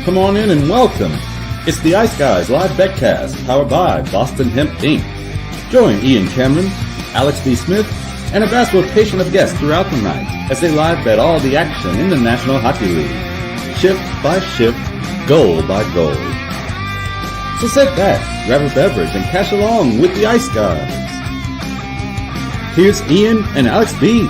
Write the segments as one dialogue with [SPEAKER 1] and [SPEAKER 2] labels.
[SPEAKER 1] Come on in and welcome. It's the Ice Guys live Betcast, powered by Boston Hemp Inc. Join Ian Cameron, Alex B. Smith, and a vast rotation of guests throughout the night as they live bet all the action in the National Hockey League, shift by shift, goal by goal. So sit back, grab a beverage, and cash along with the Ice Guys. Here's Ian and Alex B.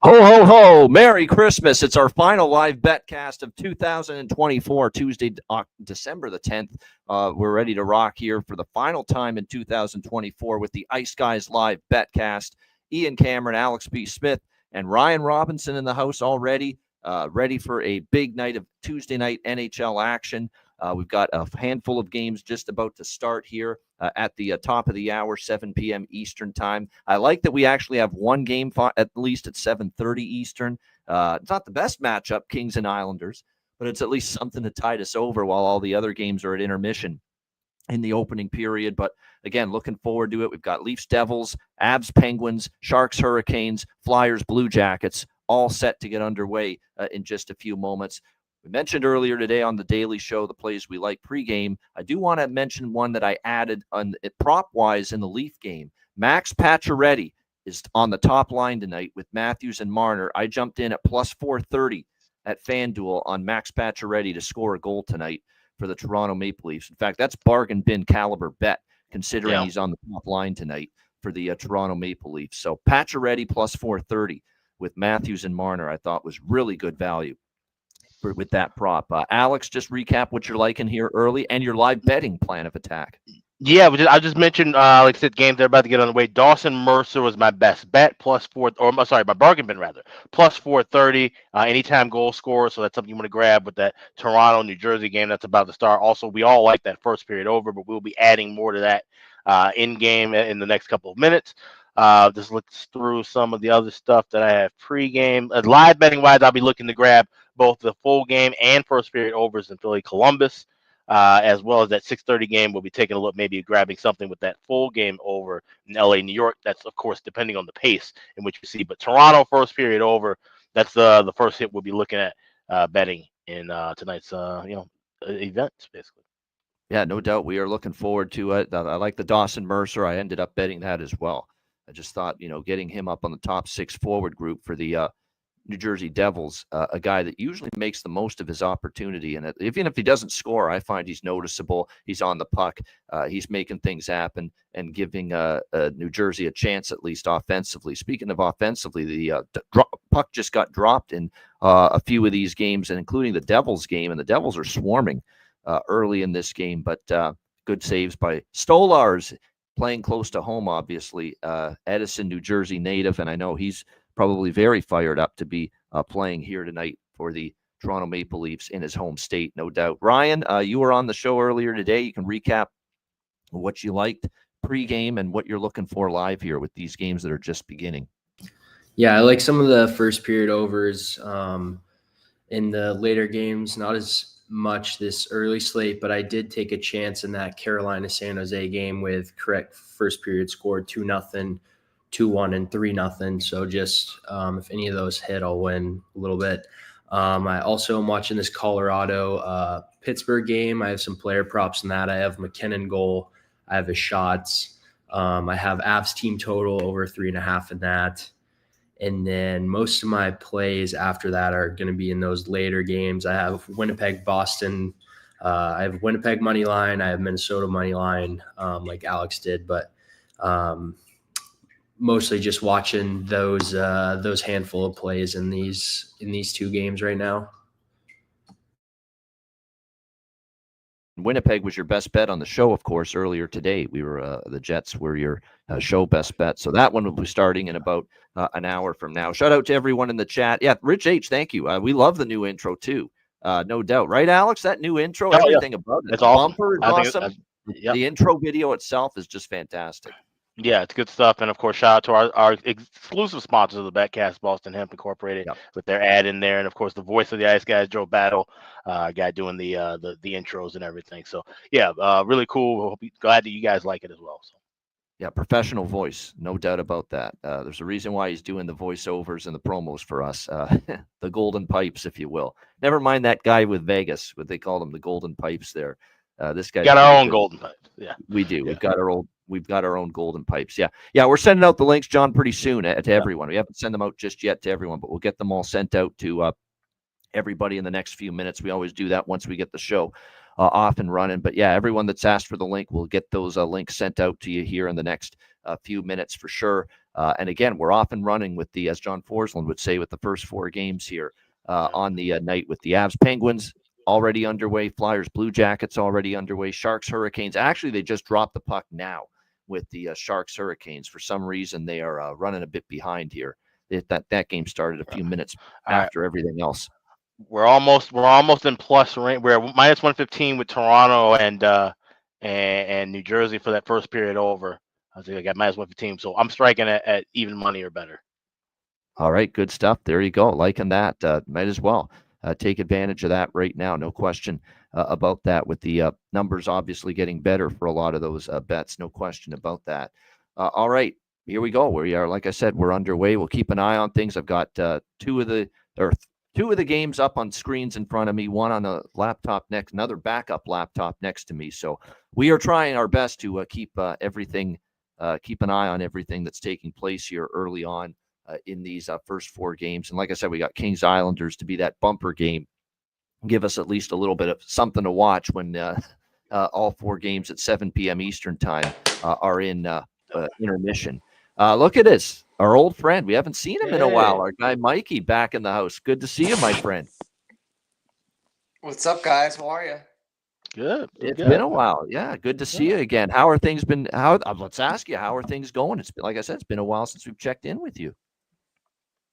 [SPEAKER 2] Ho, ho, ho. Merry Christmas. It's our final live betcast of 2024, Tuesday, December the 10th. We're ready to rock here for the final time in 2024 with the Ice Guys live betcast. Ian Cameron, Alex B. Smith, and Ryan Robinson in the house already, ready for a big night of Tuesday night NHL action. We've got a handful of games just about to start here at the top of the hour, 7 p.m. Eastern time. I like that we actually have one game at least at 7:30 Eastern. It's not the best matchup, Kings and Islanders, but it's at least something to tide us over while all the other games are at intermission in the opening period. But again, looking forward to it. We've got Leafs, Devils, Avs, Penguins, Sharks, Hurricanes, Flyers, Blue Jackets, all set to get underway in just a few moments. We mentioned earlier today on the Daily Show the plays we like pregame. I do want to mention one that I added on prop-wise in the Leaf game. Max Pacioretty is on the top line tonight with Matthews and Marner. I jumped in at plus 430 at FanDuel on Max Pacioretty to score a goal tonight for the Toronto Maple Leafs. In fact, that's bargain bin caliber bet considering he's on the top line tonight for the Toronto Maple Leafs. So Pacioretty plus 430 with Matthews and Marner I thought was really good value with that prop. Alex, just recap what you're liking here early and your live betting plan of attack.
[SPEAKER 3] Yeah, I just mentioned, like I said, games are about to get on the way. Dawson Mercer was my best bet, my bargain bin rather, plus 430, anytime goal scorer. So that's something you want to grab with that Toronto, New Jersey game that's about to start. Also, we all like that first period over, but we'll be adding more to that in game in the next couple of minutes. Just look through some of the other stuff that I have pregame. Live betting wise, I'll be looking to grab both the full game and first period overs in Philly, Columbus, as well as that 6:30 game. We'll be taking a look, maybe grabbing something with that full game over in LA, New York. That's of course depending on the pace in which you see. But Toronto first period over. That's the first hit we'll be looking at betting in tonight's events basically.
[SPEAKER 2] Yeah, no doubt. We are looking forward to it. I like the Dawson Mercer. I ended up betting that as well. I just thought, getting him up on the top six forward group for the New Jersey Devils, a guy that usually makes the most of his opportunity. And even if he doesn't score, I find he's noticeable. He's on the puck. He's making things happen and giving New Jersey a chance, at least offensively. Speaking of offensively, the puck just got dropped in a few of these games, and including the Devils game. And the Devils are swarming early in this game, but good saves by Stolars, playing close to home, obviously. Edison, New Jersey native, and I know he's probably very fired up to be playing here tonight for the Toronto Maple Leafs in his home state, no doubt. Ryan, you were on the show earlier today. You can recap what you liked pregame and what you're looking for live here with these games that are just beginning.
[SPEAKER 4] Yeah, I like some of the first period overs in the later games, not as much this early slate, but I did take a chance in that Carolina-San Jose game with correct first period score, 2-0, 2-1, and 3-0. So just if any of those hit, I'll win a little bit. I also am watching this Colorado Pittsburgh game. I have some player props in that. I have McKinnon goal. I have his shots. I have Avs team total over 3.5 in that. And then most of my plays after that are going to be in those later games. I have Winnipeg, Boston. I have Winnipeg money line. I have Minnesota money line, like Alex did. But mostly just watching those handful of plays in these two games right now.
[SPEAKER 2] Winnipeg was your best bet on the show, of course, earlier today. We were the Jets were your show best bet. So that one will be starting in about an hour from now. Shout out to everyone in the chat. Yeah, Rich H, thank you. We love the new intro too. No doubt. Right, Alex? That new intro, everything about it.
[SPEAKER 3] It's
[SPEAKER 2] the
[SPEAKER 3] awesome.
[SPEAKER 2] Bumper is awesome. The intro video itself is just fantastic.
[SPEAKER 3] Yeah, it's good stuff. And of course, shout out to our exclusive sponsors of the Betcast, Boston Hemp Incorporated, with their ad in there. And of course, the voice of the Ice Guys, Joe Battle, guy doing the intros and everything. So yeah, really cool. Glad that you guys like it as well. So
[SPEAKER 2] Yeah, professional voice, no doubt about that. There's a reason why he's doing the voiceovers and the promos for us, the golden pipes, if you will. Never mind that guy with Vegas, what they call him, the golden pipes there. This guy's
[SPEAKER 3] Got our
[SPEAKER 2] pretty
[SPEAKER 3] own
[SPEAKER 2] good.
[SPEAKER 3] golden pipes. Yeah,
[SPEAKER 2] We do.
[SPEAKER 3] Yeah.
[SPEAKER 2] We've got our own golden pipes. Yeah. We're sending out the links, John, pretty soon to everyone. We haven't sent them out just yet to everyone, but we'll get them all sent out to everybody in the next few minutes. We always do that once we get the show off and running. But yeah, everyone that's asked for the link, we'll get those links sent out to you here in the next few minutes for sure. And again, we're off and running with the, as John Forsland would say, with the first 4 games here on the night with the Avs Penguins already underway, Flyers Blue Jackets already underway, Sharks Hurricanes. Actually, they just dropped the puck now with the Sharks Hurricanes. For some reason, they are running a bit behind here. That game started a few minutes after everything else.
[SPEAKER 3] We're almost in plus range. We're minus 115 with Toronto and New Jersey for that first period over. I think I got minus 115, so I'm striking at even money or better.
[SPEAKER 2] All right, good stuff. There you go. Liking that. Might as well take advantage of that right now. No question about that. With the numbers obviously getting better for a lot of those bets. No question about that. All right, here we go. We are, like I said, we're underway. We'll keep an eye on things. I've got two of the games up on screens in front of me, one on a laptop next, another backup laptop next to me. So we are trying our best to keep everything, keep an eye on everything that's taking place here early on in these first 4 games. And like I said, we got Kings Islanders to be that bumper game. Give us at least a little bit of something to watch when all 4 games at 7 p.m. Eastern time are in intermission. Look at this. Our old friend. We haven't seen him in a while. Our guy Mikey back in the house. Good to see you, my friend.
[SPEAKER 5] What's up, guys? How are you?
[SPEAKER 3] Good.
[SPEAKER 2] It's been a while. Yeah, good to see you again. How are things been? Let's ask you, how are things going? It's been, like I said, it's been a while since we've checked in with you.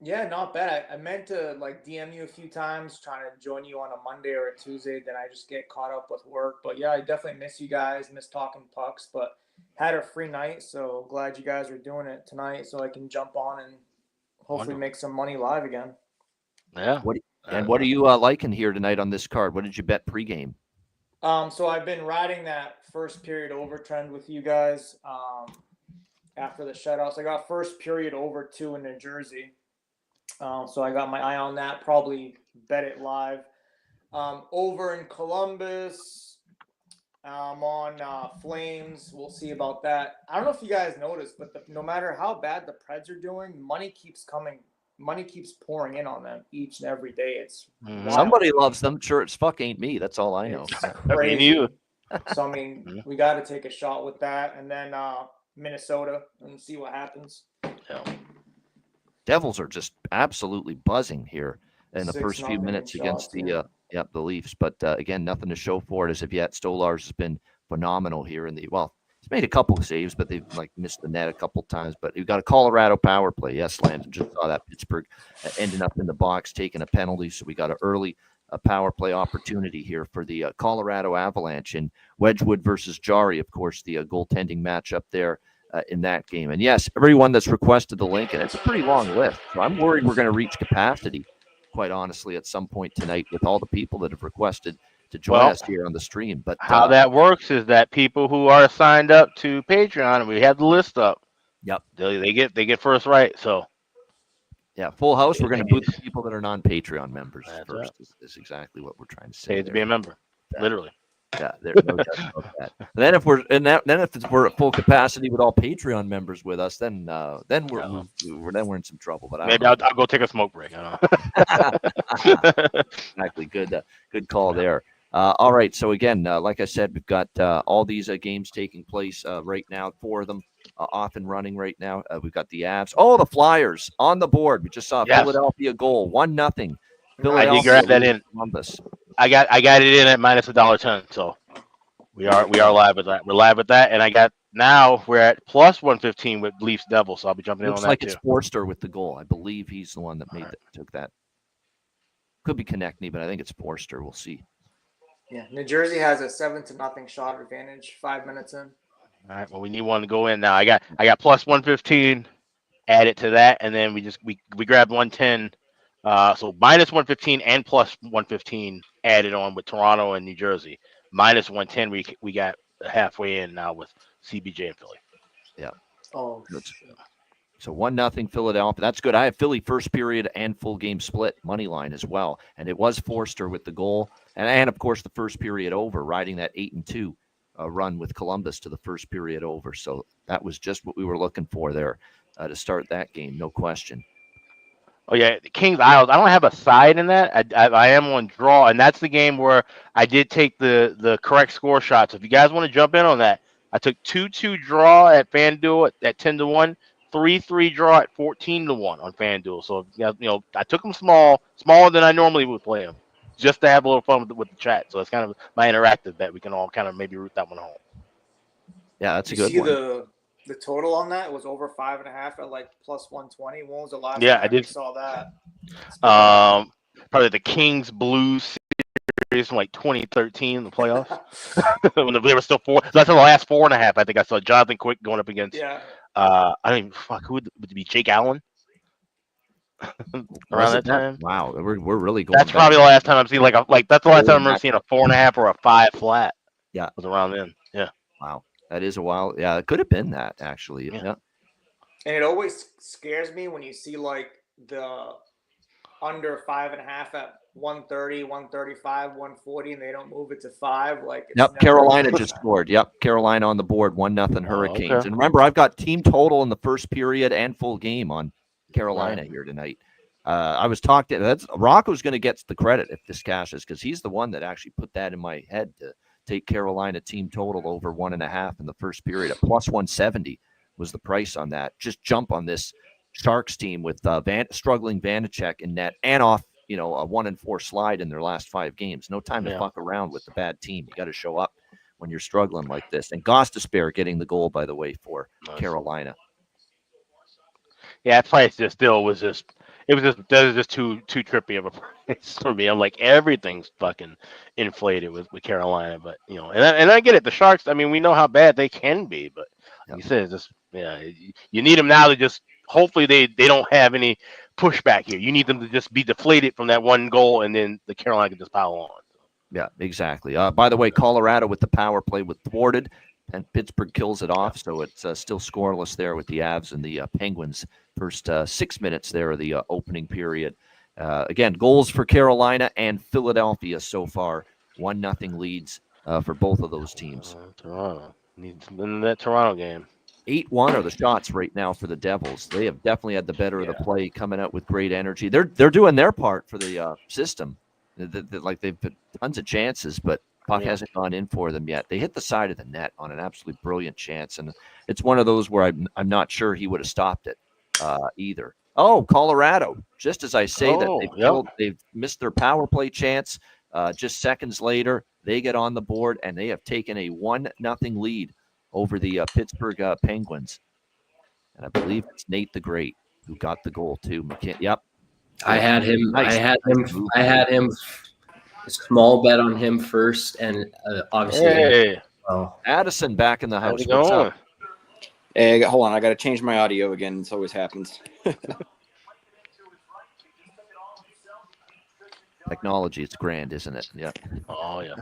[SPEAKER 5] Yeah, not bad. I meant to DM you a few times, trying to join you on a Monday or a Tuesday. Then I just get caught up with work. But yeah, I definitely miss you guys. Miss talking pucks. But had a free night, so glad you guys are doing it tonight, so I can jump on and hopefully make some money live again.
[SPEAKER 3] Yeah.
[SPEAKER 2] What are you liking here tonight on this card? What did you bet pregame?
[SPEAKER 5] So I've been riding that first period over trend with you guys. After the shutouts, I got first period over 2 in New Jersey. So I got my eye on that. Probably bet it live. Over in Columbus, I'm on Flames. We'll see about that. I don't know if you guys noticed, but no matter how bad the Preds are doing, money keeps coming. Money keeps pouring in on them each and every day. It's
[SPEAKER 2] somebody loves them. Sure, it's fuck ain't me. That's all I know.
[SPEAKER 5] Crazy.
[SPEAKER 3] You.
[SPEAKER 5] So I mean, we got to take a shot with that, and then Minnesota and see what happens.
[SPEAKER 3] Yeah.
[SPEAKER 2] Devils are just absolutely buzzing here in the first few minutes against the Leafs. But again, nothing to show for it as of yet. Stolarz has been phenomenal here he's made a couple of saves, but they've missed the net a couple of times. But you've got a Colorado power play. Yes, Landon just saw that. Pittsburgh ending up in the box, taking a penalty. So we got an early power play opportunity here for the Colorado Avalanche, and Wedgwood versus Jari, of course, the goaltending matchup there in that game. And yes, everyone that's requested the link, and it's a pretty long list. So I'm worried we're going to reach capacity, quite honestly, at some point tonight with all the people that have requested to join us here on the stream. But
[SPEAKER 3] how that works is that people who are signed up to Patreon, and we have the list up.
[SPEAKER 2] Yep.
[SPEAKER 3] They get first right. So
[SPEAKER 2] yeah, full house. We're going to boot the people that are non-Patreon members first. Is exactly what we're trying to say.
[SPEAKER 3] Pay to be a member, literally.
[SPEAKER 2] Yeah, there's no doubt about that. And if we're at full capacity with all Patreon members with us, then we're in some trouble. But
[SPEAKER 3] maybe I'll go take a smoke break. I
[SPEAKER 2] don't know. Exactly. Good call there. All right. So again, like I said, we've got all these games taking place right now. 4 of them off and running right now. We've got the Avs. Oh, the Flyers on the board. We just saw Philadelphia goal, 1-0.
[SPEAKER 3] I did grab that in.
[SPEAKER 2] Columbus.
[SPEAKER 3] I got it in at minus $1.10. So we are live with that. We're live with that, and we're at plus 115 with Leafs Devils. So I'll be jumping in on that too.
[SPEAKER 2] Looks like it's Forster with the goal. I believe he's the one that took that. Could be Konechny, but I think it's Forster. We'll see.
[SPEAKER 5] Yeah, New Jersey has a 7-0 shot advantage. 5 minutes in.
[SPEAKER 3] All right. Well, we need one to go in now. I got plus 115. Add it to that, and then we grabbed 110. So minus 115 and plus 115 added on with Toronto and New Jersey. Minus 110, we got halfway in now with CBJ and Philly.
[SPEAKER 2] Yeah.
[SPEAKER 5] Oh,
[SPEAKER 2] So 1-0 Philadelphia. That's good. I have Philly first period and full game split money line as well. And it was Forster with the goal. And of course, the first period over, riding that 8-2 run with Columbus to the first period over. So that was just what we were looking for there to start that game. No question.
[SPEAKER 3] Oh yeah, Kings Isles. I don't have a side in that. I am on draw, and that's the game where I did take the correct score shots. If you guys want to jump in on that, I took 2-2 draw at FanDuel at 10-1, 3-3 draw at 14-1 on FanDuel. So I took them smaller than I normally would play them, just to have a little fun with the chat. So it's kind of my interactive bet. We can all kind of maybe root that one home.
[SPEAKER 2] Yeah, that's a
[SPEAKER 5] you
[SPEAKER 2] good
[SPEAKER 5] see
[SPEAKER 2] one.
[SPEAKER 5] the total on that was over 5.5 at like plus 120. When was the last
[SPEAKER 3] Yeah,
[SPEAKER 5] time
[SPEAKER 3] I did.
[SPEAKER 5] we saw that?
[SPEAKER 3] Probably the Kings Blues series from like 2013 in the playoffs when they were still 4. That's the last 4.5. I think I saw Jonathan Quick going up against.
[SPEAKER 5] Yeah.
[SPEAKER 3] I don't even who would it be? Jake Allen. Around that time.
[SPEAKER 2] Wow, we're really going.
[SPEAKER 3] That's
[SPEAKER 2] back.
[SPEAKER 3] probably the last time I've seen that's the last time I remember seeing a 4.5 or a 5 flat.
[SPEAKER 2] Yeah,
[SPEAKER 3] it was around then. Yeah.
[SPEAKER 2] Wow, that is a while. Yeah, it could have been that actually. Yeah.
[SPEAKER 5] And it always scares me when you see like the under 5.5 at 130, 135, 140, and they don't move it to 5. Like
[SPEAKER 2] Carolina just scored. Yep, Carolina on the board, 1-0 Hurricanes.
[SPEAKER 3] Okay.
[SPEAKER 2] And remember, I've got team total in the first period and full game on Carolina here tonight. I was talking. That's Rocco's going to get the credit if this cashes because he's the one that actually put that in my head to take Carolina team total over 1.5 in the first period at plus 170 was the price on that. Just jump on this Sharks team with struggling Vanacek in net and off, a 1-4 slide in their last 5 games. No time to fuck around with the bad team. You got to show up when you're struggling like this. And Gostisbehere getting the goal, by the way, for Carolina.
[SPEAKER 3] Yeah, that price that was just too trippy of a price for me. I'm like, everything's fucking inflated with Carolina, but and I get it. The Sharks, I mean, we know how bad they can be, but like you said, it's just you need them now to just hopefully they don't have any pushback here. You need them to just be deflated from that one goal, and then the Carolina can just pile on.
[SPEAKER 2] Yeah, exactly. By the way, Colorado with the power play with thwarted, and Pittsburgh kills it off, so it's still scoreless there with the Avs and the Penguins. First 6 minutes there of the opening period. Again, goals for Carolina and Philadelphia so far. 1-0 leads for both of those teams.
[SPEAKER 3] Toronto needs to win that Toronto game.
[SPEAKER 2] 8-1 are the shots right now for the Devils. They have definitely had the better of the play, coming out with great energy. They're doing their part for the system. They've put tons of chances, but puck hasn't gone in for them yet. They hit the side of the net on an absolutely brilliant chance, and it's one of those where I'm not sure he would have stopped it either. Oh, Colorado! Just as I say they've missed their power play chance. Just seconds later, they get on the board and they have taken a 1-0 lead over the Pittsburgh Penguins. And I believe it's Nate the Great who got the goal too. Yep.
[SPEAKER 4] I had him.
[SPEAKER 2] Nice.
[SPEAKER 4] I had him. Small bet on him first, and obviously,
[SPEAKER 2] Addison back in the house.
[SPEAKER 3] What's up?
[SPEAKER 6] Hey, hold on. I got to change my audio again. This always happens.
[SPEAKER 2] Technology, it's grand, isn't it? Yeah.
[SPEAKER 3] Oh, yeah.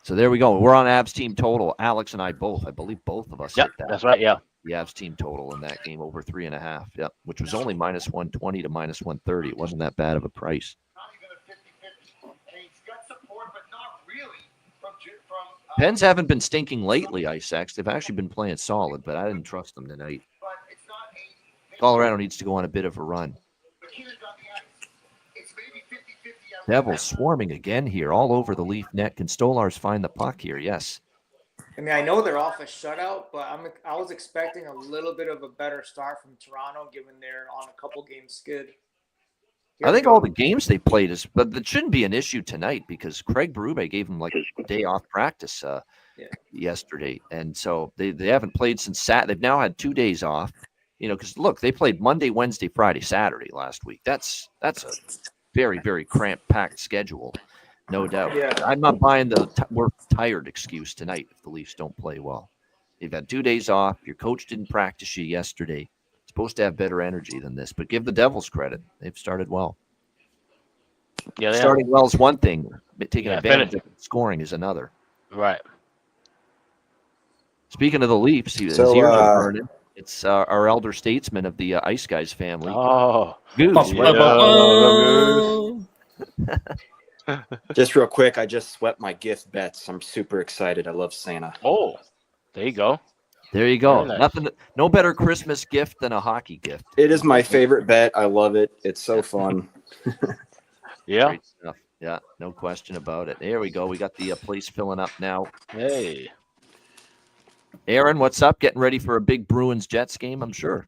[SPEAKER 2] So there we go. We're on Avs team total. Alex and I both. I believe both of us hit that.
[SPEAKER 3] That's right, yeah.
[SPEAKER 2] The Avs team total in that game over 3.5. Yep, which was only minus 120 to minus 130. It wasn't that bad of a price. Pens haven't been stinking lately, Ice-X. They've actually been playing solid, but I didn't trust them tonight. Colorado needs to go on a bit of a run. Devils swarming again here, all over the Leaf net. Can Stolars find the puck here? Yes.
[SPEAKER 5] I mean, I know they're off a shutout, but I was expecting a little bit of a better start from Toronto, given they're on a couple game skid.
[SPEAKER 2] I think all the games they played but that shouldn't be an issue tonight because Craig Berube gave them like a day off practice yesterday, and so they haven't played since Saturday. They've now had 2 days off, because look, they played Monday, Wednesday, Friday, Saturday last week. That's a very, very cramped, packed schedule, no doubt.
[SPEAKER 5] Yeah.
[SPEAKER 2] I'm not buying the we're tired excuse tonight if the Leafs don't play well. You've had 2 days off. Your coach didn't practice you yesterday. Supposed to have better energy than this, but give the Devils credit. They've started well.
[SPEAKER 3] Yeah,
[SPEAKER 2] starting well is one thing. Taking advantage of scoring is another.
[SPEAKER 3] Right.
[SPEAKER 2] Speaking of the Leafs, his
[SPEAKER 6] So,
[SPEAKER 2] ears are burning. It's our elder statesman of the Ice Guys family.
[SPEAKER 3] Oh,
[SPEAKER 2] Goose.
[SPEAKER 6] just real quick, I just swept my gift bets. I'm super excited. I love Santa.
[SPEAKER 3] oh, there you go.
[SPEAKER 2] There you go.
[SPEAKER 3] Very nice.
[SPEAKER 2] No better Christmas gift than a hockey gift.
[SPEAKER 6] It is my favorite bet. I love it. It's so fun.
[SPEAKER 3] Yeah.
[SPEAKER 2] Great stuff. Yeah, no question about it. There we go. We got the place filling up now.
[SPEAKER 3] Hey.
[SPEAKER 2] Aaron, what's up? Getting ready for a big Bruins Jets game, I'm sure.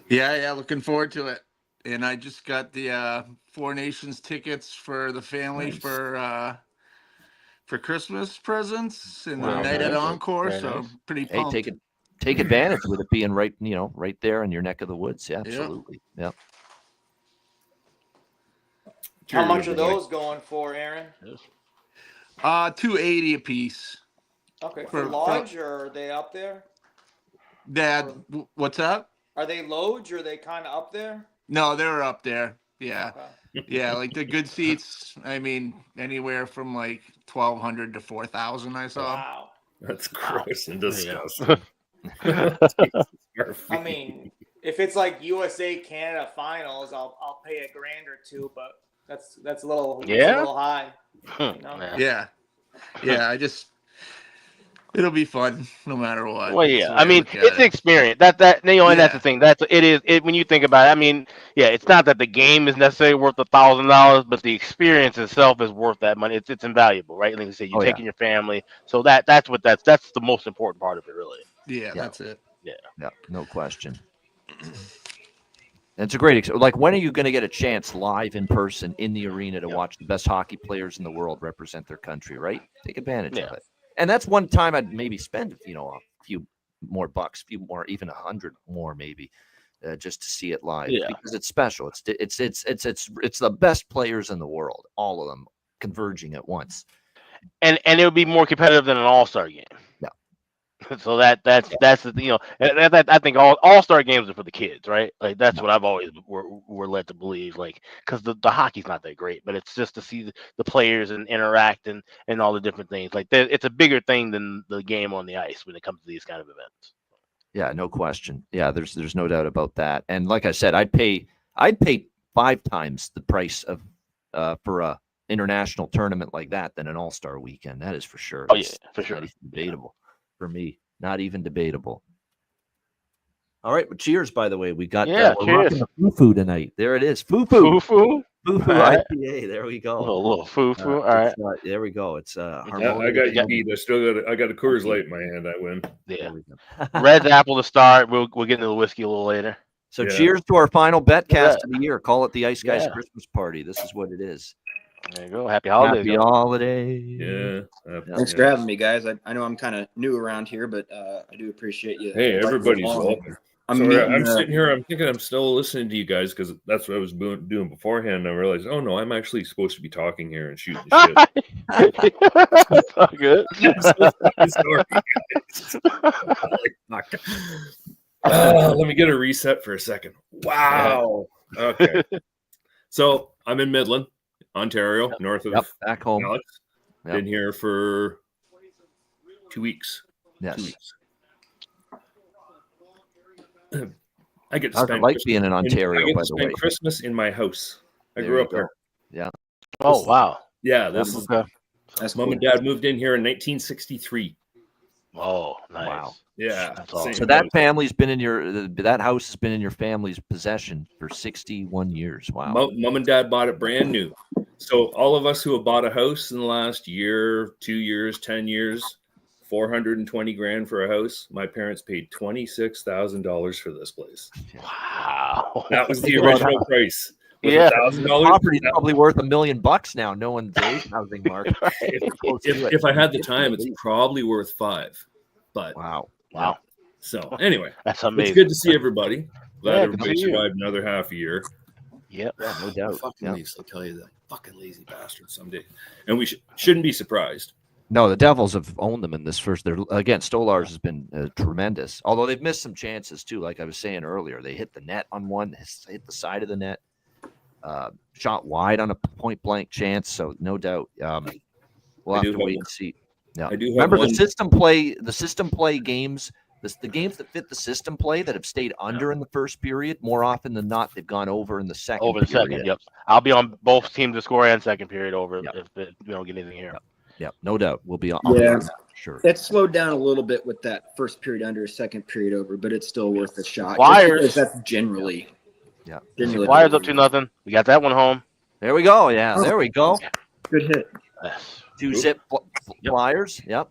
[SPEAKER 7] Yeah, looking forward to it. And I just got the Four Nations tickets for the family for Christmas presents and the
[SPEAKER 3] Wow,
[SPEAKER 7] night at
[SPEAKER 3] nice.
[SPEAKER 7] Encore.
[SPEAKER 3] Very
[SPEAKER 7] So
[SPEAKER 3] nice.
[SPEAKER 7] pretty
[SPEAKER 2] Hey,
[SPEAKER 7] pumped.
[SPEAKER 2] take advantage with it being right there in your neck of the woods. Yeah, absolutely. Yeah.
[SPEAKER 5] How much are those going for, Aaron?
[SPEAKER 7] $280 a piece.
[SPEAKER 5] Okay, for lodge, or are they up there?
[SPEAKER 7] Dad, what's up?
[SPEAKER 5] Are they loge, or are they kind of up there?
[SPEAKER 7] No, they're up there. Yeah.
[SPEAKER 5] Okay.
[SPEAKER 7] Yeah, like the good seats, I mean, anywhere from like 1,200 to 4,000 I saw.
[SPEAKER 5] Wow.
[SPEAKER 8] That's gross and disgusting.
[SPEAKER 5] I mean, if it's like USA Canada finals, I'll pay $1,000 or $2,000, but that's a little high. You know?
[SPEAKER 7] Yeah, it'll be fun no matter what.
[SPEAKER 3] Well, yeah. I mean,
[SPEAKER 7] Look at
[SPEAKER 3] it's an experience. And that's the thing. When you think about it. I mean, yeah, it's not that the game is necessarily worth $1,000, but the experience itself is worth that money. It's invaluable, right? Like you said, you're taking your family, so that's the most important part of it, really.
[SPEAKER 7] Yeah, that's it.
[SPEAKER 2] Yeah, no question. It's a great like, when are you going to get a chance live in person in the arena to watch the best hockey players in the world represent their country, right? Take advantage of it. And that's one time I'd maybe spend, a few more bucks, even 100 more maybe, just to see it live, because it's special. It's the best players in the world, all of them converging at once.
[SPEAKER 3] And it would be more competitive than an all-star game.
[SPEAKER 2] Yeah.
[SPEAKER 3] So that's the I think all-star games are for the kids, right? Like that's what I've always were led to believe, like, because the hockey's not that great, but it's just to see the players and interact and all the different things. Like it's a bigger thing than the game on the ice when it comes to these kind of events.
[SPEAKER 2] Yeah, no question. Yeah, there's no doubt about that. And like I said, I'd pay 5 times the price of for a international tournament like that than an all-star weekend. That is for sure.
[SPEAKER 3] Oh, yeah, for sure.
[SPEAKER 2] Not even debatable for me. Not even debatable. All right, well, cheers, by the way. We got
[SPEAKER 3] cheers.
[SPEAKER 2] Foo-foo tonight. There it is.
[SPEAKER 3] Foo-foo.
[SPEAKER 2] Foo-foo
[SPEAKER 3] Right.
[SPEAKER 2] IPA. There we go.
[SPEAKER 3] A little foo-foo. All right.
[SPEAKER 2] There we go. It's
[SPEAKER 8] I got you beat. I got a Coors Light in my hand. I win.
[SPEAKER 3] Yeah. Red's apple to start. We'll get into the whiskey a little later.
[SPEAKER 2] So cheers to our final Betcast of the year. Call it the Ice Guys Christmas Party. This is what it is.
[SPEAKER 3] There you go. Happy holidays.
[SPEAKER 2] Happy holidays.
[SPEAKER 8] Yeah.
[SPEAKER 6] Thanks for having me, guys. I know I'm kind of new around here, but I do appreciate you.
[SPEAKER 8] Hey, everybody's welcome. I'm sitting here. I'm thinking I'm still listening to you guys because that's what I was doing beforehand. And I realized, oh no, I'm actually supposed to be talking here and shooting shit.
[SPEAKER 3] That's not good.
[SPEAKER 8] Let me get a reset for a second. Wow. Okay. So I'm in Midland, Ontario, north of
[SPEAKER 2] back home.
[SPEAKER 8] Alex. Been here for 2 weeks.
[SPEAKER 2] Yes.
[SPEAKER 8] 2 weeks. I get to
[SPEAKER 2] I
[SPEAKER 8] spend
[SPEAKER 2] like being in Ontario, by the way.
[SPEAKER 8] Christmas in my house. I grew up here.
[SPEAKER 2] Yeah.
[SPEAKER 3] Oh, wow.
[SPEAKER 8] Yeah, that's Mom and Dad moved in here in 1963.
[SPEAKER 3] Oh, nice.
[SPEAKER 2] Wow.
[SPEAKER 8] Yeah.
[SPEAKER 3] Awesome.
[SPEAKER 2] So that family's been in that house has been in your family's possession for 61 years. Wow.
[SPEAKER 8] Mom and Dad bought it brand new. So all of us who have bought a house in the last year, 2 years, 10 years, $420,000 for a house. My parents paid $26,000 for this place.
[SPEAKER 3] Wow.
[SPEAKER 8] That was the original price.
[SPEAKER 3] Yeah.
[SPEAKER 8] $1,000.
[SPEAKER 2] Property's probably worth $1 million now. No one's housing market.
[SPEAKER 8] If I had the time, it's probably worth $5 million. But
[SPEAKER 2] wow.
[SPEAKER 8] So anyway,
[SPEAKER 3] that's amazing.
[SPEAKER 8] It's good to see everybody. Glad
[SPEAKER 3] Yeah,
[SPEAKER 8] everybody survived another half a year.
[SPEAKER 3] Yep.
[SPEAKER 2] Yeah, no doubt.
[SPEAKER 8] I'll tell you that fucking lazy bastard someday, and we shouldn't be surprised.
[SPEAKER 2] No, the Devils have owned them in this first. Again, Stolarz has been tremendous. Although they've missed some chances too. Like I was saying earlier, they hit the net on one, hit the side of the net, shot wide on a point blank chance. So no doubt, we'll have to wait and see. Yeah.
[SPEAKER 8] I do have
[SPEAKER 2] Remember
[SPEAKER 8] one-
[SPEAKER 2] the system play games. The games that fit the system play that have stayed under in the first period, more often than not, they've gone over in the second.
[SPEAKER 3] Over the
[SPEAKER 2] period.
[SPEAKER 3] second, yep. I'll be on both teams to score and second period over
[SPEAKER 2] Yep.
[SPEAKER 3] if we don't get anything here.
[SPEAKER 2] Yeah, no doubt. We'll be on.
[SPEAKER 6] Yeah.
[SPEAKER 2] Sure.
[SPEAKER 6] It slowed down a little bit with that first period under, second period over, but it's still worth a shot.
[SPEAKER 3] Flyers.
[SPEAKER 6] Just because that's generally.
[SPEAKER 2] Yeah.
[SPEAKER 6] Generally
[SPEAKER 3] Flyers up 2-0. We got that one home.
[SPEAKER 2] There we go. Yeah, there we go.
[SPEAKER 6] Good hit.
[SPEAKER 3] Yes.
[SPEAKER 2] 2-zip Flyers. Yep.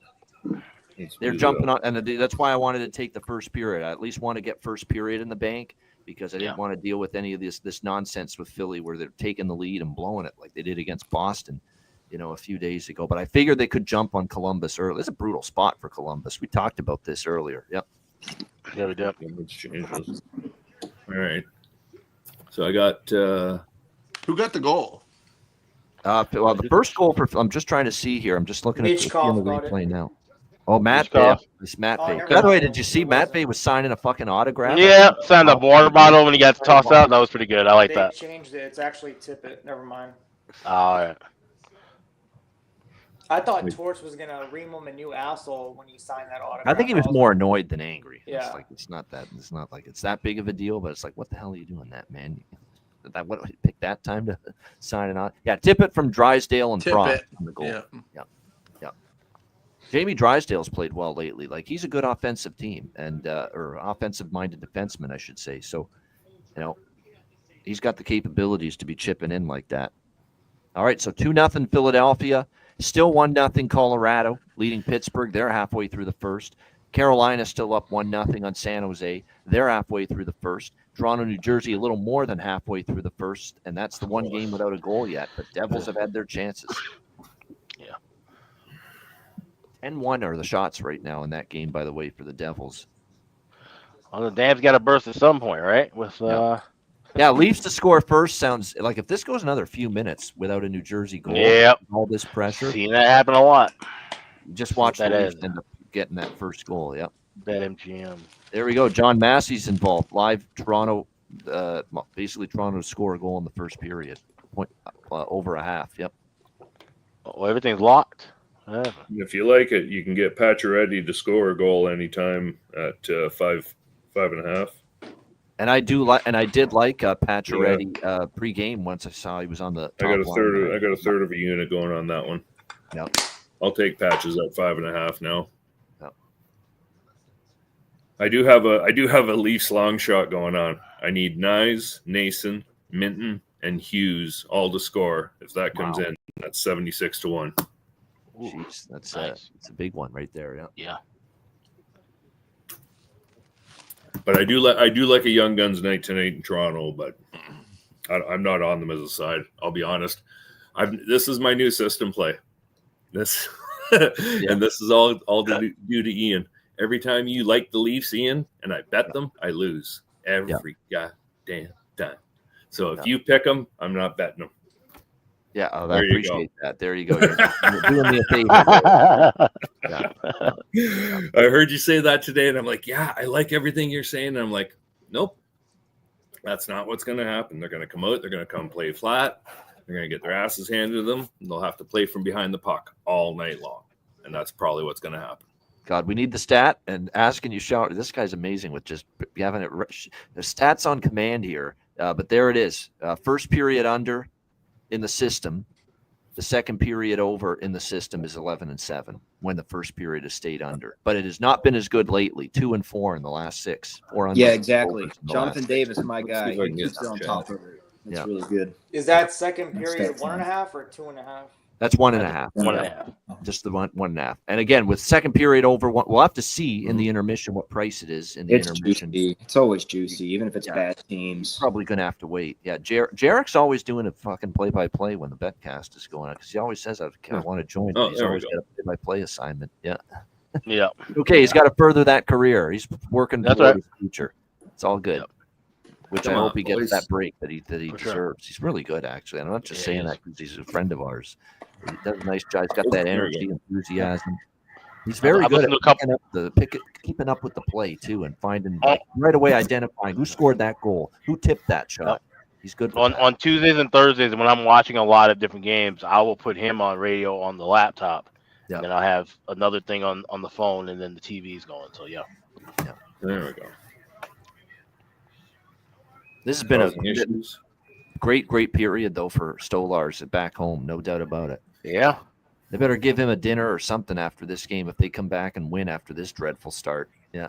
[SPEAKER 2] They're jumping on, and that's why I wanted to take the first period. I at least want to get first period in the bank because I didn't want to deal with any of this nonsense with Philly where they're taking the lead and blowing it like they did against Boston, a few days ago. But I figured they could jump on Columbus early. It's a brutal spot for Columbus. We talked about this earlier. Yep.
[SPEAKER 3] Yeah, we did.
[SPEAKER 8] Changes. All right. So I got.
[SPEAKER 7] Who got the goal?
[SPEAKER 2] Well, the first goal I'm just trying to see here. I'm just looking at the
[SPEAKER 5] Michkov got it.
[SPEAKER 2] replay now. Oh, Matt
[SPEAKER 3] Michkov.
[SPEAKER 2] Bay. It's Matt Bay.
[SPEAKER 5] never
[SPEAKER 2] By the way,
[SPEAKER 5] mind.
[SPEAKER 2] did you see Matt Bay was signing a fucking autograph?
[SPEAKER 3] Yeah, signed the water bottle when he got tossed out. That was pretty good. I like
[SPEAKER 5] They
[SPEAKER 3] that.
[SPEAKER 5] changed it. It's actually Tippett. Never mind.
[SPEAKER 3] All right.
[SPEAKER 5] I thought Torch was gonna ream him a new asshole when he signed that autograph.
[SPEAKER 2] I think he was more annoyed than angry.
[SPEAKER 5] Yeah.
[SPEAKER 2] It's not like it's that big of a deal, but it's like, what the hell are you doing that, man? What pick that time to sign it on? Yeah, Tippett from Drysdale and Frost
[SPEAKER 7] Tippett.
[SPEAKER 2] on the goal.
[SPEAKER 7] Yeah.
[SPEAKER 2] Jamie Drysdale's played well lately. Like he's a good offensive team and or offensive-minded defenseman, I should say. So, he's got the capabilities to be chipping in like that. All right, so 2-0 Philadelphia, still 1-0 Colorado, leading Pittsburgh. They're halfway through the first. Carolina still up 1-0 on San Jose. They're halfway through the first. Toronto, New Jersey, a little more than halfway through the first, and that's the one game without a goal yet. But Devils have had their chances. 10-1 are the shots right now in that game, by the way, for the Devils.
[SPEAKER 3] Well, the dam's got to burst at some point, right? With
[SPEAKER 2] Yeah, Leafs to score first sounds like if this goes another few minutes without a New Jersey goal, all this pressure.
[SPEAKER 3] Seen that happen a lot.
[SPEAKER 2] Just watch the
[SPEAKER 3] that
[SPEAKER 2] Leafs
[SPEAKER 3] is.
[SPEAKER 2] end up getting that first goal. Yep.
[SPEAKER 3] Bet MGM.
[SPEAKER 2] There we go. John Massey's involved. Live Toronto, basically Toronto to score a goal in the first period. Point over a half. Yep.
[SPEAKER 3] Well, everything's locked. Yeah.
[SPEAKER 8] If you like it, you can get Pacioretty to score a goal anytime at 5.5.
[SPEAKER 2] And I did like Pacioretty pre-game once I saw he was on the top
[SPEAKER 8] I got
[SPEAKER 2] line.
[SPEAKER 8] a third of a unit going on that one.
[SPEAKER 2] Yep.
[SPEAKER 8] I'll take Patches at 5.5 now.
[SPEAKER 2] Yep.
[SPEAKER 8] I do have a Leafs long shot going on. I need Nyes, Nason, Minton, and Hughes all to score. If that comes in, that's 76-1.
[SPEAKER 2] Jeez, that's
[SPEAKER 3] Nice.
[SPEAKER 2] it's a big one right there. Yeah.
[SPEAKER 3] Yeah.
[SPEAKER 8] But I do like a Young Guns night tonight in Toronto, but I'm not on them as a side. I'll be honest. This is my new system play. This and this is all due to Ian. Every time you like the Leafs, Ian, and I bet them, I lose every goddamn time. So if you pick them, I'm not betting them.
[SPEAKER 2] Yeah, I
[SPEAKER 8] There you
[SPEAKER 2] appreciate that. There you go. You're doing me a favor. Yeah.
[SPEAKER 8] I heard you say that today, and I'm like, yeah, I like everything you're saying. And I'm like, nope, that's not what's going to happen. They're going to come out. They're going to come play flat. They're going to get their asses handed to them, and they'll have to play from behind the puck all night long. And that's probably what's going to happen.
[SPEAKER 2] God, we need the stat and asking you shout. This guy's amazing with just having it. The stats on command here, but there it is. First period under in the system. The second period over in the system is 11-7 when the first period has stayed under. But it has not been as good lately. 2-4 in the last 6. 4 under.
[SPEAKER 6] Yeah, exactly.
[SPEAKER 2] overs in the
[SPEAKER 6] Jonathan
[SPEAKER 2] last
[SPEAKER 6] Davis,
[SPEAKER 2] 6.
[SPEAKER 6] my guy.
[SPEAKER 8] see if I
[SPEAKER 6] He
[SPEAKER 8] can
[SPEAKER 6] keeps
[SPEAKER 8] get
[SPEAKER 6] it on
[SPEAKER 8] this
[SPEAKER 6] top of it. It's
[SPEAKER 2] Yeah.
[SPEAKER 6] really good.
[SPEAKER 5] Is that second
[SPEAKER 6] That's
[SPEAKER 5] period
[SPEAKER 6] that
[SPEAKER 5] 1.5 or 2.5?
[SPEAKER 2] That's 1.5.
[SPEAKER 3] 1.5.
[SPEAKER 2] Just the 1.5. And again, with second period over, we'll have to see in the intermission what price it is in the
[SPEAKER 6] It's
[SPEAKER 2] intermission.
[SPEAKER 6] juicy. It's always juicy, even if it's bad teams.
[SPEAKER 2] Probably going to have to wait. Yeah, Jarek's always doing a fucking play-by-play when the Betcast is going on because he always says, I want to join.
[SPEAKER 8] Oh,
[SPEAKER 2] He's
[SPEAKER 8] there we
[SPEAKER 2] always
[SPEAKER 8] go.
[SPEAKER 2] got a play-by-play assignment. Yeah.
[SPEAKER 3] Yeah.
[SPEAKER 2] Okay, he's got to further that career. He's working
[SPEAKER 3] That's
[SPEAKER 2] toward
[SPEAKER 3] right.
[SPEAKER 2] his future. It's all good.
[SPEAKER 3] Yep.
[SPEAKER 2] Which
[SPEAKER 8] Come
[SPEAKER 2] I
[SPEAKER 8] on,
[SPEAKER 2] hope he gets
[SPEAKER 8] boys.
[SPEAKER 2] that break that he
[SPEAKER 3] For sure.
[SPEAKER 2] deserves. He's really good, actually. I'm not just
[SPEAKER 3] Yeah,
[SPEAKER 2] saying
[SPEAKER 3] he is.
[SPEAKER 2] that because he's a friend of ours. He does a nice job. He's got that
[SPEAKER 8] There we
[SPEAKER 2] energy, enthusiasm. He's very
[SPEAKER 3] I've
[SPEAKER 2] good at
[SPEAKER 3] listened to a
[SPEAKER 2] keeping up with the play too, and finding right away identifying who scored that goal, who tipped that shot. He's good for that.
[SPEAKER 3] On Tuesdays and Thursdays when I'm watching a lot of different games, I will put him on radio on the laptop,
[SPEAKER 2] Yeah.
[SPEAKER 3] And then I'll have another thing on the phone, and then the TV's going. So yeah.
[SPEAKER 8] There we go.
[SPEAKER 2] This has been a
[SPEAKER 8] Causing issues.
[SPEAKER 2] great period though for Stolars back home, no doubt about it.
[SPEAKER 3] Yeah.
[SPEAKER 2] They better give him a dinner or something after this game if they come back and win after this dreadful start. Yeah.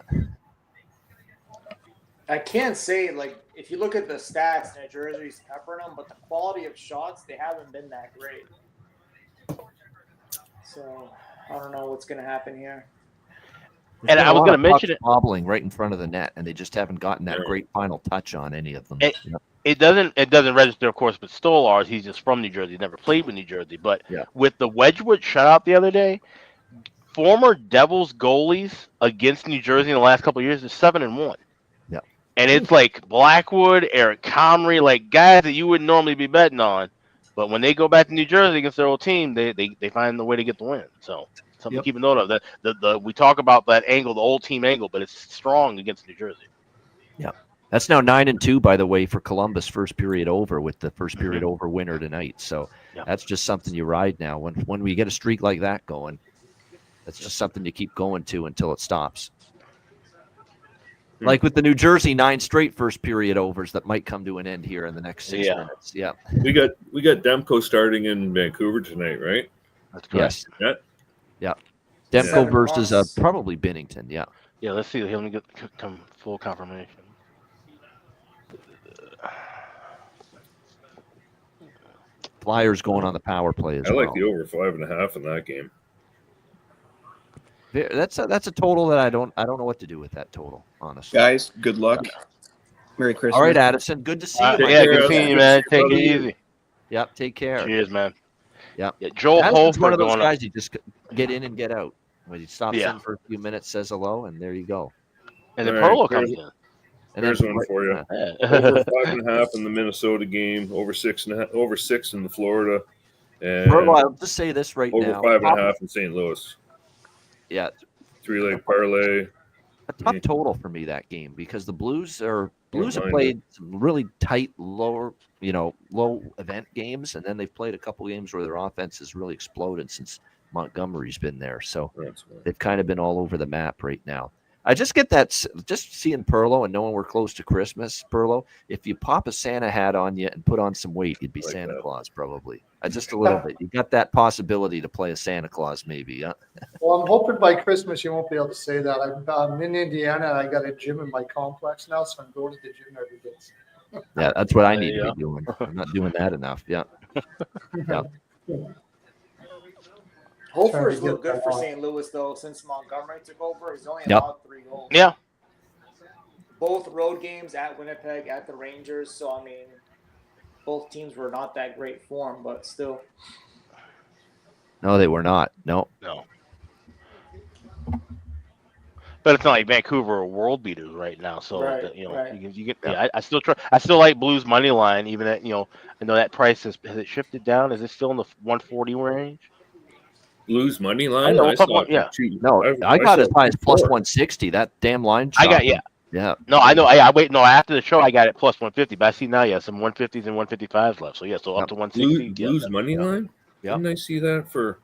[SPEAKER 5] I can't say, like, if you look at the stats, New Jersey's peppering them, but the quality of shots, they haven't been that great. So I don't know what's going to happen here.
[SPEAKER 2] There's
[SPEAKER 3] And
[SPEAKER 2] been
[SPEAKER 3] I
[SPEAKER 2] a
[SPEAKER 3] was
[SPEAKER 2] lot
[SPEAKER 3] going to
[SPEAKER 2] of
[SPEAKER 3] mention
[SPEAKER 2] pucks
[SPEAKER 3] it.
[SPEAKER 2] wobbling right in front of the net, and they just haven't gotten that great final touch on any of them.
[SPEAKER 3] It doesn't register, of course, but Stolars, he's just from New Jersey. He's never played with New Jersey. But with the Wedgwood shutout the other day, former Devils goalies against New Jersey in the last couple of years is 7-1.
[SPEAKER 2] Yeah.
[SPEAKER 3] And it's like Blackwood, Eric Comrie, like guys that you wouldn't normally be betting on. But when they go back to New Jersey against their old team, they find the way to get the win. So something to keep a note of. The we talk about that angle, the old team angle, but it's strong against New Jersey.
[SPEAKER 2] Yeah. That's now 9-2, by the way, for Columbus first period over with the first period over winner tonight. So that's just something you ride now. When we get a streak like that going, that's just something you keep going to until it stops. Like with the New Jersey 9 straight first period overs that might come to an end here in the next 6 minutes. Yeah.
[SPEAKER 8] We got Demko starting in Vancouver tonight, right?
[SPEAKER 3] That's correct.
[SPEAKER 2] Yes. Yeah. Demko versus probably Binnington. Yeah.
[SPEAKER 3] Yeah, let's see. Let me get full confirmation.
[SPEAKER 2] Flyers going on the power play as well.
[SPEAKER 8] I like the over 5.5 in that game.
[SPEAKER 2] That's a total that I don't know what to do with that total, honestly.
[SPEAKER 6] Guys, good luck. Merry Christmas.
[SPEAKER 2] All right, Addison. Good to see you.
[SPEAKER 3] Yeah, good seeing you, man. Take it easy.
[SPEAKER 2] Yep. Take care.
[SPEAKER 3] Cheers, man.
[SPEAKER 2] Yep.
[SPEAKER 3] Yeah, Joel
[SPEAKER 2] Addison's
[SPEAKER 3] Holford
[SPEAKER 2] one of those
[SPEAKER 3] going
[SPEAKER 2] guys. You just get in and get out. When he stops
[SPEAKER 3] Yeah.
[SPEAKER 2] in for a few minutes, says hello, and there you go.
[SPEAKER 3] And then
[SPEAKER 8] All right,
[SPEAKER 3] Perlo comes in.
[SPEAKER 2] And
[SPEAKER 8] There's
[SPEAKER 2] then
[SPEAKER 8] one for you.
[SPEAKER 3] Yeah.
[SPEAKER 8] Over 5.5 in the Minnesota game. Over 6.5. Over 6 in the Florida. And
[SPEAKER 2] Perlo, I'll just say this right
[SPEAKER 8] over
[SPEAKER 2] now.
[SPEAKER 8] 5.5 in St. Louis.
[SPEAKER 2] Yeah.
[SPEAKER 8] 3-leg parlay.
[SPEAKER 2] A tough total for me that game because the Blues have
[SPEAKER 8] mind
[SPEAKER 2] played some really tight, low event games, and then they've played a couple games where their offense has really exploded since Montgomery's been there. So they've kind of been all over the map right now. I just get that, just seeing Perlo and knowing we're close to Christmas, Perlo, if you pop a Santa hat on you and put on some weight, you'd be Santa Claus probably. Just a little bit. You got that possibility to play a Santa Claus maybe, huh?
[SPEAKER 9] Well, I'm hoping by Christmas you won't be able to say that. I'm in Indiana. And I got a gym in my complex now, so I'm going to the gym every day.
[SPEAKER 2] Yeah, that's what I need to be doing. I'm not doing that enough. Yeah. Yeah.
[SPEAKER 5] Hofer's looked good for St. Louis, though, since Montgomery took over. He's only allowed 3 goals.
[SPEAKER 3] Yeah.
[SPEAKER 5] Both road games at Winnipeg, at the Rangers. So, I mean, both teams were not that great form, but still.
[SPEAKER 2] No, they were not. No.
[SPEAKER 3] But it's not like Vancouver are world beaters right now. So,
[SPEAKER 5] Right,
[SPEAKER 3] you get. Yeah, I still like Blues money line, even at, I know that price has it shifted down. Is it still in the 140 range?
[SPEAKER 8] Blues money line?
[SPEAKER 3] I
[SPEAKER 2] got as high as plus 160. That damn line. Yeah.
[SPEAKER 3] No, I know. After the show, I got it plus 150. But I see now, some 150s and 155s left. So so up to 160.
[SPEAKER 8] Blues money line?
[SPEAKER 2] Yeah.
[SPEAKER 8] Didn't I see that for?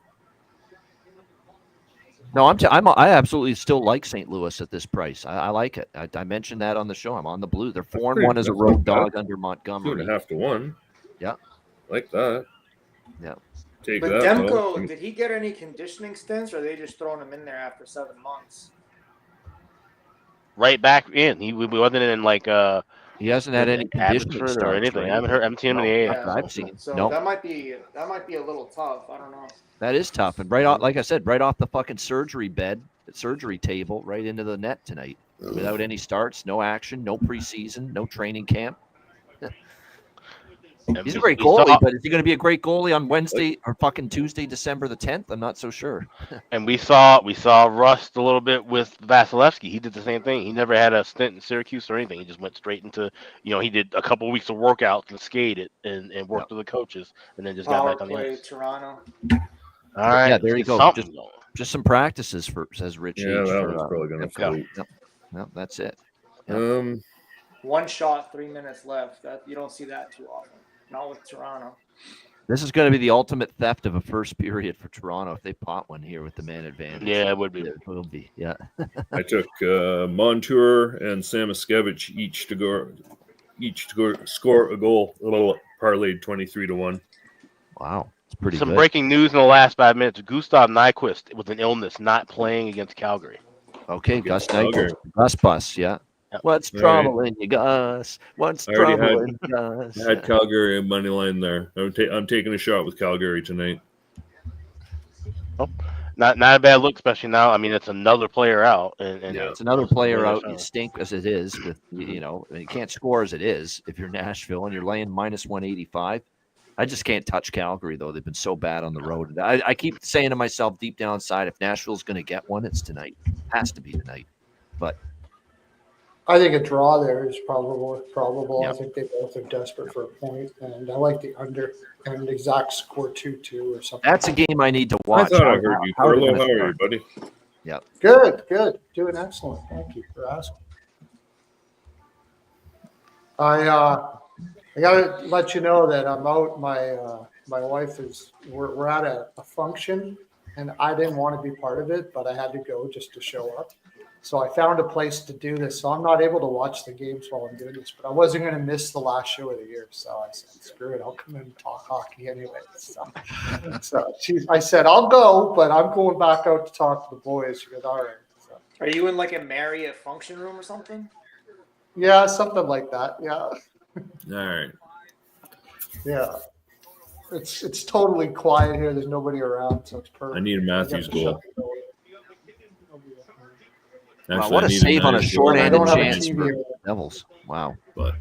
[SPEAKER 2] No, I absolutely still like St. Louis at this price. I like it. I mentioned that on the show. I'm on the Blue. They're 4-1 as a road dog under Montgomery.
[SPEAKER 8] 2.5 to 1.
[SPEAKER 2] Yeah.
[SPEAKER 8] Like that.
[SPEAKER 2] Yeah.
[SPEAKER 8] Take
[SPEAKER 5] but
[SPEAKER 8] that.
[SPEAKER 5] Demko, did he get any conditioning stints, or are they just throwing him in there after 7 months?
[SPEAKER 3] Right back in. He wasn't in
[SPEAKER 2] he hasn't had any conditioning starts
[SPEAKER 3] or anything.
[SPEAKER 2] right?
[SPEAKER 3] I haven't seen him in the
[SPEAKER 2] I've seen.
[SPEAKER 5] So that might be a little tough. I don't know.
[SPEAKER 2] That is tough, and right off, like I said, right off the fucking surgery table, right into the net tonight, without any starts, no action, no preseason, no training camp. He's a great goalie, but is he going to be a great goalie on Wednesday or fucking Tuesday, December the 10th? I'm not so sure.
[SPEAKER 3] And we saw Rust a little bit with Vasilevsky. He did the same thing. He never had a stint in Syracuse or anything. He just went straight into, he did a couple of weeks of workouts and skated and worked with the coaches, and then just got back on the ice.
[SPEAKER 5] Toronto.
[SPEAKER 3] All right.
[SPEAKER 2] Yeah, there you go. Just some practices says Rich.
[SPEAKER 8] Yeah, that one's probably going to float.
[SPEAKER 2] No, that's it.
[SPEAKER 5] One shot, 3 minutes left. You don't see that too often. Not with Toronto.
[SPEAKER 2] This is going to be the ultimate theft of a first period for Toronto if they pot one here with the man advantage.
[SPEAKER 3] Yeah, it would be.
[SPEAKER 2] It will be. Yeah.
[SPEAKER 8] I took Montour and Samoskevich each to score a goal. A little parlayed 23-1.
[SPEAKER 2] Wow, it's pretty
[SPEAKER 3] Some
[SPEAKER 2] good.
[SPEAKER 3] breaking news in the last 5 minutes. Gustav Nyquist with an illness, not playing against Calgary.
[SPEAKER 2] Okay, Gus Knight,
[SPEAKER 8] Calgary.
[SPEAKER 2] Gus bus. Yeah.
[SPEAKER 3] Yep.
[SPEAKER 2] What's
[SPEAKER 8] All
[SPEAKER 2] troubling you, Gus? What's
[SPEAKER 8] I already
[SPEAKER 2] troubling you, Gus?
[SPEAKER 8] I had Calgary and money line there. I'm taking a shot with Calgary tonight.
[SPEAKER 3] Not a bad look, especially now. I mean, it's another player out. And
[SPEAKER 2] Yeah, it's another player
[SPEAKER 3] Yeah,
[SPEAKER 2] out.
[SPEAKER 3] so-
[SPEAKER 2] You stink as it is with, you can't score as it is if you're Nashville and you're laying minus 185. I just can't touch Calgary, though. They've been so bad on the road. I keep saying to myself deep down inside, if Nashville's going to get one, it's tonight. Has to be tonight. But
[SPEAKER 9] I think a draw there is probable.
[SPEAKER 2] Yeah.
[SPEAKER 9] I think they both are desperate for a point, and I like the under and exact score 2-2 or something.
[SPEAKER 2] that's a game I need to watch.
[SPEAKER 8] I thought I heard you.
[SPEAKER 2] How are they
[SPEAKER 8] Carlo,
[SPEAKER 2] gonna
[SPEAKER 8] how are you,
[SPEAKER 2] start?
[SPEAKER 8] buddy?
[SPEAKER 9] Good. Doing excellent. Thank you for asking. I gotta let you know that I'm out. My wife we're at a function, and I didn't want to be part of it, but I had to go just to show up. So I found a place to do this. So I'm not able to watch the games while I'm doing this, but I wasn't going to miss the last show of the year. So I said, screw it. I'll come in and talk hockey anyway. So I said, I'll go, but I'm going back out to talk to the boys. She goes, all right. So,
[SPEAKER 5] Are you in like a Marriott function room or something?
[SPEAKER 9] yeah, something like that. Yeah.
[SPEAKER 8] All right.
[SPEAKER 9] Yeah. It's totally quiet here. There's nobody around, so it's perfect.
[SPEAKER 8] I need a Matthews goal.
[SPEAKER 2] Wow,
[SPEAKER 8] Actually,
[SPEAKER 2] what
[SPEAKER 8] I
[SPEAKER 2] a
[SPEAKER 8] need
[SPEAKER 2] save on a
[SPEAKER 8] Matthews goal.
[SPEAKER 2] short-handed
[SPEAKER 9] I don't have a
[SPEAKER 2] chance
[SPEAKER 9] TV
[SPEAKER 2] for
[SPEAKER 9] here.
[SPEAKER 2] Devils. Wow.
[SPEAKER 8] But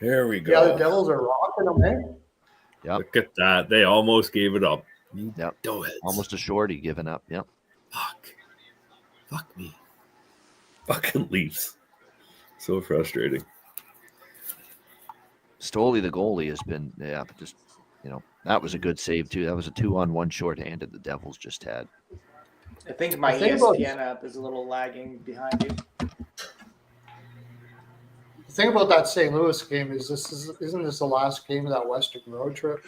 [SPEAKER 8] there we go.
[SPEAKER 9] Yeah, the Devils are rocking them, man.
[SPEAKER 2] Yep.
[SPEAKER 8] Look at that. They almost gave it up.
[SPEAKER 2] Yep.
[SPEAKER 8] Doughheads.
[SPEAKER 2] Almost a shorty giving up. Yep.
[SPEAKER 8] Fuck me. Fucking Leafs. So frustrating.
[SPEAKER 2] Stoli, the goalie, has been, but just, that was a good save, too. That was a 2-on-1 shorthanded the Devils just had.
[SPEAKER 5] I think my ESPN app is a little lagging behind you.
[SPEAKER 9] The thing about that St. Louis game is isn't this the last game of that Western road trip?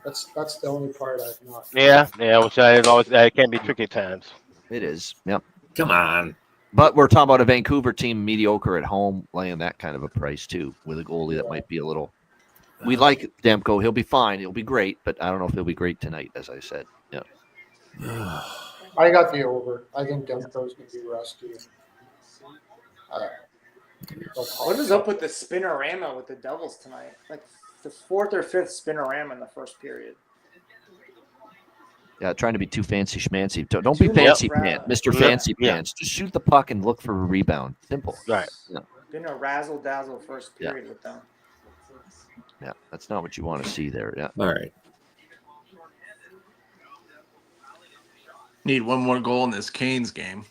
[SPEAKER 9] That's the only part I've not.
[SPEAKER 3] Yeah, which it can be tricky at times.
[SPEAKER 2] It is. Yep.
[SPEAKER 8] Come on.
[SPEAKER 2] But we're talking about a Vancouver team mediocre at home, laying that kind of a price, too, with a goalie that might be a little. We like Demko. He'll be fine. He'll be great, but I don't know if he'll be great tonight, as I said. Yeah.
[SPEAKER 9] I got the over. I think Demko's going to be rusty.
[SPEAKER 5] What is up with the spinorama with the Devils tonight? Like the fourth or fifth spinorama in the first period.
[SPEAKER 2] Yeah, trying to be too fancy schmancy. Don't be
[SPEAKER 5] Too
[SPEAKER 2] fancy
[SPEAKER 5] much
[SPEAKER 2] pants,
[SPEAKER 5] rad.
[SPEAKER 2] Mr. Fancy Pants. Just shoot the puck and look for a rebound. Simple.
[SPEAKER 3] Right.
[SPEAKER 2] Yeah.
[SPEAKER 5] Been a razzle dazzle first period with them.
[SPEAKER 2] Yeah, that's not what you want to see there. Yeah.
[SPEAKER 8] All right.
[SPEAKER 7] Need one more goal in this Canes game.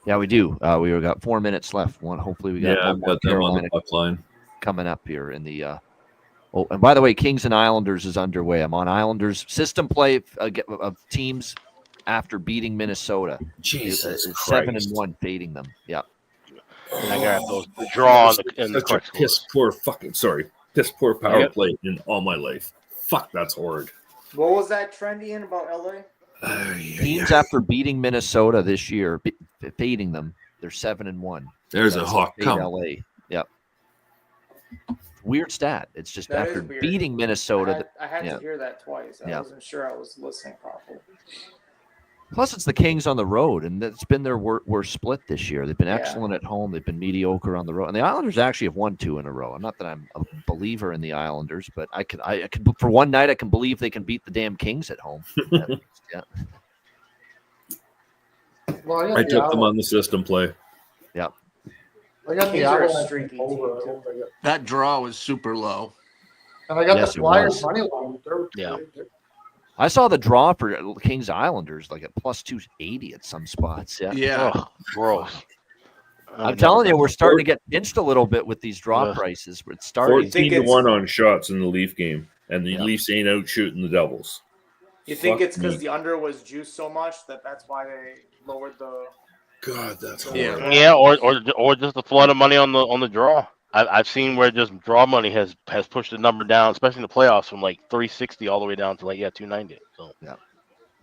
[SPEAKER 2] Yeah, we do. We got 4 minutes left. Hopefully we got
[SPEAKER 8] Yeah,
[SPEAKER 2] one
[SPEAKER 8] I've
[SPEAKER 2] more
[SPEAKER 8] got them on
[SPEAKER 2] Carolina
[SPEAKER 8] the puck line.
[SPEAKER 2] coming up here in the. Oh, and by the way, Kings and Islanders is underway. I'm on Islanders system play of teams after beating Minnesota.
[SPEAKER 8] Jesus
[SPEAKER 2] It's
[SPEAKER 8] Christ.
[SPEAKER 2] 7-1, fading them. Yeah.
[SPEAKER 3] And I got the draw in the
[SPEAKER 8] Such a
[SPEAKER 3] correct
[SPEAKER 8] piss poor power play in all my life. Fuck, that's horrid.
[SPEAKER 5] What was that trendy in about LA?
[SPEAKER 2] Teams after beating Minnesota this year, fading them, they're 7-1.
[SPEAKER 8] There's a
[SPEAKER 2] That's
[SPEAKER 8] hawk.
[SPEAKER 2] fade
[SPEAKER 8] Come.
[SPEAKER 2] LA. Yep. Weird stat. It's just
[SPEAKER 5] That
[SPEAKER 2] after
[SPEAKER 5] is weird.
[SPEAKER 2] beating Minnesota.
[SPEAKER 5] I had
[SPEAKER 2] yeah.
[SPEAKER 5] to hear that twice. I
[SPEAKER 2] Yeah.
[SPEAKER 5] wasn't sure I was listening properly.
[SPEAKER 2] Plus, it's the Kings on the road, and that's been their worst split this year. They've been
[SPEAKER 5] Yeah.
[SPEAKER 2] excellent at home. They've been mediocre on the road. And the Islanders actually have won 2 in a row. Not that I'm a believer in the Islanders, but I could for one night I can believe they can beat the damn Kings at home. Yeah.
[SPEAKER 9] Well,
[SPEAKER 8] I took them on the system play.
[SPEAKER 2] Yeah.
[SPEAKER 9] I got the
[SPEAKER 5] Kings are a
[SPEAKER 9] Avalanche
[SPEAKER 5] streaky
[SPEAKER 9] over.
[SPEAKER 5] team, too.
[SPEAKER 7] That draw was super low.
[SPEAKER 9] And I got
[SPEAKER 2] Yes,
[SPEAKER 9] the
[SPEAKER 2] it
[SPEAKER 9] Flyers
[SPEAKER 2] was.
[SPEAKER 9] money line.
[SPEAKER 3] Yeah.
[SPEAKER 2] I saw the draw for Kings Islanders like at plus 280 at some spots. Yeah.
[SPEAKER 7] Yeah.
[SPEAKER 3] Oh, gross.
[SPEAKER 2] I'm telling you, we're starting to get pinched a little bit with these draw
[SPEAKER 3] Yeah.
[SPEAKER 2] prices. It's starting.
[SPEAKER 8] 14-1 on shots in the Leaf game, and the
[SPEAKER 2] Yeah.
[SPEAKER 8] Leafs ain't out shooting the Devils.
[SPEAKER 5] You think
[SPEAKER 8] Fuck
[SPEAKER 5] it's because
[SPEAKER 8] me.
[SPEAKER 5] the under was juiced so much that's why they lowered the.
[SPEAKER 8] God, that's
[SPEAKER 7] Yeah.
[SPEAKER 8] horrid.
[SPEAKER 3] Yeah, or just the flood of money on the draw. I've seen where just draw money has pushed the number down, especially in the playoffs, from like 360 all the way down to like 290. So
[SPEAKER 2] Yeah.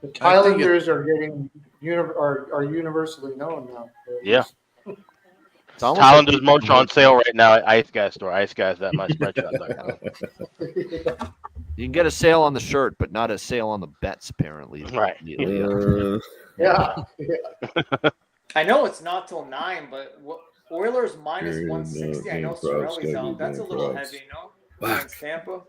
[SPEAKER 9] The
[SPEAKER 7] I think
[SPEAKER 9] Thailanders are getting are universally known now.
[SPEAKER 3] Yeah.
[SPEAKER 2] It's almost like
[SPEAKER 3] Tylender's merch on sale right now at Ice Guy store. Ice Guys at myspreadshop.com.
[SPEAKER 2] you can get a sale on the shirt, but not a sale on the bets, apparently.
[SPEAKER 3] Right.
[SPEAKER 9] Yeah.
[SPEAKER 5] I know it's not till 9, but Oilers minus 160. I know Sorelli's out. That's a little heavy, no? Against Tampa.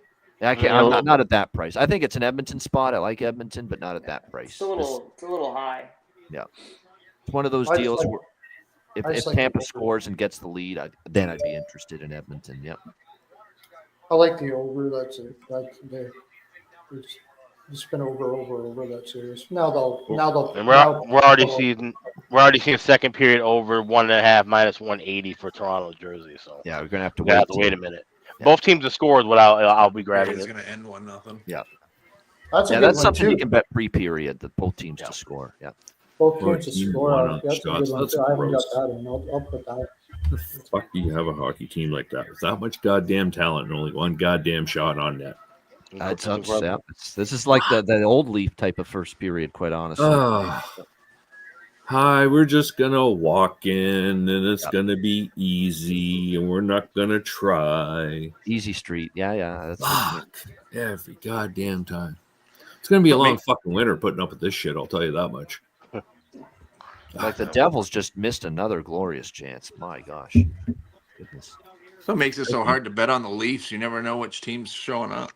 [SPEAKER 2] Yeah, I'm not at that price. I think it's an Edmonton spot. I like Edmonton, but not at that price.
[SPEAKER 5] It's a little high.
[SPEAKER 2] Yeah, it's one of those deals where if Tampa scores and gets the lead, then I'd be interested in Edmonton. Yep.
[SPEAKER 9] I like the over. It's been over that series. Now they'll.
[SPEAKER 3] And we're already seeing second period over 1.5 minus 180 for Toronto Jersey. So
[SPEAKER 2] yeah, we're gonna have to
[SPEAKER 3] wait a minute. Yeah. Both teams have scored. I'll be grabbing.
[SPEAKER 7] It's gonna end 1-0.
[SPEAKER 2] Yeah.
[SPEAKER 9] That's
[SPEAKER 2] something
[SPEAKER 9] too.
[SPEAKER 2] You can bet pre-period that both teams to score. Yeah.
[SPEAKER 9] Both teams to score. That's a good one.
[SPEAKER 1] That's
[SPEAKER 9] I haven't got
[SPEAKER 1] gross.
[SPEAKER 9] that in. I'll put that.
[SPEAKER 1] Fuck, you have a hockey team like that with that much goddamn talent and only one goddamn shot on net.
[SPEAKER 2] This is like the old Leaf type of first period, quite honestly.
[SPEAKER 1] Hi, we're just gonna walk in and it's gonna be easy and we're not gonna try.
[SPEAKER 2] Easy street. Yeah.
[SPEAKER 1] Fuck. Every goddamn time. It's gonna be a long fucking winter putting up with this shit, I'll tell you that much.
[SPEAKER 2] Like the Devils just missed another glorious chance. My gosh. Goodness.
[SPEAKER 7] So it makes it so hard to bet on the Leafs. You never know which team's showing up.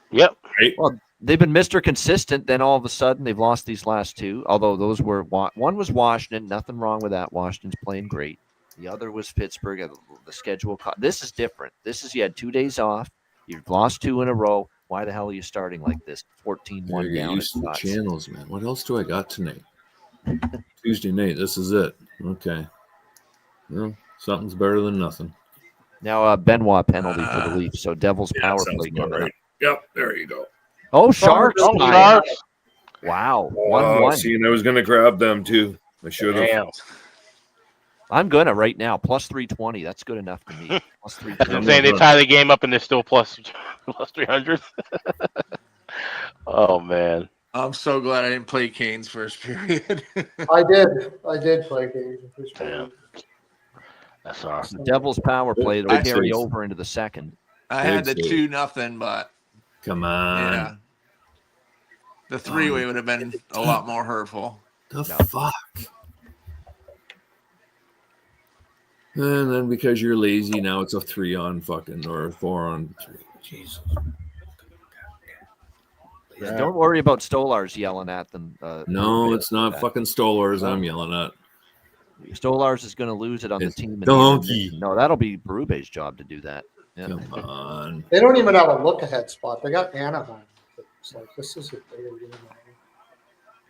[SPEAKER 3] Yep.
[SPEAKER 1] Right?
[SPEAKER 2] Well, they've been Mr. Consistent. Then all of a sudden they've lost these last two. Although those were one was Washington. Nothing wrong with that. Washington's playing great. The other was Pittsburgh. The schedule. This is different. You had 2 days off. You've lost 2 in a row. Why the hell are you starting like this? 14-1 down.
[SPEAKER 1] Used to the channels, man. What else do I got tonight? Tuesday night. This is it. Okay. Well, something's better than nothing.
[SPEAKER 2] Now Benoit penalty for the Leafs. So Devils power play coming
[SPEAKER 1] right.
[SPEAKER 2] up.
[SPEAKER 1] Yep, there you go.
[SPEAKER 2] Oh, Sharks.
[SPEAKER 3] Oh, Sharks.
[SPEAKER 2] Wow. 1-1.
[SPEAKER 1] See, and I was going to grab them too. I should have.
[SPEAKER 2] I'm going to right now. Plus 320. That's good enough to me. Plus 320.
[SPEAKER 3] I'm saying they tie the game up and they're still plus 300. Oh, man.
[SPEAKER 7] I'm so glad I didn't play Kane's first period.
[SPEAKER 9] I did play games in first period.
[SPEAKER 3] That's awesome.
[SPEAKER 2] The Devils power play. They'll carry over into the second.
[SPEAKER 7] I had the 2-0, but
[SPEAKER 1] come on.
[SPEAKER 7] Yeah. The 3-way would have been a lot more hurtful.
[SPEAKER 1] The fuck? And then because you're lazy, now it's a 3-on fucking or a 4-on 3. Jesus.
[SPEAKER 2] Yeah, don't worry about Stolarz yelling at them.
[SPEAKER 1] No, it's not fucking Stolarz I'm yelling at.
[SPEAKER 2] Stolarz is going to lose it on the team.
[SPEAKER 1] Donkey.
[SPEAKER 2] No, that'll be Berube's job to do that. Yeah.
[SPEAKER 1] Come on.
[SPEAKER 9] They don't even have a look-ahead spot. They got Anaheim. It's like this is what they're doing.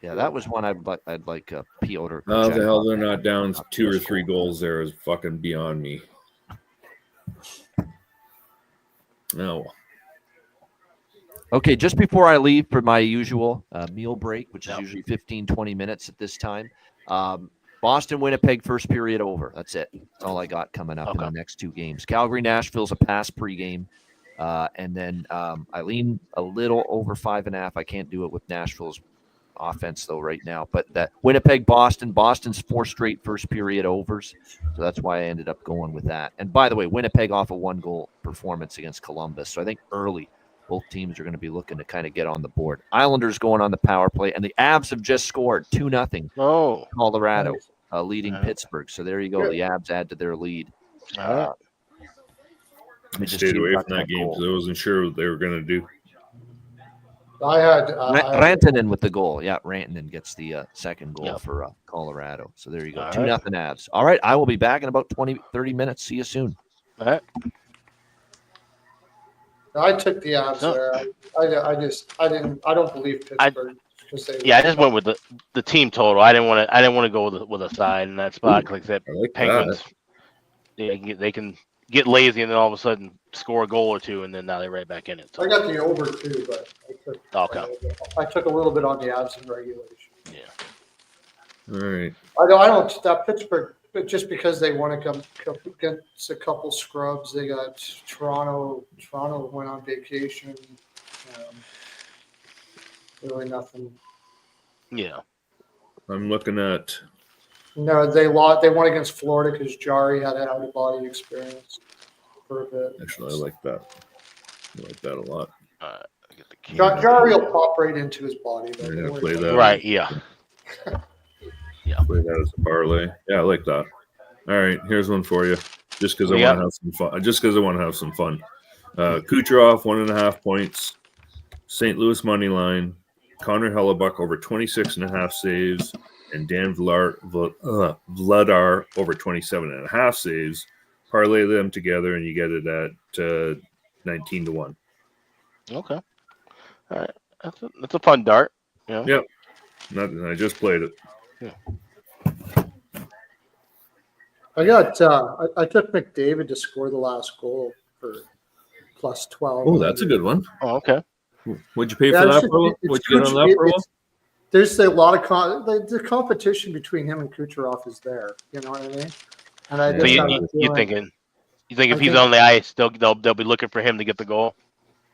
[SPEAKER 2] Yeah, that was one I'd like Piotr.
[SPEAKER 1] How the hell they're not down 2 or 3 goals there is fucking beyond me. No.
[SPEAKER 2] Okay, just before I leave for my usual meal break, which is usually 15, 20 minutes at this time, Boston, Winnipeg, first period over. That's it. That's all I got coming up in the next 2 games. Calgary, Nashville's a pass pregame. And then I lean a little over 5.5. I can't do it with Nashville's offense, though, right now. But that Winnipeg, Boston's 4 straight first period overs. So that's why I ended up going with that. And by the way, Winnipeg off a 1-goal performance against Columbus. So I think early, both teams are going to be looking to kind of get on the board. Islanders going on the power play, and the Avs have just scored 2-0.
[SPEAKER 3] Oh,
[SPEAKER 2] Colorado leading Pittsburgh. So there you go. The Avs add to their lead.
[SPEAKER 1] I stayed away from that game because I wasn't sure what they were going to do.
[SPEAKER 9] I had
[SPEAKER 2] Rantanen with the goal. Yeah, Rantanen gets the second goal for Colorado. So there you go. 2-0 Avs. All right, I will be back in about 30 minutes. See you soon.
[SPEAKER 3] All right.
[SPEAKER 9] I took the Avs there. I don't believe Pittsburgh.
[SPEAKER 3] I just went with the team total. I didn't want to go with a side in that spot. Like that, Penguins. They can get lazy and then all of a sudden score a goal or 2, and then now they're right back in it. So.
[SPEAKER 9] I got the over too, but I took a little bit on the Avs in regulation.
[SPEAKER 3] Yeah.
[SPEAKER 1] All right.
[SPEAKER 9] I don't. That Pittsburgh but just because they want to come against a couple scrubs, they got Toronto. Toronto went on vacation. Really nothing.
[SPEAKER 3] Yeah.
[SPEAKER 8] I'm looking at.
[SPEAKER 9] No, they lost. They won against Florida because Jari had an out of body experience for a bit.
[SPEAKER 8] Actually, I like that. I like that a lot.
[SPEAKER 3] I get the key.
[SPEAKER 9] Jari will pop right into his body. Though.
[SPEAKER 8] I'm
[SPEAKER 9] Don't
[SPEAKER 8] gonna
[SPEAKER 9] worry
[SPEAKER 8] play
[SPEAKER 9] about
[SPEAKER 8] that.
[SPEAKER 9] it.
[SPEAKER 3] Right. Yeah.
[SPEAKER 8] Play that as a parlay. Yeah, I like that. All right, here's one for you. Just because I
[SPEAKER 3] Yeah.
[SPEAKER 8] want to have some fun. Just because I want to have some fun. Kucherov 1.5 points. St. Louis money line. Connor Hellebuck over 26.5 saves, and Dan Vladar over 27.5 saves. Parlay them together, and you get it at 19-1.
[SPEAKER 3] Okay. All right. That's a fun dart. Yeah.
[SPEAKER 8] Yep. Nothing. I just played it.
[SPEAKER 9] I got. I took McDavid to score the last goal for plus 12.
[SPEAKER 8] Oh, that's a good one.
[SPEAKER 3] Oh, okay.
[SPEAKER 8] What'd you pay for that, bro? What'd you get on that, bro?
[SPEAKER 9] There's a lot of the competition between him and Kucherov is there. You know what I mean? And I
[SPEAKER 3] So
[SPEAKER 9] just have a
[SPEAKER 3] you
[SPEAKER 9] feeling-
[SPEAKER 3] think if he's on the ice, they'll be looking for him to get the goal?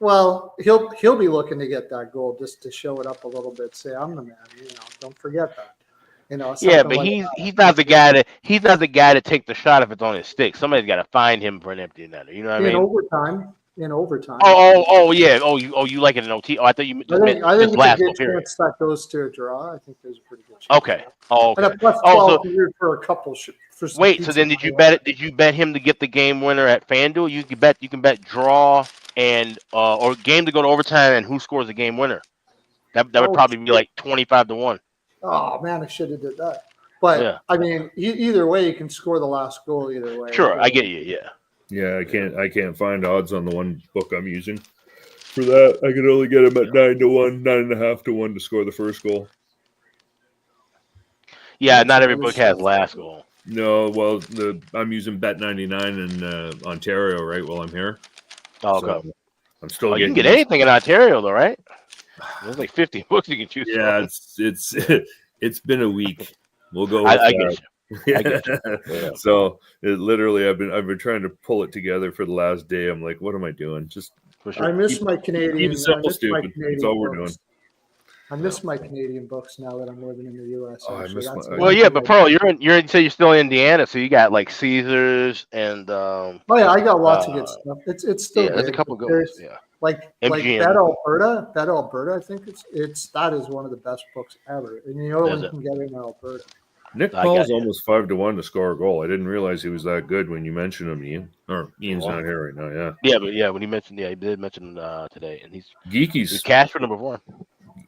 [SPEAKER 9] Well, he'll be looking to get that goal just to show it up a little bit. Say, I'm the man. Don't forget that.
[SPEAKER 3] Yeah,
[SPEAKER 9] something
[SPEAKER 3] but
[SPEAKER 9] like
[SPEAKER 3] he's not the guy to take the shot if it's on his stick. Somebody's got to find him for an empty netter. You know what I mean?
[SPEAKER 9] In overtime.
[SPEAKER 3] Oh yeah. You like it in OT? Oh, I thought you just meant
[SPEAKER 9] I think
[SPEAKER 3] this
[SPEAKER 9] it's
[SPEAKER 3] last
[SPEAKER 9] a
[SPEAKER 3] goal
[SPEAKER 9] good
[SPEAKER 3] period.
[SPEAKER 9] chance that goes to a draw. I think there's a pretty good chance.
[SPEAKER 3] Okay. Oh, okay.
[SPEAKER 9] And a plus 12
[SPEAKER 3] Oh,
[SPEAKER 9] for a couple. For some
[SPEAKER 3] wait. So
[SPEAKER 9] pizza
[SPEAKER 3] then, did you
[SPEAKER 9] money.
[SPEAKER 3] bet it? Did you bet him to get the game winner at FanDuel? You can bet draw and or game to go to overtime and who scores the game winner. That would probably be like 25-1.
[SPEAKER 9] Oh man, I should have did that. But
[SPEAKER 3] Yeah.
[SPEAKER 9] I mean, either way, you can score the last goal either way.
[SPEAKER 3] Sure, I get you. Yeah.
[SPEAKER 8] Yeah, I can't find odds on the one book I'm using. For that, I could only get him at 9-1, 9.5-1 to score the first goal.
[SPEAKER 3] Yeah, not every book has last goal.
[SPEAKER 8] No, well, I'm using Bet99 in Ontario right while I'm here.
[SPEAKER 3] Oh,
[SPEAKER 8] So
[SPEAKER 3] okay.
[SPEAKER 8] I'm still
[SPEAKER 3] You
[SPEAKER 8] getting
[SPEAKER 3] can get anything in Ontario though, right? There's like 50 books you can choose
[SPEAKER 8] Yeah,
[SPEAKER 3] from.
[SPEAKER 8] it's been a week. We'll go with
[SPEAKER 3] I
[SPEAKER 8] that.
[SPEAKER 3] get you. I get you. Yeah.
[SPEAKER 8] So it literally, I've been trying to pull it together for the last day. I'm like, what am I doing? Just
[SPEAKER 3] For sure.
[SPEAKER 9] I miss my
[SPEAKER 8] keep
[SPEAKER 9] Canadian.
[SPEAKER 8] it simple,
[SPEAKER 9] I miss my
[SPEAKER 8] stupid.
[SPEAKER 9] Canadian
[SPEAKER 8] That's all we're
[SPEAKER 9] books.
[SPEAKER 8] doing.
[SPEAKER 9] I miss my Canadian books now that I'm living in the U.S.
[SPEAKER 8] Oh, I
[SPEAKER 9] actually.
[SPEAKER 8] miss
[SPEAKER 9] That's
[SPEAKER 8] my-
[SPEAKER 3] Well, yeah, but Pearl, you say you're still in Indiana, so you got like Caesars and
[SPEAKER 9] Oh yeah, I got lots of good stuff. It's still
[SPEAKER 3] yeah, there's a
[SPEAKER 9] good,
[SPEAKER 3] couple
[SPEAKER 9] but
[SPEAKER 3] good ones.
[SPEAKER 9] there's-
[SPEAKER 3] Yeah.
[SPEAKER 9] Like
[SPEAKER 3] MGM.
[SPEAKER 9] Bet Alberta. I think that is one of the best books ever, and you know
[SPEAKER 3] Is
[SPEAKER 9] you
[SPEAKER 3] it?
[SPEAKER 9] can get it in Alberta.
[SPEAKER 8] Nick
[SPEAKER 3] I
[SPEAKER 8] Paul's
[SPEAKER 3] got you.
[SPEAKER 8] almost 5-1 to score a goal. I didn't realize he was that good when you mentioned him, Ian. Or Ian's
[SPEAKER 3] Wow.
[SPEAKER 8] not here right now. Yeah,
[SPEAKER 3] Yeah, but yeah, when he mentioned, he did mention today, and he's
[SPEAKER 8] Geeky's
[SPEAKER 3] cashed for number 1.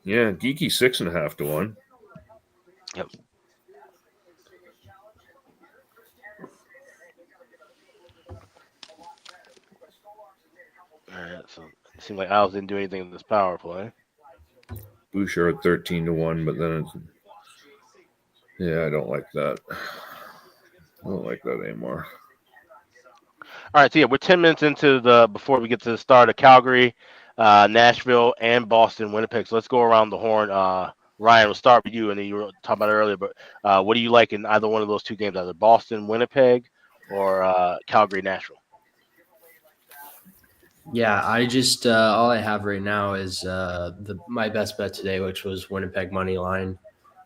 [SPEAKER 8] yeah, Geeky 6.5-1.
[SPEAKER 3] Yep. All right, so it seemed like Isles didn't do anything in this power play.
[SPEAKER 8] Bouchard 13-1, but then it's yeah, I don't like that. I don't like that anymore.
[SPEAKER 3] All right, so yeah, we're 10 minutes into before we get to the start of Calgary, Nashville, and Boston, Winnipeg. So let's go around the horn. Ryan, we'll start with you, and then you were talking about it earlier, but what do you like in either one of those two games, either Boston, Winnipeg, or Calgary, Nashville?
[SPEAKER 4] Yeah, I just all I have right now is my best bet today, which was Winnipeg money line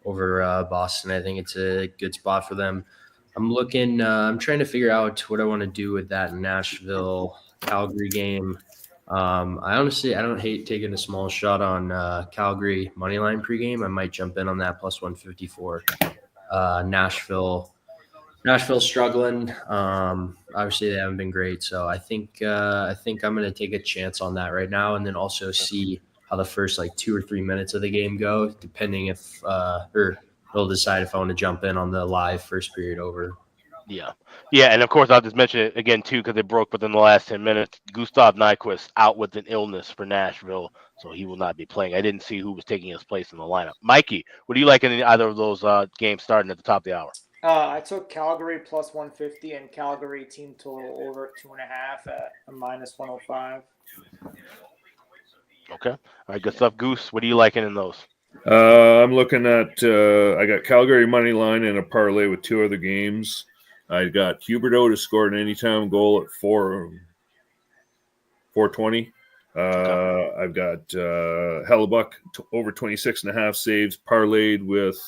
[SPEAKER 4] over Boston. I think it's a good spot for them. I'm trying to figure out what I want to do with that Nashville Calgary game. I don't hate taking a small shot on Calgary money line pregame. I might jump in on that plus 154. Nashville's struggling. Obviously, they haven't been great, so I think I'm going to take a chance on that right now, and then also see how the first 2 or 3 minutes of the game go, depending if or we'll decide if I want to jump in on the live first period over.
[SPEAKER 3] Yeah, and of course I'll just mention it again too because it broke within the last 10 minutes. Gustav Nyquist out with an illness for Nashville, so he will not be playing. I didn't see who was taking his place in the lineup. Mikey, what do you like in either of those games starting at the top of the hour?
[SPEAKER 5] I took Calgary plus 150 and Calgary team total over 2.5 at a minus 105.
[SPEAKER 3] Okay, all right, good stuff. Goose, what are you liking in those?
[SPEAKER 8] I'm looking at I got Calgary money line and a parlay with 2 other games. I got Huberdeau to score an anytime goal at 420. I've got Hellebuck over 26.5 saves parlayed with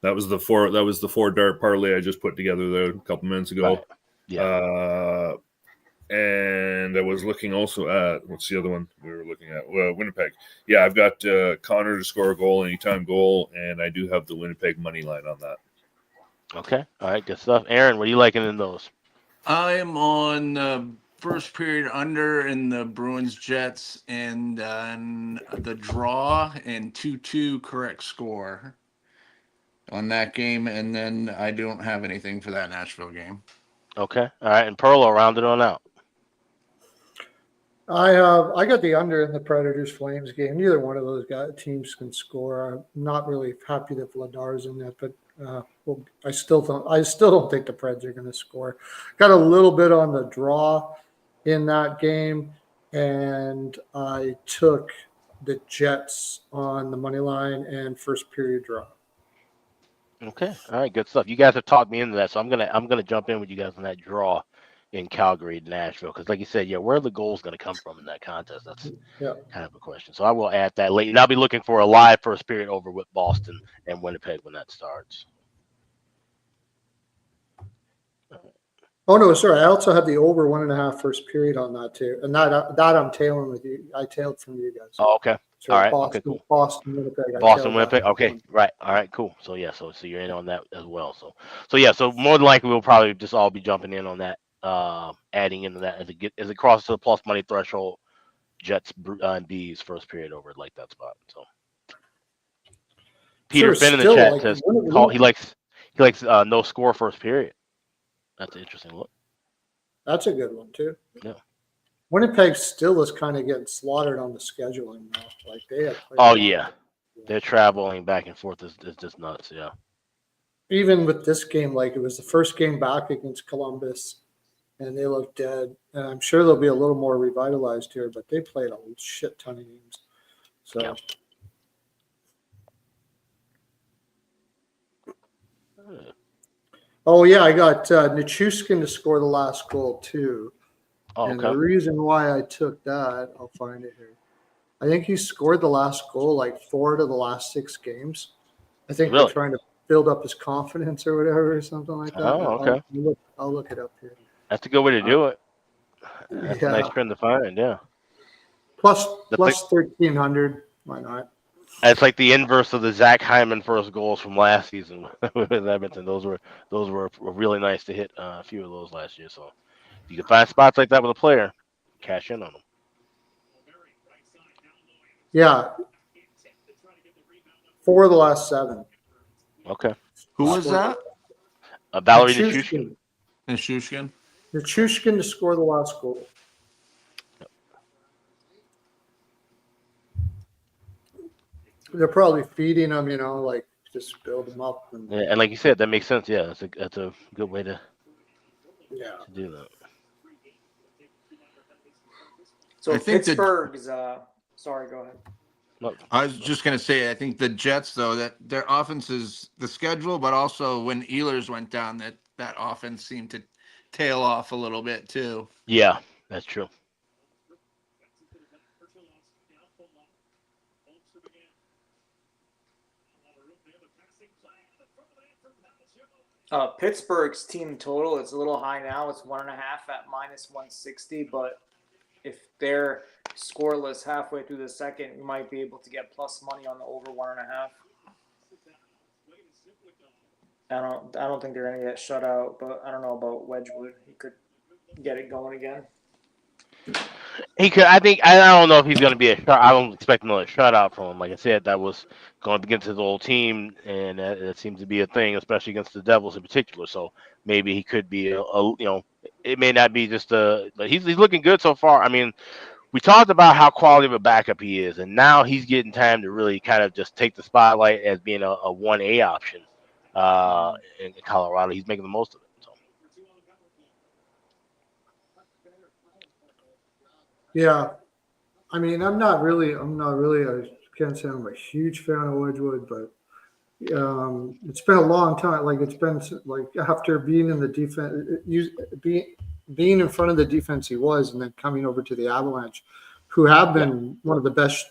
[SPEAKER 8] that was the four dart parlay I just put together there a couple minutes ago.
[SPEAKER 3] Right. Yeah.
[SPEAKER 8] And I was looking also at what's the other one we were looking at? Winnipeg. Yeah, I've got Connor to score a goal, anytime goal, and I do have the Winnipeg money line on that.
[SPEAKER 3] Okay. All right. Good stuff. Aaron, what are you liking in those?
[SPEAKER 7] I am on first period under in the Bruins Jets and the draw and 2-2 correct score on that game. And then I don't have anything for that Nashville game.
[SPEAKER 3] Okay. All right. And Perlo, round it on out.
[SPEAKER 9] I got the under in the Predators Flames game. Neither one of those teams can score. I'm not really happy that Vladar's in that, but I still don't think the Preds are going to score. Got a little bit on the draw in that game, and I took the Jets on the money line and first period draw.
[SPEAKER 3] Okay. All right. Good stuff. You guys have talked me into that, so I'm gonna jump in with you guys on that draw in Calgary, Nashville, because like you said, yeah, where are the goals going to come from in that contest? That's kind of a question. So I will add that late, and I'll be looking for a live first period over with Boston and Winnipeg when that starts.
[SPEAKER 9] Oh no, sorry. I also have the over 1.5 first period on that too, and that I'm tailing with you. I tailed from you guys.
[SPEAKER 3] Oh, okay.
[SPEAKER 9] So
[SPEAKER 3] all right.
[SPEAKER 9] Boston,
[SPEAKER 3] okay. Cool.
[SPEAKER 9] Boston, Winnipeg.
[SPEAKER 3] Boston, Winnipeg. Okay. Right. All right. Cool. So yeah. So you're in on that as well. So yeah. So more than likely, we'll probably just all be jumping in on that. Adding into that as it crosses the plus money threshold, Jets and B's first period over like that spot. So Peter Finn in the chat says he likes no score first period. That's an interesting look.
[SPEAKER 9] That's a good one too.
[SPEAKER 3] Yeah.
[SPEAKER 9] Winnipeg still is kind of getting slaughtered on the scheduling now. Like they have.
[SPEAKER 3] Oh yeah, they're traveling back and forth is just nuts. Yeah.
[SPEAKER 9] Even with this game, like it was the first game back against Columbus. And they look dead. And I'm sure they'll be a little more revitalized here, but they played a shit ton of games. So,
[SPEAKER 3] yeah.
[SPEAKER 9] Oh, yeah, I got Nichushkin to score the last goal, too.
[SPEAKER 3] Oh,
[SPEAKER 9] and
[SPEAKER 3] okay.
[SPEAKER 9] the reason why I took that, I'll find it here. I think he scored the last goal like 4 to the last 6 games. I think
[SPEAKER 3] Really?
[SPEAKER 9] they're trying to build up his confidence or whatever or something like that.
[SPEAKER 3] Oh, okay.
[SPEAKER 9] I'll look it up here.
[SPEAKER 3] That's a good way to do it. That's a nice trend to find, yeah.
[SPEAKER 9] Plus 1,300. Why not?
[SPEAKER 3] It's like the inverse of the Zach Hyman first goals from last season with Edmonton. Those were really nice to hit a few of those last year. So if you can find spots like that with a player, cash in on them.
[SPEAKER 9] Yeah. 4 of the last 7.
[SPEAKER 3] Okay.
[SPEAKER 7] Who was that?
[SPEAKER 3] Valerie Nichushkin.
[SPEAKER 7] Nichushkin.
[SPEAKER 9] Nichushkin to score the last goal. They're probably feeding them, like just build them up.
[SPEAKER 3] And like you said, that makes sense. Yeah, that's a good way to do that.
[SPEAKER 5] So Pittsburgh's sorry, go ahead.
[SPEAKER 7] I was just going to say, I think the Jets, though, that their offense is the schedule, but also when Ehlers went down, that offense seemed to tail off a little bit, too.
[SPEAKER 3] Yeah, that's true.
[SPEAKER 5] Pittsburgh's team total, it's a little high now. It's 1.5 at -160, but if they're scoreless halfway through the second, you might be able to get plus money on the over 1.5. I don't think they're going to get shut out, but I don't know about Wedgwood. He could get it going again.
[SPEAKER 3] He could. I don't know if he's going to be a shut. I don't expect another shutout from him. Like I said, that was going against his old team, and that seems to be a thing, especially against the Devils in particular. So maybe he could be it may not be just but he's looking good so far. I mean, we talked about how quality of a backup he is, and now he's getting time to really kind of just take the spotlight as being a 1A option in Colorado. He's making the most of it. So.
[SPEAKER 9] Yeah, I mean, I'm not really. I can't say I'm a huge fan of Wedgwood, but It's been a long time. Like it's been like after being in the defense, being in front of the defense he was, and then coming over to the Avalanche, who have been one of the best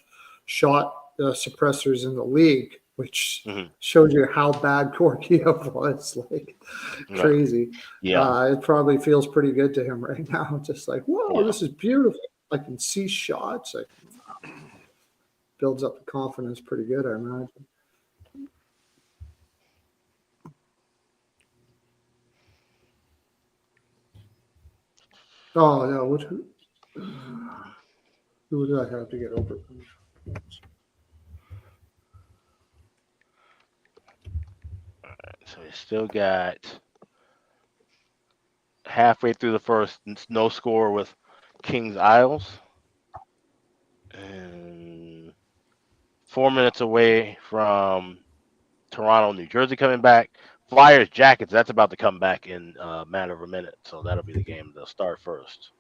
[SPEAKER 9] shot suppressors in the league, which shows you how bad Gorgiev was. Like crazy. It probably feels pretty good to him right now. Just like, whoa, this is beautiful. I can see shots. Builds up the confidence pretty good, I imagine. Oh no! Who did I have to get over?
[SPEAKER 3] So we still got halfway through the first, no score with Kings Isles, and 4 minutes away from Toronto, New Jersey coming back. Flyers Jackets, that's about to come back in a matter of a minute, so that'll be the game they'll start first.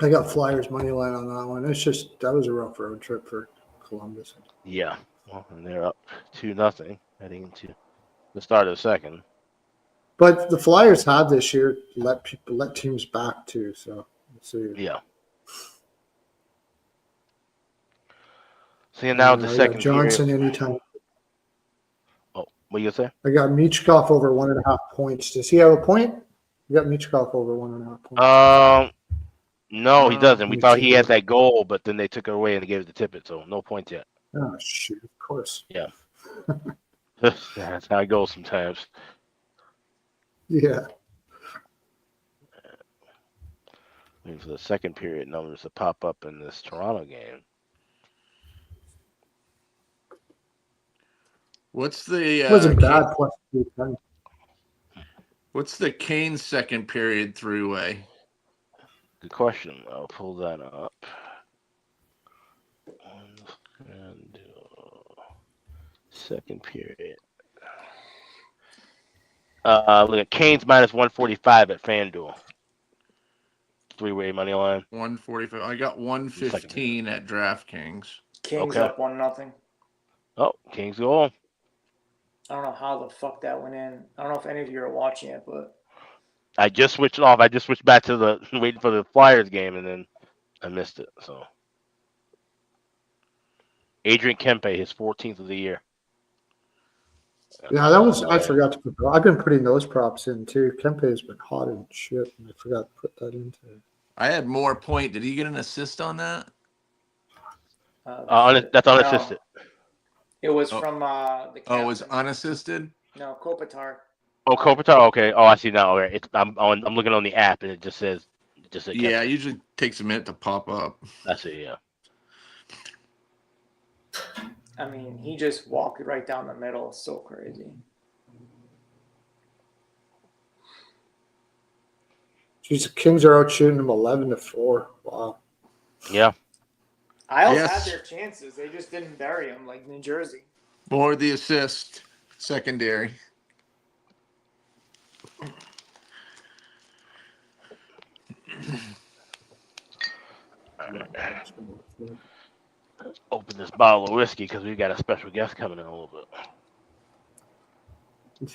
[SPEAKER 9] I got Flyers money line on that one. It's just that was a rough road trip for Columbus.
[SPEAKER 3] Yeah, well, and they're up 2-0 heading into the start of the second.
[SPEAKER 9] But the Flyers have this year let teams back too. So let's see.
[SPEAKER 3] Yeah. So now the second
[SPEAKER 9] Johnson
[SPEAKER 3] period.
[SPEAKER 9] anytime.
[SPEAKER 3] Oh, what you gonna say?
[SPEAKER 9] I got Michkov over 1.5 points. Does he have a point? You got Michkov over 1.5 points.
[SPEAKER 3] No, he doesn't. We thought he had that goal, but then they took it away and they gave it to Tippett, so no points yet.
[SPEAKER 9] Oh shoot! Of course.
[SPEAKER 3] Yeah. That's how it goes sometimes.
[SPEAKER 9] Yeah.
[SPEAKER 3] Waiting for the second period numbers to pop up in this Toronto game.
[SPEAKER 7] What's the
[SPEAKER 9] wasn't bad plus 310.
[SPEAKER 7] What's the Kane second period three-way?
[SPEAKER 3] Good question. I'll pull that up. And second period. Look at Kane's minus 145 at FanDuel. Three-way money line.
[SPEAKER 7] 145. I got 115 at DraftKings.
[SPEAKER 5] Kings up 1-0.
[SPEAKER 3] Oh, Kings goal.
[SPEAKER 5] I don't know how the fuck that went in. I don't know if any of you are watching it, but
[SPEAKER 3] I just switched off. I just switched back to the waiting for the Flyers game, and then I missed it. So, Adrian Kempe, his 14th of the year.
[SPEAKER 9] Yeah, that was. I forgot to put. I've been putting those props in too. Kempe has been hot and shit, and I forgot to put that into.
[SPEAKER 7] I had more point. Did he get an assist on that?
[SPEAKER 3] That's unassisted.
[SPEAKER 5] It was from the captain.
[SPEAKER 7] Oh, it was unassisted?
[SPEAKER 5] No, Kopitar.
[SPEAKER 3] Oh, Kopitar. Okay. Oh, I see now. Okay. I'm looking on the app, and it just says.
[SPEAKER 7] Yeah, it usually takes a minute to pop up.
[SPEAKER 3] I see. Yeah.
[SPEAKER 5] I mean, he just walked right down the middle. It's so crazy.
[SPEAKER 9] Jeez, the Kings are out shooting them 11-4. Wow.
[SPEAKER 3] Yeah.
[SPEAKER 5] Isles had their chances. They just didn't bury them like New Jersey.
[SPEAKER 7] More the assist secondary.
[SPEAKER 3] Let's open this bottle of whiskey because we've got a special guest coming in a little bit.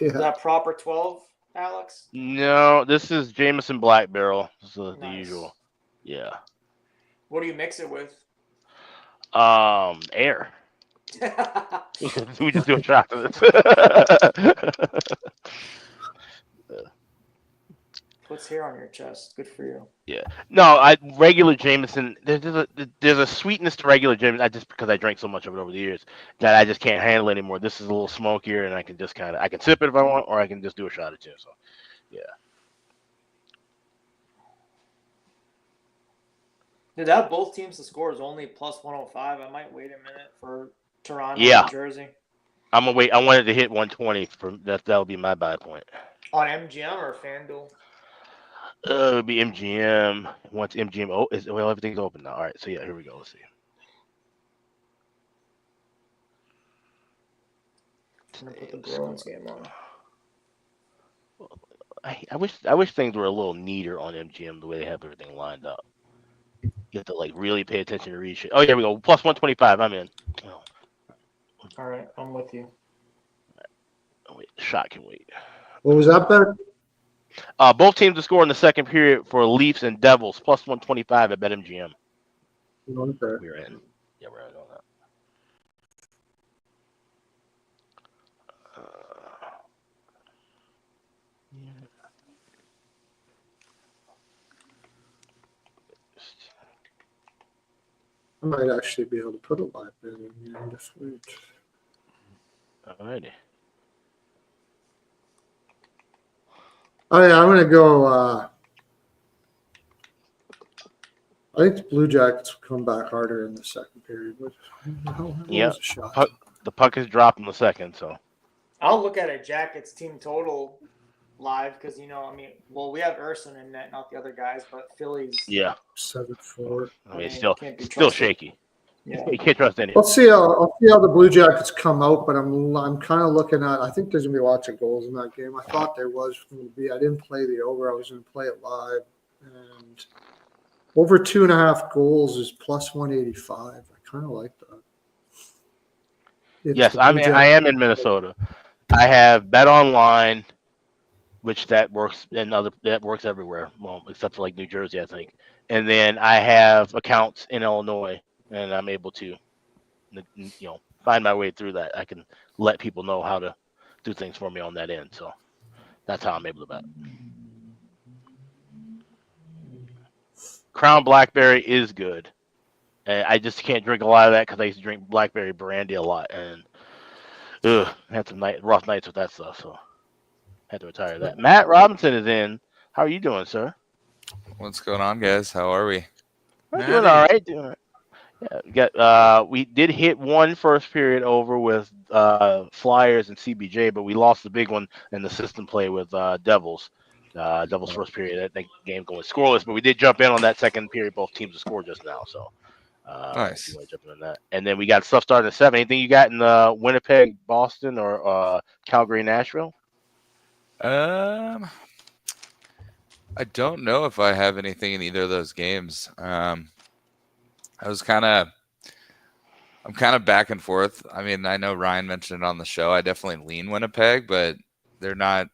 [SPEAKER 9] Yeah.
[SPEAKER 5] Is that proper 12, Alex?
[SPEAKER 3] No, this is Jameson Black Barrel. This is the usual. Yeah.
[SPEAKER 5] What do you mix it with?
[SPEAKER 3] Air. We just do a shot of this.
[SPEAKER 5] Puts hair on your chest. Good for you.
[SPEAKER 3] Yeah. No, regular Jameson. There's a sweetness to regular Jameson. Just because I drank so much of it over the years that I just can't handle anymore. This is a little smokier, and I can just I can sip it if I want, or I can just do a shot or two. So, yeah.
[SPEAKER 5] Did that both teams to score is only plus 105? I might wait a minute for Toronto,
[SPEAKER 3] Yeah.
[SPEAKER 5] New Jersey.
[SPEAKER 3] I'm gonna wait. I wanted to hit 120 for that. That'll be my buy point.
[SPEAKER 5] On MGM or FanDuel?
[SPEAKER 3] It would be MGM. Once MGM everything's open now. All right, so yeah, here we go. Let's see.
[SPEAKER 5] I'm gonna put the Bruins game on.
[SPEAKER 3] I wish things were a little neater on MGM the way they have everything lined up. You have to really pay attention to read shit. Oh, here we go. Plus 125. I'm in. Oh.
[SPEAKER 5] All right, I'm with you.
[SPEAKER 3] Wait, shot can wait.
[SPEAKER 9] What was that bet?
[SPEAKER 3] Both teams to score in the second period for Leafs and Devils, plus 125 at BetMGM.
[SPEAKER 9] Okay.
[SPEAKER 3] We're in. Yeah, we're in on that.
[SPEAKER 9] I might actually be able to put a live bet in here this week.
[SPEAKER 3] Alrighty.
[SPEAKER 9] Oh yeah, I'm gonna go. I think the Blue Jackets will come back harder in the second period.
[SPEAKER 3] Yeah.
[SPEAKER 9] A shot.
[SPEAKER 3] The puck is dropped in the second, so.
[SPEAKER 5] I'll look at a Jackets team total live because we have Urson in net, not the other guys, but Philly's
[SPEAKER 9] 7-4.
[SPEAKER 3] I mean,
[SPEAKER 5] can't be
[SPEAKER 3] still
[SPEAKER 5] trusted.
[SPEAKER 3] shaky.
[SPEAKER 5] Yeah.
[SPEAKER 3] You can't trust any.
[SPEAKER 9] I'll see how the Blue Jackets come out, but I'm kind of looking at. I think there's gonna be lots of goals in that game. I thought there was going to be. I didn't play the over. I was going to play it live, and over 2.5 goals is plus 185. I kind of like that.
[SPEAKER 3] Yes, I am in Minnesota. I have Bet Online, which that works everywhere. Well, except for like New Jersey, I think. And then I have accounts in Illinois, and I'm able to, find my way through that. I can let people know how to do things for me on that end. So that's how I'm able to bet. Crown Blackberry is good. And I just can't drink a lot of that because I used to drink blackberry brandy a lot, and had some rough nights with that stuff. So had to retire that. Matt Robinson is in. How are you doing, sir?
[SPEAKER 10] What's going on, guys? How are we?
[SPEAKER 3] We're doing all right. Yeah, we did hit one first period over with Flyers and CBJ, but we lost the big one in the system play with Devils. Devils first period, I think game going scoreless, but we did jump in on that second period. Both teams to score just now, so
[SPEAKER 10] Nice.
[SPEAKER 3] if you want to jump in on that. And then we got stuff starting at 7. Anything you got in Winnipeg, Boston, or Calgary, Nashville?
[SPEAKER 10] I don't know if I have anything in either of those games. I'm kind of back and forth. I mean, I know Ryan mentioned it on the show. I definitely lean Winnipeg, but they're not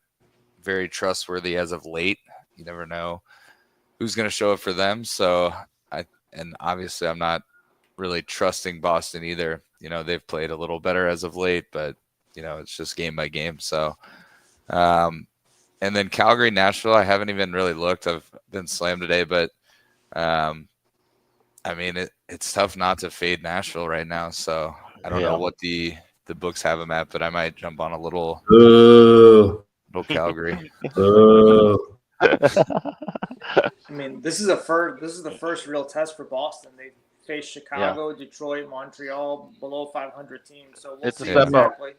[SPEAKER 10] very trustworthy as of late. You never know who's going to show up for them. So obviously I'm not really trusting Boston either. They've played a little better as of late, but it's just game by game. So, and then Calgary, Nashville, I haven't even really looked. I've been slammed today, but I mean, it's tough not to fade Nashville right now. So I don't know what the books have them at, but I might jump on a little Calgary.
[SPEAKER 5] I mean, this is the first real test for Boston. They faced Chicago, Detroit, Montreal, below 500 teams. So we'll see exactly.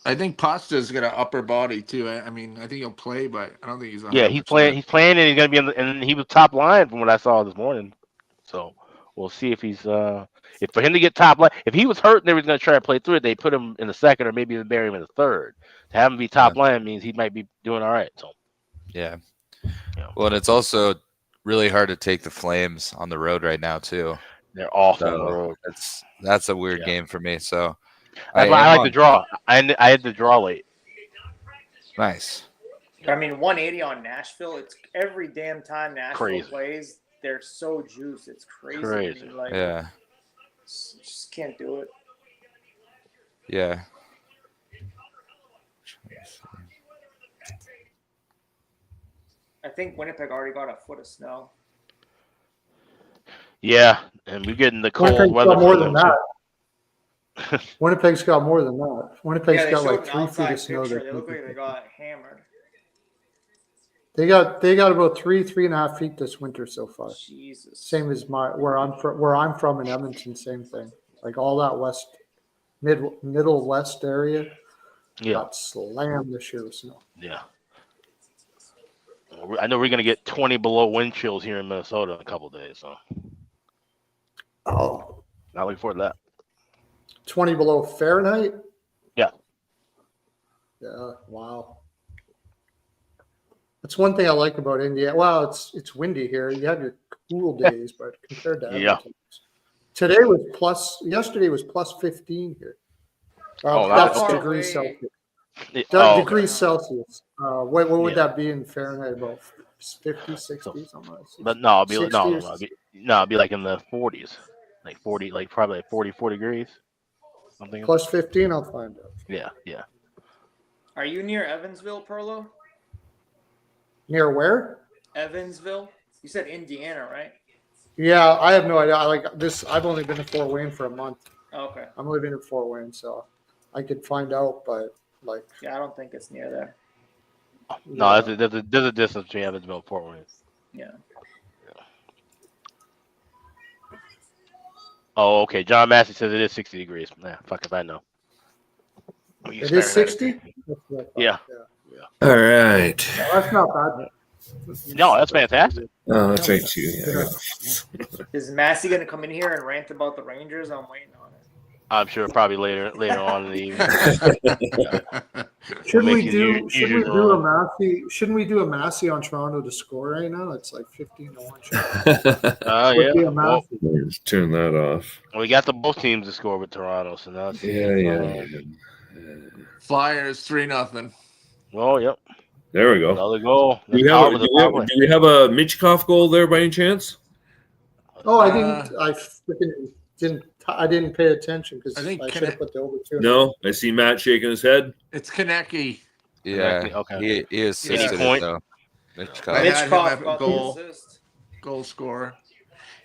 [SPEAKER 7] I think Pasta's got an upper body too. I mean, I think he'll play, but I don't think he's 100%.
[SPEAKER 3] Yeah, he's playing, and he's gonna be and he was top line from what I saw this morning. So we'll see if he's if for him to get top line. If he was hurt and they were gonna try to play through it, they put him in the second or maybe even bury him in the third. To have him be top line means he might be doing all right. So
[SPEAKER 10] yeah. Well, and it's also really hard to take the Flames on the road right now too.
[SPEAKER 3] They're awful on the road.
[SPEAKER 10] That's a weird game for me. So
[SPEAKER 3] that's why I like to draw. I had to draw late.
[SPEAKER 10] Nice.
[SPEAKER 5] I mean, 180 on Nashville. It's every damn time Nashville plays. They're so juiced. It's crazy.
[SPEAKER 10] Yeah.
[SPEAKER 5] Just can't do it.
[SPEAKER 10] Yeah.
[SPEAKER 5] I think Winnipeg already got a foot of snow.
[SPEAKER 3] Yeah, and we're getting the cold
[SPEAKER 9] Winnipeg's
[SPEAKER 3] weather.
[SPEAKER 9] got more than that. Winnipeg's got more than that. Winnipeg's got like 3 feet of snow.
[SPEAKER 5] They look like they got hammered.
[SPEAKER 9] They got about 3.5 feet this winter so far.
[SPEAKER 5] Jesus.
[SPEAKER 9] Same as where I'm from in Edmonton. Same thing. Like all that middle west area.
[SPEAKER 3] Yeah.
[SPEAKER 9] Got slammed this year with snow.
[SPEAKER 3] Yeah. I know we're gonna get 20 below wind chills here in Minnesota in a couple of days. So.
[SPEAKER 9] Oh.
[SPEAKER 3] Not looking forward to that.
[SPEAKER 9] 20 below Fahrenheit?
[SPEAKER 3] Yeah.
[SPEAKER 9] Yeah. Wow. That's one thing I like about Indiana. Well, it's windy here. You have your cool days, but compared to Edmonton, Today was plus. Yesterday was plus 15 here.
[SPEAKER 3] Oh,
[SPEAKER 9] That's
[SPEAKER 5] okay.
[SPEAKER 9] degrees Celsius.
[SPEAKER 3] Okay.
[SPEAKER 9] Degrees Celsius. What would
[SPEAKER 3] Yeah.
[SPEAKER 9] that be in Fahrenheit? About 50, 60, something like that.
[SPEAKER 3] But no, it'll be
[SPEAKER 9] 60 or
[SPEAKER 3] it'll be like in the 40s, like 40, like probably like 44 degrees. Something.
[SPEAKER 9] plus 15. I'll find out.
[SPEAKER 3] Yeah, yeah.
[SPEAKER 5] Are you near Evansville, Perlo?
[SPEAKER 9] Near where?
[SPEAKER 5] Evansville? You said Indiana, right?
[SPEAKER 9] Yeah, I have no idea. I like this. I've only been to Fort Wayne for a month.
[SPEAKER 5] Okay.
[SPEAKER 9] I'm living in Fort Wayne, so I could find out. But like,
[SPEAKER 5] Yeah, I don't think it's near there.
[SPEAKER 3] No, there's a distance between Evansville and Fort Wayne.
[SPEAKER 5] Yeah.
[SPEAKER 3] Oh, okay. John Massey says it is 60 degrees. Nah, fuck if I know.
[SPEAKER 9] it is 60.
[SPEAKER 3] Yeah.
[SPEAKER 11] All right.
[SPEAKER 9] That's not bad.
[SPEAKER 3] No, that's fantastic.
[SPEAKER 11] Oh, that's right too. Yeah.
[SPEAKER 5] Is Massey going to come in here and rant about the Rangers? I'm waiting on it.
[SPEAKER 3] I'm sure probably later on in the evening.
[SPEAKER 9] Shouldn't we do a Massey? Shouldn't we do a Massey on Toronto to score right now? It's like 15-1.
[SPEAKER 3] Yeah.
[SPEAKER 9] A Massey.
[SPEAKER 11] Let's turn that off.
[SPEAKER 3] We got the both teams to score with Toronto, so now it's
[SPEAKER 11] Yeah.
[SPEAKER 7] Flyers 3-0.
[SPEAKER 3] Oh, yep.
[SPEAKER 8] There we go.
[SPEAKER 3] Another goal.
[SPEAKER 8] Do we have a Michkov goal there by any chance?
[SPEAKER 9] Oh, I didn't. I freaking didn't. I didn't pay attention because I should have put the over 2.
[SPEAKER 8] No, I see Matt shaking his head.
[SPEAKER 7] It's Konecki.
[SPEAKER 10] Yeah,
[SPEAKER 3] okay.
[SPEAKER 10] He assisted it though.
[SPEAKER 7] I had him at
[SPEAKER 5] Michkov
[SPEAKER 7] goal scorer.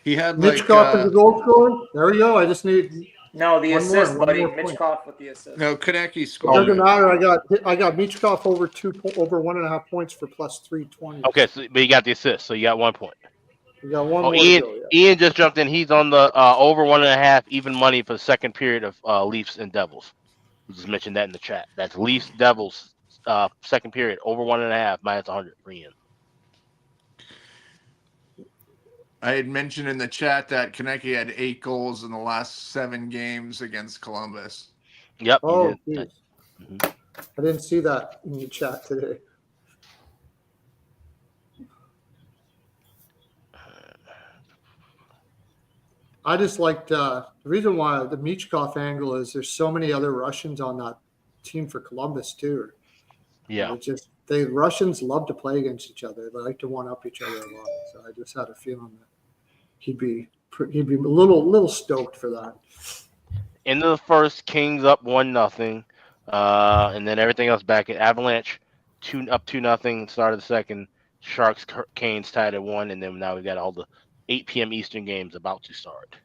[SPEAKER 7] He had
[SPEAKER 9] Michkov as a goal scorer. There we go. I just need.
[SPEAKER 5] No, the
[SPEAKER 9] One
[SPEAKER 5] assist,
[SPEAKER 9] more
[SPEAKER 5] buddy.
[SPEAKER 9] point.
[SPEAKER 5] Michkov with the assist.
[SPEAKER 7] No, Konecki
[SPEAKER 9] It
[SPEAKER 7] scored.
[SPEAKER 9] doesn't matter. I got Michkov over 1.5 points for plus 320.
[SPEAKER 3] Okay, but you got the assist, so you got 1 point.
[SPEAKER 9] You got one
[SPEAKER 3] Oh,
[SPEAKER 9] more.
[SPEAKER 3] Ian,
[SPEAKER 9] to go, yeah.
[SPEAKER 3] Ian just jumped in. He's on the over 1.5 even money for the second period of Leafs and Devils. We just mentioned that in the chat. That's Leafs Devils second period over 1.5 minus 100 for Ian.
[SPEAKER 7] I had mentioned in the chat that Konecki had 8 goals in the last 7 games against Columbus.
[SPEAKER 3] Yep.
[SPEAKER 9] Oh, geez. I didn't see that in the chat today. I just liked the reason why the Michkov angle is there's so many other Russians on that team for Columbus too.
[SPEAKER 3] Yeah.
[SPEAKER 9] The Russians love to play against each other. They like to one up each other a lot. So I just had a feeling that he'd be a little stoked for that.
[SPEAKER 3] Into the first, Kings up 1-0, and then everything else back at Avalanche up 2-0. Start of the second, Sharks Canes tied at 1, and then now we got all the 8 p.m. Eastern games about to start.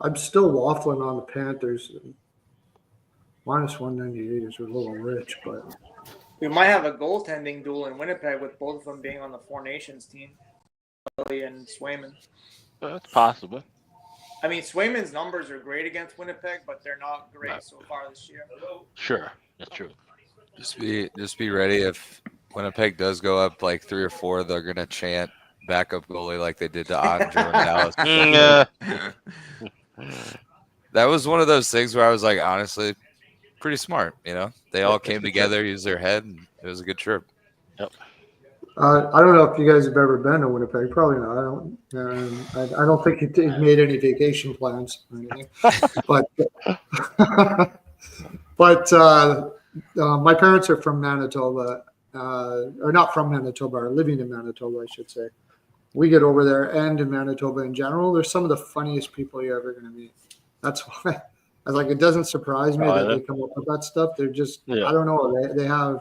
[SPEAKER 9] I'm still waffling on the Panthers. Minus 198 is a little rich, but
[SPEAKER 5] We might have a goaltending duel in Winnipeg with both of them being on the Four Nations team, Goalie and Swayman.
[SPEAKER 3] That's possible.
[SPEAKER 5] I mean, Swayman's numbers are great against Winnipeg, but they're not great so far this year.
[SPEAKER 3] Sure, that's true.
[SPEAKER 10] Just be ready if Winnipeg does go up like 3 or 4, they're gonna chant backup goalie like they did to Oettinger in Dallas. That was one of those things where I was like, honestly, pretty smart. You know, they all came together, used their head, and it was a good trip.
[SPEAKER 3] Yep.
[SPEAKER 9] I don't know if you guys have ever been to Winnipeg. Probably not. I don't think you made any vacation plans or anything. But my parents are from Manitoba, or not from Manitoba, are living in Manitoba, I should say. We get over there, and in Manitoba in general, they're some of the funniest people you're ever going to meet. That's why I was like, it doesn't surprise me that they come up with that stuff. They're just, I don't know, they have,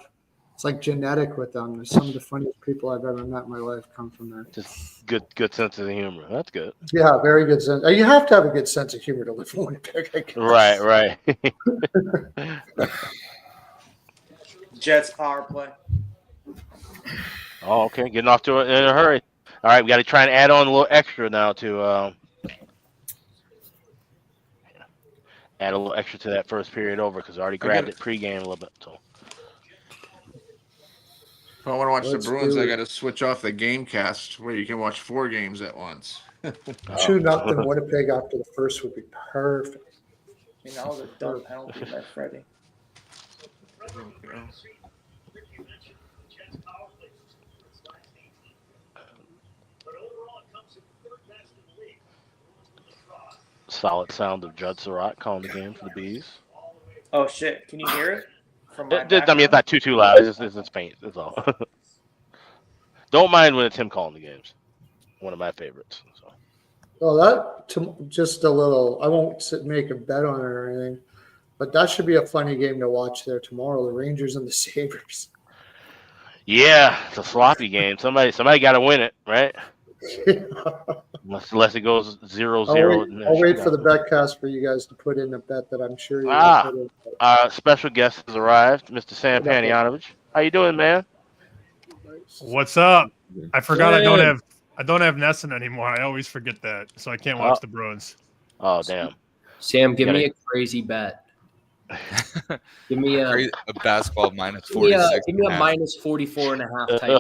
[SPEAKER 9] it's like genetic with them. There's some of the funniest people I've ever met in my life come from there.
[SPEAKER 3] Just good sense of humor. That's good.
[SPEAKER 9] Yeah, very good sense. You have to have a good sense of humor to live in Winnipeg, I guess.
[SPEAKER 3] Right.
[SPEAKER 5] Jets power play.
[SPEAKER 3] Oh, okay. Getting off to it in a hurry. All right, we got to try and add on a little extra now to add a little extra to that first period over because I already grabbed it pregame a little bit. So.
[SPEAKER 7] If I want to watch the Bruins, I got to switch off the GameCast where you can watch 4 games at once.
[SPEAKER 9] 2-0 Winnipeg after the first would be perfect.
[SPEAKER 5] You know, the dumb penalty by Freddie.
[SPEAKER 3] solid sound of Judd Surratt calling the game for the Bees.
[SPEAKER 5] Oh shit! Can you hear it from my
[SPEAKER 3] I mean, it's
[SPEAKER 5] background?
[SPEAKER 3] not too loud. It's faint. That's all. Don't mind when it's him calling the games. One of my favorites. So.
[SPEAKER 9] Well, just a little. I won't make a bet on it or anything, but that should be a funny game to watch there tomorrow. The Rangers and the Sabres.
[SPEAKER 3] Yeah, it's a sloppy game. Somebody got to win it, right? Unless it goes 0-0.
[SPEAKER 9] I'll wait for the Betcast for you guys to put in a bet that I'm sure you'll put in.
[SPEAKER 3] Special guest has arrived, Mr. Sam Panayotovich. How you doing, man?
[SPEAKER 12] What's up? I forgot I don't have Nesson anymore. I always forget that, so I can't watch the Bruins.
[SPEAKER 3] Oh damn!
[SPEAKER 4] Sam, give me a crazy bet. Give me a
[SPEAKER 10] basketball minus 46.
[SPEAKER 4] Give me a minus 44 and a half type.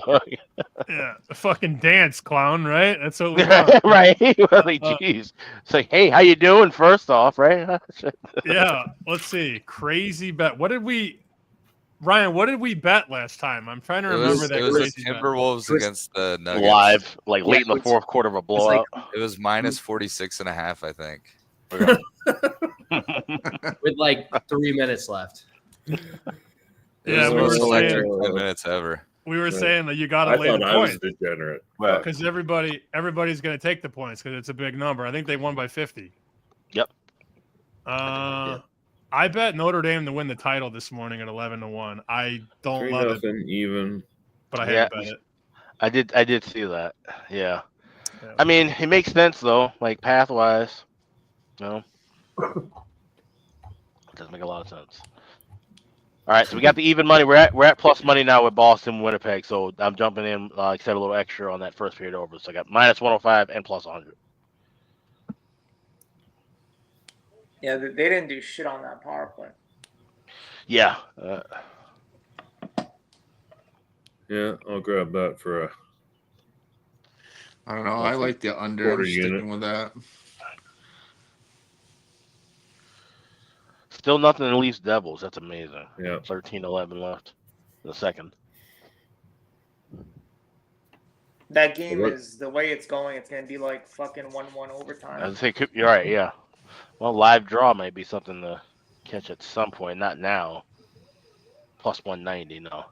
[SPEAKER 12] Yeah, a fucking dance, clown, right? That's what we want.
[SPEAKER 3] Right? Like, jeez. It's like, hey, how you doing? First off, right?
[SPEAKER 12] Yeah. Let's see. Crazy bet. Ryan, what did we bet last time? I'm trying to remember that.
[SPEAKER 10] It was the Timberwolves against the Nuggets.
[SPEAKER 3] Live, like late in the fourth quarter of a blowout.
[SPEAKER 10] It was minus 46 and a half, I think.
[SPEAKER 4] With like 3 minutes left.
[SPEAKER 12] Yeah, we were
[SPEAKER 10] electric
[SPEAKER 12] saying
[SPEAKER 10] 10 minutes ever.
[SPEAKER 12] We were saying that you got to lay the
[SPEAKER 11] I was
[SPEAKER 12] points
[SPEAKER 11] degenerate.
[SPEAKER 12] because everybody's going to take the points because it's a big number. I think they won by 50.
[SPEAKER 3] Yep.
[SPEAKER 12] I bet Notre Dame to win the title this morning at 11-1. I don't love it,
[SPEAKER 11] even,
[SPEAKER 12] but I had to bet it.
[SPEAKER 3] I did see that. Yeah. I mean, it makes sense though, like path wise. No. It doesn't make a lot of sense. All right, so we got the even money. We're at plus money now with Boston, Winnipeg. So I'm jumping in, except a little extra on that first period over. So I got minus 105 and plus 100.
[SPEAKER 5] Yeah, they didn't do shit on that power play.
[SPEAKER 3] Yeah.
[SPEAKER 11] Yeah, I'll grab that for a.
[SPEAKER 7] I don't know. I like the under. I'm sticking with that.
[SPEAKER 3] Still nothing in Leafs Devils. That's amazing.
[SPEAKER 11] Yeah.
[SPEAKER 3] 13-11 left in the second.
[SPEAKER 5] That game is the way it's going. It's going to be like fucking 1-1 overtime.
[SPEAKER 3] I think you're right. Yeah. Well, live draw might be something to catch at some point. Not now. Plus 190. No.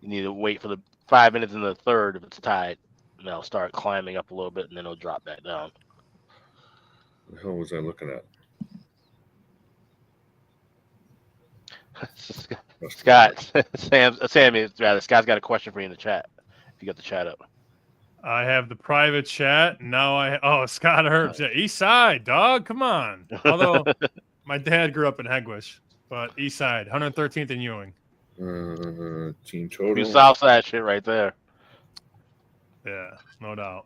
[SPEAKER 3] You need to wait for the 5 minutes in the third if it's tied. And they'll start climbing up a little bit, and then it'll drop back down.
[SPEAKER 11] What the hell was I looking at?
[SPEAKER 3] Scott, Sammy, rather, Scott's got a question for you in the chat. If you got the chat up.
[SPEAKER 12] I have the private chat. Now Scott Herbs. Yeah, East Side, dog. Come on. Although my dad grew up in Hegwish, but East Side, 113th and Ewing.
[SPEAKER 11] Team total.
[SPEAKER 3] You South Side shit right there.
[SPEAKER 12] Yeah, no doubt.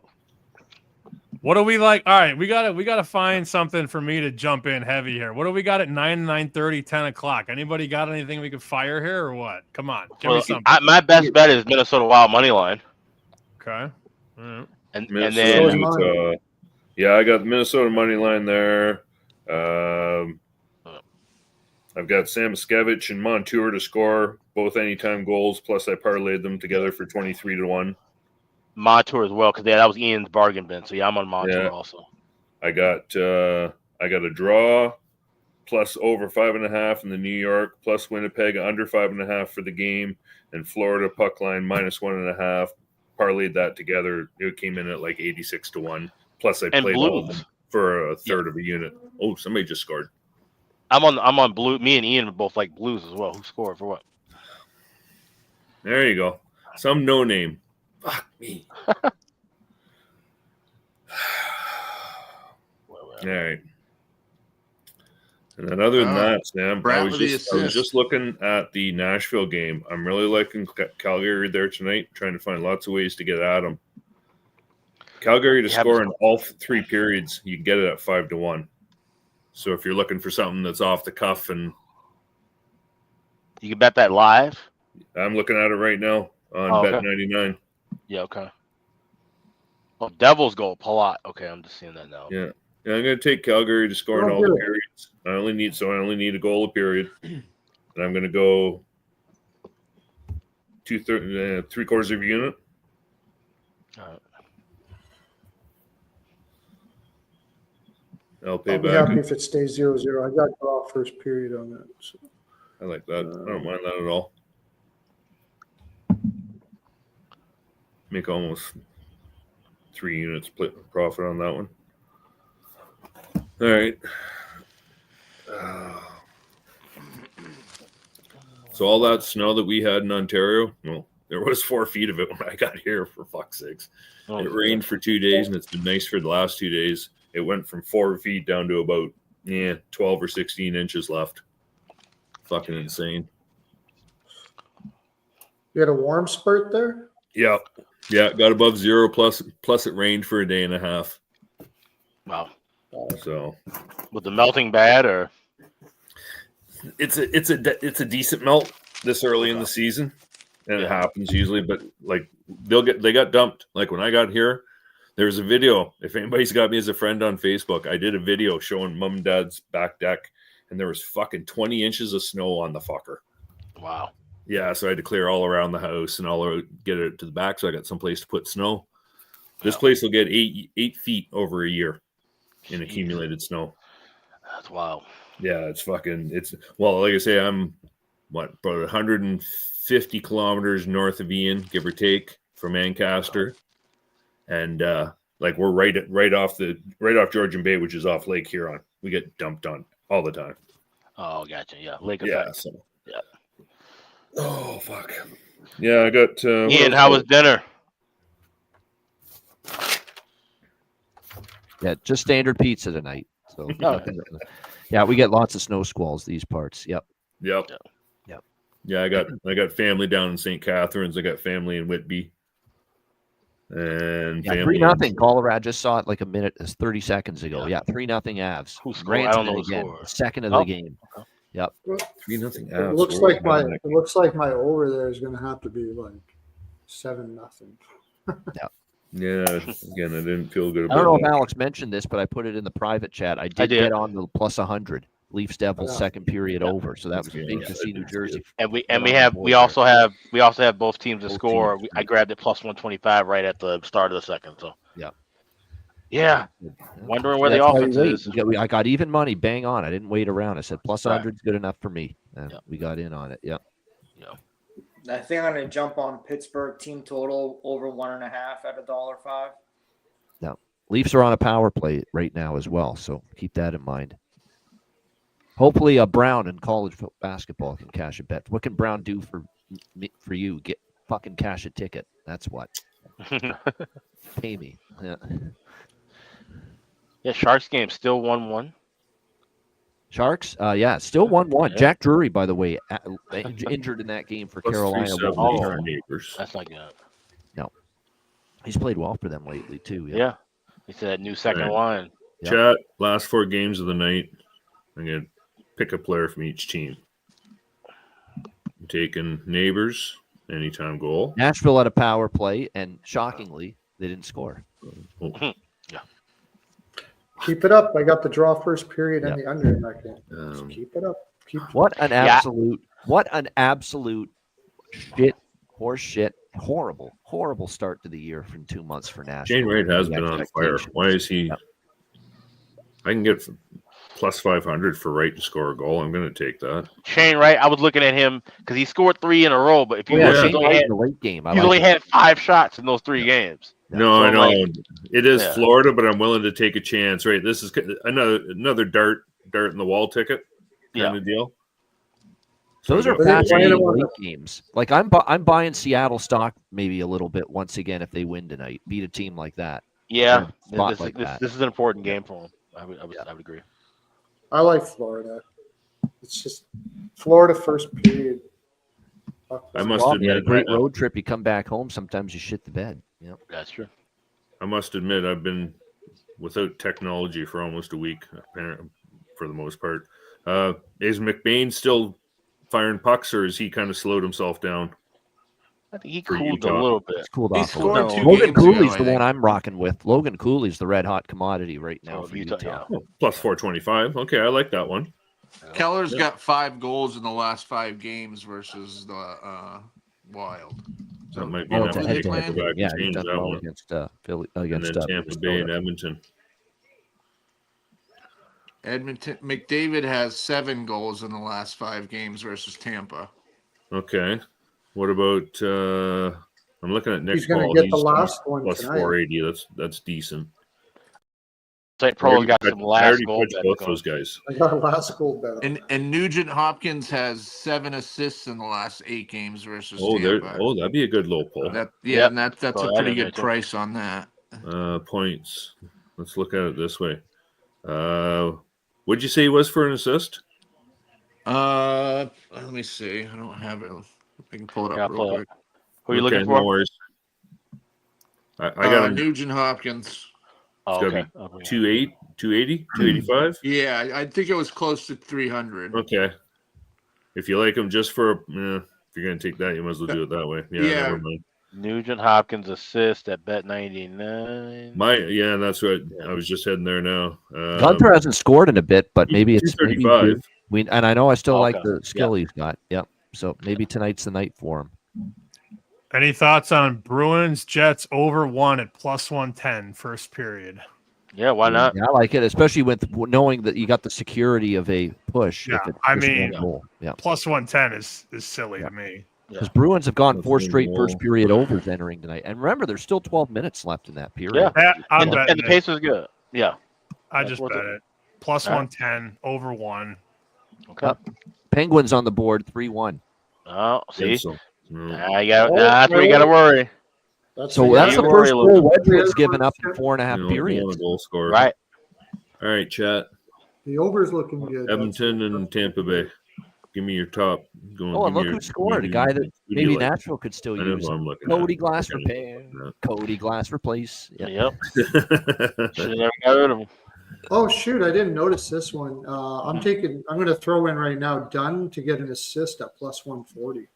[SPEAKER 12] What do we like? All right, we gotta find something for me to jump in heavy here. What do we got at 9, 9:30, 10 o'clock? Anybody got anything we could fire here or what? Come on, give me something.
[SPEAKER 3] My best bet is Minnesota Wild money line.
[SPEAKER 12] Okay. All right.
[SPEAKER 3] And then
[SPEAKER 11] yeah, I got the Minnesota money line there. I've got Sam Miskevich and Montour to score both anytime goals. Plus, I parlayed them together for 23-1.
[SPEAKER 3] Montour as well, because that was Ian's bargain bin. So yeah, I'm on Montour also.
[SPEAKER 11] I got a draw plus over 5.5 in the New York, plus Winnipeg under 5.5 for the game, and Florida puck line minus 1.5. Parlayed that together. It came in at like 86-1. Plus, I played all of them for a third of a unit. Oh, somebody just scored.
[SPEAKER 3] I'm on blue. Me and Ian both like blues as well. Who scored for what?
[SPEAKER 11] There you go. Some no name. Fuck me. All right. And then other than that, Sam, I was just looking at the Nashville game. I'm really liking Calgary there tonight, trying to find lots of ways to get at them. Calgary to score in all 3 periods, you can get it at 5-1. So if you're looking for something that's off the cuff, and
[SPEAKER 3] you can bet that live.
[SPEAKER 11] I'm looking at it right now on Bet99.
[SPEAKER 3] Yeah, okay. Oh, Devils goal, Palat. Okay, I'm just seeing that now.
[SPEAKER 11] Yeah, I'm going to take Calgary to score in all the periods. I only need a goal a period, and I'm going to go 3/4 of a unit.
[SPEAKER 3] All right.
[SPEAKER 11] I'll pay
[SPEAKER 9] I'll be
[SPEAKER 11] back.
[SPEAKER 9] happy if it stays 0-0. I got draw first period on that. So.
[SPEAKER 11] I like that. I don't mind that at all. Make almost 3 units profit on that one. All right. So all that snow that we had in Ontario, well, there was 4 feet of it when I got here, for fuck's sakes. It rained for 2 days, and it's been nice for the last 2 days. It went from 4 feet down to about 12 or 16 inches left. Fucking insane.
[SPEAKER 9] You had a warm spurt there?
[SPEAKER 11] Yeah. Yeah, got above 0 plus it rained for a day and a half.
[SPEAKER 3] Wow.
[SPEAKER 11] So
[SPEAKER 3] was the melting bad, or
[SPEAKER 11] it's a decent melt this early in the season, and it happens usually. But like they got dumped. Like when I got here, there was a video. If anybody's got me as a friend on Facebook, I did a video showing mom and dad's back deck, and there was fucking 20 inches of snow on the fucker.
[SPEAKER 3] Wow.
[SPEAKER 11] Yeah, so I had to clear all around the house and get it to the back, so I got someplace to put snow. This place will get 8 feet over a year in accumulated snow.
[SPEAKER 3] That's wild.
[SPEAKER 11] Yeah, like I say, I'm about 150 kilometers north of Ian, give or take, from Ancaster, and like we're right off Georgian Bay, which is off Lake Huron. We get dumped on all the time.
[SPEAKER 3] Oh, gotcha. Yeah, Lake effect.
[SPEAKER 11] Yeah. So.
[SPEAKER 3] Yeah.
[SPEAKER 11] Oh fuck. Yeah, I got.
[SPEAKER 3] Ian, how was dinner?
[SPEAKER 2] Yeah, just standard pizza tonight. So yeah, we get lots of snow squalls these parts. Yep.
[SPEAKER 11] Yeah, I got family down in St. Catharines. I got family in Whitby. And
[SPEAKER 2] 3-0. Colorado just saw it like 30 seconds ago. Yeah, 3-0 Avs.
[SPEAKER 3] Who scored? I don't know
[SPEAKER 2] again.
[SPEAKER 3] Score.
[SPEAKER 2] Second of the game. Yep.
[SPEAKER 11] 3-0
[SPEAKER 9] It
[SPEAKER 11] Avs.
[SPEAKER 9] looks like my over there is going to have to be like 7-0.
[SPEAKER 11] Yeah. Again, I didn't feel good
[SPEAKER 2] I
[SPEAKER 11] about
[SPEAKER 2] don't know
[SPEAKER 11] that.
[SPEAKER 2] if Alex mentioned this, but I put it in the private chat. I did get on the plus 100. Leafs Devils second period over. So that was big to see New Jersey.
[SPEAKER 3] And we also have both teams to score. I grabbed it plus 125 right at the start of the second. So yeah. Wondering where the offense is.
[SPEAKER 2] I got even money, bang on. I didn't wait around. I said plus 100 is good enough for me. And we got in on it. Yep.
[SPEAKER 5] I think I'm going to jump on Pittsburgh team total over 1.5 at $1.05.
[SPEAKER 2] No, Leafs are on a power play right now as well, so keep that in mind. Hopefully, Brown in college basketball can cash a bet. What can Brown do for you? Get fucking cash a ticket. That's what. Pay me.
[SPEAKER 3] Yeah, Sharks game still 1-1.
[SPEAKER 2] Sharks, still 1-1. Yeah. Jack Drury, by the way, injured in that game for Carolina.
[SPEAKER 3] That's not good.
[SPEAKER 2] No, he's played well for them lately too.
[SPEAKER 3] Yeah. He's that new second line.
[SPEAKER 11] Yep. Chat, last 4 games of the night. I'm going to pick a player from each team. I'm taking Neighbors, anytime goal.
[SPEAKER 2] Nashville had a power play, and shockingly, they didn't score.
[SPEAKER 3] Yeah.
[SPEAKER 9] Keep it up. I got the draw first period and the under in that game. Keep it up.
[SPEAKER 2] What an absolute horrible start to the year from 2 months for Nashville.
[SPEAKER 11] Shane Wright has been on fire. Why is he? I can get plus 500 for Wright to score a goal. I'm going to take that.
[SPEAKER 3] Shane Wright, I was looking at him because he scored 3 in a row, but if you look,
[SPEAKER 2] Shane Wright in the late game,
[SPEAKER 3] he only had 5 shots in those 3 games.
[SPEAKER 11] No, I know it is Florida, but I'm willing to take a chance. Right, this is another dart in the wall ticket kind of deal.
[SPEAKER 2] Those are fascinating late games. Like I'm buying Seattle stock maybe a little bit once again if they win tonight, beat a team like that.
[SPEAKER 3] Yeah, this is an important game for them. I would agree.
[SPEAKER 9] I like Florida. It's just Florida first period.
[SPEAKER 11] I must admit,
[SPEAKER 2] a great road trip. You come back home, sometimes you shit the bed. Yep.
[SPEAKER 3] That's true.
[SPEAKER 11] I must admit, I've been without technology for almost a week, apparently, for the most part. Is McBain still firing pucks, or has he kind of slowed himself down?
[SPEAKER 3] I think he cooled a little bit.
[SPEAKER 2] He's cooled off a little bit. Logan Cooley's the one I'm rocking with. Logan Cooley's the red hot commodity right now for Utah.
[SPEAKER 11] Plus 425. Okay, I like that one.
[SPEAKER 7] Keller's got 5 goals in the last 5 games versus the Wild.
[SPEAKER 11] So that might be enough to change that one.
[SPEAKER 2] Against Philly,
[SPEAKER 11] and then Tampa Bay and Edmonton.
[SPEAKER 7] Edmonton McDavid has 7 goals in the last 5 games versus Tampa.
[SPEAKER 11] Okay. What about I'm looking at Nick
[SPEAKER 9] He's going
[SPEAKER 11] Paul.
[SPEAKER 9] to get the last one
[SPEAKER 11] plus
[SPEAKER 9] tonight.
[SPEAKER 11] 480. That's decent.
[SPEAKER 3] St. Pro's got some
[SPEAKER 11] I
[SPEAKER 3] last
[SPEAKER 11] already
[SPEAKER 3] goal
[SPEAKER 11] pitched
[SPEAKER 3] bets
[SPEAKER 11] both
[SPEAKER 3] going.
[SPEAKER 11] those guys.
[SPEAKER 9] I got a last goal bet.
[SPEAKER 7] And Nugent Hopkins has 7 assists in the last 8 games versus
[SPEAKER 11] Oh,
[SPEAKER 7] Tampa.
[SPEAKER 11] that'd be a good low pull.
[SPEAKER 7] And that's
[SPEAKER 3] Throw
[SPEAKER 7] a
[SPEAKER 3] that
[SPEAKER 7] pretty
[SPEAKER 3] in there,
[SPEAKER 7] good
[SPEAKER 3] too.
[SPEAKER 7] price on that.
[SPEAKER 11] Points. Let's look at it this way. What'd you say he was for an assist?
[SPEAKER 7] Let me see. I don't have it. I can pull it up real quick.
[SPEAKER 3] Who are you looking for?
[SPEAKER 11] No worries. I got him.
[SPEAKER 7] Nugent Hopkins.
[SPEAKER 3] Oh,
[SPEAKER 11] It's
[SPEAKER 3] okay.
[SPEAKER 11] gotta be 280, 285.
[SPEAKER 7] Yeah, I think it was close to 300.
[SPEAKER 11] Okay. If you like him just for, if you're gonna take that, you might as well do it that way. Yeah. Never mind.
[SPEAKER 3] Nugent Hopkins assist at Bet99.
[SPEAKER 11] That's right. I was just heading there now.
[SPEAKER 2] Gunther hasn't scored in a bit, but maybe it's
[SPEAKER 11] 235.
[SPEAKER 2] And I know I still like
[SPEAKER 3] Okay.
[SPEAKER 2] the skill he's got. Yep. So maybe tonight's the night for him.
[SPEAKER 12] Any thoughts on Bruins Jets over 1 at plus 110 first period?
[SPEAKER 3] Yeah, why not?
[SPEAKER 2] Yeah, I like it, especially with knowing that you got the security of a push.
[SPEAKER 12] Yeah,
[SPEAKER 2] if it's
[SPEAKER 12] I
[SPEAKER 2] just
[SPEAKER 12] mean,
[SPEAKER 2] one goal. Yeah,
[SPEAKER 12] plus 110 is silly to me.
[SPEAKER 2] because Bruins have gone 4 straight
[SPEAKER 11] goal.
[SPEAKER 2] first period overs entering tonight, and remember, there's still 12 minutes left in that period.
[SPEAKER 3] Yeah.
[SPEAKER 12] I'm
[SPEAKER 3] And the
[SPEAKER 12] betting it.
[SPEAKER 3] pace was good. Yeah.
[SPEAKER 12] I
[SPEAKER 3] That's
[SPEAKER 12] just
[SPEAKER 3] worth
[SPEAKER 12] bet
[SPEAKER 3] it.
[SPEAKER 12] it. Plus
[SPEAKER 3] All right.
[SPEAKER 12] 110 over 1.
[SPEAKER 3] Okay.
[SPEAKER 2] Penguins on the board 3-1.
[SPEAKER 3] Oh, see?
[SPEAKER 11] Pencil. No.
[SPEAKER 3] That's where you got to worry.
[SPEAKER 2] So that's the
[SPEAKER 3] Yeah.
[SPEAKER 2] first
[SPEAKER 3] Worry a
[SPEAKER 2] goal
[SPEAKER 3] little
[SPEAKER 2] Wedgewood's given up in 4.5
[SPEAKER 11] You don't
[SPEAKER 2] periods.
[SPEAKER 11] want a goal scorer.
[SPEAKER 3] Right.
[SPEAKER 11] All right, chat.
[SPEAKER 9] The over's looking good.
[SPEAKER 11] Edmonton and Tampa Bay. Give me your top.
[SPEAKER 2] Oh, and look who scored. A guy that maybe Nashville could still
[SPEAKER 11] I know
[SPEAKER 2] use.
[SPEAKER 11] who I'm looking
[SPEAKER 2] Cody
[SPEAKER 11] at.
[SPEAKER 2] Glass
[SPEAKER 11] Okay.
[SPEAKER 2] repair. Cody Glass replace. Yeah.
[SPEAKER 3] Yep. Should have never got rid of him.
[SPEAKER 9] Oh shoot! I didn't notice this one. I'm going to throw in right now. Dunn to get an assist at plus 140.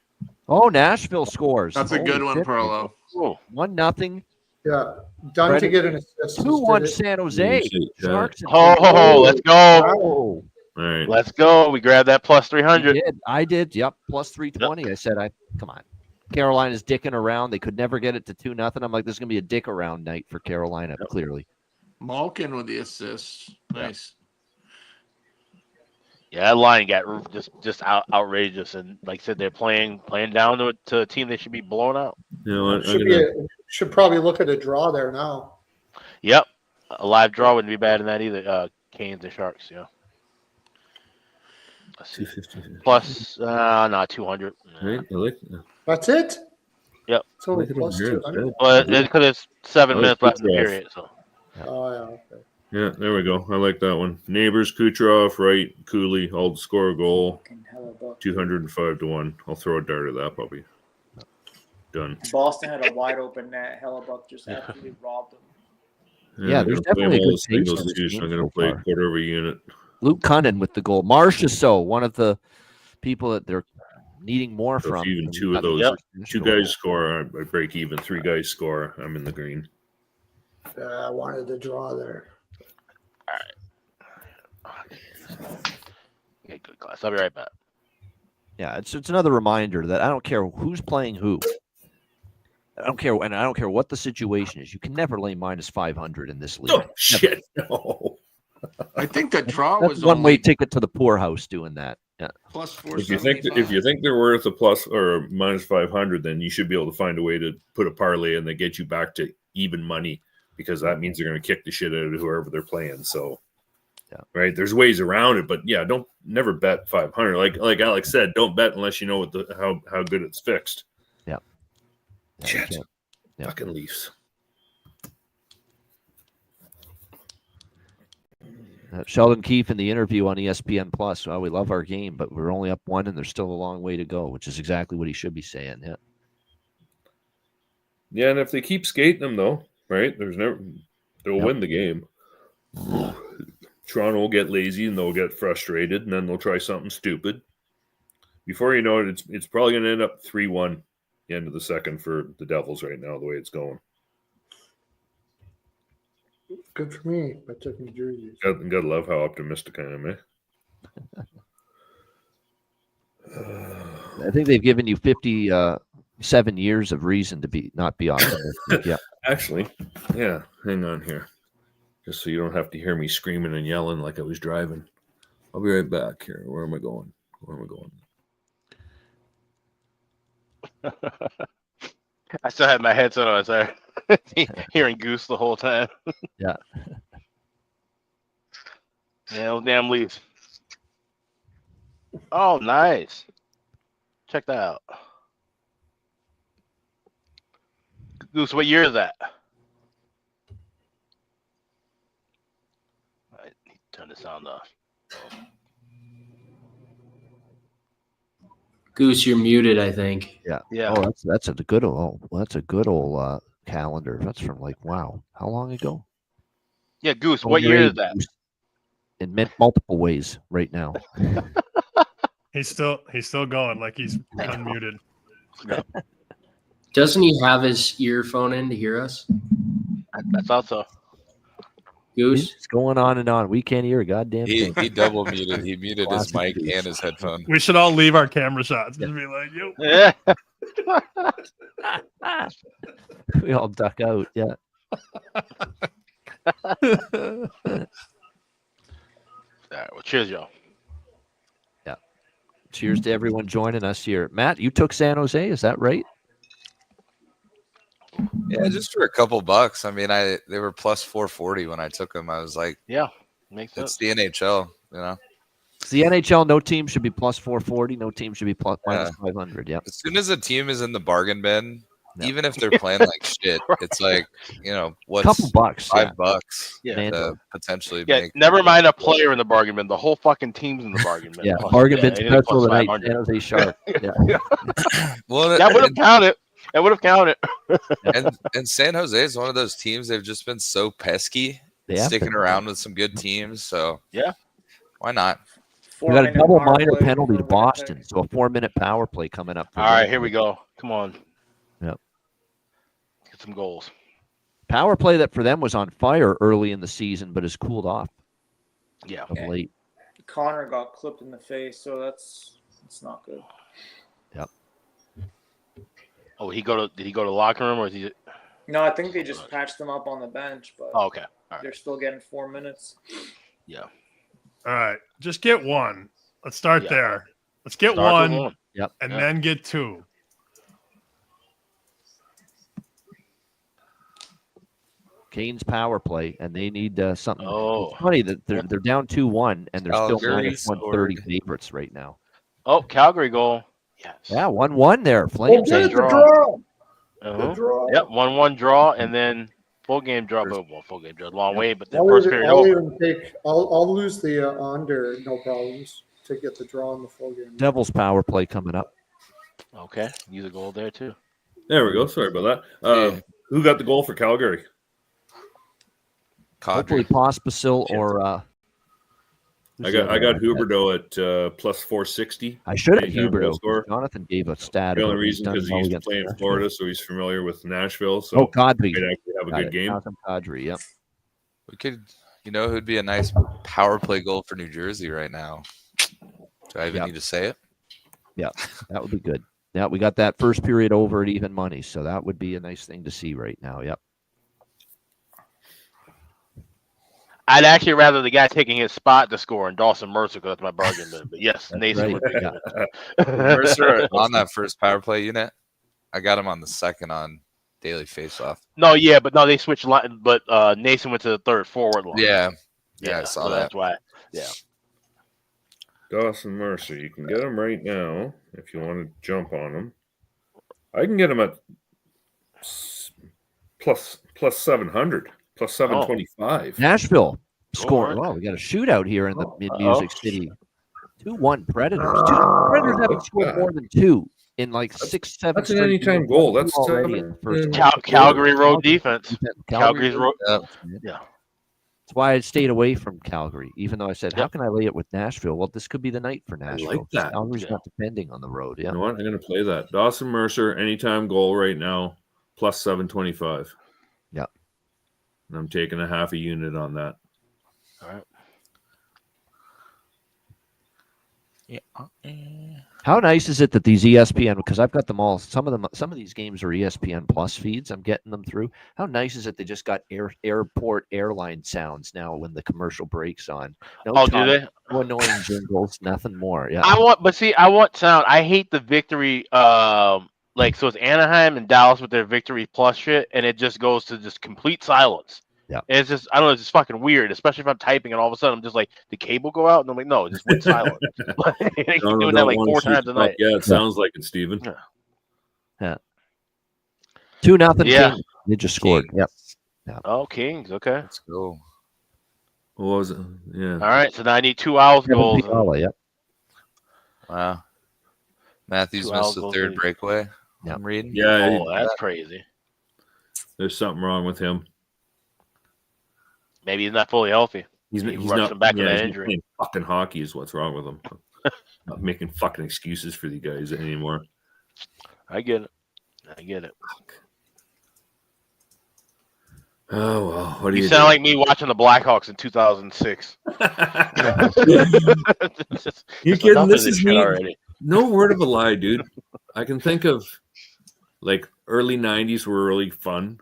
[SPEAKER 2] Oh, Nashville scores.
[SPEAKER 7] That's a good one, Perlo.
[SPEAKER 2] 1-0.
[SPEAKER 9] Yeah, Dunn to get an assist.
[SPEAKER 2] 2-1 San Jose.
[SPEAKER 11] Yeah.
[SPEAKER 2] Sharks.
[SPEAKER 3] Oh, let's go.
[SPEAKER 2] Oh,
[SPEAKER 11] All right.
[SPEAKER 3] Let's go. We grabbed that plus
[SPEAKER 2] you
[SPEAKER 3] 300.
[SPEAKER 2] did. I did. Yep. Plus 320. I said, come on. Carolina's dicking around. They could never get it to 2-0. I'm like, there's going to be a dick around night for Carolina, clearly.
[SPEAKER 7] Malkin with the assists. Nice.
[SPEAKER 3] Yeah, that line got just outrageous, and like I said, they're playing down to a team they should be blowing out.
[SPEAKER 11] You know what?
[SPEAKER 9] Should probably look at a draw there now.
[SPEAKER 3] Yep, a live draw wouldn't be bad in that either. Canes and Sharks, yeah. Let's see.
[SPEAKER 11] 250.
[SPEAKER 3] Plus, not 200.
[SPEAKER 11] Right? I like that.
[SPEAKER 9] That's it.
[SPEAKER 3] Yep.
[SPEAKER 9] So
[SPEAKER 11] Look at
[SPEAKER 9] plus
[SPEAKER 11] him here.
[SPEAKER 9] 200.
[SPEAKER 3] But because it's 7
[SPEAKER 11] Oh,
[SPEAKER 3] minutes left in the
[SPEAKER 11] Kucherov.
[SPEAKER 3] period, so
[SPEAKER 9] Oh yeah. Okay.
[SPEAKER 11] Yeah, there we go. I like that one. Neighbors, Kucherov, Wright, Cooley, all to score a goal. 205-1. I'll throw a dart at that puppy. Done.
[SPEAKER 5] Boston had a wide open net. Hellebuck just absolutely robbed them.
[SPEAKER 2] Yeah,
[SPEAKER 11] I'm
[SPEAKER 2] there's
[SPEAKER 11] gonna play
[SPEAKER 2] definitely a
[SPEAKER 11] all
[SPEAKER 2] good
[SPEAKER 11] the singles
[SPEAKER 2] taste in this
[SPEAKER 11] too, so I'm
[SPEAKER 2] game
[SPEAKER 11] going to
[SPEAKER 2] so
[SPEAKER 11] play
[SPEAKER 2] far.
[SPEAKER 11] quarter of a unit.
[SPEAKER 2] Luke Cunnin with the goal. Marchessault, one of the people that they're needing more
[SPEAKER 11] So
[SPEAKER 2] from.
[SPEAKER 11] if even two of those, two guys score, I break even. 3 guys score, I'm in the green.
[SPEAKER 9] I wanted the draw there.
[SPEAKER 3] yeah, good class. I'll be right back.
[SPEAKER 2] Yeah, it's another reminder that I don't care who's playing who. I don't care, and I don't care what the situation is. You can never lay minus 500 in this league.
[SPEAKER 11] Oh shit! No.
[SPEAKER 7] I think the draw
[SPEAKER 2] That's
[SPEAKER 7] was
[SPEAKER 2] one way
[SPEAKER 7] only
[SPEAKER 2] ticket to the poorhouse doing that. Yeah.
[SPEAKER 7] plus
[SPEAKER 11] If you think
[SPEAKER 7] 475.
[SPEAKER 11] they're worth a plus or a minus 500, then you should be able to find a way to put a parlay in that get you back to even money, because that means they're going to kick the shit out of whoever they're playing. So,
[SPEAKER 2] yeah,
[SPEAKER 11] right. There's ways around it, but yeah, don't never bet 500. Like Alex said, don't bet unless you know what how good it's fixed.
[SPEAKER 2] Yeah.
[SPEAKER 11] Shit.
[SPEAKER 2] Yeah.
[SPEAKER 11] Fucking Leafs.
[SPEAKER 2] Sheldon Keefe in the interview on ESPN Plus. Well, we love our game, but we're only up 1, and there's still a long way to go, which is exactly what he should be saying. Yeah.
[SPEAKER 11] Yeah, and if they keep skating them though, right? They'll win the game. Toronto will get lazy and they'll get frustrated, and then they'll try something stupid. Before you know it, it's probably going to end up 3-1 the end of the second for the Devils right now, the way it's going.
[SPEAKER 9] Good for me. I took New Jersey.
[SPEAKER 11] Gotta love how optimistic I am,
[SPEAKER 2] I think they've given you 57 years of reason to not be optimistic. Yeah.
[SPEAKER 11] Actually, yeah. Hang on here. just so you don't have to hear me screaming and yelling like I was driving. I'll be right back here. Where am I going?
[SPEAKER 3] I still had my headset on. Sorry, hearing Goose the whole time.
[SPEAKER 2] Yeah.
[SPEAKER 3] Yeah, those damn Leafs. Oh, nice. Check that out. Goose, what year is that? I need to turn the sound off.
[SPEAKER 4] Goose, you're muted, I think.
[SPEAKER 2] Yeah.
[SPEAKER 3] Yeah.
[SPEAKER 2] Oh, that's a good old calendar. That's from like, wow, how long ago?
[SPEAKER 3] Yeah, Goose,
[SPEAKER 2] Oh,
[SPEAKER 3] what
[SPEAKER 2] you're
[SPEAKER 3] year
[SPEAKER 2] eight,
[SPEAKER 3] is that?
[SPEAKER 2] Goose. In multiple ways right now.
[SPEAKER 12] He's still going like he's unmuted.
[SPEAKER 4] Doesn't he have his earphone in to hear us?
[SPEAKER 3] I thought so.
[SPEAKER 4] Goose?
[SPEAKER 2] It's going on and on. We can't hear a goddamn thing.
[SPEAKER 10] He double muted. He muted his
[SPEAKER 2] Classic
[SPEAKER 10] mic
[SPEAKER 2] Goose.
[SPEAKER 10] and his headphone.
[SPEAKER 12] We should all leave our camera shots and be like, yo.
[SPEAKER 3] Yeah.
[SPEAKER 2] We all duck out. Yeah.
[SPEAKER 3] All right, well, cheers, y'all.
[SPEAKER 2] Yeah. Cheers to everyone joining us here. Matt, you took San Jose, is that right?
[SPEAKER 10] Yeah, just for a couple bucks. I mean, they were plus 440 when I took them. I was like,
[SPEAKER 3] yeah, makes sense.
[SPEAKER 10] It's the NHL, you know.
[SPEAKER 2] It's the NHL. No team should be plus 440. No team should be minus 500. Yeah.
[SPEAKER 10] As soon as a team is in the bargain bin, even if they're playing like shit, it's like, you know, what's
[SPEAKER 2] couple bucks,
[SPEAKER 10] $5
[SPEAKER 3] Yeah.
[SPEAKER 10] to potentially
[SPEAKER 3] Yeah,
[SPEAKER 10] make.
[SPEAKER 3] never mind a player in the bargain bin. The whole fucking team's in the bargain bin.
[SPEAKER 2] Yeah,
[SPEAKER 3] Plus-
[SPEAKER 2] bargain bin
[SPEAKER 3] anything
[SPEAKER 2] special
[SPEAKER 3] plus
[SPEAKER 2] tonight.
[SPEAKER 3] 500.
[SPEAKER 2] San Jose Shark. Yeah.
[SPEAKER 10] Well,
[SPEAKER 3] That would have counted. It would have counted.
[SPEAKER 10] and San Jose is one of those teams. They've just been so pesky,
[SPEAKER 2] They have
[SPEAKER 10] sticking
[SPEAKER 2] been.
[SPEAKER 10] around with some good teams. So
[SPEAKER 3] yeah,
[SPEAKER 10] why not?
[SPEAKER 2] We got a
[SPEAKER 5] 4-minute
[SPEAKER 2] double
[SPEAKER 5] power
[SPEAKER 2] minor
[SPEAKER 5] play
[SPEAKER 2] penalty to
[SPEAKER 5] for Winnipeg.
[SPEAKER 2] Boston, so a 4-minute power play coming up.
[SPEAKER 3] All right, here we go. Come on.
[SPEAKER 2] Yep.
[SPEAKER 3] Get some goals.
[SPEAKER 2] Power play that for them was on fire early in the season, but has cooled off
[SPEAKER 3] Yeah.
[SPEAKER 2] of late.
[SPEAKER 5] Connor got clipped in the face, so that's not good.
[SPEAKER 2] Yep.
[SPEAKER 3] Oh, did he go to the locker room or is he?
[SPEAKER 5] No, I think they just patched them up on the bench, but
[SPEAKER 3] Oh, okay. All right.
[SPEAKER 5] they're still getting 4 minutes.
[SPEAKER 3] Yeah.
[SPEAKER 12] All right, just get one. Let's start
[SPEAKER 3] Yeah.
[SPEAKER 12] there. Let's get
[SPEAKER 3] Start with
[SPEAKER 12] one,
[SPEAKER 3] one.
[SPEAKER 2] Yep.
[SPEAKER 12] and
[SPEAKER 3] Yeah.
[SPEAKER 12] then get two.
[SPEAKER 2] Kane's power play, and they need something.
[SPEAKER 3] Oh.
[SPEAKER 2] It's funny that they're down 2-1, and they're still
[SPEAKER 10] Calgary
[SPEAKER 2] minus 130
[SPEAKER 10] scored.
[SPEAKER 2] favorites right now.
[SPEAKER 3] Oh, Calgary goal. Yes.
[SPEAKER 2] Yeah, 1-1 there. Flames.
[SPEAKER 9] Oh,
[SPEAKER 2] eh?
[SPEAKER 9] good, the draw.
[SPEAKER 3] Uh-huh.
[SPEAKER 9] The draw.
[SPEAKER 3] Yep. 1-1 draw, and then full game draw. Well, full game draw. Long way, but the
[SPEAKER 9] I'll,
[SPEAKER 3] first
[SPEAKER 9] even,
[SPEAKER 3] period
[SPEAKER 9] I'll
[SPEAKER 3] over.
[SPEAKER 9] even take. I'll lose the under, no problems, to get the draw in the full game.
[SPEAKER 2] Devils power play coming up.
[SPEAKER 3] Okay. Use a goal there too.
[SPEAKER 11] There we go. Sorry about that. Who got the goal for Calgary?
[SPEAKER 2] Hopefully
[SPEAKER 10] Cadre.
[SPEAKER 2] Pospisil or
[SPEAKER 11] I got Huberdeau at plus 460.
[SPEAKER 2] I should have
[SPEAKER 11] Anytime goal
[SPEAKER 2] Huberto.
[SPEAKER 11] score.
[SPEAKER 2] Jonathan gave a stat.
[SPEAKER 11] The only
[SPEAKER 2] about he's
[SPEAKER 11] reason
[SPEAKER 2] done
[SPEAKER 11] because he
[SPEAKER 2] well
[SPEAKER 11] used to
[SPEAKER 2] against
[SPEAKER 11] play in
[SPEAKER 2] Nashville.
[SPEAKER 11] Florida, so he's familiar with Nashville. So
[SPEAKER 2] Oh, Kadri.
[SPEAKER 11] might actually have a
[SPEAKER 2] Got
[SPEAKER 11] good
[SPEAKER 2] it.
[SPEAKER 11] game.
[SPEAKER 2] Jonathan Kadri, yep.
[SPEAKER 10] We could, you know, who'd be a nice power play goal for New Jersey right now? Do I even
[SPEAKER 2] Yep.
[SPEAKER 10] need to say it?
[SPEAKER 2] Yeah, that would be good. Yeah, we got that first period over at even money, so that would be a nice thing to see right now. Yep.
[SPEAKER 3] I'd actually rather the guy taking his spot to score and Dawson Mercer because that's my bargain bin. But yes,
[SPEAKER 2] That's
[SPEAKER 3] Nathan
[SPEAKER 2] right.
[SPEAKER 3] would be.
[SPEAKER 2] Yeah.
[SPEAKER 10] Mercer on that first power play unit. I got him on the second on daily faceoff.
[SPEAKER 3] No, yeah, but no, they switched line. But Nathan went to the third forward line.
[SPEAKER 10] Yeah, I saw
[SPEAKER 3] so
[SPEAKER 10] that.
[SPEAKER 3] That's why. Yeah.
[SPEAKER 11] Dawson Mercer, you can get him right now if you want to jump on him. I can get him at plus 700, plus 725.
[SPEAKER 2] Nashville scored.
[SPEAKER 3] right.
[SPEAKER 2] Wow, we got a shootout here in the Music City. 2-1 Predators. Predators haven't scored more than two in like 6-7.
[SPEAKER 11] That's an anytime goal. That's
[SPEAKER 2] already in the first.
[SPEAKER 3] Calgary road defense. Calgary's road.
[SPEAKER 2] Yeah.
[SPEAKER 3] Yeah.
[SPEAKER 2] That's why I stayed away from Calgary, even though I said, how can I lay it with Nashville? Well, this could be the night for Nashville.
[SPEAKER 11] like that.
[SPEAKER 2] Calgary's not depending on the road. Yeah.
[SPEAKER 11] You know what? I'm going to play that. Dawson Mercer, anytime goal right now, plus 725.
[SPEAKER 2] Yeah.
[SPEAKER 11] And I'm taking a half a unit on that.
[SPEAKER 3] All right.
[SPEAKER 10] Yeah.
[SPEAKER 2] How nice is it that these ESPN, because I've got them all, some of these games are ESPN Plus feeds. I'm getting them through. How nice is it they just got airport airline sounds now when the commercial breaks on? No
[SPEAKER 3] Do they?
[SPEAKER 2] No annoying jingles, nothing more. Yeah.
[SPEAKER 3] I want sound. I hate the victory. So it's Anaheim and Dallas with their victory plus shit, and it just goes to just complete silence.
[SPEAKER 2] Yeah.
[SPEAKER 3] And it's just, I don't know, it's just fucking weird, especially if I'm typing and all of a sudden I'm just like, the cable go out? And I'm like, no, it just went silent. They keep doing that like 4 times a night.
[SPEAKER 11] Yeah, it sounds like it, Steven.
[SPEAKER 2] Yeah. 2-0.
[SPEAKER 3] Yeah.
[SPEAKER 2] Kings. They just scored. Yep. Yeah.
[SPEAKER 3] Oh, Kings. Okay.
[SPEAKER 10] Let's go.
[SPEAKER 11] What was it? Yeah.
[SPEAKER 3] All right. So now I need 2 Owls goals.
[SPEAKER 2] Yep.
[SPEAKER 10] Wow. Matthews
[SPEAKER 3] 2
[SPEAKER 10] missed
[SPEAKER 3] Owls
[SPEAKER 10] the
[SPEAKER 3] goals
[SPEAKER 10] third
[SPEAKER 3] lead.
[SPEAKER 10] breakaway.
[SPEAKER 2] Yep.
[SPEAKER 10] I'm reading.
[SPEAKER 11] Yeah.
[SPEAKER 3] Oh, that's crazy.
[SPEAKER 11] There's something wrong with him.
[SPEAKER 3] Maybe he's not fully healthy.
[SPEAKER 11] He's
[SPEAKER 3] rushed
[SPEAKER 11] not
[SPEAKER 3] him back to
[SPEAKER 11] yeah,
[SPEAKER 3] that
[SPEAKER 11] he's not
[SPEAKER 3] injury.
[SPEAKER 11] playing fucking hockey is what's wrong with him. Not making fucking excuses for the guys anymore.
[SPEAKER 3] I get it.
[SPEAKER 11] Oh well, what do
[SPEAKER 3] You
[SPEAKER 11] you
[SPEAKER 3] sound
[SPEAKER 11] do?
[SPEAKER 3] like me watching the Blackhawks in 2006.
[SPEAKER 11] You
[SPEAKER 3] Just
[SPEAKER 11] kidding?
[SPEAKER 3] enough
[SPEAKER 11] This
[SPEAKER 3] of
[SPEAKER 11] is
[SPEAKER 3] shit
[SPEAKER 11] me.
[SPEAKER 3] already.
[SPEAKER 11] No word of a lie, dude. I can think of like early 90s were really fun.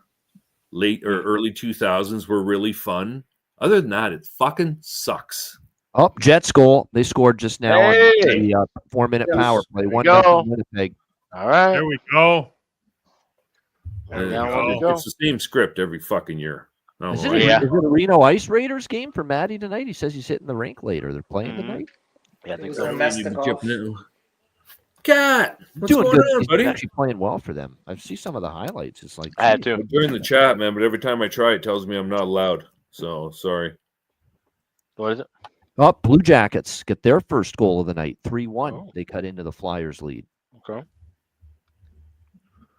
[SPEAKER 11] Late or early 2000s were really fun. Other than that, it fucking sucks.
[SPEAKER 2] Oh, Jets goal. They scored just now on
[SPEAKER 3] Hey!
[SPEAKER 2] the 4-minute power play.
[SPEAKER 3] There we
[SPEAKER 2] 1-0
[SPEAKER 3] go.
[SPEAKER 2] Winnipeg.
[SPEAKER 3] All right.
[SPEAKER 12] There we go.
[SPEAKER 11] It's the same script every fucking year. I don't
[SPEAKER 2] Is
[SPEAKER 11] know
[SPEAKER 2] it,
[SPEAKER 11] why.
[SPEAKER 2] is it a Reno Ice Raiders game for Maddie tonight? He says he's hitting the rink later. They're playing tonight.
[SPEAKER 3] Yeah, I think
[SPEAKER 5] It was
[SPEAKER 3] so.
[SPEAKER 5] Domestikov.
[SPEAKER 11] Cat, what's
[SPEAKER 2] Doing
[SPEAKER 11] going
[SPEAKER 2] good.
[SPEAKER 11] on,
[SPEAKER 2] He's
[SPEAKER 11] buddy?
[SPEAKER 2] actually playing well for them. I see some of the highlights. It's like
[SPEAKER 3] I had
[SPEAKER 2] geez.
[SPEAKER 3] to.
[SPEAKER 11] During the chat, man, but every time I try, it tells me I'm not allowed. So sorry.
[SPEAKER 3] What is it?
[SPEAKER 2] Oh, Blue Jackets get their first goal of the night. 3-1.
[SPEAKER 3] Oh.
[SPEAKER 2] They cut into the Flyers' lead.
[SPEAKER 3] Okay.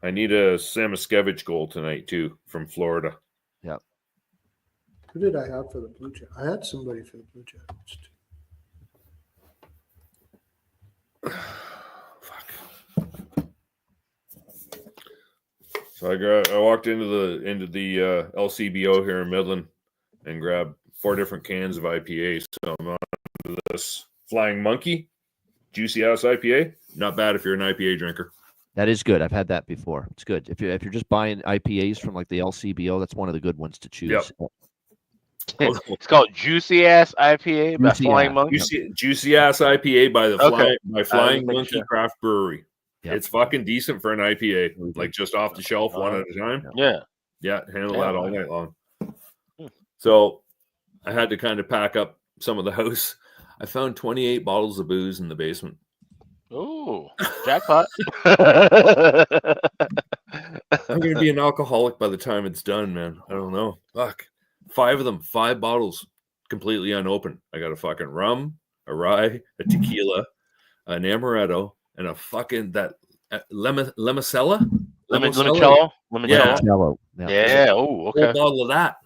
[SPEAKER 11] I need a Samoskevich goal tonight too from Florida.
[SPEAKER 2] Yep.
[SPEAKER 9] Who did I have for the Blue Jackets? I had somebody for the Blue Jackets too.
[SPEAKER 11] So I walked into the LCBO here in Midland and grabbed 4 different cans of IPA. So I'm on to this Flying Monkey Juicy Ass IPA. Not bad if you're an IPA drinker.
[SPEAKER 2] That is good. I've had that before. It's good. If you're just buying IPAs from like the LCBO, that's one of the good ones to choose.
[SPEAKER 11] Yep.
[SPEAKER 3] It's called Juicy Ass IPA by
[SPEAKER 2] Juicy
[SPEAKER 3] Flying
[SPEAKER 2] Ass.
[SPEAKER 3] Monkey.
[SPEAKER 11] Juicy Ass IPA by
[SPEAKER 3] Okay.
[SPEAKER 11] Flying
[SPEAKER 3] making
[SPEAKER 11] Monkey
[SPEAKER 3] sure.
[SPEAKER 11] Craft Brewery.
[SPEAKER 2] Yep.
[SPEAKER 11] It's fucking decent for an IPA, like just off the shelf, one at a time.
[SPEAKER 3] Yeah.
[SPEAKER 11] Yeah, handle
[SPEAKER 3] Yeah.
[SPEAKER 11] that all night long. So I had to kind of pack up some of the house. I found 28 bottles of booze in the basement.
[SPEAKER 3] Ooh, jackpot.
[SPEAKER 11] I'm going to be an alcoholic by the time it's done, man. I don't know. Fuck. 5 of them, 5 bottles completely unopened. I got a fucking rum, a rye, a tequila, an amaretto, and a fucking limoncello?
[SPEAKER 3] Limoncello?
[SPEAKER 11] Yeah.
[SPEAKER 2] Jello.
[SPEAKER 3] Yeah. Oh, okay.
[SPEAKER 11] Whole bottle of that.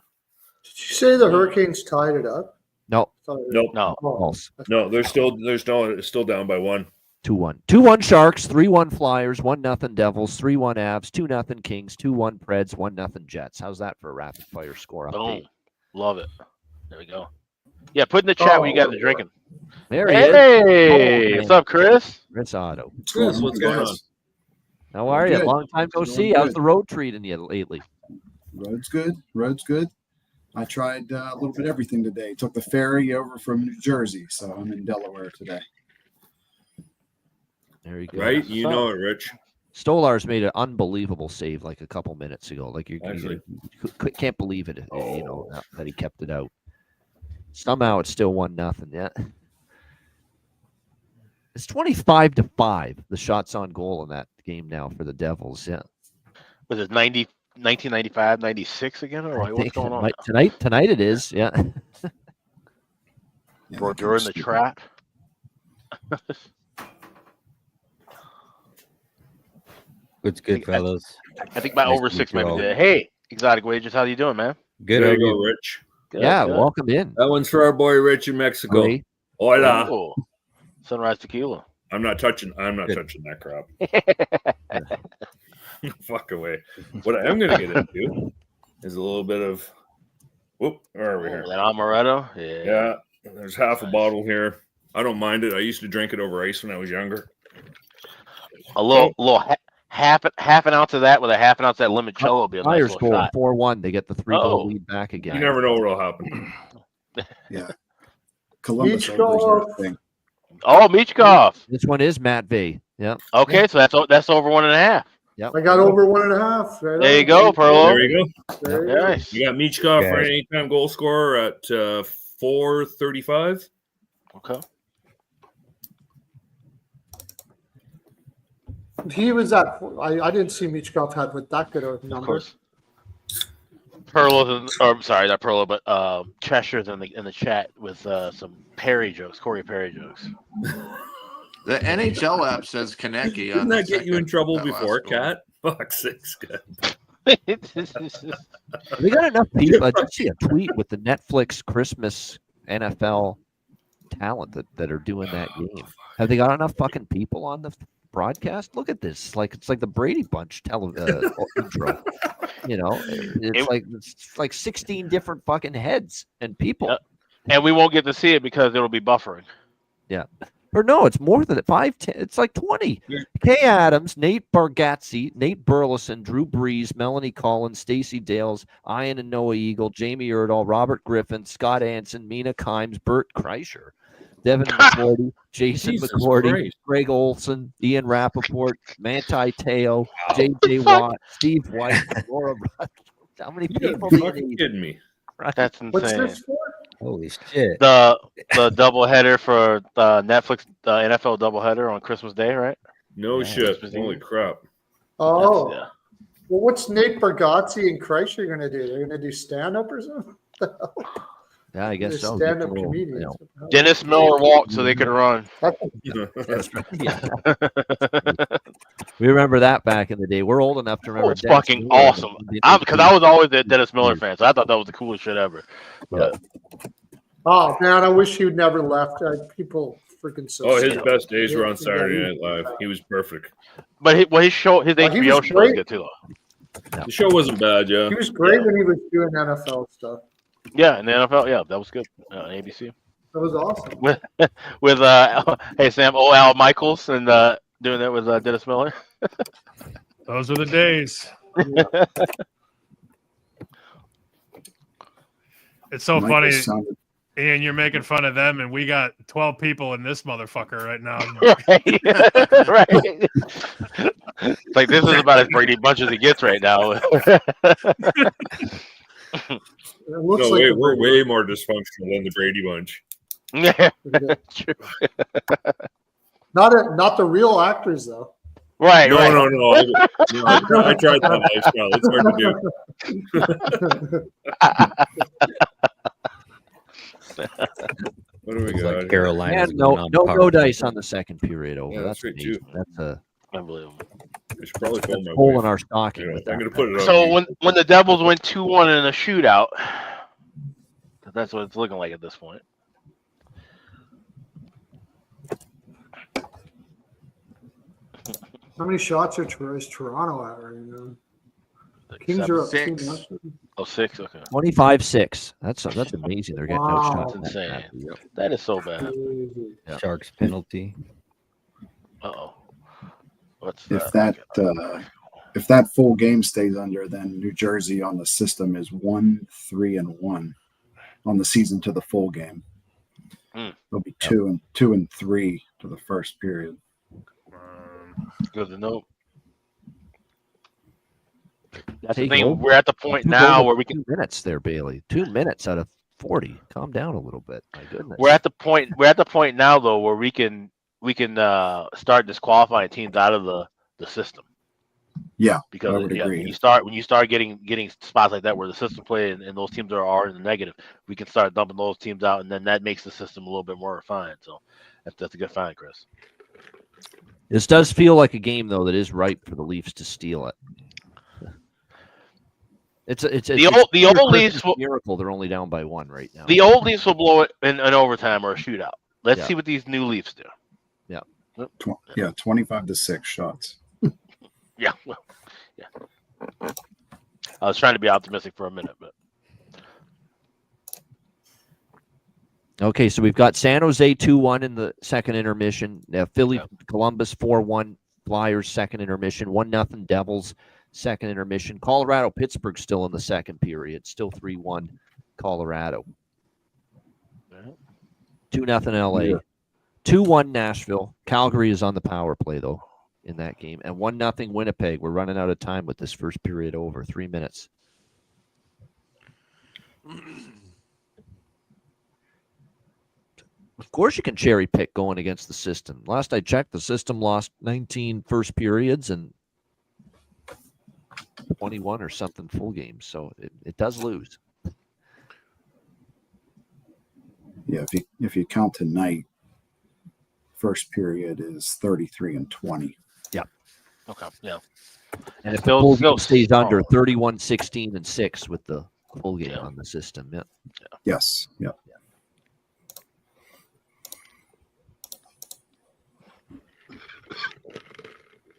[SPEAKER 9] Did you say the Hurricanes tied it up?
[SPEAKER 2] No.
[SPEAKER 11] Nope.
[SPEAKER 3] No.
[SPEAKER 2] False.
[SPEAKER 11] No, it's still down by 1.
[SPEAKER 2] 2-1. 2-1 Sharks, 3-1 Flyers, 1-0 Devils, 3-1 Avs, 2-0 Kings, 2-1 Preds, 1-0 Jets. How's that for a rapid fire score update?
[SPEAKER 3] Boom. Love it. There we go. Yeah, put in the chat what you guys are drinking.
[SPEAKER 2] There he is.
[SPEAKER 3] Hey, what's up, Chris?
[SPEAKER 2] Chris Otto.
[SPEAKER 11] Chris, what's going on?
[SPEAKER 2] How are you?
[SPEAKER 13] Good.
[SPEAKER 2] Long time no
[SPEAKER 13] Doing
[SPEAKER 2] see. How's
[SPEAKER 13] good.
[SPEAKER 2] the road treating you lately?
[SPEAKER 13] Road's good. Road's good. I tried a little bit of everything today. Took the ferry over from New Jersey, so I'm in Delaware today.
[SPEAKER 2] There you go.
[SPEAKER 11] Right? You know it, Rich.
[SPEAKER 2] Stolar's made an unbelievable save like a couple minutes ago. Like you
[SPEAKER 11] Actually.
[SPEAKER 2] can't believe it. You know that he kept it out. Somehow it's still 1-0. Yeah. It's 25-5. The shots on goal in that game now for the Devils. Yeah.
[SPEAKER 3] Was it 1995, 96 again? Or
[SPEAKER 2] I
[SPEAKER 3] what's
[SPEAKER 2] think
[SPEAKER 3] going on?
[SPEAKER 2] tonight it is. Yeah.
[SPEAKER 3] Bro, during the trap.
[SPEAKER 14] What's good, fellas?
[SPEAKER 3] I think my
[SPEAKER 14] Nice
[SPEAKER 3] over
[SPEAKER 14] to
[SPEAKER 3] 6
[SPEAKER 14] meet you
[SPEAKER 3] might be
[SPEAKER 14] all.
[SPEAKER 3] there. Hey, Exotic Wagers, how you doing, man?
[SPEAKER 14] Good.
[SPEAKER 11] There
[SPEAKER 14] How
[SPEAKER 11] you
[SPEAKER 14] are
[SPEAKER 11] go,
[SPEAKER 14] you?
[SPEAKER 11] Rich.
[SPEAKER 3] Good,
[SPEAKER 2] Yeah.
[SPEAKER 3] good.
[SPEAKER 2] Welcome in.
[SPEAKER 11] That one's for our boy Rich in Mexico.
[SPEAKER 2] Great.
[SPEAKER 11] Hola.
[SPEAKER 3] Oh, Sunrise Tequila.
[SPEAKER 11] I'm not touching
[SPEAKER 14] Good.
[SPEAKER 11] that crap. Fuck away. What I am gonna get into is a little bit of where are we here?
[SPEAKER 3] That amaretto? Yeah.
[SPEAKER 11] Yeah. There's half a bottle here. I don't mind it. I used to drink it over ice when I was younger.
[SPEAKER 3] A half an ounce of that with a half an ounce of that limoncello will be a nice
[SPEAKER 2] Flyers
[SPEAKER 3] little
[SPEAKER 2] score
[SPEAKER 3] shot.
[SPEAKER 2] 4-1. They get the 3-goal
[SPEAKER 3] Oh.
[SPEAKER 2] lead back
[SPEAKER 11] You
[SPEAKER 2] again.
[SPEAKER 11] never know what'll happen.
[SPEAKER 13] Yeah. Columbus
[SPEAKER 9] Michkov.
[SPEAKER 13] overs are a thing.
[SPEAKER 3] Oh, Michkov.
[SPEAKER 2] This one is Matt V. Yeah.
[SPEAKER 3] Okay, so that's over 1.5.
[SPEAKER 2] Yep.
[SPEAKER 9] I got over 1.5. Right
[SPEAKER 3] There you
[SPEAKER 9] on.
[SPEAKER 3] go, Perlo.
[SPEAKER 11] There you go.
[SPEAKER 9] There you go.
[SPEAKER 3] Nice.
[SPEAKER 11] You got Michkov for
[SPEAKER 14] Okay.
[SPEAKER 11] an anytime goal scorer at 435.
[SPEAKER 3] Okay.
[SPEAKER 9] He was at. I didn't see Michkov had with that good a
[SPEAKER 3] Of
[SPEAKER 9] number.
[SPEAKER 3] course. Perlo's I'm sorry, not Perlo, but Cheshire's in the chat with some Perry jokes, Corey Perry jokes.
[SPEAKER 7] The NHL app says Konecki.
[SPEAKER 11] Didn't that get you in trouble before, Cat? Fuck sakes, Cat.
[SPEAKER 2] They got enough people. I did see a tweet with the Netflix Christmas NFL talent that are doing that game. Have they got enough fucking people on the broadcast? Look at this. It's like the Brady Bunch intro. You know, it's like 16 different fucking heads and people.
[SPEAKER 3] And we won't get to see it because it'll be buffering.
[SPEAKER 2] Yeah. Or no, it's more than 5, 10. It's like 20. Kay Adams, Nate Bargatze, Nate Burleson, Drew Brees, Melanie Collins, Stacey Dales, Ian and Noah Eagle, Jamie Erdahl, Robert Griffin, Scott Anson, Mina Kimes, Bert Kreischer, Devin McCourty, Jason
[SPEAKER 11] Jesus
[SPEAKER 2] McCourty,
[SPEAKER 11] Christ.
[SPEAKER 2] Greg Olson, Ian Rappaport, Manti Teo, J.J. Watt, Steve White, Laura Rudd. How many people do you
[SPEAKER 11] fucking
[SPEAKER 2] need?
[SPEAKER 11] kidding me?
[SPEAKER 2] Right.
[SPEAKER 3] That's insane.
[SPEAKER 9] What's this for?
[SPEAKER 14] Holy shit.
[SPEAKER 3] The doubleheader for Netflix, the NFL doubleheader on Christmas Day, right?
[SPEAKER 11] No shit.
[SPEAKER 3] Christmas
[SPEAKER 11] Holy
[SPEAKER 3] Eve.
[SPEAKER 11] crap.
[SPEAKER 9] Oh.
[SPEAKER 3] Yeah.
[SPEAKER 9] Well, what's Nate Bargatze and Kreischer going to do? They're going to do stand-up or something?
[SPEAKER 2] Yeah, I guess
[SPEAKER 9] They're
[SPEAKER 2] so.
[SPEAKER 9] stand-up
[SPEAKER 2] Get a little,
[SPEAKER 9] comedians.
[SPEAKER 2] you know.
[SPEAKER 3] Dennis Miller walked so they could run.
[SPEAKER 2] That's right. Yeah. We remember that back in the day. We're old enough to remember.
[SPEAKER 3] Oh, it's
[SPEAKER 2] Dennis
[SPEAKER 3] fucking
[SPEAKER 2] Miller.
[SPEAKER 3] awesome. Because I was always a Dennis Miller fan, so I thought that was the coolest shit ever. Yeah.
[SPEAKER 9] Oh, man, I wish you'd never left. People freaking so
[SPEAKER 11] Oh, his
[SPEAKER 9] sad.
[SPEAKER 11] best days were on
[SPEAKER 9] Yeah,
[SPEAKER 11] Saturday Night Live. He was perfect.
[SPEAKER 3] But his
[SPEAKER 9] Oh, he
[SPEAKER 3] HBO
[SPEAKER 9] was
[SPEAKER 3] show was
[SPEAKER 9] great.
[SPEAKER 3] good too, though.
[SPEAKER 11] The show wasn't bad, yeah.
[SPEAKER 9] He was great when he was doing NFL stuff.
[SPEAKER 3] Yeah, in the NFL, yeah, that was good. On ABC.
[SPEAKER 9] That was awesome.
[SPEAKER 3] With hey Sam, Al Michaels and doing that with Dennis Miller.
[SPEAKER 12] Those are the days. It's so
[SPEAKER 13] Michael
[SPEAKER 12] funny.
[SPEAKER 13] sounded-
[SPEAKER 12] Ian, you're making fun of them, and we got 12 people in this motherfucker right now.
[SPEAKER 3] Right. It's like this is about as Brady Bunch as it gets right now.
[SPEAKER 9] It looks
[SPEAKER 11] No,
[SPEAKER 9] like
[SPEAKER 11] wait,
[SPEAKER 9] the
[SPEAKER 11] we're
[SPEAKER 9] Brady-
[SPEAKER 11] way more dysfunctional than the Brady Bunch.
[SPEAKER 3] Yeah.
[SPEAKER 9] Not the real actors though.
[SPEAKER 3] Right.
[SPEAKER 11] No,
[SPEAKER 3] right.
[SPEAKER 11] no. I tried that lifestyle. It's hard to do. What do we
[SPEAKER 14] It's
[SPEAKER 11] got?
[SPEAKER 14] like
[SPEAKER 11] here?
[SPEAKER 14] Carolina's
[SPEAKER 2] And
[SPEAKER 14] going
[SPEAKER 2] no
[SPEAKER 14] on
[SPEAKER 2] no
[SPEAKER 14] power
[SPEAKER 2] go
[SPEAKER 14] play.
[SPEAKER 2] dice on the second period over.
[SPEAKER 11] Yeah,
[SPEAKER 2] that's
[SPEAKER 11] that's right,
[SPEAKER 2] amazing.
[SPEAKER 11] too.
[SPEAKER 2] That's a
[SPEAKER 3] Unbelievable.
[SPEAKER 11] I should probably phone my
[SPEAKER 2] hole
[SPEAKER 11] wife.
[SPEAKER 2] in our stocking.
[SPEAKER 11] Yeah,
[SPEAKER 2] with
[SPEAKER 11] I'm
[SPEAKER 2] that.
[SPEAKER 11] gonna put it on.
[SPEAKER 3] So
[SPEAKER 11] mute.
[SPEAKER 3] when the Devils went 2-1 in a shootout, that's what it's looking like at this point.
[SPEAKER 9] How many shots is Toronto at right now? Kings are up
[SPEAKER 7] 6.
[SPEAKER 9] 2-0.
[SPEAKER 3] Oh, 6. Okay,
[SPEAKER 2] 25-6. That's amazing. They're getting
[SPEAKER 9] Wow.
[SPEAKER 2] outshot.
[SPEAKER 3] that's insane. That is so bad.
[SPEAKER 2] Yeah.
[SPEAKER 14] Sharks penalty.
[SPEAKER 3] Uh-oh. What's
[SPEAKER 13] If
[SPEAKER 3] that?
[SPEAKER 13] if that full game stays under, then New Jersey on the system is 1-3-1 on the season to the full game. It'll be 2-3 to the first period.
[SPEAKER 3] Good to know. That's the
[SPEAKER 2] Take
[SPEAKER 3] thing.
[SPEAKER 2] over.
[SPEAKER 3] We're at the point
[SPEAKER 2] Two
[SPEAKER 3] now
[SPEAKER 2] goals
[SPEAKER 3] where
[SPEAKER 2] in
[SPEAKER 3] we can.
[SPEAKER 2] 2 minutes there, Bailey. 2 minutes out of 40. Calm down a little bit. My goodness.
[SPEAKER 3] We're at the point. We're at the point now though where we can start disqualifying teams out of the system.
[SPEAKER 13] Yeah,
[SPEAKER 3] Because
[SPEAKER 13] I would agree.
[SPEAKER 3] when you start getting spots like that where the system play and those teams are in the negative, we can start dumping those teams out, and then that makes the system a little bit more refined. So that's a good find, Chris.
[SPEAKER 2] This does feel like a game though that is ripe for the Leafs to steal it. It's
[SPEAKER 3] The old Leafs will,
[SPEAKER 2] miracle. They're only down by 1 right now.
[SPEAKER 3] the old Leafs will blow it in an overtime or a shootout. Let's
[SPEAKER 2] Yeah.
[SPEAKER 3] see what these new Leafs do.
[SPEAKER 2] Yeah.
[SPEAKER 13] 25-6 shots.
[SPEAKER 3] Yeah. Well, yeah. I was trying to be optimistic for a minute, but
[SPEAKER 2] Okay, so we've got San Jose 2-1 in the second intermission. Philly, Columbus 4-1. Flyers, second intermission. 1-0 Devils, second intermission. Colorado, Pittsburgh still in the second period. Still 3-1 Colorado. 2-0 LA.
[SPEAKER 13] Yeah.
[SPEAKER 2] 2-1 Nashville. Calgary is on the power play, though, in that game. And 1-0 Winnipeg. We're running out of time with this first period over. 3 minutes. Of course you can cherry pick going against the system. Last I checked, the system lost 19 first periods and 21 or something full games. So it does lose.
[SPEAKER 13] Yeah, if you count tonight, first period is 33-20.
[SPEAKER 2] Yep.
[SPEAKER 3] Okay. Yeah.
[SPEAKER 2] And if the full game stays under 31-16-6 with the full game on the system. Yeah.
[SPEAKER 13] Yes. Yep.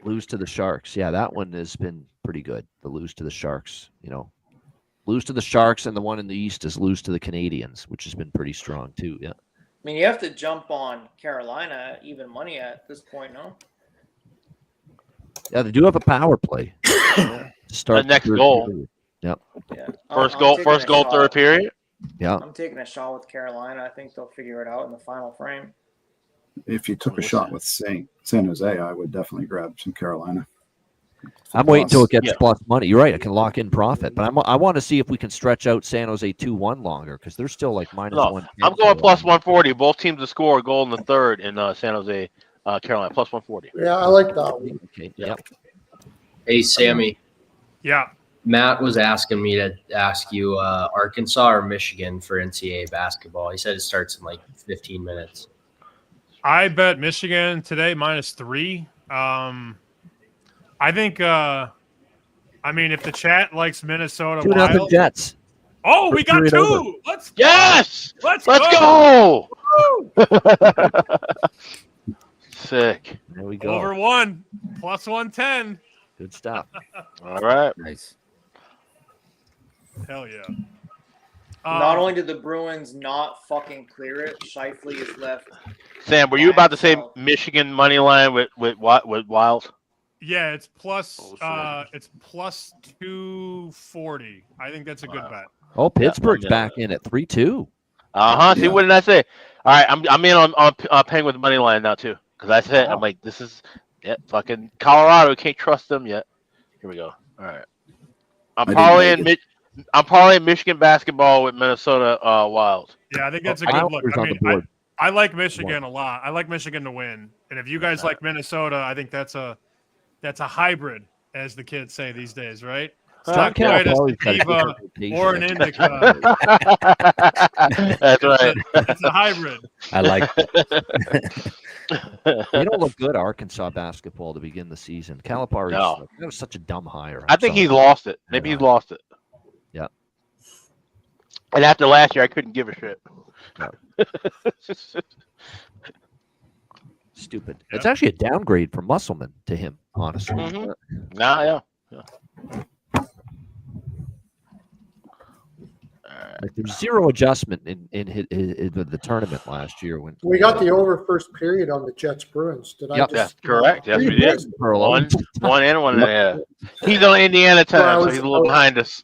[SPEAKER 2] Lose to the Sharks. Yeah, that one has been pretty good. The lose to the Sharks, lose to the Sharks, and the one in the East is lose to the Canadians, which has been pretty strong too. Yeah.
[SPEAKER 5] I mean, you have to jump on Carolina even money at this point, no?
[SPEAKER 2] Yeah, they do have a power play. To start
[SPEAKER 3] the next goal.
[SPEAKER 2] Period. Yep.
[SPEAKER 5] Yeah.
[SPEAKER 3] First goal, third period.
[SPEAKER 2] Yeah.
[SPEAKER 5] I'm taking a shot with Carolina. I think they'll figure it out in the final frame.
[SPEAKER 13] If you took a shot with San Jose, I would definitely grab some Carolina.
[SPEAKER 2] I'm waiting until it gets plus money. You're right. I can lock in profit, but I want to see if we can stretch out San Jose 2-1 longer because they're still like minus one.
[SPEAKER 3] I'm going plus 140. Both teams to score a goal in the third in San Jose, Carolina, plus 140.
[SPEAKER 9] Yeah, I like that one.
[SPEAKER 2] Okay. Yep.
[SPEAKER 4] Hey, Sammy.
[SPEAKER 12] Yeah.
[SPEAKER 4] Matt was asking me to ask you Arkansas or Michigan for NCAA basketball. He said it starts in like 15 minutes.
[SPEAKER 12] I bet Michigan today -3. I think, if the chat likes Minnesota
[SPEAKER 2] 2-0
[SPEAKER 12] Wild.
[SPEAKER 2] Jets.
[SPEAKER 12] Oh, we got two.
[SPEAKER 2] Over.
[SPEAKER 12] Let's go.
[SPEAKER 3] Yes.
[SPEAKER 12] Let's
[SPEAKER 3] go. Sick.
[SPEAKER 2] There we go.
[SPEAKER 12] Over 1, plus 110.
[SPEAKER 2] Good stuff.
[SPEAKER 3] All right.
[SPEAKER 14] Nice.
[SPEAKER 12] Hell yeah.
[SPEAKER 5] Not only did the Bruins not fucking clear it, Scheifele is left.
[SPEAKER 3] Sam, were you about to say Michigan money line with Wild?
[SPEAKER 12] Yeah, it's plus 240. I think that's a good bet.
[SPEAKER 2] Oh, Pittsburgh's back in at 3-2.
[SPEAKER 3] See, what did I say? All right, I'm in on Penguins money line now too because I said I'm like this is fucking Colorado. Can't trust them yet. Here we go. All right, I'm probably in Michigan basketball with Minnesota Wild.
[SPEAKER 12] Yeah, I think that's a good look. I like Michigan a lot. I like Michigan to win, and if you guys like Minnesota, I think that's a hybrid, as the kids say these days, right? It's not quite a sativa or an indica.
[SPEAKER 3] That's right.
[SPEAKER 12] It's a hybrid.
[SPEAKER 14] I like that.
[SPEAKER 2] They don't look good, Arkansas basketball, to begin the season. Calipari, that was such a dumb hire.
[SPEAKER 3] I think he's lost it. Maybe he's lost it.
[SPEAKER 2] Yeah.
[SPEAKER 3] And after last year, I couldn't give a shit.
[SPEAKER 2] No. Stupid. Yeah. It's actually a downgrade from Musselman to him, honestly.
[SPEAKER 3] Mm-hmm. Yeah.
[SPEAKER 2] Like there's zero adjustment in the tournament last year when
[SPEAKER 9] we got the over first period on the Jets Bruins. Did I?
[SPEAKER 3] That's correct. Yes, we did. One and one. Yeah. He's on Indiana time, so he's a little behind us.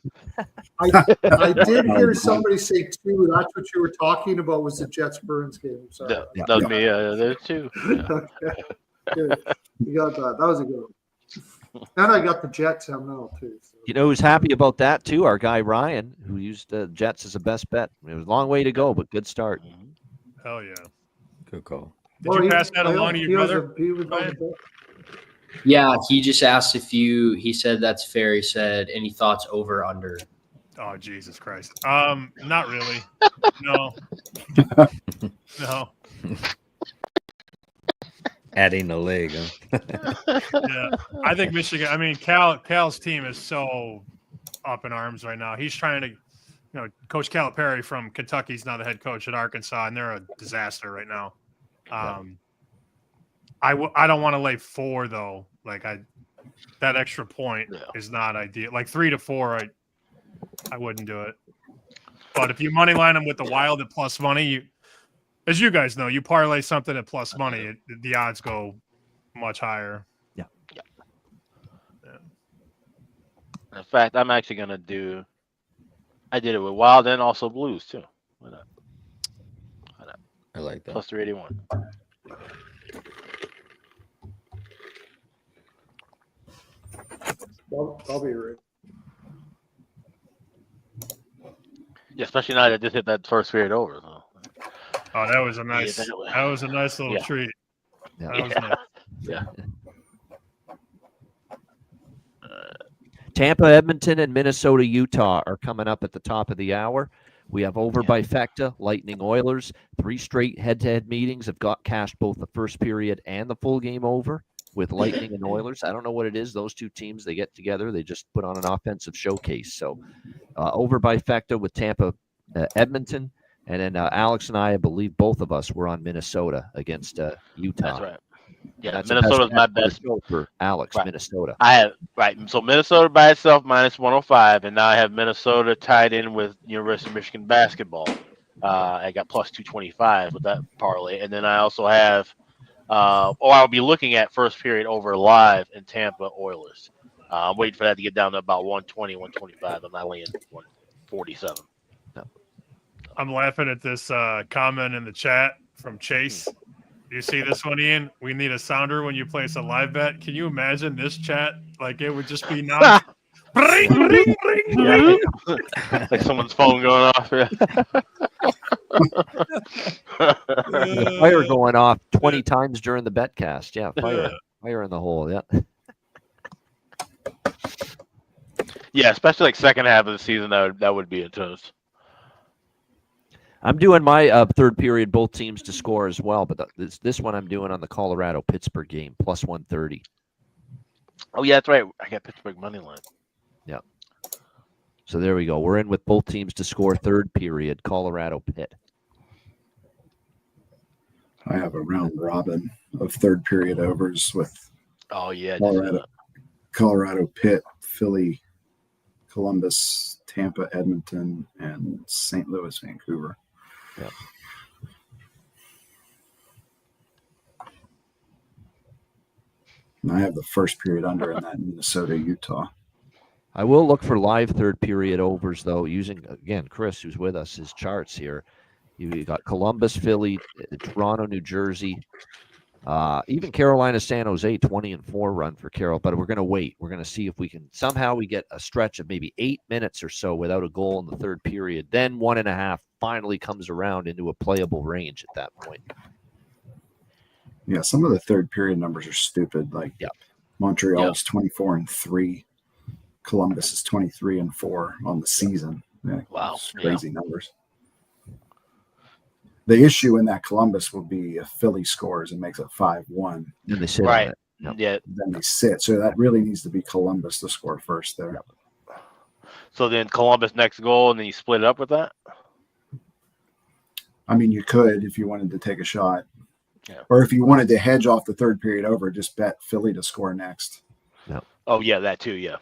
[SPEAKER 9] I did hear somebody say 2. That's what you were talking about was the Jets Bruins game. Sorry.
[SPEAKER 3] That was me. There's 2. Yeah.
[SPEAKER 9] Okay. Good. You got that. That was a good one. And I got the Jets ML too. So.
[SPEAKER 2] You know who's happy about that too? Our guy Ryan, who used the Jets as a best bet. It was a long way to go, but good start.
[SPEAKER 12] Hell yeah.
[SPEAKER 14] Good call.
[SPEAKER 12] Did you pass that along to your brother?
[SPEAKER 4] Yeah, he just asked if he said that's fair. He said, any thoughts over under?
[SPEAKER 12] Oh, Jesus Christ. Not really. No. No.
[SPEAKER 14] Adding a leg. Huh?
[SPEAKER 12] Yeah, I think Michigan. Cal's team is so up in arms right now. He's trying to, Coach Calipari from Kentucky is now the head coach at Arkansas, and they're a disaster right now. I don't want to lay 4 though. Like that extra point is not ideal. Like 3 to 4, I wouldn't do it. But if you money line them with the Wild at plus money, as you guys know, you parlay something at plus money, the odds go much higher.
[SPEAKER 2] Yeah.
[SPEAKER 3] In fact, I'm actually gonna do. I did it with Wild and also Blues too. Why not?
[SPEAKER 14] I like that.
[SPEAKER 3] Plus 381.
[SPEAKER 9] I'll be ready.
[SPEAKER 3] Yeah, especially now that I just hit that first period over. So.
[SPEAKER 12] Oh, that was a nice little treat.
[SPEAKER 2] Yeah.
[SPEAKER 12] That was nice.
[SPEAKER 3] Yeah.
[SPEAKER 2] Tampa, Edmonton, and Minnesota, Utah are coming up at the top of the hour. We have over by Fecta, Lightning, Oilers. 3 straight head-to-head meetings have cashed both the first period and the full game over with Lightning and Oilers. I don't know what it is. Those two teams, they get together. They just put on an offensive showcase. So over by Fecta with Tampa, Edmonton. And then Alex and I believe both of us were on Minnesota against Utah.
[SPEAKER 3] That's right. Yeah,
[SPEAKER 2] That's
[SPEAKER 3] Minnesota's my best
[SPEAKER 2] for Alex.
[SPEAKER 3] Right.
[SPEAKER 2] Minnesota.
[SPEAKER 3] I have So Minnesota by itself minus 105, and now I have Minnesota tied in with University of Michigan basketball. I got plus 225 with that parlay, and then I also have. I'll be looking at first period over live in Tampa Oilers. I'm waiting for that to get down to about 120, 125. I'm not laying 147.
[SPEAKER 12] I'm laughing at this comment in the chat from Chase. Do you see this one, Ian? We need a sounder when you place a live bet. Can you imagine this chat? Like it would just be non. Ring, ring, ring, ring.
[SPEAKER 3] Like someone's phone going off. Yeah.
[SPEAKER 2] Fire going off 20 times during the Betcast. Yeah, fire in the hole. Yeah.
[SPEAKER 3] Yeah, especially like second half of the season, that would be a toast.
[SPEAKER 2] I'm doing my third period, both teams to score as well, but this one I'm doing on the Colorado-Pittsburgh game, plus 130.
[SPEAKER 3] Oh, yeah, that's right. I got Pittsburgh money line.
[SPEAKER 2] Yeah. So there we go. We're in with both teams to score third period, Colorado-Pitt.
[SPEAKER 13] I have a round robin of third period overs with Colorado, Pitt, Philly, Columbus, Tampa, Edmonton, and St. Louis, Vancouver.
[SPEAKER 2] Yeah.
[SPEAKER 13] And I have the first period under in that Minnesota, Utah.
[SPEAKER 2] I will look for live third period overs, though, using, again, Chris, who's with us, his charts here. You got Columbus, Philly, Toronto, New Jersey, even Carolina, San Jose, 20-4 run for Carol. But we're going to wait. We're going to see if we can somehow we get a stretch of maybe 8 minutes or so without a goal in the third period. Then 1.5 finally comes around into a playable range at that point.
[SPEAKER 13] Yeah, some of the third period numbers are stupid. Like Montreal's 24-3, Columbus is 23-4 on the season. Yeah,
[SPEAKER 3] wow,
[SPEAKER 13] crazy numbers. The issue in that Columbus will be if Philly scores and makes it 5-1.
[SPEAKER 2] Then they sit
[SPEAKER 3] right.
[SPEAKER 2] on it.
[SPEAKER 3] Yeah.
[SPEAKER 13] Then they sit. So that really needs to be Columbus to score first there.
[SPEAKER 3] So then Columbus next goal, and then you split it up with that?
[SPEAKER 13] I mean, you could if you wanted to take a shot.
[SPEAKER 3] Yeah.
[SPEAKER 13] Or if you wanted to hedge off the third period over, just bet Philly to score next.
[SPEAKER 2] No.
[SPEAKER 3] Oh, yeah, that too, yeah.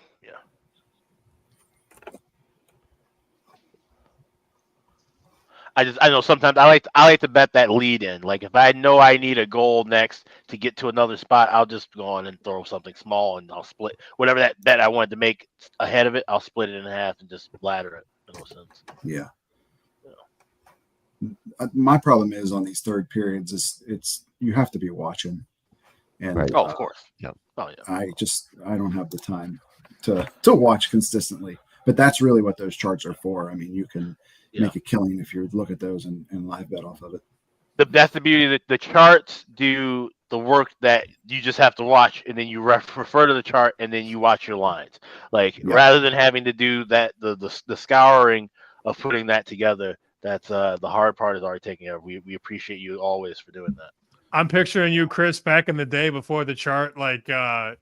[SPEAKER 3] I know sometimes I like to bet that lead in. Like if I know I need a goal next to get to another spot, I'll just go on and throw something small and I'll split whatever that bet I wanted to make ahead of it. I'll split it in half and just ladder it. No sense.
[SPEAKER 13] Yeah. My problem is on these third periods is it's you have to be watching. And
[SPEAKER 2] right.
[SPEAKER 3] Of course.
[SPEAKER 2] Yeah.
[SPEAKER 3] Oh yeah.
[SPEAKER 13] I don't have the time to watch consistently. But that's really what those charts are for. I mean, you can make a killing if you look at those and live bet off of it.
[SPEAKER 3] That's the beauty that the charts do the work that you just have to watch, and then you refer to the chart, and then you watch your lines. Like rather than having to do that, the scouring of putting that together. That's the hard part is already taken care of. We appreciate you always for doing that.
[SPEAKER 12] I'm picturing you, Chris, back in the day before the chart, like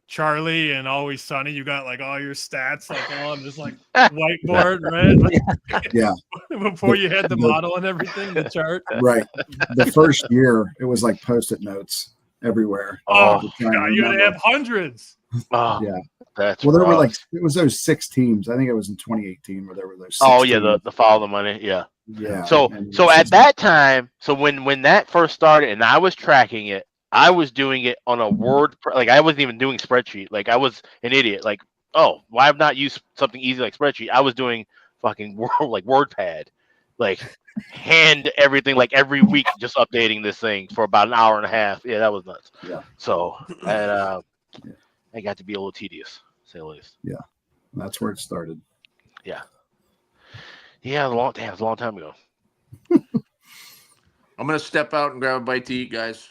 [SPEAKER 12] Charlie and Always Sunny. You got like all your stats like on this like whiteboard, right? Like,
[SPEAKER 13] yeah.
[SPEAKER 12] Before you had the model and everything, the chart.
[SPEAKER 13] Right. The first year, it was like Post-it notes everywhere.
[SPEAKER 12] Oh, God, you had to have hundreds.
[SPEAKER 3] Oh,
[SPEAKER 13] yeah.
[SPEAKER 3] That's
[SPEAKER 13] well, there were like it was those 6 teams. I think it was in 2018 where there were those. 6
[SPEAKER 3] oh yeah,
[SPEAKER 13] teams.
[SPEAKER 3] the follow the money, yeah.
[SPEAKER 13] Yeah.
[SPEAKER 3] So at that time, so when that first started and I was tracking it, I was doing it on a Word, like I wasn't even doing spreadsheet. Like I was an idiot. Like oh, why have not used something easy like spreadsheet? I was doing fucking WordPad, like hand everything like every week, just updating this thing for about an hour and a half. Yeah, that was nuts.
[SPEAKER 13] Yeah.
[SPEAKER 3] So and it got to be a little tedious, to say the least.
[SPEAKER 13] Yeah, that's where it started.
[SPEAKER 3] Yeah. Yeah, it was a long time ago.
[SPEAKER 7] I'm gonna step out and grab a bite to eat, guys.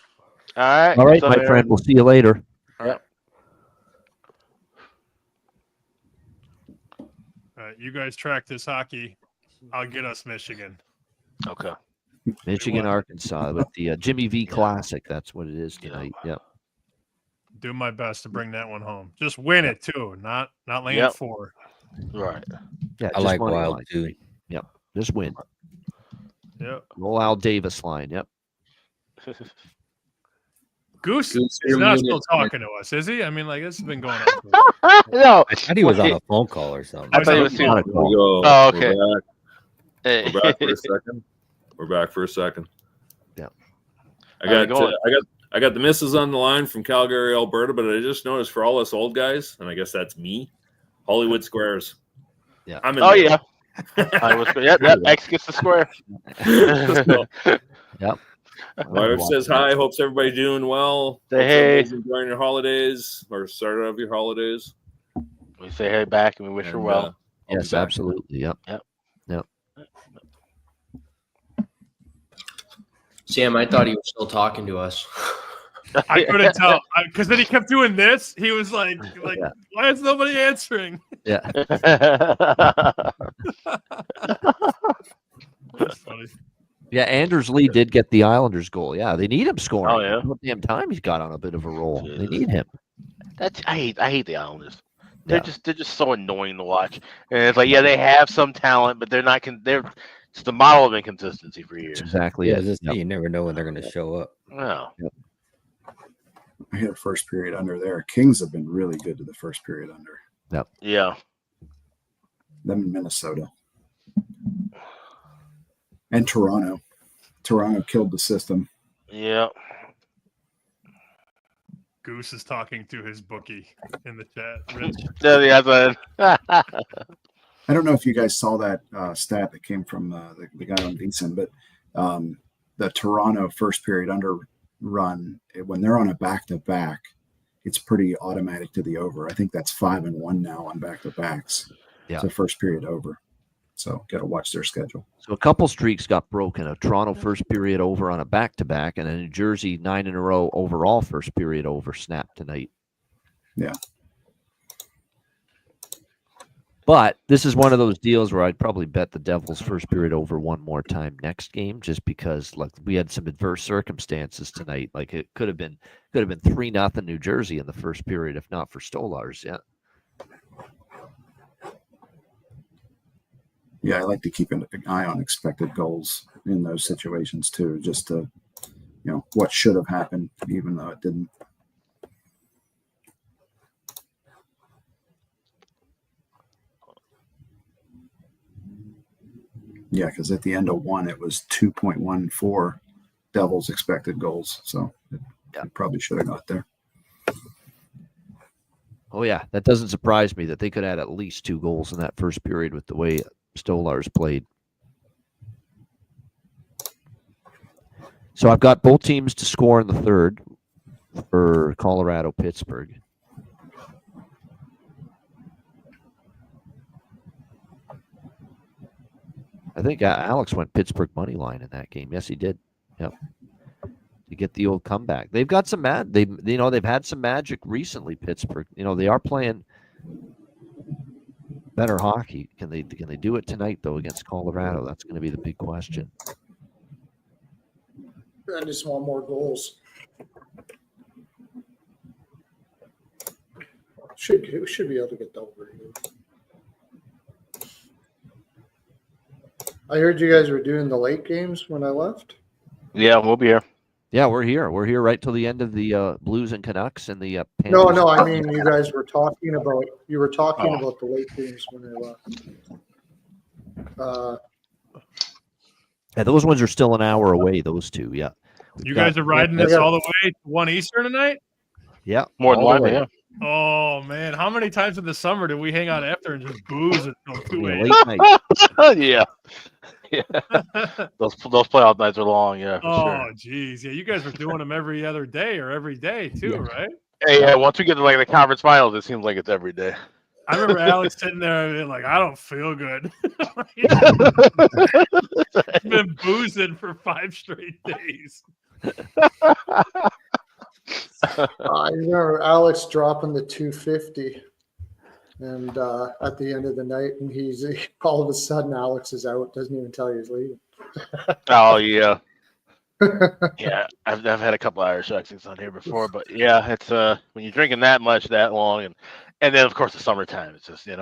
[SPEAKER 3] All right.
[SPEAKER 2] All right,
[SPEAKER 3] So,
[SPEAKER 2] my friend. We'll see you later.
[SPEAKER 7] All right.
[SPEAKER 12] All right, you guys track this hockey. I'll get us Michigan.
[SPEAKER 3] Okay.
[SPEAKER 2] Michigan, Arkansas with the Jimmy V Classic. That's what it is tonight. Yep.
[SPEAKER 12] Do my best to bring that one home. Just win it too, not laying
[SPEAKER 3] Yep.
[SPEAKER 12] 4.
[SPEAKER 3] Right.
[SPEAKER 2] Yeah,
[SPEAKER 14] I
[SPEAKER 2] just
[SPEAKER 14] like
[SPEAKER 2] money
[SPEAKER 14] Wild
[SPEAKER 2] line.
[SPEAKER 14] too.
[SPEAKER 2] Yep. Just win.
[SPEAKER 12] Yep.
[SPEAKER 2] Roll Al Davis line. Yep.
[SPEAKER 12] Goose
[SPEAKER 14] Goose,
[SPEAKER 12] is
[SPEAKER 14] you're
[SPEAKER 12] not
[SPEAKER 14] muted.
[SPEAKER 12] still talking to us, is he? I mean, like this has been going on.
[SPEAKER 3] No.
[SPEAKER 14] I thought he was on a phone call or something.
[SPEAKER 3] I thought he was too.
[SPEAKER 2] Not a
[SPEAKER 11] Here we
[SPEAKER 2] call.
[SPEAKER 11] go.
[SPEAKER 3] Oh, okay.
[SPEAKER 11] We're back for a second. We're back for a second.
[SPEAKER 2] Yeah.
[SPEAKER 11] I got the missus on the line from Calgary, Alberta, but I just noticed for all us old guys, and I guess that's me, Hollywood Squares.
[SPEAKER 2] Yeah.
[SPEAKER 11] I'm in
[SPEAKER 3] Oh
[SPEAKER 11] there.
[SPEAKER 3] yeah. Yep. X gets the square.
[SPEAKER 2] Yep.
[SPEAKER 11] My wife says hi. Hopes everybody's doing well.
[SPEAKER 3] Say
[SPEAKER 11] Hope
[SPEAKER 3] hey.
[SPEAKER 11] everybody's enjoying your holidays or started off your holidays.
[SPEAKER 3] We say hey back and we wish her
[SPEAKER 11] And,
[SPEAKER 3] well.
[SPEAKER 11] I'll be
[SPEAKER 2] Yes,
[SPEAKER 11] back.
[SPEAKER 2] absolutely. Yep.
[SPEAKER 3] Yep.
[SPEAKER 4] Sam, I thought he was still talking to us.
[SPEAKER 12] I couldn't tell because then he kept doing this. He was like,
[SPEAKER 2] Yeah.
[SPEAKER 12] why is nobody answering?
[SPEAKER 2] Yeah.
[SPEAKER 12] That's funny.
[SPEAKER 2] Yeah, Anders Lee did get the Islanders goal. Yeah, they need him scoring.
[SPEAKER 3] Oh, yeah?
[SPEAKER 2] What damn time he's got on a bit of a roll. They need him.
[SPEAKER 3] I hate the Islanders. They're
[SPEAKER 2] Yeah.
[SPEAKER 3] just so annoying to watch. And it's like, yeah, they have some talent, but they're not. They're just the model of inconsistency for years.
[SPEAKER 2] That's exactly
[SPEAKER 14] Yeah,
[SPEAKER 2] it.
[SPEAKER 14] just,
[SPEAKER 2] Yep.
[SPEAKER 14] you never know when they're going to show up.
[SPEAKER 3] No.
[SPEAKER 13] I hit a first period under there. Kings have been really good to the first period under.
[SPEAKER 3] Yeah.
[SPEAKER 13] Them in Minnesota. And Toronto. Toronto killed the system.
[SPEAKER 3] Yeah.
[SPEAKER 12] Goose is talking to his bookie in the chat. Rich.
[SPEAKER 13] I don't know if you guys saw that stat that came from the guy on VSiN, but the Toronto first period under run, when they're on a back-to-back, it's pretty automatic to the over. I think that's 5-1 now on back-to-backs.
[SPEAKER 2] Yeah.
[SPEAKER 13] So first period over. So got to watch their schedule.
[SPEAKER 2] So a couple streaks got broken. A Toronto first period over on a back-to-back, and a New Jersey 9 in a row overall first period over snapped tonight.
[SPEAKER 13] Yeah.
[SPEAKER 2] But this is one of those deals where I'd probably bet the Devils first period over one more time next game, just because like we had some adverse circumstances tonight. Like it could have been 3-0 New Jersey in the first period, if not for Stolars. Yeah.
[SPEAKER 13] Yeah, I like to keep an eye on expected goals in those situations too, just to, what should have happened, even though it didn't. Yeah, because at the end of one, it was 2.14 Devils expected goals. So it probably should have got there.
[SPEAKER 2] Oh, yeah. That doesn't surprise me that they could add at least 2 goals in that first period with the way Stolars played. So I've got both teams to score in the third for Colorado, Pittsburgh. I think Alex went Pittsburgh money line in that game. Yes, he did. Yep. To get the old comeback. They've got some they've had some magic recently, Pittsburgh. They are playing better hockey. Can they do it tonight though against Colorado? That's going to be the big question.
[SPEAKER 9] I just want more goals. Should be able to get double here. I heard you guys were doing the late games when I left.
[SPEAKER 3] Yeah, we'll be here.
[SPEAKER 2] Yeah, we're here. We're here right till the end of the Blues and Canucks and the
[SPEAKER 9] No,
[SPEAKER 2] Panthers.
[SPEAKER 9] I mean you guys were talking about about the late games when I left.
[SPEAKER 2] Yeah, those ones are still an hour away. Those two, yeah.
[SPEAKER 12] You guys are riding this all the way to 1 Eastern tonight?
[SPEAKER 2] Yeah,
[SPEAKER 3] more than
[SPEAKER 2] all the
[SPEAKER 3] likely.
[SPEAKER 2] way.
[SPEAKER 12] Oh man, how many times in the summer did we hang out after and just booze until 2 a.m.?
[SPEAKER 2] Late night.
[SPEAKER 3] Yeah. Those playoff nights are long. Yeah, for sure.
[SPEAKER 12] Oh geez, yeah, you guys were doing them every other day or every day too, right?
[SPEAKER 3] Hey, yeah. Once we get to like the conference finals, it seems like it's every day.
[SPEAKER 12] I remember Alex sitting there and being like, I don't feel good. Been boozing for 5 straight days.
[SPEAKER 9] I remember Alex dropping the 250, and at the end of the night, and he's all of a sudden Alex is out, doesn't even tell you he's leaving.
[SPEAKER 3] Oh yeah, yeah. I've had a couple Irish accents on here before, but yeah, it's when you're drinking that much that long, and then of course the summertime, it's just
[SPEAKER 9] Yeah,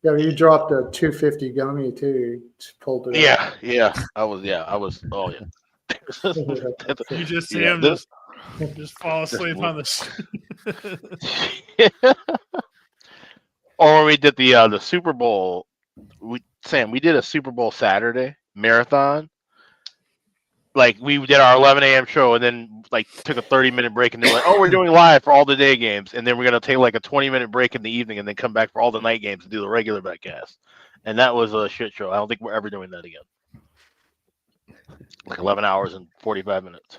[SPEAKER 9] you dropped a 250 gummy too. You just pulled it.
[SPEAKER 3] Yeah, yeah. I was. Oh yeah.
[SPEAKER 12] You just see him just fall asleep on the.
[SPEAKER 3] Or when we did the Super Bowl, we did a Super Bowl Saturday marathon. Like we did our 11 a.m. show and then like took a 30-minute break and then like, oh, we're doing live for all the day games, and then we're gonna take like a 20-minute break in the evening and then come back for all the night games and do the regular Betcast. And that was a shit show. I don't think we're ever doing that again. Like 11 hours and 45 minutes.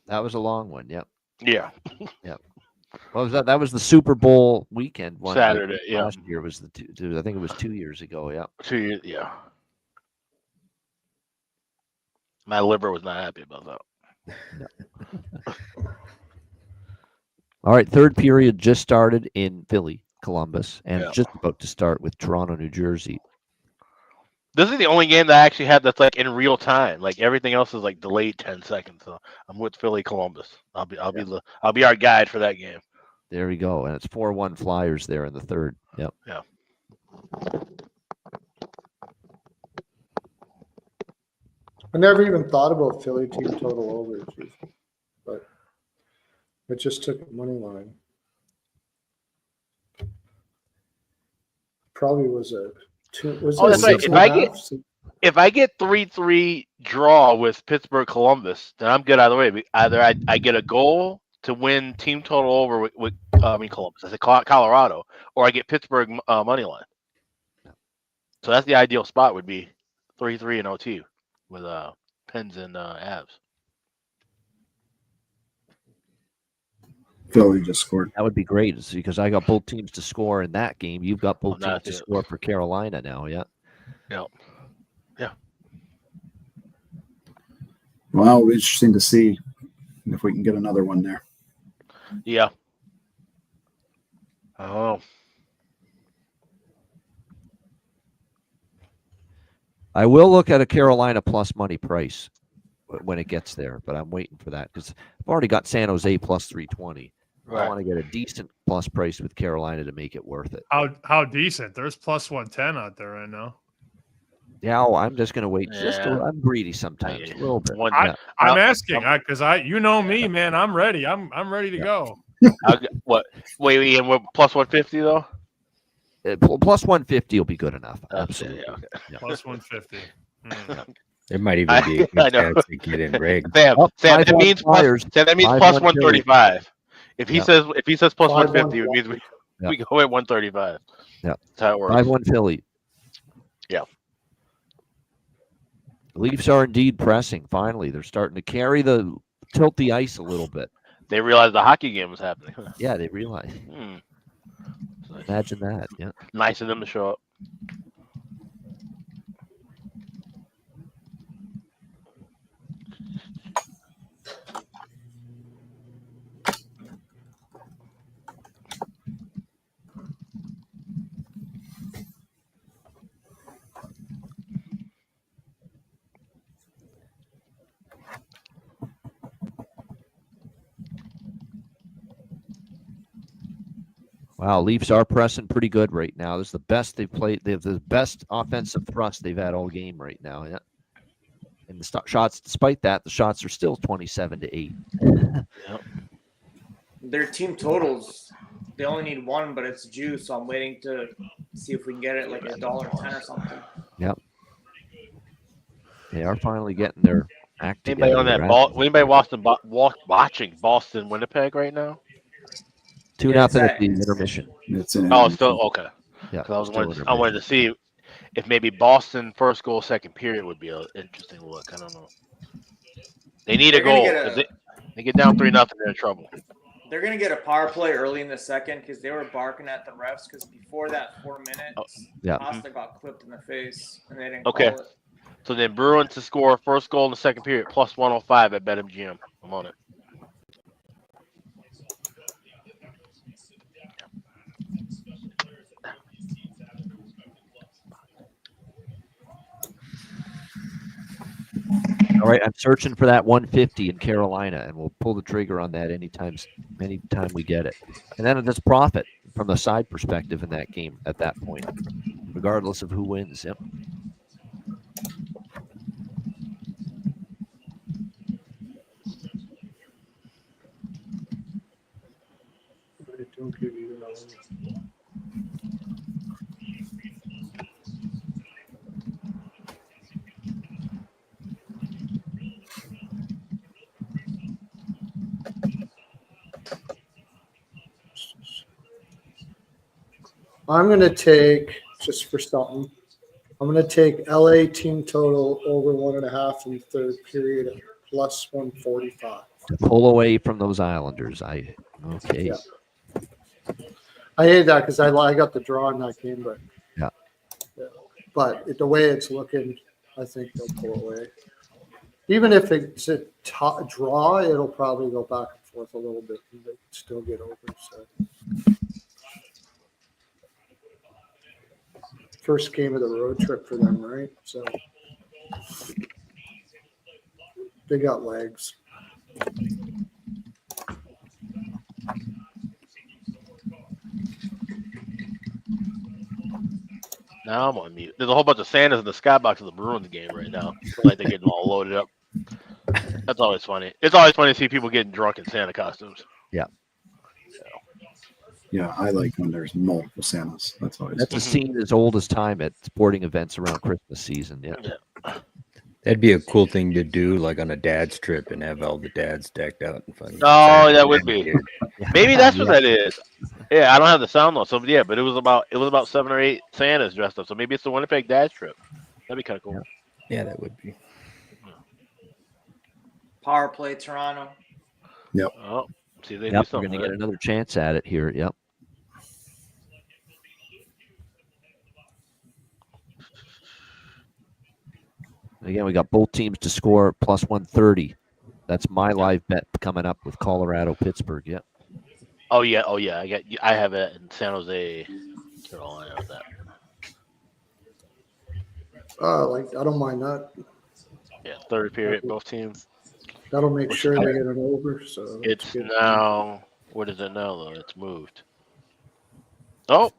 [SPEAKER 2] That was a long one. Yep.
[SPEAKER 3] Yeah.
[SPEAKER 2] Yep. What was that? That was the Super Bowl weekend one.
[SPEAKER 3] Saturday. Yeah.
[SPEAKER 2] Last year was I think it was 2 years ago. Yeah.
[SPEAKER 3] 2 years. Yeah. My liver was not happy about that.
[SPEAKER 2] All right. Third period just started in Philly, Columbus, and
[SPEAKER 3] Yeah.
[SPEAKER 2] just about to start with Toronto, New Jersey.
[SPEAKER 3] This is the only game that I actually had that's like in real time. Like everything else is like delayed 10 seconds. So I'm with Philly, Columbus. I'll be our guide for that game.
[SPEAKER 2] There we go, and it's 4-1 Flyers there in the third. Yep.
[SPEAKER 3] Yeah.
[SPEAKER 9] I never even thought about Philly team total over, but it just took money line. Probably was a two. Was
[SPEAKER 3] Oh,
[SPEAKER 9] it
[SPEAKER 3] that's right.
[SPEAKER 9] 6.5?
[SPEAKER 3] If I get 3-3 draw with Pittsburgh, Columbus, then I'm good either way. Either I get a goal to win team total over with Columbus. I said Colorado, or I get Pittsburgh money line. So that's the ideal spot. Would be 3-3 and OT with Pens and Avs.
[SPEAKER 13] Philly just scored.
[SPEAKER 2] That would be great because I got both teams to score in that game. You've got both teams to
[SPEAKER 3] that's it.
[SPEAKER 2] score for Carolina now. Yeah.
[SPEAKER 3] Yeah. Yeah.
[SPEAKER 13] Well, it'll be interesting to see if we can get another one there.
[SPEAKER 3] Yeah. Oh.
[SPEAKER 2] I will look at a Carolina plus money price when it gets there, but I'm waiting for that because I've already got San Jose plus 320.
[SPEAKER 3] Right.
[SPEAKER 2] I want to get a decent plus price with Carolina to make it worth it.
[SPEAKER 12] How decent? There's plus 110 out there right now.
[SPEAKER 2] Yeah, I'm just going to wait. I'm greedy sometimes, a little bit.
[SPEAKER 12] I'm asking because you know me, man. I'm ready. I'm ready to go.
[SPEAKER 3] What? Wait, and what? Plus 150 though.
[SPEAKER 2] Plus 150 will be good enough. Absolutely.
[SPEAKER 3] Yeah, okay.
[SPEAKER 2] Yeah.
[SPEAKER 12] Plus 150.
[SPEAKER 14] There might even be a good chance to get in rigged.
[SPEAKER 3] Sam, that means
[SPEAKER 2] Flyers,
[SPEAKER 3] plus 135. If he says plus 150, it means we go at 135.
[SPEAKER 2] Yeah.
[SPEAKER 3] That's how it works.
[SPEAKER 2] 5-1 Philly.
[SPEAKER 3] Yeah.
[SPEAKER 2] The Leafs are indeed pressing. Finally, they're starting to tilt the ice a little bit.
[SPEAKER 3] They realized the hockey game was happening.
[SPEAKER 2] Yeah, they realize. Imagine that. Yeah.
[SPEAKER 3] Nice of them to show up.
[SPEAKER 2] Wow, Leafs are pressing pretty good right now. This is the best they've played. They have the best offensive thrust they've had all game right now. Yeah. And the shots, despite that, the shots are still 27-8.
[SPEAKER 3] Yep.
[SPEAKER 5] Their team totals, they only need one, but it's due. So I'm waiting to see if we can get it like $1.10 or something.
[SPEAKER 2] Yep. They are finally getting their Act
[SPEAKER 3] Anybody
[SPEAKER 2] together.
[SPEAKER 3] on that
[SPEAKER 2] right?
[SPEAKER 3] ball? Anybody watching Boston Winnipeg right now?
[SPEAKER 2] 2-0 at the intermission.
[SPEAKER 13] It's in
[SPEAKER 3] Oh,
[SPEAKER 13] Edmonton.
[SPEAKER 3] still okay.
[SPEAKER 2] Yeah,
[SPEAKER 3] Because
[SPEAKER 2] still
[SPEAKER 3] I wanted to see if maybe Boston first goal, second period would be an interesting look. I don't know. They need a
[SPEAKER 5] They're gonna
[SPEAKER 3] goal.
[SPEAKER 5] get
[SPEAKER 3] If they get down 3-0, they're in trouble.
[SPEAKER 5] They're going to get a power play early in the second because they were barking at the refs because before that 4 minutes,
[SPEAKER 2] yeah.
[SPEAKER 5] Costa got clipped in the face and they didn't
[SPEAKER 3] Okay.
[SPEAKER 5] call it.
[SPEAKER 3] So then Bruins to score first goal in the second period, plus 105 at BetMGM. I'm on it.
[SPEAKER 2] All right, I'm searching for that 150 in Carolina, and we'll pull the trigger on that anytime we get it. And then there's profit from the side perspective in that game at that point, regardless of who wins. Yep.
[SPEAKER 9] I'm going to take, just for something, I'm going to take LA team total over 1.5 in the third period at plus 145.
[SPEAKER 2] To pull away from those Islanders. Okay.
[SPEAKER 9] Yeah. I hate that because I got the draw in that game, but
[SPEAKER 2] yeah.
[SPEAKER 9] But the way it's looking, I think they'll pull away. Even if it's a draw, it'll probably go back and forth a little bit and they can still get over. So. First game of the road trip for them, right? So they got legs.
[SPEAKER 3] Now I'm on mute. There's a whole bunch of Santas in the skybox of the Bruins game right now. Like they're getting all loaded up. That's always funny. It's always funny to see people getting drunk in Santa costumes.
[SPEAKER 2] Yeah.
[SPEAKER 13] Yeah, I like when there's multiple Santas. That's
[SPEAKER 2] a scene as old as time at sporting events around Christmas season. Yeah.
[SPEAKER 14] That'd be a cool thing to do, like on a dad's trip, and have all the dads decked out and fun.
[SPEAKER 3] Oh, that would be. Maybe that's what that is. Yeah, I don't have the sound though. So yeah, but it was about 7 or 8 Santas dressed up. So maybe it's the Winnipeg Dad's trip. That'd be kind of cool.
[SPEAKER 14] Yeah, that would be.
[SPEAKER 5] Power play Toronto.
[SPEAKER 13] Yep.
[SPEAKER 3] Oh, see, they do
[SPEAKER 2] We're
[SPEAKER 3] something.
[SPEAKER 2] going to get another chance at it here. Yep. Again, we got both teams to score plus 130. That's my live bet coming up with Colorado, Pittsburgh. Yep.
[SPEAKER 3] Oh yeah. I have it in San Jose, Carolina. With that.
[SPEAKER 9] I don't mind that.
[SPEAKER 3] Yeah, third period, both teams.
[SPEAKER 9] That'll make sure they get it over. So
[SPEAKER 3] It's now. What is it now though? It's moved. Oh,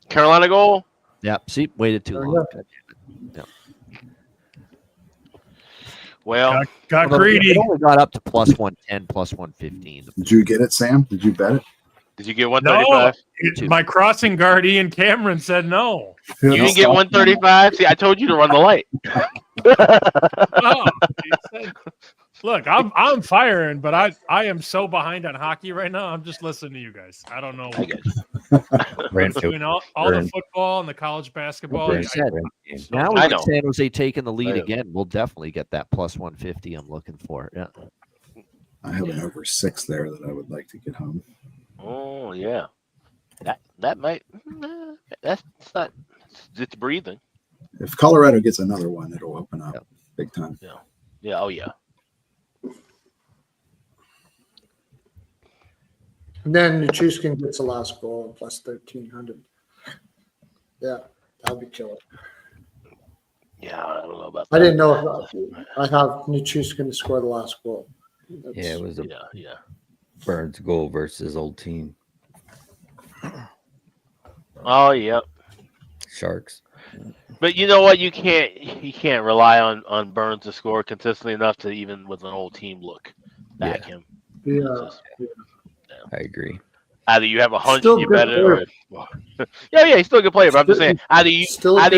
[SPEAKER 3] Carolina goal.
[SPEAKER 2] Yep. See, waited too long. Yep.
[SPEAKER 3] Well,
[SPEAKER 12] got greedy.
[SPEAKER 2] It only got up to plus 110, plus 115.
[SPEAKER 13] Did you get it, Sam? Did you bet it?
[SPEAKER 3] Did you get 135?
[SPEAKER 12] No, my crossing guard Ian Cameron said no.
[SPEAKER 3] You didn't get 135. See, I told you to run the light.
[SPEAKER 12] Oh, look, I'm firing, but I am so behind on hockey right now. I'm just listening to you guys. I don't know. Between all the football and the college basketball.
[SPEAKER 2] Now we get San Jose taking the lead again. We'll definitely get that plus 150 I'm looking for. Yeah.
[SPEAKER 13] I have an over 6 there that I would like to get home.
[SPEAKER 3] Oh yeah, that might. That's not. It's breathing.
[SPEAKER 13] If Colorado gets another one, it'll open up big time.
[SPEAKER 3] Yeah. Yeah. Oh yeah.
[SPEAKER 9] And then Nichushkin gets the last goal and plus 1,300. Yeah, that'd be killer.
[SPEAKER 3] Yeah, I don't know about that.
[SPEAKER 9] I didn't know if I have Nichushkin to score the last goal.
[SPEAKER 14] Yeah, it was a
[SPEAKER 3] yeah.
[SPEAKER 14] Burns goal versus old team.
[SPEAKER 3] Oh yep.
[SPEAKER 14] Sharks.
[SPEAKER 3] But you know what? You can't rely on Burns to score consistently enough to even with an old team look back him.
[SPEAKER 9] Yeah.
[SPEAKER 14] I agree.
[SPEAKER 3] Either you have a hunch
[SPEAKER 9] Still
[SPEAKER 3] you
[SPEAKER 9] good
[SPEAKER 3] bet it, or Yeah, he's still a good player. But I'm just saying, either you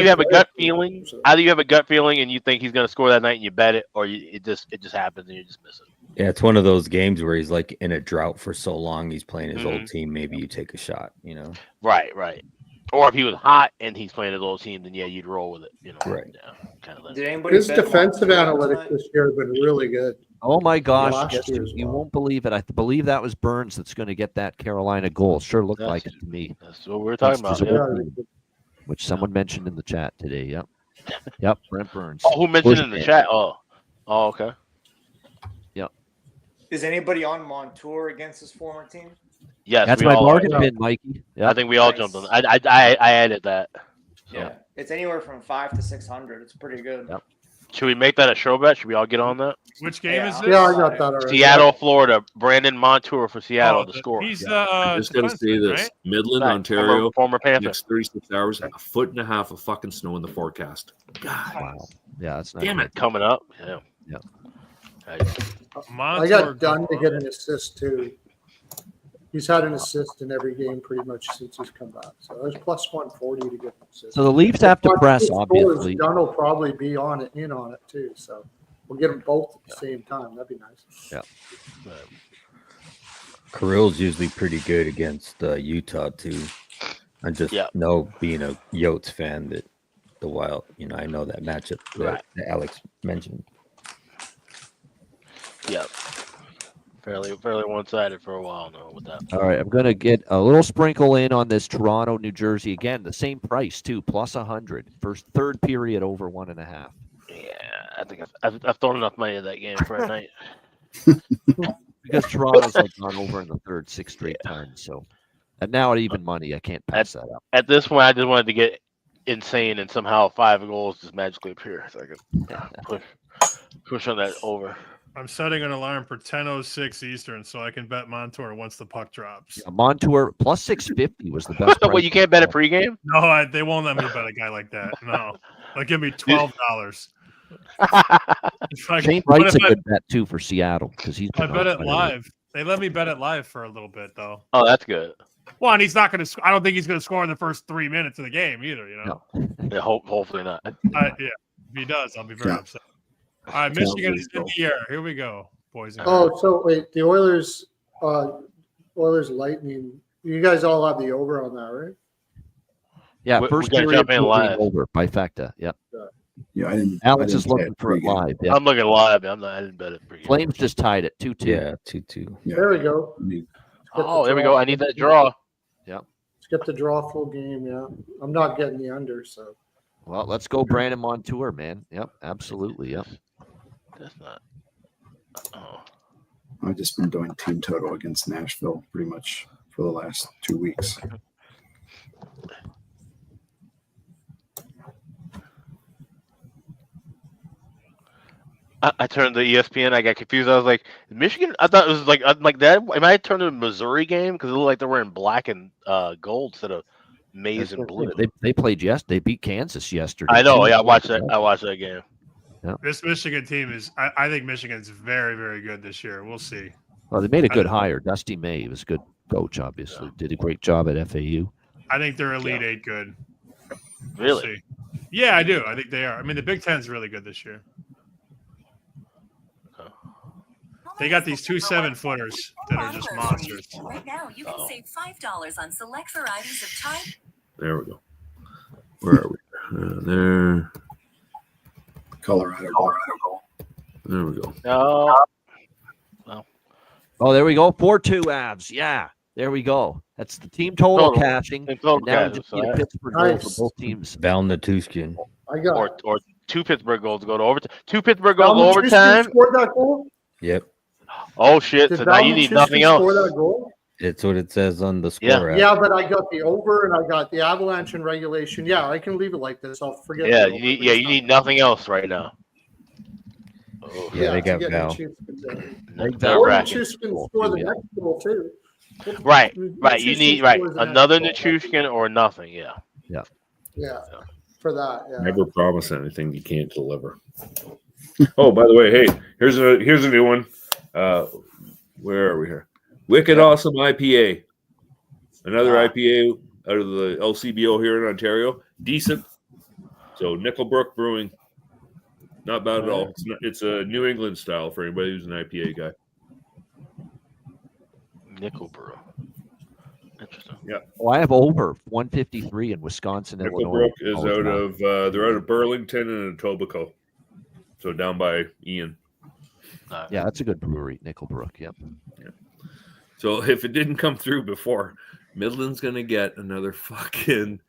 [SPEAKER 3] have a gut
[SPEAKER 9] player.
[SPEAKER 3] feeling, either you have a gut feeling and you think he's going to score that night and you bet it, or it just happens and you just miss it.
[SPEAKER 14] Yeah, it's one of those games where he's like in a drought for so long. He's playing his old team. Maybe you take a shot.
[SPEAKER 3] Right. Or if he was hot and he's playing his old team, then you'd roll with it.
[SPEAKER 14] Right.
[SPEAKER 3] Yeah, kind of.
[SPEAKER 5] Did anybody
[SPEAKER 9] His
[SPEAKER 5] bet
[SPEAKER 9] defensive
[SPEAKER 5] Montour
[SPEAKER 9] analytics
[SPEAKER 5] tonight?
[SPEAKER 9] this year have been really good.
[SPEAKER 2] Oh my gosh!
[SPEAKER 9] Last
[SPEAKER 2] Yes,
[SPEAKER 9] year as
[SPEAKER 2] you
[SPEAKER 9] well.
[SPEAKER 2] won't believe it. I believe that was Burns that's going to get that Carolina goal. Sure looked like it to me.
[SPEAKER 3] That's what we were talking
[SPEAKER 2] That's
[SPEAKER 3] about.
[SPEAKER 2] his
[SPEAKER 3] Yeah.
[SPEAKER 2] old team, which someone mentioned in the chat today. Yep. Brent Burns.
[SPEAKER 3] Oh, who mentioned in the chat? Oh, okay.
[SPEAKER 2] Yep.
[SPEAKER 5] Is anybody on Montour against his former team?
[SPEAKER 3] Yes,
[SPEAKER 2] That's
[SPEAKER 3] we
[SPEAKER 2] my
[SPEAKER 3] all
[SPEAKER 2] bargain
[SPEAKER 3] are.
[SPEAKER 2] bin, Mikey. Yep.
[SPEAKER 3] I think we all
[SPEAKER 5] Nice.
[SPEAKER 3] jumped on. I added that. So.
[SPEAKER 5] Yeah, it's anywhere from 500 to 600. It's pretty good.
[SPEAKER 2] Yep.
[SPEAKER 3] Should we make that a show bet? Should we all get on that?
[SPEAKER 12] Which game is this?
[SPEAKER 9] Yeah, I got that already.
[SPEAKER 3] Seattle, Florida. Brandon Montour for Seattle to score.
[SPEAKER 12] He's
[SPEAKER 11] I just got to say this:
[SPEAKER 12] right?
[SPEAKER 11] Midland,
[SPEAKER 3] Right.
[SPEAKER 11] Ontario,
[SPEAKER 3] Former Panther.
[SPEAKER 11] next 36 hours, a foot and a half of fucking snow in the forecast. God,
[SPEAKER 2] Wow. Yeah, that's not
[SPEAKER 11] damn it!
[SPEAKER 3] Coming up. Yeah.
[SPEAKER 2] Yep.
[SPEAKER 9] I got done to get an assist too. He's had an assist in every game pretty much since he's come back. So there's plus 140 to get an assist.
[SPEAKER 2] So the Leafs have to
[SPEAKER 9] But
[SPEAKER 2] press,
[SPEAKER 9] his scores,
[SPEAKER 2] obviously.
[SPEAKER 9] Dunn will probably be on it too. So we'll get them both at the same time. That'd be nice.
[SPEAKER 2] Yeah.
[SPEAKER 14] Kirill's usually pretty good against Utah too. I just know, being a Yotes fan, that the Wild, I know that matchup that Alex mentioned.
[SPEAKER 3] Yep. Fairly one-sided for a while now with that.
[SPEAKER 2] All right, I'm going to get a little sprinkle in on this Toronto, New Jersey. Again, the same price, too, plus 100. First, third period over 1.5.
[SPEAKER 3] Yeah, I think I've thrown enough money at that game for a night.
[SPEAKER 2] Because Toronto's like gone over in the third 6 straight times. So, and now at even money, I can't pass that up.
[SPEAKER 3] At this point, I just wanted to get insane and somehow 5 goals just magically appear so I could push on that over.
[SPEAKER 12] I'm setting an alarm for 10:06 Eastern so I can bet Montour once the puck drops.
[SPEAKER 2] Yeah, Montour plus 650 was the best.
[SPEAKER 3] Well, you can't bet a pregame?
[SPEAKER 12] No, they won't let me bet a guy like that. No, they'll give me $12.
[SPEAKER 2] Shane Wright's a good bet too for Seattle because he's.
[SPEAKER 12] I bet it live. They let me bet it live for a little bit though.
[SPEAKER 3] Oh, that's good.
[SPEAKER 12] Well, and he's not going to. I don't think he's going to score in the first 3 minutes of the game either.
[SPEAKER 2] No.
[SPEAKER 3] Yeah, hopefully not.
[SPEAKER 12] Yeah, if he does, I'll be very upset. All right, Michigan is in the air. Here we go, boys. And girls.
[SPEAKER 9] Oh, so wait, the Oilers, Lightning. You guys all have the over on that, right?
[SPEAKER 2] Yeah,
[SPEAKER 3] We
[SPEAKER 2] first
[SPEAKER 3] gotta
[SPEAKER 2] period
[SPEAKER 3] jump in live.
[SPEAKER 2] over trifecta. Yep.
[SPEAKER 13] Yeah, I didn't.
[SPEAKER 2] Alex
[SPEAKER 13] I
[SPEAKER 2] is
[SPEAKER 13] didn't
[SPEAKER 2] looking
[SPEAKER 13] say
[SPEAKER 2] for it
[SPEAKER 13] pregame.
[SPEAKER 2] live. Yep.
[SPEAKER 3] I'm looking live. I didn't bet it pregame.
[SPEAKER 2] Flames just tied it 2-2.
[SPEAKER 14] Yeah, 2-2.
[SPEAKER 13] Yeah.
[SPEAKER 9] There we go.
[SPEAKER 3] Oh, there we go. I need that draw.
[SPEAKER 2] Yep.
[SPEAKER 9] Let's get the draw full game. Yeah, I'm not getting the under. So
[SPEAKER 2] Well, let's go, Brandon Montour, man. Yep, absolutely. Yep.
[SPEAKER 3] That's not. Oh.
[SPEAKER 13] I've just been doing team total against Nashville pretty much for the last 2 weeks.
[SPEAKER 3] I turned to ESPN. I got confused. I was like, Michigan? I thought it was like that. Am I turned to a Missouri game? Because it looked like they were in black and gold instead of maize and blue.
[SPEAKER 2] They played They beat Kansas yesterday.
[SPEAKER 3] I know.
[SPEAKER 2] too.
[SPEAKER 3] Yeah, I watched that game.
[SPEAKER 12] This Michigan team is. I think Michigan's very, very good this year. We'll see.
[SPEAKER 2] Well, they made a good hire. Dusty May was a good coach. Obviously, did a great job at FAU.
[SPEAKER 12] I think they're Elite Eight good.
[SPEAKER 3] Really?
[SPEAKER 12] We'll see. Yeah, I do. I think they are. I mean, the Big Ten's really good this year. They got these 2 7-footers that are just monsters.
[SPEAKER 15] Right now, you can save $5 on select varieties of type.
[SPEAKER 11] There we go. Where are we? There.
[SPEAKER 13] Colorado.
[SPEAKER 11] There we go.
[SPEAKER 3] No.
[SPEAKER 2] Oh, there we go. 4-2 Avs. Yeah, there we go. That's the team total cashing.
[SPEAKER 3] Total
[SPEAKER 2] And now we
[SPEAKER 3] cash,
[SPEAKER 2] just need a
[SPEAKER 3] so
[SPEAKER 2] Pittsburgh goal
[SPEAKER 9] Nice.
[SPEAKER 2] for both teams.
[SPEAKER 14] Val Natushkin.
[SPEAKER 9] I got
[SPEAKER 3] Or 2 Pittsburgh goals to go to overtime. 2 Pittsburgh goals to
[SPEAKER 9] Val Nichushkin
[SPEAKER 3] overtime.
[SPEAKER 9] scored that goal.
[SPEAKER 14] Yep.
[SPEAKER 3] Oh shit!
[SPEAKER 9] Did
[SPEAKER 3] So now you
[SPEAKER 9] Val
[SPEAKER 3] need
[SPEAKER 9] Nichushkin
[SPEAKER 3] nothing
[SPEAKER 9] score
[SPEAKER 3] else.
[SPEAKER 9] that goal?
[SPEAKER 14] It's what it says on the
[SPEAKER 3] Yeah.
[SPEAKER 14] score. app.
[SPEAKER 9] Yeah, but I got the over and I got the Avalanche in regulation. Yeah, I can leave it like this. I'll forget.
[SPEAKER 3] Yeah,
[SPEAKER 9] the
[SPEAKER 3] you need.
[SPEAKER 9] over.
[SPEAKER 3] Yeah, you need nothing else right now. Oh,
[SPEAKER 14] Yeah, they
[SPEAKER 9] to
[SPEAKER 14] got
[SPEAKER 9] get
[SPEAKER 14] Val.
[SPEAKER 9] Nichushkin there.
[SPEAKER 3] nerve
[SPEAKER 9] Or
[SPEAKER 3] wracking.
[SPEAKER 9] Nichushkin score the next goal too.
[SPEAKER 3] Right. You need
[SPEAKER 9] scores the next
[SPEAKER 3] another
[SPEAKER 9] goal.
[SPEAKER 3] Nichushkin or nothing. Yeah.
[SPEAKER 9] Yeah, for that. Yeah.
[SPEAKER 11] Never promise anything you can't deliver. Oh, by the way, hey, here's a new one. Where are we here? Wicked Awesome IPA. Another IPA out of the LCBO here in Ontario. Decent. So Nickelbrook Brewing. Not bad at all. It's a New England style for anybody who's an IPA guy.
[SPEAKER 3] Nickelbrook. Interesting.
[SPEAKER 11] Yeah.
[SPEAKER 2] Well, I have over 153 in Wisconsin, Illinois.
[SPEAKER 11] Nickelbrook is out of they're out of Burlington and Etobicoke. So down by Ian.
[SPEAKER 2] Yeah, that's a good brewery, Nickelbrook. Yep.
[SPEAKER 11] Yeah. So if it didn't come through before, Midland's gonna get another fucking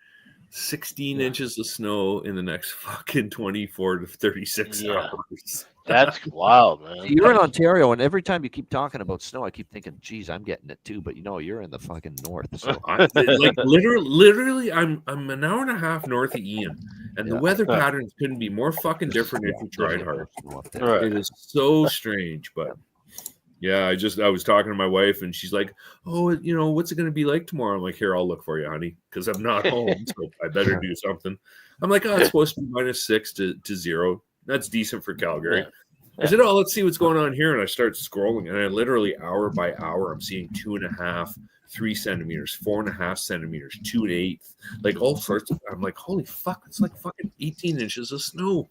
[SPEAKER 11] 16 inches of snow in the next fucking 24 to 36 hours.
[SPEAKER 3] That's wild, man.
[SPEAKER 2] You're in Ontario, and every time you keep talking about snow, I keep thinking, geez, I'm getting it too. But you're in the fucking north. So
[SPEAKER 11] like literally, I'm an hour and a half north of Ian, and the weather patterns couldn't be more fucking different if you tried hard. It is so strange, but yeah, I was talking to my wife, and she's like, "Oh, what's it going to be like tomorrow?" I'm like, "Here, I'll look for you, honey, because I'm not home, so I better do something." I'm like, "Oh, it's supposed to be -6 to 0. That's decent for Calgary." Yeah. I said, "Oh, let's see what's going on here," and I start scrolling, and I literally hour by hour, I'm seeing 2.5, 3 centimeters, 4.5 centimeters, 2 1/8, like all sorts of. I'm like, "Holy fuck! It's like fucking 18 inches of snow."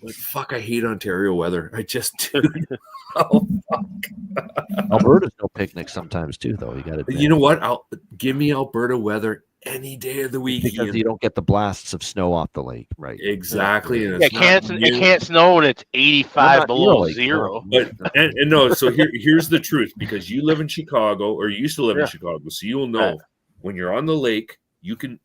[SPEAKER 11] Like, fuck, I hate Ontario weather. I just do. Oh, fuck.
[SPEAKER 2] Alberta's no picnic sometimes too, though. You got to.
[SPEAKER 11] You know what? Give me Alberta weather any day of the week,
[SPEAKER 2] because you don't get the blasts of snow off the lake, right?
[SPEAKER 11] Exactly. And
[SPEAKER 3] it can't snow when it's 85 below zero.
[SPEAKER 11] But and no, so here's the truth, because you live in Chicago, or you used to live in Chicago, so you'll know when you're on the lake,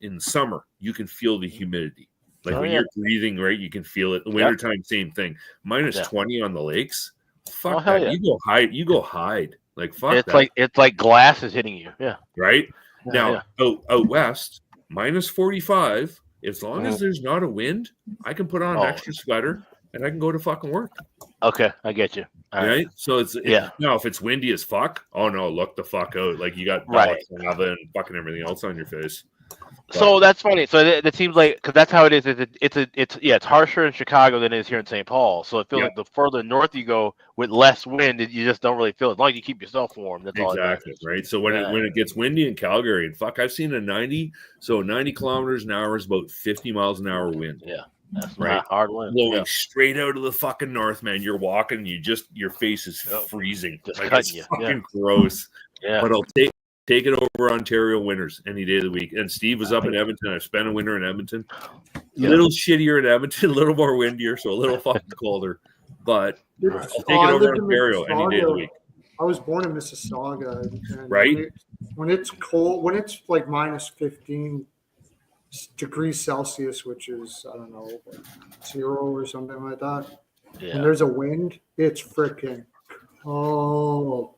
[SPEAKER 11] in summer, you can feel the humidity. Like when you're breathing, right, you can feel it. The wintertime, same thing. -20 on the lakes. Fuck that.
[SPEAKER 3] Yeah.
[SPEAKER 11] You go hide. Like, fuck
[SPEAKER 3] it's
[SPEAKER 11] that.
[SPEAKER 3] It's like glass is hitting you. Yeah.
[SPEAKER 11] Right? Now, out west, -45, as long as there's not a wind, I can put on an extra sweater and I can go to fucking work.
[SPEAKER 3] Okay, I get you.
[SPEAKER 11] All right? So now if it's windy as fuck, oh no, look the fuck out. Like you got lava and fucking everything else on your face.
[SPEAKER 3] So that's funny. So it seems like, because that's how it is. It's harsher in Chicago than it is here in St. Paul. So I feel like the further north you go with less wind, you just don't really feel it. As long as you keep yourself warm, that's all.
[SPEAKER 11] Exactly, right. So when it gets windy in Calgary, and fuck, I've seen a 90 kilometers an hour is about 50 miles an hour wind.
[SPEAKER 3] Yeah, that's right. Hard wind
[SPEAKER 11] blowing straight out of the fucking north, man. You're walking, your face is freezing.
[SPEAKER 3] Just
[SPEAKER 11] like,
[SPEAKER 3] cutting
[SPEAKER 11] it's
[SPEAKER 3] you.
[SPEAKER 11] fucking gross.
[SPEAKER 3] Yeah,
[SPEAKER 11] but I'll take it over Ontario winters any day of the week. And Steve was up in Edmonton. I've spent a winter in Edmonton. A little shittier in Edmonton, a little more windier, so a little fucking colder. But I'll take it over Ontario any day of the week.
[SPEAKER 9] I was born in Mississauga. And
[SPEAKER 11] right?
[SPEAKER 9] When it's cold, when it's like -15 degrees Celsius, which is, I don't know, 0 or something like that.
[SPEAKER 3] Yeah.
[SPEAKER 9] And there's a wind, it's freaking cold.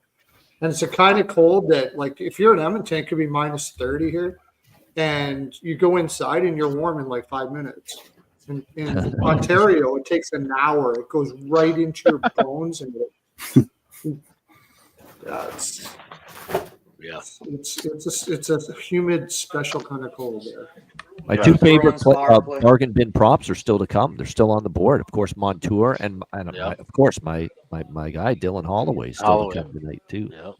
[SPEAKER 9] And it's a kind of cold that, like, if you're in Edmonton, it could be -30 here. And you go inside and you're warm in like 5 minutes. In Ontario, it takes an hour. It goes right into your bones. And it's a humid, special kind of cold there.
[SPEAKER 2] My two favorite bargain bin props are still to come. They're still on the board. Of course, Montour and of course my guy Dylan Holloway still to come tonight too.
[SPEAKER 3] Yep.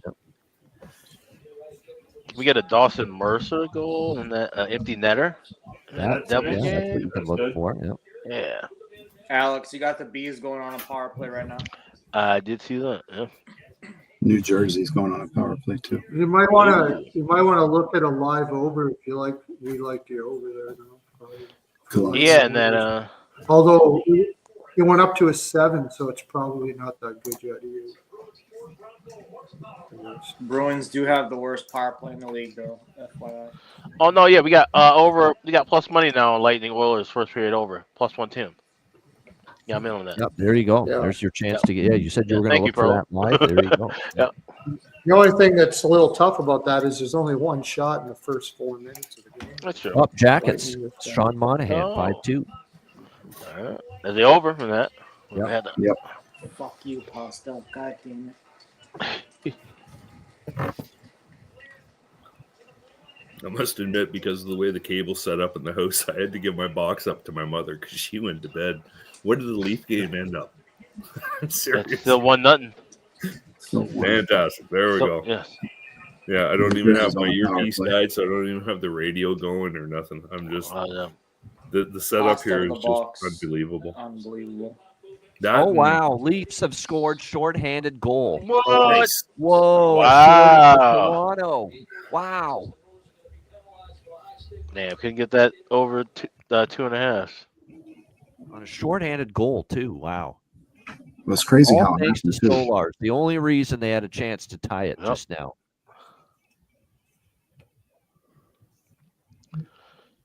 [SPEAKER 3] We get a Dawson Mercer goal and that empty netter.
[SPEAKER 2] That's what you can look for.
[SPEAKER 3] Yeah.
[SPEAKER 5] Alex, you got the Bees going on a power play right now.
[SPEAKER 3] I did see that. Yeah.
[SPEAKER 13] New Jersey's going on a power play too.
[SPEAKER 9] You might want to look at a live over if you like. We like the over there now.
[SPEAKER 13] Cool.
[SPEAKER 3] Yeah, and then
[SPEAKER 9] although it went up to a 7, so it's probably not that good yet either.
[SPEAKER 5] Bruins do have the worst power play in the league, though. FYI.
[SPEAKER 3] Oh no, yeah, we got over. We got plus money now on Lightning Oilers first period over +110. Yeah, I'm in on that.
[SPEAKER 2] Yep, there you go.
[SPEAKER 9] Yeah.
[SPEAKER 2] There's your chance to get. Yeah, you said you were going to look for that live. There you go.
[SPEAKER 9] The only thing that's a little tough about that is there's only one shot in the first 4 minutes of the game.
[SPEAKER 3] That's true.
[SPEAKER 2] Up Jackets. Sean Monahan, 5-2.
[SPEAKER 3] All right. Is he over from that?
[SPEAKER 13] Yep.
[SPEAKER 5] Fuck you, Pastel. God damn it.
[SPEAKER 11] I must admit, because of the way the cable's set up in the house, I had to give my box up to my mother because she went to bed. What did the Leaf game end up? I'm serious.
[SPEAKER 3] That's still 1-0.
[SPEAKER 11] Fantastic. There we go.
[SPEAKER 3] Yes.
[SPEAKER 11] Yeah, I don't even have my
[SPEAKER 13] Power
[SPEAKER 11] earpiece
[SPEAKER 13] play.
[SPEAKER 11] died, so I don't even have the radio going or nothing. I'm just the setup
[SPEAKER 5] Tossed out
[SPEAKER 11] here
[SPEAKER 5] of the
[SPEAKER 11] is just
[SPEAKER 5] box.
[SPEAKER 11] unbelievable.
[SPEAKER 5] Unbelievable.
[SPEAKER 11] That
[SPEAKER 2] Oh
[SPEAKER 11] and-
[SPEAKER 2] wow, Leafs have scored shorthanded goal.
[SPEAKER 3] What?
[SPEAKER 11] Nice.
[SPEAKER 2] Whoa!
[SPEAKER 3] Wow.
[SPEAKER 2] Toronto. Wow.
[SPEAKER 3] Damn, couldn't get that over 2.5.
[SPEAKER 2] On a shorthanded goal too. Wow.
[SPEAKER 13] It was crazy
[SPEAKER 2] All
[SPEAKER 13] how it
[SPEAKER 2] thanks to
[SPEAKER 13] happened, too.
[SPEAKER 2] Stolarz. The only reason they had a chance to tie it just now.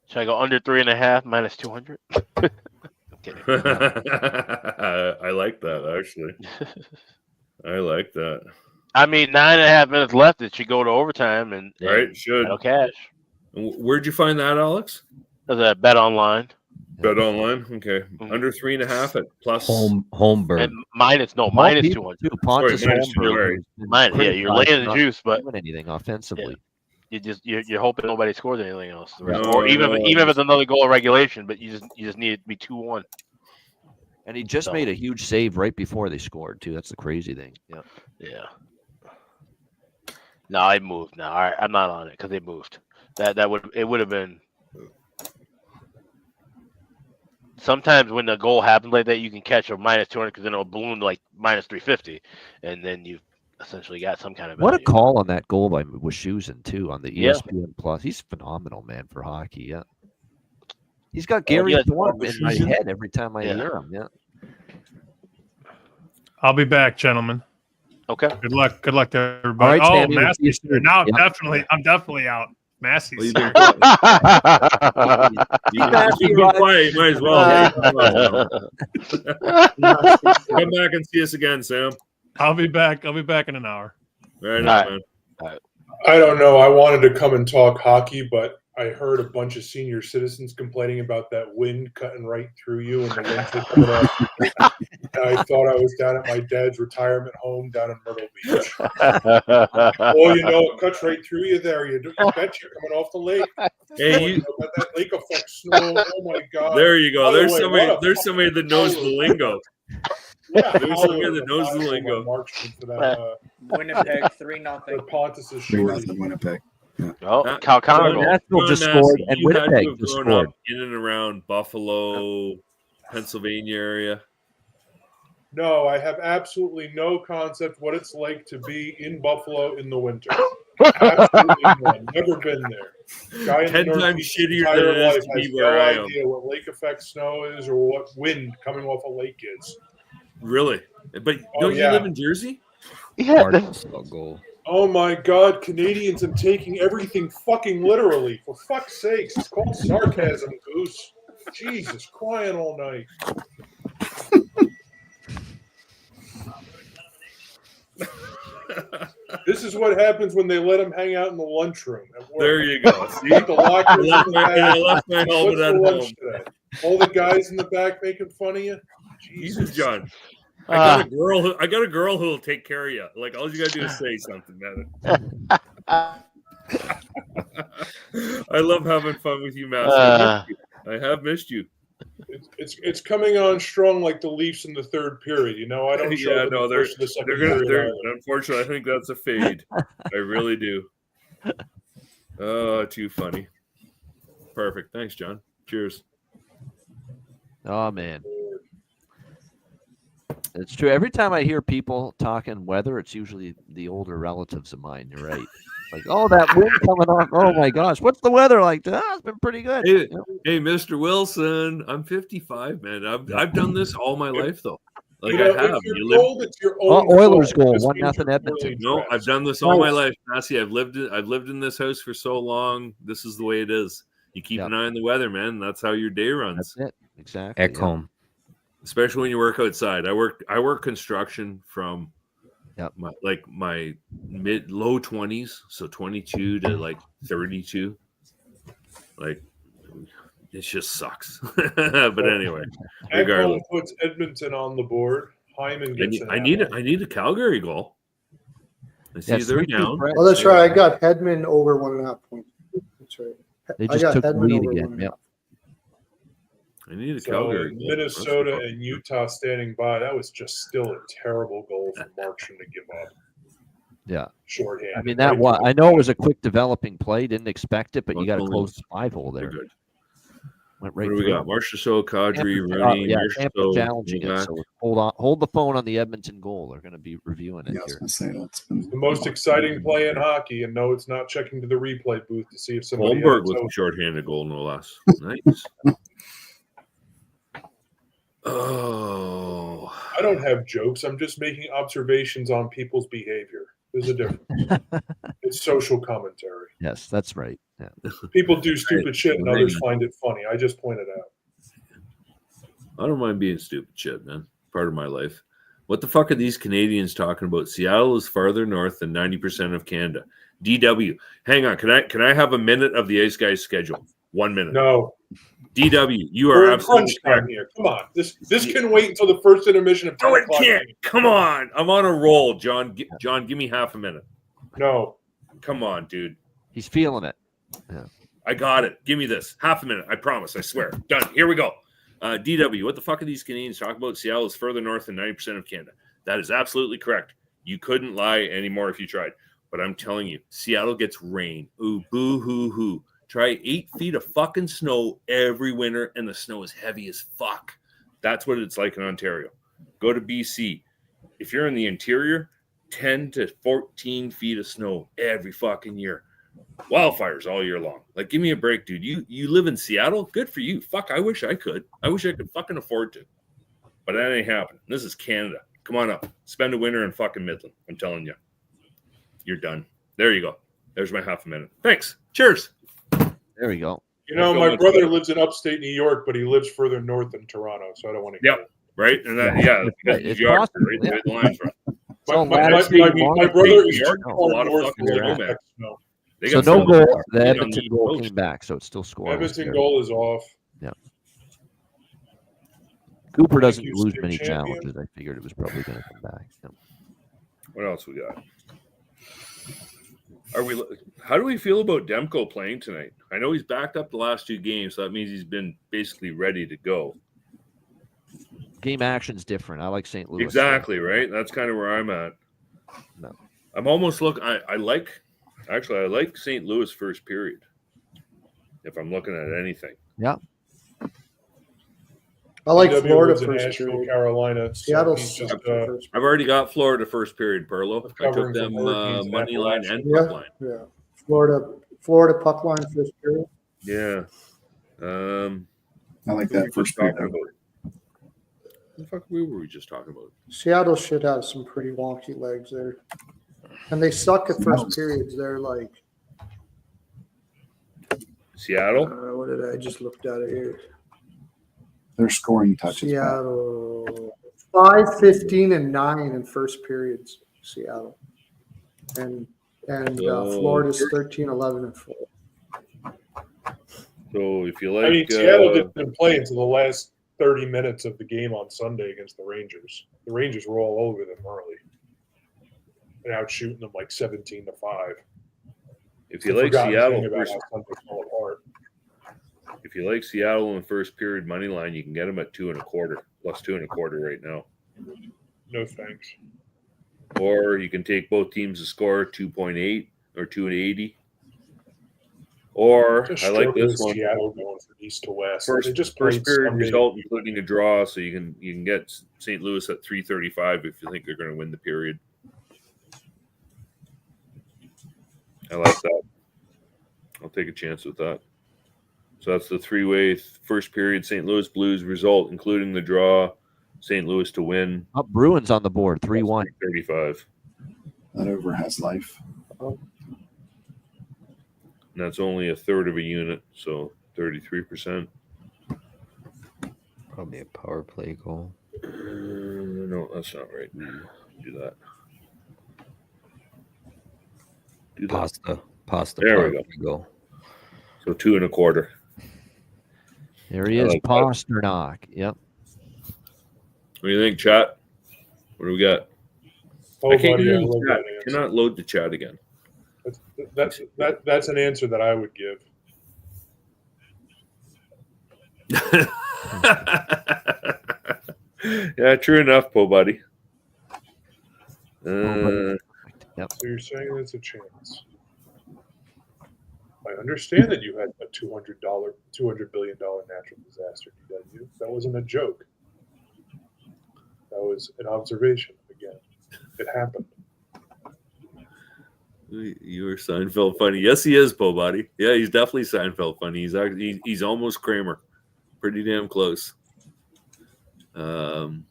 [SPEAKER 3] Should I go under 3.5 minus 200? I'm kidding.
[SPEAKER 11] I like that actually. I like that.
[SPEAKER 3] I mean, 9.5 minutes left. It should go to overtime, and
[SPEAKER 11] Right, should.
[SPEAKER 3] that'll cash.
[SPEAKER 11] Where'd you find that, Alex?
[SPEAKER 3] There's a bet online.
[SPEAKER 11] Bet online. Okay, under 3.5 at plus
[SPEAKER 14] Holmberg.
[SPEAKER 3] And minus
[SPEAKER 2] More
[SPEAKER 3] 200.
[SPEAKER 2] people, too. Pontus
[SPEAKER 11] Sorry, minus
[SPEAKER 2] Holmberg
[SPEAKER 11] 200.
[SPEAKER 2] has been
[SPEAKER 3] You're laying the
[SPEAKER 2] criticized for
[SPEAKER 3] juice, but
[SPEAKER 2] not doing anything offensively.
[SPEAKER 3] you're hoping nobody scores anything else,
[SPEAKER 11] No,
[SPEAKER 3] or even
[SPEAKER 11] no,
[SPEAKER 3] if it's another goal of regulation, but you just need it to be 2-1.
[SPEAKER 2] And he just made a huge save right before they scored too. That's the crazy thing. Yeah.
[SPEAKER 3] Yeah. No, I moved now. All right, I'm not on it because they moved. It would have been. Sometimes when the goal happens like that, you can catch a minus 200 because then it'll balloon to like minus 350, and then you've essentially got some kind of
[SPEAKER 2] What a
[SPEAKER 3] value.
[SPEAKER 2] call on that goal by Wischusen too on the
[SPEAKER 3] Yeah.
[SPEAKER 2] ESPN Plus. He's phenomenal, man, for hockey. Yeah. He's got Gary
[SPEAKER 3] yeah,
[SPEAKER 2] Thorne in my
[SPEAKER 3] Wischusen.
[SPEAKER 2] head every time I
[SPEAKER 3] Yeah.
[SPEAKER 2] hear him. Yeah.
[SPEAKER 12] I'll be back, gentlemen.
[SPEAKER 3] Okay.
[SPEAKER 12] Good luck. Good luck to everybody.
[SPEAKER 2] All right,
[SPEAKER 12] Oh,
[SPEAKER 2] Sammy, we'll see you
[SPEAKER 12] Massey's here.
[SPEAKER 2] soon.
[SPEAKER 12] Now
[SPEAKER 2] Yep.
[SPEAKER 12] I'm definitely out. Massey's
[SPEAKER 11] Well,
[SPEAKER 12] here.
[SPEAKER 11] You've been quiet. You might as well. Come back and see us again, Sam.
[SPEAKER 12] I'll be back. I'll be back in an hour.
[SPEAKER 11] Right
[SPEAKER 3] All
[SPEAKER 11] on, man.
[SPEAKER 16] I don't know. I wanted to come and talk hockey, but I heard a bunch of senior citizens complaining about that wind cutting right through you and the winter coming up. I thought I was down at my dad's retirement home down in Myrtle Beach. Well, you know, it cuts right through you there. You bet you're coming off the lake.
[SPEAKER 11] Hey,
[SPEAKER 16] you know, about that lake effect snow. Oh my God!
[SPEAKER 11] There you go.
[SPEAKER 16] By the
[SPEAKER 11] There's
[SPEAKER 16] way,
[SPEAKER 11] somebody.
[SPEAKER 16] what a
[SPEAKER 11] There's somebody that knows the lingo.
[SPEAKER 16] Yeah,
[SPEAKER 11] There's somebody that knows the lingo.
[SPEAKER 16] For that,
[SPEAKER 5] Winnipeg 3-0.
[SPEAKER 16] for Pontus is
[SPEAKER 13] 3-0 Winnipeg. Yeah.
[SPEAKER 3] Oh, Calcano.
[SPEAKER 2] Nashville just
[SPEAKER 11] John
[SPEAKER 2] scored,
[SPEAKER 11] Massey,
[SPEAKER 2] and
[SPEAKER 11] you had to
[SPEAKER 2] Winnipeg
[SPEAKER 11] have
[SPEAKER 2] just
[SPEAKER 11] grown
[SPEAKER 2] scored.
[SPEAKER 11] up in and around Buffalo, Pennsylvania area.
[SPEAKER 16] No, I have absolutely no concept what it's like to be in Buffalo in the winter. Absolutely none. Never been there. Guy in
[SPEAKER 11] 10
[SPEAKER 16] the
[SPEAKER 11] times
[SPEAKER 16] Northeast
[SPEAKER 11] shittier
[SPEAKER 16] entire
[SPEAKER 11] than it is
[SPEAKER 16] life
[SPEAKER 11] to be
[SPEAKER 16] has
[SPEAKER 11] where
[SPEAKER 16] no
[SPEAKER 11] I am.
[SPEAKER 16] idea what lake effect snow is or what wind coming off a lake is.
[SPEAKER 11] Really? But
[SPEAKER 16] Oh,
[SPEAKER 11] don't
[SPEAKER 16] yeah.
[SPEAKER 11] you live in Jersey?
[SPEAKER 3] Yeah.
[SPEAKER 14] Arkansas goal.
[SPEAKER 16] Oh my God, Canadians are taking everything fucking literally. For fuck's sakes, it's called sarcasm, Goose. Jesus, crying all night. This is what happens when they let them hang out in the lunchroom at work.
[SPEAKER 11] There you go. See?
[SPEAKER 16] The lockers
[SPEAKER 11] I
[SPEAKER 16] in the
[SPEAKER 11] left
[SPEAKER 16] back.
[SPEAKER 11] my helmet
[SPEAKER 16] What's
[SPEAKER 11] at
[SPEAKER 16] for lunch
[SPEAKER 11] home.
[SPEAKER 16] today? All the guys in the back making fun of you?
[SPEAKER 11] Jesus, John. I got a girl who will take care of you. Like all you gotta do is say something, man. I love having fun with you, Matt. I have missed you.
[SPEAKER 16] It's coming on strong like the Leafs in the third period. You know, I don't show up in the first or the second period.
[SPEAKER 11] Unfortunately, I think that's a fade. I really do. Oh, too funny. Perfect. Thanks, John. Cheers.
[SPEAKER 2] Oh man. It's true. Every time I hear people talking weather, it's usually the older relatives of mine. You're right. Like, oh, that wind coming off. Oh my gosh, what's the weather like? It's been pretty good.
[SPEAKER 11] Hey, hey, Mr. Wilson, I'm 55, man. I've done this all my life, though. Like
[SPEAKER 16] You know,
[SPEAKER 11] I have.
[SPEAKER 16] if you're cold, it's your own
[SPEAKER 2] Oilers
[SPEAKER 16] fault.
[SPEAKER 2] goal,
[SPEAKER 16] This
[SPEAKER 2] 1-0
[SPEAKER 16] means you're
[SPEAKER 2] Edmonton.
[SPEAKER 16] really
[SPEAKER 11] No,
[SPEAKER 16] trash.
[SPEAKER 11] I've done this all my life, Massey. I've lived in this house for so long. This is the way it is. You keep an eye on the weather, man. That's how your day runs.
[SPEAKER 2] That's it. Exactly.
[SPEAKER 14] At home.
[SPEAKER 11] Especially when you work outside. I work construction from my low 20s, so 22 to like 32. Like it just sucks. But anyway, regardless,
[SPEAKER 16] Ekholm puts Edmonton on the board. Hyman gets
[SPEAKER 11] I need a Calgary goal. I see they're down.
[SPEAKER 9] Oh, that's right. I got Hedman over 1.5 points. That's right.
[SPEAKER 2] They
[SPEAKER 9] I
[SPEAKER 2] just
[SPEAKER 9] got
[SPEAKER 2] took the
[SPEAKER 9] Hedman
[SPEAKER 2] lead
[SPEAKER 9] over
[SPEAKER 2] again.
[SPEAKER 9] 1.5.
[SPEAKER 2] Yep.
[SPEAKER 11] I need a
[SPEAKER 16] So
[SPEAKER 11] Calgary goal.
[SPEAKER 16] Minnesota and Utah standing by. That was just still a terrible goal for Markstrom to give up.
[SPEAKER 2] Yeah.
[SPEAKER 16] Shorthand.
[SPEAKER 2] I mean, I know it was a quick developing play. Didn't expect it, but you got to close the 5-hole there.
[SPEAKER 11] Good.
[SPEAKER 2] Went right
[SPEAKER 11] What do we
[SPEAKER 2] through.
[SPEAKER 11] got? Marchessault, Kadri,
[SPEAKER 2] Tampa,
[SPEAKER 11] Rooney,
[SPEAKER 2] Tampa challenging it. So hold the phone on the Edmonton goal. They're going to be reviewing it here.
[SPEAKER 16] The most exciting play in hockey, and no, it's not checking to the replay booth to see if somebody.
[SPEAKER 11] Holmberg with a shorthanded goal, no less. Nice. Oh,
[SPEAKER 16] I don't have jokes. I'm just making observations on people's behavior. There's a difference. It's social commentary.
[SPEAKER 2] Yes, that's right. Yeah.
[SPEAKER 16] People do stupid shit and others find it funny. I just pointed out.
[SPEAKER 11] I don't mind being stupid shit, man. Part of my life. What the fuck are these Canadians talking about? Seattle is farther north than 90% of Canada. DW. Hang on. Can I have a minute of the Ice Guys schedule? 1 minute.
[SPEAKER 16] No.
[SPEAKER 11] DW, you
[SPEAKER 16] We're
[SPEAKER 11] are
[SPEAKER 16] in
[SPEAKER 11] absolutely
[SPEAKER 16] crunch time
[SPEAKER 11] correct.
[SPEAKER 16] here. Come on. This can wait until the first intermission of 10
[SPEAKER 11] No, it
[SPEAKER 16] o'clock.
[SPEAKER 11] can't. Come on. I'm on a roll, John. John, give me half a minute.
[SPEAKER 16] No.
[SPEAKER 11] Come on, dude.
[SPEAKER 2] He's feeling it. Yeah.
[SPEAKER 11] I got it. Give me this. Half a minute. I promise. I swear. Done. Here we go. DW, what the fuck are these Canadians talking about? Seattle is further north than 90% of Canada. That is absolutely correct. You couldn't lie anymore if you tried. But I'm telling you, Seattle gets rain. Ooh, boo hoo hoo. Try 8 feet of fucking snow every winter, and the snow is heavy as fuck. That's what it's like in Ontario. Go to BC. If you're in the interior, 10 to 14 feet of snow every fucking year. Wildfires all year long. Like, give me a break, dude. You live in Seattle? Good for you. Fuck, I wish I could. I wish I could fucking afford to. But that ain't happening. This is Canada. Come on up. Spend a winter in fucking Midland. I'm telling you. You're done. There you go. There's my half a minute. Thanks. Cheers.
[SPEAKER 2] There we go.
[SPEAKER 16] You know, my brother lives in upstate New York, but he lives further north than Toronto, so I don't want to.
[SPEAKER 11] Yep. Right? And that,
[SPEAKER 2] It's
[SPEAKER 11] geography,
[SPEAKER 2] possible,
[SPEAKER 11] right?
[SPEAKER 2] yeah.
[SPEAKER 11] The line's right.
[SPEAKER 16] My brother is
[SPEAKER 11] York, a lot of fucking snow, man. They
[SPEAKER 2] So
[SPEAKER 11] got
[SPEAKER 2] no
[SPEAKER 11] some
[SPEAKER 2] goal.
[SPEAKER 11] on
[SPEAKER 2] The Edmonton
[SPEAKER 11] the
[SPEAKER 2] goal
[SPEAKER 11] coast.
[SPEAKER 2] came back, so it's still scoreless.
[SPEAKER 16] Edmonton
[SPEAKER 2] there.
[SPEAKER 16] goal is off.
[SPEAKER 2] Yeah. Cooper
[SPEAKER 16] Thank
[SPEAKER 2] doesn't
[SPEAKER 16] you,
[SPEAKER 2] lose
[SPEAKER 16] Steve
[SPEAKER 2] many
[SPEAKER 16] Champion.
[SPEAKER 2] challenges. I figured it was probably going to come back. Yeah.
[SPEAKER 11] What else we got? How do we feel about Demko playing tonight? I know he's backed up the last 2 games, so that means he's been basically ready to go.
[SPEAKER 2] Game action's different. I like St. Louis.
[SPEAKER 11] Exactly, right? That's kind of where I'm at.
[SPEAKER 2] No.
[SPEAKER 11] I'm almost I like St. Louis first period. If I'm looking at anything.
[SPEAKER 2] Yeah.
[SPEAKER 9] I like
[SPEAKER 16] DW
[SPEAKER 9] Florida
[SPEAKER 16] lives in
[SPEAKER 9] first
[SPEAKER 16] Nashville,
[SPEAKER 9] period.
[SPEAKER 16] Carolina. So
[SPEAKER 9] Seattle's
[SPEAKER 16] he's just
[SPEAKER 11] I've already got Florida first period, Perlo. I took
[SPEAKER 16] Recovering
[SPEAKER 11] them
[SPEAKER 16] from hurricanes
[SPEAKER 11] money
[SPEAKER 16] in
[SPEAKER 11] line
[SPEAKER 16] Appalachia.
[SPEAKER 11] and
[SPEAKER 9] Yeah,
[SPEAKER 11] puck line.
[SPEAKER 9] yeah. Florida puck line first period.
[SPEAKER 11] Yeah.
[SPEAKER 13] I like
[SPEAKER 11] who were we
[SPEAKER 13] that first
[SPEAKER 11] just talking
[SPEAKER 13] period.
[SPEAKER 11] about? What the fuck were we just talking about?
[SPEAKER 9] Seattle should have some pretty wonky legs there. And they suck at first periods. They're like,
[SPEAKER 11] Seattle?
[SPEAKER 9] what did I just looked at it here?
[SPEAKER 13] Their scoring touches. back.
[SPEAKER 9] Seattle 5, 15, and 9 in first periods. Seattle. And Florida's 13, 11, and 4.
[SPEAKER 11] So if you like,
[SPEAKER 16] I mean, Seattle didn't play until the last 30 minutes of the game on Sunday against the Rangers. The Rangers were all over them early and out shooting them like 17-5.
[SPEAKER 11] if you like Seattle
[SPEAKER 16] about
[SPEAKER 11] first,
[SPEAKER 16] how Sunday fell apart.
[SPEAKER 11] if you like Seattle in the first period money line, you can get them at 2.25 plus 2.25 right now.
[SPEAKER 16] No thanks.
[SPEAKER 11] Or you can take both teams to score 2.8 or 2.80. Or
[SPEAKER 16] Just
[SPEAKER 11] I like
[SPEAKER 16] struggle
[SPEAKER 11] this
[SPEAKER 16] with
[SPEAKER 11] one.
[SPEAKER 16] Seattle going from east to west.
[SPEAKER 11] First,
[SPEAKER 16] They just
[SPEAKER 11] first
[SPEAKER 16] played
[SPEAKER 11] period
[SPEAKER 16] Sunday.
[SPEAKER 11] result, including a draw, so you can get St. Louis at 3.35 if you think they're going to win the period. I like that. I'll take a chance with that. So that's the 3-way first period St. Louis Blues result, including the draw. St. Louis to win.
[SPEAKER 2] Up Bruins on the board, 3-1.
[SPEAKER 11] 35.
[SPEAKER 13] That over has life.
[SPEAKER 11] And that's only a third of a unit, so 33%.
[SPEAKER 14] Probably a power play goal.
[SPEAKER 11] No, that's not right. Do that.
[SPEAKER 14] Pasta.
[SPEAKER 11] There
[SPEAKER 14] power
[SPEAKER 11] we go.
[SPEAKER 14] play goal.
[SPEAKER 11] So 2.25.
[SPEAKER 2] There he
[SPEAKER 11] I
[SPEAKER 2] is,
[SPEAKER 11] like that.
[SPEAKER 2] Pasternak. Yep.
[SPEAKER 11] What do you think, chat? What do we got?
[SPEAKER 16] Oh,
[SPEAKER 11] I can't
[SPEAKER 16] buddy,
[SPEAKER 11] get
[SPEAKER 16] I
[SPEAKER 11] in
[SPEAKER 16] love
[SPEAKER 11] the chat.
[SPEAKER 16] that answer.
[SPEAKER 11] Cannot load the chat again.
[SPEAKER 16] That's an answer that I would give.
[SPEAKER 11] Yeah, true enough, Po buddy.
[SPEAKER 2] Yep.
[SPEAKER 16] So you're saying it's a chance. I understand that you had a $200 billion natural disaster, DW. That wasn't a joke. That was an observation. Again, it happened.
[SPEAKER 11] You are Seinfeld funny. Yes, he is, Po Body. Yeah, he's definitely Seinfeld funny. He's almost Kramer. Pretty damn close. McD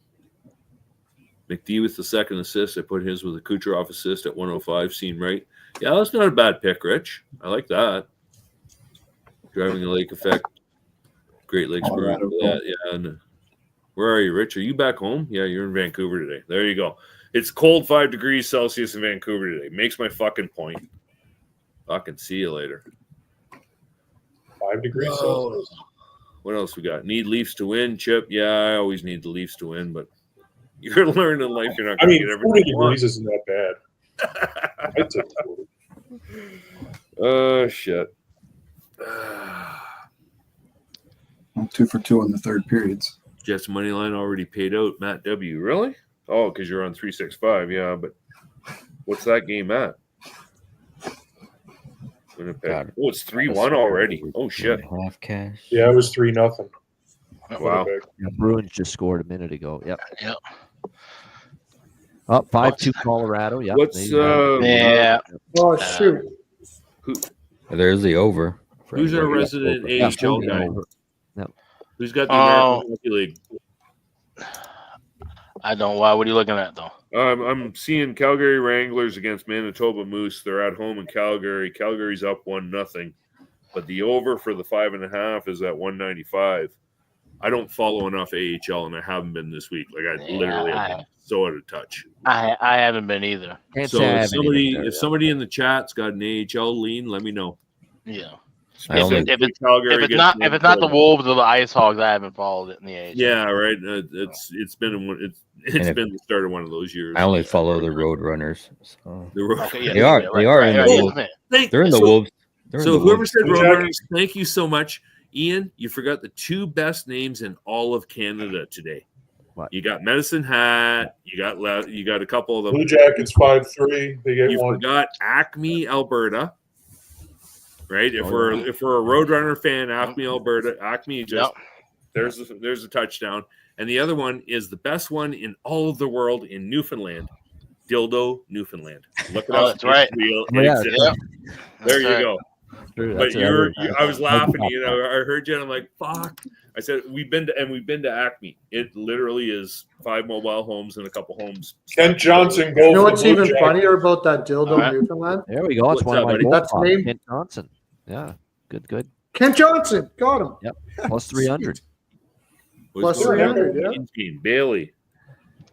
[SPEAKER 11] with the second assist. I put his with a Kucherov assist at 105. Seemed right. Yeah, that's not a bad pick, Rich. I like that. Driving the lake effect. Great Lakes Brewing for that. Yeah. And where are you, Rich? Are you back home? Yeah, you're in Vancouver today. There you go. It's cold 5 degrees Celsius in Vancouver today. Makes my fucking point. Fucking see you later.
[SPEAKER 16] 5 degrees Celsius.
[SPEAKER 11] What else we got? Need Leafs to win, Chip. Yeah, I always need the Leafs to win, but you're learning in life. You're not going to get everything.
[SPEAKER 16] 40 degrees isn't that bad. I'd take 40.
[SPEAKER 11] Oh, shit.
[SPEAKER 13] 2 for 2 in the third periods.
[SPEAKER 11] Jets money line already paid out. Matt W. Really? Oh, because you're on 365. Yeah, but what's that game at? Winnipeg. Oh, it's 3-1 already. Oh, shit.
[SPEAKER 14] Half cash.
[SPEAKER 16] Yeah, it was 3-0.
[SPEAKER 11] Wow.
[SPEAKER 2] Yeah, Bruins just scored a minute ago. Yep. Up 5-2 Colorado. Yep.
[SPEAKER 11] What's
[SPEAKER 9] Oh shoot.
[SPEAKER 14] There's the over.
[SPEAKER 11] Who's our resident AHL guy?
[SPEAKER 2] No.
[SPEAKER 11] Who's got the American Hockey League?
[SPEAKER 3] I don't. Why? What are you looking at, though?
[SPEAKER 11] I'm seeing Calgary Wranglers against Manitoba Moose. They're at home in Calgary. Calgary's up 1-0, but the over for the 5.5 is at 195. I don't follow enough AHL, and I haven't been this week. Like I literally have been so out of touch.
[SPEAKER 3] I haven't been either.
[SPEAKER 11] So if somebody in the chat's got an AHL lean, let me know.
[SPEAKER 3] Yeah.
[SPEAKER 11] If
[SPEAKER 3] it's not the Wolves or the Ice Hogs, I haven't followed it in the AHL.
[SPEAKER 11] Yeah, right. It's been the start of one of those years.
[SPEAKER 14] I only follow the Roadrunners. So.
[SPEAKER 11] Okay,
[SPEAKER 14] They are in the Wolves. They're in the Wolves.
[SPEAKER 11] So whoever said Roadrunners, thank you so much. Ian, you forgot the 2 best names in all of Canada today.
[SPEAKER 2] What?
[SPEAKER 11] You got Medicine Hat. You got a couple of them.
[SPEAKER 16] Blue Jackets 5-3. They get
[SPEAKER 11] you
[SPEAKER 16] one.
[SPEAKER 11] forgot Acme, Alberta. Right? If we're a Roadrunner fan, Acme, Alberta, Acme just there's a touchdown. And the other one is the best one in all of the world in Newfoundland. Dildo, Newfoundland. Look it up.
[SPEAKER 3] That's right.
[SPEAKER 11] There you go. But I was laughing,
[SPEAKER 2] I
[SPEAKER 11] heard you and I'm like, fuck. I said we've been to Acme. It literally is 5 mobile homes and a couple homes.
[SPEAKER 16] Kent Johnson
[SPEAKER 9] You know what's even funnier about that dildo Newfoundland?
[SPEAKER 2] There we go. It's one of my
[SPEAKER 9] That's named
[SPEAKER 2] Kent Johnson. Yeah. Good.
[SPEAKER 9] Kent Johnson. Got him.
[SPEAKER 2] Yep. Plus 300.
[SPEAKER 9] Plus 300, yeah.
[SPEAKER 11] Kane's game. Bailey.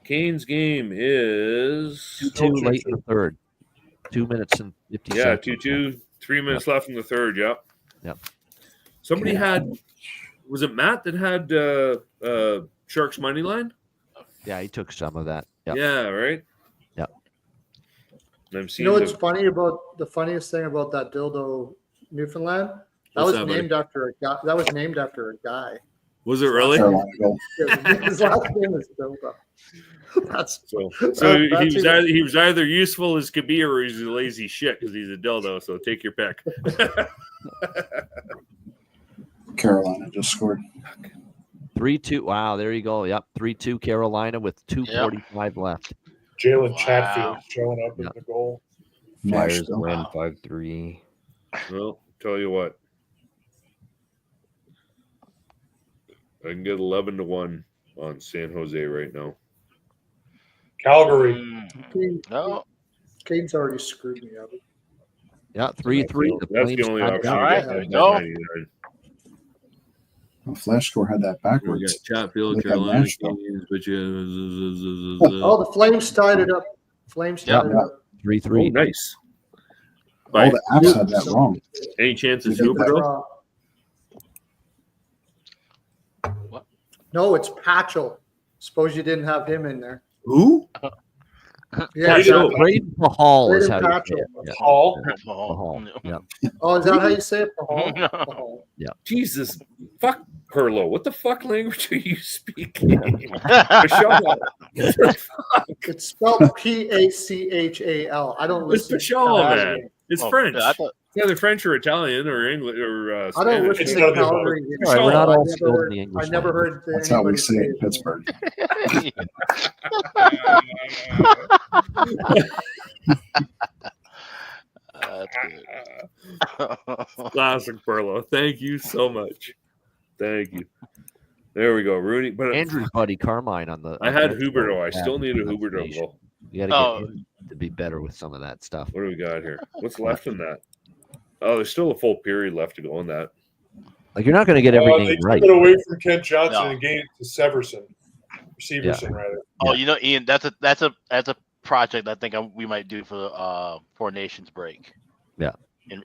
[SPEAKER 11] Kane's game is
[SPEAKER 2] 2-2 late in the third. 2 minutes and 50 seconds.
[SPEAKER 11] Yeah, 2-2. 3 minutes left in the third. Yep. Somebody had. Was it Matt that had Sharks money line?
[SPEAKER 2] Yeah, he took some of that. Yep.
[SPEAKER 11] Yeah. Right.
[SPEAKER 2] Yep.
[SPEAKER 11] I'm seeing.
[SPEAKER 9] You know what's funny about the funniest thing about that dildo Newfoundland? That was named after a guy. That was named after a guy.
[SPEAKER 11] Was it really?
[SPEAKER 9] His last name is Dildo.
[SPEAKER 11] He was either useful as could be, or he's a lazy shit because he's a dildo. So take your pick.
[SPEAKER 13] Carolina just scored.
[SPEAKER 2] 3-2. Wow, there you go. Yep, 3-2 Carolina with 2:45 left.
[SPEAKER 16] Jalen Chatfield showing up in the goal.
[SPEAKER 14] Flyers win 5-3.
[SPEAKER 11] Well, tell you what. I can get 11-1 on San Jose right now.
[SPEAKER 16] Calgary.
[SPEAKER 3] No.
[SPEAKER 9] Kane's already screwed me up.
[SPEAKER 2] Yeah, 3-3.
[SPEAKER 11] That's the only option.
[SPEAKER 3] All right, there we go.
[SPEAKER 13] Well, Flash Score had that backwards.
[SPEAKER 11] Chatfield,
[SPEAKER 13] Look at
[SPEAKER 11] Carolina,
[SPEAKER 13] Nashville.
[SPEAKER 11] which is
[SPEAKER 9] Oh, the Flames tied it up. Flames tied it up.
[SPEAKER 2] 3-3.
[SPEAKER 11] Oh, nice.
[SPEAKER 13] All the apps had that wrong.
[SPEAKER 11] Any chance it's Huberdeau?
[SPEAKER 9] No, it's Patchell. Suppose you didn't have him in there.
[SPEAKER 11] Who?
[SPEAKER 9] Yeah,
[SPEAKER 2] Braden Pahal is how you
[SPEAKER 9] Patchell.
[SPEAKER 2] say it. Yeah.
[SPEAKER 9] Pahal.
[SPEAKER 2] Yeah.
[SPEAKER 9] Oh, is that how you say it? Pahal?
[SPEAKER 2] Yeah.
[SPEAKER 11] Jesus. Fuck Perlo. What the fuck language are you speaking? Pachal.
[SPEAKER 9] It's spelled Pachal. I don't
[SPEAKER 11] It's
[SPEAKER 9] listen.
[SPEAKER 11] Pachal, man. It's
[SPEAKER 3] Oh,
[SPEAKER 11] French.
[SPEAKER 3] yeah,
[SPEAKER 11] it's either French or Italian or English or
[SPEAKER 9] I don't
[SPEAKER 11] Spanish.
[SPEAKER 9] listen to Calgary.
[SPEAKER 12] All right, we're not all skilled in the
[SPEAKER 9] I
[SPEAKER 12] English
[SPEAKER 9] never
[SPEAKER 12] language.
[SPEAKER 9] heard
[SPEAKER 13] That's how we
[SPEAKER 9] anybody
[SPEAKER 13] say it in
[SPEAKER 9] it.
[SPEAKER 13] Pittsburgh.
[SPEAKER 3] That's good.
[SPEAKER 11] Classic Perlo. Thank you so much. Thank you. There we go, Rooney. But
[SPEAKER 2] Andrew's buddy Carmine on the.
[SPEAKER 11] I had
[SPEAKER 2] bench
[SPEAKER 11] Huberto. I
[SPEAKER 2] had
[SPEAKER 11] still need a Huberto
[SPEAKER 2] pronunciation.
[SPEAKER 11] goal.
[SPEAKER 2] You got to get him to be better with some of that stuff.
[SPEAKER 11] What do we got here? What's left in that? Oh, there's still a full period left to go in that.
[SPEAKER 2] Like you're not going to get
[SPEAKER 16] They
[SPEAKER 2] everything
[SPEAKER 16] took
[SPEAKER 2] right.
[SPEAKER 16] it away from Kent Johnson
[SPEAKER 3] No.
[SPEAKER 16] and gave it to Severson, rather.
[SPEAKER 3] Oh, you know, Ian, that's a project I think we might do for Nations break.
[SPEAKER 2] Yeah.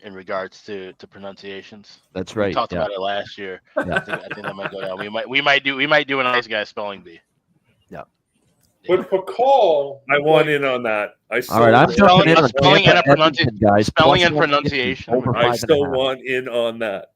[SPEAKER 3] In regards to pronunciations.
[SPEAKER 2] That's
[SPEAKER 3] We
[SPEAKER 2] right.
[SPEAKER 3] talked
[SPEAKER 2] yeah.
[SPEAKER 3] about it last year.
[SPEAKER 2] Yeah.
[SPEAKER 3] I think that might go down. We might do a nice guy spelling bee.
[SPEAKER 2] Yeah.
[SPEAKER 16] But Pakal,
[SPEAKER 11] I want in on that.
[SPEAKER 2] All right, I'm jumping in on
[SPEAKER 3] spelling and
[SPEAKER 2] Tampa, Edmonton, guys.
[SPEAKER 3] spelling
[SPEAKER 2] plus
[SPEAKER 3] and
[SPEAKER 2] 150
[SPEAKER 3] pronunciation.
[SPEAKER 2] over
[SPEAKER 11] I
[SPEAKER 2] 5.5.
[SPEAKER 11] still want in on that.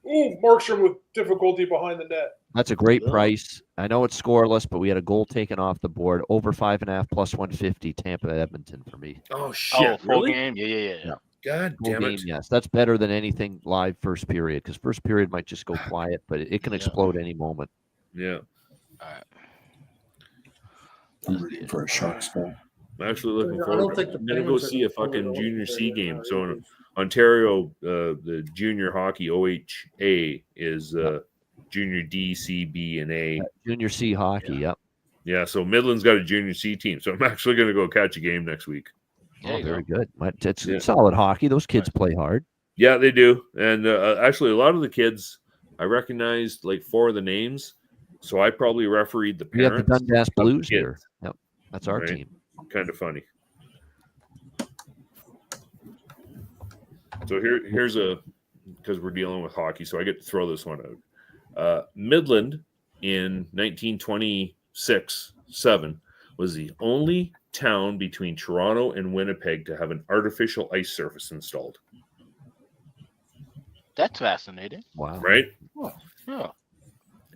[SPEAKER 16] ooh, Markstrom with difficulty behind the net.
[SPEAKER 2] That's a great price. I know it's scoreless, but we had a goal taken off the board. Over 5.5 plus 150. Tampa
[SPEAKER 3] Edmonton
[SPEAKER 2] for me.
[SPEAKER 11] Oh shit!
[SPEAKER 3] Full
[SPEAKER 11] Really?
[SPEAKER 3] game? Yeah.
[SPEAKER 11] God
[SPEAKER 2] Full
[SPEAKER 11] damn
[SPEAKER 2] game,
[SPEAKER 11] it!
[SPEAKER 2] yes. That's better than anything live first period because first period might just go quiet, but it can explode any moment.
[SPEAKER 11] Yeah.
[SPEAKER 3] All right.
[SPEAKER 13] I'm rooting for a Sharks goal.
[SPEAKER 11] I'm actually looking
[SPEAKER 9] I don't
[SPEAKER 11] forward.
[SPEAKER 9] think the
[SPEAKER 11] I'm gonna go
[SPEAKER 9] Penguins
[SPEAKER 11] see a
[SPEAKER 9] are
[SPEAKER 11] fucking
[SPEAKER 9] going
[SPEAKER 11] junior
[SPEAKER 9] over
[SPEAKER 11] C
[SPEAKER 9] there.
[SPEAKER 11] game. So in Ontario, the junior hockey OHA is junior D, C, B, and A.
[SPEAKER 2] Junior C hockey. Yep.
[SPEAKER 11] Yeah. So Midland's got a junior C team. So I'm actually going to go catch a game next week.
[SPEAKER 2] Oh, very good. It's solid hockey. Those kids play hard.
[SPEAKER 11] Yeah, they do. And actually, a lot of the kids, I recognized like 4 of the names. So I probably refereed the
[SPEAKER 2] We have
[SPEAKER 11] parents.
[SPEAKER 2] the Dundas
[SPEAKER 11] of the
[SPEAKER 2] Blues
[SPEAKER 11] kids.
[SPEAKER 2] here. Yep. That's our
[SPEAKER 11] Right?
[SPEAKER 2] team.
[SPEAKER 11] Kind of funny. So here's a, because we're dealing with hockey, so I get to throw this one out. Midland in 1926-7 was the only town between Toronto and Winnipeg to have an artificial ice surface installed.
[SPEAKER 3] That's fascinating.
[SPEAKER 2] Wow.
[SPEAKER 11] Right?
[SPEAKER 3] Oh, yeah.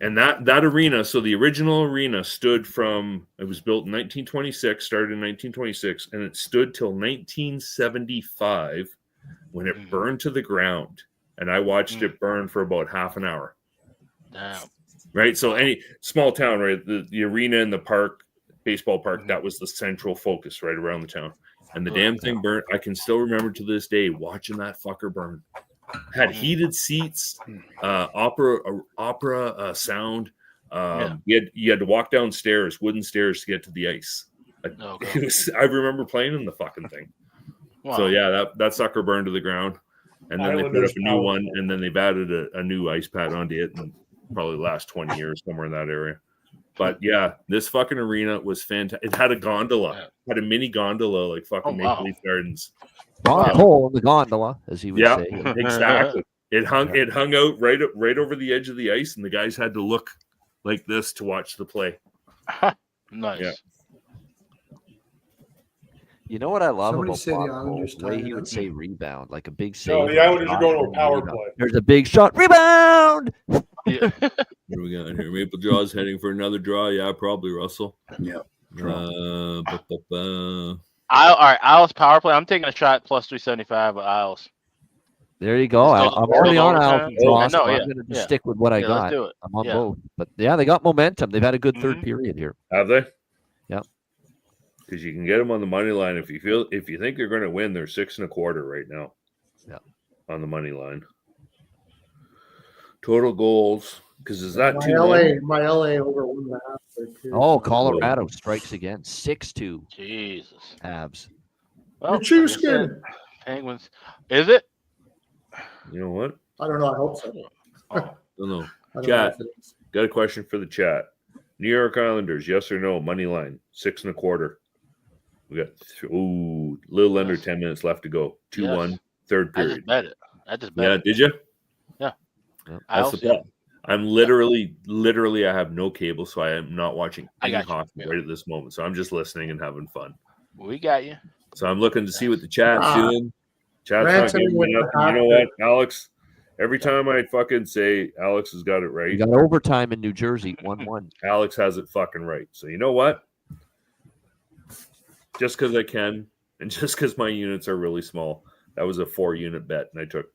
[SPEAKER 11] And that arena, so the original arena stood from, it was built in 1926, started in 1926, and it stood till 1975 when it burned to the ground. And I watched it burn for about half an hour.
[SPEAKER 3] Damn.
[SPEAKER 11] Right? So any small town, right? The arena and the park, baseball park, that was the central focus right around the town. And the damn thing burnt. I can still remember to this day watching that fucker burn. Had heated seats, opera sound. You had to walk downstairs, wooden stairs, to get to the ice. I remember playing in the fucking thing.
[SPEAKER 3] Wow.
[SPEAKER 11] So yeah, that sucker burned to the ground, and then they put up a new
[SPEAKER 16] Islanders
[SPEAKER 11] one, and then they've added a new ice pad onto it, and probably the last 20 years somewhere in that area. But yeah, this fucking arena was fantastic. It had a gondola, had a mini gondola like fucking Maple Leaf Gardens.
[SPEAKER 2] Hole in the gondola, as he would say.
[SPEAKER 11] Exactly. It hung out right over the edge of the ice, and the guys had to look like this to watch the play.
[SPEAKER 3] Nice.
[SPEAKER 11] Yeah.
[SPEAKER 2] You know what I love
[SPEAKER 9] Somebody
[SPEAKER 2] about
[SPEAKER 9] say the
[SPEAKER 2] Bob
[SPEAKER 9] Islanders
[SPEAKER 2] Cole? The way
[SPEAKER 9] tied
[SPEAKER 2] he
[SPEAKER 9] it
[SPEAKER 2] would
[SPEAKER 9] up.
[SPEAKER 2] say rebound, like a big save.
[SPEAKER 16] No, the Islanders are going to a power
[SPEAKER 2] Rebound.
[SPEAKER 16] play.
[SPEAKER 2] There's a big shot. Rebound!
[SPEAKER 11] What do we got here? Maple Jaw's heading for another draw. Yeah, probably Russell.
[SPEAKER 13] Yeah.
[SPEAKER 3] All right, Isles power play. I'm taking a shot plus 375 with Isles.
[SPEAKER 2] There you go.
[SPEAKER 3] Let's
[SPEAKER 2] I'm
[SPEAKER 3] go.
[SPEAKER 2] already on
[SPEAKER 3] Overtime.
[SPEAKER 2] Isles and Draw,
[SPEAKER 3] I know,
[SPEAKER 2] so
[SPEAKER 3] yeah.
[SPEAKER 2] I'm going to just
[SPEAKER 3] Yeah.
[SPEAKER 2] stick with what I
[SPEAKER 3] Yeah, let's
[SPEAKER 2] got.
[SPEAKER 3] do it.
[SPEAKER 2] I'm on
[SPEAKER 3] Yeah.
[SPEAKER 2] both. But yeah, they got momentum. They've had a good third period here.
[SPEAKER 11] Have they?
[SPEAKER 2] Yep.
[SPEAKER 11] Because you can get them on the money line if you think they're going to win. They're 6.25 right now.
[SPEAKER 2] Yeah.
[SPEAKER 11] On the money line. Total goals. Because is that
[SPEAKER 9] My LA over 1.5.
[SPEAKER 2] Oh, Colorado strikes again. 6-2.
[SPEAKER 3] Jesus.
[SPEAKER 2] Avs.
[SPEAKER 3] Well,
[SPEAKER 9] Your Chiefs
[SPEAKER 3] like I said,
[SPEAKER 9] game.
[SPEAKER 3] Penguins. Is it?
[SPEAKER 11] You know what?
[SPEAKER 9] I don't know. I hope so.
[SPEAKER 11] Don't know.
[SPEAKER 9] I don't know
[SPEAKER 11] Chat.
[SPEAKER 9] if it is.
[SPEAKER 11] Got a question for the chat. New York Islanders, yes or no? Money line, 6.25. We got little under 10 minutes left to go. 2-1, third
[SPEAKER 3] I
[SPEAKER 11] period.
[SPEAKER 3] just bet it.
[SPEAKER 11] Yeah, did you?
[SPEAKER 3] Yeah.
[SPEAKER 11] That's the bet. I'm literally, I have no cable, so I am not watching any hockey right at this moment. So I'm just listening and having fun.
[SPEAKER 3] We got you.
[SPEAKER 11] So I'm looking to see what the chat's doing. Chat's not giving me nothing. You know what, Alex? Every time I fucking say Alex has got it right.
[SPEAKER 2] You got overtime in New Jersey, 1-1.
[SPEAKER 11] Alex has it fucking right. So you know what? Just because I can, and just because my units are really small, that was a 4-unit bet, and I took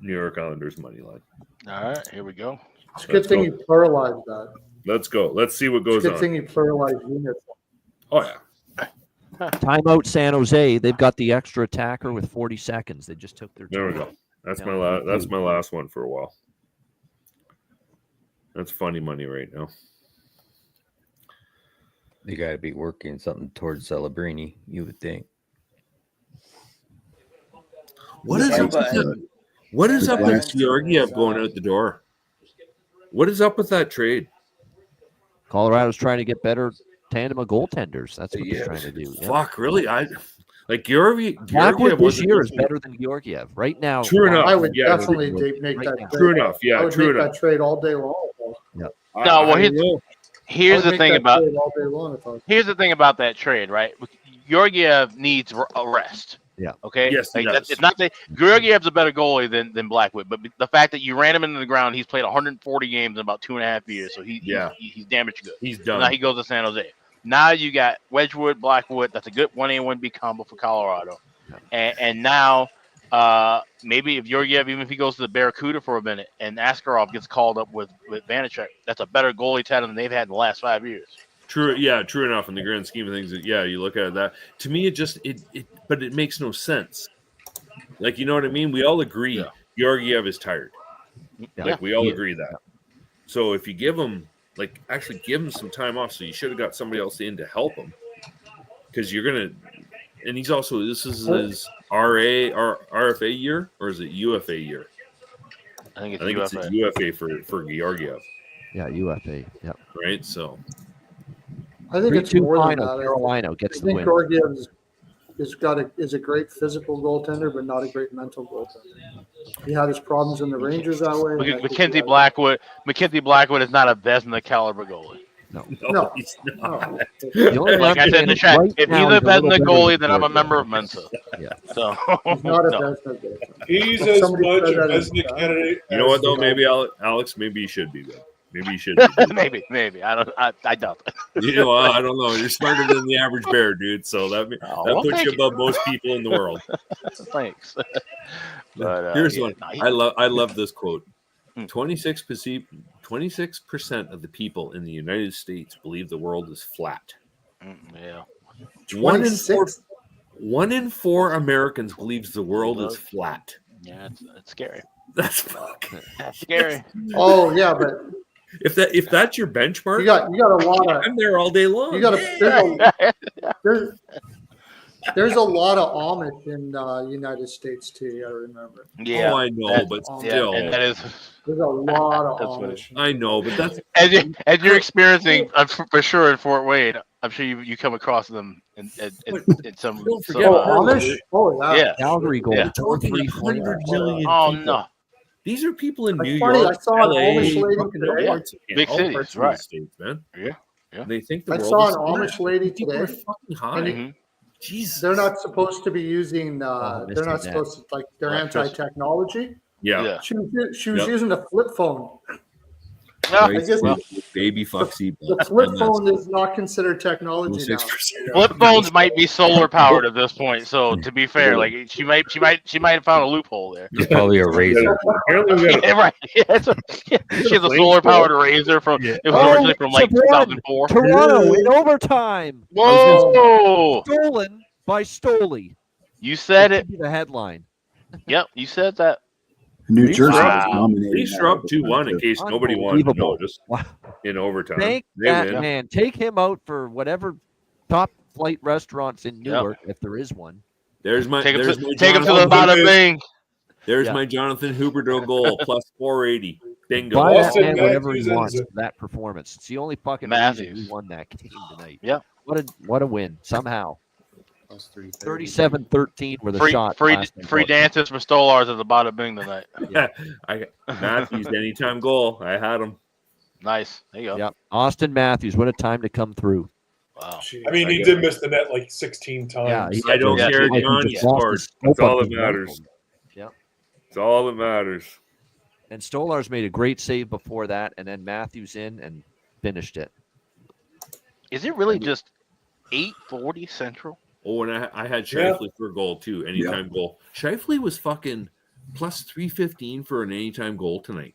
[SPEAKER 11] New York Islanders money line.
[SPEAKER 3] All right, here we go.
[SPEAKER 9] It's a good thing you pluralized that.
[SPEAKER 11] Let's go. Let's see what goes
[SPEAKER 9] It's a
[SPEAKER 11] on.
[SPEAKER 9] good thing you pluralized units.
[SPEAKER 11] Oh yeah.
[SPEAKER 2] Timeout San Jose. They've got the extra attacker with 40 seconds. They just took their
[SPEAKER 11] There we
[SPEAKER 2] time.
[SPEAKER 11] go. That's my last one for a while. That's funny money right now.
[SPEAKER 14] They got to be working something towards Celebrini, you would think.
[SPEAKER 11] What is up with Georgiev going out the door? What is up with that trade?
[SPEAKER 2] Colorado's trying to get better tandem of goaltenders. That's what they're trying to do. Yeah.
[SPEAKER 11] Fuck, really? Georgiev
[SPEAKER 2] Blackwood this year is better than Georgiev right now.
[SPEAKER 11] True enough.
[SPEAKER 9] I would
[SPEAKER 11] Yeah,
[SPEAKER 9] definitely make that trade.
[SPEAKER 11] True enough. Yeah,
[SPEAKER 9] I would
[SPEAKER 11] true
[SPEAKER 9] make
[SPEAKER 11] enough.
[SPEAKER 9] that trade all day long.
[SPEAKER 2] Yeah.
[SPEAKER 3] No, well, here's the thing about
[SPEAKER 9] here's
[SPEAKER 3] the thing about that trade, right? Georgiev needs a rest.
[SPEAKER 2] Yeah.
[SPEAKER 3] Okay.
[SPEAKER 11] Yes, he does.
[SPEAKER 3] It's not that Georgiev's a better goalie than Blackwood, but the fact that you ran him into the ground, he's played 140 games in about 2.5 years, so he's damaged good.
[SPEAKER 11] He's done.
[SPEAKER 3] Now he goes to San Jose. Now you got Wedgwood, Blackwood. That's a good 1A, 1B combo for Colorado. And now maybe if Georgiev, even if he goes to the Barracuda for a minute, and Askarov gets called up with Vanacek, that's a better goalie tandem than they've had in the last 5 years.
[SPEAKER 11] True, true enough. In the grand scheme of things, you look at that. To me, but it makes no sense. Like, you know what I mean? We all agree Georgiev is tired.
[SPEAKER 2] Yeah.
[SPEAKER 11] Like, we all agree that. So if you give him, actually give him some time off, so you should have got somebody else in to help him, because you're gonna. And he's also, this is his RFA year, or is it UFA year?
[SPEAKER 3] I think
[SPEAKER 11] it's a UFA for Georgiev.
[SPEAKER 2] Yeah, UFA. Yep.
[SPEAKER 11] Right. So
[SPEAKER 9] I think it's
[SPEAKER 2] 3-2
[SPEAKER 9] more than
[SPEAKER 2] final.
[SPEAKER 9] that.
[SPEAKER 2] Carolina gets
[SPEAKER 9] I
[SPEAKER 2] the
[SPEAKER 9] think
[SPEAKER 2] win.
[SPEAKER 9] Georgiev is a great physical goaltender, but not a great mental goaltender. He had his problems in the Rangers that way.
[SPEAKER 3] Mackenzie Blackwood is not a Vezina caliber goalie.
[SPEAKER 9] No.
[SPEAKER 11] He's not.
[SPEAKER 3] Like I said in the chat, if he's a Vezina goalie, then I'm a member of Mensa.
[SPEAKER 2] Yeah.
[SPEAKER 3] So
[SPEAKER 9] He's not a Vezina goaltender.
[SPEAKER 16] He's as much a Vezina candidate.
[SPEAKER 11] You know what though? Maybe Alex, maybe he should be good. Maybe you should. Be.
[SPEAKER 3] maybe. I doubt that.
[SPEAKER 11] You know, I don't know. You're smarter than the average bear, dude. So that puts you above most people in the world.
[SPEAKER 3] Thanks. But,
[SPEAKER 11] here's one. I love this quote. 26% of the people in the United States believe the world is flat.
[SPEAKER 3] Yeah.
[SPEAKER 11] 1 in 4 Americans believes the world is flat.
[SPEAKER 3] Yeah, it's scary.
[SPEAKER 11] That's
[SPEAKER 3] scary.
[SPEAKER 9] Oh yeah, but
[SPEAKER 11] if that's your benchmark,
[SPEAKER 9] you got a lot of.
[SPEAKER 11] I'm there all day long.
[SPEAKER 9] You got there's a lot of Amish in United States too. You got to remember.
[SPEAKER 11] Yeah, I know, but still,
[SPEAKER 3] and that is.
[SPEAKER 9] There's a lot of Amish.
[SPEAKER 11] I know, but that's
[SPEAKER 3] as you're experiencing for sure in Fort Wayne. I'm sure you come across them in some.
[SPEAKER 11] Don't forget
[SPEAKER 9] Amish. Oh yeah.
[SPEAKER 2] Calgary goal.
[SPEAKER 11] We're talking 100 million.
[SPEAKER 3] Oh
[SPEAKER 11] people.
[SPEAKER 3] no.
[SPEAKER 11] These are people in New
[SPEAKER 9] funny,
[SPEAKER 11] York,
[SPEAKER 9] I saw an
[SPEAKER 11] LA,
[SPEAKER 9] Amish lady
[SPEAKER 11] fucking
[SPEAKER 9] today.
[SPEAKER 11] all parts of
[SPEAKER 3] Big
[SPEAKER 11] all
[SPEAKER 3] cities,
[SPEAKER 11] parts of
[SPEAKER 3] right.
[SPEAKER 11] the States, man.
[SPEAKER 3] Yeah.
[SPEAKER 11] They think the
[SPEAKER 9] I
[SPEAKER 11] world
[SPEAKER 9] saw
[SPEAKER 11] is
[SPEAKER 9] an
[SPEAKER 11] flat.
[SPEAKER 9] Amish lady
[SPEAKER 11] People
[SPEAKER 9] today.
[SPEAKER 11] are fucking high. Jesus.
[SPEAKER 9] They're not supposed to be using. They're not supposed to They're anti-technology.
[SPEAKER 11] Yeah.
[SPEAKER 9] She was using a flip phone.
[SPEAKER 11] Right.
[SPEAKER 9] I guess
[SPEAKER 11] Baby fuck
[SPEAKER 9] the flip phone is not considered technology now.
[SPEAKER 3] Flip phones might be solar powered at this point. So to be fair, like she might have found a loophole there.
[SPEAKER 14] It's probably a razor.
[SPEAKER 3] Yeah, right. Yeah, she has a solar powered razor from it was originally from like 2004.
[SPEAKER 2] Toronto in overtime.
[SPEAKER 3] Whoa!
[SPEAKER 2] Stolen by Stoli.
[SPEAKER 3] You said it.
[SPEAKER 2] The headline.
[SPEAKER 3] Yep, you said that.
[SPEAKER 13] New Jersey was dominating.
[SPEAKER 11] Leafs are up 2-1 in case nobody wanted to know. Just in overtime.
[SPEAKER 2] Thank that man. Take him out for whatever top flight restaurants in Newark, if there is one.
[SPEAKER 11] There's my
[SPEAKER 3] take him to the
[SPEAKER 11] Jonathan
[SPEAKER 3] bada bing.
[SPEAKER 11] There's my Jonathan Huberdeau goal plus 480. Bingo.
[SPEAKER 2] Buy that man whatever he wants for that performance. It's the only fucking reason we won that game tonight.
[SPEAKER 3] Yeah.
[SPEAKER 2] What a win somehow. 37-13 were the shot.
[SPEAKER 3] Free dances for Stolars at the bada bing tonight.
[SPEAKER 11] Yeah. Matthews anytime goal. I had him.
[SPEAKER 3] Nice. There you go.
[SPEAKER 2] Yep. Austin Matthews, what a time to come through.
[SPEAKER 3] Wow.
[SPEAKER 16] I mean, he did miss the net like 16 times.
[SPEAKER 11] I don't care, John. He scored. That's all that matters.
[SPEAKER 2] Yeah.
[SPEAKER 11] It's all that matters.
[SPEAKER 2] And Stolar's made a great save before that, and then Matthews in and finished it.
[SPEAKER 3] Is it really just 840 Central?
[SPEAKER 11] Oh, and I had Scheifele for a goal too, anytime goal. Scheifele was fucking plus 315 for an anytime goal tonight.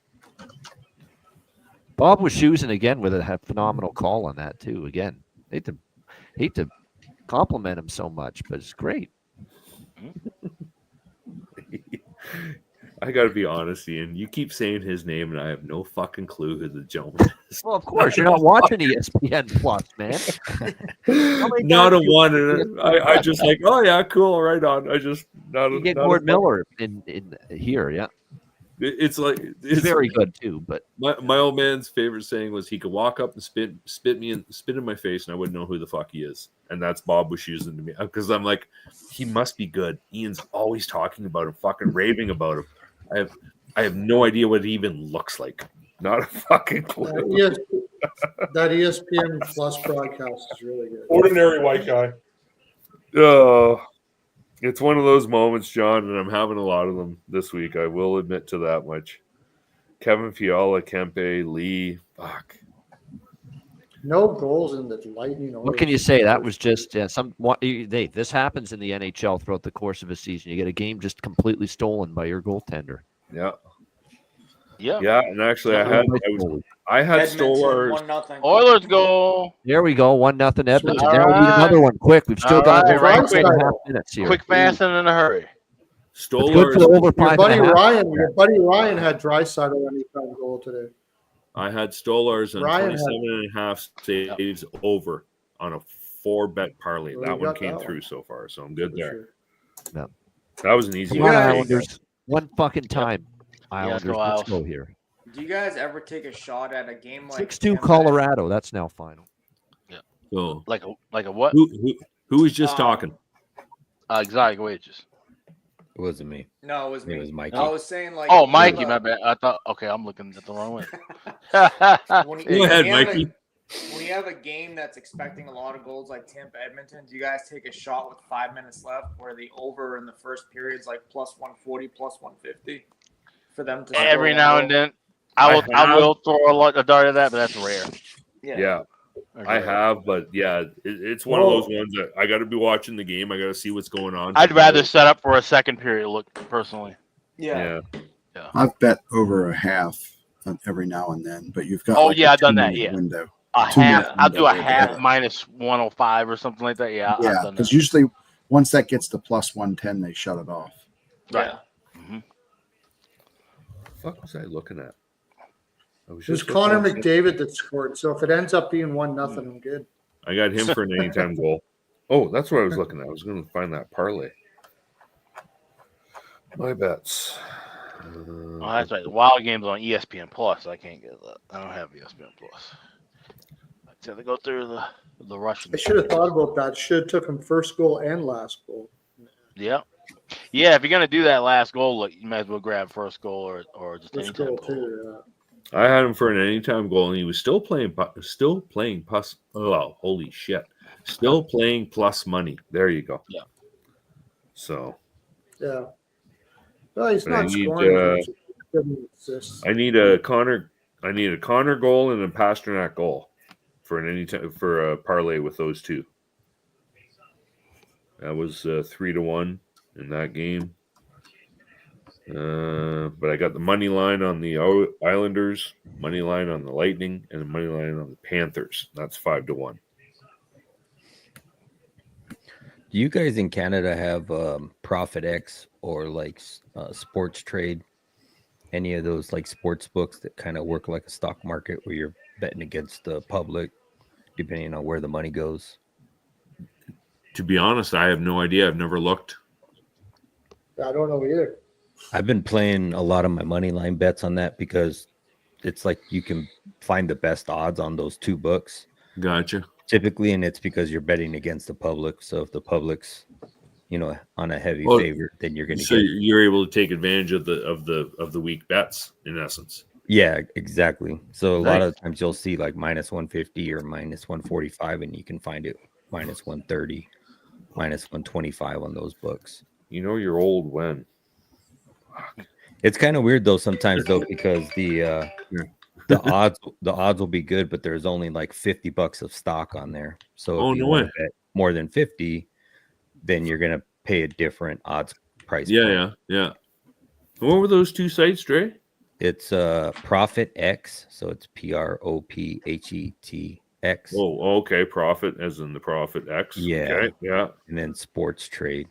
[SPEAKER 2] Bob was choosing again with a phenomenal call on that too. Again, hate to compliment him so much, but it's great.
[SPEAKER 11] I got to be honest, Ian. You keep saying his name, and I have no fucking clue who the gentleman is.
[SPEAKER 2] Well, of course, you're not watching ESPN Plus, man.
[SPEAKER 11] Not a one. And I just like, oh yeah, cool, right on. I just not.
[SPEAKER 2] You get
[SPEAKER 11] not
[SPEAKER 2] Gord Miller in here, yeah.
[SPEAKER 11] It's like
[SPEAKER 2] it's very good too. But
[SPEAKER 11] my old man's favorite saying was he could walk up and spit in my face, and I wouldn't know who the fuck he is. And that's Bob was using to me because I'm like, he must be good. Ian's always talking about him, fucking raving about him. I have no idea what it even looks like. Not a fucking clue.
[SPEAKER 9] That ESPN Plus broadcast is really good.
[SPEAKER 16] Ordinary white guy.
[SPEAKER 11] Oh, it's one of those moments, John, and I'm having a lot of them this week. I will admit to that much. Kevin Fiala, Kempe, Lee, fuck.
[SPEAKER 9] No goals in the Lightning.
[SPEAKER 2] What can you say? That was just this happens in the NHL throughout the course of a season. You get a game just completely stolen by your goaltender.
[SPEAKER 11] Yeah.
[SPEAKER 3] Yeah.
[SPEAKER 11] And actually, I had Stolar.
[SPEAKER 5] 1-0.
[SPEAKER 3] Oilers goal.
[SPEAKER 2] There we go. 1-0 Edmonton.
[SPEAKER 3] All
[SPEAKER 2] Now we need another one. Quick. We've still got over
[SPEAKER 3] right,
[SPEAKER 2] 2.5 minutes here.
[SPEAKER 3] Quick, fast, and in a hurry.
[SPEAKER 11] Stolar.
[SPEAKER 2] Good for over
[SPEAKER 9] Your buddy Ryan had Draisaitl anytime goal today.
[SPEAKER 11] I had Stolars and
[SPEAKER 9] Ryan
[SPEAKER 11] 27.5 saves over on a 4-bet parlay.
[SPEAKER 9] Well,
[SPEAKER 11] that
[SPEAKER 9] you
[SPEAKER 11] one
[SPEAKER 9] got
[SPEAKER 11] came
[SPEAKER 9] that
[SPEAKER 11] through
[SPEAKER 9] one.
[SPEAKER 11] so far, so I'm good
[SPEAKER 9] For
[SPEAKER 11] there.
[SPEAKER 9] sure.
[SPEAKER 2] Yeah.
[SPEAKER 11] That was an easy
[SPEAKER 2] Come on,
[SPEAKER 11] one.
[SPEAKER 2] Islanders. One fucking time. Islanders.
[SPEAKER 3] go
[SPEAKER 2] Let's
[SPEAKER 3] Isles.
[SPEAKER 2] go here.
[SPEAKER 5] Do you guys ever take a shot at a game like
[SPEAKER 2] 6-2
[SPEAKER 5] Tampa?
[SPEAKER 2] Colorado. That's now final.
[SPEAKER 11] So,
[SPEAKER 3] Like a what?
[SPEAKER 11] who was just talking?
[SPEAKER 3] Exotic wages.
[SPEAKER 14] It wasn't me.
[SPEAKER 5] No, it was me.
[SPEAKER 14] It was Mikey.
[SPEAKER 5] I was saying like.
[SPEAKER 3] Oh, Mikey, my bad. I thought. Okay, I'm looking at the wrong way.
[SPEAKER 11] Go ahead, Mikey.
[SPEAKER 5] When you have a game that's expecting a lot of goals like Tampa Edmonton, do you guys take a shot with 5 minutes left where the over in the first period is like plus 140, plus 150 for them to
[SPEAKER 3] Every
[SPEAKER 5] score
[SPEAKER 3] now
[SPEAKER 5] one
[SPEAKER 3] and
[SPEAKER 5] goal?
[SPEAKER 3] then, I will throw a dart at that, but that's rare.
[SPEAKER 11] Yeah. I have, but it's one of those ones that I got to be watching the game. I got to see what's going on.
[SPEAKER 3] I'd rather set up for a second period look personally.
[SPEAKER 5] Yeah.
[SPEAKER 13] I've bet over a half every now and then, but you've got.
[SPEAKER 3] Oh
[SPEAKER 13] like
[SPEAKER 3] yeah,
[SPEAKER 13] a
[SPEAKER 3] I've done that.
[SPEAKER 13] 2-minute
[SPEAKER 3] Yeah,
[SPEAKER 13] window.
[SPEAKER 3] a
[SPEAKER 13] 2
[SPEAKER 3] half.
[SPEAKER 13] minute
[SPEAKER 3] I'll do a
[SPEAKER 13] window.
[SPEAKER 3] half minus 105 or something like that. Yeah, I've
[SPEAKER 13] Yeah,
[SPEAKER 3] done
[SPEAKER 13] because
[SPEAKER 3] that.
[SPEAKER 13] usually once that gets to plus 110, they shut it off.
[SPEAKER 3] Right.
[SPEAKER 11] What the fuck was I looking at?
[SPEAKER 9] It was Connor McDavid that scored. So if it ends up being 1-0, I'm good.
[SPEAKER 11] I got him for an anytime goal. Oh, that's what I was looking at. I was going to find that parlay. My bets.
[SPEAKER 3] Oh, that's right. The Wild game's on ESPN Plus. I can't get that. I don't have ESPN Plus. I had to go through the Russian.
[SPEAKER 9] I should have thought about that. Should have took him first goal and last goal.
[SPEAKER 3] Yeah. Yeah, if you're gonna do that last goal, look, you might as well grab first goal or just
[SPEAKER 9] First
[SPEAKER 3] anytime
[SPEAKER 9] goal
[SPEAKER 3] goal.
[SPEAKER 9] too.
[SPEAKER 11] I had him for an anytime goal, and he was still playing plus. Oh, holy shit! Still playing plus money. There you go.
[SPEAKER 3] Yeah.
[SPEAKER 11] So.
[SPEAKER 9] Yeah. Well, he's
[SPEAKER 11] But
[SPEAKER 9] not scoring.
[SPEAKER 11] I need a Connor goal and a Pasternak goal for an anytime for a parlay with those two. That was 3-1 in that game. But I got the money line on the Islanders, money line on the Lightning, and the money line on the Panthers. That's 5-1.
[SPEAKER 14] Do you guys in Canada have Profit X or like Sports Trade? Any of those like sports books that kind of work like a stock market where you're betting against the public, depending on where the money goes?
[SPEAKER 11] To be honest, I have no idea. I've never looked.
[SPEAKER 9] I don't know either.
[SPEAKER 14] I've been playing a lot of my money line bets on that because it's like you can find the best odds on those two books.
[SPEAKER 11] Gotcha.
[SPEAKER 14] Typically, and it's because you're betting against the public. So if the public's, on a heavy favorite, then you're going to
[SPEAKER 11] you're able to take advantage of the weak bets in essence.
[SPEAKER 14] Yeah, exactly. So a lot
[SPEAKER 2] Nice.
[SPEAKER 14] of times you'll see like minus 150 or minus 145, and you can find it minus 130, minus 125 on those books.
[SPEAKER 11] You know you're old when.
[SPEAKER 14] It's kind of weird though sometimes though, because the odds will be good, but there's only like $50 of stock on there. So
[SPEAKER 11] Oh,
[SPEAKER 14] if you
[SPEAKER 11] no
[SPEAKER 14] want
[SPEAKER 11] way.
[SPEAKER 14] to bet more than 50, then you're gonna pay a different odds price.
[SPEAKER 11] Yeah. What were those two sites, Dre?
[SPEAKER 14] It's Profit X, so it's PROPHETX.
[SPEAKER 11] Oh, okay. Profit as in the Profit X.
[SPEAKER 14] Yeah.
[SPEAKER 11] Okay. Yeah.
[SPEAKER 14] And then Sports Trade.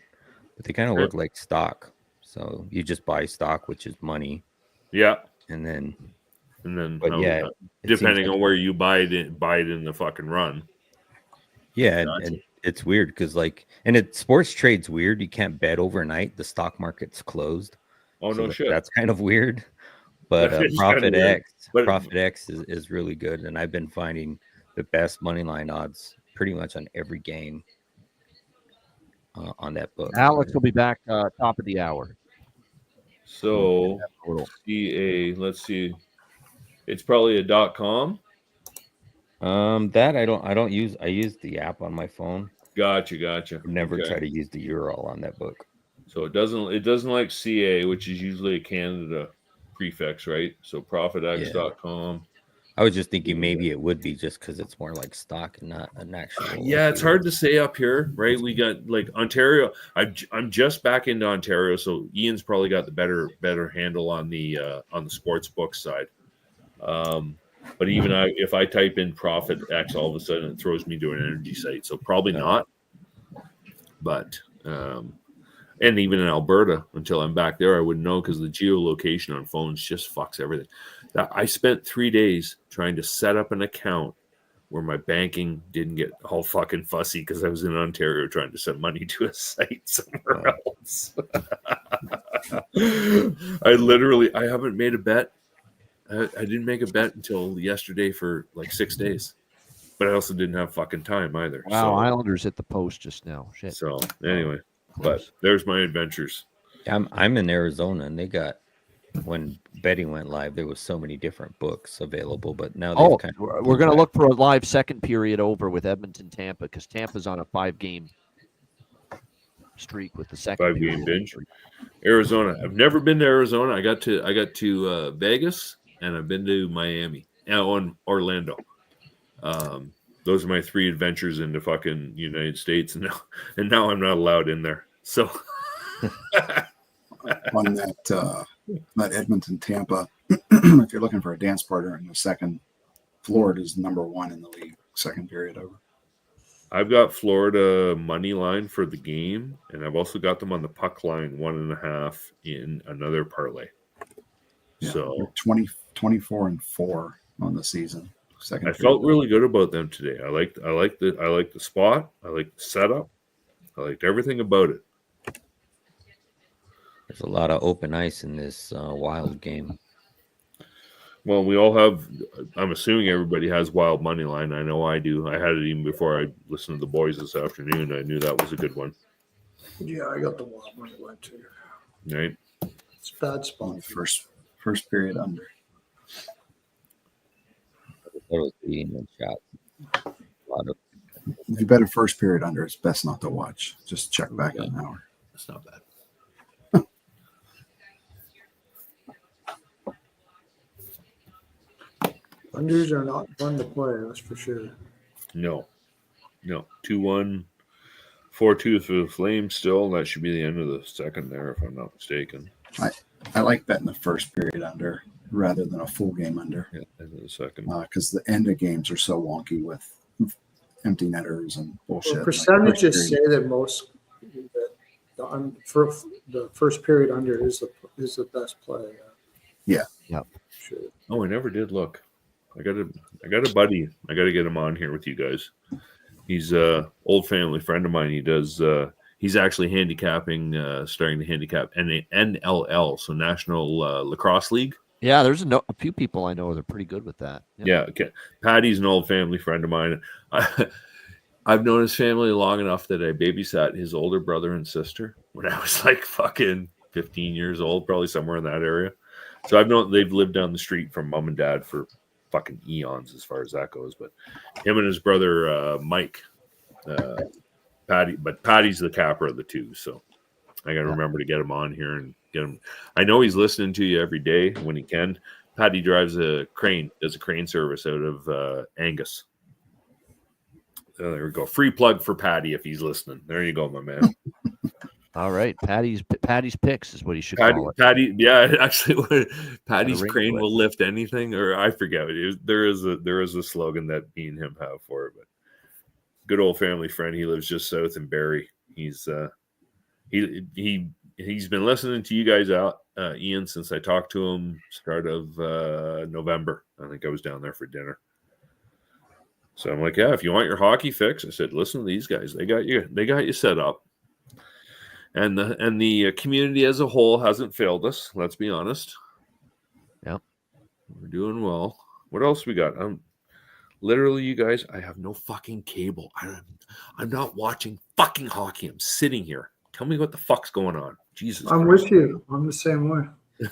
[SPEAKER 14] But they kind of
[SPEAKER 11] Okay.
[SPEAKER 14] work like stock. So you just buy stock, which is money.
[SPEAKER 11] Yeah.
[SPEAKER 14] And then
[SPEAKER 11] but
[SPEAKER 14] yeah,
[SPEAKER 11] depending on where you buy it in the fucking run.
[SPEAKER 14] Yeah, and it's weird because sports trade's weird. You can't bet overnight. The stock market's closed.
[SPEAKER 11] Oh, no shit.
[SPEAKER 14] That's kind of weird. But
[SPEAKER 11] That is
[SPEAKER 14] Profit
[SPEAKER 11] kinda weird.
[SPEAKER 14] X, Profit X is really good, and I've been finding the best money line odds pretty much on every game on that book.
[SPEAKER 2] Alex will be back top of the hour.
[SPEAKER 11] So CA, let's see. It's probably a .com.
[SPEAKER 14] That I don't use. I use the app on my phone.
[SPEAKER 11] Gotcha.
[SPEAKER 14] Never
[SPEAKER 11] Okay.
[SPEAKER 14] try to use the URL on that book.
[SPEAKER 11] So it doesn't like CA, which is usually a Canada prefix, right? So profitx.com.
[SPEAKER 14] I was just thinking maybe it would be just because it's more like stock and not an actual.
[SPEAKER 11] Yeah, it's hard to say up here, right? We got like Ontario. I'm just back into Ontario, so Ian's probably got the better handle on the sports book side. But even if I type in Profit X, all of a sudden it throws me to an energy site. So probably not. But and even in Alberta, until I'm back there, I wouldn't know because the geolocation on phones just fucks everything. I spent 3 days trying to set up an account where my banking didn't get all fucking fussy because I was in Ontario trying to send money to a site somewhere else. I haven't made a bet. I didn't make a bet until yesterday for like 6 days, but I also didn't have fucking time either.
[SPEAKER 2] Wow,
[SPEAKER 11] So,
[SPEAKER 2] Islanders hit the post just now. Shit.
[SPEAKER 11] so anyway, but there's my adventures.
[SPEAKER 14] I'm in Arizona, and they got when betting went live, there was so many different books available, but now they've
[SPEAKER 2] We're going to look for a live second period over with Edmonton, Tampa, because Tampa's on a 5-game streak with the second
[SPEAKER 11] 5-game binge. Arizona. I've never been to Arizona. I got to Vegas, and I've been to Miami and Orlando. Those are my 3 adventures into fucking United States, and now I'm not allowed in there. So
[SPEAKER 13] on that Edmonton Tampa, if you're looking for a dance partner in the second, Florida's number 1 in the league, second period over.
[SPEAKER 11] I've got Florida money line for the game, and I've also got them on the puck line 1.5 in another parlay.
[SPEAKER 13] Yeah,
[SPEAKER 11] So
[SPEAKER 13] 24-4 on the season. Second.
[SPEAKER 11] I felt really good about them today. I liked the spot. I liked the setup. I liked everything about it.
[SPEAKER 14] There's a lot of open ice in this Wild game.
[SPEAKER 11] Well, we all have. I'm assuming everybody has Wild money line. I know I do. I had it even before I listened to the boys this afternoon. I knew that was a good one.
[SPEAKER 9] Yeah, I got the Wild money line too.
[SPEAKER 11] Right.
[SPEAKER 9] It's a bad spot.
[SPEAKER 13] First period under.
[SPEAKER 14] There was being shots. A lot of.
[SPEAKER 13] If you bet a first period under, it's best not to watch. Just check back in an hour.
[SPEAKER 11] That's not bad.
[SPEAKER 9] Unders are not fun to play, that's for sure.
[SPEAKER 11] No. 2-1, 4-2 for the Flames still. That should be the end of the second there, if I'm not mistaken.
[SPEAKER 13] I like betting the first period under rather than a full game under.
[SPEAKER 11] Yeah, end of the second.
[SPEAKER 13] Because the end of games are so wonky with empty netters and bullshit.
[SPEAKER 9] Well, percentages say that the first period under is the best play.
[SPEAKER 13] Yeah.
[SPEAKER 2] Yep.
[SPEAKER 9] Sure.
[SPEAKER 11] Oh, I never did look. I got a buddy. I got to get him on here with you guys. He's a old family friend of mine. He does. He's actually handicapping, starting to handicap NLL, so National Lacrosse League.
[SPEAKER 2] Yeah, there's a few people I know that are pretty good with that.
[SPEAKER 11] Yeah. Okay. Patty's an old family friend of mine. I've known his family long enough that I babysat his older brother and sister when I was like fucking 15 years old, probably somewhere in that area. So I've known they've lived down the street from mom and dad for fucking eons as far as that goes. But him and his brother Mike, Patty's the capper of the two. So I got to remember to get him on here and get him. I know he's listening to you every day when he can. Patty drives a crane, does a crane service out of Angus. Oh, there we go. Free plug for Patty if he's listening. There you go, my man.
[SPEAKER 2] All right, Patty's picks is what he should call it.
[SPEAKER 11] Patty, yeah, actually, Patty's crane will lift anything, or I forget. There is a slogan that me and him have for it. But good old family friend. He lives just south in Barrie. He's he's been listening to you guys out, Ian, since I talked to him start of November. I think I was down there for dinner. So I'm like, yeah, if you want your hockey fix, I said, listen to these guys. They got you set up. And the community as a whole hasn't failed us. Let's be honest.
[SPEAKER 2] Yeah,
[SPEAKER 11] we're doing well. What else we got? Literally, you guys, I have no fucking cable. I'm not watching fucking hockey. I'm sitting here. Tell me what the fuck's going on. Jesus,
[SPEAKER 9] I'm
[SPEAKER 11] Christ.
[SPEAKER 9] with you. I'm the same way.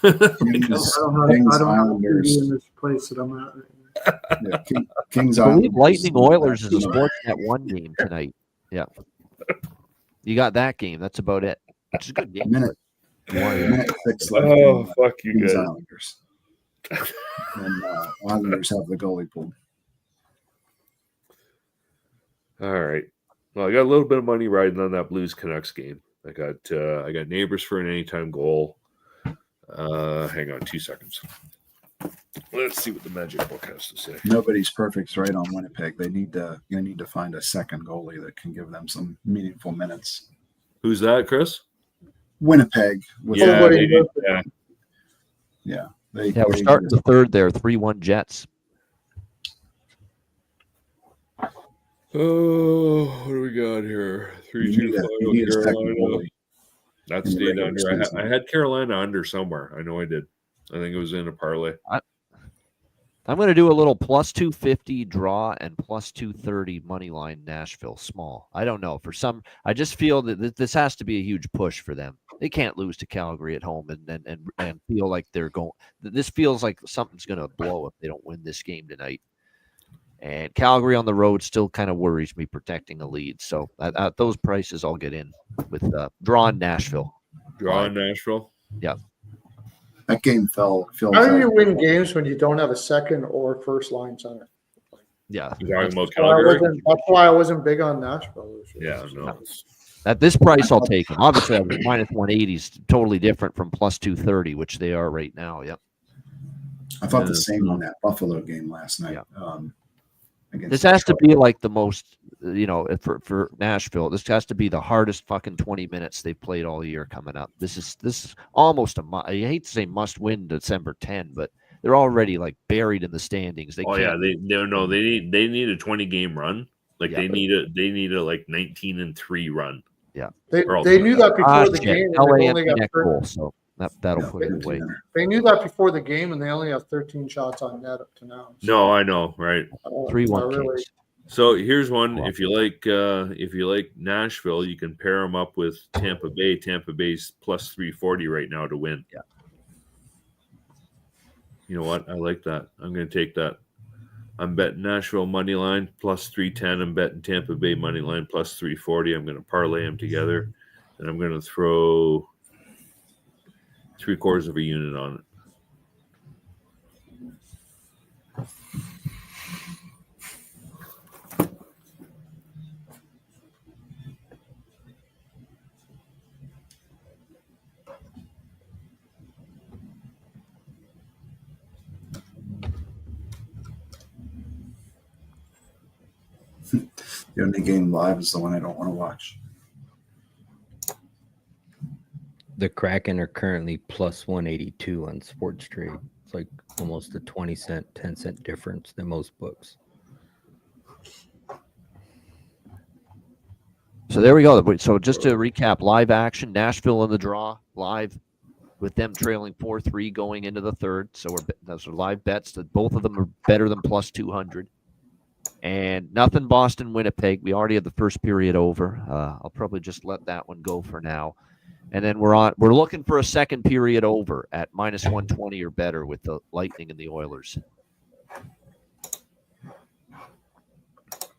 [SPEAKER 9] I don't have TV in this place that I'm at.
[SPEAKER 13] Kings
[SPEAKER 2] I believe
[SPEAKER 13] Islanders.
[SPEAKER 2] Lightning Oilers is a Sportsnet 1 game tonight. Yeah. You got that game. That's about it. It's a good game.
[SPEAKER 13] Minute 6 left.
[SPEAKER 11] Oh, fuck you
[SPEAKER 13] Kings
[SPEAKER 11] guys.
[SPEAKER 13] Islanders. And Islanders have the goalie pulled.
[SPEAKER 11] All right. Well, I got a little bit of money riding on that Blues Canucks game. I got neighbors for an anytime goal. Hang on 2 seconds. Let's see what the Magic Book has to say.
[SPEAKER 13] Nobody's perfect right on Winnipeg. They need to find a second goalie that can give them some meaningful minutes.
[SPEAKER 11] Who's that, Chris?
[SPEAKER 13] Winnipeg.
[SPEAKER 11] Yeah,
[SPEAKER 2] We're starting the third there. 3-1 Jets.
[SPEAKER 11] Oh, what do we got here? 3-2 final Carolina. That stayed under. I had Carolina under somewhere. I know I did. I think it was in a parlay.
[SPEAKER 2] I'm going to do a little plus 250 draw and plus 230 money line Nashville small. I don't know. I just feel that this has to be a huge push for them. They can't lose to Calgary at home and feel like they're going. This feels like something's going to blow if they don't win this game tonight. And Calgary on the road still kind of worries me protecting a lead. So at those prices, I'll get in with drawing Nashville.
[SPEAKER 11] Drawing Nashville?
[SPEAKER 2] Yeah.
[SPEAKER 13] That game feels
[SPEAKER 9] How do you win games when you don't have a second or first line center?
[SPEAKER 2] Yeah.
[SPEAKER 11] You're talking about Calgary?
[SPEAKER 9] That's why I wasn't big on Nashville.
[SPEAKER 11] Yeah, no.
[SPEAKER 2] At this price, I'll take them. Obviously, minus 180 is totally different from plus 230, which they are right now. Yep.
[SPEAKER 13] I thought the same on that Buffalo game last night.
[SPEAKER 2] Yeah. This has to be like the most, for Nashville. This has to be the hardest fucking 20 minutes they've played all year coming up. This is almost I hate to say must win December 10, but they're already like buried in the standings.
[SPEAKER 11] They need a 20 game run. Like they need a like 19-3 run.
[SPEAKER 2] Yeah,
[SPEAKER 9] they knew that before the game.
[SPEAKER 2] LA only got goal, so that'll put it away.
[SPEAKER 9] They knew that before the game, and they only have 13 shots on net up to now.
[SPEAKER 11] So. No, I know, right?
[SPEAKER 2] 3-1 Kings.
[SPEAKER 11] So here's one. If you like Nashville, you can pair them up with Tampa Bay. Tampa Bay's plus 340 right now to win.
[SPEAKER 2] Yeah.
[SPEAKER 11] You know what? I like that. I'm going to take that. I'm betting Nashville money line plus 310. I'm betting Tampa Bay money line plus 340. I'm going to parlay them together, and I'm going to throw 3/4 of a unit on it.
[SPEAKER 13] The only game live is the one I don't want to watch.
[SPEAKER 14] The Kraken are currently plus 182 on Sports Trade. It's like almost a 20-cent, 10-cent difference than most books.
[SPEAKER 2] So there we go. So just to recap, live action, Nashville in the draw, live with them trailing 4-3 going into the third. So those are live bets that both of them are better than plus 200. And nothing Boston, Winnipeg. We already had the first period over. I'll probably just let that one go for now. And then we're looking for a second period over at minus 120 or better with the Lightning and the Oilers.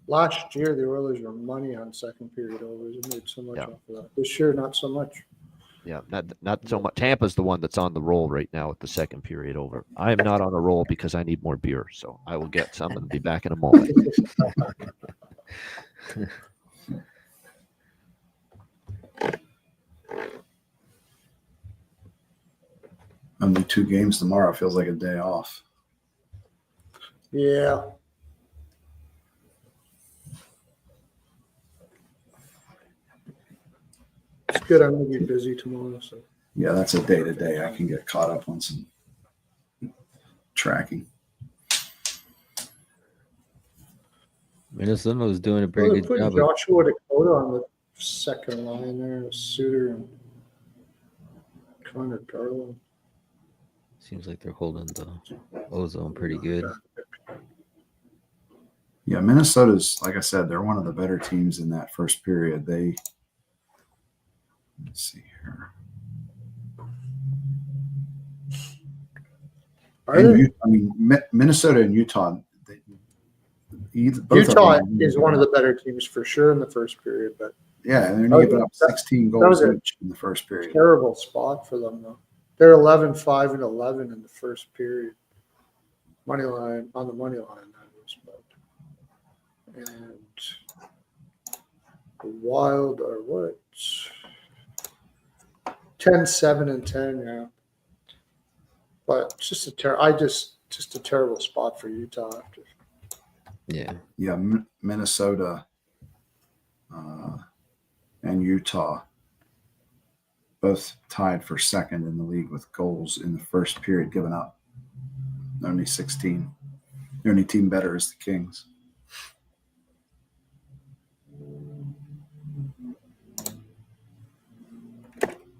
[SPEAKER 9] Last year, the Oilers were money on second period overs. They made so much off of that. This year, not so much.
[SPEAKER 2] Yeah, not so much. Tampa's the one that's on the roll right now with the second period over. I am not on a roll because I need more beer, so I will get some and be back in a moment.
[SPEAKER 13] Only 2 games tomorrow feels like a day off.
[SPEAKER 9] Yeah. It's good. I'm going to be busy tomorrow. So.
[SPEAKER 13] Yeah, that's a day-to-day. I can get caught up on some tracking.
[SPEAKER 14] Minnesota was doing a pretty good
[SPEAKER 9] Put
[SPEAKER 14] job.
[SPEAKER 9] Joshua Dakota on the second line there. Suter and Connor Garland.
[SPEAKER 14] Seems like they're holding the ozone pretty good.
[SPEAKER 13] Yeah, Minnesota's, like I said, they're one of the better teams in that first period. Let's see here. Minnesota and Utah.
[SPEAKER 9] Utah is one of the better teams for sure in the first period, but
[SPEAKER 13] yeah, and they're giving up 16 goals each in the first period.
[SPEAKER 9] Terrible spot for them though. They're 11-5 and 11 in the first period. Money line on the money line that was, but and the Wild are what? 10-7 and 10, yeah. But just a terrible spot for Utah after.
[SPEAKER 13] Yeah, Minnesota and Utah both tied for second in the league with goals in the first period given up. Only 16. The only team better is the Kings.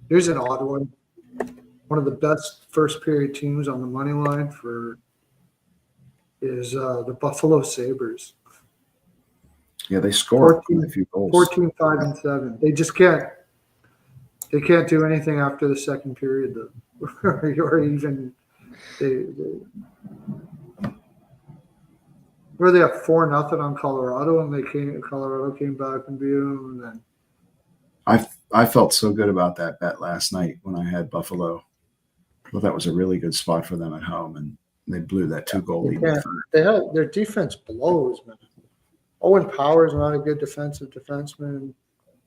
[SPEAKER 9] Here's an odd one. One of the best first period teams on the money line is the Buffalo Sabres.
[SPEAKER 13] Yeah, they scored a few goals.
[SPEAKER 9] 14, 5, and 7. They just can't. They can't do anything after the second period, though, or even they where they have 4-0 on Colorado, and Colorado came back and beat them, and then
[SPEAKER 13] I felt so good about that bet last night when I had Buffalo. Well, that was a really good spot for them at home, and they blew that 2-goal lead.
[SPEAKER 9] They had their defense blows, man. Owen Power's not a good defensive defenseman.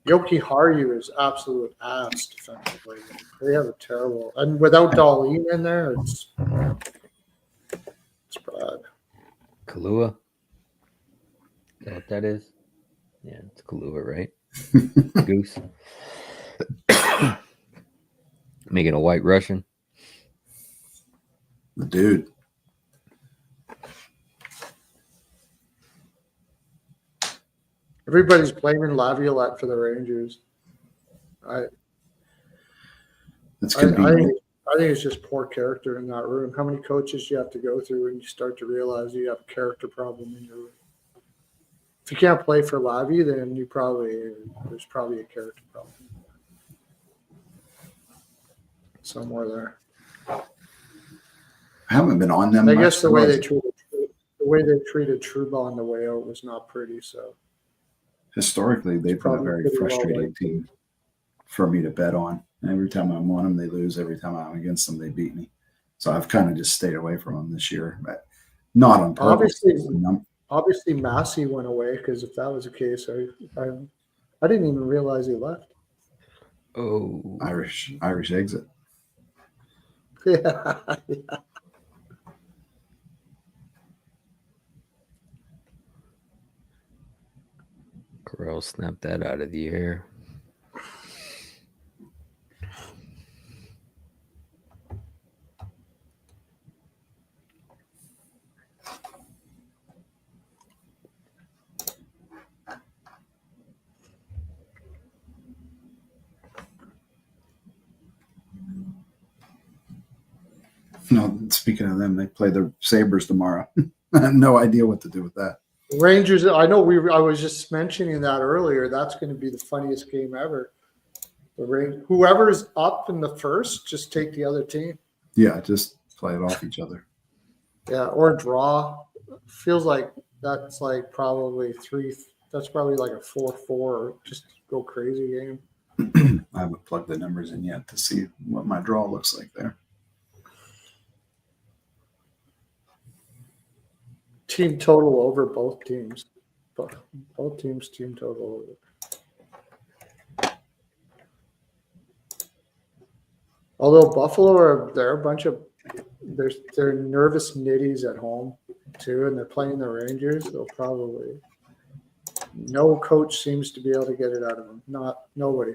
[SPEAKER 9] Yoki Haru is absolute ass defensively. They have a terrible, and without Darlene in there, it's bad.
[SPEAKER 14] Kahlua. Is that what that is? Yeah, it's Kahlua, right? Goose. Making a white Russian.
[SPEAKER 13] The dude.
[SPEAKER 9] Everybody's blaming Laviolette for the Rangers. I think it's just poor character in that room. How many coaches do you have to go through when you start to realize you have a character problem in your room? If you can't play for Lavi, then there's probably a character problem somewhere there.
[SPEAKER 13] I haven't been on them.
[SPEAKER 9] I guess the way they treated Trouba on the way out was not pretty. So
[SPEAKER 13] historically, they've been a very frustrating team for me to bet on. Every time I'm on them, they lose. Every time I'm against them, they beat me. So I've kind of just stayed away from them this year, but not on purpose.
[SPEAKER 9] Obviously, Massey went away, because if that was the case, I didn't even realize he left.
[SPEAKER 13] Oh, Irish exit.
[SPEAKER 9] Yeah.
[SPEAKER 14] Corral snapped that out of the air.
[SPEAKER 13] No, speaking of them, they play the Sabres tomorrow. I have no idea what to do with that.
[SPEAKER 9] Rangers, I know I was just mentioning that earlier. That's going to be the funniest game ever. Whoever's up in the first, just take the other team.
[SPEAKER 13] Yeah, just play it off each other.
[SPEAKER 9] Yeah, or draw. Feels like that's like probably three. That's probably like a 4-4. Just go crazy game.
[SPEAKER 13] I haven't plugged the numbers in yet to see what my draw looks like there.
[SPEAKER 9] Team total over both teams. Both teams team total over. Although Buffalo they're a bunch of they're nervous nitties at home too, and they're playing the Rangers. They'll probably no coach seems to be able to get it out of them. Nobody.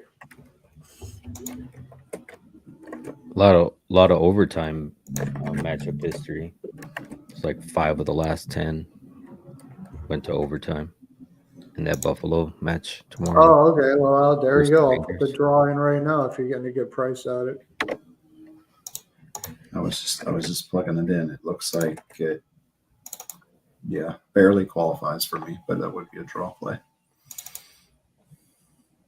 [SPEAKER 14] A lot of overtime matchup history. It's like 5 of the last 10 went to overtime in that Buffalo match tomorrow.
[SPEAKER 9] Oh, okay. Well, there you go. I'll put the draw in right now if you're getting a good price at it.
[SPEAKER 13] I was just plugging it in. It looks like it, barely qualifies for me, but that would be a draw play.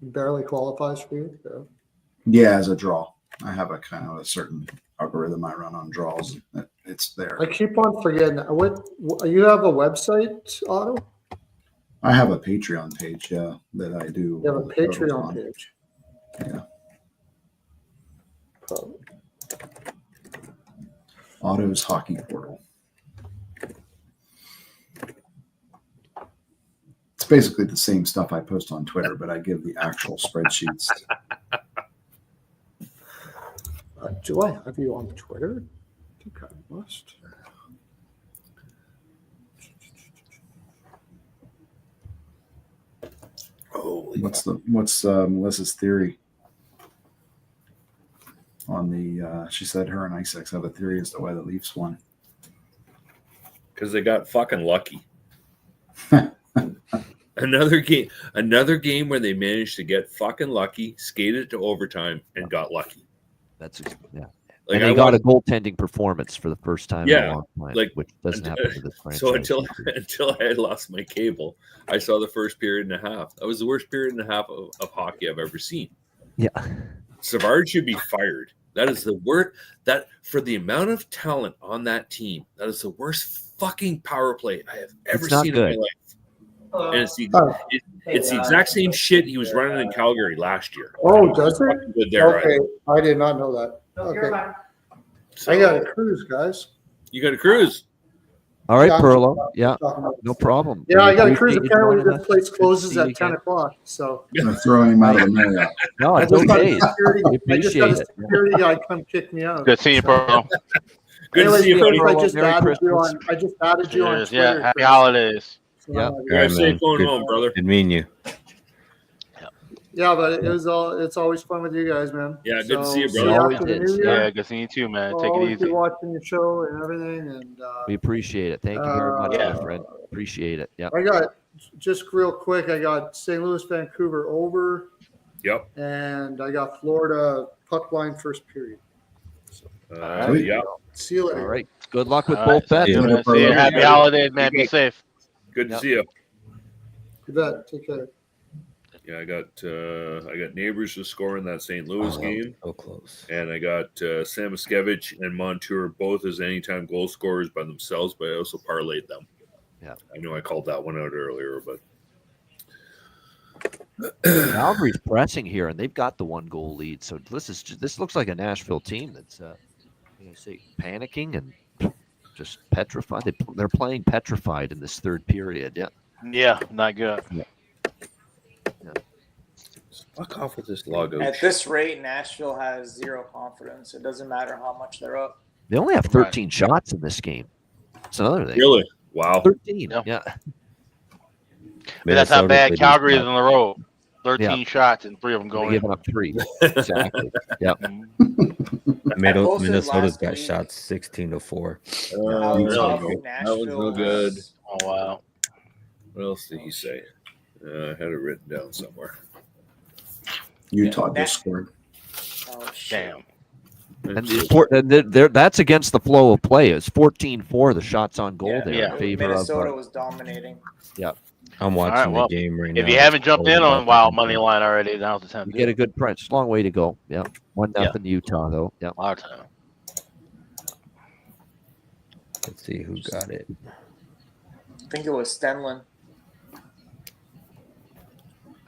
[SPEAKER 9] Barely qualifies for you?
[SPEAKER 13] Yeah, as a draw. I have a kind of a certain algorithm I run on draws. It's there.
[SPEAKER 9] I keep on forgetting. What you have a website, Otto?
[SPEAKER 13] I have a Patreon page, that I do.
[SPEAKER 9] You have a Patreon page.
[SPEAKER 13] Yeah.
[SPEAKER 9] Probably.
[SPEAKER 13] Otto's Hockey Portal. It's basically the same stuff I post on Twitter, but I give the actual spreadsheets.
[SPEAKER 9] Do I have you on Twitter? I think I must.
[SPEAKER 13] What's Melissa's theory on the? She said her and Isaacs have a theory as to why the Leafs won.
[SPEAKER 11] Because they got fucking lucky. Another game where they managed to get fucking lucky, skated to overtime, and got lucky.
[SPEAKER 2] That's
[SPEAKER 11] Like
[SPEAKER 2] and they got a goaltending performance for the first time in a long time,
[SPEAKER 11] like
[SPEAKER 2] which doesn't happen to this franchise.
[SPEAKER 11] So until I had lost my cable, I saw the first period and a half. That was the worst period and a half of hockey I've ever seen.
[SPEAKER 2] Yeah,
[SPEAKER 11] Savard should be fired. That is the worst. That for the amount of talent on that team, that is the worst fucking power play I have ever seen in my life. And it's the exact same shit he was running in Calgary last year.
[SPEAKER 9] Oh, does it?
[SPEAKER 11] Good there,
[SPEAKER 9] Okay,
[SPEAKER 11] right?
[SPEAKER 9] I did not know that. Okay, I got a cruise, guys.
[SPEAKER 11] You got a cruise.
[SPEAKER 2] All right,
[SPEAKER 9] Yeah,
[SPEAKER 2] Perlo. Yeah, no problem.
[SPEAKER 9] Yeah, I got a cruise.
[SPEAKER 2] Appreciate you
[SPEAKER 9] Apparently,
[SPEAKER 2] joining
[SPEAKER 9] this
[SPEAKER 2] us.
[SPEAKER 9] place
[SPEAKER 2] Good to
[SPEAKER 9] closes
[SPEAKER 2] see you
[SPEAKER 9] at 10
[SPEAKER 2] again.
[SPEAKER 9] o'clock. So
[SPEAKER 13] I'm throwing him out of the Marriott.
[SPEAKER 2] No,
[SPEAKER 9] I
[SPEAKER 2] it's
[SPEAKER 9] just got
[SPEAKER 2] okay.
[SPEAKER 9] a security.
[SPEAKER 2] We
[SPEAKER 9] I just got
[SPEAKER 2] appreciate
[SPEAKER 9] a
[SPEAKER 2] it.
[SPEAKER 9] security guy come kick me out.
[SPEAKER 3] Good seeing you, Pearl.
[SPEAKER 11] Good to see you, buddy.
[SPEAKER 9] I just
[SPEAKER 2] Merry
[SPEAKER 9] added you
[SPEAKER 2] Christmas.
[SPEAKER 9] on. I just added you on
[SPEAKER 3] Cheers.
[SPEAKER 9] Twitter.
[SPEAKER 3] Yeah, happy
[SPEAKER 9] Chris.
[SPEAKER 3] holidays.
[SPEAKER 9] So,
[SPEAKER 2] Yeah.
[SPEAKER 14] All right,
[SPEAKER 11] Safe
[SPEAKER 14] man.
[SPEAKER 11] going
[SPEAKER 14] Good,
[SPEAKER 11] home, brother.
[SPEAKER 14] good meeting you.
[SPEAKER 9] Yeah, but it's always fun with you guys, man.
[SPEAKER 11] Yeah, good to see you,
[SPEAKER 9] See
[SPEAKER 11] brother.
[SPEAKER 9] you
[SPEAKER 2] Always
[SPEAKER 9] after the
[SPEAKER 2] is.
[SPEAKER 9] new year.
[SPEAKER 3] Yeah, good seeing you too, man.
[SPEAKER 9] I'll
[SPEAKER 3] Take it
[SPEAKER 9] always be
[SPEAKER 3] easy.
[SPEAKER 9] watching your show and everything. And
[SPEAKER 2] We appreciate it. Thank you very much, my friend. Appreciate it. Yeah.
[SPEAKER 9] I got just real quick. I got St. Louis, Vancouver over,
[SPEAKER 11] Yep.
[SPEAKER 9] and I got Florida puck line first period.
[SPEAKER 11] Yeah.
[SPEAKER 9] See you later.
[SPEAKER 2] All right. Good luck with
[SPEAKER 3] All
[SPEAKER 2] both
[SPEAKER 3] right,
[SPEAKER 2] bets.
[SPEAKER 3] see you, man.
[SPEAKER 13] Pearl.
[SPEAKER 3] See you. Happy holidays, man. Be
[SPEAKER 11] Good.
[SPEAKER 3] safe.
[SPEAKER 11] Good to
[SPEAKER 2] Yep.
[SPEAKER 11] see you.
[SPEAKER 9] You bet. Take care.
[SPEAKER 11] Yeah, I got Neighbors to score in that St. Louis game,
[SPEAKER 14] So close.
[SPEAKER 11] and I got Samoskevich and Montour both as anytime goal scorers by themselves, but I also parlayed them.
[SPEAKER 2] Yeah.
[SPEAKER 11] I know I called that one out earlier, but
[SPEAKER 2] Calgary's pressing here, and they've got the 1-goal lead. So this looks like a Nashville team that's panicking and just petrified. They're playing petrified in this third period. Yeah.
[SPEAKER 3] Yeah, not good.
[SPEAKER 11] fuck off with this logo.
[SPEAKER 5] At this rate, Nashville has zero confidence. It doesn't matter how much they're up.
[SPEAKER 2] They only have 13 shots in this game. That's another thing.
[SPEAKER 11] Really? Wow.
[SPEAKER 2] 13. Yeah.
[SPEAKER 3] But that's how bad
[SPEAKER 14] played
[SPEAKER 3] Calgary is
[SPEAKER 14] decent.
[SPEAKER 3] on the road. 13 shots and 3 of them
[SPEAKER 2] They're
[SPEAKER 3] going
[SPEAKER 2] giving
[SPEAKER 3] in.
[SPEAKER 2] up 3. Exactly. Yep.
[SPEAKER 14] Minnesota's got shots 16-4.
[SPEAKER 5] How
[SPEAKER 11] Really?
[SPEAKER 5] tough
[SPEAKER 11] That was
[SPEAKER 5] Nashville
[SPEAKER 11] no good.
[SPEAKER 5] is.
[SPEAKER 3] Oh, wow.
[SPEAKER 11] What else did he say? I had it written down somewhere.
[SPEAKER 13] Utah
[SPEAKER 5] Yeah.
[SPEAKER 13] just scored.
[SPEAKER 5] Oh, shit.
[SPEAKER 3] Damn.
[SPEAKER 2] And that's against the flow of play. It's 14-4 the shots on goal
[SPEAKER 5] Yeah,
[SPEAKER 2] there
[SPEAKER 3] yeah.
[SPEAKER 2] in favor
[SPEAKER 5] Minnesota
[SPEAKER 2] of.
[SPEAKER 5] was dominating.
[SPEAKER 2] Yeah.
[SPEAKER 14] I'm watching
[SPEAKER 3] All right, well,
[SPEAKER 14] the game right now.
[SPEAKER 3] if you haven't jumped in on Wild money line already, now's the time.
[SPEAKER 2] You
[SPEAKER 3] to
[SPEAKER 2] get
[SPEAKER 3] do
[SPEAKER 2] a good price. It's a long way to go. Yeah. 1-0 Utah, though. Yeah.
[SPEAKER 3] it. Our time.
[SPEAKER 14] Let's see who got it.
[SPEAKER 5] I think it was Stenlin.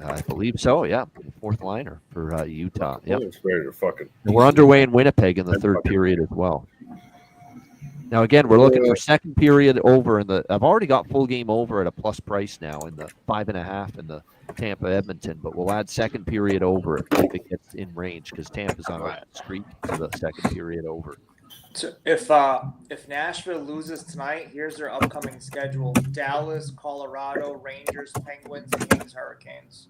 [SPEAKER 2] I believe so. Yeah. Fourth liner for Utah. Yep.
[SPEAKER 11] It's ready to fucking.
[SPEAKER 2] And we're underway in Winnipeg in the third period as well. Now, again, we're looking for second period over in the. I've already got full game over at a plus price now in the 5.5 in the Tampa Edmonton, but we'll add second period over if it gets in range because Tampa's on a streak to the second period over.
[SPEAKER 5] So if Nashville loses tonight, here's their upcoming schedule: Dallas, Colorado, Rangers, Penguins, Kings, Hurricanes.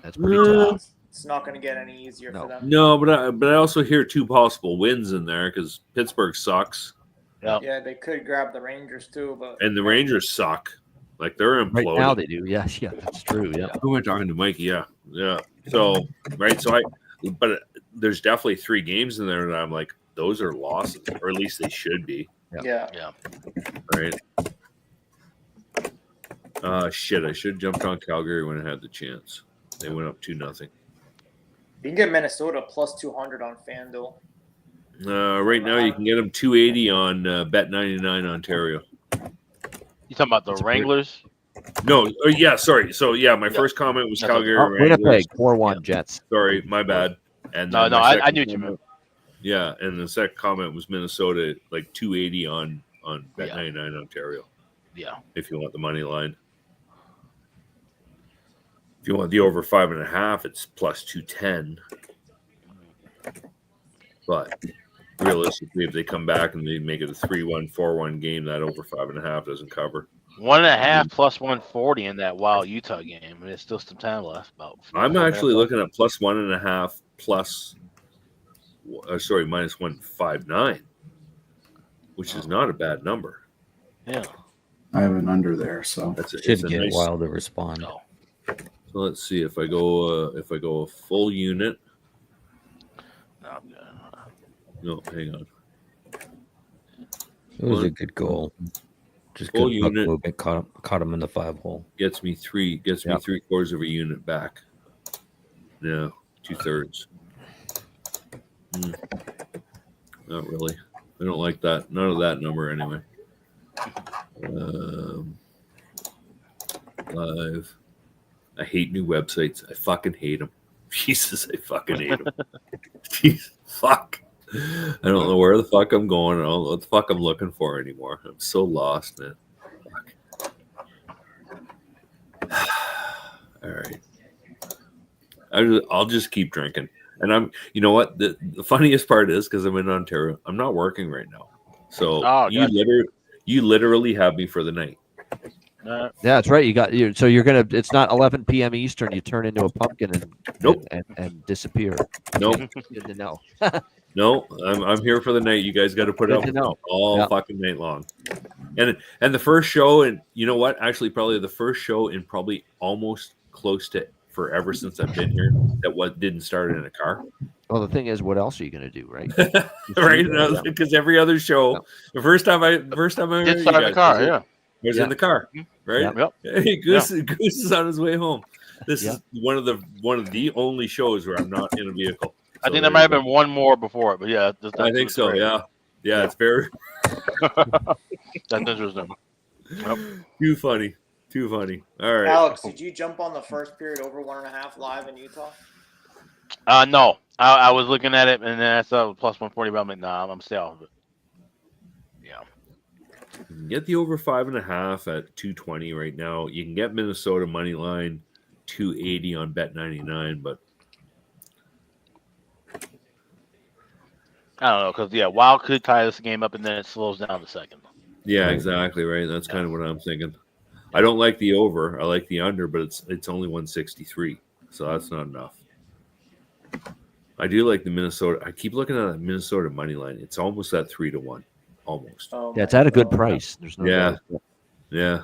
[SPEAKER 2] That's pretty tough.
[SPEAKER 5] It's not going to get any easier for them.
[SPEAKER 11] No, but I also hear two possible wins in there because Pittsburgh sucks.
[SPEAKER 5] Yeah, they could grab the Rangers too, but
[SPEAKER 11] And the Rangers suck. Like they're imploding.
[SPEAKER 2] Right now they do. Yes, yeah, that's true. Yeah.
[SPEAKER 11] Who am I talking to, Mikey? Yeah. So but there's definitely 3 games in there that I'm like, those are losses, or at least they should be.
[SPEAKER 5] Yeah.
[SPEAKER 11] Right. Shit! I should have jumped on Calgary when I had the chance. They went up 2-0.
[SPEAKER 5] You can get Minnesota plus 200 on FanDuel.
[SPEAKER 11] Right now, you can get them 280 on Bet99 Ontario.
[SPEAKER 3] You talking about the Wranglers?
[SPEAKER 11] No, yeah, sorry. So yeah, my first comment was Calgary.
[SPEAKER 2] Winnipeg 4-1 Jets.
[SPEAKER 11] Sorry, my bad. And
[SPEAKER 3] No,
[SPEAKER 11] then my
[SPEAKER 3] I
[SPEAKER 11] second
[SPEAKER 3] knew what you
[SPEAKER 11] comment-
[SPEAKER 3] meant.
[SPEAKER 11] Yeah, and the second comment was Minnesota, like 280 on Bet99 Ontario.
[SPEAKER 3] Yeah.
[SPEAKER 11] If you want the money line. If you want the over 5.5, it's plus 210. But realistically, if they come back and they make it a 3-1, 4-1 game, that over 5.5 doesn't cover.
[SPEAKER 3] 1.5 plus 140 in that Wild Utah game, and there's still some time left.
[SPEAKER 11] I'm actually looking at plus 1.5 plus, minus 159, which is not a bad number.
[SPEAKER 3] Yeah.
[SPEAKER 13] I have an under there, so
[SPEAKER 14] Should get Wild to respond.
[SPEAKER 11] So let's see if I go a full unit. No, hang on.
[SPEAKER 14] It was a good goal. Just
[SPEAKER 11] Full
[SPEAKER 14] good puck
[SPEAKER 11] unit.
[SPEAKER 14] movement caught him in the 5 hole.
[SPEAKER 11] Gets me 3/4 of a unit back. Yeah, 2/3. Not really. I don't like that. None of that number anyway. Live. I hate new websites. I fucking hate them. Jesus, I fucking hate them. Jeez, fuck. I don't know where the fuck I'm going. I don't know what the fuck I'm looking for anymore. I'm so lost, man. Fuck. All right. I'll just keep drinking. And you know what? The funniest part is because I'm in Ontario, I'm not working right now. So you literally have me for the night.
[SPEAKER 2] Yeah, that's right. You're gonna. It's not 11 p.m. Eastern. You turn into a pumpkin and disappear.
[SPEAKER 11] Nope.
[SPEAKER 2] Good to know.
[SPEAKER 11] No, I'm here for the night. You guys got to put
[SPEAKER 2] Good
[SPEAKER 11] up
[SPEAKER 2] to
[SPEAKER 11] with me
[SPEAKER 2] know.
[SPEAKER 11] all fucking night long. And the first show, and you know what? Actually, probably the first show in probably almost close to forever since I've been here that didn't start in a car.
[SPEAKER 2] Well, the thing is, what else are you going to do, right?
[SPEAKER 11] Right? Because every other show, the first time I heard you
[SPEAKER 3] Inside the
[SPEAKER 11] guys,
[SPEAKER 3] car,
[SPEAKER 11] I was in the car, right?
[SPEAKER 3] Yep.
[SPEAKER 11] Hey, Goose is on his way home. This is one of the only shows where I'm not in a vehicle.
[SPEAKER 3] I think there might have been one more before it, but yeah.
[SPEAKER 11] I think so.
[SPEAKER 3] great.
[SPEAKER 11] Yeah, it's very
[SPEAKER 3] That's interesting. Yep.
[SPEAKER 11] too funny. All right,
[SPEAKER 5] Alex, did you jump on the first period over 1.5 live in Utah?
[SPEAKER 3] No, I was looking at it and then I saw plus 140. But I'm like, nah, I'm stay off of it. Yeah.
[SPEAKER 11] You can get the over 5.5 at 220 right now. You can get Minnesota money line 280 on Bet99, but
[SPEAKER 3] I don't know because Wild could tie this game up and then it slows down the second.
[SPEAKER 11] yeah, exactly right. That's kind of what I'm thinking. I don't like the over. I like the under, but it's only 163, so that's not enough. I do like the Minnesota. I keep looking at that Minnesota money line. It's almost at 3-1, almost.
[SPEAKER 5] Oh,
[SPEAKER 2] Yeah, it's at a good price. There's no doubt.
[SPEAKER 11] Yeah.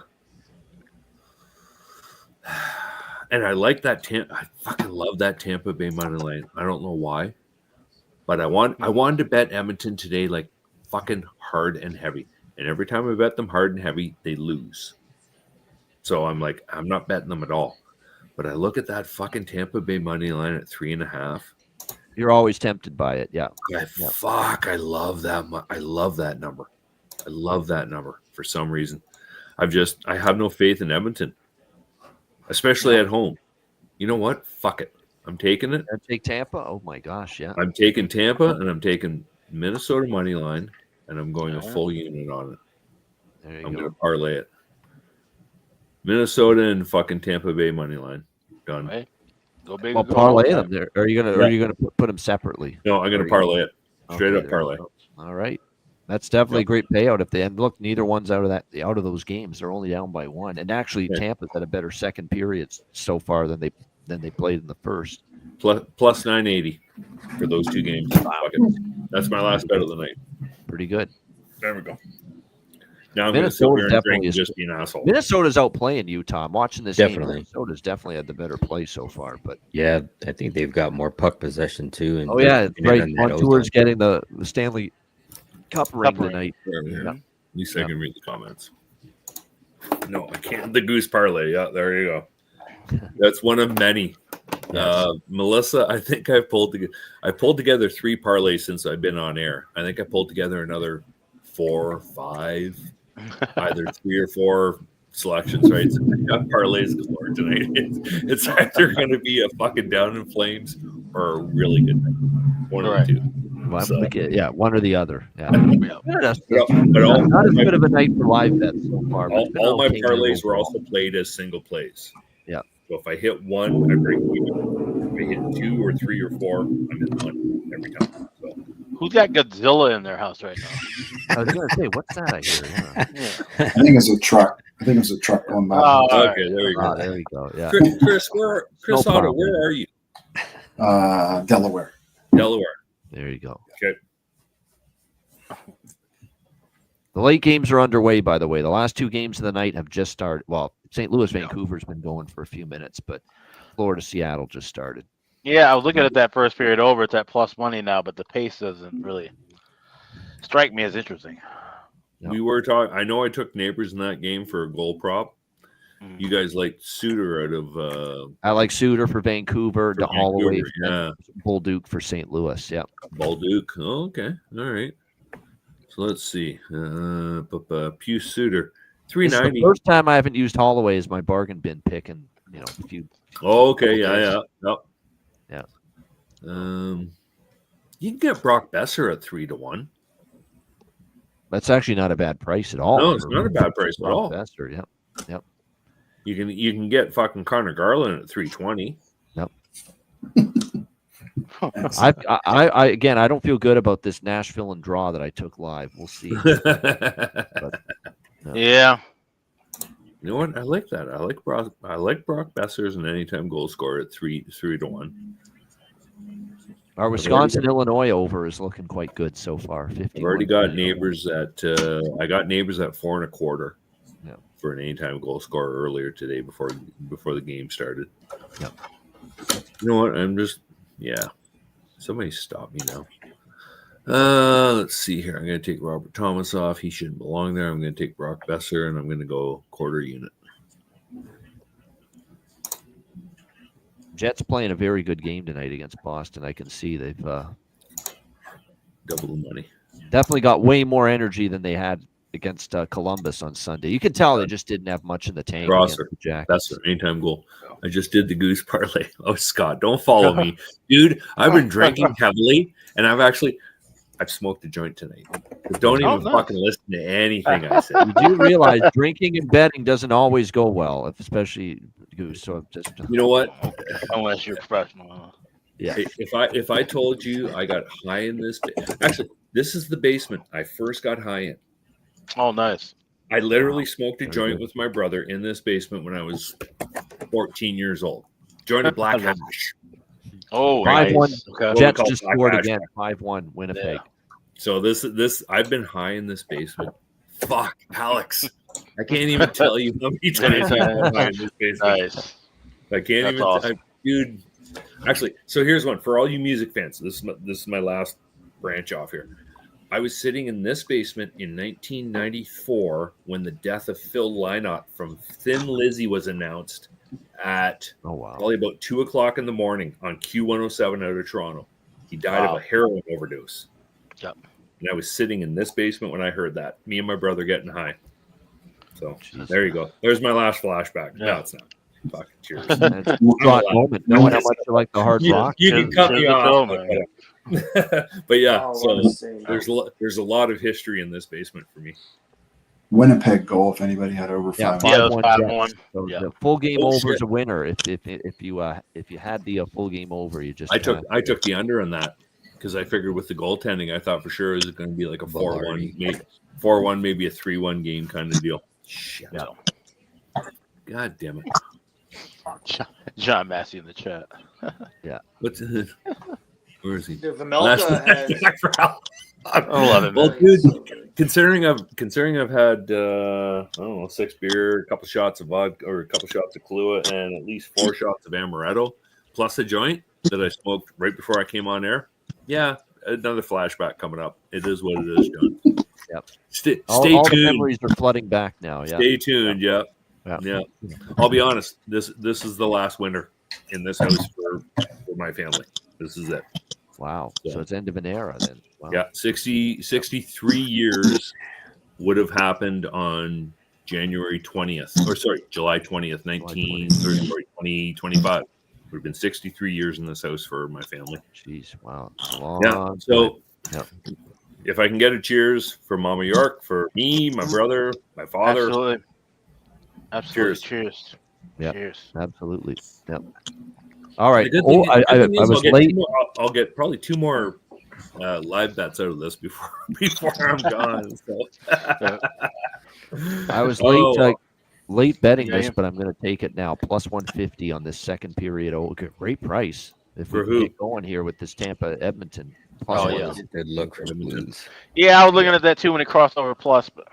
[SPEAKER 11] And I like that I fucking love that Tampa Bay money line. I don't know why, but I wanted to bet Edmonton today like fucking hard and heavy. And every time I bet them hard and heavy, they lose. So I'm like, I'm not betting them at all. But I look at that fucking Tampa Bay money line at 3.5.
[SPEAKER 2] You're always tempted by it. Yeah.
[SPEAKER 11] Fuck, I love that. I love that number. I love that number for some reason. I have no faith in Edmonton, especially at home. You know what? Fuck it. I'm taking it.
[SPEAKER 2] I'd take Tampa. Oh my gosh, yeah.
[SPEAKER 11] I'm taking Tampa, and I'm taking Minnesota money line, and I'm going a full unit on it. I'm going to parlay it. Minnesota and fucking Tampa Bay money line. Done.
[SPEAKER 3] Right. Go big.
[SPEAKER 2] Well, parlay them there. Are you gonna put them separately?
[SPEAKER 11] No, I'm gonna parlay it. Straight up parlay.
[SPEAKER 2] All right. That's definitely a great payout if they end. Look, neither one's out of those games. They're only down by 1. And actually Tampa's had a better second period so far than they played in the first.
[SPEAKER 11] Plus 980 for those 2 games. That's my last bet of the night.
[SPEAKER 2] Pretty good.
[SPEAKER 11] There we go. Now I'm going to sit here and drink and just be an asshole.
[SPEAKER 2] Minnesota's outplaying Utah. I'm watching this game.
[SPEAKER 14] Definitely.
[SPEAKER 2] Minnesota's definitely had the better play so far. But
[SPEAKER 14] yeah, I think they've got more puck possession too. And
[SPEAKER 2] right. Montour's getting the Stanley Cup ring tonight.
[SPEAKER 11] At least I can read the comments. No, I can't. The Goose Parlay. Yeah, there you go. That's one of many. Yes. Melissa, I think I pulled together 3 parlays since I've been on air. I think I pulled together another 4 or 5, either 3 or 4 selections, right? So I got parlays galore tonight. It's either going to be a fucking down in flames or a really good night. One of the 2.
[SPEAKER 2] One or the other. Yeah.
[SPEAKER 11] But
[SPEAKER 2] not as good of a night for live bets so far.
[SPEAKER 11] All my parlays were also played as single plays.
[SPEAKER 2] Yeah.
[SPEAKER 11] So if I hit 1, I break even. If I hit 2 or 3 or 4, I'm in money every time. So.
[SPEAKER 3] Who's got Godzilla in their house right now?
[SPEAKER 2] I was going to say, what's that I hear?
[SPEAKER 13] I think it's a truck. Going by.
[SPEAKER 11] Okay, there we go.
[SPEAKER 2] There we go. Yeah.
[SPEAKER 11] Chris Otto, where are you?
[SPEAKER 13] Delaware.
[SPEAKER 2] There you go.
[SPEAKER 11] Okay.
[SPEAKER 2] The late games are underway, by the way. The last 2 games of the night have just started. Well, St. Louis, Vancouver's been going for a few minutes, but Florida, Seattle just started.
[SPEAKER 3] Yeah, I was looking at that first period over. It's at plus money now, but the pace doesn't really strike me as interesting.
[SPEAKER 11] We were talking. I know I took Neighbors in that game for a goal prop. You guys like Suter out of.
[SPEAKER 2] I like Suter for Vancouver, to Holloway,
[SPEAKER 11] yeah.
[SPEAKER 2] Bolduc for St. Louis. Yeah.
[SPEAKER 11] Bolduc. Oh, okay. All right. So let's see. Pew Suter, $3.90.
[SPEAKER 2] It's the first time I haven't used Holloway as my bargain bin pick in a few.
[SPEAKER 11] Oh, okay. Yeah. You can get Brock Besser at 3-1.
[SPEAKER 2] That's actually not a bad price at all.
[SPEAKER 11] No, it's not a bad price at all.
[SPEAKER 2] Besser, yep.
[SPEAKER 11] You can get fucking Connor Garland at 320.
[SPEAKER 2] Yep. I don't feel good about this Nashville and draw that I took live. We'll see.
[SPEAKER 3] Yeah.
[SPEAKER 11] You know what? I like that. I like Brock Besser as an anytime goal scorer at 3-1.
[SPEAKER 2] Our Wisconsin-Illinois over is looking quite good so far.
[SPEAKER 11] I've already got Neighbors at I got Neighbors at 4.25 for an anytime goal scorer earlier today before the game started.
[SPEAKER 2] Yep.
[SPEAKER 11] You know what? Somebody stop me now. Let's see here. I'm going to take Robert Thomas off. He shouldn't belong there. I'm going to take Brock Besser, and I'm going to go quarter unit.
[SPEAKER 2] Jets playing a very good game tonight against Boston. I can see they've
[SPEAKER 11] double the money.
[SPEAKER 2] Definitely got way more energy than they had against Columbus on Sunday. You can tell they just didn't have much in the tank.
[SPEAKER 11] Rosser, that's an anytime goal. I just did the Goose Parlay. Oh, Scott, don't follow me. Dude, I've been drinking heavily, and I've smoked a joint tonight. Don't even fucking listen to anything I said.
[SPEAKER 2] You do realize drinking and betting doesnesn't always go well, especially Goose. So just
[SPEAKER 11] you know what?
[SPEAKER 3] Unless you're professional.
[SPEAKER 2] Yeah.
[SPEAKER 11] If I told you I got high in this, actually, this is the basement I first got high in.
[SPEAKER 3] Oh, nice.
[SPEAKER 11] I literally smoked a joint with my brother in this basement when I was 14 years old. Joint of black hash.
[SPEAKER 3] Oh,
[SPEAKER 2] 5-1.
[SPEAKER 3] Okay.
[SPEAKER 2] Jets just scored again. 5-1 Winnipeg.
[SPEAKER 11] Yeah. So this I've been high in this basement. Fuck, Alex. I can't even tell you how many times I've been high in this basement.
[SPEAKER 3] Nice.
[SPEAKER 11] I can't
[SPEAKER 3] awesome.
[SPEAKER 11] Dude. Actually, so here's one for all you music fans. This is my last branch off here. I was sitting in this basement in 1994 when the death of Phil Lynott from Thin Lizzy was announced at probably about 2 o'clock in the morning on Q107 out of Toronto. He died of a heroin overdose.
[SPEAKER 3] Yep.
[SPEAKER 11] And I was sitting in this basement when I heard that. Me and my brother getting high. So there you go. There's my last flashback.
[SPEAKER 3] Yeah.
[SPEAKER 11] No, it's not. Fucking cheers.
[SPEAKER 2] Moment, knowing how much you like the hard rock.
[SPEAKER 11] You can cut me off.
[SPEAKER 3] man.
[SPEAKER 11] But yeah,
[SPEAKER 5] Oh,
[SPEAKER 11] so
[SPEAKER 5] let's see.
[SPEAKER 11] there's a lot of history in this basement for me.
[SPEAKER 13] Winnipeg goal. If anybody had over
[SPEAKER 2] Yeah,
[SPEAKER 13] 5.
[SPEAKER 3] Yeah, it was
[SPEAKER 2] 5-1
[SPEAKER 3] 5-1.
[SPEAKER 2] Jets. So
[SPEAKER 3] Yeah.
[SPEAKER 2] the full game
[SPEAKER 11] Oh,
[SPEAKER 2] over is
[SPEAKER 11] shit.
[SPEAKER 2] a winner. If you had the full game over, you just
[SPEAKER 11] I took the under on that because I figured with the goaltending, I thought for sure it was going to be like a 4-1, maybe 4-1, maybe a 3-1 game kind of deal. Shit.
[SPEAKER 2] Yeah.
[SPEAKER 11] God damn it.
[SPEAKER 3] John Massey in the chat.
[SPEAKER 2] Yeah.
[SPEAKER 11] What's where is he?
[SPEAKER 5] The Vamelka has.
[SPEAKER 3] I love it,
[SPEAKER 11] Well,
[SPEAKER 3] man.
[SPEAKER 11] dude, considering I've had I don't know, 6 beer, a couple shots of vodka, or a couple shots of Kahlua, and at least 4 shots of amaretto, plus a joint that I smoked right before I came on air. Yeah, another flashback coming up. It is what it is, John.
[SPEAKER 2] Yep.
[SPEAKER 11] Stay
[SPEAKER 2] all
[SPEAKER 11] tuned.
[SPEAKER 2] the memories are flooding back now. Yeah.
[SPEAKER 11] Stay tuned. Yeah.
[SPEAKER 2] Yeah.
[SPEAKER 11] I'll be honest. This is the last winter in this house for my family. This is it.
[SPEAKER 2] Wow. So it's end of an era then. Wow.
[SPEAKER 11] Yeah, 63 years would have happened on July 20th, 2025. Would have been 63 years in this house for my family.
[SPEAKER 2] Jeez, wow.
[SPEAKER 11] Yeah. So if I can get a cheers for Mama York, for me, my brother, my father.
[SPEAKER 3] Absolutely. Cheers.
[SPEAKER 2] Yeah.
[SPEAKER 3] Cheers.
[SPEAKER 2] Absolutely. Yep. All right.
[SPEAKER 11] The good thing
[SPEAKER 2] I
[SPEAKER 11] is
[SPEAKER 2] was late.
[SPEAKER 11] I'll get probably 2 more live bets out of this before I'm gone. So.
[SPEAKER 2] I was late betting this, but I'm going to take it now. Plus 150 on this second period. Oh, great price. If we can get going here with this Tampa Edmonton. Plus
[SPEAKER 3] Oh, yeah.
[SPEAKER 2] 150.
[SPEAKER 14] Good look for the Blues.
[SPEAKER 3] Yeah, I was looking at that too when it crossed over plus, but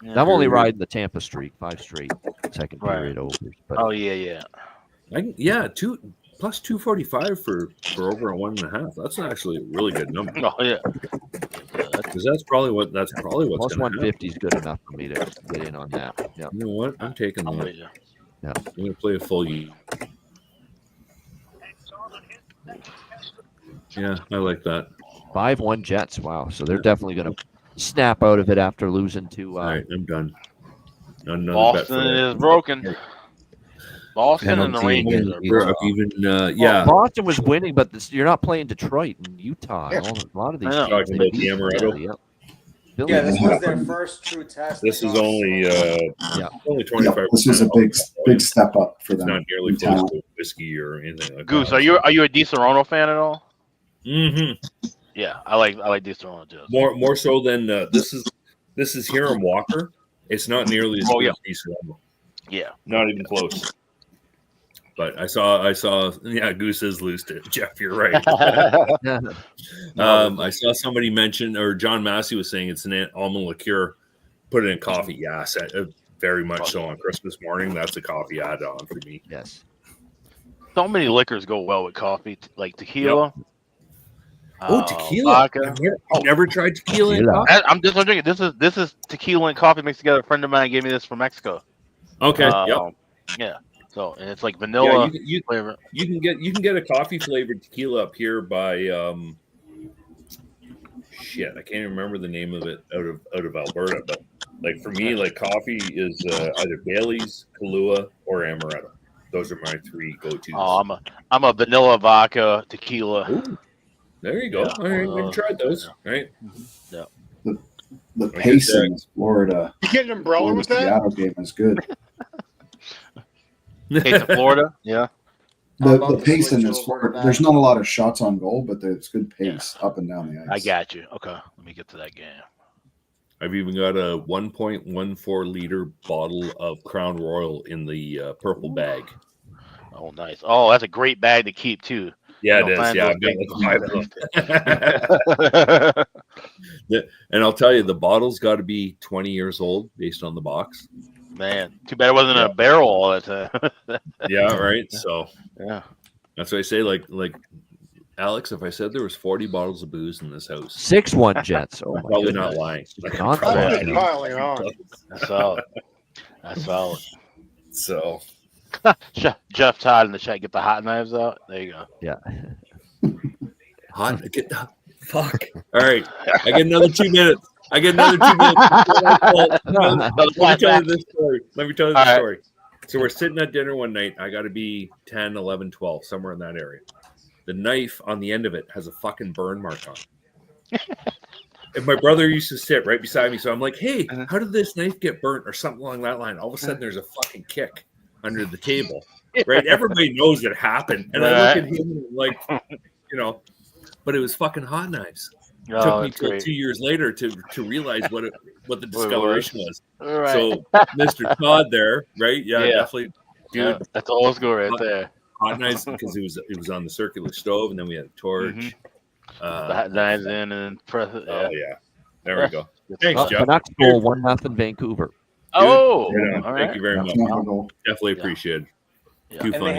[SPEAKER 2] I'm only riding the Tampa streak, 5 straight second period overs. But
[SPEAKER 3] oh yeah.
[SPEAKER 11] Plus 245 for over a 1.5. That's actually a really good number.
[SPEAKER 3] Oh yeah.
[SPEAKER 11] Because that's probably what's
[SPEAKER 2] plus
[SPEAKER 11] going to
[SPEAKER 2] 150 is good enough for me to get in on that. Yeah.
[SPEAKER 11] You know what? I'm taking that.
[SPEAKER 3] Yeah.
[SPEAKER 11] I'm going to play a full year. Yeah, I like that.
[SPEAKER 2] 5-1 Jets. Wow. So they're definitely going to snap out of it after losing to.
[SPEAKER 11] All right, I'm done. Another
[SPEAKER 3] Boston is broken. Boston and the Rangers are
[SPEAKER 2] Well, Boston was winning, but you're not playing Detroit and Utah. A lot of these teams.
[SPEAKER 11] Talking about the Amaretto.
[SPEAKER 5] Yeah, this was their first true test.
[SPEAKER 11] This is only only 25%.
[SPEAKER 13] This was a big step up for them.
[SPEAKER 11] Not nearly
[SPEAKER 13] in
[SPEAKER 11] close
[SPEAKER 13] talent.
[SPEAKER 11] to whiskey or anything like
[SPEAKER 3] Goose,
[SPEAKER 11] that.
[SPEAKER 3] are you a Di Serono fan at all?
[SPEAKER 11] Mm-hmm.
[SPEAKER 3] Yeah, I like Di Serono too.
[SPEAKER 11] More so than this is Hiram Walker. It's not nearly as good as Di Serono.
[SPEAKER 3] Yeah,
[SPEAKER 11] not even close. But I saw. Yeah, Goose is loose to Jeff. You're right. I saw somebody mention, or John Massey was saying it's an almond liqueur. Put it in coffee. Yes, very much so on Christmas morning. That's a coffee add-on for me.
[SPEAKER 2] Yes.
[SPEAKER 3] So many liquors go well with coffee, like tequila.
[SPEAKER 11] Yep. Tequila!
[SPEAKER 3] Vodka.
[SPEAKER 11] I've never tried tequila. And coffee.
[SPEAKER 3] I'm just drinking. This is tequila and coffee mixed together. A friend of mine gave me this from Mexico.
[SPEAKER 11] Okay.
[SPEAKER 3] Yeah. So and it's like vanilla flavor.
[SPEAKER 11] You can get a coffee flavored tequila up here by shit. I can't even remember the name of it out of Alberta. But like for me, like coffee is either Bailey's, Kahlua, or Amaretto. Those are my 3 go-tos.
[SPEAKER 3] Oh, I'm a vanilla vodka tequila.
[SPEAKER 11] Ooh, there you go.
[SPEAKER 3] Yeah.
[SPEAKER 11] All right, we've tried those. Right.
[SPEAKER 3] Yeah.
[SPEAKER 13] The pace in this Florida.
[SPEAKER 17] You get an umbrella with that?
[SPEAKER 13] Seattle game is good.
[SPEAKER 3] Case of Florida, yeah.
[SPEAKER 13] The pace in this Florida. There's not a lot of shots on goal, but there's good pace up and down the ice.
[SPEAKER 3] I got you. Okay, let me get to that game.
[SPEAKER 11] I've even got a 1.14 liter bottle of Crown Royal in the purple bag.
[SPEAKER 3] Oh, nice. Oh, that's a great bag to keep too.
[SPEAKER 11] Yeah, it is. Yeah, I've got like 5 of them. Yeah, and I'll tell you, the bottle's got to be 20 years old based on the box.
[SPEAKER 3] Man, too bad it wasn't in a barrel all that time.
[SPEAKER 11] Yeah, right. So
[SPEAKER 3] yeah,
[SPEAKER 11] that's what I say. Like Alex, if I said there was 40 bottles of booze in this house,
[SPEAKER 2] 6-1 Jets. Oh,
[SPEAKER 11] I'm
[SPEAKER 2] my
[SPEAKER 11] probably
[SPEAKER 2] goodness.
[SPEAKER 11] not lying.
[SPEAKER 2] Not bad.
[SPEAKER 9] Piling on.
[SPEAKER 3] That's solid. That's solid.
[SPEAKER 11] So,
[SPEAKER 3] Jeff Todd in the chat, get the hot knives out. There you go.
[SPEAKER 2] Yeah.
[SPEAKER 11] hot. Get the fuck. All right, I get another 2 minutes. I get another 2 minutes. Let me tell you this story. Story. So we're sitting at dinner one night. I got to be 10, 11, 12, somewhere in that area. The knife on the end of it has a fucking burn mark on it. And my brother used to sit right beside me. So I'm like, hey, how did this knife get burnt or something along that line? All of a sudden, there's a fucking kick under the table. Right? Everybody knows it happened. And I look at him and I'm like, but it was fucking hot knives. It took me till 2 years later to realize what the discoloration was.
[SPEAKER 3] Right.
[SPEAKER 11] So Mr. Todd there, right? Yeah, definitely. Dude,
[SPEAKER 3] yeah, that's old school right there.
[SPEAKER 11] Hot knives because it was on the circular stove, and then we had a torch.
[SPEAKER 3] The hot knives in and press it.
[SPEAKER 11] Oh yeah, there we go. Thanks, Jeff.
[SPEAKER 2] Canucks goal 1-0 Vancouver.
[SPEAKER 3] Oh,
[SPEAKER 11] thank you very much. Definitely appreciate it.
[SPEAKER 5] Yeah. And
[SPEAKER 11] funny.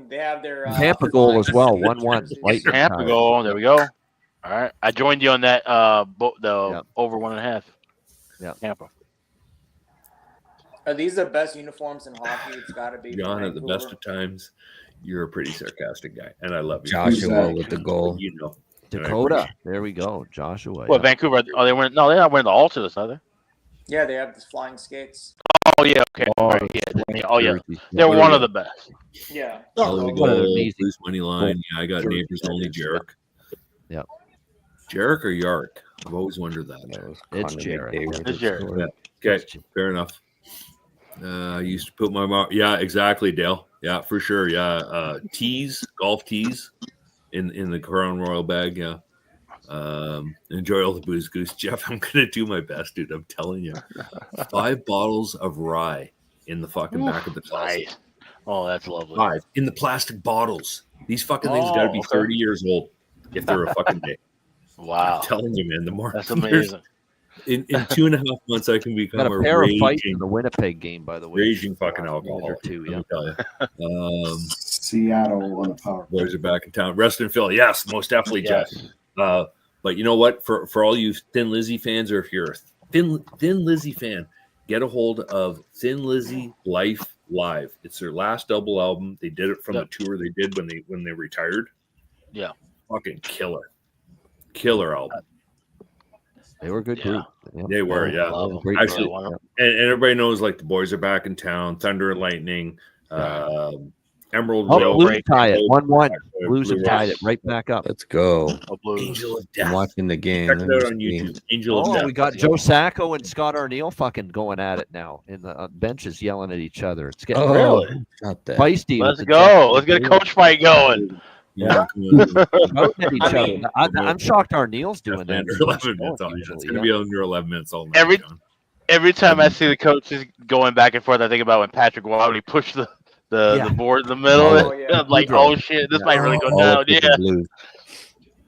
[SPEAKER 5] they have their
[SPEAKER 2] Tampa goal as well. 1-1.
[SPEAKER 3] Tampa goal. There we go. All right, I joined you on that. The over 1.5.
[SPEAKER 2] Yeah,
[SPEAKER 3] Tampa.
[SPEAKER 5] Are these the best uniforms in hockey? It's got to be.
[SPEAKER 11] John, at the best of times, you're a pretty sarcastic guy, and I love you.
[SPEAKER 14] Joshua with the goal.
[SPEAKER 11] You know,
[SPEAKER 2] Dakota. There we go. Joshua.
[SPEAKER 3] Well, Vancouver. Oh, they went. No, they're not winning the Ultimates, are they?
[SPEAKER 5] Yeah, they have the flying skates.
[SPEAKER 3] Oh yeah. Okay. Right, yeah. Oh yeah. They're one of the best.
[SPEAKER 5] Yeah.
[SPEAKER 11] Blues money line. Yeah, I got neighbors only. Jarek.
[SPEAKER 2] Yeah.
[SPEAKER 11] Jarek or Yark? I've always wondered that.
[SPEAKER 2] It's Jarek.
[SPEAKER 3] It's Jarek.
[SPEAKER 11] Yeah. Okay. Fair enough. I used to put my mouth. Yeah, exactly, Dale. Yeah, for sure. Yeah, tees, golf tees, in the Crown Royal bag. Yeah. Enjoy all the booze, Goose. Jeff, I'm gonna do my best, dude. I'm telling you. 5 bottles of rye in the fucking back of the closet.
[SPEAKER 3] Nice. Oh, that's lovely.
[SPEAKER 11] 5 in the plastic bottles. These fucking things got to be 30 years old if they're a fucking day.
[SPEAKER 3] Wow.
[SPEAKER 11] I'm telling you, man. The more
[SPEAKER 3] that's amazing.
[SPEAKER 11] In 2.5 months, I can become
[SPEAKER 2] got a pair of fights in the Winnipeg game, by the way.
[SPEAKER 11] Raging fucking alcoholic.
[SPEAKER 2] Too,
[SPEAKER 11] let me tell you.
[SPEAKER 13] Seattle on the power.
[SPEAKER 11] Boys are back in town. Rest in Phil. Yes, most definitely,
[SPEAKER 3] Yes.
[SPEAKER 11] Jeff. But you know what? For all you Thin Lizzy fans, or if you're a Thin Lizzy fan, get a hold of Thin Lizzy Life Live. It's their last double album. They did it from the tour they did when they retired.
[SPEAKER 3] Yeah.
[SPEAKER 11] Fucking killer album.
[SPEAKER 2] They were a good group.
[SPEAKER 11] Yeah. They were, yeah.
[SPEAKER 2] Great
[SPEAKER 11] Actually,
[SPEAKER 2] group.
[SPEAKER 11] and everybody knows like the boys are back in town. Thunder and Lightning, Emerald.
[SPEAKER 2] Blues tie it 1-1. Blues have tied it right back up.
[SPEAKER 14] Let's go.
[SPEAKER 11] Angel of Death.
[SPEAKER 14] I'm watching the game.
[SPEAKER 11] Check it out on YouTube. Angel of Death.
[SPEAKER 2] We got Joe Sacco and Scott Arniel fucking going at it now, and the benches yelling at each other. It's getting feisty.
[SPEAKER 3] Let's go. Let's get a coach fight going.
[SPEAKER 2] Yeah, shouting at each other. I'm shocked Arniel's doing that.
[SPEAKER 11] Under 11 minutes. It's going to be under 11 minutes all night.
[SPEAKER 3] Every time I see the coaches going back and forth, I think about when Patrick Goalie pushed the board in the middle. I'm like, oh shit, this might really go down. Yeah.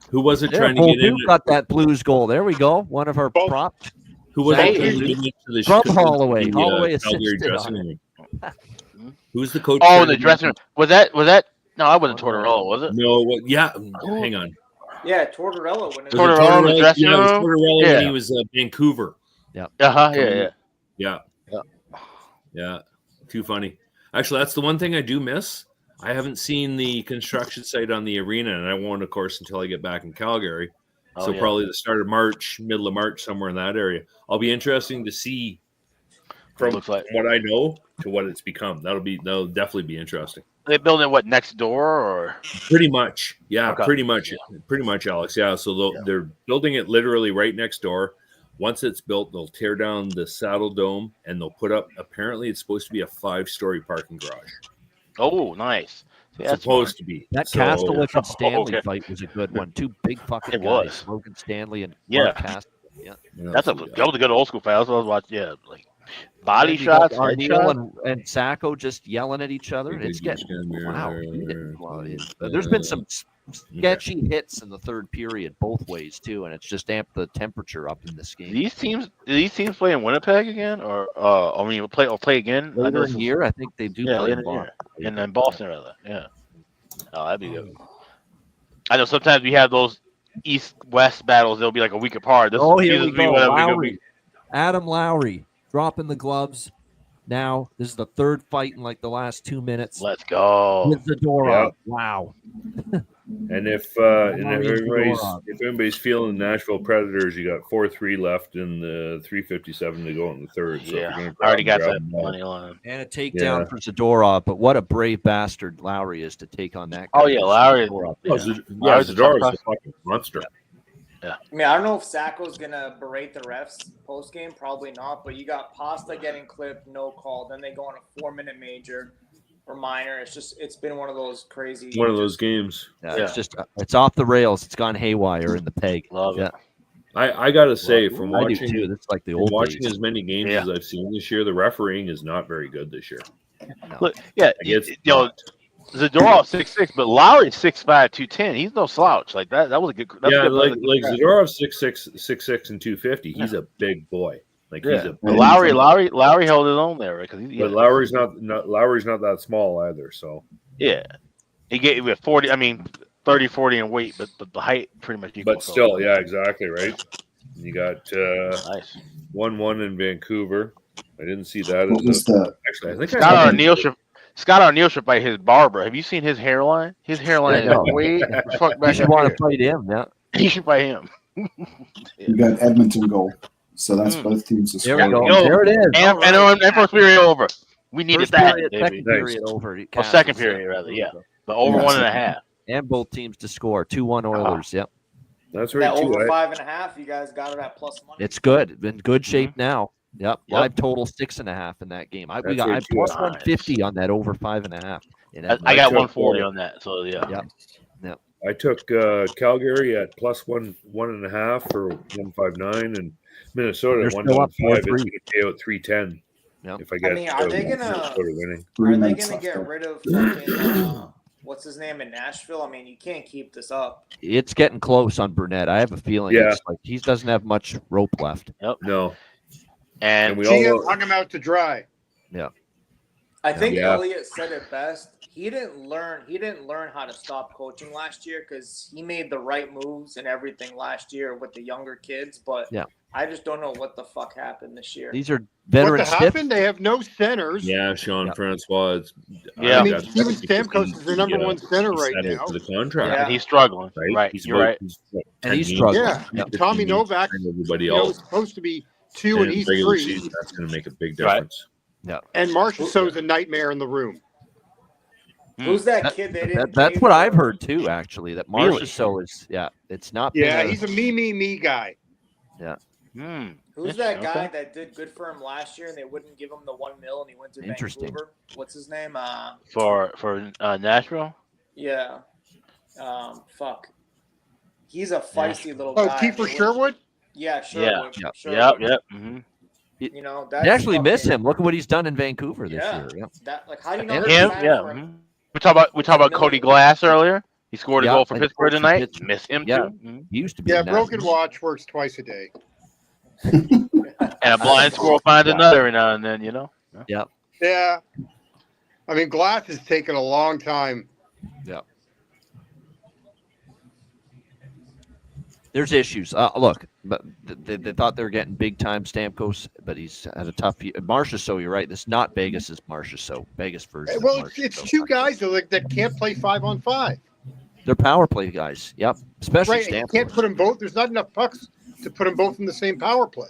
[SPEAKER 11] Who was it trying to get in?
[SPEAKER 2] Got that Blues goal. There we go. One of our props.
[SPEAKER 11] Who was it trying to get into the
[SPEAKER 2] from Holloway? Holloway
[SPEAKER 11] Calgary
[SPEAKER 2] assisted
[SPEAKER 11] dressing
[SPEAKER 2] on
[SPEAKER 11] room. Who's the coach?
[SPEAKER 3] Oh, the dressing room. Was that? No, I wasn't Tortorella, was it?
[SPEAKER 11] No. Yeah. Hang on.
[SPEAKER 5] Yeah, Tortorella. When
[SPEAKER 3] Tortorella in the dressing room.
[SPEAKER 11] It was Tortorella when he was Vancouver.
[SPEAKER 2] Yeah.
[SPEAKER 11] Yeah. Too funny. Actually, that's the one thing I do miss. I haven't seen the construction site on the arena, and I won't, of course, until I get back in Calgary. So probably the start of March, middle of March, somewhere in that area. I'll be interesting to see from what I know to what it's become. That'll definitely be interesting.
[SPEAKER 3] Are they building what, next door or?
[SPEAKER 11] Pretty much. Yeah,
[SPEAKER 3] Okay.
[SPEAKER 11] pretty much, Alex. Yeah, so they're building it literally right next door. Once it's built, they'll tear down the Saddle Dome and they'll put up, apparently it's supposed to be a 5-story parking garage.
[SPEAKER 3] Oh, nice.
[SPEAKER 11] Yeah, it's supposed to be.
[SPEAKER 2] That Castlewick and Stanley fight was a good one. 2 big fucking guys. Logan Stanley and Mark Castlewick. Yeah.
[SPEAKER 3] That was a good old school fight. That's what I was watching. Yeah, like body shots.
[SPEAKER 2] Arniel and Sacco just yelling at each other. It's getting there's been some sketchy hits in the third period both ways too, and it's just amped the temperature up in this game.
[SPEAKER 3] Do these teams play in Winnipeg again, or play again
[SPEAKER 2] later in the year? I think they do play in Boston.
[SPEAKER 3] And then Boston rather. Yeah. Oh, that'd be good. I know sometimes we have those East-West battles. They'll be like a week apart. This
[SPEAKER 2] Oh, here
[SPEAKER 3] season's
[SPEAKER 2] we
[SPEAKER 3] be
[SPEAKER 2] go.
[SPEAKER 3] whatever we go
[SPEAKER 2] Lowry.
[SPEAKER 3] be.
[SPEAKER 2] Adam Lowry dropping the gloves. Now, this is the third fight in like the last 2 minutes.
[SPEAKER 3] Let's go.
[SPEAKER 2] With Zadorov.
[SPEAKER 11] Yep.
[SPEAKER 2] Wow.
[SPEAKER 11] And if
[SPEAKER 2] Lowry and
[SPEAKER 11] everybody's feeling the Nashville Predators, you got 4-3 left in the 3:57 to go in the third. So if you're gonna
[SPEAKER 3] I already got
[SPEAKER 11] grab
[SPEAKER 3] that
[SPEAKER 11] them all.
[SPEAKER 3] money line.
[SPEAKER 2] And a takedown for Zadorov. But what a brave bastard Lowry is to take on that guy.
[SPEAKER 3] Oh, yeah, Lowry.
[SPEAKER 11] Oh,
[SPEAKER 3] Yeah.
[SPEAKER 11] Zadorov's a fucking monster.
[SPEAKER 3] Yeah.
[SPEAKER 5] I mean, I don't know if Sacco's gonna berate the refs post game. Probably not. But you got Pasta getting clipped, no call. Then they go on a 4-minute major or minor. It's been one of those crazy.
[SPEAKER 11] One of those games.
[SPEAKER 2] Yeah, it's just it's off the rails. It's gone haywire in the peg.
[SPEAKER 3] Love it.
[SPEAKER 11] I gotta say, from
[SPEAKER 2] I do
[SPEAKER 11] watching,
[SPEAKER 2] too. That's like the
[SPEAKER 11] from
[SPEAKER 2] old
[SPEAKER 11] watching
[SPEAKER 2] days.
[SPEAKER 11] as many games as I've seen this year, the refereeing is not very good this year.
[SPEAKER 3] Look, yeah, Zadorov 6'6", but Lowry 6'5", 210. He's no slouch. Like that was a good. That's
[SPEAKER 11] Yeah,
[SPEAKER 3] a good,
[SPEAKER 11] like
[SPEAKER 3] that's a good
[SPEAKER 11] Zadorov 6'6", and 250. He's a big boy. Like he's a.
[SPEAKER 3] But Lowry held his own there, right?
[SPEAKER 11] But Lowry's not that small either. So
[SPEAKER 3] yeah, he gave it 40. I mean, 30, 40 in weight, but the height pretty much equal.
[SPEAKER 11] But still, yeah, exactly right. You got
[SPEAKER 3] nice
[SPEAKER 11] 1-1 in Vancouver. I didn't see that.
[SPEAKER 13] What was the-
[SPEAKER 11] Actually, I think
[SPEAKER 3] Scott O'Neill should fight his barber. Have you seen his hairline? His hairline is way the fuck back.
[SPEAKER 2] You should want to fight him. Yeah,
[SPEAKER 3] he should fight him.
[SPEAKER 13] You got Edmonton goal. So that's both teams.
[SPEAKER 2] There we go. There it is.
[SPEAKER 3] And first period over. We needed
[SPEAKER 2] First
[SPEAKER 3] that.
[SPEAKER 2] period, second period over.
[SPEAKER 3] Oh, second period rather. Yeah, but over 1.5.
[SPEAKER 2] And both teams to score 2-1 Oilers. Yep.
[SPEAKER 11] That's
[SPEAKER 5] That over 5.5. You guys got it at plus money.
[SPEAKER 2] It's good. In good shape now. Yep. Live total 6.5 in that game. I plus 150 on that over 5.5.
[SPEAKER 3] I got 140 on that. So yeah.
[SPEAKER 2] Yep.
[SPEAKER 11] I took Calgary at plus 1.5 for 159, and Minnesota at 1.5. It's going to pay out 310.
[SPEAKER 2] Yep.
[SPEAKER 11] If I get
[SPEAKER 5] are they
[SPEAKER 11] Minnesota winning.
[SPEAKER 5] gonna get rid of fucking, what's his name in Nashville? I mean, you can't keep this up.
[SPEAKER 2] It's getting close on Burnett. I have a feeling it's like he doesn't have much rope left.
[SPEAKER 3] Yep.
[SPEAKER 11] No.
[SPEAKER 3] And
[SPEAKER 11] we all
[SPEAKER 17] hung him out to dry.
[SPEAKER 2] Yeah.
[SPEAKER 5] I think Elliott said it best. He didn't learn how to stop coaching last year because he made the right moves and everything last year with the younger kids. But I just don't know what the fuck happened this year.
[SPEAKER 2] These are veteran
[SPEAKER 17] What happened? They have no centers.
[SPEAKER 11] Yeah, Sean Francois.
[SPEAKER 17] I mean, Steven Stamkos is their number one center right now.
[SPEAKER 11] For the contract.
[SPEAKER 3] And he's struggling. Right.
[SPEAKER 11] He's
[SPEAKER 3] You're right.
[SPEAKER 2] And he's struggling.
[SPEAKER 17] Yeah. And Tommy Novak,
[SPEAKER 11] everybody
[SPEAKER 17] is
[SPEAKER 11] else.
[SPEAKER 17] supposed to be 2 and he's
[SPEAKER 11] regular
[SPEAKER 17] 3.
[SPEAKER 11] Season, that's going to make a big difference.
[SPEAKER 2] Yeah.
[SPEAKER 17] And Marchessault's a nightmare in the room.
[SPEAKER 5] Who's that kid? They didn't.
[SPEAKER 2] That's what I've heard too. Actually, that Marchessault is. Yeah, it's not.
[SPEAKER 17] Yeah, he's a me guy.
[SPEAKER 2] Yeah.
[SPEAKER 5] Who's that guy that did good for him last year and they wouldn't give him the $1 million and he went to Vancouver? What's his name?
[SPEAKER 3] For Nashville.
[SPEAKER 5] Yeah. Fuck. He's a feisty little guy.
[SPEAKER 17] Oh, Kiefer Sherwood.
[SPEAKER 5] Yeah, Sherwood.
[SPEAKER 3] Yep.
[SPEAKER 2] Mm-hmm.
[SPEAKER 5] You know,
[SPEAKER 2] they actually miss him. Look at what he's done in Vancouver this year. Yeah.
[SPEAKER 5] That how do you know
[SPEAKER 3] him? Yeah. We talked about Cody Glass earlier. He scored a goal for Pittsburgh tonight. Miss him too.
[SPEAKER 2] He used to be.
[SPEAKER 17] Yeah, broken watch works twice a day.
[SPEAKER 3] And a blind squirrel finds another every now and then, you know.
[SPEAKER 2] Yep.
[SPEAKER 17] Yeah. I mean, Glass has taken a long time.
[SPEAKER 2] Yeah. There's issues. Look, but they thought they were getting big time Stamkos, but he's had a tough year. Marchessault, you're right. This is not Vegas's Marchessault. Vegas version.
[SPEAKER 17] Well, it's two guys that can't play 5-on-5.
[SPEAKER 2] They're power play guys. Yep. Especially
[SPEAKER 17] right.
[SPEAKER 2] Stamkos.
[SPEAKER 17] You can't put them both. There's not enough pucks to put them both in the same power play.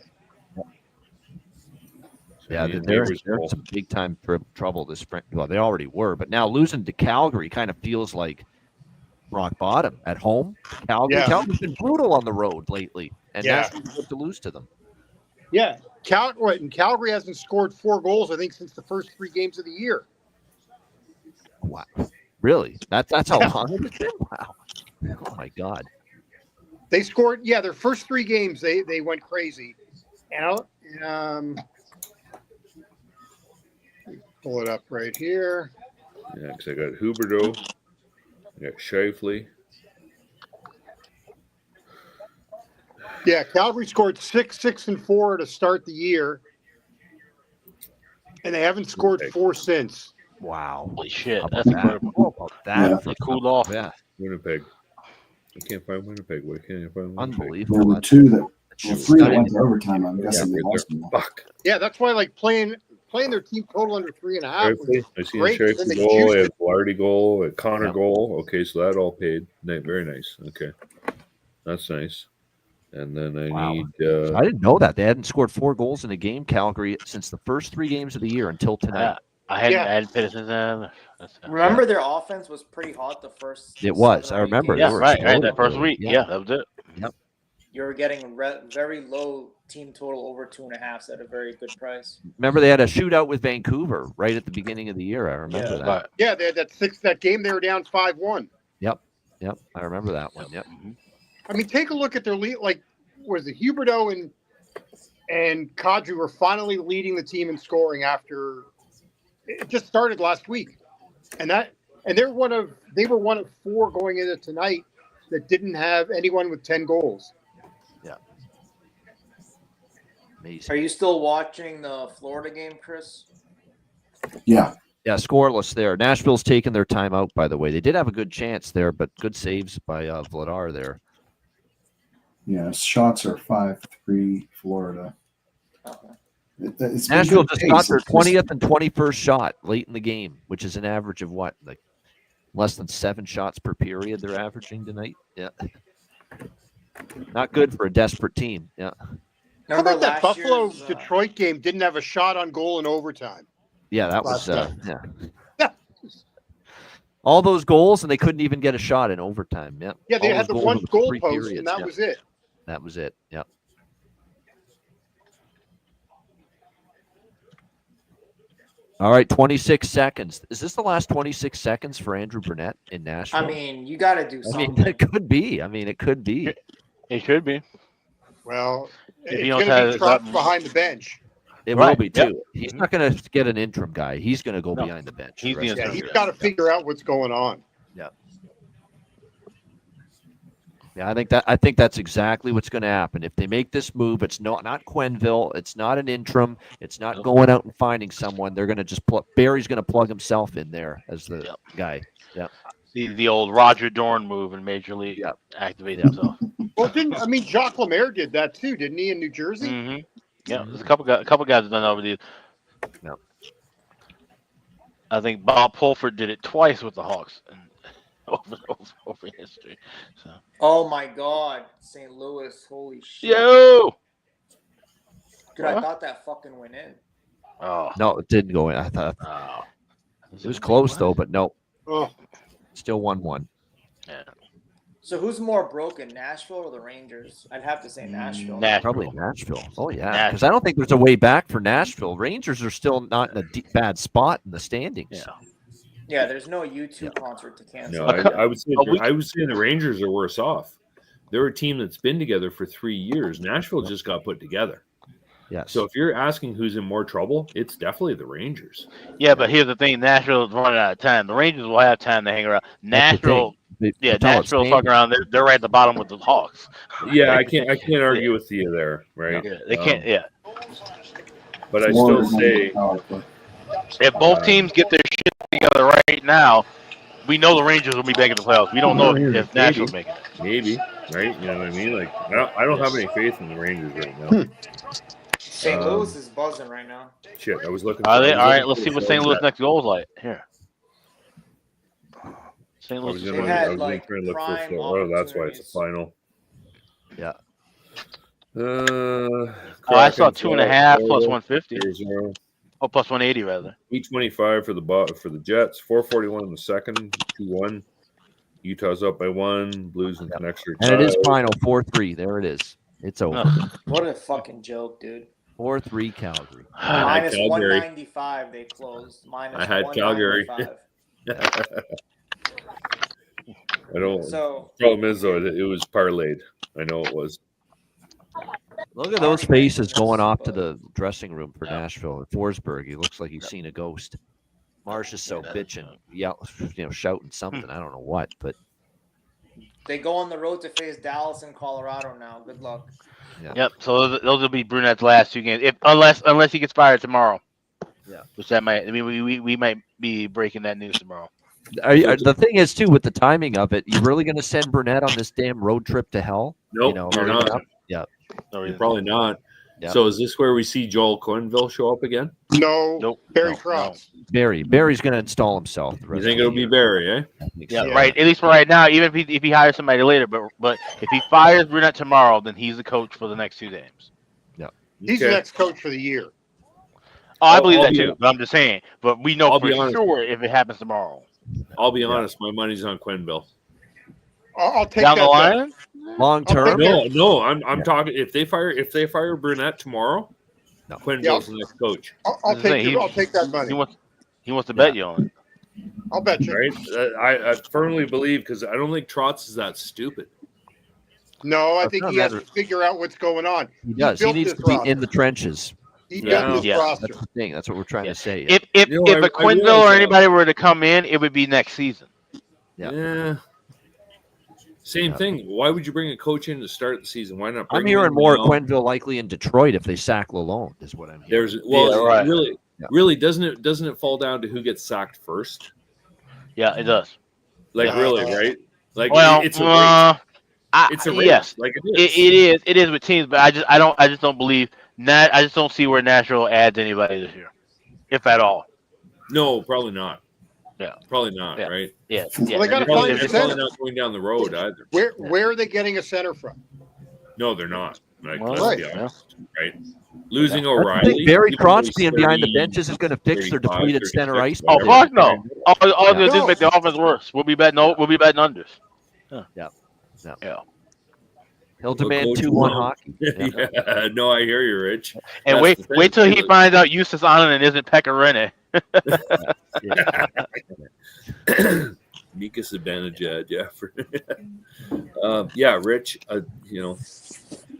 [SPEAKER 2] Yeah, they're in some big time trouble this spring. Well, they already were, but now losing to Calgary kind of feels like rock bottom at home. Calgary's been brutal on the road lately, and that's good to lose to them.
[SPEAKER 17] Yeah, Calgary hasn't scored 4 goals, I think, since the first 3 games of the year.
[SPEAKER 2] Wow, really? That's how long it's been? Wow. Oh my God.
[SPEAKER 17] They scored. Yeah, their first 3 games they went crazy. And pull it up right here.
[SPEAKER 11] Yeah, because I got Huberdeau, I got Scheifele.
[SPEAKER 17] Yeah, Calgary scored 6 and 4 to start the year, and they haven't scored 4 since.
[SPEAKER 2] Wow!
[SPEAKER 3] Holy shit! That's incredible.
[SPEAKER 2] That
[SPEAKER 3] cooled off.
[SPEAKER 2] Yeah,
[SPEAKER 11] Winnipeg. I can't find Winnipeg. Why can't I find Winnipeg?
[SPEAKER 2] Unbelievable.
[SPEAKER 13] There were two that were three that went to overtime. I'm guessing they lost them.
[SPEAKER 11] Fuck.
[SPEAKER 17] Yeah, that's why like playing their team total under 3.5 was
[SPEAKER 11] I see
[SPEAKER 17] great.
[SPEAKER 11] a
[SPEAKER 17] Then they
[SPEAKER 11] goal,
[SPEAKER 17] juiced
[SPEAKER 11] a
[SPEAKER 17] it.
[SPEAKER 11] Flaherty goal, a Connor goal. Okay, so that all paid. Very nice. Okay, that's nice. And then I need.
[SPEAKER 2] I didn't know that they hadn't scored 4 goals in a game, Calgary, since the first 3 games of the year until tonight.
[SPEAKER 3] I hadn't paid attention.
[SPEAKER 5] Remember, their offense was pretty hot the first.
[SPEAKER 2] It was.
[SPEAKER 5] 7
[SPEAKER 2] I
[SPEAKER 5] or 8
[SPEAKER 2] remember.
[SPEAKER 5] games.
[SPEAKER 2] They were
[SPEAKER 3] Right.
[SPEAKER 2] exploding.
[SPEAKER 3] That first week. Yeah, that was it.
[SPEAKER 2] Yep.
[SPEAKER 5] You were getting very low team total over 2.5 at a very good price.
[SPEAKER 2] Remember, they had a shootout with Vancouver right at the beginning of the year. I remember that.
[SPEAKER 17] Yeah, they had that game they were down 5-1.
[SPEAKER 2] Yep. I remember that one. Yep.
[SPEAKER 17] I mean, take a look at their lead. Like, was it Huberdeau and Kadri were finally leading the team in scoring after it just started last week, and they were one of 4 going into tonight that didn't have anyone with 10 goals.
[SPEAKER 2] Yeah. Amazing.
[SPEAKER 5] Are you still watching the Florida game, Chris?
[SPEAKER 13] Yeah.
[SPEAKER 2] Yeah, scoreless there. Nashville's taken their time out, by the way. They did have a good chance there, but good saves by Vladar there.
[SPEAKER 13] Yeah, shots are 5-3 Florida. It's been
[SPEAKER 2] Nashville
[SPEAKER 13] good
[SPEAKER 2] just
[SPEAKER 13] pace.
[SPEAKER 2] got their
[SPEAKER 13] It's just-
[SPEAKER 2] 20th and 21st shot late in the game, which is an average of what? Like less than 7 shots per period they're averaging tonight. Yeah. Not good for a desperate team. Yeah.
[SPEAKER 17] How about that
[SPEAKER 5] last
[SPEAKER 17] Buffalo
[SPEAKER 5] year's,
[SPEAKER 17] Detroit game didn't have a shot on goal in overtime?
[SPEAKER 2] Yeah, that was
[SPEAKER 17] Last
[SPEAKER 2] yeah. All those goals, and they couldn't even get a shot in overtime. Yep.
[SPEAKER 17] Yeah, they
[SPEAKER 2] All
[SPEAKER 17] had
[SPEAKER 2] those
[SPEAKER 17] the
[SPEAKER 2] goals
[SPEAKER 17] one
[SPEAKER 2] in
[SPEAKER 17] goal
[SPEAKER 2] 3
[SPEAKER 17] post,
[SPEAKER 2] periods.
[SPEAKER 17] and that
[SPEAKER 2] Yep.
[SPEAKER 17] was it.
[SPEAKER 2] That was it. Yep. All right, 26 seconds. Is this the last 26 seconds for Andrew Burnett in Nashville?
[SPEAKER 5] I mean, you got to do
[SPEAKER 2] I
[SPEAKER 5] something.
[SPEAKER 2] mean, it could be. It could be.
[SPEAKER 3] It should be.
[SPEAKER 17] Well,
[SPEAKER 3] If
[SPEAKER 17] it's
[SPEAKER 3] you don't
[SPEAKER 17] going to
[SPEAKER 3] have
[SPEAKER 17] be Trotz
[SPEAKER 3] that-
[SPEAKER 17] behind the bench.
[SPEAKER 2] It will
[SPEAKER 3] Right,
[SPEAKER 2] be
[SPEAKER 3] yep.
[SPEAKER 2] too. He's not going to get an interim guy. He's going to go behind the bench.
[SPEAKER 3] He's
[SPEAKER 2] the rest
[SPEAKER 3] the
[SPEAKER 2] of
[SPEAKER 17] Yeah,
[SPEAKER 2] the
[SPEAKER 17] he's
[SPEAKER 2] year.
[SPEAKER 17] got to figure out what's going on.
[SPEAKER 2] Yeah. Yeah, I think that's exactly what's going to happen. If they make this move, it's not Quenneville, it's not an interim, it's not going out and finding someone. They're going to just Barry's going to plug himself in there as the guy. Yeah.
[SPEAKER 3] The old Roger Dorn move in Major League. Activate himself.
[SPEAKER 17] Well, Jacques Lemaire did that too, didn't he, in New Jersey?
[SPEAKER 3] Mm-hmm. Yeah, there's a couple guys have done over the.
[SPEAKER 2] No.
[SPEAKER 3] I think Bob Pulford did it twice with the Hawks and over history. So.
[SPEAKER 5] Oh my God, St. Louis! Holy shit!
[SPEAKER 3] Yo.
[SPEAKER 5] Dude, I thought that fucking went in.
[SPEAKER 3] Oh.
[SPEAKER 2] No, it didn't go in. I thought it was close though, but no.
[SPEAKER 17] Oh.
[SPEAKER 2] Still 1-1.
[SPEAKER 3] Yeah.
[SPEAKER 5] So who's more broken, Nashville or the Rangers? I'd have to say Nashville.
[SPEAKER 2] Probably Nashville. Oh yeah, because I don't think there's a way back for Nashville. Rangers are still not in a bad spot in the standings.
[SPEAKER 5] Yeah, there's no U2 concert to cancel.
[SPEAKER 11] No, I would say the Rangers are worse off. They're a team that's been together for 3 years. Nashville just got put together.
[SPEAKER 2] Yeah.
[SPEAKER 11] So if you're asking who's in more trouble, it's definitely the Rangers.
[SPEAKER 3] Yeah, but here's the thing: Nashville is running out of time. The Rangers will have time to hang around. Nashville, Nashville's fucking around. They're right at the bottom with the Hawks.
[SPEAKER 11] Yeah, I can't argue with you there, right?
[SPEAKER 3] Yeah, they can't. Yeah.
[SPEAKER 11] But I still say,
[SPEAKER 3] if both teams get their shit together right now, we know the Rangers will be back in the playoffs. We don't know if Nashville's making it.
[SPEAKER 11] Maybe, right? You know what I mean? Like, I don't have any faith in the Rangers right now.
[SPEAKER 5] St. Louis is buzzing right now.
[SPEAKER 11] Shit, I was looking.
[SPEAKER 3] Are they? All right, let's see what St. Louis next goal is like. Here. St. Louis.
[SPEAKER 11] I was gonna try and look for Florida. Oh, that's why it's a final.
[SPEAKER 2] Yeah.
[SPEAKER 3] I saw 2.5 plus 150.
[SPEAKER 11] 0-0.
[SPEAKER 3] Oh, plus 180 rather.
[SPEAKER 11] 825 for the Jets. 441 in the second. 2-1. Utah's up by 1. Blues in an extra.
[SPEAKER 2] And it is final 4-3. There it is. It's over.
[SPEAKER 5] What a fucking joke, dude.
[SPEAKER 2] 4-3 Calgary.
[SPEAKER 5] Minus 195 they closed. Minus
[SPEAKER 11] I had Calgary.
[SPEAKER 5] 195.
[SPEAKER 11] I don't.
[SPEAKER 5] So
[SPEAKER 11] problem is though, it was parlayed. I know it was.
[SPEAKER 2] Look at those faces going off to the dressing room for Nashville. Forsberg, he looks like he's seen a ghost. Marsh is so bitching, shouting something. I don't know what, but
[SPEAKER 5] they go on the road to face Dallas and Colorado now. Good luck.
[SPEAKER 2] Yeah.
[SPEAKER 3] Yep. So those will be Brunette's last 2 games, unless he gets fired tomorrow.
[SPEAKER 2] Yeah.
[SPEAKER 3] Which that might. I mean, we might be breaking that news tomorrow.
[SPEAKER 2] The thing is, too, with the timing of it, you're really going to send Burnett on this damn road trip to hell?
[SPEAKER 11] Nope, you're not.
[SPEAKER 2] Yeah.
[SPEAKER 11] You're probably not.
[SPEAKER 2] Yeah.
[SPEAKER 11] So is this where we see Joel Quenneville show up again?
[SPEAKER 17] No.
[SPEAKER 3] Nope.
[SPEAKER 17] Barry Trotz.
[SPEAKER 2] Barry's going to install himself.
[SPEAKER 11] You think it'll be Barry, eh?
[SPEAKER 3] Yeah, right. At least for right now, even if he hires somebody later, but if he fires Burnett tomorrow, then he's the coach for the next 2 games.
[SPEAKER 2] Yeah.
[SPEAKER 17] He's the next coach for the year.
[SPEAKER 3] Oh, I believe that too. But I'm just saying. But we know for sure if it happens tomorrow.
[SPEAKER 11] I'll be honest. My money's on Quenneville.
[SPEAKER 17] I'll take
[SPEAKER 3] down
[SPEAKER 17] that
[SPEAKER 3] the line.
[SPEAKER 2] Long term.
[SPEAKER 11] No. I'm talking. If they fire Burnett tomorrow, Quenneville's the next coach.
[SPEAKER 17] I'll take that money.
[SPEAKER 3] He wants to bet you on it.
[SPEAKER 17] I'll bet you.
[SPEAKER 11] Right? I firmly believe because I don't think Trotz is that stupid.
[SPEAKER 17] No, I think he has to figure out what's going on.
[SPEAKER 2] He does. He needs to be in the trenches.
[SPEAKER 17] He built this roster.
[SPEAKER 2] That's the thing. That's what we're trying to say.
[SPEAKER 3] If a Quenneville or anybody were to come in, it would be next season.
[SPEAKER 11] Yeah. Same thing. Why would you bring a coach in to start the season? Why not?
[SPEAKER 2] I'm hearing more Quenneville likely in Detroit if they sack Lalonde, is what I'm hearing.
[SPEAKER 11] Really, doesn't it fall down to who gets sacked first?
[SPEAKER 3] Yeah, it does.
[SPEAKER 11] Really, right? Like, it's a race. It's a race.
[SPEAKER 3] Yes,
[SPEAKER 11] like it is.
[SPEAKER 3] It is with teams, but I just don't believe that. I just don't see where Nashville adds anybody this year, if at all.
[SPEAKER 11] No, probably not.
[SPEAKER 3] Yeah,
[SPEAKER 11] probably not. Right?
[SPEAKER 3] Yeah.
[SPEAKER 17] Well, they got to find a
[SPEAKER 11] they're
[SPEAKER 17] center.
[SPEAKER 11] probably not going down the road either.
[SPEAKER 17] Where are they getting a center from?
[SPEAKER 11] No, they're not. Like,
[SPEAKER 17] Well,
[SPEAKER 11] let's be
[SPEAKER 17] right.
[SPEAKER 11] honest, right? Losing
[SPEAKER 2] I
[SPEAKER 11] O'Reilly.
[SPEAKER 2] think Barry
[SPEAKER 11] even though
[SPEAKER 2] Trotz
[SPEAKER 11] he's
[SPEAKER 2] being behind the
[SPEAKER 11] 30,
[SPEAKER 2] benches is going to fix their
[SPEAKER 11] 35,
[SPEAKER 2] depleted center
[SPEAKER 11] 36,
[SPEAKER 2] ice.
[SPEAKER 3] Oh
[SPEAKER 11] whatever.
[SPEAKER 3] fuck no! All they're gonna do is make the offense worse. We'll be betting unders.
[SPEAKER 2] Yeah.
[SPEAKER 11] Well,
[SPEAKER 2] He'll demand
[SPEAKER 11] Coach
[SPEAKER 2] 2-1
[SPEAKER 11] won.
[SPEAKER 2] hockey.
[SPEAKER 11] Yeah, no, I hear you, Rich.
[SPEAKER 3] And
[SPEAKER 11] That's the
[SPEAKER 3] wait till
[SPEAKER 11] thing.
[SPEAKER 3] he finds out Eustace Onanen isn't Pecorine.
[SPEAKER 11] Mika Zibanejad, yeah, Rich.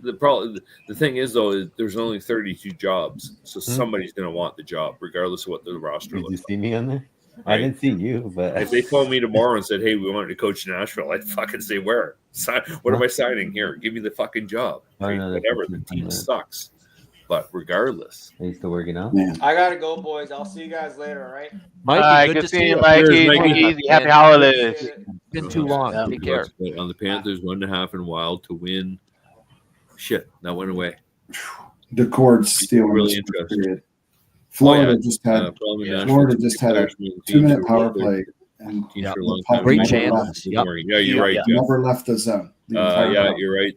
[SPEAKER 11] The thing is though, is there's only 32 jobs, so somebody's going to want the job, regardless of what the roster
[SPEAKER 14] Did you
[SPEAKER 11] looks
[SPEAKER 14] see me on there? I
[SPEAKER 11] Right.
[SPEAKER 14] didn't see you, but
[SPEAKER 11] like. If they phoned me tomorrow and said, "Hey, we wanted to coach Nashville," I'd fucking say, "Where? What am I signing here? Give me the fucking job." Right?
[SPEAKER 14] no, that's
[SPEAKER 11] Whatever. The
[SPEAKER 14] different
[SPEAKER 11] team
[SPEAKER 14] from that.
[SPEAKER 11] sucks, but regardless,
[SPEAKER 14] are you still working out?
[SPEAKER 5] I gotta go, boys. I'll see you guys later. All right.
[SPEAKER 2] Mikey, good to see you.
[SPEAKER 3] Mikey.
[SPEAKER 11] Cheers, Mikey.
[SPEAKER 3] Easy. Happy holidays.
[SPEAKER 2] Been too long. Take care.
[SPEAKER 11] On the Panthers, 1.5 and Wild to win. Shit, that went away.
[SPEAKER 13] The Cords stealing
[SPEAKER 11] Really
[SPEAKER 13] this first
[SPEAKER 11] interesting.
[SPEAKER 13] period. Florida just had
[SPEAKER 11] probably Nashville.
[SPEAKER 13] Florida just had a
[SPEAKER 11] Teams
[SPEAKER 13] 2-minute
[SPEAKER 11] for
[SPEAKER 13] power
[SPEAKER 11] a long
[SPEAKER 13] play and
[SPEAKER 11] Teams
[SPEAKER 13] the
[SPEAKER 11] for a long
[SPEAKER 13] puck
[SPEAKER 11] time.
[SPEAKER 2] Great
[SPEAKER 13] never
[SPEAKER 2] chance.
[SPEAKER 13] left.
[SPEAKER 2] Yep.
[SPEAKER 11] Yeah, you're right, Jeff.
[SPEAKER 13] Never left the zone. The entire
[SPEAKER 11] Yeah,
[SPEAKER 13] time.
[SPEAKER 11] you're right.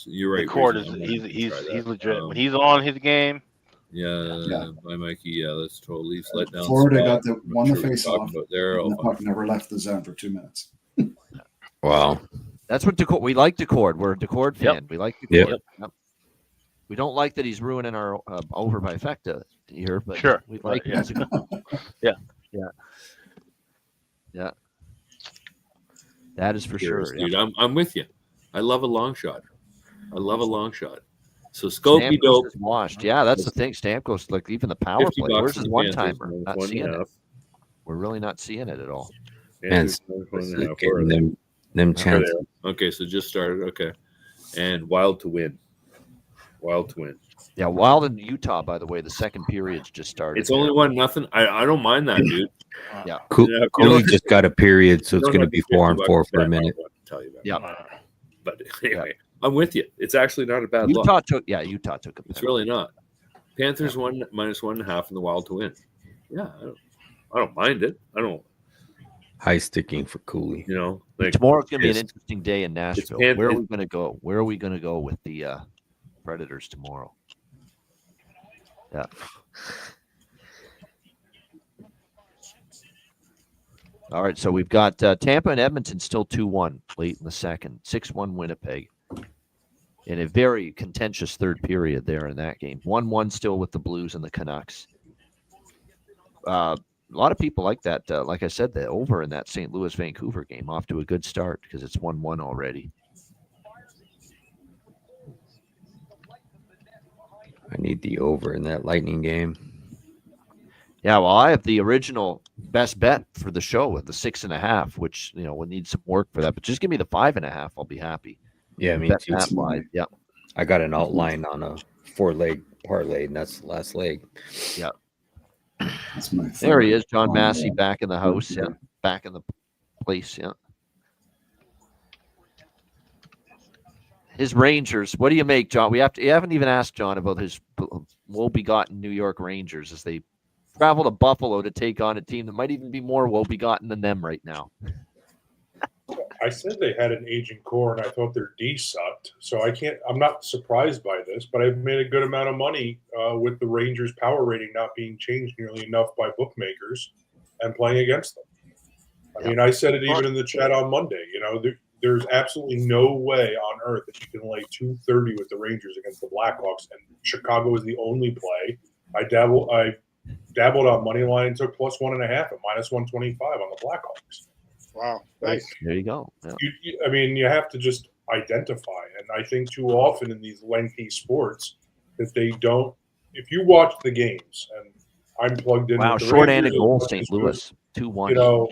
[SPEAKER 11] You're right.
[SPEAKER 3] The court is
[SPEAKER 11] Reason.
[SPEAKER 3] he's legit. When he's on his game,
[SPEAKER 11] Yeah, by Mikey. Yeah, that's totally let down.
[SPEAKER 13] Florida
[SPEAKER 11] spot.
[SPEAKER 13] got the
[SPEAKER 11] I'm not
[SPEAKER 13] won the
[SPEAKER 11] sure what
[SPEAKER 13] face
[SPEAKER 11] we're
[SPEAKER 13] off.
[SPEAKER 11] talking about there.
[SPEAKER 13] And the puck never left the zone for 2 minutes.
[SPEAKER 14] Wow.
[SPEAKER 2] That's what Decord. We like Decord. We're a Decord fan. We like Decord. Yep. We don't like that he's ruining our over by Fecta here, but
[SPEAKER 3] Sure.
[SPEAKER 2] we like
[SPEAKER 3] Yeah.
[SPEAKER 2] it. Yeah. That is for
[SPEAKER 11] Cheers,
[SPEAKER 2] sure.
[SPEAKER 11] dude.
[SPEAKER 2] Yeah.
[SPEAKER 11] I'm with you. I love a long shot. So Scopey dope.
[SPEAKER 2] Stamkos is washed. Yeah, that's the thing. Stamkos, like even the power play.
[SPEAKER 11] $50
[SPEAKER 2] Where's
[SPEAKER 11] for
[SPEAKER 2] his
[SPEAKER 11] the
[SPEAKER 2] one
[SPEAKER 11] Panthers,
[SPEAKER 2] timer?
[SPEAKER 11] minus
[SPEAKER 2] Not
[SPEAKER 11] one
[SPEAKER 2] seeing
[SPEAKER 11] and a
[SPEAKER 2] it.
[SPEAKER 11] half.
[SPEAKER 2] We're really not seeing it at all.
[SPEAKER 11] Panthers,
[SPEAKER 14] And
[SPEAKER 11] minus one and a half. Where are
[SPEAKER 14] getting
[SPEAKER 11] they?
[SPEAKER 14] them
[SPEAKER 11] There they
[SPEAKER 14] chances.
[SPEAKER 11] are. Okay, so just started. Okay, and Wild to win.
[SPEAKER 2] Yeah, Wild in Utah, by the way, the second period's just started.
[SPEAKER 11] It's only 1-0. I don't mind that, dude.
[SPEAKER 2] Yeah.
[SPEAKER 14] Cooley just got a period, so it's
[SPEAKER 11] don't
[SPEAKER 14] going to
[SPEAKER 11] have
[SPEAKER 14] be
[SPEAKER 11] to
[SPEAKER 14] 4-on-4 for a
[SPEAKER 11] bet.
[SPEAKER 14] minute.
[SPEAKER 11] I want to tell you that.
[SPEAKER 2] Yeah.
[SPEAKER 11] But anyway, I'm with you. It's actually not a bad
[SPEAKER 2] Utah
[SPEAKER 11] look.
[SPEAKER 2] took a
[SPEAKER 11] It's really not. Panthers won minus 1.5 and the Wild to win. Yeah, I don't mind it. I don't.
[SPEAKER 14] High sticking for Cooley.
[SPEAKER 11] You know, like
[SPEAKER 2] Tomorrow's going to be an
[SPEAKER 11] it's-
[SPEAKER 2] interesting day in Nashville.
[SPEAKER 11] Panthers-
[SPEAKER 2] Where are we going to go? Where are we going to go with the Predators tomorrow? Yeah. All right, so we've got Tampa and Edmonton still 2-1 late in the second, 6-1 Winnipeg. In a very contentious third period there in that game. 1-1 still with the Blues and the Canucks. A lot of people like that. Like I said, the over in that St. Louis-Vancouver game off to a good start because it's 1-1 already.
[SPEAKER 14] I need the over in that Lightning game.
[SPEAKER 2] Yeah, well, I have the original best bet for the show with the 6.5, which will need some work for that. But just give me the 5.5. I'll be happy.
[SPEAKER 14] Yeah, me
[SPEAKER 2] Bet
[SPEAKER 14] too.
[SPEAKER 2] that live. Yep.
[SPEAKER 14] I got an outline on a 4-leg parlay, and that's the last leg.
[SPEAKER 2] Yeah.
[SPEAKER 13] That's my
[SPEAKER 2] There he
[SPEAKER 13] favorite.
[SPEAKER 2] is, John Massey back in the house. Yeah. back in the place. Yeah. His Rangers. What do you make, John? We haven't even asked John about his woe-begotten New York Rangers as they travel to Buffalo to take on a team that might even be more woe-begotten than them right now.
[SPEAKER 16] I said they had an aging core, and I thought their D sucked. So I'm not surprised by this, but I've made a good amount of money with the Rangers' power rating not being changed nearly enough by bookmakers and playing against them. I mean, I said it even in the chat on Monday. There's absolutely no way on earth that you can lay 230 with the Rangers against the Blackhawks, and Chicago is the only play. I dabbled on money line and took plus 1.5 at minus 125 on the Blackhawks.
[SPEAKER 17] Wow, nice.
[SPEAKER 2] There you go. Yeah.
[SPEAKER 16] You have to just identify, and I think too often in these lengthy sports that they don't. If you watch the games, and I'm plugged in.
[SPEAKER 2] Wow,
[SPEAKER 16] with the
[SPEAKER 2] short-handed
[SPEAKER 16] Rangers,
[SPEAKER 2] goal, St. Louis, 2-1.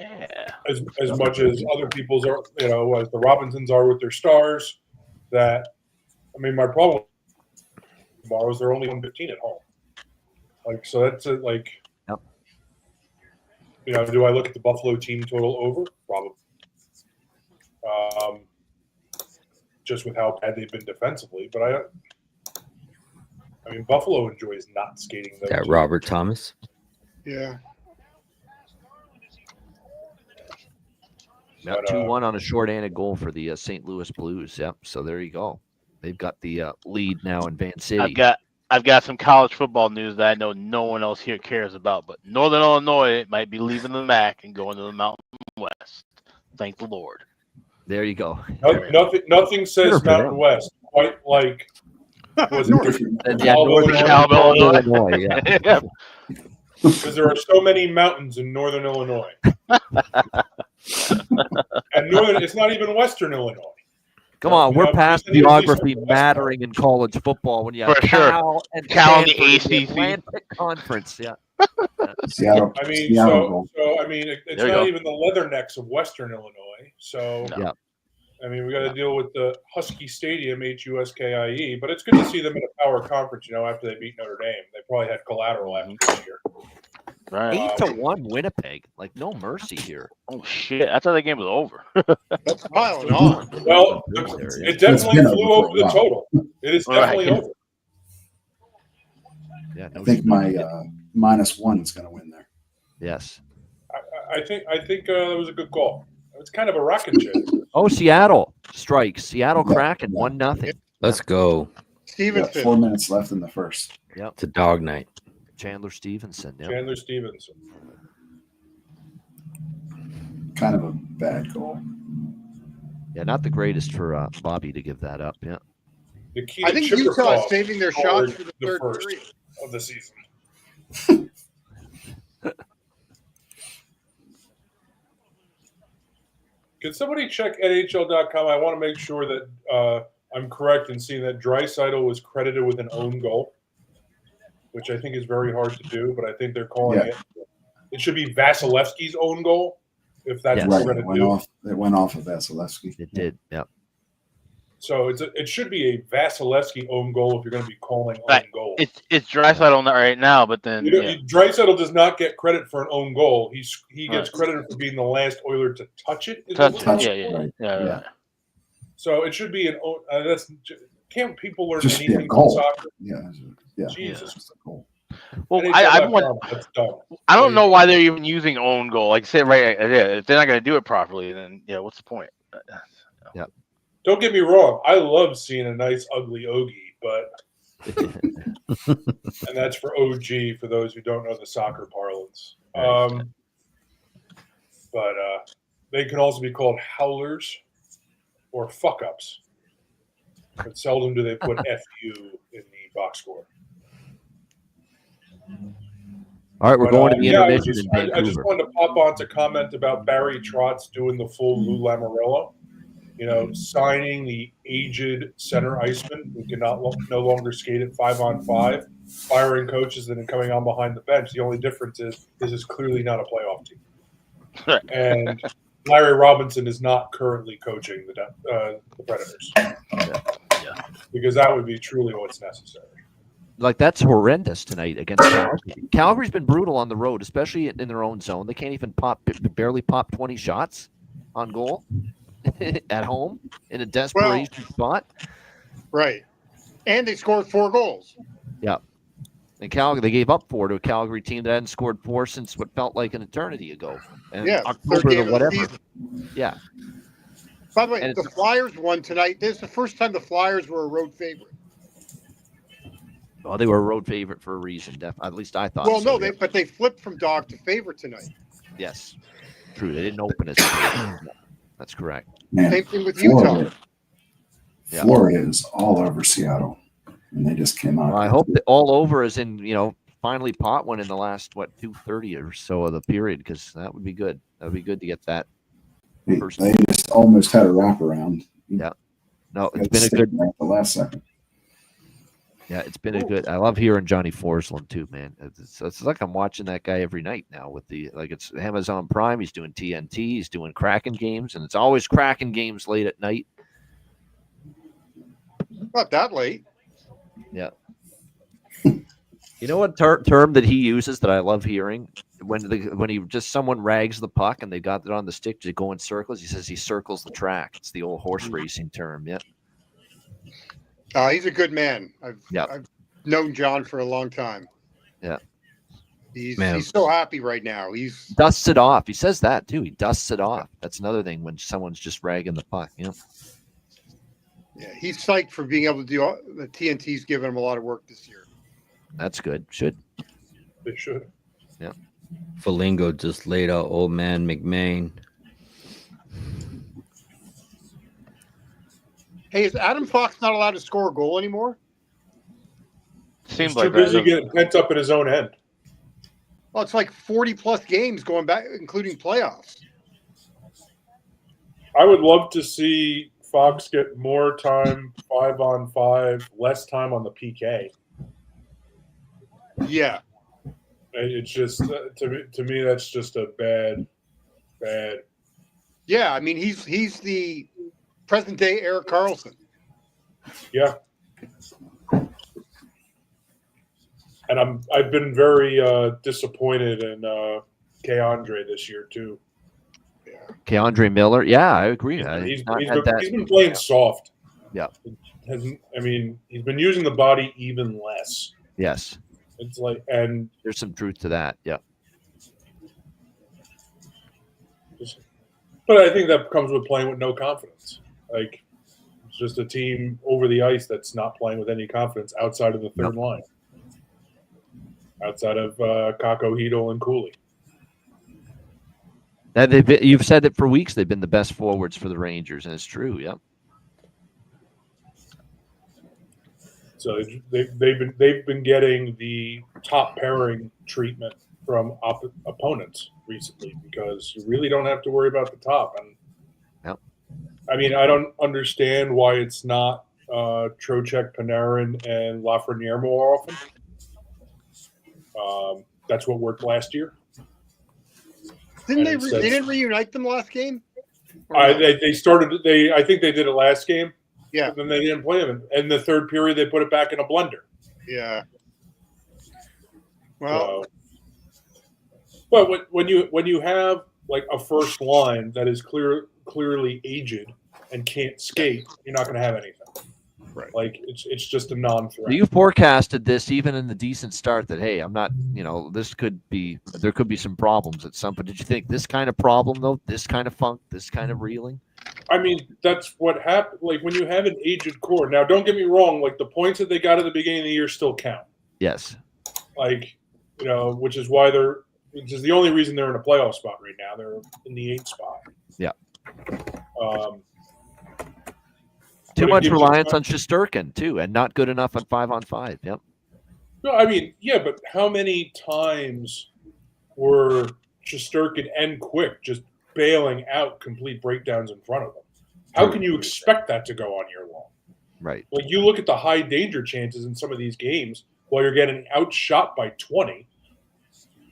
[SPEAKER 16] As much as other people's are, as the Robinsons are with their stars. My problem tomorrow is they're only 115 at home. So that's it. Do I look at the Buffalo team total over? Probably. Just with how bad they've been defensively, but Buffalo enjoys not skating.
[SPEAKER 14] That Robert Thomas.
[SPEAKER 17] Yeah.
[SPEAKER 2] Now 2-1 on a short-handed goal for the St. Louis Blues. Yep. So there you go. They've got the lead now in Van City.
[SPEAKER 3] I've got some college football news that I know no one else here cares about, but Northern Illinois might be leaving the MAC and going to the Mountain West. Thank the Lord.
[SPEAKER 2] There you go.
[SPEAKER 16] Nothing says Mountain West quite like
[SPEAKER 2] Northern Illinois. Yeah.
[SPEAKER 16] Because there are so many mountains in Northern Illinois. And it's not even Western Illinois.
[SPEAKER 2] Come on, we're past geography mattering in college football when you have Cal and
[SPEAKER 3] Cal in the
[SPEAKER 2] Stanford,
[SPEAKER 3] ACC
[SPEAKER 2] Atlantic Conference. Yeah.
[SPEAKER 13] Seattle.
[SPEAKER 16] It's not even the leathernecks of Western Illinois. So, we got to deal with the Husky Stadium, HUSKIE. But it's good to see them in a power conference. After they beat Notre Dame, they probably had collateral after this year.
[SPEAKER 3] Right.
[SPEAKER 2] 8-1 Winnipeg. No mercy here.
[SPEAKER 3] Oh shit! I thought that game was over.
[SPEAKER 17] That's piling on.
[SPEAKER 16] Well, it definitely flew over the total. It is definitely over.
[SPEAKER 2] Yeah,
[SPEAKER 13] I think my -1 is going to win there.
[SPEAKER 2] Yes.
[SPEAKER 16] I think that was a good call. It's kind of a rocking chair.
[SPEAKER 2] Oh, Seattle strikes. Seattle Kraken 1-0.
[SPEAKER 14] Let's go.
[SPEAKER 17] Stevenson.
[SPEAKER 13] 4 minutes left in the first.
[SPEAKER 2] Yep.
[SPEAKER 14] It's a dog night.
[SPEAKER 2] Chandler Stevenson. Yep.
[SPEAKER 16] Chandler Stevenson.
[SPEAKER 13] Kind of a bad goal.
[SPEAKER 2] Yeah, not the greatest for Bobby to give that up. Yeah.
[SPEAKER 17] I think Utah is saving their shots for the third
[SPEAKER 16] first
[SPEAKER 17] period
[SPEAKER 16] of the season. Can somebody check NHL.com? I want to make sure that I'm correct in seeing that Draisaitl was credited with an own goal, which I think is very hard to do, but I think they're calling it. It should be Vasilevsky's own goal, if that's what we're going to do.
[SPEAKER 13] It went off of Vasilevsky.
[SPEAKER 2] It did, yep.
[SPEAKER 16] So it should be a Vasilevsky own goal if you're going to be calling own goal.
[SPEAKER 3] It's Draisaitl on that right now, but then
[SPEAKER 16] Draisaitl does not get credit for an own goal. He gets credited for being the last Oiler to touch it.
[SPEAKER 3] Yeah.
[SPEAKER 16] So it should be an own. Can't people learn
[SPEAKER 13] Just
[SPEAKER 16] anything
[SPEAKER 13] goal.
[SPEAKER 16] from soccer?
[SPEAKER 13] Yeah.
[SPEAKER 16] Jesus.
[SPEAKER 3] Well, I don't know why they're even using own goal. Like I said, right? If they're not going to do it properly, then what's the point?
[SPEAKER 2] Yeah.
[SPEAKER 16] Don't get me wrong. I love seeing a nice ugly Ogie, but and that's for OG for those who don't know the soccer parlance. But they can also be called howlers or fuck ups. But seldom do they put FU in the box score.
[SPEAKER 2] All right, we're going to the intermission in Vancouver.
[SPEAKER 16] I just wanted to pop on to comment about Barry Trotz doing the full Lou Lamoriello. Signing the aged center iceman who cannot no longer skate at 5-on-5, firing coaches and then coming on behind the bench. The only difference is this is clearly not a playoff team. And Larry Robinson is not currently coaching the Predators. Because that would be truly what's necessary.
[SPEAKER 2] like that's horrendous tonight against Calgary. Calgary's been brutal on the road, especially in their own zone. They can't even barely pop 20 shots on goal at home in a desperation spot.
[SPEAKER 17] Right. And they scored 4 goals.
[SPEAKER 2] Yeah. And Calgary, they gave up 4 to a Calgary team that hadn't scored 4 since what felt like an eternity ago. And October or whatever. Yeah.
[SPEAKER 17] By the way, the Flyers won tonight. This is the first time the Flyers were a road favorite.
[SPEAKER 2] Well, they were a road favorite for a reason. At least I thought.
[SPEAKER 17] Well,
[SPEAKER 2] so.
[SPEAKER 17] no, but they flipped from dog to favorite tonight.
[SPEAKER 2] Yes, true. They didn't open as a favorite. That's correct.
[SPEAKER 13] Man,
[SPEAKER 17] same thing with Utah.
[SPEAKER 13] Florida is all over Seattle, and they just came out.
[SPEAKER 2] Well, I hope that all over is in, finally pot one in the last 2:30 or so of the period, because that would be good. That would be good to get that.
[SPEAKER 13] They just almost had a wraparound.
[SPEAKER 2] Yeah. No, it's been a good
[SPEAKER 13] at the last second.
[SPEAKER 2] Yeah, it's been a good. I love hearing Johnny Forsland too, man. It's like I'm watching that guy every night now with it's Amazon Prime. He's doing TNT. He's doing Kraken games, and it's always Kraken games late at night.
[SPEAKER 17] Not that late.
[SPEAKER 2] Yeah. You know what term that he uses that I love hearing when someone rags the puck and they got it on the stick to go in circles. He says he circles the track. It's the old horse racing term. Yeah.
[SPEAKER 17] He's a good man. I've known John for a long time.
[SPEAKER 2] Yeah.
[SPEAKER 17] He's so happy right now. He's
[SPEAKER 2] dusts it off. He says that too. He dusts it off. That's another thing when someone's just ragging the puck. Yeah.
[SPEAKER 17] Yeah, he's psyched for being able to do the TNT's giving him a lot of work this year.
[SPEAKER 2] That's good. Should.
[SPEAKER 16] They should.
[SPEAKER 2] Yeah.
[SPEAKER 14] Foligno just laid out old man McMahon.
[SPEAKER 17] Hey, is Adam Fox not allowed to score a goal anymore?
[SPEAKER 3] Seems
[SPEAKER 16] He's too busy getting pent up at his own end.
[SPEAKER 17] Well, it's like 40-plus games going back, including playoffs.
[SPEAKER 16] I would love to see Fox get more time 5-on-5, less time on the PK.
[SPEAKER 17] Yeah.
[SPEAKER 16] It's just to me that's just a bad.
[SPEAKER 17] Yeah, I mean he's the present day Erik Karlsson.
[SPEAKER 16] Yeah. And I've been very disappointed in K-Andre this year too.
[SPEAKER 2] K-Andre Miller, yeah, I agree.
[SPEAKER 16] He's been playing soft.
[SPEAKER 2] Yeah.
[SPEAKER 16] He's been using the body even less.
[SPEAKER 2] Yes.
[SPEAKER 16] It's like, and
[SPEAKER 2] there's some truth to that. Yeah.
[SPEAKER 16] But I think that comes with playing with no confidence. Like, it's just a team over the ice that's not playing with any confidence outside of the third line. Outside of Kakko, Hedl, and Cooley.
[SPEAKER 2] You've said it for weeks. They've been the best forwards for the Rangers, and it's true. Yeah.
[SPEAKER 16] So they've been getting the top pairing treatment from opponents recently because you really don't have to worry about the top. And I mean, I don't understand why it's not Trocheck, Panarin, and Lafreniere more often. That's what worked last year.
[SPEAKER 17] Didn't they? They didn't reunite them last game.
[SPEAKER 16] They started. I think they did it last game.
[SPEAKER 17] Yeah.
[SPEAKER 16] But then they didn't play them. In the third period, they put it back in a blender.
[SPEAKER 17] Yeah. Well,
[SPEAKER 16] but when you have like a first line that is clearly aged and can't skate, you're not going to have anything.
[SPEAKER 17] Right.
[SPEAKER 16] Like it's just a non-threat.
[SPEAKER 2] You forecasted this even in the decent start that, hey, I'm not, there could be some problems at some point. Did you think this kind of problem though, this kind of funk, this kind of reeling?
[SPEAKER 16] I mean, that's what happened. Like when you have an aged core. Now, don't get me wrong. Like the points that they got at the beginning of the year still count.
[SPEAKER 2] Yes.
[SPEAKER 16] Like, which is the only reason they're in a playoff spot right now. They're in the 8th spot.
[SPEAKER 2] Yeah.
[SPEAKER 16] Too
[SPEAKER 2] much reliance on Shesterkin too, and not good enough on 5-on-5. Yep.
[SPEAKER 16] No, I mean, yeah, but how many times were Shesterkin and Quick just bailing out complete breakdowns in front of them? How can you expect that to go on year long?
[SPEAKER 2] Right.
[SPEAKER 16] Like you look at the high danger chances in some of these games while you're getting outshot by 20.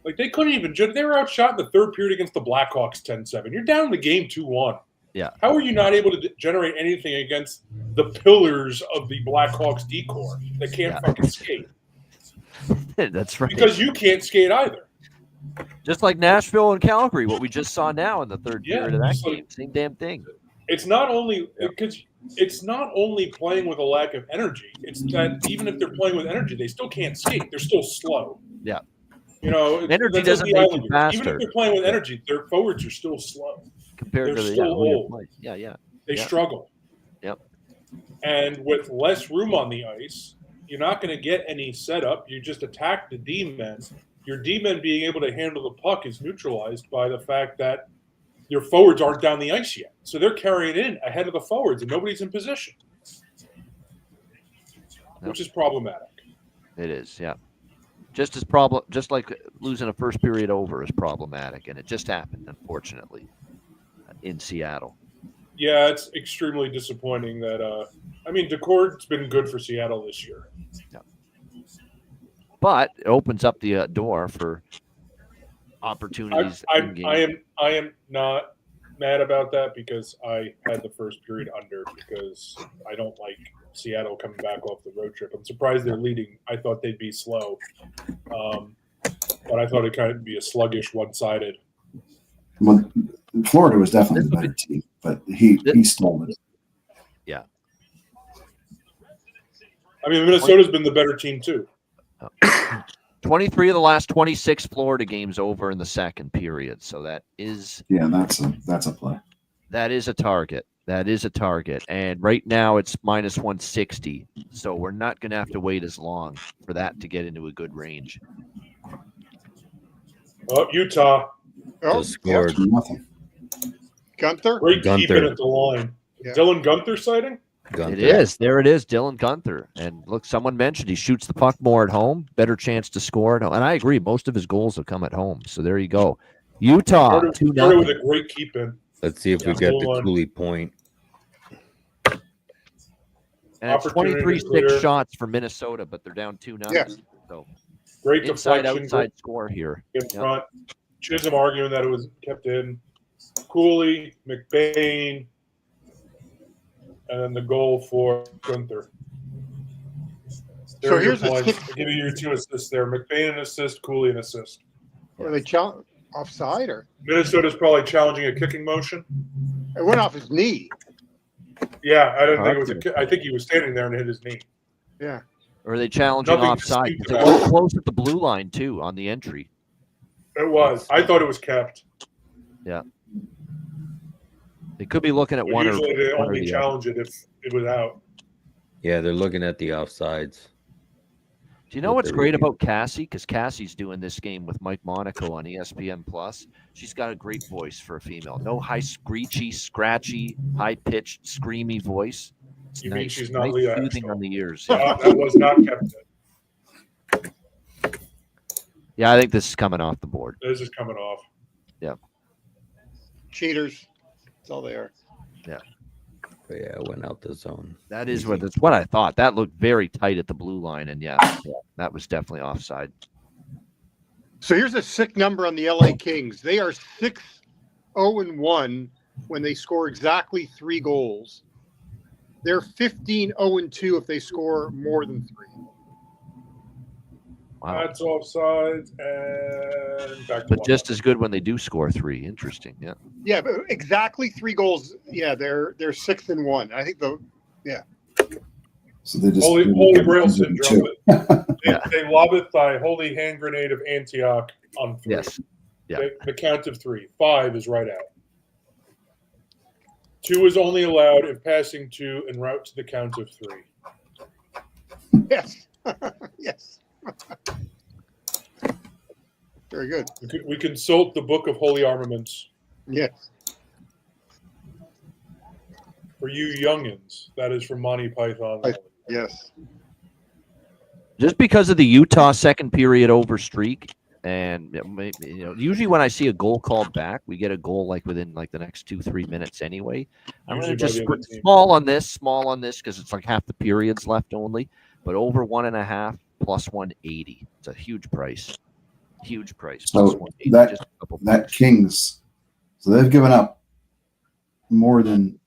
[SPEAKER 16] Like they couldn't even. They were outshot in the third period against the Blackhawks 10-7. You're down in the game 2-1.
[SPEAKER 2] Yeah.
[SPEAKER 16] How are you not able to generate anything against the pillars of the Blackhawks decor that can't fucking skate?
[SPEAKER 2] That's right.
[SPEAKER 16] Because you can't skate either.
[SPEAKER 2] Just like Nashville and Calgary, what we just saw now in the third
[SPEAKER 16] Yeah,
[SPEAKER 2] period of that
[SPEAKER 16] just like-
[SPEAKER 2] game. Same damn thing.
[SPEAKER 16] It's not only because it's not only playing with a lack of energy. It's that even if they're playing with energy, they still can't skate. They're still slow.
[SPEAKER 2] Yeah.
[SPEAKER 16] You know,
[SPEAKER 2] Energy
[SPEAKER 16] that's
[SPEAKER 2] doesn't
[SPEAKER 16] like the
[SPEAKER 2] make you
[SPEAKER 16] Islanders.
[SPEAKER 2] faster.
[SPEAKER 16] Even if they're playing with energy, their forwards are still slow.
[SPEAKER 2] Compared
[SPEAKER 16] They're
[SPEAKER 2] to the
[SPEAKER 16] still
[SPEAKER 2] who you
[SPEAKER 16] old.
[SPEAKER 2] play. Yeah.
[SPEAKER 16] They
[SPEAKER 2] Yeah.
[SPEAKER 16] struggle.
[SPEAKER 2] Yep.
[SPEAKER 16] And with less room on the ice, you're not going to get any setup. You just attack the D-men. Your D-men being able to handle the puck is neutralized by the fact that your forwards aren't down the ice yet. So they're carrying it in ahead of the forwards, and nobody's in position, which is problematic.
[SPEAKER 2] It is, yeah. Just like losing a first period over is problematic, and it just happened, unfortunately, in Seattle.
[SPEAKER 16] Yeah, it's extremely disappointing that Decord's been good for Seattle this year.
[SPEAKER 2] Yeah. But it opens up the door for opportunities.
[SPEAKER 16] I am not mad about that because I had the first period under because I don't like Seattle coming back off the road trip. I'm surprised they're leading. I thought they'd be slow, but I thought it kind of be a sluggish, one-sided.
[SPEAKER 13] Well, Florida was definitely the better team, but he stole it.
[SPEAKER 2] Yeah.
[SPEAKER 16] I mean, Minnesota's been the better team too.
[SPEAKER 2] 23 of the last 26 Florida games over in the second period. So that is
[SPEAKER 13] that's a play.
[SPEAKER 2] That is a target. That is a target. And right now it's minus 160. So we're not going to have to wait as long for that to get into a good range.
[SPEAKER 16] Oh, Utah.
[SPEAKER 9] Oh,
[SPEAKER 14] scored.
[SPEAKER 13] Nothing.
[SPEAKER 17] Gunther?
[SPEAKER 16] Great
[SPEAKER 14] Gunther.
[SPEAKER 16] keeping at the line.
[SPEAKER 17] Yeah.
[SPEAKER 16] Dylan Gunther sighting?
[SPEAKER 14] Gunther.
[SPEAKER 2] It is. There it is, Dylan Gunther. And look, someone mentioned he shoots the puck more at home, better chance to score at home. And I agree, most of his goals have come at home. So there you go. Utah,
[SPEAKER 16] Started
[SPEAKER 2] 2-0.
[SPEAKER 16] with a great keep in.
[SPEAKER 14] Let's see if we get the Cooley point.
[SPEAKER 2] And it's
[SPEAKER 16] Opportunity
[SPEAKER 2] 23-6
[SPEAKER 16] clear.
[SPEAKER 2] shots for Minnesota, but they're down 2-0.
[SPEAKER 17] Yeah.
[SPEAKER 2] So
[SPEAKER 16] Great
[SPEAKER 2] inside
[SPEAKER 16] deflection.
[SPEAKER 2] outside score here.
[SPEAKER 16] In
[SPEAKER 2] Yep.
[SPEAKER 16] front. Chisholm arguing that it was kept in. Cooley, McBain, and then the goal for Gunther.
[SPEAKER 17] So here's the
[SPEAKER 16] points.
[SPEAKER 17] kick.
[SPEAKER 16] I'll give you your 2 assists there. McBain an assist, Cooley an assist.
[SPEAKER 17] Were they offside or?
[SPEAKER 16] Minnesota's probably challenging a kicking motion.
[SPEAKER 17] It went off his knee.
[SPEAKER 16] Yeah, I didn't think it was a kick. I think he was standing there and hit his knee.
[SPEAKER 17] Yeah.
[SPEAKER 2] Or are they challenging
[SPEAKER 16] Nothing to
[SPEAKER 2] offside?
[SPEAKER 16] speak
[SPEAKER 2] They
[SPEAKER 16] about.
[SPEAKER 2] were close at the blue line, too, on the entry.
[SPEAKER 16] It was. I thought it was kept.
[SPEAKER 2] Yeah. They could be looking at
[SPEAKER 16] But
[SPEAKER 2] one or
[SPEAKER 16] usually they
[SPEAKER 2] one or
[SPEAKER 16] only
[SPEAKER 2] the other.
[SPEAKER 16] challenge it if it was out.
[SPEAKER 14] Yeah, they're looking at the offsides.
[SPEAKER 2] Do you know what's great about Cassie? Because Cassie's doing this game with Mike Monaco on ESPN Plus. She's got a great voice for a female. No high screechy, scratchy, high-pitched, screamy voice. It's
[SPEAKER 16] You mean
[SPEAKER 2] nice,
[SPEAKER 16] she's not
[SPEAKER 2] nice
[SPEAKER 16] Leah
[SPEAKER 2] soothing
[SPEAKER 16] Axel?
[SPEAKER 2] on the ears.
[SPEAKER 16] That was not kept in.
[SPEAKER 2] Yeah, I think this is coming off the board.
[SPEAKER 16] This is coming off.
[SPEAKER 2] Yeah.
[SPEAKER 17] Cheaters. That's all they are.
[SPEAKER 2] Yeah.
[SPEAKER 14] But yeah, it went out the zone.
[SPEAKER 2] That is what that's what I thought. That looked very tight at the blue line, and yeah, that was definitely offside.
[SPEAKER 17] So here's a sick number on the LA Kings. They are 6-0-1 when they score exactly 3 goals. They're 15-0-2 if they score more than 3.
[SPEAKER 2] Wow.
[SPEAKER 16] That's offside and back to
[SPEAKER 2] But
[SPEAKER 16] one.
[SPEAKER 2] just as good when they do score 3. Interesting. Yeah.
[SPEAKER 17] Yeah, but exactly 3 goals. Yeah, they're 6-1. I think
[SPEAKER 13] So they just
[SPEAKER 16] Holy Grail syndrome.
[SPEAKER 2] Yeah.
[SPEAKER 16] They lob it by holy hand grenade of Antioch on 3.
[SPEAKER 2] Yes. Yeah.
[SPEAKER 16] The count of 3. 5 is right out. 2 is only allowed if passing 2 en route to the count of 3.
[SPEAKER 17] yes. yes. Very good.
[SPEAKER 16] We consult the Book of Holy Armaments.
[SPEAKER 17] Yes.
[SPEAKER 16] For you youngins, that is from Monty Python.
[SPEAKER 17] Yes.
[SPEAKER 2] Just because of the Utah second period over streak, and usually when I see a goal called back, we get a goal like within like the next 2-3 minutes anyway. I'm going to just small on this because it's like half the periods left only, but over 1.5 plus 180. It's a huge price. Huge price. Plus
[SPEAKER 13] So
[SPEAKER 2] 180,
[SPEAKER 13] that
[SPEAKER 2] just a couple
[SPEAKER 13] that
[SPEAKER 2] points.
[SPEAKER 13] Kings, so they've given up more than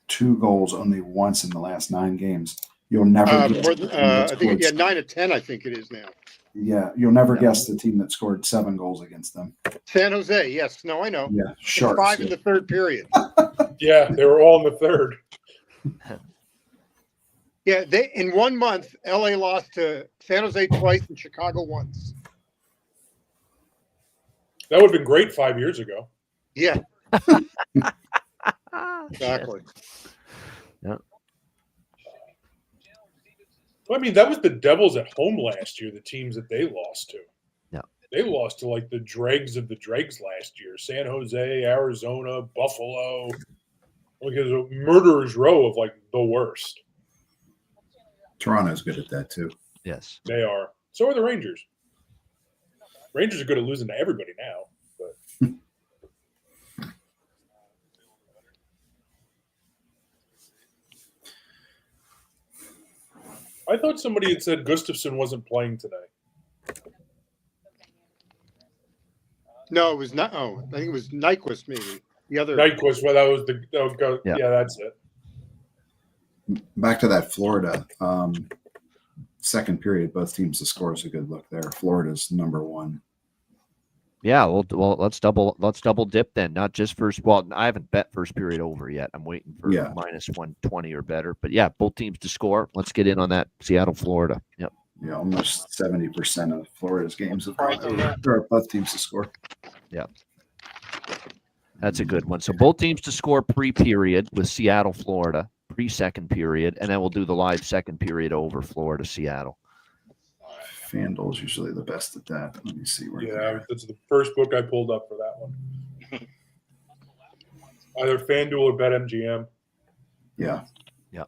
[SPEAKER 13] 2 goals only once in the last 9 games. You'll never
[SPEAKER 17] I
[SPEAKER 13] guess the team
[SPEAKER 17] think
[SPEAKER 13] scored
[SPEAKER 17] 9 of 10. I think it is now.
[SPEAKER 13] Yeah, you'll never guess the team that scored 7 goals against them.
[SPEAKER 17] San Jose. Yes. No, I know.
[SPEAKER 13] Yeah,
[SPEAKER 17] It's
[SPEAKER 13] Sharks.
[SPEAKER 17] 5 in the third period.
[SPEAKER 16] Yeah, they were all in the third.
[SPEAKER 17] Yeah, they in 1 month, LA lost to San Jose twice and Chicago once.
[SPEAKER 16] That would have been great 5 years ago.
[SPEAKER 17] Yeah. Exactly.
[SPEAKER 2] Yeah.
[SPEAKER 16] Well, I mean, that was the Devils at home last year, the teams that they lost to.
[SPEAKER 2] Yeah.
[SPEAKER 16] They lost to like the dregs of the dregs last year. San Jose, Arizona, Buffalo. Like it was a murderer's row of like the worst.
[SPEAKER 13] Toronto's good at that too.
[SPEAKER 2] Yes.
[SPEAKER 16] They are. So are the Rangers. Rangers are good at losing to everybody now. But I thought somebody had said Gustafsson wasn't playing today.
[SPEAKER 17] No, it was not. Oh, I think it was Nyquist, maybe. The other
[SPEAKER 16] Nyquist, well, that was the yeah, that's it.
[SPEAKER 13] Back to that Florida second period, both teams to score is a good look there. Florida's number 1.
[SPEAKER 2] Yeah, well, let's double dip then. Not just first. Well, I haven't bet first period over yet. I'm waiting for minus 120 or better. But yeah, both teams to score. Let's get in on that. Seattle, Florida. Yep.
[SPEAKER 13] Yeah, almost 70% of Florida's games have both teams to score.
[SPEAKER 2] Yeah. That's a good one. So both teams to score pre-period with Seattle, Florida, pre-second period, and then we'll do the live second period over Florida, Seattle.
[SPEAKER 13] FanDuel's usually the best at that. Let me see where.
[SPEAKER 16] Yeah, that's the first book I pulled up for that one. Either FanDuel or BetMGM.
[SPEAKER 13] Yeah.
[SPEAKER 2] Yeah.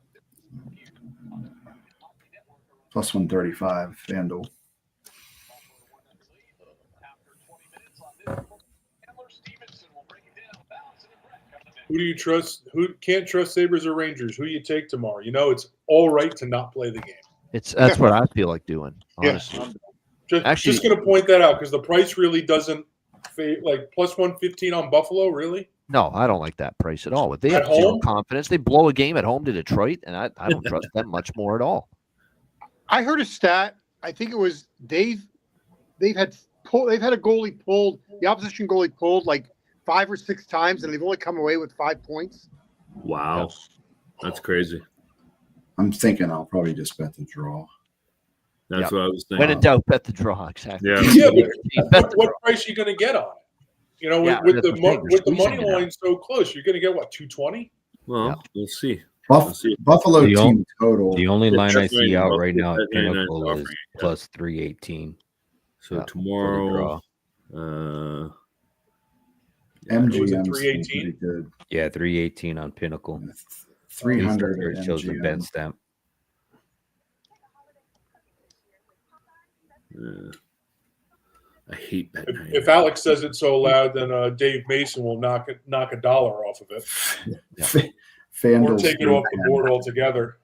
[SPEAKER 13] Plus 135, FanDuel.
[SPEAKER 16] Who do you trust? Who can't trust Sabres or Rangers? Who do you take tomorrow? You know, it's all right to not play the game.
[SPEAKER 2] That's what I feel like doing, honestly.
[SPEAKER 16] Yeah. Just going to point that out because the price really doesn't like plus 115 on Buffalo, really?
[SPEAKER 2] No, I don't like that price at all. They have
[SPEAKER 16] At
[SPEAKER 2] zero
[SPEAKER 16] home?
[SPEAKER 2] confidence. They blow a game at home to Detroit, and I don't trust them much more at all.
[SPEAKER 17] I heard a stat. I think it was they've had a goalie pulled, the opposition goalie pulled like 5 or 6 times, and they've only come away with 5 points.
[SPEAKER 11] Wow. That's crazy.
[SPEAKER 13] I'm thinking I'll probably just bet the draw.
[SPEAKER 11] That's what I was thinking.
[SPEAKER 2] When in doubt, bet the draw. Exactly.
[SPEAKER 11] Yeah.
[SPEAKER 16] But what price are you going to get on it? You know, with the money line so close, you're going to get what, 220?
[SPEAKER 11] Well, we'll see.
[SPEAKER 13] Buffalo team total.
[SPEAKER 14] The only line I see out
[SPEAKER 11] Buffalo
[SPEAKER 14] right now at
[SPEAKER 11] at 99
[SPEAKER 14] Pinnacle is
[SPEAKER 11] offering,
[SPEAKER 14] plus 318.
[SPEAKER 11] So tomorrow,
[SPEAKER 13] MGM
[SPEAKER 16] 318?
[SPEAKER 13] good.
[SPEAKER 14] Yeah, 318 on Pinnacle.
[SPEAKER 13] 300
[SPEAKER 14] It shows the
[SPEAKER 13] MGM.
[SPEAKER 14] bet stamp.
[SPEAKER 11] I hate betting.
[SPEAKER 16] If Alex says it so loud, then Dave Mason will knock $1 off of it. Or take it off the board altogether.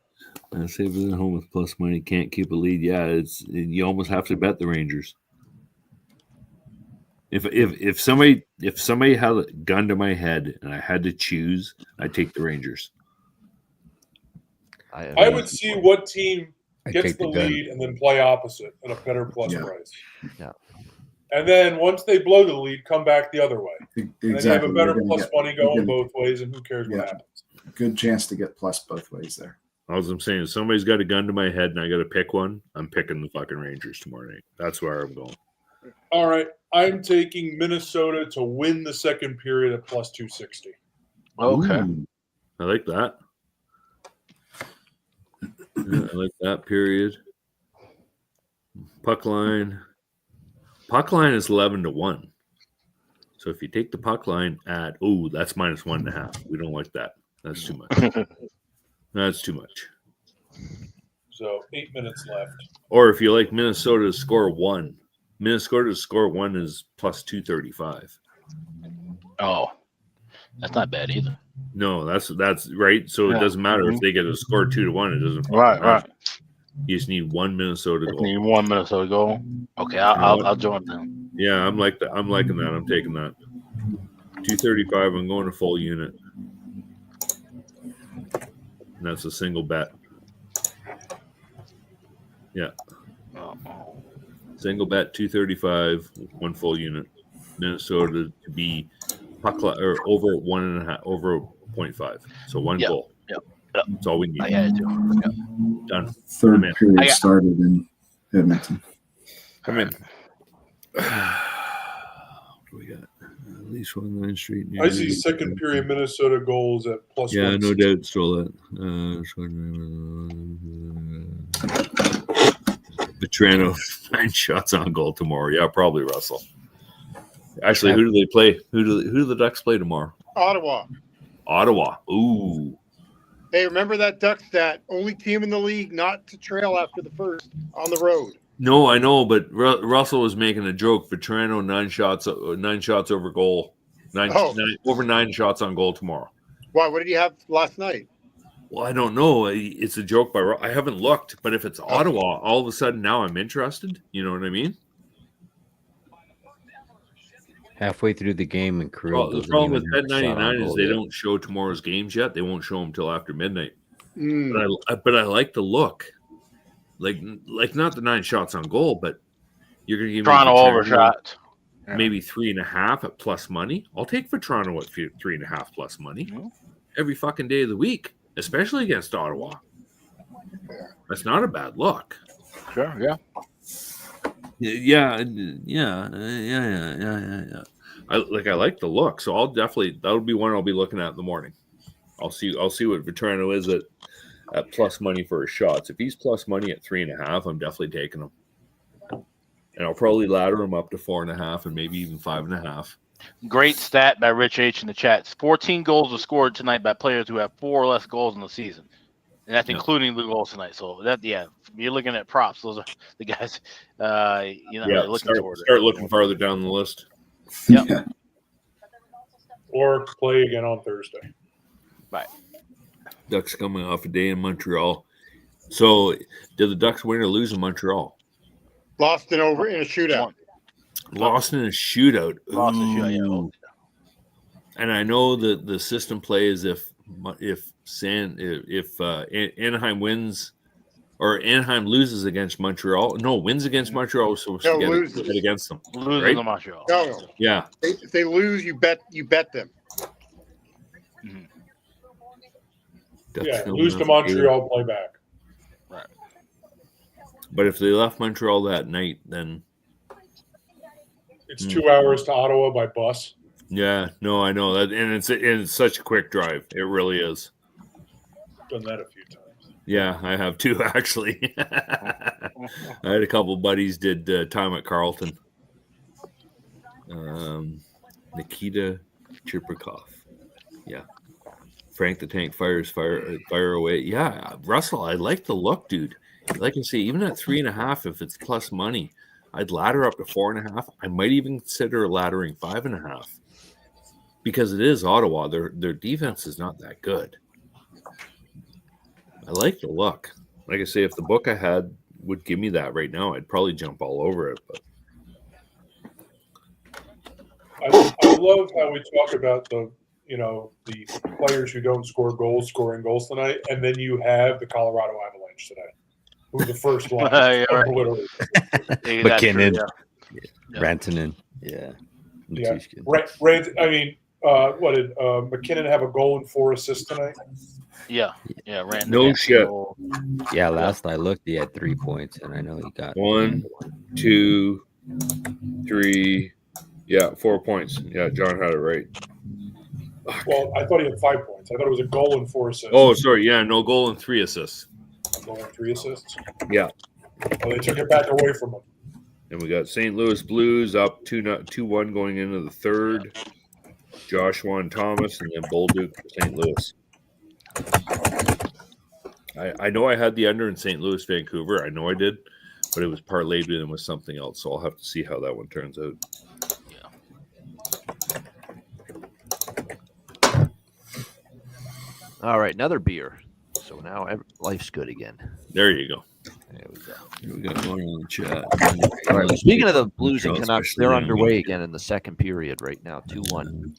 [SPEAKER 11] Sabres at home with plus money can't keep a lead. Yeah, you almost have to bet the Rangers. If somebody had a gun to my head and I had to choose, I'd take the Rangers.
[SPEAKER 16] I would see what team gets
[SPEAKER 11] take
[SPEAKER 16] the
[SPEAKER 11] the gun.
[SPEAKER 16] lead and then play opposite at a better plus
[SPEAKER 13] Yeah.
[SPEAKER 16] price.
[SPEAKER 2] Yeah.
[SPEAKER 16] And then once they blow the lead, come back the other way. And then you have
[SPEAKER 13] Exactly.
[SPEAKER 16] a better
[SPEAKER 13] You're gonna
[SPEAKER 16] plus
[SPEAKER 13] get-
[SPEAKER 16] money
[SPEAKER 13] you're
[SPEAKER 16] going
[SPEAKER 13] gonna-
[SPEAKER 16] both ways, and who cares what
[SPEAKER 13] Yeah.
[SPEAKER 16] happens?
[SPEAKER 13] Good chance to get plus both ways there.
[SPEAKER 11] All I'm saying is somebody's got a gun to my head and I got to pick one. I'm picking the fucking Rangers tomorrow night. That's where I'm going.
[SPEAKER 16] All right. I'm taking Minnesota to win the second period at plus 260.
[SPEAKER 3] Okay.
[SPEAKER 13] Ooh.
[SPEAKER 11] I like that. Yeah, I like that period. Puck line. Puck line is 11-1. So if you take the puck line at that's minus 1.5. We don't like that. That's too much. That's too much.
[SPEAKER 16] So 8 minutes left.
[SPEAKER 11] Or if you like Minnesota to score 1. Minnesota to score 1 is plus 235.
[SPEAKER 3] Oh, that's not bad either.
[SPEAKER 11] No, that's right. So it doesn't matter if they get a score 2-1. It doesn't
[SPEAKER 3] Right,
[SPEAKER 11] matter.
[SPEAKER 3] right.
[SPEAKER 11] You just need one Minnesota
[SPEAKER 3] Just
[SPEAKER 11] goal.
[SPEAKER 3] need one Minnesota goal. Okay, I'll join them.
[SPEAKER 11] Yeah, I'm like that. I'm liking that. I'm taking that. 235. I'm going to full unit. And that's a single bet. Yeah. Single bet 235, one full unit. Minnesota to be puck or over 1.5, over 0.5. So one goal.
[SPEAKER 3] Yep.
[SPEAKER 11] That's all we need.
[SPEAKER 3] I had it too. Yep.
[SPEAKER 11] Done.
[SPEAKER 13] Third period started in Edmonton.
[SPEAKER 11] Come in. What do we got? At least one line street.
[SPEAKER 16] I see second period Minnesota goals at plus
[SPEAKER 11] Yeah,
[SPEAKER 16] 160.
[SPEAKER 11] no doubt. Stole that. Vetrano 9 shots on goal tomorrow. Yeah, probably Russell. Actually, who do they play? Who do the Ducks play tomorrow?
[SPEAKER 17] Ottawa.
[SPEAKER 11] Ottawa. Ooh.
[SPEAKER 17] Hey, remember that Ducks stat? Only team in the league not to trail after the first on the road.
[SPEAKER 11] No, I know, but Russell was making a joke. Vetrano 9 shots over goal. Over 9 shots on goal tomorrow.
[SPEAKER 17] Why? What did he have last night?
[SPEAKER 11] Well, I don't know. It's a joke by I haven't looked, but if it's Ottawa, all of a sudden now I'm interested. You know what I mean?
[SPEAKER 14] Halfway through the game, and crew.
[SPEAKER 11] Well, the problem with Bet99 is they don't show tomorrow's games yet. They won't show them till after midnight. But I like the look, like not the 9 shots on goal, but you're going to give
[SPEAKER 3] Toronto overshot.
[SPEAKER 11] Maybe 3.5 at plus money. I'll take for Toronto at 3.5 plus money every fucking day of the week, especially against Ottawa. That's not a bad look.
[SPEAKER 3] Sure, yeah.
[SPEAKER 11] Yeah. I like the look, so that'll be one I'll be looking at in the morning. I'll see what Vetrano is at plus money for his shots. If he's plus money at 3.5, I'm definitely taking him, and I'll probably ladder him up to 4.5 and maybe even 5.5.
[SPEAKER 3] Great stat by Rich H in the chat. 14 goals were scored tonight by players who have 4 or less goals in the season. And that's including the goals tonight. So you're looking at props. Those are the guys. Looking toward
[SPEAKER 11] start looking farther down the list.
[SPEAKER 3] Yep.
[SPEAKER 16] Or play again on Thursday.
[SPEAKER 3] Right.
[SPEAKER 11] Ducks coming off a day in Montreal. So, did the Ducks win or lose in Montreal?
[SPEAKER 17] Lost in a shootout.
[SPEAKER 11] Lost in a shootout.
[SPEAKER 3] Lost in a shootout. Yeah.
[SPEAKER 11] And I know that the system play is if Anaheim wins or Anaheim loses against Montreal. No, wins against Montreal. So we're get against them.
[SPEAKER 3] Losing
[SPEAKER 11] right?
[SPEAKER 3] to Montreal.
[SPEAKER 17] No.
[SPEAKER 11] Yeah.
[SPEAKER 17] If they lose, you bet them.
[SPEAKER 3] Mm-hmm.
[SPEAKER 16] Yeah, lose to Montreal, play back.
[SPEAKER 3] Right.
[SPEAKER 11] But if they left Montreal that night, then
[SPEAKER 16] it's 2 hours to Ottawa by bus.
[SPEAKER 11] Yeah, no, I know that, and it's such a quick drive. It really is.
[SPEAKER 16] Done that a few times.
[SPEAKER 11] Yeah, I have too, actually. I had a couple buddies did time at Carleton. Nikita Chirpikov. Yeah. Frank the Tank fire away. Yeah, Russell, I like the look, dude. Like I say, even at 3.5, if it's plus money, I'd ladder up to 4.5. I might even consider laddering 5.5 because it is Ottawa. Their defense is not that good. I like the look. Like I say, if the book I had would give me that right now, I'd probably jump all over it. But
[SPEAKER 16] I love how we talk about the players who don't score goals scoring goals tonight, and then you have the Colorado Avalanche today, who's the first line.
[SPEAKER 14] McKinnon, Rantanen,
[SPEAKER 16] what did McKinnon have a goal and 4 assists tonight?
[SPEAKER 3] Yeah, Rantanen.
[SPEAKER 11] No shit.
[SPEAKER 14] Yeah, last I looked, he had 3 points, and I know he got
[SPEAKER 11] 1, 2, 3. Yeah, 4 points. Yeah, John had it right.
[SPEAKER 16] Well, I thought he had 5 points. I thought it was a goal and 4 assists.
[SPEAKER 11] Oh, sorry. Yeah, no goal and 3 assists.
[SPEAKER 16] A goal and 3 assists?
[SPEAKER 11] Yeah.
[SPEAKER 16] Well, they took it back away from him.
[SPEAKER 11] And we got St. Louis Blues up 2-1 going into the third. Joshua and Thomas, and then Bolduc for St. Louis. I know I had the under in St. Louis, Vancouver. I know I did, but it was parlayed in with something else, so I'll have to see how that one turns out.
[SPEAKER 2] All right, another beer. So now life's good again.
[SPEAKER 11] There you go.
[SPEAKER 2] There we go.
[SPEAKER 11] We got one in the chat.
[SPEAKER 2] All right. Speaking of the Blues and Canucks, they're underway again in the second period right now, 2-1.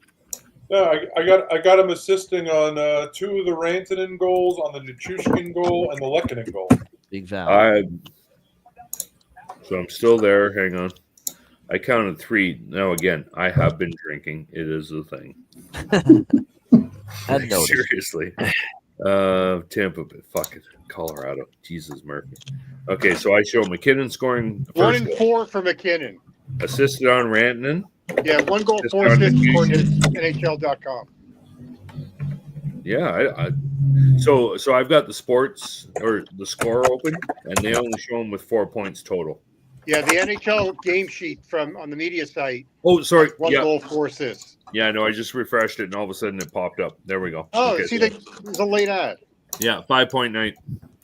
[SPEAKER 16] No, I got him assisting on 2 of the Rantanen goals, on the Nichushkin goal, and the Lehkonen goal.
[SPEAKER 2] Big Val.
[SPEAKER 11] So I'm still there. Hang on. I counted 3. Now, again, I have been drinking. It is a thing.
[SPEAKER 2] I'd noticed.
[SPEAKER 11] Seriously. Tampa, fuck it. Colorado. Jesus, Murphy. Okay, so I show McKinnon scoring
[SPEAKER 17] 1
[SPEAKER 11] first
[SPEAKER 17] and
[SPEAKER 11] goal.
[SPEAKER 17] 4 for McKinnon.
[SPEAKER 11] Assisted on Rantanen.
[SPEAKER 17] Yeah, 1 goal,
[SPEAKER 11] Just
[SPEAKER 17] 4
[SPEAKER 11] on
[SPEAKER 17] assists
[SPEAKER 11] the
[SPEAKER 17] according to NHL.com.
[SPEAKER 11] Yeah, so I've got the sports or the score open, and they only show them with 4 points total.
[SPEAKER 17] Yeah, the NHL game sheet on the media site.
[SPEAKER 11] Oh, sorry.
[SPEAKER 17] 1
[SPEAKER 11] Yeah.
[SPEAKER 17] goal, 4 assists.
[SPEAKER 11] Yeah, no, I just refreshed it, and all of a sudden it popped up. There we go.
[SPEAKER 17] Oh,
[SPEAKER 11] Okay,
[SPEAKER 17] see,
[SPEAKER 11] so-
[SPEAKER 17] there's a late ad.
[SPEAKER 11] yeah, 5.9.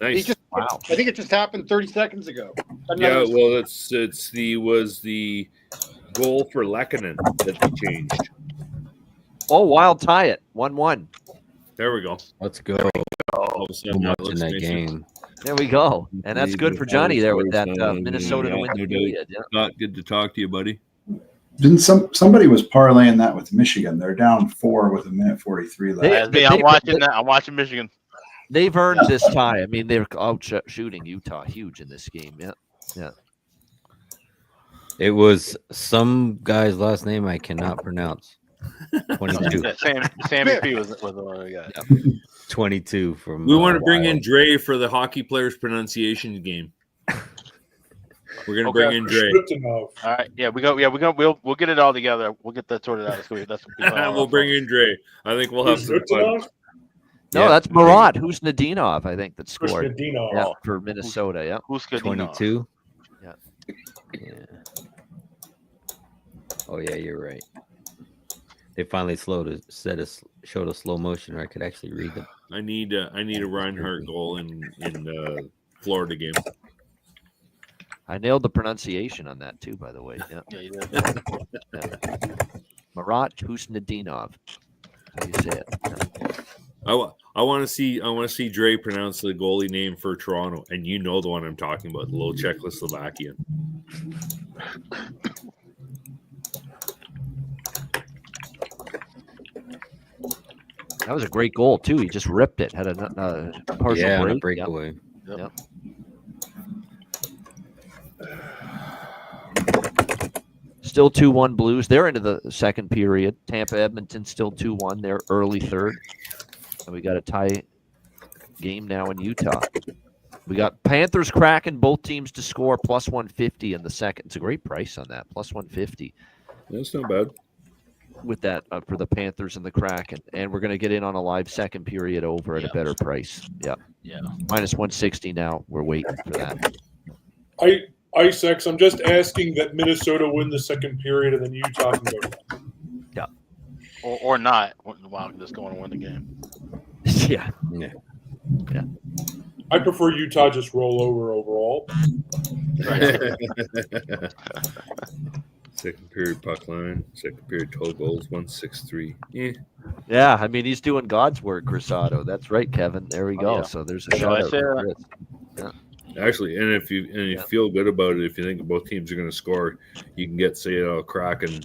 [SPEAKER 11] Nice.
[SPEAKER 2] Wow.
[SPEAKER 17] I think it just happened 30 seconds ago.
[SPEAKER 11] Yeah, well, was the goal for Lehkonen that they changed.
[SPEAKER 2] Oh, wild tie it. 1-1.
[SPEAKER 11] There we go.
[SPEAKER 14] Let's go.
[SPEAKER 11] All of a
[SPEAKER 14] So
[SPEAKER 11] sudden,
[SPEAKER 14] much
[SPEAKER 11] that
[SPEAKER 14] in
[SPEAKER 11] looks
[SPEAKER 14] that
[SPEAKER 11] nice.
[SPEAKER 14] game.
[SPEAKER 2] There we go. And that's good for Johnny there with that Minnesota to
[SPEAKER 11] Yeah,
[SPEAKER 2] win the
[SPEAKER 11] no doubt.
[SPEAKER 2] period. Yeah.
[SPEAKER 11] Scott, good to talk to you, buddy.
[SPEAKER 13] Didn't somebody was parlaying that with Michigan? They're down 4 with 1:43 left.
[SPEAKER 3] That's me. I'm watching that. I'm watching Michigan.
[SPEAKER 2] They've earned this tie. I mean, they're out shooting Utah huge in this game. Yeah. Yeah.
[SPEAKER 14] It was some guy's last name I cannot pronounce. 22.
[SPEAKER 3] Sammy P was the one we got.
[SPEAKER 14] 22 from.
[SPEAKER 11] We want to bring
[SPEAKER 14] Wild.
[SPEAKER 11] in Dre for the hockey players' pronunciation game. We're gonna bring in Dre.
[SPEAKER 3] All right. Yeah, we'll get it all together. We'll get that sorted out. That's
[SPEAKER 11] We'll bring in Dre. I think we'll have some fun.
[SPEAKER 2] No, that's Marat. Who's Nadinov, I think, that scored.
[SPEAKER 16] Nadinov.
[SPEAKER 2] Yeah, for Minnesota. Yeah.
[SPEAKER 3] Who's
[SPEAKER 14] 22.
[SPEAKER 2] Yeah.
[SPEAKER 14] Yeah. Oh yeah, you're right. They finally showed a slow motion where I could actually read them.
[SPEAKER 11] I need a Reinhardt goal in Florida game.
[SPEAKER 2] I nailed the pronunciation on that too, by the way. Yeah.
[SPEAKER 3] Yeah, you did.
[SPEAKER 2] Yeah. Marat Husnadinov. How do you say it? Yeah.
[SPEAKER 11] I want to see Dre pronounce the goalie name for Toronto, and you know the one I'm talking about, the little Czechoslovakian.
[SPEAKER 2] That was a great goal too. He just ripped it. Had a partial
[SPEAKER 14] Yeah,
[SPEAKER 2] break.
[SPEAKER 14] a breakaway.
[SPEAKER 2] Yep. Still 2-1 Blues. They're into the second period. Tampa, Edmonton still 2-1. They're early third. And we got a tie game now in Utah. We got Panthers Kraken, both teams to score plus 150 in the second. It's a great price on that, plus 150.
[SPEAKER 11] That's not bad.
[SPEAKER 2] With that for the Panthers and the Kraken. And we're going to get in on a live second period over at a better price. Yeah.
[SPEAKER 3] Yeah.
[SPEAKER 2] Minus 160 now. We're waiting for that.
[SPEAKER 16] IceX, I'm just asking that Minnesota win the second period and then Utah can go down.
[SPEAKER 2] Yeah.
[SPEAKER 3] Or not. Wow, just going to win the game.
[SPEAKER 2] Yeah.
[SPEAKER 14] Yeah.
[SPEAKER 2] Yeah.
[SPEAKER 16] I prefer Utah just roll over overall.
[SPEAKER 11] Second period puck line. Second period total goals 163. Yeah.
[SPEAKER 2] Yeah, I mean he's doing God's work, Grisado. That's right, Kevin. There we go.
[SPEAKER 3] yeah.
[SPEAKER 2] So there's a
[SPEAKER 3] So
[SPEAKER 2] shout
[SPEAKER 3] I
[SPEAKER 2] out
[SPEAKER 3] say
[SPEAKER 2] for
[SPEAKER 3] that.
[SPEAKER 2] Chris. Yeah.
[SPEAKER 11] Actually, and if you feel good about it, if you think both teams are going to score, you can get Seattle Kraken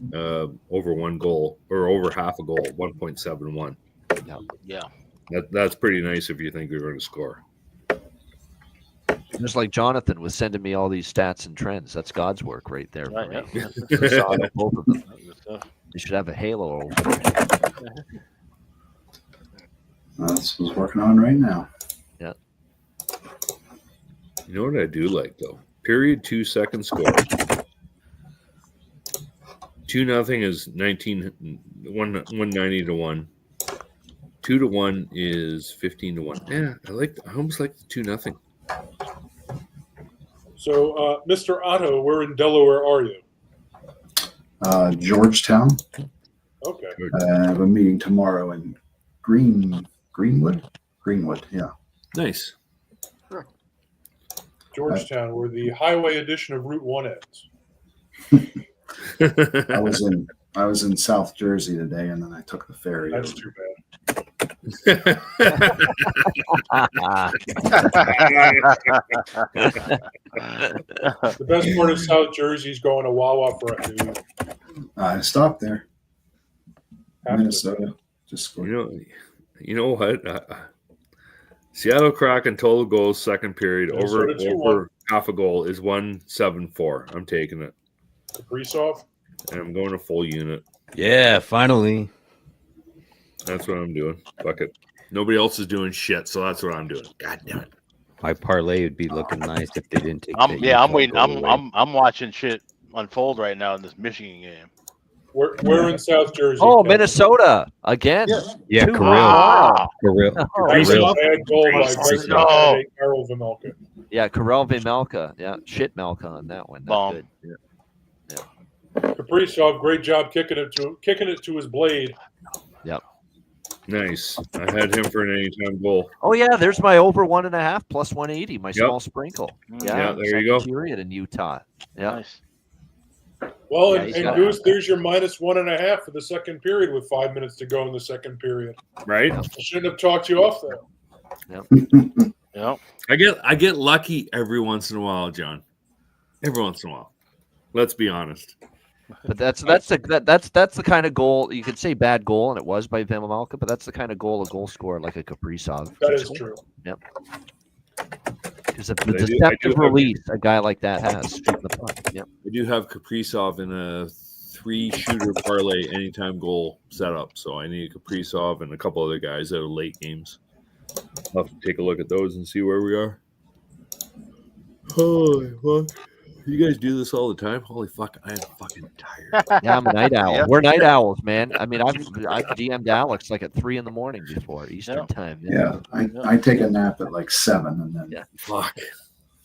[SPEAKER 11] over 1 goal or over half a goal, 1.71.
[SPEAKER 3] Yeah.
[SPEAKER 11] That's pretty nice if you think they're going to score.
[SPEAKER 2] Just like Jonathan was sending me all these stats and trends. That's God's work right there.
[SPEAKER 3] Right,
[SPEAKER 2] For me.
[SPEAKER 3] yeah.
[SPEAKER 2] Grisado, both of them.
[SPEAKER 3] Good stuff.
[SPEAKER 2] They should have a halo over there.
[SPEAKER 13] That's what's working on right now.
[SPEAKER 2] Yeah.
[SPEAKER 11] You know what I do like though? Period 2 second score. 2-0 is 190 to 1. 2 to 1 is 15 to 1. Yeah, I almost like the 2-0.
[SPEAKER 16] So, Mr. Otto, where in Delaware are you?
[SPEAKER 13] Georgetown.
[SPEAKER 16] Okay.
[SPEAKER 13] I have a meeting tomorrow in Greenwood, yeah.
[SPEAKER 11] Nice.
[SPEAKER 16] Georgetown, where the highway edition of Route 1 ends.
[SPEAKER 13] I was in South Jersey today, and then I took the ferry.
[SPEAKER 16] That's
[SPEAKER 13] over.
[SPEAKER 16] too bad. The best part of South Jersey is going to Wawa for a food.
[SPEAKER 13] I stopped there.
[SPEAKER 16] Have to.
[SPEAKER 13] Minnesota. Just scored.
[SPEAKER 11] You know what? Seattle Kraken total goals second period
[SPEAKER 16] Minnesota
[SPEAKER 11] half a goal is 174. I'm taking it.
[SPEAKER 16] Kaprizov.
[SPEAKER 11] And I'm going to full unit.
[SPEAKER 14] Yeah, finally.
[SPEAKER 11] That's what I'm doing. Fuck it. Nobody else is doing shit, so that's what I'm doing. God damn it.
[SPEAKER 14] My parlay would be looking nice if they didn't take.
[SPEAKER 3] I'm
[SPEAKER 14] that
[SPEAKER 3] waiting.
[SPEAKER 14] Utah goal away.
[SPEAKER 3] I'm watching shit unfold right now in this Michigan game.
[SPEAKER 16] We're in South Jersey.
[SPEAKER 2] Oh, Minnesota again.
[SPEAKER 14] Yeah,
[SPEAKER 2] Two
[SPEAKER 14] Kirill.
[SPEAKER 2] Wow.
[SPEAKER 14] Kirill.
[SPEAKER 16] Nice
[SPEAKER 14] Kirill.
[SPEAKER 16] bad goal by
[SPEAKER 3] Nice.
[SPEAKER 16] Great candidate Karel Vejmelka.
[SPEAKER 2] Yeah, Karel Vejmelka. Yeah, shit Melka on that one. Not
[SPEAKER 3] Bomb.
[SPEAKER 2] good. Yeah.
[SPEAKER 16] Kaprizov, great job kicking it to his blade.
[SPEAKER 2] Yep.
[SPEAKER 11] Nice. I had him for an anytime goal.
[SPEAKER 2] Oh yeah, there's my over 1.5 plus 180. My
[SPEAKER 11] Yep.
[SPEAKER 2] small sprinkle.
[SPEAKER 11] Yeah, there you go.
[SPEAKER 2] Period in Utah. Yeah.
[SPEAKER 3] Nice.
[SPEAKER 16] Well,
[SPEAKER 2] Yeah,
[SPEAKER 16] and,
[SPEAKER 2] he's
[SPEAKER 16] and
[SPEAKER 2] got-
[SPEAKER 16] Goose, there's your minus 1.5 for the second period with 5 minutes to go in the second period.
[SPEAKER 11] Right?
[SPEAKER 16] I shouldn't have talked you off there.
[SPEAKER 3] Yep.
[SPEAKER 11] I get lucky every once in a while, John. Every once in a while. Let's be honest.
[SPEAKER 2] But that's the kind of goal you could say bad goal, and it was by Vejmelka, but that's the kind of goal a goal scorer like a Kaprizov.
[SPEAKER 16] That is true.
[SPEAKER 2] Yep. Because the
[SPEAKER 11] I do
[SPEAKER 2] deceptive
[SPEAKER 11] have-
[SPEAKER 2] release a guy like that has shooting the puck. Yep.
[SPEAKER 11] I do have Kaprizov in a 3-shooter parlay anytime goal setup, so I need Kaprizov and a couple other guys that are late games. I'll have to take a look at those and see where we are. Holy fuck. You guys do this all the time? Holy fuck, I am fucking tired.
[SPEAKER 2] Yeah, I'm a night owl.
[SPEAKER 3] Yeah.
[SPEAKER 2] We're night owls, man. I mean, I've DM'd Alex like at 3 a.m. before Eastern time.
[SPEAKER 13] Yeah, I take a nap at like 7 and then
[SPEAKER 2] Yeah.
[SPEAKER 11] Fuck.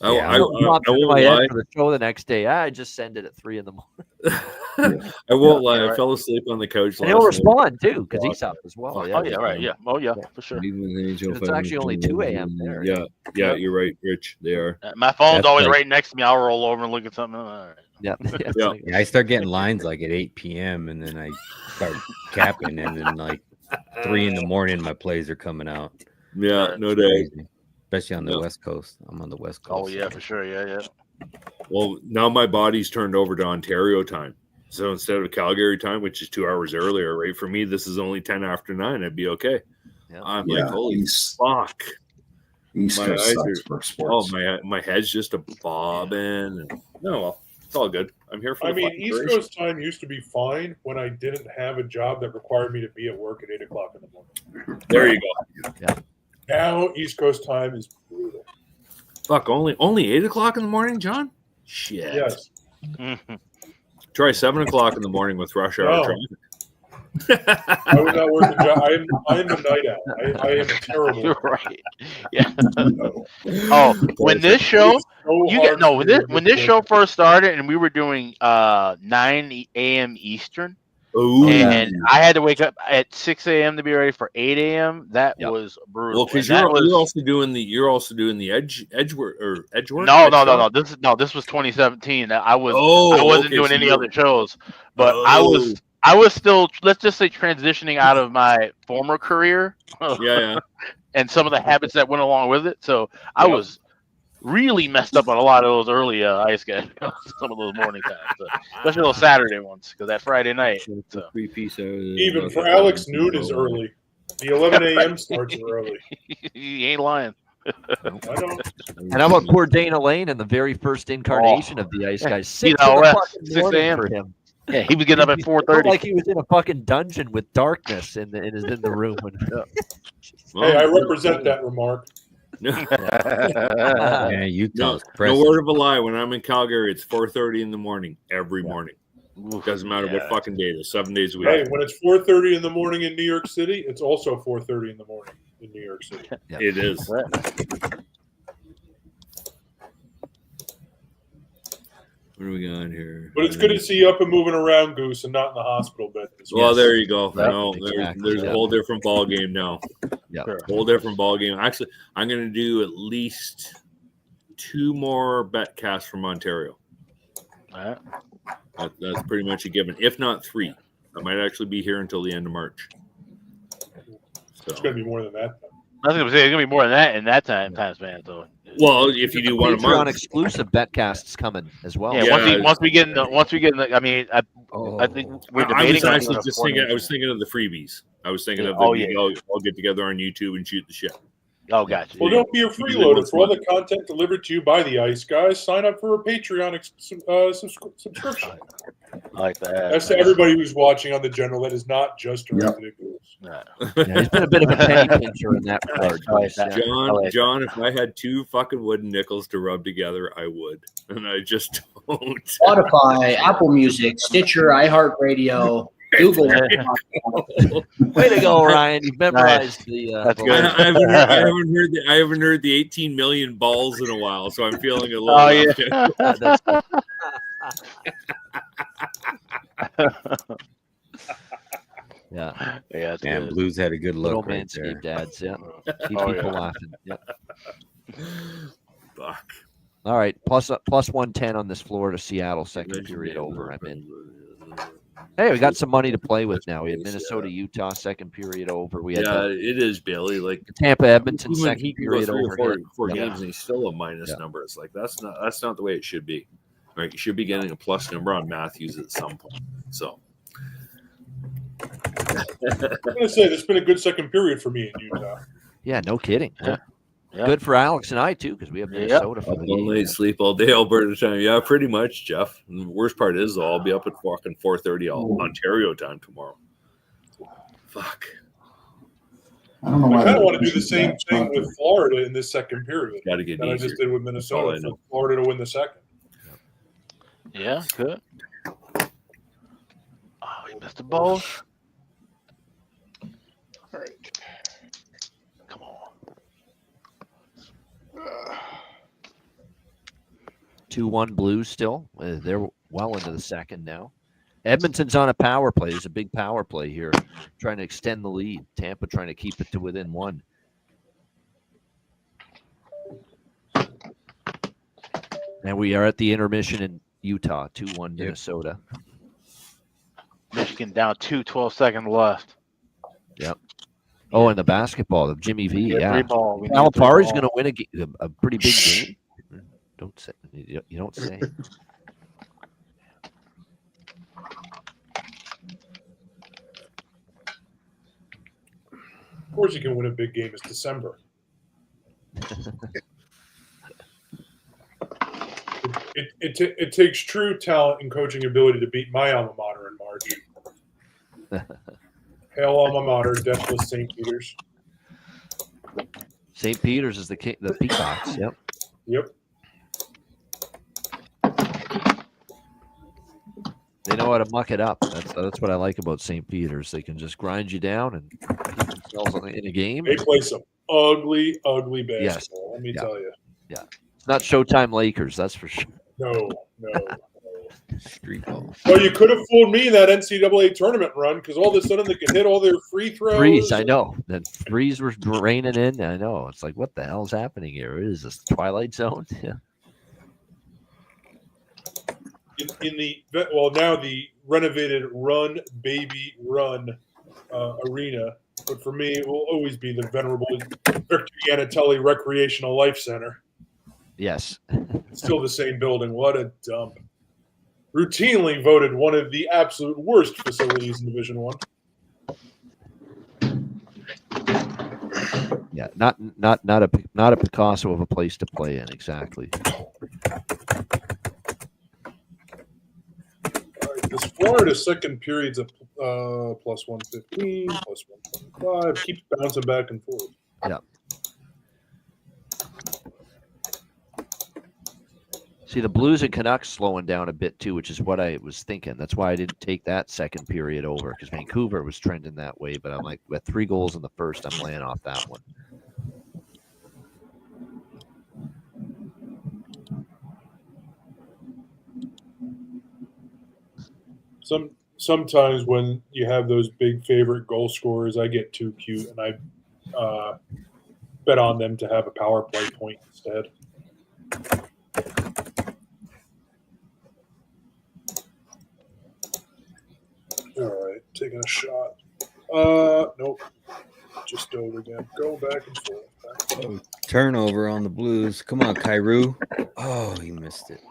[SPEAKER 2] I
[SPEAKER 11] I
[SPEAKER 2] popped into
[SPEAKER 11] won't
[SPEAKER 2] my
[SPEAKER 11] lie.
[SPEAKER 2] head for the show the next day. I just send it at 3 a.m.
[SPEAKER 11] I won't lie. I fell asleep on the couch.
[SPEAKER 2] And he'll
[SPEAKER 11] last night.
[SPEAKER 2] respond too because he's up as well.
[SPEAKER 3] Oh yeah, right. Yeah. Oh yeah, for sure.
[SPEAKER 2] It's actually only 2 a.m. there.
[SPEAKER 11] Yeah, yeah, you're right, Rich. They are.
[SPEAKER 3] My phone's
[SPEAKER 14] That's
[SPEAKER 3] always
[SPEAKER 14] like-
[SPEAKER 3] right next to me. I'll roll over and look at something. All right.
[SPEAKER 2] Yeah.
[SPEAKER 11] Yeah.
[SPEAKER 14] Yeah, I start getting lines like at 8 p.m. and then I start capping, and then like 3 in the morning, my plays are coming out.
[SPEAKER 11] Yeah, no doubt.
[SPEAKER 14] Crazy. Especially on the
[SPEAKER 11] Yeah.
[SPEAKER 14] West Coast. I'm on the West
[SPEAKER 3] Oh
[SPEAKER 14] Coast.
[SPEAKER 3] yeah, for sure. Yeah.
[SPEAKER 11] Well, now my body's turned over to Ontario time. So instead of Calgary time, which is 2 hours earlier, right? For me, this is only 10 after 9. I'd be okay.
[SPEAKER 2] Yeah.
[SPEAKER 11] I'm
[SPEAKER 13] Yeah,
[SPEAKER 11] like, holy
[SPEAKER 13] East-
[SPEAKER 11] fuck.
[SPEAKER 13] East
[SPEAKER 11] My
[SPEAKER 13] Coast
[SPEAKER 11] eyes
[SPEAKER 13] sucks
[SPEAKER 11] are-
[SPEAKER 13] for
[SPEAKER 11] Oh,
[SPEAKER 13] sports.
[SPEAKER 11] my head's just a bobbing. And, no, well, it's all good. I'm here for
[SPEAKER 16] I
[SPEAKER 11] the
[SPEAKER 16] mean,
[SPEAKER 11] fucking
[SPEAKER 16] East
[SPEAKER 11] duration.
[SPEAKER 16] Coast time used to be fine when I didn't have a job that required me to be at work at 8 o'clock in the morning.
[SPEAKER 11] There you go.
[SPEAKER 16] Now East Coast time is brutal.
[SPEAKER 11] Fuck, only 8 o'clock in the morning, John? Shit.
[SPEAKER 16] Yes.
[SPEAKER 11] Try 7 o'clock in the morning with rush hour
[SPEAKER 16] No.
[SPEAKER 11] traffic.
[SPEAKER 16] I would not work a job. I am a night owl. I am terrible.
[SPEAKER 3] You're right. Yeah. Oh, when this show,
[SPEAKER 16] So
[SPEAKER 3] you get
[SPEAKER 16] hard
[SPEAKER 3] no.
[SPEAKER 16] to
[SPEAKER 3] When
[SPEAKER 16] do
[SPEAKER 3] this when this show first started, and we were doing 9 a.m. Eastern,
[SPEAKER 11] Ooh.
[SPEAKER 3] and I had to wake up at 6 a.m. to be ready for 8 a.m. That
[SPEAKER 2] Yep.
[SPEAKER 3] was brutal.
[SPEAKER 11] Well, because
[SPEAKER 3] And that
[SPEAKER 11] you're also doing the edge work.
[SPEAKER 3] No. This was 2017. I wasn't
[SPEAKER 11] okay,
[SPEAKER 3] doing
[SPEAKER 11] so
[SPEAKER 3] any
[SPEAKER 11] you're-
[SPEAKER 3] other shows, but
[SPEAKER 11] Oh.
[SPEAKER 3] I was still, let's just say, transitioning out of my former career.
[SPEAKER 11] Yeah.
[SPEAKER 3] And some of the habits that went along with it. So I
[SPEAKER 11] Yep.
[SPEAKER 3] was really messed up on a lot of those early ice games, some of those morning times, especially those Saturday ones, because that Friday night. So.
[SPEAKER 16] Even for Alex, noon is early. The 11 a.m. starts early.
[SPEAKER 3] He ain't lying.
[SPEAKER 16] I know.
[SPEAKER 2] And how about poor Dana Lane in the very first incarnation of the Ice Guys? 6
[SPEAKER 3] out
[SPEAKER 2] in the
[SPEAKER 3] west,
[SPEAKER 2] fucking
[SPEAKER 3] 6
[SPEAKER 2] morning
[SPEAKER 3] a.m.
[SPEAKER 2] for him.
[SPEAKER 3] Yeah, he was getting up at
[SPEAKER 2] He felt
[SPEAKER 3] 4:30.
[SPEAKER 2] like he was in a fucking dungeon with darkness in the room. When,
[SPEAKER 16] Hey, I represent that remark.
[SPEAKER 14] Yeah, Utah's
[SPEAKER 11] No
[SPEAKER 14] pressing.
[SPEAKER 11] word of a lie. When I'm in Calgary, it's 4:30 in the morning every morning. Doesn't matter what fucking day it is. 7 days a week.
[SPEAKER 16] Hey, when it's 4:30 in the morning in New York City, it's also 4:30 in the morning in New York City.
[SPEAKER 11] It is. What do we got here?
[SPEAKER 16] But it's good to see you up and moving around, Goose, and not in the hospital bed.
[SPEAKER 11] Well, there you go.
[SPEAKER 2] Yep,
[SPEAKER 11] No,
[SPEAKER 2] exactly.
[SPEAKER 11] there's a whole different ball game now.
[SPEAKER 2] Yeah.
[SPEAKER 11] Whole different ball game. Actually, I'm going to do at least 2 more Betcasts from Ontario.
[SPEAKER 3] All right.
[SPEAKER 11] That's pretty much a given. If not 3, I might actually be here until the end of March.
[SPEAKER 16] It's going to be more than that.
[SPEAKER 3] I was going to say, it's going to be more than that in that time span. So.
[SPEAKER 11] Well, if you do one a
[SPEAKER 2] Patreon
[SPEAKER 11] month,
[SPEAKER 2] exclusive Betcasts coming as well.
[SPEAKER 3] Yeah, once we get in the, I mean, I think we're debating.
[SPEAKER 11] I was actually just thinking. I was thinking of the freebies. I was thinking of the all get together on YouTube and shoot the shit.
[SPEAKER 3] Oh, gotcha.
[SPEAKER 16] Well, don't be a freeloader. For all the content delivered to you by the Ice Guys, sign up for a Patreon subscription.
[SPEAKER 3] I like that.
[SPEAKER 16] That's to everybody who's watching on the general. That is not just directed at girls.
[SPEAKER 2] Yeah, he's been a bit of a penny pincher in that regard.
[SPEAKER 8] John, if I had 2 fucking wooden nickels to rub together, I would, and I just don't.
[SPEAKER 18] Spotify, Apple Music, Stitcher, iHeartRadio, Google.
[SPEAKER 2] Way to go, Ryan! You've memorized the.
[SPEAKER 3] That's
[SPEAKER 8] I haven't heard the 18 million balls in a while, so I'm feeling a little.
[SPEAKER 3] Oh yeah.
[SPEAKER 2] Yeah.
[SPEAKER 3] Yeah.
[SPEAKER 14] And Blues had a good
[SPEAKER 2] Little
[SPEAKER 14] look right there.
[SPEAKER 2] Manscaped dads. Yeah. Keep
[SPEAKER 3] Oh,
[SPEAKER 2] people
[SPEAKER 3] yeah.
[SPEAKER 2] laughing. Yep.
[SPEAKER 8] Fuck.
[SPEAKER 2] All right. Plus 110 on this Florida Seattle second period over. I'm in. Hey, we got some money to play with now. We had Minnesota, Utah second period over. We had
[SPEAKER 8] it is, Billy. Like
[SPEAKER 2] Tampa, Edmonton
[SPEAKER 8] even
[SPEAKER 2] second
[SPEAKER 8] he can go
[SPEAKER 2] period
[SPEAKER 8] 3 or
[SPEAKER 2] over.
[SPEAKER 8] 4
[SPEAKER 2] Yeah.
[SPEAKER 8] games and he's still a minus number. It's like that's not the way it should be. Right? You should be getting a plus number on Matthews at some point. So
[SPEAKER 16] I'm going to say there's been a good second period for me in Utah.
[SPEAKER 2] Yeah, no kidding.
[SPEAKER 3] Yeah.
[SPEAKER 2] Good for Alex and I too, because we have Minnesota for
[SPEAKER 8] up
[SPEAKER 2] the
[SPEAKER 8] all
[SPEAKER 2] game.
[SPEAKER 8] night, sleep all day, Alberta time. Yeah, pretty much, Jeff. And the worst part is, though, I'll be up at fucking 4:30 Ontario time tomorrow. Fuck.
[SPEAKER 13] I don't know
[SPEAKER 16] I
[SPEAKER 13] why.
[SPEAKER 16] kind of want to do the same thing with Florida in this second period
[SPEAKER 8] Got to get
[SPEAKER 16] that I
[SPEAKER 8] easier.
[SPEAKER 16] just did with
[SPEAKER 8] That's all I
[SPEAKER 16] Minnesota
[SPEAKER 8] know.
[SPEAKER 16] for Florida to win the second.
[SPEAKER 3] Yeah. Good. Oh, he missed the ball.
[SPEAKER 17] All right.
[SPEAKER 3] Come on.
[SPEAKER 2] 2-1 Blues still. They're well into the second now. Edmonton's on a power play. There's a big power play here, trying to extend the lead. Tampa trying to keep it to within 1. And we are at the intermission in Utah, 2-1 Minnesota.
[SPEAKER 3] Michigan down 2, 12 seconds left.
[SPEAKER 2] Yep. Oh, and the basketball, the Jimmy V.
[SPEAKER 3] Yeah,
[SPEAKER 2] Yeah.
[SPEAKER 3] 3 ball. We need
[SPEAKER 2] Calipari's
[SPEAKER 3] 3
[SPEAKER 2] going
[SPEAKER 3] ball.
[SPEAKER 2] to win a pretty big game. Don't say you don't say.
[SPEAKER 16] Of course, you can win a big game. It's December. It takes true talent and coaching ability to beat my alma mater in March. Hail alma mater, deathless St. Peter's.
[SPEAKER 2] St. Peter's is the Peacocks. Yep.
[SPEAKER 16] Yep.
[SPEAKER 2] They know how to muck it up. That's what I like about St. Peter's. They can just grind you down and keep themselves in a game.
[SPEAKER 16] They play some ugly basketball.
[SPEAKER 2] Yes.
[SPEAKER 16] Let me
[SPEAKER 2] Yeah.
[SPEAKER 16] tell you.
[SPEAKER 2] Yeah. It's not Showtime Lakers, that's for sure.
[SPEAKER 16] No.
[SPEAKER 14] Street ball.
[SPEAKER 16] Well, you could have fooled me in that NCAA tournament run because all of a sudden they could hit all their free throws.
[SPEAKER 2] Threes, I know. The threes were raining in. I know. It's like, what the hell's happening here? Is this Twilight Zone? Yeah.
[SPEAKER 16] Now the renovated Run Baby Run arena, but for me it will always be the venerable Victor Yanatelli Recreational Life Center.
[SPEAKER 2] Yes.
[SPEAKER 16] It's still the same building. What a dump. Routinely voted one of the absolute worst facilities in Division One.
[SPEAKER 2] Yeah, not a Picasso of a place to play in, exactly.
[SPEAKER 16] This Florida second period's a plus 115, plus 125. Keeps bouncing back and forth.
[SPEAKER 2] Yeah. See, the Blues and Canucks slowing down a bit too, which is what I was thinking. That's why I didn't take that second period over, because Vancouver was trending that way. But I'm like, with 3 goals in the first, I'm laying off that one.
[SPEAKER 16] Sometimes when you have those big favorite goal scorers, I get too cute and I bet on them to have a power play point instead. All right, taking a shot. Nope. Just dove again. Going back and forth.
[SPEAKER 14] Turnover on the Blues. Come on, Kyrou. Oh, he missed it.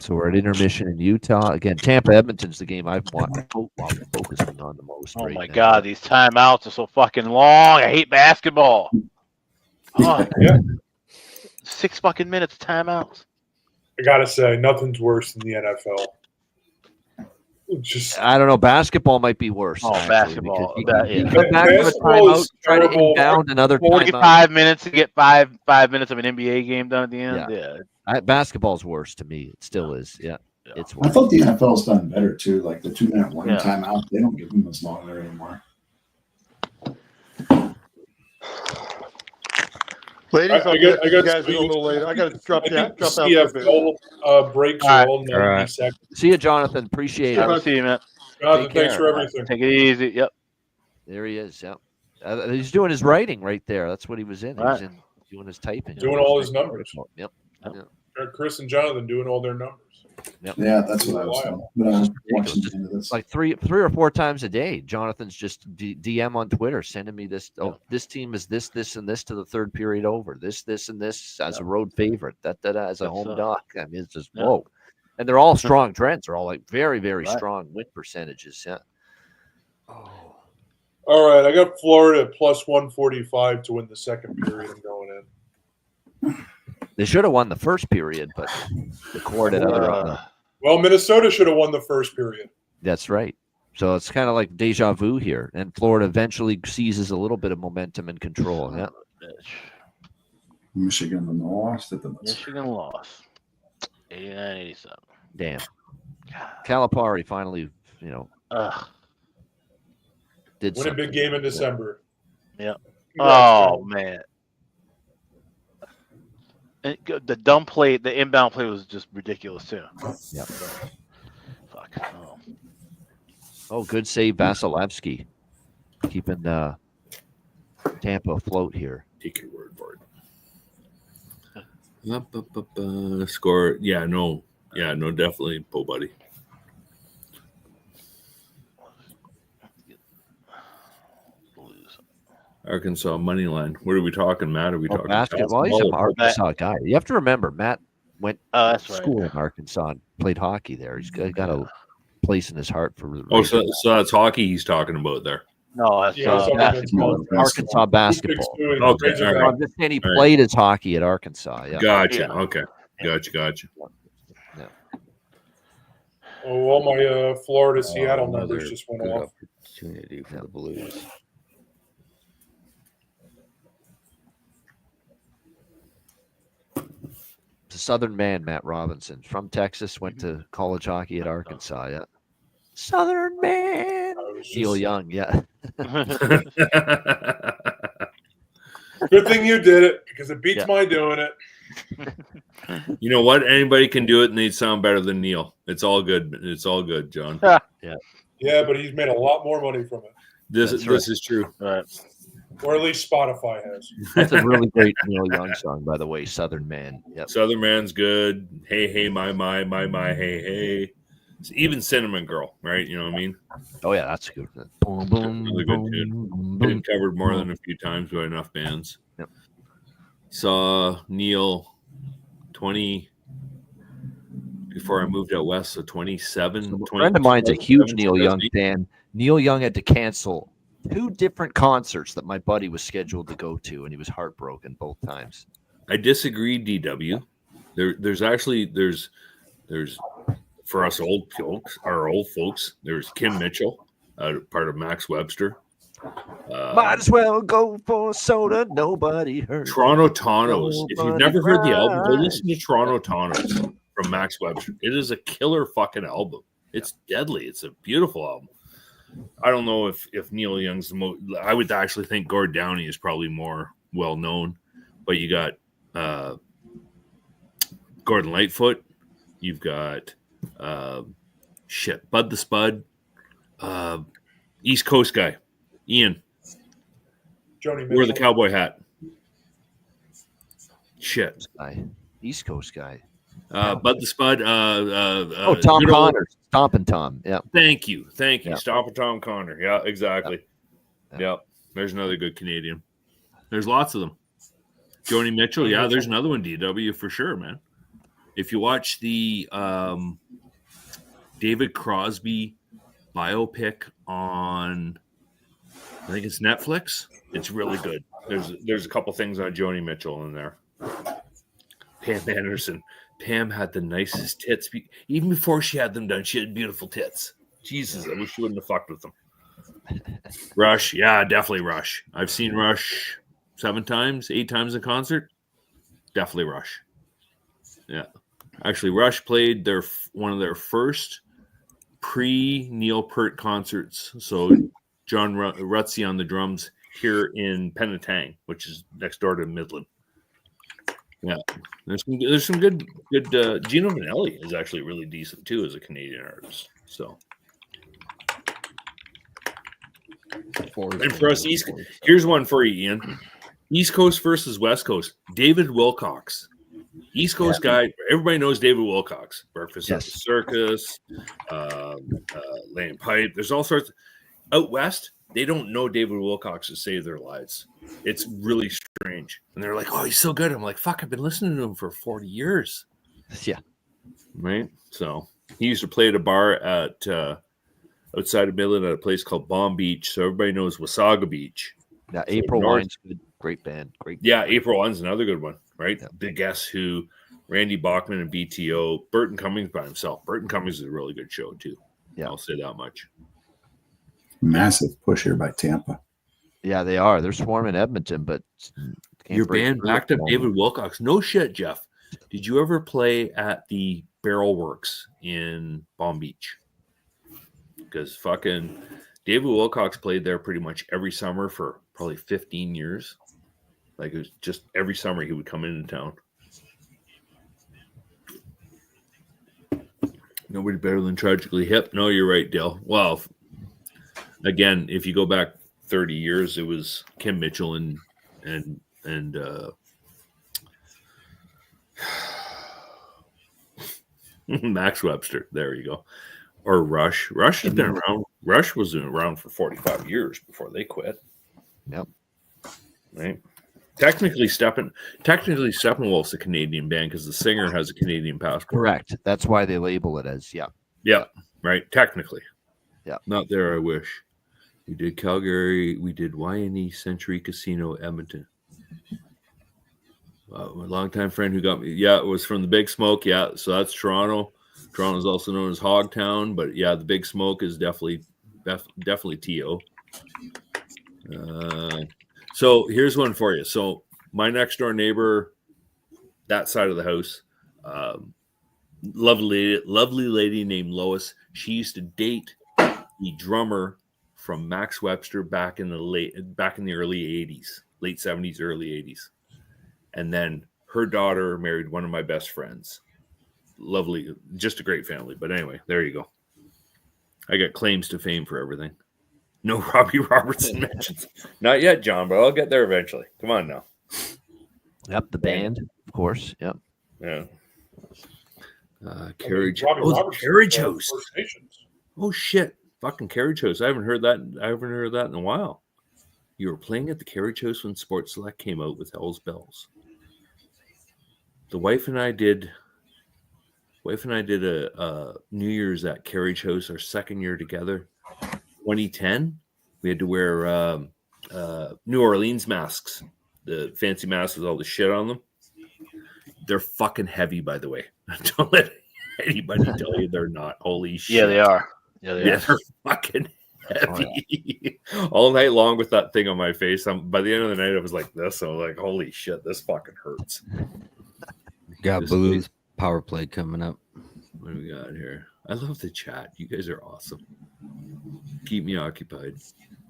[SPEAKER 2] So we're at intermission in Utah again. Tampa Edmonton's the game I'm focusing on the most.
[SPEAKER 3] Oh
[SPEAKER 2] right
[SPEAKER 3] my
[SPEAKER 2] now.
[SPEAKER 3] God, these timeouts are so fucking long. I hate basketball. Oh,
[SPEAKER 16] Yeah.
[SPEAKER 3] 6 fucking minutes timeouts.
[SPEAKER 16] I gotta say, nothing's worse than the NFL. Just
[SPEAKER 2] I don't know. Basketball might be worse.
[SPEAKER 3] Oh,
[SPEAKER 2] actually,
[SPEAKER 3] basketball.
[SPEAKER 2] because you
[SPEAKER 3] Yeah.
[SPEAKER 2] come back from a
[SPEAKER 16] Basketball
[SPEAKER 2] timeout,
[SPEAKER 16] is
[SPEAKER 2] try to
[SPEAKER 16] terrible.
[SPEAKER 2] inbound another timeout.
[SPEAKER 3] 45 minutes to get five minutes of an NBA game done at the end. Yeah.
[SPEAKER 2] Basketball's worse to me. It still is. Yeah. It's
[SPEAKER 13] I
[SPEAKER 2] worse.
[SPEAKER 13] thought the NFL's done better too. Like the 2-minute warning
[SPEAKER 3] Yeah.
[SPEAKER 13] timeout, they don't give them as long there anymore.
[SPEAKER 17] Ladies,
[SPEAKER 16] I
[SPEAKER 17] you
[SPEAKER 16] got
[SPEAKER 17] guys are a little late. I got to drop
[SPEAKER 16] I
[SPEAKER 17] out
[SPEAKER 16] think
[SPEAKER 17] for a bit.
[SPEAKER 16] CFL breaks are all 90 seconds.
[SPEAKER 2] See you, Jonathan. Appreciate
[SPEAKER 3] All
[SPEAKER 2] it.
[SPEAKER 3] right, see you, man.
[SPEAKER 16] Jonathan,
[SPEAKER 2] Take
[SPEAKER 16] thanks
[SPEAKER 2] care.
[SPEAKER 16] for everything.
[SPEAKER 3] Take it easy. Yep.
[SPEAKER 2] There he is. Yep. He's doing his writing right there. That's what he was in. He was in doing his typing.
[SPEAKER 16] Doing all his numbers.
[SPEAKER 2] Yep.
[SPEAKER 16] Chris and Jonathan doing all their numbers.
[SPEAKER 2] Yep.
[SPEAKER 13] Yeah, that's what I was saying. But I was watching the end of this.
[SPEAKER 2] Like three or four times a day, Jonathan's just DM on Twitter sending me this. Oh, this team is this, and this to the third period over. This, and this as a road favorite. That as a home dog. I mean, it's just whoa. And they're all strong trends. They're all like very, very strong win percentages. Yeah.
[SPEAKER 16] All right, I got Florida at plus 145 to win the second period. I'm going in.
[SPEAKER 2] They should have won the first period, but the court at other.
[SPEAKER 16] Well, Minnesota should have won the first period.
[SPEAKER 2] That's right. So it's kind of like deja vu here, and Florida eventually seizes a little bit of momentum and control. Yeah.
[SPEAKER 13] Michigan lost at the
[SPEAKER 3] Michigan lost. 89-87.
[SPEAKER 2] Damn. Calipari finally, did
[SPEAKER 16] Win a big game in December.
[SPEAKER 3] Yeah.
[SPEAKER 16] Congrats,
[SPEAKER 3] Oh man. And the dumb play, the inbound play was just ridiculous too.
[SPEAKER 2] Yep.
[SPEAKER 3] Fuck.
[SPEAKER 2] Oh, good save, Vasilevsky, keeping Tampa afloat here.
[SPEAKER 11] Take your word for it. Score. Yeah, no, definitely, Bo Buddy. Arkansas money line. What are we talking, Matt? Are we talking
[SPEAKER 2] basketball? He's an Arkansas guy. You have to remember, Matt went to
[SPEAKER 3] that's
[SPEAKER 2] school in Arkansas and played hockey there. He's got a place in his heart for.
[SPEAKER 11] Oh, so that's hockey he's talking about there.
[SPEAKER 3] No, that's
[SPEAKER 2] basketball. Arkansas basketball.
[SPEAKER 11] Okay, all right.
[SPEAKER 2] I'm just saying he played his hockey at Arkansas. Yeah.
[SPEAKER 11] Gotcha. Okay. Gotcha.
[SPEAKER 16] Oh, all my Florida Seattle numbers just went off.
[SPEAKER 14] Opportunity for the Blues.
[SPEAKER 2] It's a Southern man, Matt Robinson, from Texas, went to college hockey at Arkansas. Yeah. Southern man. Neil Young. Yeah.
[SPEAKER 16] Good thing you did it because it beats my doing it.
[SPEAKER 11] You know what? Anybody can do it, and they'd sound better than Neil. It's all good. It's all good, John.
[SPEAKER 2] Yeah.
[SPEAKER 16] Yeah, but he's made a lot more money from it.
[SPEAKER 11] This is true.
[SPEAKER 3] Right.
[SPEAKER 16] Or at least Spotify has.
[SPEAKER 2] That's a really great Neil Young song, by the way. Southern Man. Yep.
[SPEAKER 11] Southern Man's good. Hey, my, hey. It's even Cinnamon Girl, right? You know what I mean?
[SPEAKER 2] Oh yeah, that's good. Boom, boom,
[SPEAKER 11] really good tune. Been covered more than a few times by enough bands.
[SPEAKER 2] Yep.
[SPEAKER 11] Saw Neil 20 before I moved out west, so 27.
[SPEAKER 2] A friend of mine's a huge Neil Young fan. Neil Young had to cancel 2 different concerts that my buddy was scheduled to go to, and he was heartbroken both times.
[SPEAKER 11] I disagree, DW. There's for us old folks, there's Kim Mitchell, part of Max Webster.
[SPEAKER 2] Might as well go for soda. Nobody heard.
[SPEAKER 11] Toronto Tawnos. If you've never heard the album, go
[SPEAKER 2] cried.
[SPEAKER 11] listen to Toronto Tawnos from Max Webster. It is a killer fucking album. It's deadly. It's a beautiful album. I don't know if Neil Young's the most. I would actually think Gord Downie is probably more well known, but you got Gordon Lightfoot. You've got Bud the Spud, East Coast guy, Ian.
[SPEAKER 16] Joni
[SPEAKER 11] Wear the
[SPEAKER 16] Mitchell.
[SPEAKER 11] cowboy hat. Shit.
[SPEAKER 2] East Coast guy.
[SPEAKER 11] Bud the Spud.
[SPEAKER 2] Tom
[SPEAKER 11] good old-
[SPEAKER 2] Connors. Stompin' Tom. Yeah.
[SPEAKER 11] Thank you.
[SPEAKER 2] Yeah.
[SPEAKER 11] Stop with Tom Connor. Yeah, exactly. Yeah. There's another good Canadian. There's lots of them. Joni Mitchell. Yeah, there's another one, DW, for sure, man. if you watch the David Crosby biopic on, I think it's Netflix, it's really good. There's a couple things on Joni Mitchell in there. Pam Anderson. Pam had the nicest tits. Even before she had them done, she had beautiful tits. Jesus, I wish she wouldn't have fucked with them. Rush, yeah, definitely Rush. I've seen Rush 7 times, 8 times in concert. Definitely Rush. Yeah. Actually, Rush played one of their first pre-Neil Peart concerts. So John Rutsey on the drums here in Penetang, which is next door to Midland. Yeah, there's some good. Gino Vanelli is actually really decent too as a Canadian artist. So, and for us, here's one for you, Ian. East Coast versus West Coast. David Wilcox, East Coast guy. Everybody knows David Wilcox. Breakfast at the Circus, Laying Pipe. There's all sorts. Out west, they don't know David Wilcox to save their lives. It's really strange. And they're like, oh, he's so good. I'm like, fuck, I've been listening to him for 40 years.
[SPEAKER 2] Yeah.
[SPEAKER 11] Right? So he used to play at a bar at outside of Midland at a place called Bomb Beach. So everybody knows Wasaga Beach.
[SPEAKER 2] Yeah, April Wine's good. Great band. Great.
[SPEAKER 11] Yeah, April Wine's another good one, right? Yeah. Big Guess Who, Randy Bachman and BTO, Burton Cummings by himself. Burton Cummings is a really good show too. Yeah. I'll say that much.
[SPEAKER 13] Massive push here by Tampa.
[SPEAKER 2] Yeah, they are. They're swarming Edmonton, but
[SPEAKER 11] your band backed up David Wilcox. No shit, Jeff. Did you ever play at the Barrel Works in Palm Beach? Because fucking David Wilcox played there pretty much every summer for probably 15 years. Like it was just every summer he would come into town. Nobody better than Tragically Hip. No, you're right, Dale. Well, again, if you go back 30 years, it was Kim Mitchell and Max Webster. There you go. Or Rush. Rush has been around. Rush was around for 45 years before they quit.
[SPEAKER 2] Yep.
[SPEAKER 11] Right. Technically, Steppenwolf's a Canadian band because the singer has a Canadian passport.
[SPEAKER 2] Correct. That's why they label it as
[SPEAKER 11] Yeah. Right. Technically. Yeah. Not there. I wish. We did Calgary. We did YNE Century Casino, Edmonton. My longtime friend who got me. Yeah, it was from the Big Smoke. Yeah, so that's Toronto. Toronto is also known as Hogtown, but yeah, the Big Smoke is definitely TO. So here's one for you. So my next door neighbor, that side of the house, lovely lady named Lois. She used to date the drummer from Max Webster back in the early 80s, late 70s, early 80s. And then her daughter married one of my best friends. Lovely, just a great family. But anyway, there you go. I got claims to fame for everything. No Robbie Robertson mentions. Not yet, John, but I'll get there eventually. Come on now.
[SPEAKER 2] Yep, the band, of course. Yep.
[SPEAKER 11] Yeah. Carriage.
[SPEAKER 16] Carriage
[SPEAKER 11] Host. Oh shit. Fucking Carriage Host. I haven't heard that in a while. You were playing at the Carriage Host when Sports Select came out with Hell's Bells. The wife and I did a New Year's at Carriage House, our second year together. 2010, we had to wear New Orleans masks, the fancy masks with all the shit on them. They're fucking heavy, by the way. Don't let anybody tell you they're not. Holy shit.
[SPEAKER 3] Yeah, they are. Yeah,
[SPEAKER 11] they're fucking heavy. All night long with that thing on my face. By the end of the night, I was like this. I was like, holy shit, this fucking hurts.
[SPEAKER 14] Got Blues power play coming up.
[SPEAKER 11] What do we got here? I love the chat. You guys are awesome. Keep me occupied.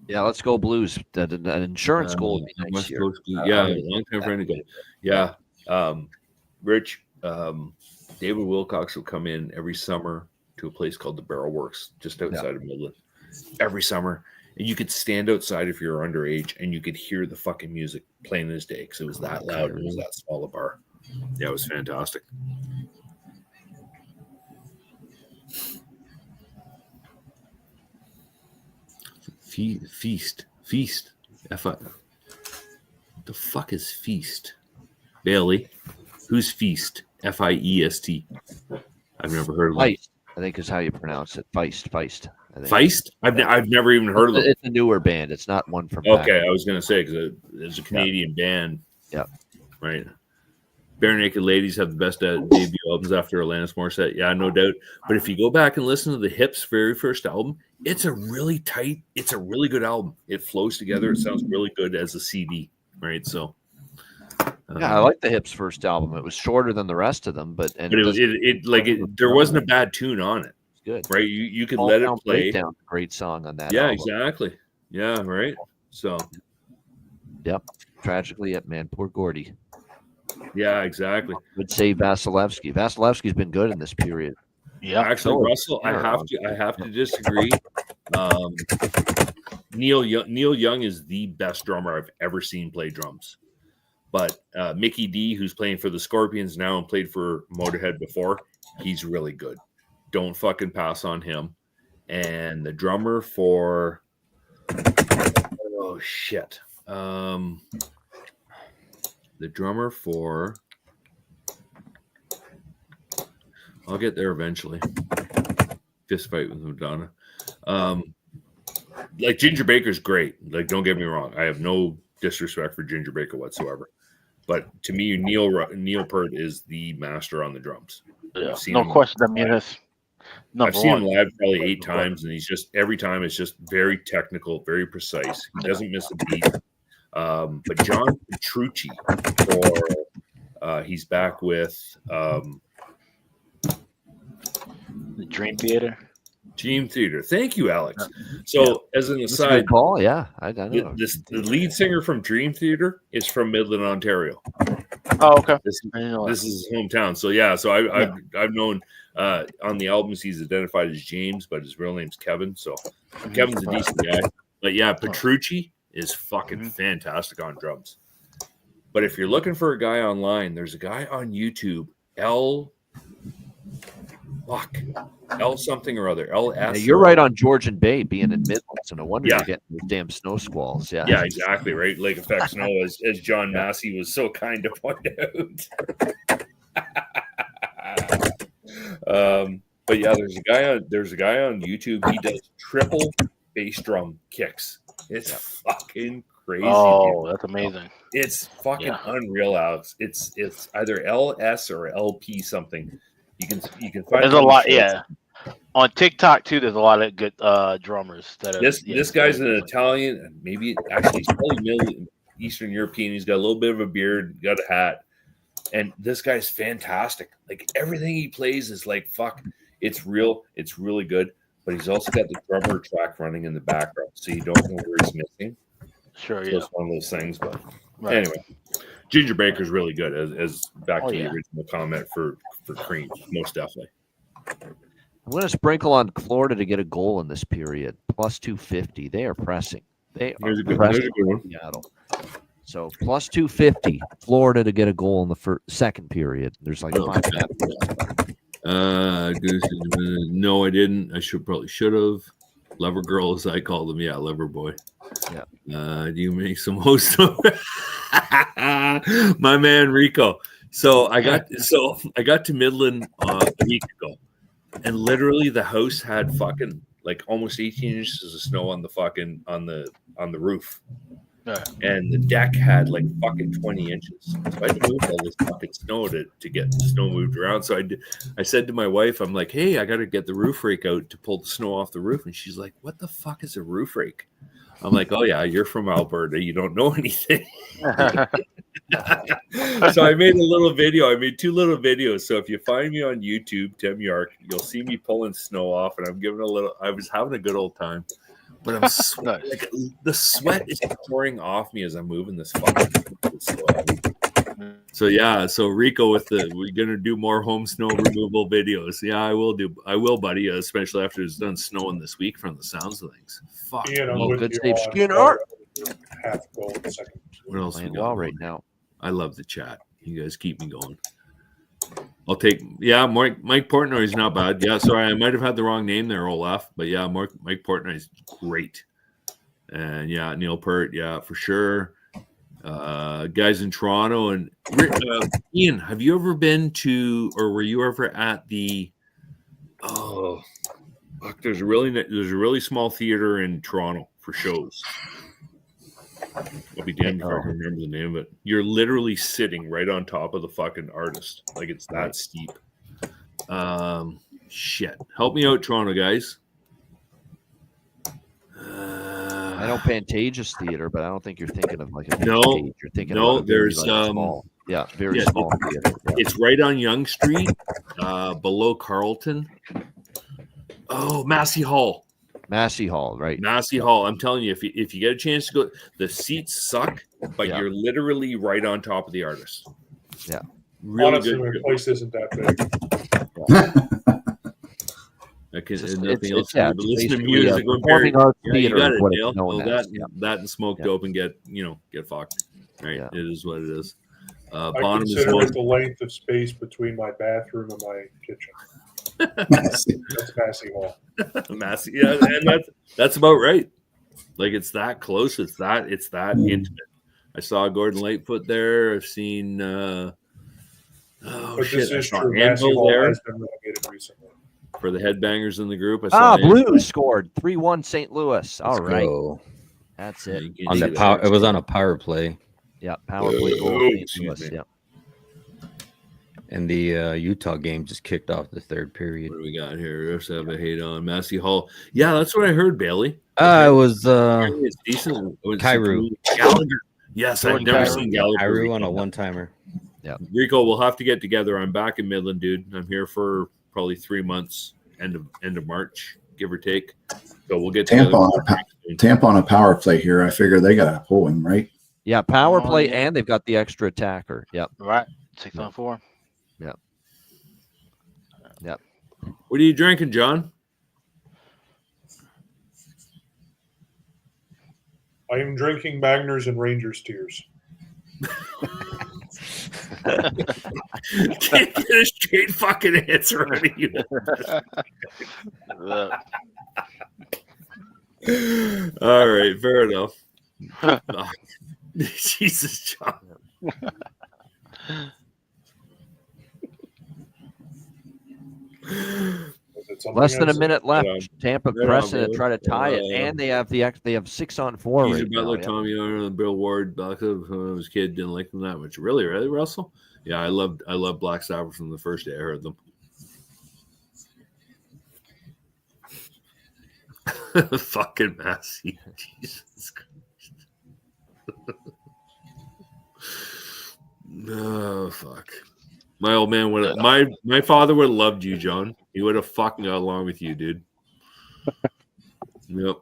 [SPEAKER 2] Yeah, let's go Blues. An insurance goal would be nice here.
[SPEAKER 11] Yeah, long time friend ago. Yeah. Rich, David Wilcox will come in every summer to a place called the Barrel Works, just outside of Midland. Every summer. And you could stand outside if you were underage and you could hear the fucking music playing this day because it was that loud and it was that small a bar. Yeah, it was fantastic. Feast. The fuck is Feast? Bailey, who's Feast? Feist. I've never heard of them.
[SPEAKER 2] Feist, I think is how you pronounce it. Feist. I think.
[SPEAKER 11] Feist? I've never even heard of them.
[SPEAKER 2] It's a newer band. It's not one from back.
[SPEAKER 11] Okay, I was gonna say because it's a Canadian band.
[SPEAKER 2] Yeah.
[SPEAKER 11] Right. Bare Naked Ladies have the best debut albums after Alanis Morissette. Yeah, no doubt. But if you go back and listen to the Hips' very first album, it's a really good album. It flows together. It sounds really good as a CD, right? So,
[SPEAKER 2] yeah, I like the Hips' first album. It was shorter than the rest of them, but
[SPEAKER 11] there wasn't a bad tune on it.
[SPEAKER 2] It's good,
[SPEAKER 11] right? You could
[SPEAKER 2] All
[SPEAKER 11] let it
[SPEAKER 2] Down
[SPEAKER 11] play.
[SPEAKER 2] Breakdown, great song on that.
[SPEAKER 11] Yeah,
[SPEAKER 2] album.
[SPEAKER 11] exactly. Yeah, right. So,
[SPEAKER 2] yep. Tragically, man, poor Gordy.
[SPEAKER 11] Yeah, exactly.
[SPEAKER 2] Would say Vasilevsky. Vasilevsky's been good in this period.
[SPEAKER 3] Yeah,
[SPEAKER 11] actually, Russell, I have to disagree. Neil Young is the best drummer I've ever seen play drums. But Mickey D, who's playing for the Scorpions now and played for Motorhead before, he's really good. Don't fucking pass on him. And the drummer for the drummer for I'll get there eventually. Fist fight with Madonna. Like Ginger Baker's great. Like, don't get me wrong. I have no disrespect for Ginger Baker whatsoever. But to me, Neil Peart is the master on the drums.
[SPEAKER 3] Yeah, no question. I mean, that's
[SPEAKER 11] I've seen him live probably 8 times, and he's just every time it's just very technical, very precise. He doesn't miss a beat. But John Petrucci, he's back with
[SPEAKER 3] the Dream Theater.
[SPEAKER 11] Dream Theater. Thank you, Alex. So, as an aside,
[SPEAKER 2] call, yeah, I know.
[SPEAKER 11] The lead singer from Dream Theater is from Midland, Ontario.
[SPEAKER 3] Oh, okay.
[SPEAKER 11] This is his hometown. So yeah, so I've known on the albums he's identified as James, but his real name's Kevin. So Kevin's a decent guy. But yeah, Petrucci is fucking fantastic on drums. But if you're looking for a guy online, there's a guy on YouTube, L something or other. LS.
[SPEAKER 2] You're right on Georgian Bay being in Midland, so no wonder you're getting those damn snow squalls. Yeah.
[SPEAKER 11] Yeah, exactly. Right. Lake effect snow, as John Massey was so kind to point out. But yeah, there's a guy on YouTube. He does triple bass drum kicks. It's fucking crazy.
[SPEAKER 3] Oh,
[SPEAKER 11] dude.
[SPEAKER 3] that's amazing.
[SPEAKER 11] It's fucking unreal, Alex. It's either LS or LP something. You can find.
[SPEAKER 3] There's a lot, yeah. On TikTok too, there's a lot of good drummers.
[SPEAKER 11] This guy's an Italian, maybe actually he's probably Middle Eastern European. He's got a little bit of a beard, got a hat, and this guy's fantastic. Like everything he plays is like fuck. It's real. It's really good. But he's also got the drummer track running in the background, so you don't know where he's missing.
[SPEAKER 3] Sure,
[SPEAKER 11] so
[SPEAKER 3] yeah.
[SPEAKER 11] It's one of those things. But anyway, Ginger Baker's really good. As back to the original comment for Cream, most definitely.
[SPEAKER 2] I'm going to sprinkle on Florida to get a goal in this period. Plus 250. They are pressing. They are pressing Seattle. So plus 250. Florida to get a goal in the second period. There's like 5
[SPEAKER 11] no, I didn't. I should have. Lever girl, as I call them. Yeah, lever boy.
[SPEAKER 2] Yeah.
[SPEAKER 11] Do you make some host? My man Rico. So I got to Midland a week ago, and literally the house had fucking like almost 18 inches of snow on the roof. And the deck had like fucking 20 inches. So I had to move all this fucking snow to get the snow moved around. So I said to my wife, I'm like, hey, I got to get the roof rake out to pull the snow off the roof. And she's like, what the fuck is a roof rake? I'm like, oh yeah, you're from Alberta. You don't know anything. So I made a little video. I made 2 little videos. So if you find me on YouTube, Tim York, you'll see me pulling snow off. And I was having a good old time. But I'm sweating. Like, the sweat is pouring off me as I'm moving this fucking snow. So yeah, so Rico we're gonna do more home snow removal videos. Yeah, I will, buddy, especially after it's done snowing this week from the sounds of things. Fuck.
[SPEAKER 2] Good save, Skinner.
[SPEAKER 16] Half goal in the second.
[SPEAKER 11] What else we
[SPEAKER 2] Playing
[SPEAKER 11] got
[SPEAKER 2] well right now?
[SPEAKER 11] I love the chat. You guys keep me going. I'll take Mike Portnoy is not bad. Yeah, sorry, I might have had the wrong name there, Olaf. But yeah, Mike Portnoy is great. And yeah, Neil Peart, yeah, for sure. guys in Toronto. And Ian, have you ever been to, or were you ever at the? Oh, fuck, there's a really small theater in Toronto for shows. I'll be damned if I can remember the name of it. You're literally sitting right on top of the fucking artist. Like, it's that steep. Shit. Help me out, Toronto guys.
[SPEAKER 2] I know Pantages Theater, but I don't think you're thinking of like a big
[SPEAKER 11] No,
[SPEAKER 2] stage. You're thinking
[SPEAKER 11] no,
[SPEAKER 2] of a very,
[SPEAKER 11] there's
[SPEAKER 2] small. Yeah, very small theater. Yeah.
[SPEAKER 11] It's right on Yonge Street, below Carlton. Oh, Massey Hall.
[SPEAKER 2] Massey Hall, right?
[SPEAKER 11] Massey Hall. I'm telling you, if you get a chance to go, the seats suck, but you're literally right on top of the artist.
[SPEAKER 2] Yeah.
[SPEAKER 11] Really
[SPEAKER 16] Honestly,
[SPEAKER 11] good.
[SPEAKER 16] my place isn't that big.
[SPEAKER 11] Nothing else.
[SPEAKER 2] Yeah,
[SPEAKER 11] Listen to
[SPEAKER 2] basically,
[SPEAKER 11] music.
[SPEAKER 2] performing arts
[SPEAKER 11] You
[SPEAKER 2] theater
[SPEAKER 11] got
[SPEAKER 2] is
[SPEAKER 11] it,
[SPEAKER 2] what it's
[SPEAKER 11] Dale.
[SPEAKER 2] known
[SPEAKER 11] Well,
[SPEAKER 2] as.
[SPEAKER 11] that and smoke dope and get fucked. Right.
[SPEAKER 2] Yeah.
[SPEAKER 11] It is what it is.
[SPEAKER 16] I
[SPEAKER 11] Bonham is
[SPEAKER 16] consider
[SPEAKER 11] one.
[SPEAKER 16] it the length of space between my bathroom and my kitchen. That's Massey Hall.
[SPEAKER 11] Massey, yeah, and that's about right. Like, it's that close. It's that intimate. I saw Gordon Lightfoot there. I've seen.
[SPEAKER 16] But
[SPEAKER 11] Shit,
[SPEAKER 16] this
[SPEAKER 11] I
[SPEAKER 16] is
[SPEAKER 11] saw
[SPEAKER 16] true. Massey
[SPEAKER 11] Anvil
[SPEAKER 16] Hall
[SPEAKER 11] there
[SPEAKER 16] has been renovated recently.
[SPEAKER 11] for the headbangers in the group. I saw
[SPEAKER 2] Blues scored 3-1 St. Louis. All
[SPEAKER 14] Let's
[SPEAKER 2] right,
[SPEAKER 14] go.
[SPEAKER 2] that's it.
[SPEAKER 14] On the power, it was on a power play.
[SPEAKER 2] Yeah, power play goal. St. Louis. Yeah.
[SPEAKER 14] And the Utah game just kicked off the third period.
[SPEAKER 11] What do we got here? Let's have a hate on Massey Hall. Yeah, that's what I heard, Bailey.
[SPEAKER 14] It was
[SPEAKER 11] It's decent.
[SPEAKER 14] Cairo.
[SPEAKER 11] Gallagher. Yes, I've never seen Gallagher.
[SPEAKER 14] Cairo on a one-timer.
[SPEAKER 2] Yeah.
[SPEAKER 11] Rico, we'll have to get together. I'm back in Midland, dude. I'm here for probably 3 months, end of March, give or take. So we'll get
[SPEAKER 13] Tampa
[SPEAKER 11] together.
[SPEAKER 13] Tampa on a power play here. I figure they got to pull him, right?
[SPEAKER 2] Yeah, power play, and they've got the extra attacker. Yep.
[SPEAKER 3] Right. 6-on-4.
[SPEAKER 2] Yep. Yep.
[SPEAKER 11] What are you drinking, John?
[SPEAKER 16] I am drinking Magners and Rangers tears.
[SPEAKER 11] Can't get a straight fucking answer out of you. All right, fair enough. Jesus, John.
[SPEAKER 2] Less than a minute left.
[SPEAKER 11] Right on.
[SPEAKER 2] Tampa
[SPEAKER 11] Right on,
[SPEAKER 2] pressing it,
[SPEAKER 11] brother.
[SPEAKER 2] try to tie it, and they have 6-on-4
[SPEAKER 11] He's
[SPEAKER 2] right
[SPEAKER 11] about
[SPEAKER 2] now.
[SPEAKER 11] like
[SPEAKER 2] Yep.
[SPEAKER 11] Tommy Arnold and Bill Ward. Back when I was a kid, didn't like them that much. Really, Russell? Yeah, I loved Black Sabbath from the first day I heard them. Fucking Massey. Jesus Christ. Oh, fuck. My old man would have, my father would have loved you, John. He would have fucking got along with you, dude. Yep.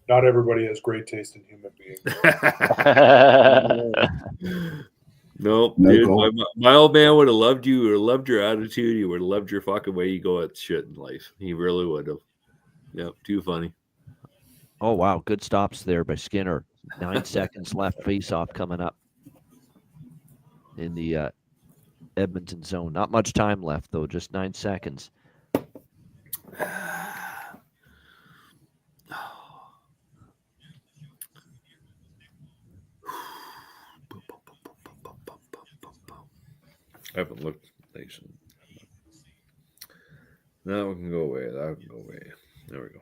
[SPEAKER 16] Not everybody has great taste in human beings.
[SPEAKER 11] Nope,
[SPEAKER 13] No
[SPEAKER 11] dude.
[SPEAKER 13] goal.
[SPEAKER 11] My old man would have loved you. Would have loved your attitude. He would have loved your fucking way you go at shit in life. He really would have. Yep, too funny.
[SPEAKER 2] Oh, wow. Good stops there by Skinner. 9 seconds left. Face-off coming up in the Edmonton zone. Not much time left, though. Just 9 seconds.
[SPEAKER 11] I haven't looked. Nation. That one can go away. That can go away. There we go.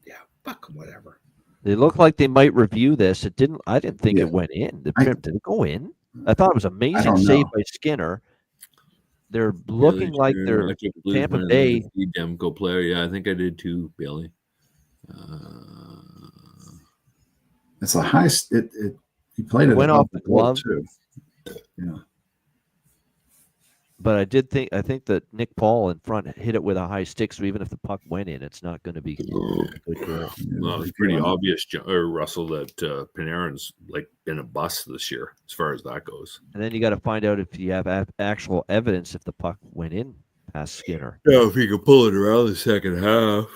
[SPEAKER 11] Yeah, fuck whatever.
[SPEAKER 2] They look like they might review this. It didn't. I didn't think
[SPEAKER 13] Yeah.
[SPEAKER 2] it went in. Did it go in? I thought it was amazing
[SPEAKER 13] don't
[SPEAKER 2] save
[SPEAKER 13] know.
[SPEAKER 2] by Skinner. They're looking like they're Tampa Bay.
[SPEAKER 11] Damn go player. Yeah, I think I did too, Billy.
[SPEAKER 13] It's a high. He played it
[SPEAKER 2] Went
[SPEAKER 13] above
[SPEAKER 2] off the
[SPEAKER 13] goal,
[SPEAKER 2] glove.
[SPEAKER 13] too. Yeah.
[SPEAKER 2] But I think that Nick Paul in front hit it with a high stick. So even if the puck went in, it's not going to be good goal.
[SPEAKER 11] Well, it's pretty obvious, Russell, that Panarin's like been a bust this year as far as that goes.
[SPEAKER 2] And then you got to find out if you have actual evidence if the puck went in past Skinner.
[SPEAKER 11] Yeah, if he can pull it around the second half,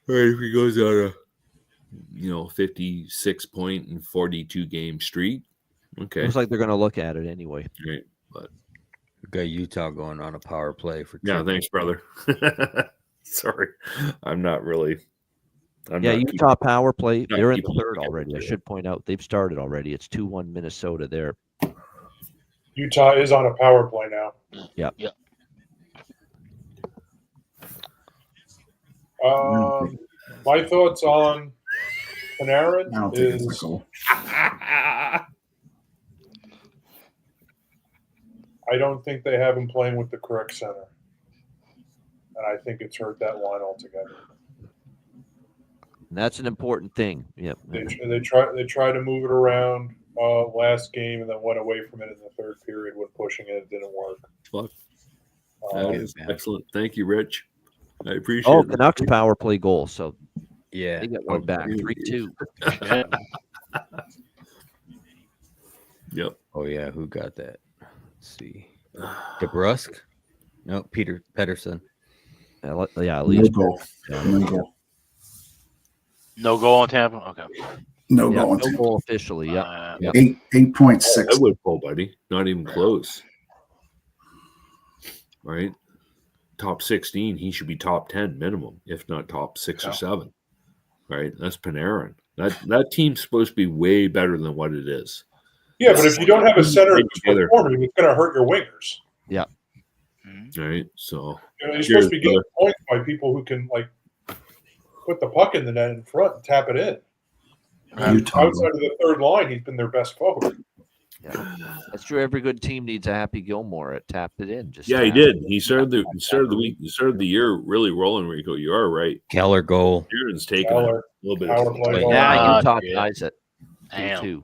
[SPEAKER 11] or if he goes on a 56 point and 42 game streak, Okay.
[SPEAKER 2] Looks like they're going to look at it anyway.
[SPEAKER 11] Right. But
[SPEAKER 14] We got Utah going on a power play for.
[SPEAKER 11] yeah,
[SPEAKER 14] triple.
[SPEAKER 11] thanks, brother. Sorry, I'm not really.
[SPEAKER 2] Yeah, Utah power play.
[SPEAKER 11] not
[SPEAKER 2] They're in
[SPEAKER 11] keeping
[SPEAKER 2] the third
[SPEAKER 11] up
[SPEAKER 2] already. I
[SPEAKER 11] with it.
[SPEAKER 2] should point out they've started already. It's 2-1 Minnesota there.
[SPEAKER 16] Utah is on a power play now.
[SPEAKER 2] Yeah.
[SPEAKER 3] Yeah.
[SPEAKER 16] My thoughts on Panarin
[SPEAKER 13] I don't think it's a
[SPEAKER 16] is
[SPEAKER 13] goal.
[SPEAKER 16] I don't think they have him playing with the correct center. And I think it's hurt that line altogether.
[SPEAKER 2] And that's an important thing. Yep.
[SPEAKER 16] They tried to move it around last game and then went away from it in the third period when pushing it. It didn't work.
[SPEAKER 11] Fuck. That is excellent. Thank you, Rich. I appreciate
[SPEAKER 2] Oh,
[SPEAKER 11] it.
[SPEAKER 2] Canucks power play goal. So
[SPEAKER 14] Yeah.
[SPEAKER 2] they got one back. 3-2.
[SPEAKER 11] Yep.
[SPEAKER 14] Oh yeah, who got that? Let's see. DeBrusque? No, Peter Pedersen.
[SPEAKER 2] Yeah, at
[SPEAKER 13] No
[SPEAKER 2] least.
[SPEAKER 13] goal.
[SPEAKER 2] Yeah.
[SPEAKER 13] No goal.
[SPEAKER 3] No goal on Tampa. Okay.
[SPEAKER 13] No
[SPEAKER 2] Yeah,
[SPEAKER 13] goal.
[SPEAKER 2] no goal officially. Yep. Yep.
[SPEAKER 13] 8.6.
[SPEAKER 11] I would pull, buddy. Not even close. Right? Top 16, he should be top 10 minimum, if not top 6 or 7. Right? That's Panarin. That team's supposed to be way better than what it is.
[SPEAKER 16] Yeah, but if you don't have a center that's
[SPEAKER 11] together.
[SPEAKER 16] performing, it's going to hurt your wingers.
[SPEAKER 2] Yeah.
[SPEAKER 11] Right? So
[SPEAKER 16] You're supposed to be getting points by people who can put the puck in the net in front and tap it in.
[SPEAKER 13] Utah.
[SPEAKER 16] Outside of the third line, he's been their best forward.
[SPEAKER 2] Yeah. That's true. Every good team needs a Happy Gilmore. It tapped it in. Just
[SPEAKER 11] yeah, he
[SPEAKER 2] tapped
[SPEAKER 11] did.
[SPEAKER 2] it.
[SPEAKER 11] He started the week. He started the year really rolling. Rico, you are right.
[SPEAKER 14] Keller goal.
[SPEAKER 11] Aaron's taking
[SPEAKER 16] Keller,
[SPEAKER 11] a little bit
[SPEAKER 16] power
[SPEAKER 11] of
[SPEAKER 16] play.
[SPEAKER 2] Yeah, Utah
[SPEAKER 3] yeah.
[SPEAKER 2] ties it.
[SPEAKER 3] Damn.
[SPEAKER 2] 2-2.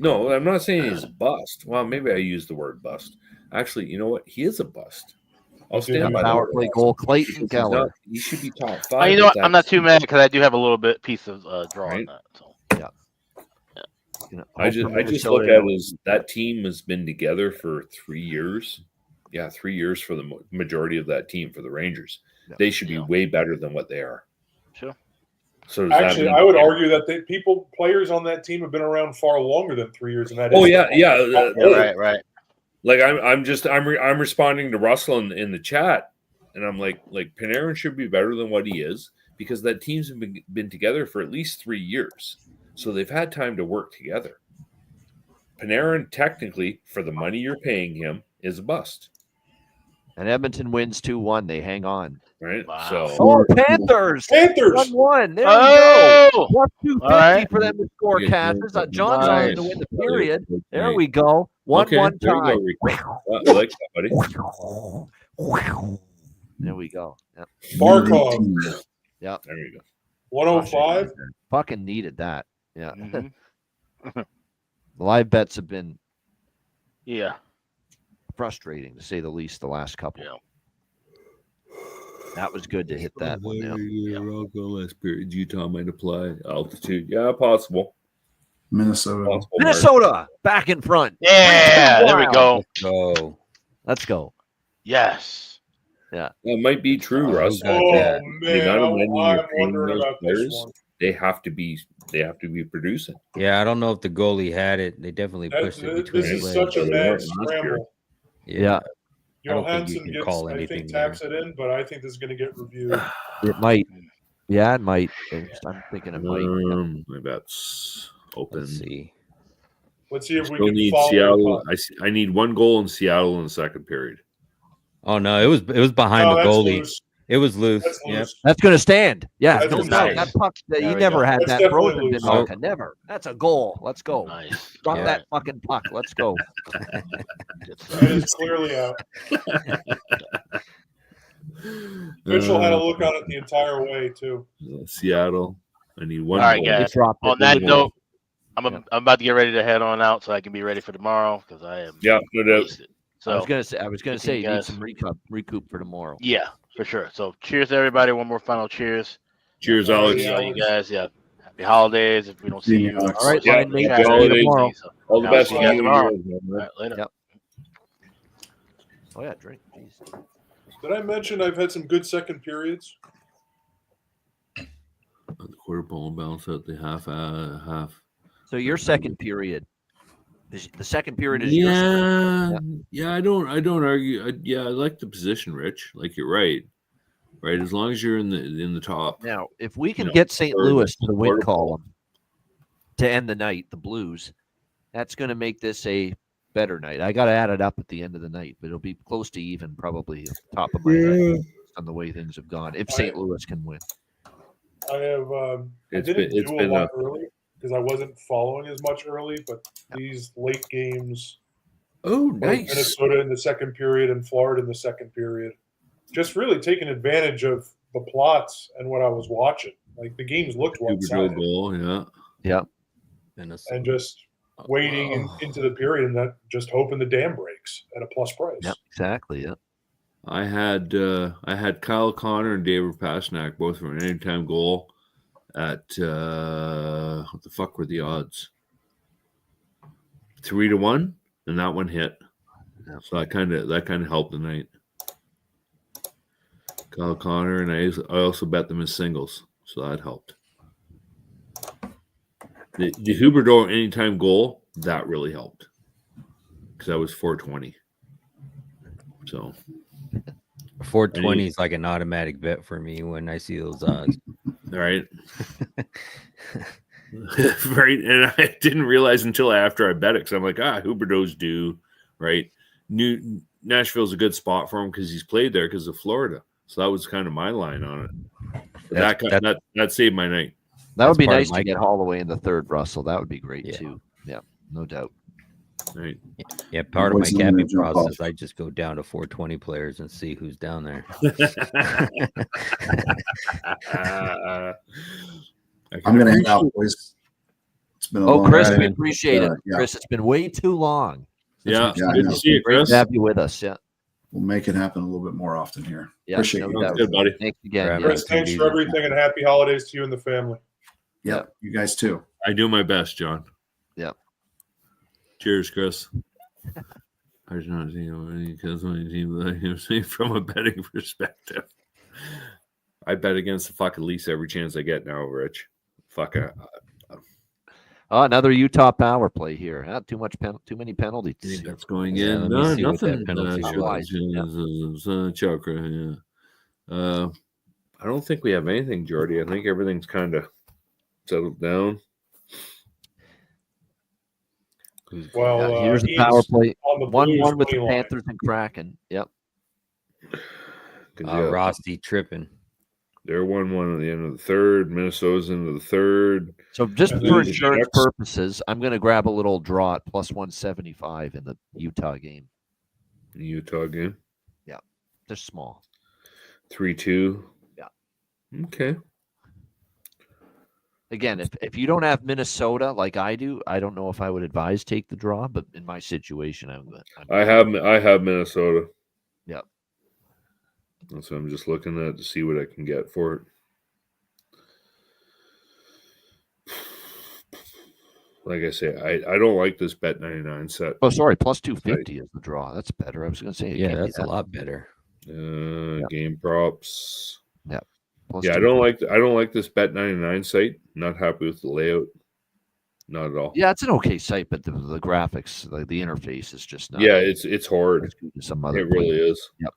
[SPEAKER 11] No, I'm not saying he's a bust. Well, maybe I used the word bust. Actually, you know what? He is a bust. I'll stand by
[SPEAKER 2] Power
[SPEAKER 11] that.
[SPEAKER 2] play goal. Clayton
[SPEAKER 11] He's
[SPEAKER 2] Keller.
[SPEAKER 11] not- He should be top 5.
[SPEAKER 3] You know
[SPEAKER 11] with
[SPEAKER 3] what? I'm
[SPEAKER 11] that
[SPEAKER 3] not too
[SPEAKER 11] team.
[SPEAKER 3] mad because I do have a little bit piece of draw on
[SPEAKER 11] Right.
[SPEAKER 3] that. So.
[SPEAKER 2] You know,
[SPEAKER 11] I just
[SPEAKER 2] Minnesota
[SPEAKER 11] look at it
[SPEAKER 2] knows.
[SPEAKER 11] as that team has been together for 3 years. Yeah, 3 years for the majority of that team for the Rangers.
[SPEAKER 2] Yeah.
[SPEAKER 11] They should be way better than what they are.
[SPEAKER 3] Sure.
[SPEAKER 11] So does that
[SPEAKER 16] Actually,
[SPEAKER 11] mean-
[SPEAKER 16] I would argue that players on that team have been around far longer than 3 years, and that
[SPEAKER 11] Oh
[SPEAKER 16] is
[SPEAKER 11] yeah.
[SPEAKER 3] Right.
[SPEAKER 11] Like I'm responding to Russell in the chat, and I'm like Panarin should be better than what he is because that team's been together for at least 3 years, so they've had time to work together. Panarin, technically, for the money you're paying him, is a bust,
[SPEAKER 2] And Edmonton wins 2-1. They hang on.
[SPEAKER 11] right?
[SPEAKER 3] Wow.
[SPEAKER 11] So
[SPEAKER 2] Oh, Panthers!
[SPEAKER 16] Panthers!
[SPEAKER 2] 1-1. There we
[SPEAKER 3] Oh!
[SPEAKER 2] go. Plus 250
[SPEAKER 3] All right.
[SPEAKER 2] for them to score,
[SPEAKER 11] Yeah,
[SPEAKER 2] Cass. It's John's on to
[SPEAKER 11] nice.
[SPEAKER 2] win the period. There
[SPEAKER 11] Right.
[SPEAKER 2] we go. 1-1
[SPEAKER 11] there you
[SPEAKER 2] tie.
[SPEAKER 11] go, Rico. I like that, buddy.
[SPEAKER 2] There we go. Yep.
[SPEAKER 16] Barkov,
[SPEAKER 2] Yep.
[SPEAKER 11] There you go.
[SPEAKER 16] 105.
[SPEAKER 2] Fucking needed that. Yeah.
[SPEAKER 3] Mhm.
[SPEAKER 2] The live bets have been
[SPEAKER 3] Yeah.
[SPEAKER 2] frustrating to say the least the last couple.
[SPEAKER 3] Yeah.
[SPEAKER 2] That was good to hit that one. Yeah.
[SPEAKER 11] Last period. Utah might apply altitude. Yeah, possible.
[SPEAKER 13] Minnesota.
[SPEAKER 11] Possible.
[SPEAKER 2] Minnesota back in front.
[SPEAKER 3] Yeah. There we go.
[SPEAKER 14] Go.
[SPEAKER 2] Let's go.
[SPEAKER 3] Yes.
[SPEAKER 2] Yeah.
[SPEAKER 11] That might be true, Russ.
[SPEAKER 13] got
[SPEAKER 16] Oh
[SPEAKER 13] that.
[SPEAKER 11] The
[SPEAKER 16] man,
[SPEAKER 11] amount of money you're
[SPEAKER 16] I'm
[SPEAKER 11] paying
[SPEAKER 16] wondering
[SPEAKER 11] those
[SPEAKER 16] about this
[SPEAKER 11] players,
[SPEAKER 16] one.
[SPEAKER 11] they have to be producing.
[SPEAKER 14] Yeah, I don't know if the goalie had it. They definitely pushed it between
[SPEAKER 16] This
[SPEAKER 14] his
[SPEAKER 16] is
[SPEAKER 14] legs.
[SPEAKER 16] such a
[SPEAKER 11] They
[SPEAKER 16] mad
[SPEAKER 11] weren't last year.
[SPEAKER 16] scramble.
[SPEAKER 2] Yeah.
[SPEAKER 14] I don't think you
[SPEAKER 16] Johansson
[SPEAKER 14] can
[SPEAKER 16] gets,
[SPEAKER 14] call
[SPEAKER 16] I
[SPEAKER 14] anything
[SPEAKER 16] think,
[SPEAKER 14] there.
[SPEAKER 16] taps it in, but I think this is going to get reviewed.
[SPEAKER 2] It might. Yeah, it might. I'm thinking it might.
[SPEAKER 11] My bet's open.
[SPEAKER 14] Let's see.
[SPEAKER 16] Let's see if we
[SPEAKER 11] Still
[SPEAKER 16] can
[SPEAKER 11] need
[SPEAKER 16] follow
[SPEAKER 11] Seattle.
[SPEAKER 16] the puck.
[SPEAKER 11] I need one goal in Seattle in the second period.
[SPEAKER 14] Oh no, it was behind
[SPEAKER 16] No,
[SPEAKER 14] the
[SPEAKER 16] that's
[SPEAKER 14] goalie.
[SPEAKER 16] loose.
[SPEAKER 14] It was loose.
[SPEAKER 16] That's
[SPEAKER 14] Yep.
[SPEAKER 16] loose.
[SPEAKER 2] That's going to stand. Yeah,
[SPEAKER 16] That's
[SPEAKER 2] no
[SPEAKER 16] nice.
[SPEAKER 2] doubt. That puck,
[SPEAKER 3] There
[SPEAKER 2] he
[SPEAKER 3] we
[SPEAKER 2] never
[SPEAKER 3] go.
[SPEAKER 2] had
[SPEAKER 16] That's
[SPEAKER 2] that
[SPEAKER 16] definitely
[SPEAKER 2] frozen
[SPEAKER 16] loose.
[SPEAKER 2] Binoka. Never. That's a goal. Let's go.
[SPEAKER 3] Nice.
[SPEAKER 2] Drop
[SPEAKER 14] Yeah.
[SPEAKER 2] that fucking puck. Let's go.
[SPEAKER 16] That is clearly out. Mitchell had a look on it the entire way too.
[SPEAKER 11] Seattle. I need one.
[SPEAKER 3] All right,
[SPEAKER 11] goal.
[SPEAKER 3] guys.
[SPEAKER 2] dropped it.
[SPEAKER 3] On that
[SPEAKER 11] One
[SPEAKER 3] note,
[SPEAKER 11] goal.
[SPEAKER 3] I'm about to get ready to head on out so I can be ready for tomorrow because I am
[SPEAKER 11] Yeah, no doubt.
[SPEAKER 3] wasted. So
[SPEAKER 2] I was gonna say you need
[SPEAKER 3] guys.
[SPEAKER 2] some recoup for tomorrow.
[SPEAKER 3] yeah, for sure. So cheers to everybody. One more final cheers.
[SPEAKER 11] Cheers,
[SPEAKER 16] All right,
[SPEAKER 11] Alex.
[SPEAKER 16] yeah.
[SPEAKER 3] All you guys. Yeah. Happy holidays. If we don't see
[SPEAKER 13] See you,
[SPEAKER 3] you.
[SPEAKER 13] Alex.
[SPEAKER 2] All right,
[SPEAKER 11] Yeah,
[SPEAKER 2] line mate.
[SPEAKER 11] happy
[SPEAKER 2] See you
[SPEAKER 11] holidays.
[SPEAKER 2] tomorrow.
[SPEAKER 11] All the
[SPEAKER 3] Yeah,
[SPEAKER 11] best
[SPEAKER 3] see
[SPEAKER 11] to
[SPEAKER 3] you guys
[SPEAKER 11] you.
[SPEAKER 3] tomorrow.
[SPEAKER 11] and yours,
[SPEAKER 3] All
[SPEAKER 11] man.
[SPEAKER 3] right, later.
[SPEAKER 2] Yep. Oh yeah, drink. Jeez.
[SPEAKER 16] Did I mention I've had some good second periods?
[SPEAKER 11] The quarter ball balance out the half.
[SPEAKER 2] So your second period, The second period is yours.
[SPEAKER 11] Yeah. I don't argue. I like the position, Rich. Like you're right. Right, as long as you're in the top.
[SPEAKER 2] Now, if we can get St. Louis to the win column to end the night, the Blues, that's going to make this a better night. I got to add it up at the end of the night, but it'll be close to even, probably top of my head on the way things have gone. If St. Louis can win,
[SPEAKER 16] I have. I didn't do a lot early because I wasn't following as much early, but these late games.
[SPEAKER 11] Oh, nice!
[SPEAKER 16] Minnesota in the second period and Florida in the second period. Just really taking advantage of the plots and what I was watching. Like the games looked one-sided.
[SPEAKER 11] Goal,
[SPEAKER 2] yeah.
[SPEAKER 16] And just waiting into the period and that just hoping the dam breaks at a plus price.
[SPEAKER 2] Yeah, exactly. Yeah.
[SPEAKER 11] I had Kyle Connor and David Pastrnak both for an anytime goal at what the fuck were the odds? 3-1, and that one hit. Yeah. So that kind of helped the night. Kyle Connor, and I also bet them as singles, so that helped. The Huberdeau anytime goal, that really helped because that was 420. So
[SPEAKER 14] 420 is like an automatic bet for me when I see those odds.
[SPEAKER 11] Right. Right, and I didn't realize until after I bet it because I'm like, Huberdeau's due, right? Nashville's a good spot for him because he's played there because of Florida. So that was kind of my line on it. That saved my night.
[SPEAKER 2] That would be nice to get Holloway in the third, Russell. That would be great too. Yeah, no doubt.
[SPEAKER 11] Right.
[SPEAKER 14] Yeah, part of my capping process, I just go down to 420 players and see who's down there.
[SPEAKER 13] I'm going to hang out, boys. It's been a long
[SPEAKER 2] Chris,
[SPEAKER 13] ride.
[SPEAKER 2] we appreciate it. Yeah. Chris, it's been way too long.
[SPEAKER 11] Good to see you, Chris.
[SPEAKER 2] Great to have you with us. Yeah.
[SPEAKER 13] We'll make it happen a little bit more often here.
[SPEAKER 2] Yeah,
[SPEAKER 13] appreciate
[SPEAKER 2] it.
[SPEAKER 11] Good, buddy.
[SPEAKER 2] Thanks again.
[SPEAKER 16] Chris, thanks for everything and happy holidays to you and the family.
[SPEAKER 13] Yep, you guys too.
[SPEAKER 11] I do my best, John.
[SPEAKER 2] Yep.
[SPEAKER 11] Cheers, Chris. I was not seeing any because from a betting perspective. I bet against the fucking Leafs every chance I get now, Rich. Fuck it.
[SPEAKER 2] Another Utah power play here. Not too many penalties.
[SPEAKER 11] I think that's going in. No, nothing. Chokra, yeah. I don't think we have anything, Jordy. I think everything's kind of settled down.
[SPEAKER 16] Well,
[SPEAKER 2] here's the power play.
[SPEAKER 16] On the
[SPEAKER 2] 1-1 with the
[SPEAKER 16] line.
[SPEAKER 2] Panthers and Kraken. Yep.
[SPEAKER 14] Rossi tripping.
[SPEAKER 11] They're 1-1 at the end of the third. Minnesota's into the third.
[SPEAKER 2] So just for insurance purposes, I'm going to grab a little draw at plus 175 in the Utah game.
[SPEAKER 11] The Utah game?
[SPEAKER 2] Yeah. They're small.
[SPEAKER 11] 3-2.
[SPEAKER 2] Yeah.
[SPEAKER 11] Okay.
[SPEAKER 2] Again, if you don't have Minnesota like I do, I don't know if I would advise take the draw, but in my situation,
[SPEAKER 11] I have Minnesota.
[SPEAKER 2] Yep.
[SPEAKER 11] So I'm just looking at to see what I can get for it. Like I say, I don't like this bet 99 set.
[SPEAKER 2] Oh, sorry, plus 250 is the draw. That's better. I was going to say,
[SPEAKER 14] that's a lot better.
[SPEAKER 11] Game props.
[SPEAKER 2] Yeah.
[SPEAKER 11] Yeah, I don't like this bet 99 site. Not happy with the layout. Not at all.
[SPEAKER 2] Yeah, it's an okay site, but the graphics, like the interface, is just not.
[SPEAKER 11] Yeah, it's hard.
[SPEAKER 2] Some other
[SPEAKER 11] it really is.
[SPEAKER 2] Yep.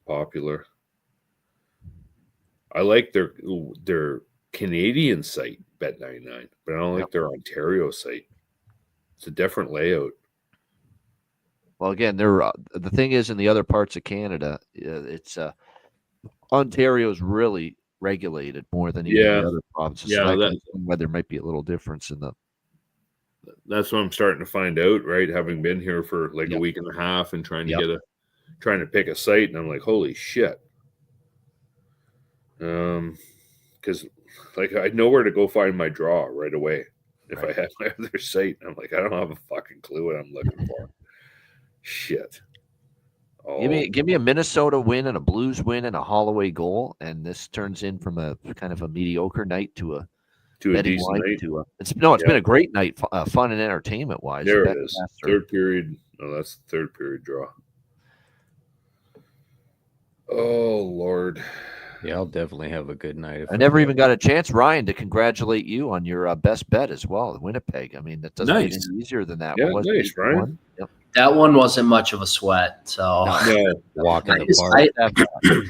[SPEAKER 11] Popular. I like their Canadian site, Bet 99, but I don't like their Ontario site. It's a different layout.
[SPEAKER 2] Well, again, the thing is in the other parts of Canada, it's Ontario's really regulated more than even the other provinces.
[SPEAKER 11] Yeah,
[SPEAKER 2] so why there might be a little difference in the.
[SPEAKER 11] That's what I'm starting to find out, right? Having been here for like a week and a half and trying to pick a site, and I'm like, holy shit. Because like I know where to go find my draw right away if I had my other site. I'm like, I don't have a fucking clue what I'm looking for. Shit.
[SPEAKER 2] Give me a Minnesota win and a Blues win and a Holloway goal, and this turns in from a kind of a mediocre night to a
[SPEAKER 11] decent night.
[SPEAKER 2] It's been a great night, fun and entertainment wise.
[SPEAKER 11] There it is. Third period. Oh, that's the third period draw. Oh Lord.
[SPEAKER 14] Yeah, I'll definitely have a good night.
[SPEAKER 2] I never even got a chance, Ryan, to congratulate you on your best bet as well, Winnipeg. I mean, that doesn't get
[SPEAKER 8] Nice.
[SPEAKER 2] any easier than that.
[SPEAKER 8] Yeah,
[SPEAKER 2] What was it,
[SPEAKER 8] nice, Ryan.
[SPEAKER 2] 8-1? Yep.
[SPEAKER 4] That one wasn't much of a sweat. So
[SPEAKER 14] Walk in
[SPEAKER 4] I
[SPEAKER 14] the
[SPEAKER 4] just-
[SPEAKER 14] park.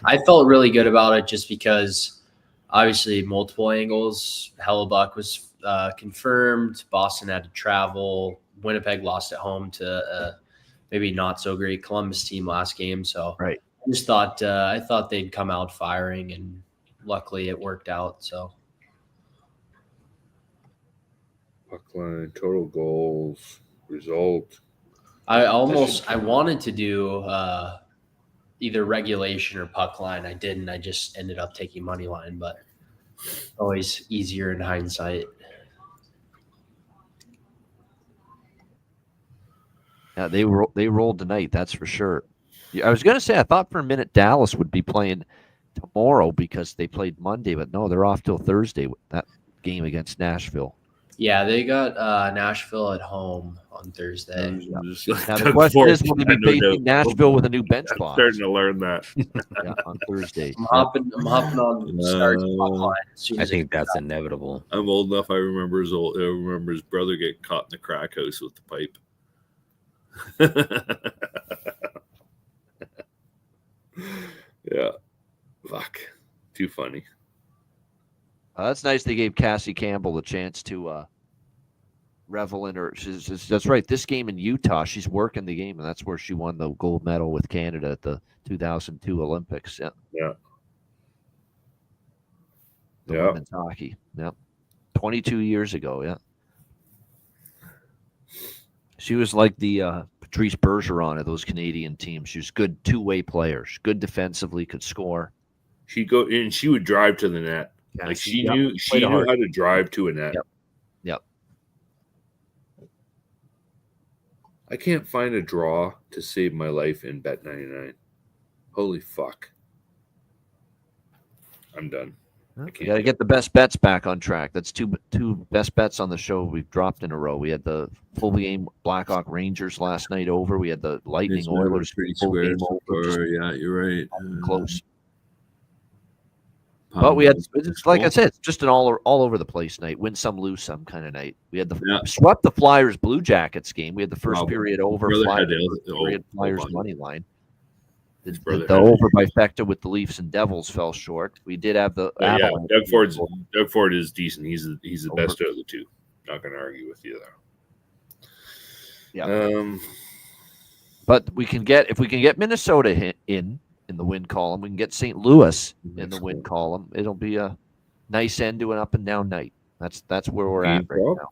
[SPEAKER 4] I felt really good about it just because obviously multiple angles. Hellebuck was confirmed. Boston had to travel. Winnipeg lost at home to maybe not so great Columbus team last game. So
[SPEAKER 2] right.
[SPEAKER 4] I just thought I thought they'd come out firing, and luckily it worked out. So
[SPEAKER 11] Puck line, total goals, result.
[SPEAKER 4] I wanted to do either regulation or puck line. I didn't. I just ended up taking money line, but always easier in hindsight.
[SPEAKER 2] Yeah, they rolled tonight. That's for sure. I was going to say I thought for a minute Dallas would be playing tomorrow because they played Monday, but no, they're off till Thursday with that game against Nashville.
[SPEAKER 4] Yeah, they got Nashville at home on Thursday.
[SPEAKER 2] Now the question is, will they be facing Nashville with a new bench
[SPEAKER 11] I'm
[SPEAKER 2] box?
[SPEAKER 11] starting to learn that.
[SPEAKER 2] Yeah, on Thursday.
[SPEAKER 4] I'm hopping on start puck line as soon
[SPEAKER 14] I
[SPEAKER 4] as
[SPEAKER 14] think that's inevitable.
[SPEAKER 11] I'm old enough. I remember his brother get caught in the crack house with the pipe. Yeah, fuck, too funny.
[SPEAKER 2] That's nice. They gave Cassie Campbell the chance to revel in her. That's right. This game in Utah, she's working the game, and that's where she won the gold medal with Canada at the 2002 Olympics. Yeah.
[SPEAKER 11] Yeah.
[SPEAKER 2] The
[SPEAKER 11] Yeah.
[SPEAKER 2] women's hockey. Yeah. 22 years ago. Yeah. She was like the Patrice Bergeron of those Canadian teams. She was good two-way player. She's good defensively, could score.
[SPEAKER 11] She would drive to the net.
[SPEAKER 2] Yeah,
[SPEAKER 11] Like she
[SPEAKER 2] yep,
[SPEAKER 11] knew
[SPEAKER 2] played
[SPEAKER 11] how
[SPEAKER 2] hard.
[SPEAKER 11] to drive to a net.
[SPEAKER 2] Yep.
[SPEAKER 11] I can't find a draw to save my life in Bet99. Holy fuck. I'm done.
[SPEAKER 2] You got to get the best bets back on track. That's two best bets on the show we've dropped in a row. We had the full game Blackhawk Rangers last night over. We had the Lightning Oilers
[SPEAKER 11] pretty
[SPEAKER 2] full
[SPEAKER 11] square
[SPEAKER 2] game
[SPEAKER 11] so
[SPEAKER 2] over. Just
[SPEAKER 11] far. Yeah, you're right.
[SPEAKER 2] close. But we had, it's like I said, it's just an all over the place night. Win some, lose some kind of night. We had swept the Flyers Blue Jackets game. We had the first period over. Flyers money line. The over trifecta with the Leafs and Devils fell short. We did have the Avalanche.
[SPEAKER 11] Doug Ford is decent. He's the best out of the two. Not going to argue with you there.
[SPEAKER 2] Yeah. But if we can get Minnesota in the win column, we can get St. Louis in the win column. It'll be a nice end to an up and down night. That's where we're at right now.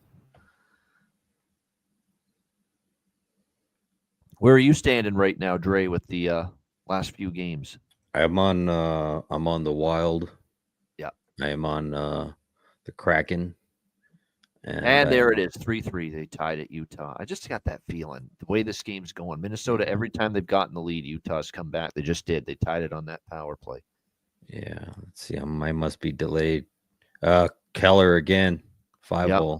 [SPEAKER 2] Where are you standing right now, Dre, with the last few games?
[SPEAKER 14] I'm on the Wild.
[SPEAKER 2] Yeah.
[SPEAKER 14] I am on the Kraken.
[SPEAKER 2] And there it is, 3-3. They tied at Utah. I just got that feeling, the way this game's going. Minnesota, every time they've gotten the lead, Utah's come back. They just did. They tied it on that power play.
[SPEAKER 14] Yeah, let's see. I must be delayed. Keller again, 5-0.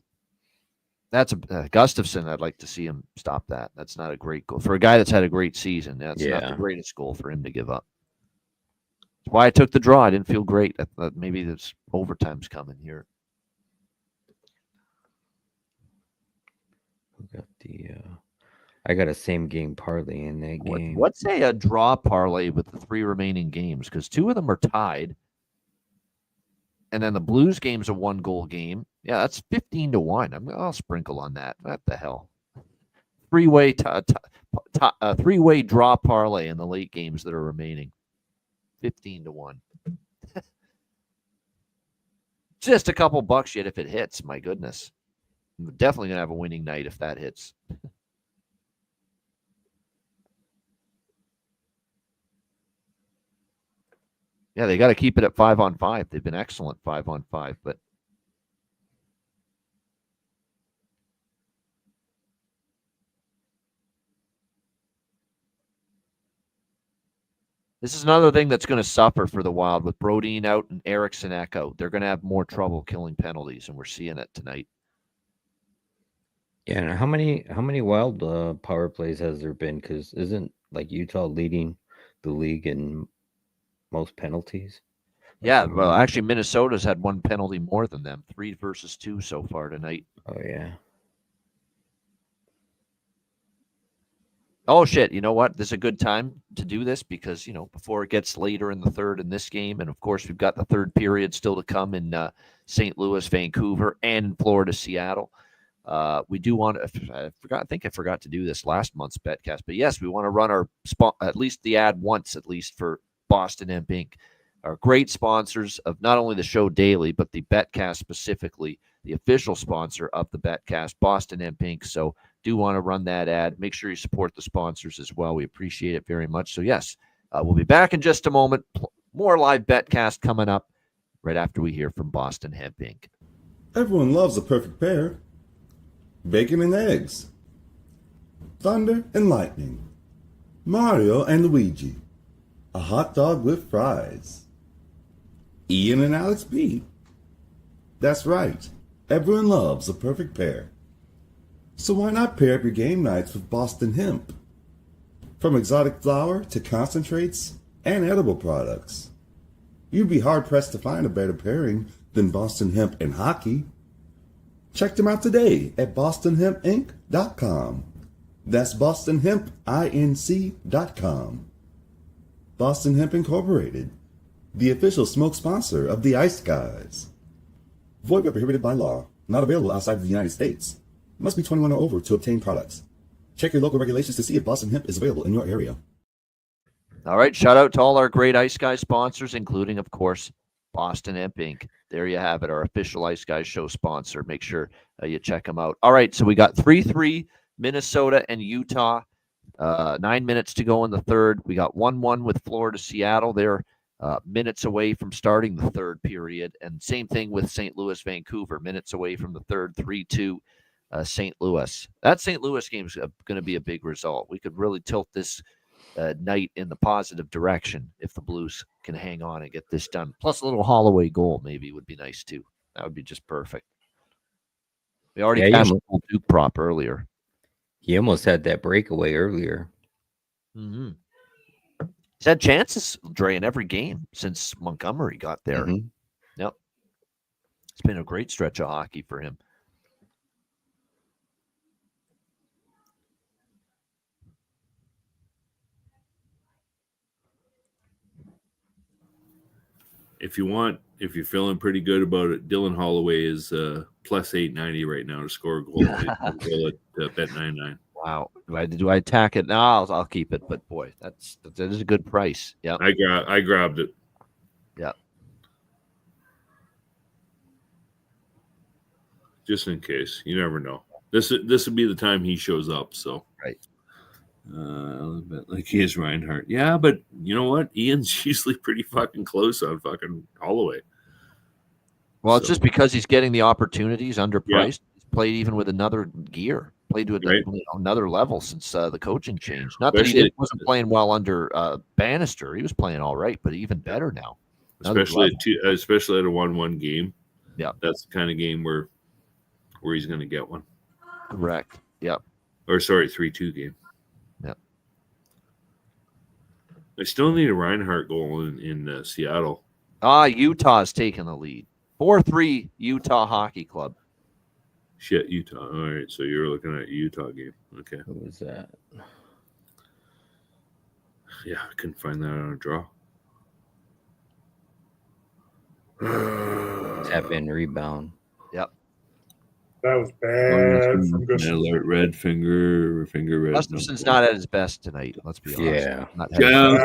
[SPEAKER 2] That's Gustafson. I'd like to see him stop that. That's not a great goal for a guy that's had a great season. That's not the greatest goal for him to give up. That's why I took the draw. I didn't feel great. I thought maybe this overtime's coming here.
[SPEAKER 14] I got a same game parlay in that game.
[SPEAKER 2] What's a draw parlay with the 3 remaining games? Because 2 of them are tied. And then the Blues game's a 1-goal game. Yeah, that's 15-1. I'll sprinkle on that. What the hell? Three-way draw parlay in the late games that are remaining. 15-1. Just a couple bucks yet if it hits. My goodness. I'm definitely going to have a winning night if that hits. Yeah, they got to keep it at 5-on-5. They've been excellent 5-on-5, but this is another thing that's going to suffer for the Wild with Brodin out and Eriksson out. They're going to have more trouble killing penalties, and we're seeing it tonight.
[SPEAKER 14] Yeah, and how many Wild power plays has there been? Because isn't like Utah leading the league in most penalties.
[SPEAKER 2] Yeah, well, actually, Minnesota's had one penalty more than them, 3 versus 2 so far tonight.
[SPEAKER 14] Oh yeah.
[SPEAKER 2] Oh shit! You know what? This is a good time to do this because before it gets later in the third in this game, and of course we've got the third period still to come in St. Louis, Vancouver, and in Florida, Seattle. We do want to. I think I forgot to do this last month's Betcast, but yes, we want to run our at least the ad once at least for Boston Hemp Inc. Our great sponsors of not only the show daily, but the Betcast specifically, the official sponsor of the Betcast, Boston Hemp Inc. So do want to run that ad. Make sure you support the sponsors as well. We appreciate it very much. So yes, we'll be back in just a moment. More live Betcast coming up right after we hear from Boston Hemp Inc.
[SPEAKER 1] Everyone loves a perfect pair. Bacon and eggs. Thunder and lightning. Mario and Luigi. A hot dog with fries. Ian and Alex B. That's right. Everyone loves a perfect pair. So why not pair up your game nights with Boston Hemp? From exotic flower to concentrates and edible products. You'd be hard-pressed to find a better pairing than Boston Hemp and hockey. Check them out today at bostonhempinc.com. That's bostonhempinc.com. Boston Hemp Incorporated, the official smoke sponsor of the Ice Guys. Void where prohibited by law. Not available outside of the United States. Must be 21 or over to obtain products. Check your local regulations to see if Boston Hemp is available in your area.
[SPEAKER 2] All right, shout out to all our great Ice Guys sponsors, including, of course, Boston Hemp Inc. There you have it, our official Ice Guys show sponsor. Make sure you check them out. All right, so we got 3-3, Minnesota and Utah. 9 minutes to go in the third. We got 1-1 with Florida, Seattle. They're minutes away from starting the third period. And same thing with St. Louis, Vancouver. Minutes away from the third, 3-2, St. Louis. That St. Louis game is going to be a big result. We could really tilt this night in the positive direction if the Blues can hang on and get this done. Plus a little Holloway goal maybe would be nice too. That would be just perfect. We already cashed the Duke prop earlier.
[SPEAKER 14] He almost had that breakaway earlier.
[SPEAKER 2] Mm-hmm. He's had chances, Dre, in every game since Montgomery got there.
[SPEAKER 14] Mm-hmm.
[SPEAKER 2] Yep. It's been a great stretch of hockey for him.
[SPEAKER 11] If you're feeling pretty good about it, Dylan Holloway is plus 890 right now to score a goal. At Bet99.
[SPEAKER 2] Wow. Do I attack it? No, I'll keep it. But boy, that is a good price. Yeah.
[SPEAKER 11] I grabbed it.
[SPEAKER 2] Yeah.
[SPEAKER 11] Just in case. You never know. This would be the time he shows up. So
[SPEAKER 2] right.
[SPEAKER 11] Like he is Reinhardt. Yeah, but you know what? Ian's usually pretty fucking close on fucking Holloway.
[SPEAKER 2] Well, it's just because he's getting the opportunities underpriced. Yeah. He's played even with another gear. Played to another level since the coaching changed. Not that he wasn't playing well under Bannister. He was playing all right, but even better now.
[SPEAKER 11] Especially at a 1-1 game.
[SPEAKER 2] Yeah,
[SPEAKER 11] that's the kind of game where he's going to get one.
[SPEAKER 2] Correct. Yep.
[SPEAKER 11] Or sorry, 3-2 game.
[SPEAKER 2] Yep.
[SPEAKER 11] I still need a Reinhardt goal in Seattle.
[SPEAKER 2] Utah's taking the lead. 4-3 Utah Hockey Club.
[SPEAKER 11] Shit, Utah. All right, so you're looking at a Utah game. Okay.
[SPEAKER 14] Who was that?
[SPEAKER 11] Yeah, I couldn't find that on a draw.
[SPEAKER 14] Tap in, rebound.
[SPEAKER 2] Yep.
[SPEAKER 16] That was bad from
[SPEAKER 11] Alert, red finger red.
[SPEAKER 2] Gustafson's not at his best tonight. Let's be honest.
[SPEAKER 14] Yeah.
[SPEAKER 16] That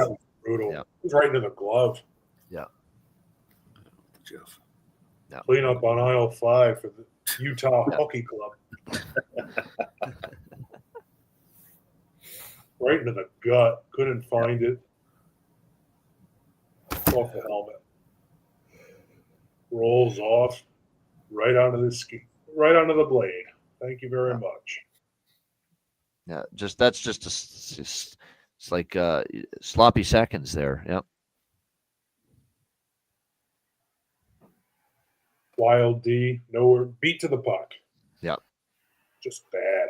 [SPEAKER 16] was brutal. Yeah. It was right into the glove.
[SPEAKER 2] Yeah.
[SPEAKER 11] Jeff.
[SPEAKER 2] Yeah.
[SPEAKER 16] Clean up on aisle 5 for the Utah Hockey Club. Right into the gut. Couldn't find it. Off the helmet. Rolls off. Right onto the ski. Right onto the blade. Thank you very much.
[SPEAKER 2] Yeah, that's just it's like sloppy seconds there. Yep.
[SPEAKER 16] Wild D, nowhere, beat to the puck.
[SPEAKER 2] Yep.
[SPEAKER 16] Just bad.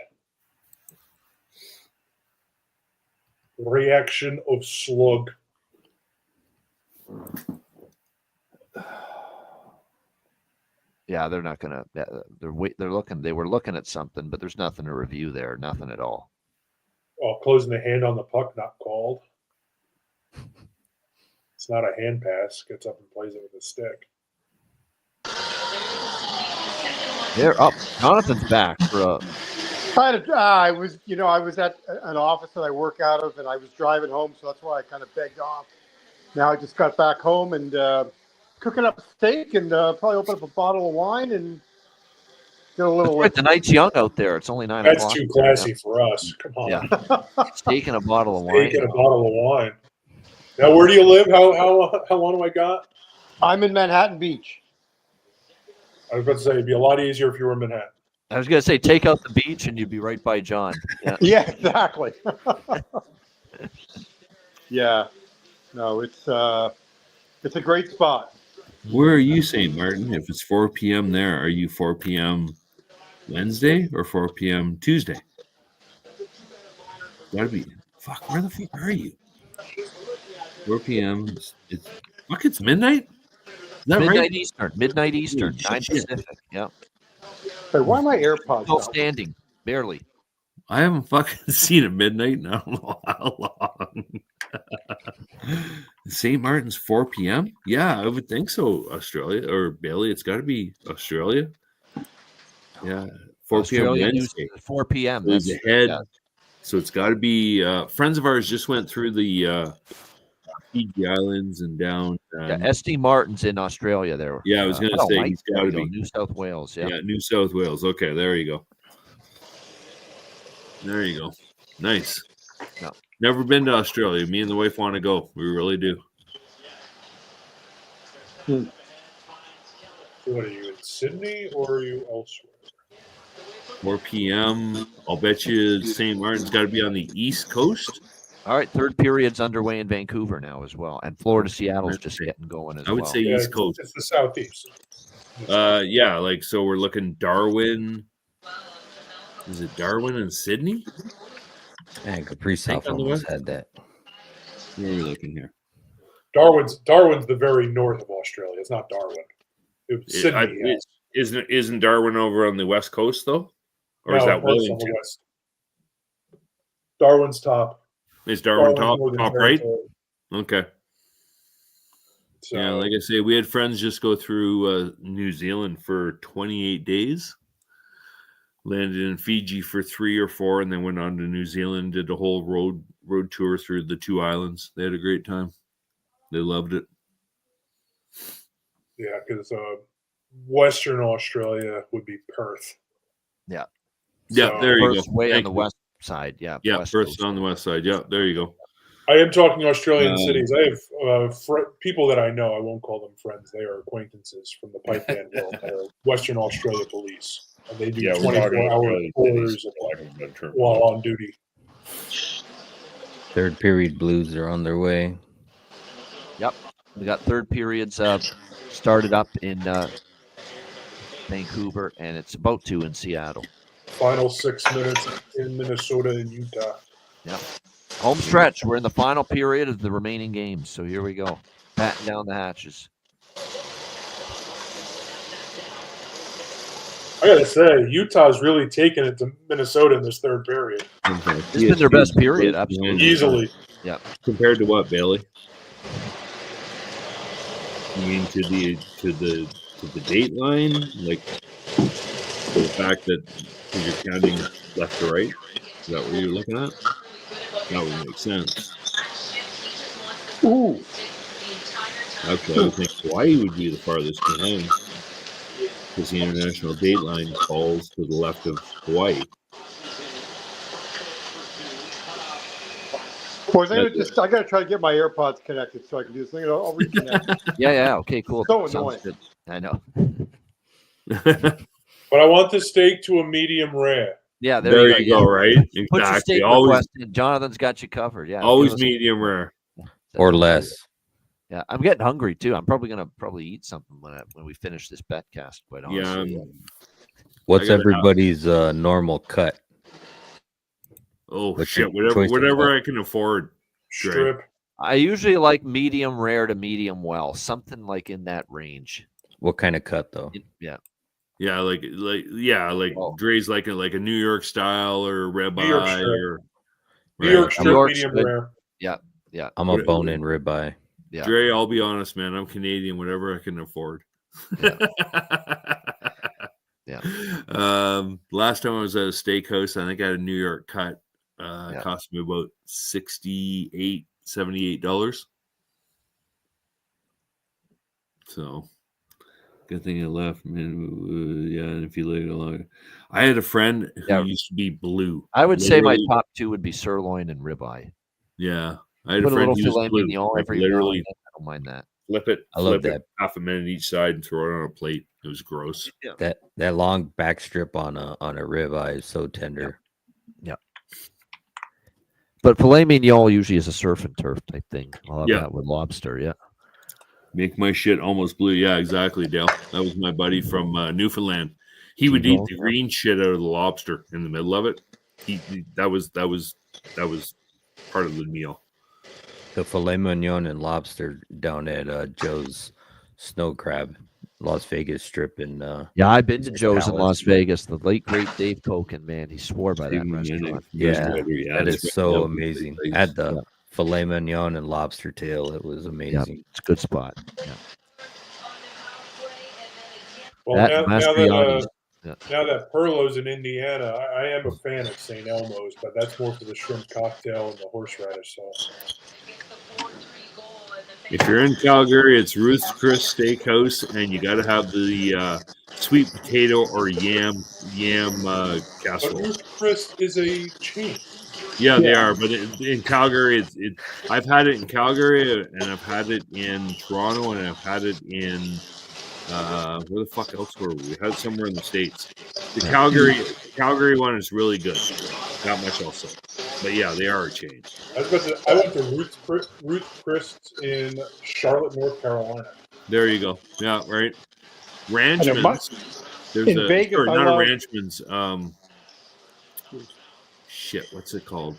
[SPEAKER 16] Reaction of slug.
[SPEAKER 2] Yeah, they're not gonna. They're looking. They were looking at something, but there's nothing to review there. Nothing at all.
[SPEAKER 16] Oh, closing the hand on the puck, not called. It's not a hand pass. Gets up and plays it with a stick.
[SPEAKER 2] They're up. Jonathan's back for
[SPEAKER 17] I was at an office that I work out of, and I was driving home, so that's why I kind of begged off. Now I just got back home and cooking up steak and probably open up a bottle of wine and get a little.
[SPEAKER 2] Right, the night's young out there. It's only 9
[SPEAKER 16] That's
[SPEAKER 2] o'clock.
[SPEAKER 16] too classy for us. Come on.
[SPEAKER 2] Yeah. Steak and a bottle of wine.
[SPEAKER 16] Steak and a bottle of wine. Now, where do you live? How long do I got?
[SPEAKER 17] I'm in Manhattan Beach.
[SPEAKER 16] I was about to say it'd be a lot easier if you were in Manhattan.
[SPEAKER 2] I was going to say, take out the beach and you'd be right by John. Yeah,
[SPEAKER 17] Yeah, exactly. Yeah. No, it's a great spot.
[SPEAKER 11] Where are you, St. Martin? If it's 4 p.m. there, are you 4 p.m. Wednesday or 4 p.m. Tuesday? Gotta be. Fuck, where the fuck are you? 4 p.m. It's midnight? Is that
[SPEAKER 2] midnight
[SPEAKER 11] right?
[SPEAKER 2] Eastern. Midnight Eastern.
[SPEAKER 11] Holy
[SPEAKER 2] 9
[SPEAKER 11] shit.
[SPEAKER 2] Pacific. Yeah.
[SPEAKER 17] Hey, why are my AirPods
[SPEAKER 2] Still
[SPEAKER 17] out?
[SPEAKER 2] standing. Barely.
[SPEAKER 11] I haven't fucking seen a midnight in I don't know how long. St. Martin's 4 p.m.? Yeah, I would think so. Australia or Bailey, it's got to be Australia. Yeah, 4 p.m.
[SPEAKER 2] Australia
[SPEAKER 11] Wednesday.
[SPEAKER 2] 4 p.m.
[SPEAKER 11] So
[SPEAKER 2] That's
[SPEAKER 11] it's ahead.
[SPEAKER 2] yeah.
[SPEAKER 11] So it's got to be friends of ours just went through the Fiji Islands and down.
[SPEAKER 2] Yeah, St. Martin's in Australia there.
[SPEAKER 11] Yeah, I was going to say he's got to be.
[SPEAKER 2] New South Wales. Yeah.
[SPEAKER 11] Yeah, New South Wales. Okay, there you go. There you go. Nice.
[SPEAKER 2] No.
[SPEAKER 11] Never been to Australia. Me and the wife want to go. We really do.
[SPEAKER 16] So what are you in Sydney or are you elsewhere?
[SPEAKER 11] 4 p.m. I'll bet you St. Martin's got to be on the East Coast.
[SPEAKER 2] All right, third period's underway in Vancouver now as well, and Florida Seattle's just getting going as well.
[SPEAKER 11] I would say East Coast.
[SPEAKER 16] It's the Southeast.
[SPEAKER 11] Yeah, like so we're looking Darwin. Is it Darwin and Sydney?
[SPEAKER 14] And Kaprizov
[SPEAKER 11] on the
[SPEAKER 14] almost
[SPEAKER 11] west?
[SPEAKER 14] had that.
[SPEAKER 11] Where are we looking here?
[SPEAKER 16] Darwin's the very north of Australia. It's not Darwin. It's Sydney. Yes.
[SPEAKER 11] Isn't Darwin over on the west coast though, or is
[SPEAKER 16] No,
[SPEAKER 11] that
[SPEAKER 16] that's on the
[SPEAKER 11] Wellington?
[SPEAKER 16] west. Darwin's top.
[SPEAKER 11] Is Darwin top
[SPEAKER 16] Northern
[SPEAKER 11] right?
[SPEAKER 16] Territory.
[SPEAKER 11] Okay.
[SPEAKER 16] So,
[SPEAKER 11] Yeah, like I say, we had friends just go through New Zealand for 28 days. Landed in Fiji for 3 or 4, and then went on to New Zealand. Did a whole road tour through the 2 islands. They had a great time. They loved it.
[SPEAKER 16] yeah, because Western Australia would be Perth.
[SPEAKER 2] Yeah.
[SPEAKER 11] Yeah,
[SPEAKER 16] So-
[SPEAKER 11] there you
[SPEAKER 2] Perth's
[SPEAKER 11] go.
[SPEAKER 2] way on
[SPEAKER 11] Thank
[SPEAKER 2] the
[SPEAKER 11] you.
[SPEAKER 2] west side. Yeah.
[SPEAKER 11] Yeah,
[SPEAKER 2] west
[SPEAKER 11] Perth's
[SPEAKER 2] coast.
[SPEAKER 11] on the west side. Yeah, there you go.
[SPEAKER 16] I am talking Australian
[SPEAKER 11] Um,
[SPEAKER 16] cities. I have people that I know. I won't call them friends. They are acquaintances from the pipe band world. They're Western Australia police, and they do
[SPEAKER 11] Yeah, we're talking
[SPEAKER 16] 24-hour
[SPEAKER 11] Australian
[SPEAKER 16] tours
[SPEAKER 11] cities.
[SPEAKER 16] while on duty.
[SPEAKER 14] Third period Blues are on their way.
[SPEAKER 2] Yep. We got third periods started up in Vancouver, and it's about to in Seattle.
[SPEAKER 16] Final 6 minutes in Minnesota and Utah.
[SPEAKER 2] Yep. Home stretch. We're in the final period of the remaining games. So here we go. Batten down the hatches.
[SPEAKER 16] I gotta say, Utah's really taken it to Minnesota in this third period.
[SPEAKER 2] It's been their best period, absolutely.
[SPEAKER 16] Easily.
[SPEAKER 2] Yeah.
[SPEAKER 11] Compared to what, Bailey? You mean to the date line, like the fact that because you're counting left to right. Is that what you're looking at? That would make sense.
[SPEAKER 17] Ooh.
[SPEAKER 11] Actually, I would think Hawaii would be the farthest behind because the international date line falls to the left of Hawaii.
[SPEAKER 17] Boys, I gotta try to get my AirPods connected so I can do this thing. I'll reconnect.
[SPEAKER 2] Yeah. Okay, cool.
[SPEAKER 17] So
[SPEAKER 2] Sounds
[SPEAKER 17] annoying.
[SPEAKER 2] good. I know.
[SPEAKER 16] But I want the steak to a medium rare.
[SPEAKER 2] Yeah,
[SPEAKER 11] There you go, right?
[SPEAKER 2] Put your
[SPEAKER 11] Exactly.
[SPEAKER 2] steak
[SPEAKER 11] Always,
[SPEAKER 2] request in. Jonathan's got you covered. Yeah.
[SPEAKER 11] always
[SPEAKER 2] give us-
[SPEAKER 11] medium rare.
[SPEAKER 14] Or less.
[SPEAKER 2] Yeah, I'm getting hungry too. I'm probably gonna eat something when we finish this Betcast. Quite
[SPEAKER 11] Yeah.
[SPEAKER 2] honestly.
[SPEAKER 14] What's
[SPEAKER 11] I gotta
[SPEAKER 14] everybody's normal cut?
[SPEAKER 11] Oh
[SPEAKER 14] What's
[SPEAKER 11] shit!
[SPEAKER 14] your choice of
[SPEAKER 11] Whatever
[SPEAKER 14] cut?
[SPEAKER 11] I can afford. Dre.
[SPEAKER 16] Strip.
[SPEAKER 2] I usually like medium rare to medium well, something like in that range.
[SPEAKER 14] What kind of cut though?
[SPEAKER 2] Yeah.
[SPEAKER 11] Yeah, like Dre's like a New York style or
[SPEAKER 16] New York
[SPEAKER 11] ribeye
[SPEAKER 16] strip.
[SPEAKER 11] or
[SPEAKER 16] New York strip, medium rare.
[SPEAKER 2] Yeah, yeah.
[SPEAKER 14] I'm a bone-in ribeye.
[SPEAKER 2] Yeah.
[SPEAKER 11] Dre, I'll be honest, man. I'm Canadian, whatever I can afford.
[SPEAKER 2] Yeah.
[SPEAKER 11] Last time I was at a steakhouse, I think I had a New York cut. Cost me about $78. So good thing I left, man. Yeah, and if you later along, I had a friend who used to be blue.
[SPEAKER 2] I would say my top two would be sirloin and ribeye.
[SPEAKER 11] Yeah, I had
[SPEAKER 2] Put
[SPEAKER 11] a friend
[SPEAKER 2] little
[SPEAKER 11] who was
[SPEAKER 2] filet
[SPEAKER 11] blue.
[SPEAKER 2] mignon
[SPEAKER 11] Like
[SPEAKER 2] every now and
[SPEAKER 11] literally,
[SPEAKER 2] then. I don't mind that.
[SPEAKER 11] flip it half a minute each side and throw it on a plate. It was gross.
[SPEAKER 2] Yeah.
[SPEAKER 14] That long back strip on a ribeye is so tender.
[SPEAKER 2] Yeah. But filet mignon usually is a surf and turf type thing. I'll have that with lobster. Yeah.
[SPEAKER 11] Make my shit almost blue. Yeah, exactly, Dale. That was my buddy from Newfoundland. He would eat the green shit out of the lobster in the middle of it. That was part of the meal.
[SPEAKER 14] The filet mignon and lobster down at Joe's Snow Crab, Las Vegas Strip. And
[SPEAKER 2] yeah, I've been to Joe's in
[SPEAKER 14] Palace.
[SPEAKER 2] Las Vegas. The late great Dave Koken, man, he swore by that restaurant.
[SPEAKER 14] Yeah, that
[SPEAKER 11] it's
[SPEAKER 14] is so
[SPEAKER 11] great.
[SPEAKER 14] amazing.
[SPEAKER 11] Yeah.
[SPEAKER 14] Had the filet mignon and lobster tail. It was amazing.
[SPEAKER 2] Yeah, it's a good spot. Yeah.
[SPEAKER 16] Well,
[SPEAKER 2] Mastriani.
[SPEAKER 16] now that Perlo's in Indiana, I am a fan of St. Elmo's, but that's more for the shrimp cocktail and the horseradish sauce.
[SPEAKER 11] If you're in Calgary, it's Ruth's Chris Steakhouse, and you got to have the sweet potato or yam casserole.
[SPEAKER 16] But Ruth's Chris is a chain.
[SPEAKER 11] Yeah, they are. But in Calgary, I've had it in Calgary, and I've had it in Toronto, and I've had it in where the fuck else were we? We had it somewhere in the States. The Calgary one is really good. Not much else. But yeah, they are a chain.
[SPEAKER 16] I went to Ruth's Chris in Charlotte, North Carolina.
[SPEAKER 11] There you go. Yeah, right. Ranchman's. There's
[SPEAKER 17] in Vegas,
[SPEAKER 11] not
[SPEAKER 17] love,
[SPEAKER 11] a Ranchman's. Shit, what's it called?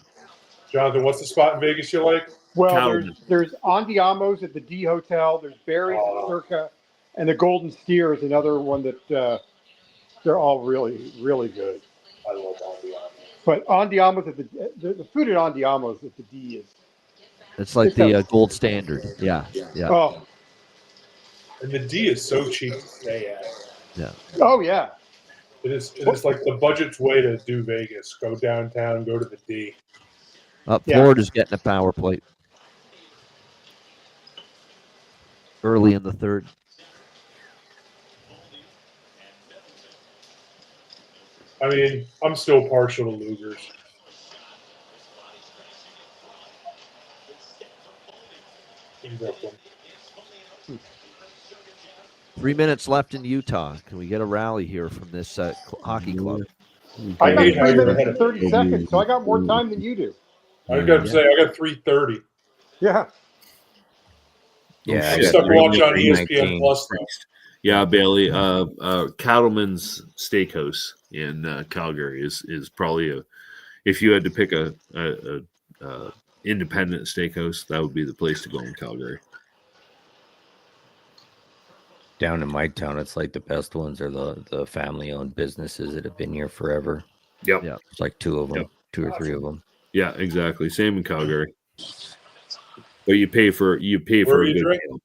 [SPEAKER 16] Jonathan, what's the spot in Vegas you like?
[SPEAKER 17] Well, there's Andiamo's at the D Hotel. There's Barry's at Circa, and the Golden Steer is another one that they're all really, really good.
[SPEAKER 16] I love Andiamo.
[SPEAKER 17] But Andiamo's at the food at Andiamo's at the D is.
[SPEAKER 2] It's like the gold standard. Yeah. Yeah.
[SPEAKER 17] Oh.
[SPEAKER 16] And the D is so cheap to stay at.
[SPEAKER 2] Yeah.
[SPEAKER 17] Oh yeah.
[SPEAKER 16] It is like the budget's way to do Vegas. Go downtown, go to the D.
[SPEAKER 2] Florida's getting a power plate early in the third.
[SPEAKER 16] I mean, I'm still partial to Luger's. In Brooklyn.
[SPEAKER 2] 3 minutes left in Utah. Can we get a rally here from this hockey club?
[SPEAKER 17] I got 3 minutes and 30 seconds, so I got more time than you do.
[SPEAKER 16] I was going to say, I got 3:30.
[SPEAKER 17] Yeah.
[SPEAKER 14] Yeah,
[SPEAKER 16] I'm stuck watching on ESPN Plus now.
[SPEAKER 11] Yeah, Bailey. Cattleman's Steakhouse in Calgary is probably if you had to pick a independent steakhouse, that would be the place to go in Calgary.
[SPEAKER 14] Down in my town, it's like the best ones are the family-owned businesses that have been here forever.
[SPEAKER 11] Yep.
[SPEAKER 2] Yeah.
[SPEAKER 14] It's like two of them, 2 or 3 of them.
[SPEAKER 11] Yeah, exactly. Same in Calgary. But you pay for a good meal.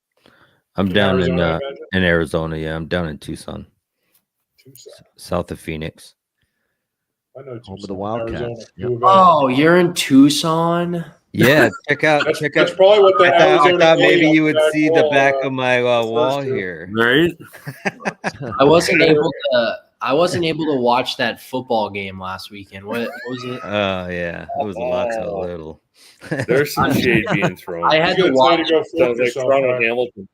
[SPEAKER 14] I'm down
[SPEAKER 16] Arizona,
[SPEAKER 14] in Arizona. Yeah, I'm down in Tucson.
[SPEAKER 16] Tucson.
[SPEAKER 14] South of Phoenix.
[SPEAKER 16] I know
[SPEAKER 2] Home of the Wildcats. Yep.
[SPEAKER 18] Oh, you're in Tucson?
[SPEAKER 14] Yeah, check out.
[SPEAKER 16] That's probably what the
[SPEAKER 14] I thought maybe
[SPEAKER 16] Arizona
[SPEAKER 14] you would
[SPEAKER 16] back
[SPEAKER 14] see the
[SPEAKER 16] wall,
[SPEAKER 14] back of my wall
[SPEAKER 16] refers to.
[SPEAKER 14] here.
[SPEAKER 11] Right?
[SPEAKER 18] I wasn't able to watch that football game last weekend. What was it?
[SPEAKER 14] Oh yeah, it was a lot so little.
[SPEAKER 11] There's some shade being thrown.
[SPEAKER 18] I had to watch
[SPEAKER 11] Sounds like Toronto Hamilton.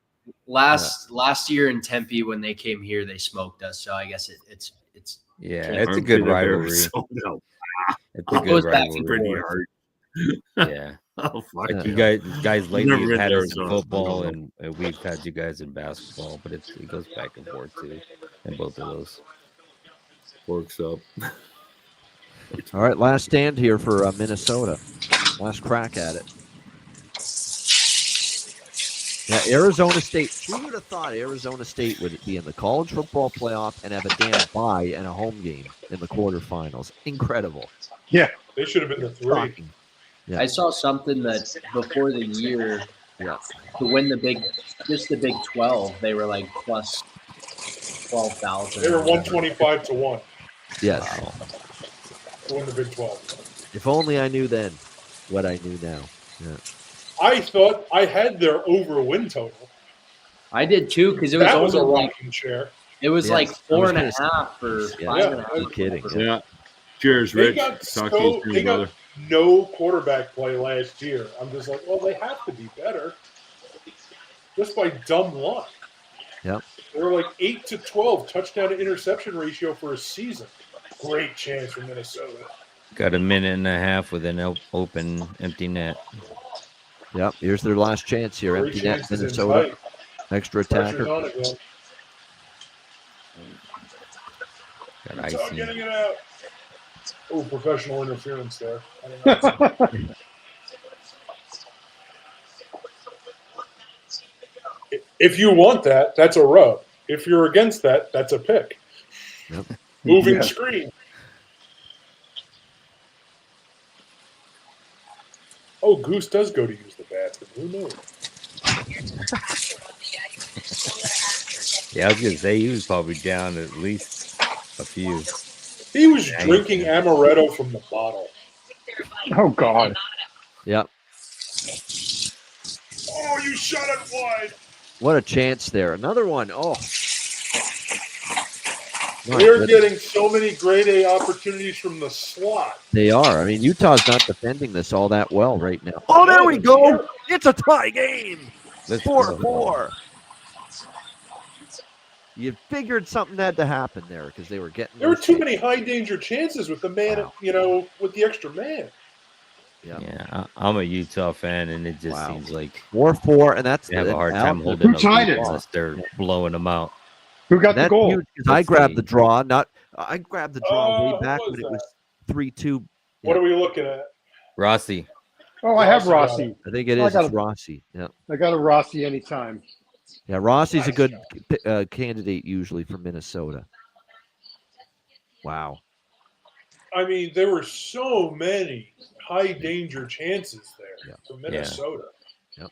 [SPEAKER 18] last year in Tempe when they came here, they smoked us. So I guess it's
[SPEAKER 14] Yeah, it's a good rivalry. It's a good rivalry.
[SPEAKER 11] Pretty hard.
[SPEAKER 14] Yeah.
[SPEAKER 11] Oh fuck!
[SPEAKER 14] You
[SPEAKER 11] yeah.
[SPEAKER 14] guys lately
[SPEAKER 11] Never
[SPEAKER 14] have
[SPEAKER 11] been
[SPEAKER 14] had
[SPEAKER 11] to
[SPEAKER 14] us in
[SPEAKER 11] Arizona.
[SPEAKER 14] football, and we've had you guys in basketball, but it goes back and forth too, in both of those.
[SPEAKER 11] Works up.
[SPEAKER 2] All right, last stand here for Minnesota. Last crack at it. Yeah, Arizona State. Who would have thought Arizona State would be in the college football playoff and have a damn bye and a home game in the quarterfinals? Incredible.
[SPEAKER 16] Yeah, they should have been the 3.
[SPEAKER 2] Shocking. Yeah.
[SPEAKER 18] I saw something that before the year,
[SPEAKER 2] Yeah.
[SPEAKER 18] to win the Big 12, they were like plus 12,000.
[SPEAKER 16] They were 125 to 1
[SPEAKER 2] Yes.
[SPEAKER 16] to win the Big 12.
[SPEAKER 2] If only I knew then what I knew now. Yeah.
[SPEAKER 16] I thought I had their over win total.
[SPEAKER 18] I did too, because it was
[SPEAKER 16] That was a
[SPEAKER 18] only
[SPEAKER 16] rocking chair.
[SPEAKER 18] it was
[SPEAKER 2] Yes,
[SPEAKER 18] like
[SPEAKER 2] I was
[SPEAKER 18] 4.5 or
[SPEAKER 2] Yeah.
[SPEAKER 18] 5.5.
[SPEAKER 2] No kidding.
[SPEAKER 11] Yeah. Cheers,
[SPEAKER 16] They
[SPEAKER 11] Rich.
[SPEAKER 16] got
[SPEAKER 11] Talk to you soon,
[SPEAKER 16] they
[SPEAKER 11] brother.
[SPEAKER 16] got no quarterback play last year. I'm just like, well, they have to be better. Just by dumb luck.
[SPEAKER 2] Yep.
[SPEAKER 16] They were like 8 to 12 touchdown to interception ratio for a season. Great chance for Minnesota.
[SPEAKER 14] Got a minute and a half with an open empty net.
[SPEAKER 2] Yep. Here's their last chance here.
[SPEAKER 16] Great
[SPEAKER 2] Empty net,
[SPEAKER 16] chances in
[SPEAKER 2] Minnesota.
[SPEAKER 16] tight.
[SPEAKER 2] Extra
[SPEAKER 16] Pressure's
[SPEAKER 2] attacker.
[SPEAKER 16] on again.
[SPEAKER 14] Got
[SPEAKER 16] Utah
[SPEAKER 14] icing.
[SPEAKER 16] getting it out. Oh, professional interference there. I don't know. If you want that, that's a rub. If you're against that, that's a pick.
[SPEAKER 2] Yep.
[SPEAKER 16] Moving
[SPEAKER 2] Yeah.
[SPEAKER 16] screen. Oh, Goose does go to use the bathroom. Who knows?
[SPEAKER 14] Yeah, I was gonna say he was probably down at least a few.
[SPEAKER 16] He was
[SPEAKER 14] Dang.
[SPEAKER 16] drinking amaretto from the bottle.
[SPEAKER 17] Oh God.
[SPEAKER 2] Yep.
[SPEAKER 16] Oh, you shot it wide.
[SPEAKER 2] What a chance there. Another one. Oh. My
[SPEAKER 16] They're
[SPEAKER 2] goodness.
[SPEAKER 16] getting so many grade A opportunities from the slot.
[SPEAKER 2] They are. I mean, Utah's not defending this all that well right now. Oh, there we go. It's a tie game.
[SPEAKER 14] Let's
[SPEAKER 2] 4-4. You figured something had to happen there because they were getting.
[SPEAKER 16] There were
[SPEAKER 2] those
[SPEAKER 16] too
[SPEAKER 2] chances.
[SPEAKER 16] many high danger chances with the man, with the extra man.
[SPEAKER 2] Yeah,
[SPEAKER 14] I'm a Utah fan, and it just seems like
[SPEAKER 2] 4-4, and that's
[SPEAKER 14] they have a hard
[SPEAKER 2] out.
[SPEAKER 14] time holding
[SPEAKER 17] Who
[SPEAKER 14] up
[SPEAKER 17] tied it?
[SPEAKER 14] unless they're blowing them out.
[SPEAKER 17] Who got the
[SPEAKER 2] That's
[SPEAKER 17] goal?
[SPEAKER 2] huge, 'cause I
[SPEAKER 14] Let's
[SPEAKER 2] grabbed
[SPEAKER 14] see.
[SPEAKER 2] the draw. I grabbed the draw way
[SPEAKER 16] who
[SPEAKER 2] back
[SPEAKER 16] was
[SPEAKER 2] when it
[SPEAKER 16] that?
[SPEAKER 2] was 3-2.
[SPEAKER 16] What are we looking at?
[SPEAKER 14] Rossi.
[SPEAKER 17] Oh, I have
[SPEAKER 16] Rossi got
[SPEAKER 17] Rossi.
[SPEAKER 2] I think it
[SPEAKER 17] I
[SPEAKER 2] is.
[SPEAKER 17] got
[SPEAKER 2] It's
[SPEAKER 17] a-
[SPEAKER 2] Rossi. Yeah.
[SPEAKER 17] I got a Rossi anytime.
[SPEAKER 2] Yeah, Rossi's a good candidate usually for Minnesota. Wow.
[SPEAKER 16] I mean, there were so many high danger chances there for Minnesota.
[SPEAKER 2] Yep.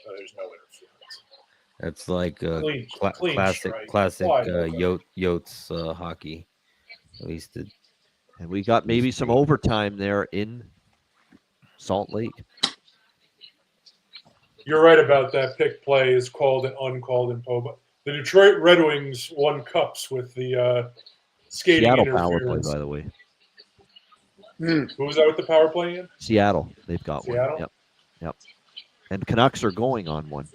[SPEAKER 16] There's no interference.
[SPEAKER 14] That's like
[SPEAKER 16] Clean
[SPEAKER 14] classic
[SPEAKER 16] strike. Wide open.
[SPEAKER 14] Yotes hockey. At least it,
[SPEAKER 2] And we got maybe some overtime there in Salt Lake.
[SPEAKER 16] You're right about that. Pick play is called and uncalled in Poba. The Detroit Red Wings won cups with the skating
[SPEAKER 2] Seattle power play,
[SPEAKER 16] interference.
[SPEAKER 2] by the way.
[SPEAKER 16] Who was that with the power play in?
[SPEAKER 2] Seattle, they've got
[SPEAKER 16] Seattle?
[SPEAKER 2] one. Yep. And Canucks are going on one.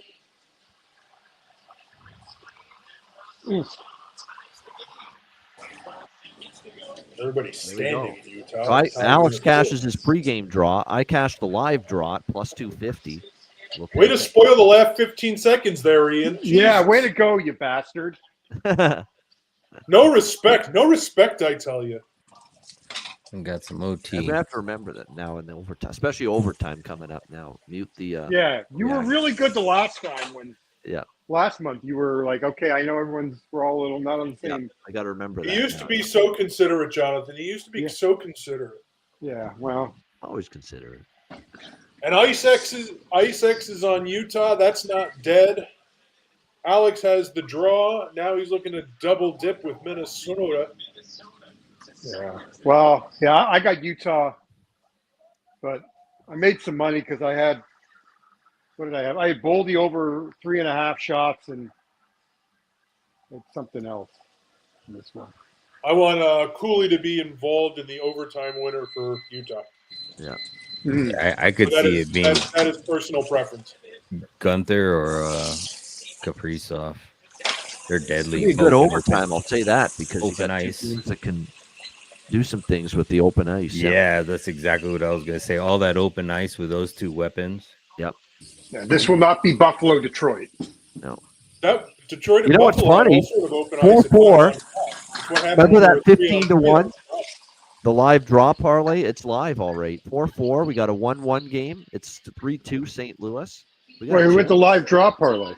[SPEAKER 16] Everybody's
[SPEAKER 2] There we
[SPEAKER 16] standing in Utah.
[SPEAKER 2] So
[SPEAKER 16] It's time
[SPEAKER 2] Alex
[SPEAKER 16] to
[SPEAKER 2] cashes his pregame draw. I cashed the live draw at plus 250. We'll
[SPEAKER 16] Way
[SPEAKER 2] take
[SPEAKER 16] to spoil the last 15 seconds there, Ian.
[SPEAKER 17] Yeah,
[SPEAKER 16] Jesus.
[SPEAKER 17] way to go, you bastard.
[SPEAKER 2] it.
[SPEAKER 16] No respect. No respect, I tell you.
[SPEAKER 14] and got some OT.
[SPEAKER 2] We have to remember that now in the overtime, especially overtime coming up now. Mute the.
[SPEAKER 17] Yeah, you were really good the last time when
[SPEAKER 2] Yeah.
[SPEAKER 17] last month you were like, okay, I know we're all a little not on the same.
[SPEAKER 2] I got to remember that.
[SPEAKER 16] He used
[SPEAKER 2] now.
[SPEAKER 16] to be so considerate, Jonathan. He used to be so considerate.
[SPEAKER 17] Yeah, well,
[SPEAKER 2] always consider it.
[SPEAKER 16] And Ice X is on Utah. That's not dead. Alex has the draw. Now he's looking to double dip with Minnesota.
[SPEAKER 17] yeah. Well, yeah, I got Utah, but I made some money because I had. What did I have? I had Boldy over 3.5 shots and something else in this one.
[SPEAKER 16] I want Cooley to be involved in the overtime winner for Utah.
[SPEAKER 2] Yeah.
[SPEAKER 14] I could
[SPEAKER 16] But that
[SPEAKER 14] see
[SPEAKER 16] is-
[SPEAKER 14] it being
[SPEAKER 16] that is personal preference.
[SPEAKER 14] Gunther or Kaprizov. They're deadly.
[SPEAKER 2] Pretty good
[SPEAKER 14] Open-
[SPEAKER 2] overtime, I'll say that, because you
[SPEAKER 14] open
[SPEAKER 2] got two
[SPEAKER 14] ice.
[SPEAKER 2] teams that can do some things with the open ice.
[SPEAKER 14] Yeah, that's exactly what I was gonna say. All that open ice with those two weapons.
[SPEAKER 2] Yep.
[SPEAKER 17] Yeah, this will not be Buffalo, Detroit.
[SPEAKER 2] No.
[SPEAKER 16] That Detroit and
[SPEAKER 2] You know what's
[SPEAKER 16] Buffalo
[SPEAKER 2] funny?
[SPEAKER 16] also have open ice.
[SPEAKER 2] 4-4.
[SPEAKER 16] That's what happened
[SPEAKER 2] Remember
[SPEAKER 16] when
[SPEAKER 2] that
[SPEAKER 16] we were
[SPEAKER 2] 15-1? The live draw parlay, it's live all right. 4-4. We got a 1-1 game. It's 3-2 St. Louis.
[SPEAKER 17] Wait, who went the live draw parlay?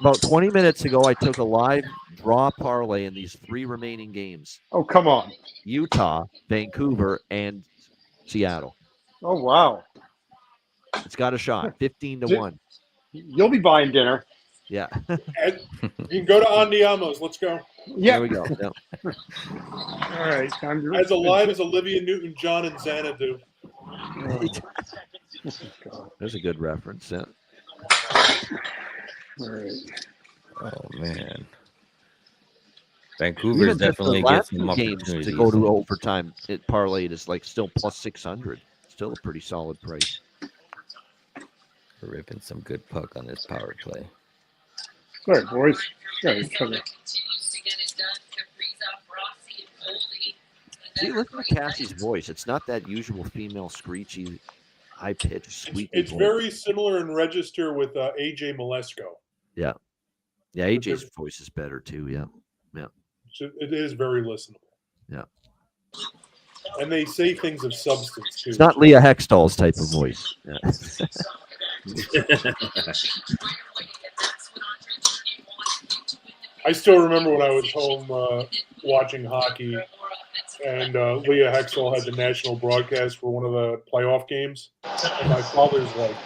[SPEAKER 2] About 20 minutes ago, I took a live draw parlay in these 3 remaining games.
[SPEAKER 17] Oh, come on.
[SPEAKER 2] Utah, Vancouver, and Seattle.
[SPEAKER 17] Oh, wow.
[SPEAKER 2] It's got a shot. 15-1.
[SPEAKER 17] You'll be buying dinner.
[SPEAKER 2] Yeah.
[SPEAKER 16] Ed, you can go to Andiamo's. Let's go.
[SPEAKER 17] Yeah.
[SPEAKER 2] There we go. Yep.
[SPEAKER 17] All right.
[SPEAKER 16] As alive as Olivia Newton-John and Xanadu.
[SPEAKER 2] There's a good reference. Yeah.
[SPEAKER 17] All right.
[SPEAKER 14] Oh man, Vancouver's
[SPEAKER 2] Even just
[SPEAKER 14] definitely
[SPEAKER 2] the
[SPEAKER 14] getting
[SPEAKER 2] last
[SPEAKER 14] some
[SPEAKER 2] 2 games
[SPEAKER 14] opportunities.
[SPEAKER 2] to go to overtime. It parlayed is like still plus 600. Still a pretty solid price.
[SPEAKER 14] We're ripping some good puck on this power play.
[SPEAKER 17] All right, boys. Yeah, each other.
[SPEAKER 2] See, listen to Cassie's voice. It's not that usual female screechy, high-pitched, squeaky
[SPEAKER 16] It's
[SPEAKER 2] voice.
[SPEAKER 16] very similar in register with AJ Malesko.
[SPEAKER 2] Yeah. Yeah, AJ's voice is better too. Yeah. Yeah.
[SPEAKER 16] So it is very listenable.
[SPEAKER 2] Yeah.
[SPEAKER 16] And they say things of substance too.
[SPEAKER 2] It's not Leah Hextall's type of voice. Yeah.
[SPEAKER 16] I still remember when I was home watching hockey, and Leah Hextall had the national broadcast for one of the playoff games. And my father's like,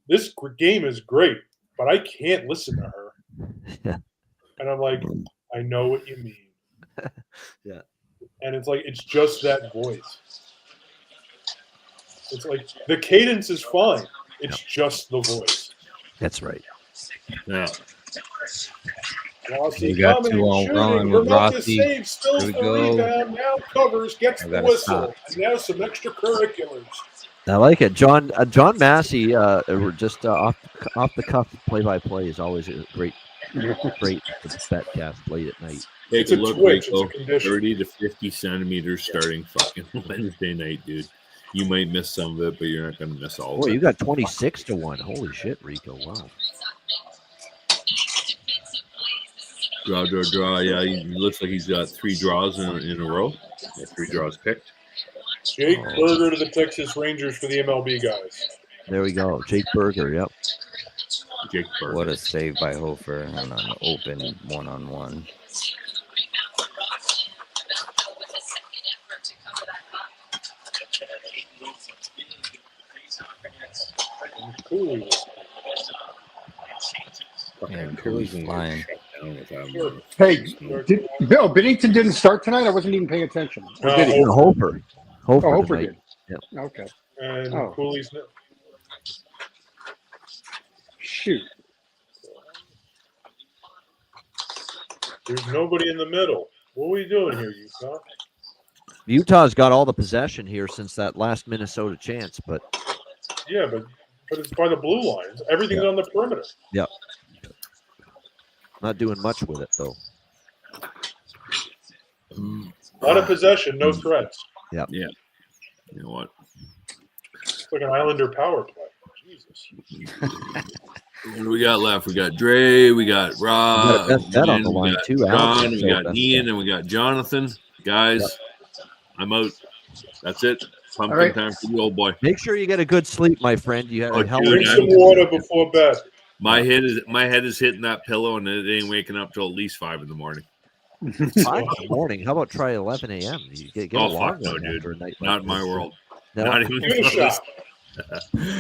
[SPEAKER 16] "This game is great, but I can't listen to her."
[SPEAKER 2] Yeah.
[SPEAKER 16] And I'm like, "I know what you mean."
[SPEAKER 2] Yeah.
[SPEAKER 16] And it's like, it's just that voice. It's like the cadence is fine. It's just the voice.
[SPEAKER 2] That's right.
[SPEAKER 11] Yeah.
[SPEAKER 16] Rossi
[SPEAKER 14] We got
[SPEAKER 16] coming,
[SPEAKER 14] 2 on
[SPEAKER 16] shooting,
[SPEAKER 14] 1 with
[SPEAKER 16] Vermont
[SPEAKER 14] Rossi.
[SPEAKER 16] saves, spills
[SPEAKER 14] Here
[SPEAKER 16] the
[SPEAKER 14] we go.
[SPEAKER 16] rebound, now covers, gets
[SPEAKER 14] I
[SPEAKER 16] the
[SPEAKER 14] gotta
[SPEAKER 16] whistle.
[SPEAKER 14] stop.
[SPEAKER 16] And now some extracurriculars.
[SPEAKER 2] I like it. John Massey, we're just off the cuff play-by-play is always a great Betcast late at night.
[SPEAKER 11] Take
[SPEAKER 16] It's
[SPEAKER 11] a
[SPEAKER 16] a
[SPEAKER 11] look,
[SPEAKER 16] twitch,
[SPEAKER 11] Rico.
[SPEAKER 16] it's a condition.
[SPEAKER 11] 30 to 50 centimeters starting fucking Wednesday night, dude. You might miss some of it, but you're not going to miss all
[SPEAKER 2] Boy,
[SPEAKER 11] of it.
[SPEAKER 2] you got 26-1. Holy shit, Rico! Wow.
[SPEAKER 11] Draw. Yeah, he looks like he's got 3 draws in a row. Yeah, 3 draws picked.
[SPEAKER 16] Jake Berger to the Texas Rangers for the MLB guys.
[SPEAKER 2] There we go. Jake Berger. Yep.
[SPEAKER 11] Jake Berger.
[SPEAKER 14] What a save by Hofer on an open 1-on-1.
[SPEAKER 16] Cool.
[SPEAKER 14] Yeah, Cooley's flying.
[SPEAKER 17] Hey, Bill, Bennington didn't start tonight? I wasn't even paying attention. Or did he?
[SPEAKER 2] Hofer.
[SPEAKER 17] Hofer
[SPEAKER 2] tonight.
[SPEAKER 17] did.
[SPEAKER 2] Yep.
[SPEAKER 17] Okay.
[SPEAKER 16] And
[SPEAKER 17] Oh.
[SPEAKER 16] Cooley's.
[SPEAKER 17] Shoot.
[SPEAKER 16] There's nobody in the middle. What are we doing here, Utah?
[SPEAKER 2] Utah's got all the possession here since that last Minnesota chance, but
[SPEAKER 16] Yeah, but it's by the blue lines. Everything's on the perimeter.
[SPEAKER 2] yep. Not doing much with it though.
[SPEAKER 16] A lot of possession, no threats.
[SPEAKER 2] Yep.
[SPEAKER 11] Yeah. You know what?
[SPEAKER 16] It's like an Islander power play. Jesus.
[SPEAKER 11] What do we got left? We got Dre, we got Rob,
[SPEAKER 2] We got that on the
[SPEAKER 11] we
[SPEAKER 2] line
[SPEAKER 11] got
[SPEAKER 2] too,
[SPEAKER 11] John,
[SPEAKER 2] Alex.
[SPEAKER 11] we
[SPEAKER 2] So
[SPEAKER 11] got
[SPEAKER 2] that's-
[SPEAKER 11] Ian, and we got Jonathan. Guys, I'm out. That's it. Pumpkin
[SPEAKER 17] All right.
[SPEAKER 11] time for the old boy.
[SPEAKER 2] Make sure you get a good sleep, my friend. You have
[SPEAKER 11] Oh,
[SPEAKER 2] a hell of
[SPEAKER 11] dude,
[SPEAKER 16] Drink
[SPEAKER 2] a
[SPEAKER 16] some water before bed.
[SPEAKER 11] My head is hitting that pillow, and it ain't waking up till at least 5 in the morning.
[SPEAKER 2] 5 in the morning. How about try 11 a.m.? You get
[SPEAKER 11] Oh
[SPEAKER 2] a long
[SPEAKER 11] fuck no,
[SPEAKER 2] one
[SPEAKER 11] dude!
[SPEAKER 2] after a night like
[SPEAKER 11] Not my
[SPEAKER 2] this.
[SPEAKER 11] world.
[SPEAKER 2] No.
[SPEAKER 11] Not even
[SPEAKER 16] Give it a
[SPEAKER 11] close.
[SPEAKER 16] shot.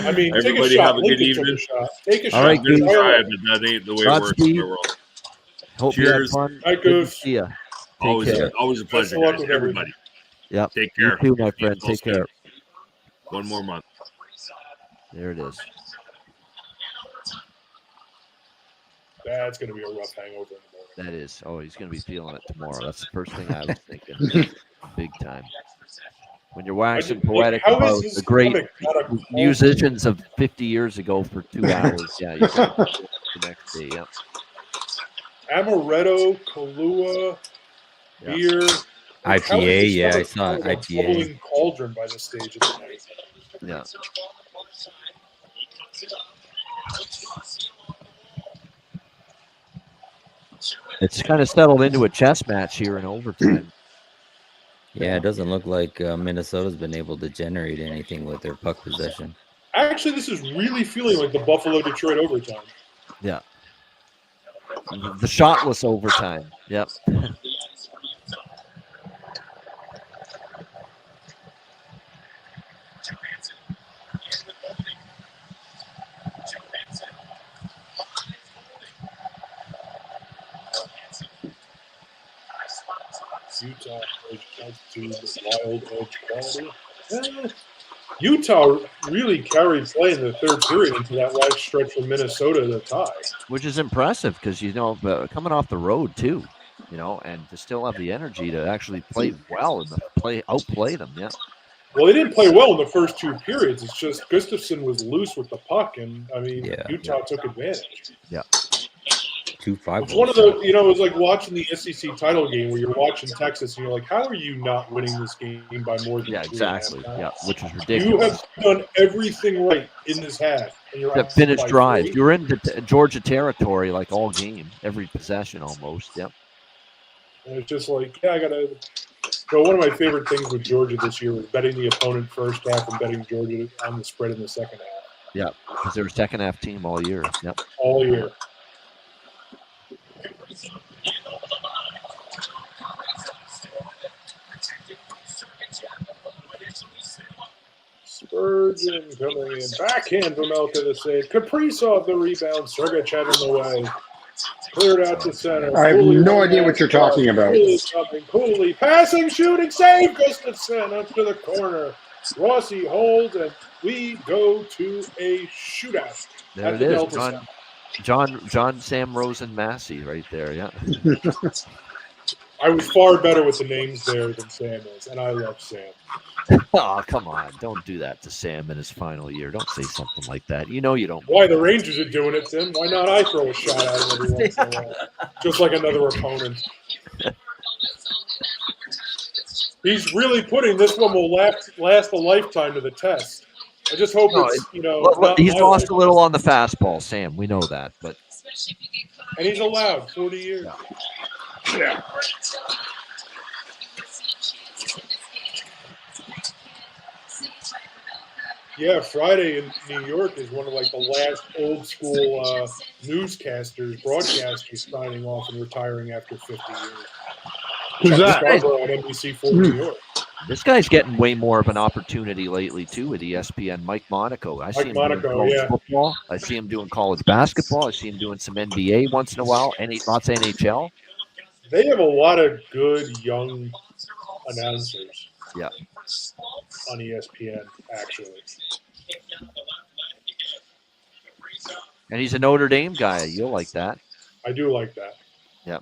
[SPEAKER 16] I mean, take a
[SPEAKER 11] Everybody
[SPEAKER 16] shot.
[SPEAKER 11] have a good
[SPEAKER 16] Lincoln took
[SPEAKER 11] evening.
[SPEAKER 16] a shot. Take a
[SPEAKER 2] All
[SPEAKER 16] shot.
[SPEAKER 2] right,
[SPEAKER 11] I'm gonna
[SPEAKER 2] Goose.
[SPEAKER 11] try it, but that ain't the way it works in
[SPEAKER 2] Godspeed.
[SPEAKER 11] my world.
[SPEAKER 2] Hope you had
[SPEAKER 11] Cheers.
[SPEAKER 2] fun.
[SPEAKER 16] Hi,
[SPEAKER 2] Good to
[SPEAKER 16] Goose.
[SPEAKER 2] see ya.
[SPEAKER 11] Always
[SPEAKER 2] care.
[SPEAKER 11] a
[SPEAKER 16] Best
[SPEAKER 11] pleasure,
[SPEAKER 16] of luck
[SPEAKER 11] guys.
[SPEAKER 16] with
[SPEAKER 11] Everybody,
[SPEAKER 2] Yep.
[SPEAKER 11] take
[SPEAKER 2] You
[SPEAKER 11] care.
[SPEAKER 2] too, my friend.
[SPEAKER 11] Full
[SPEAKER 2] Take
[SPEAKER 11] step.
[SPEAKER 2] care.
[SPEAKER 11] One more month.
[SPEAKER 2] There it is.
[SPEAKER 16] That's going to be a rough hangover in the morning.
[SPEAKER 2] That is. Oh, he's going to be feeling it tomorrow. That's the first thing I was thinking. Big time. When you're waxing poetic
[SPEAKER 16] how is
[SPEAKER 2] about
[SPEAKER 16] his
[SPEAKER 2] the great
[SPEAKER 16] stomach not a cold?
[SPEAKER 2] musicians of 50 years ago for 2 hours, yeah, you're gonna do it the next day. Yep.
[SPEAKER 16] Amaretto, Kahlua,
[SPEAKER 2] Yeah.
[SPEAKER 16] beer. How is
[SPEAKER 14] IPA,
[SPEAKER 16] his
[SPEAKER 14] yeah, I
[SPEAKER 16] stomach
[SPEAKER 14] saw
[SPEAKER 16] not a
[SPEAKER 14] IPA.
[SPEAKER 16] bubbling cauldron by this stage of the night.
[SPEAKER 2] Yeah. It's kind of settled into a chess match here in overtime.
[SPEAKER 14] Yeah, it doesn't look like Minnesota's been able to generate anything with their puck possession.
[SPEAKER 16] Actually, this is really feeling like the Buffalo-Detroit overtime.
[SPEAKER 2] Yeah. The shotless overtime. Yep.
[SPEAKER 16] Utah edge to the wild edge quality. Utah really carried play in the third period into that last stretch from Minnesota to tie.
[SPEAKER 2] Which is impressive because, coming off the road too, and to still have the energy to actually play well and outplay them. Yeah.
[SPEAKER 16] Well, they didn't play well in the first two periods. It's just Gustafsson was loose with the puck, and Utah took advantage.
[SPEAKER 2] Yeah.
[SPEAKER 14] 2-5.
[SPEAKER 16] It's one of the, it was like watching the SEC title game where you're watching Texas and you're like, how are you not winning this game by more than 3.5
[SPEAKER 2] exactly.
[SPEAKER 16] times?
[SPEAKER 2] Yeah, which is ridiculous.
[SPEAKER 16] You have done everything right in this half. And you're
[SPEAKER 2] That finish drive. You're in Georgia territory like all game, every possession almost. Yep.
[SPEAKER 16] And it's just like, I got to. So one of my favorite things with Georgia this year was betting the opponent first half and betting Georgia on the spread in the second half.
[SPEAKER 2] Yeah, because they're a second half team all year. Yep.
[SPEAKER 16] All year. Spurgeon coming in. Backhand from Elka the save. Kaprizov the rebound. Sergachev in the way. Cleared out to center.
[SPEAKER 17] I have no idea what you're talking about.
[SPEAKER 16] Cooley passing, shooting, save. Gustafsson up to the corner. Rossi holds, and we go to a shootout.
[SPEAKER 2] There it is. John Sam Rosen Massey right there. Yeah.
[SPEAKER 16] I was far better with the names there than Sam is, and I love Sam.
[SPEAKER 2] Oh, come on. Don't do that to Sam in his final year. Don't say something like that. You don't.
[SPEAKER 16] Why the Rangers are doing it, Tim? Why not I throw a shot at him every once in a while? Just like another opponent. He's really putting this one will last a lifetime to the test. I just hope
[SPEAKER 2] he's lost a little on the fastball, Sam. We know that, but
[SPEAKER 16] and he's allowed 40 years. Yeah. Yeah, Friday in New York is one of the last old school broadcasters signing off and retiring after 50 years.
[SPEAKER 17] Who's that?
[SPEAKER 16] On NBC4 New York.
[SPEAKER 2] This guy's getting way more of an opportunity lately too with ESPN. Mike Monaco. I see him doing college football. I see him doing college basketball. I see him doing some NBA once in a while. Lots of NHL.
[SPEAKER 16] They have a lot of good young announcers.
[SPEAKER 2] Yeah.
[SPEAKER 16] On ESPN, actually.
[SPEAKER 2] And he's a Notre Dame guy. You'll like that.
[SPEAKER 16] I do like that.
[SPEAKER 2] Yeah.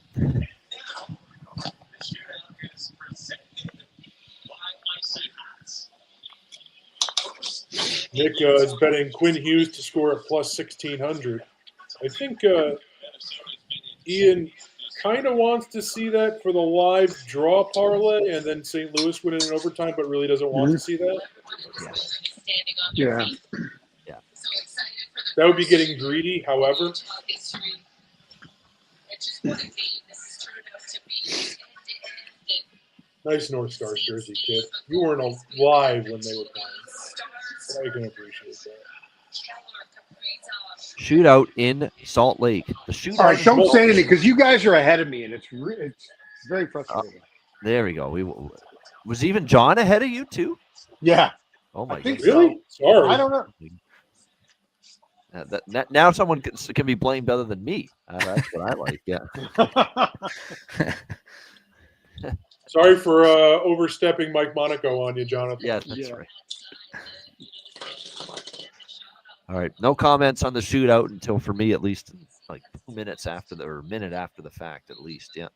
[SPEAKER 16] Nick is betting Quinn Hughes to score at plus 1,600. I think Ian kind of wants to see that for the live draw parlay and then St. Louis win in overtime, but really doesn't want to see that.
[SPEAKER 17] Yeah.
[SPEAKER 2] Yeah.
[SPEAKER 16] That would be getting greedy, however. Nice North Stars jersey, kid. You weren't alive when they were playing. I can appreciate that.
[SPEAKER 2] Shootout in Salt Lake. The shootout.
[SPEAKER 17] All right, don't say anything because you guys are ahead of me, and it's very frustrating.
[SPEAKER 2] There we go. Was even John ahead of you too?
[SPEAKER 17] Yeah.
[SPEAKER 2] Oh my
[SPEAKER 17] God.
[SPEAKER 16] Really?
[SPEAKER 17] So.
[SPEAKER 16] Sorry.
[SPEAKER 17] I don't know.
[SPEAKER 2] Now someone can be blamed other than me. That's what I like. Yeah.
[SPEAKER 16] Sorry for overstepping Mike Monaco on you, Jonathan.
[SPEAKER 2] Yeah, that's right. All right. No comments on the shootout until, for me at least, 2 minutes after minute after the fact, at least. Yeah.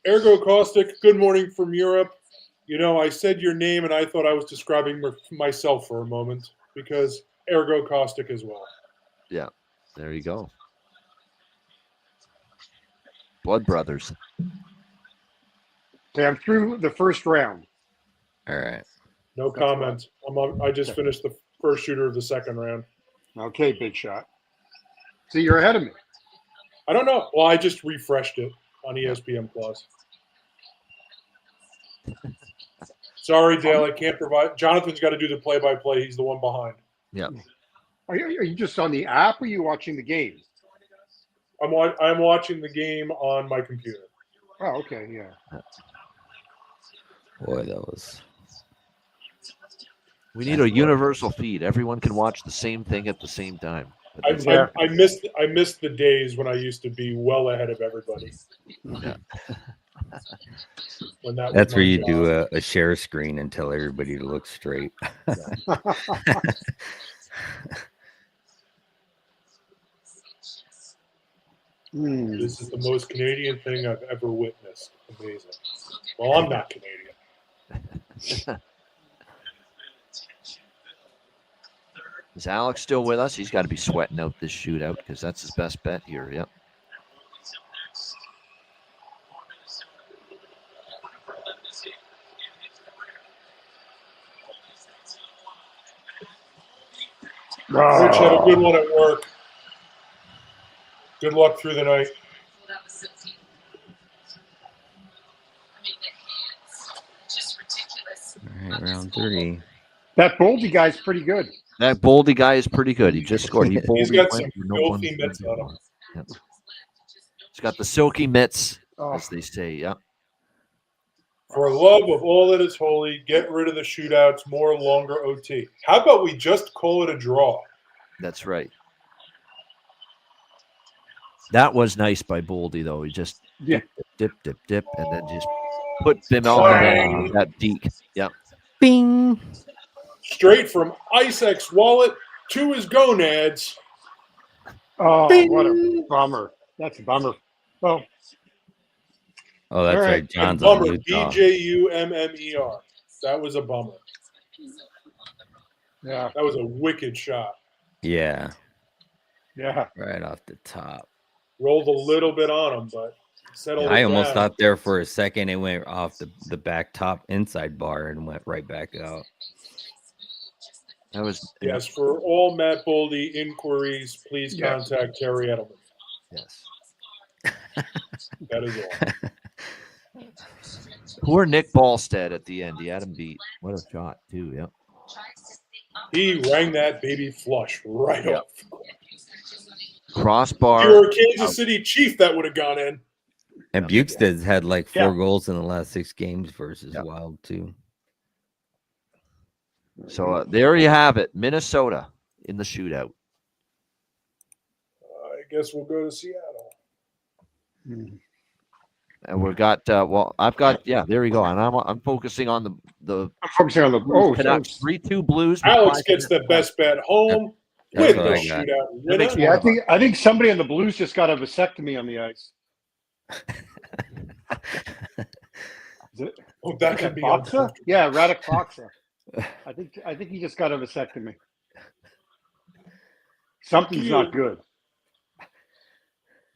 [SPEAKER 16] Ergo Caustic, good morning from Europe. I said your name and I thought I was describing myself for a moment because Ergo Caustic as well.
[SPEAKER 2] Yeah. There you go. Blood brothers.
[SPEAKER 17] Okay, I'm through the first round.
[SPEAKER 14] All right.
[SPEAKER 16] No comment. I just finished the first shooter of the second round.
[SPEAKER 17] Okay, big shot. See, you're ahead of me.
[SPEAKER 16] I don't know. Well, I just refreshed it on ESPN Plus. Sorry, Dale. I can't provide. Jonathan's got to do the play-by-play. He's the one behind.
[SPEAKER 2] Yeah.
[SPEAKER 17] Are you just on the app or are you watching the game?
[SPEAKER 16] I'm watching the game on my computer.
[SPEAKER 17] Oh, okay, yeah.
[SPEAKER 14] Boy, that was.
[SPEAKER 2] We need a universal feed. Everyone can watch the same thing at the same time.
[SPEAKER 16] I missed the days when I used to be well ahead of everybody.
[SPEAKER 2] Yeah.
[SPEAKER 16] When that
[SPEAKER 14] That's
[SPEAKER 16] was
[SPEAKER 14] where
[SPEAKER 16] my
[SPEAKER 14] you
[SPEAKER 16] job.
[SPEAKER 14] do a share screen and tell everybody to look straight.
[SPEAKER 16] This is the most Canadian thing I've ever witnessed. Amazing. Well, I'm not Canadian.
[SPEAKER 2] Is Alex still with us? He's got to be sweating out this shootout because that's his best bet here. Yep.
[SPEAKER 16] Rich had a good one at work. Good luck through the night.
[SPEAKER 14] All right, round 3.
[SPEAKER 17] That Boldy guy's pretty good.
[SPEAKER 2] That Boldy guy is pretty good. He just scored.
[SPEAKER 16] He's got some filthy mitts on him.
[SPEAKER 2] Yep. He's got the silky mitts,
[SPEAKER 17] Oh.
[SPEAKER 2] as they say. Yep.
[SPEAKER 16] For love of all that is holy, get rid of the shootouts, more longer OT. How about we just call it a draw?
[SPEAKER 2] That's right. That was nice by Boldy, though. He just dip, and then just put Bim Elkin in that deke. Yep.
[SPEAKER 14] Bing.
[SPEAKER 16] Straight from IceX wallet to his gonads.
[SPEAKER 17] Oh,
[SPEAKER 16] Bing.
[SPEAKER 17] what a bummer. That's a bummer. Well,
[SPEAKER 14] Oh, that's
[SPEAKER 17] all
[SPEAKER 14] right. John's
[SPEAKER 16] Bummer.
[SPEAKER 14] on Utah.
[SPEAKER 16] BJUMMER. That was a bummer.
[SPEAKER 17] yeah.
[SPEAKER 16] That was a wicked shot.
[SPEAKER 14] Yeah,
[SPEAKER 17] Yeah.
[SPEAKER 14] right off the top.
[SPEAKER 16] Rolled a little bit on him, but settled
[SPEAKER 14] I
[SPEAKER 16] it
[SPEAKER 14] almost
[SPEAKER 16] down.
[SPEAKER 14] thought there for a second it went off the back top inside bar and went right back out.
[SPEAKER 2] That was
[SPEAKER 16] Yes, for all Matt Boldy inquiries, please
[SPEAKER 17] Yes.
[SPEAKER 16] contact Terry Edelman.
[SPEAKER 2] Yes.
[SPEAKER 16] That is all.
[SPEAKER 2] Poor Nick Ballstead at the end. He had him beat. What a shot, too. Yep.
[SPEAKER 16] He rang that baby flush right
[SPEAKER 2] Yep.
[SPEAKER 16] off.
[SPEAKER 2] Crossbar.
[SPEAKER 16] If you were a Kansas City Chief, that would have gone in.
[SPEAKER 14] And Bukestad's had like 4
[SPEAKER 16] Yeah.
[SPEAKER 14] goals in the last 6 games versus Wild too.
[SPEAKER 2] So there you have it. Minnesota in the shootout.
[SPEAKER 16] I guess we'll go to Seattle.
[SPEAKER 2] And we've got I've got there we go. And I'm focusing on the
[SPEAKER 17] I'm focusing on the
[SPEAKER 2] Canucks 3-2 Blues. with
[SPEAKER 16] Alex
[SPEAKER 2] 5
[SPEAKER 16] gets the best bet home
[SPEAKER 14] That's
[SPEAKER 16] with
[SPEAKER 14] what
[SPEAKER 16] the
[SPEAKER 14] I got.
[SPEAKER 16] shootout
[SPEAKER 2] That makes
[SPEAKER 16] winner.
[SPEAKER 17] Yeah, I think somebody on the Blues just got a vasectomy on the ice. Is it,
[SPEAKER 16] Oh, that could be
[SPEAKER 17] Foxa?
[SPEAKER 16] uncomfortable.
[SPEAKER 17] Yeah, Radek Foxa. I think he just got a vasectomy. Something's not good.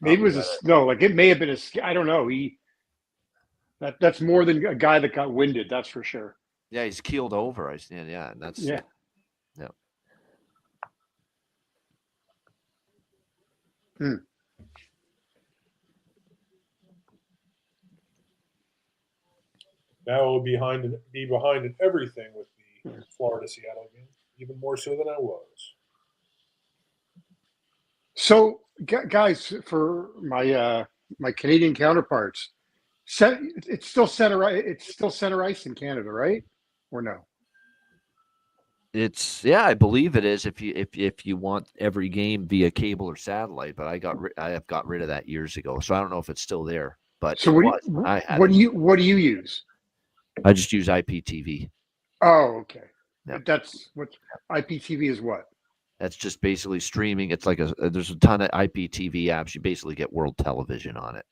[SPEAKER 17] Maybe it was it may have been I don't know. That's more than a guy that got winded, that's for sure.
[SPEAKER 2] Yeah, he's keeled over. Yeah, and that's
[SPEAKER 17] Yeah.
[SPEAKER 2] Yeah.
[SPEAKER 16] Now we'll be behind in everything with the Florida Seattle game, even more so than I was.
[SPEAKER 17] So, guys, for my my Canadian counterparts, it's still center ice in Canada, right? Or no?
[SPEAKER 2] I believe it is if you want every game via cable or satellite, but I have got rid of that years ago. So I don't know if it's still there, but
[SPEAKER 17] So what do you use?
[SPEAKER 2] I just use IPTV.
[SPEAKER 17] Oh, okay.
[SPEAKER 2] Yep.
[SPEAKER 17] That's what IPTV is. What?
[SPEAKER 2] That's just basically streaming. It's like there's a ton of IPTV apps. You basically get world television on it.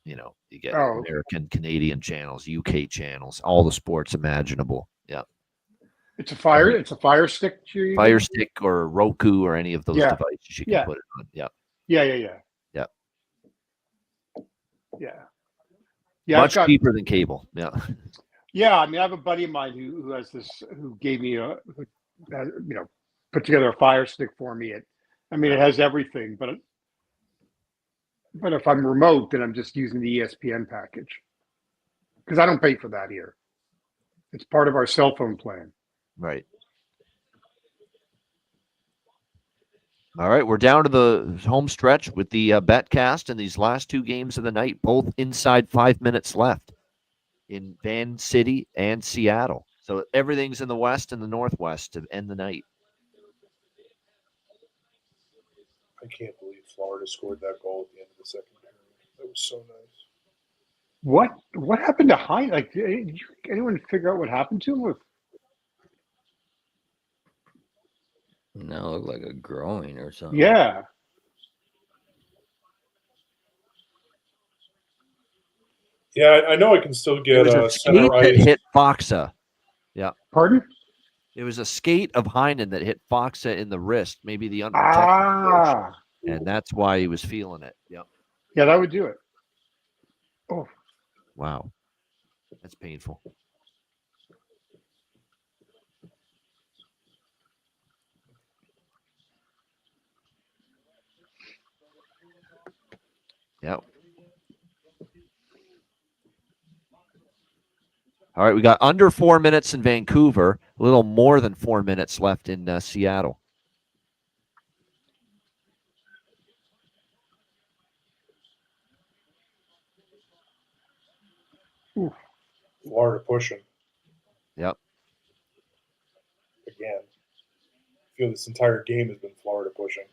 [SPEAKER 2] You know, you get American, Canadian channels, UK channels, all the sports imaginable. Yeah.
[SPEAKER 17] It's a fire stick.
[SPEAKER 2] Fire stick or Roku or any of those devices you can put it on. Yeah.
[SPEAKER 17] Yeah.
[SPEAKER 2] Much cheaper than cable. Yeah.
[SPEAKER 17] Yeah, I mean, I have a buddy of mine who has this, who gave me put together a fire stick for me. It has everything, but if I'm remote, then I'm just using the ESPN package because I don't pay for that here. It's part of our cell phone plan.
[SPEAKER 2] Right. All right, we're down to the home stretch with the Betcast and these last two games of the night, both inside 5 minutes left in Van City and Seattle. So everything's in the West and the Northwest to end the night.
[SPEAKER 16] I can't believe Florida scored that goal at the end of the second period. That was so nice.
[SPEAKER 17] What happened to Hein? Like, did anyone figure out what happened to him?
[SPEAKER 14] No, it looked like a groin or something.
[SPEAKER 17] Yeah.
[SPEAKER 16] Yeah, I know I can still
[SPEAKER 2] It
[SPEAKER 16] get
[SPEAKER 2] was a
[SPEAKER 16] center
[SPEAKER 2] skate that
[SPEAKER 16] ice.
[SPEAKER 2] hit Foxa. Yeah.
[SPEAKER 17] Pardon?
[SPEAKER 2] It was a skate of Heinen that hit Foxa in the wrist, maybe the under.
[SPEAKER 17] Ah.
[SPEAKER 2] And that's why he was feeling it. Yep.
[SPEAKER 17] Yeah, that would do it. Oh.
[SPEAKER 2] Wow. That's painful. Yep. All right, we got under 4 minutes in Vancouver, a little more than 4 minutes left in Seattle.
[SPEAKER 17] Ooh.
[SPEAKER 16] Florida pushing
[SPEAKER 2] Yep.
[SPEAKER 16] again. I feel this entire game has been Florida pushing.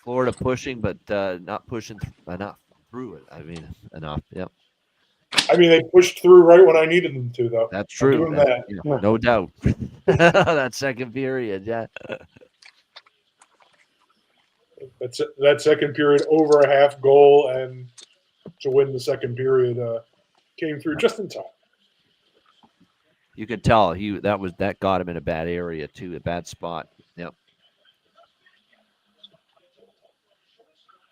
[SPEAKER 2] Florida pushing, but not pushing enough through it. I mean, enough. Yep.
[SPEAKER 16] I mean, they pushed through right when I needed them to, though.
[SPEAKER 2] That's true.
[SPEAKER 16] I'm doing that.
[SPEAKER 2] Yeah, no doubt. That second period, yeah.
[SPEAKER 16] That second period over a half goal and to win the second period came through just in time.
[SPEAKER 2] You could tell that got him in a bad area too, a bad spot. Yep.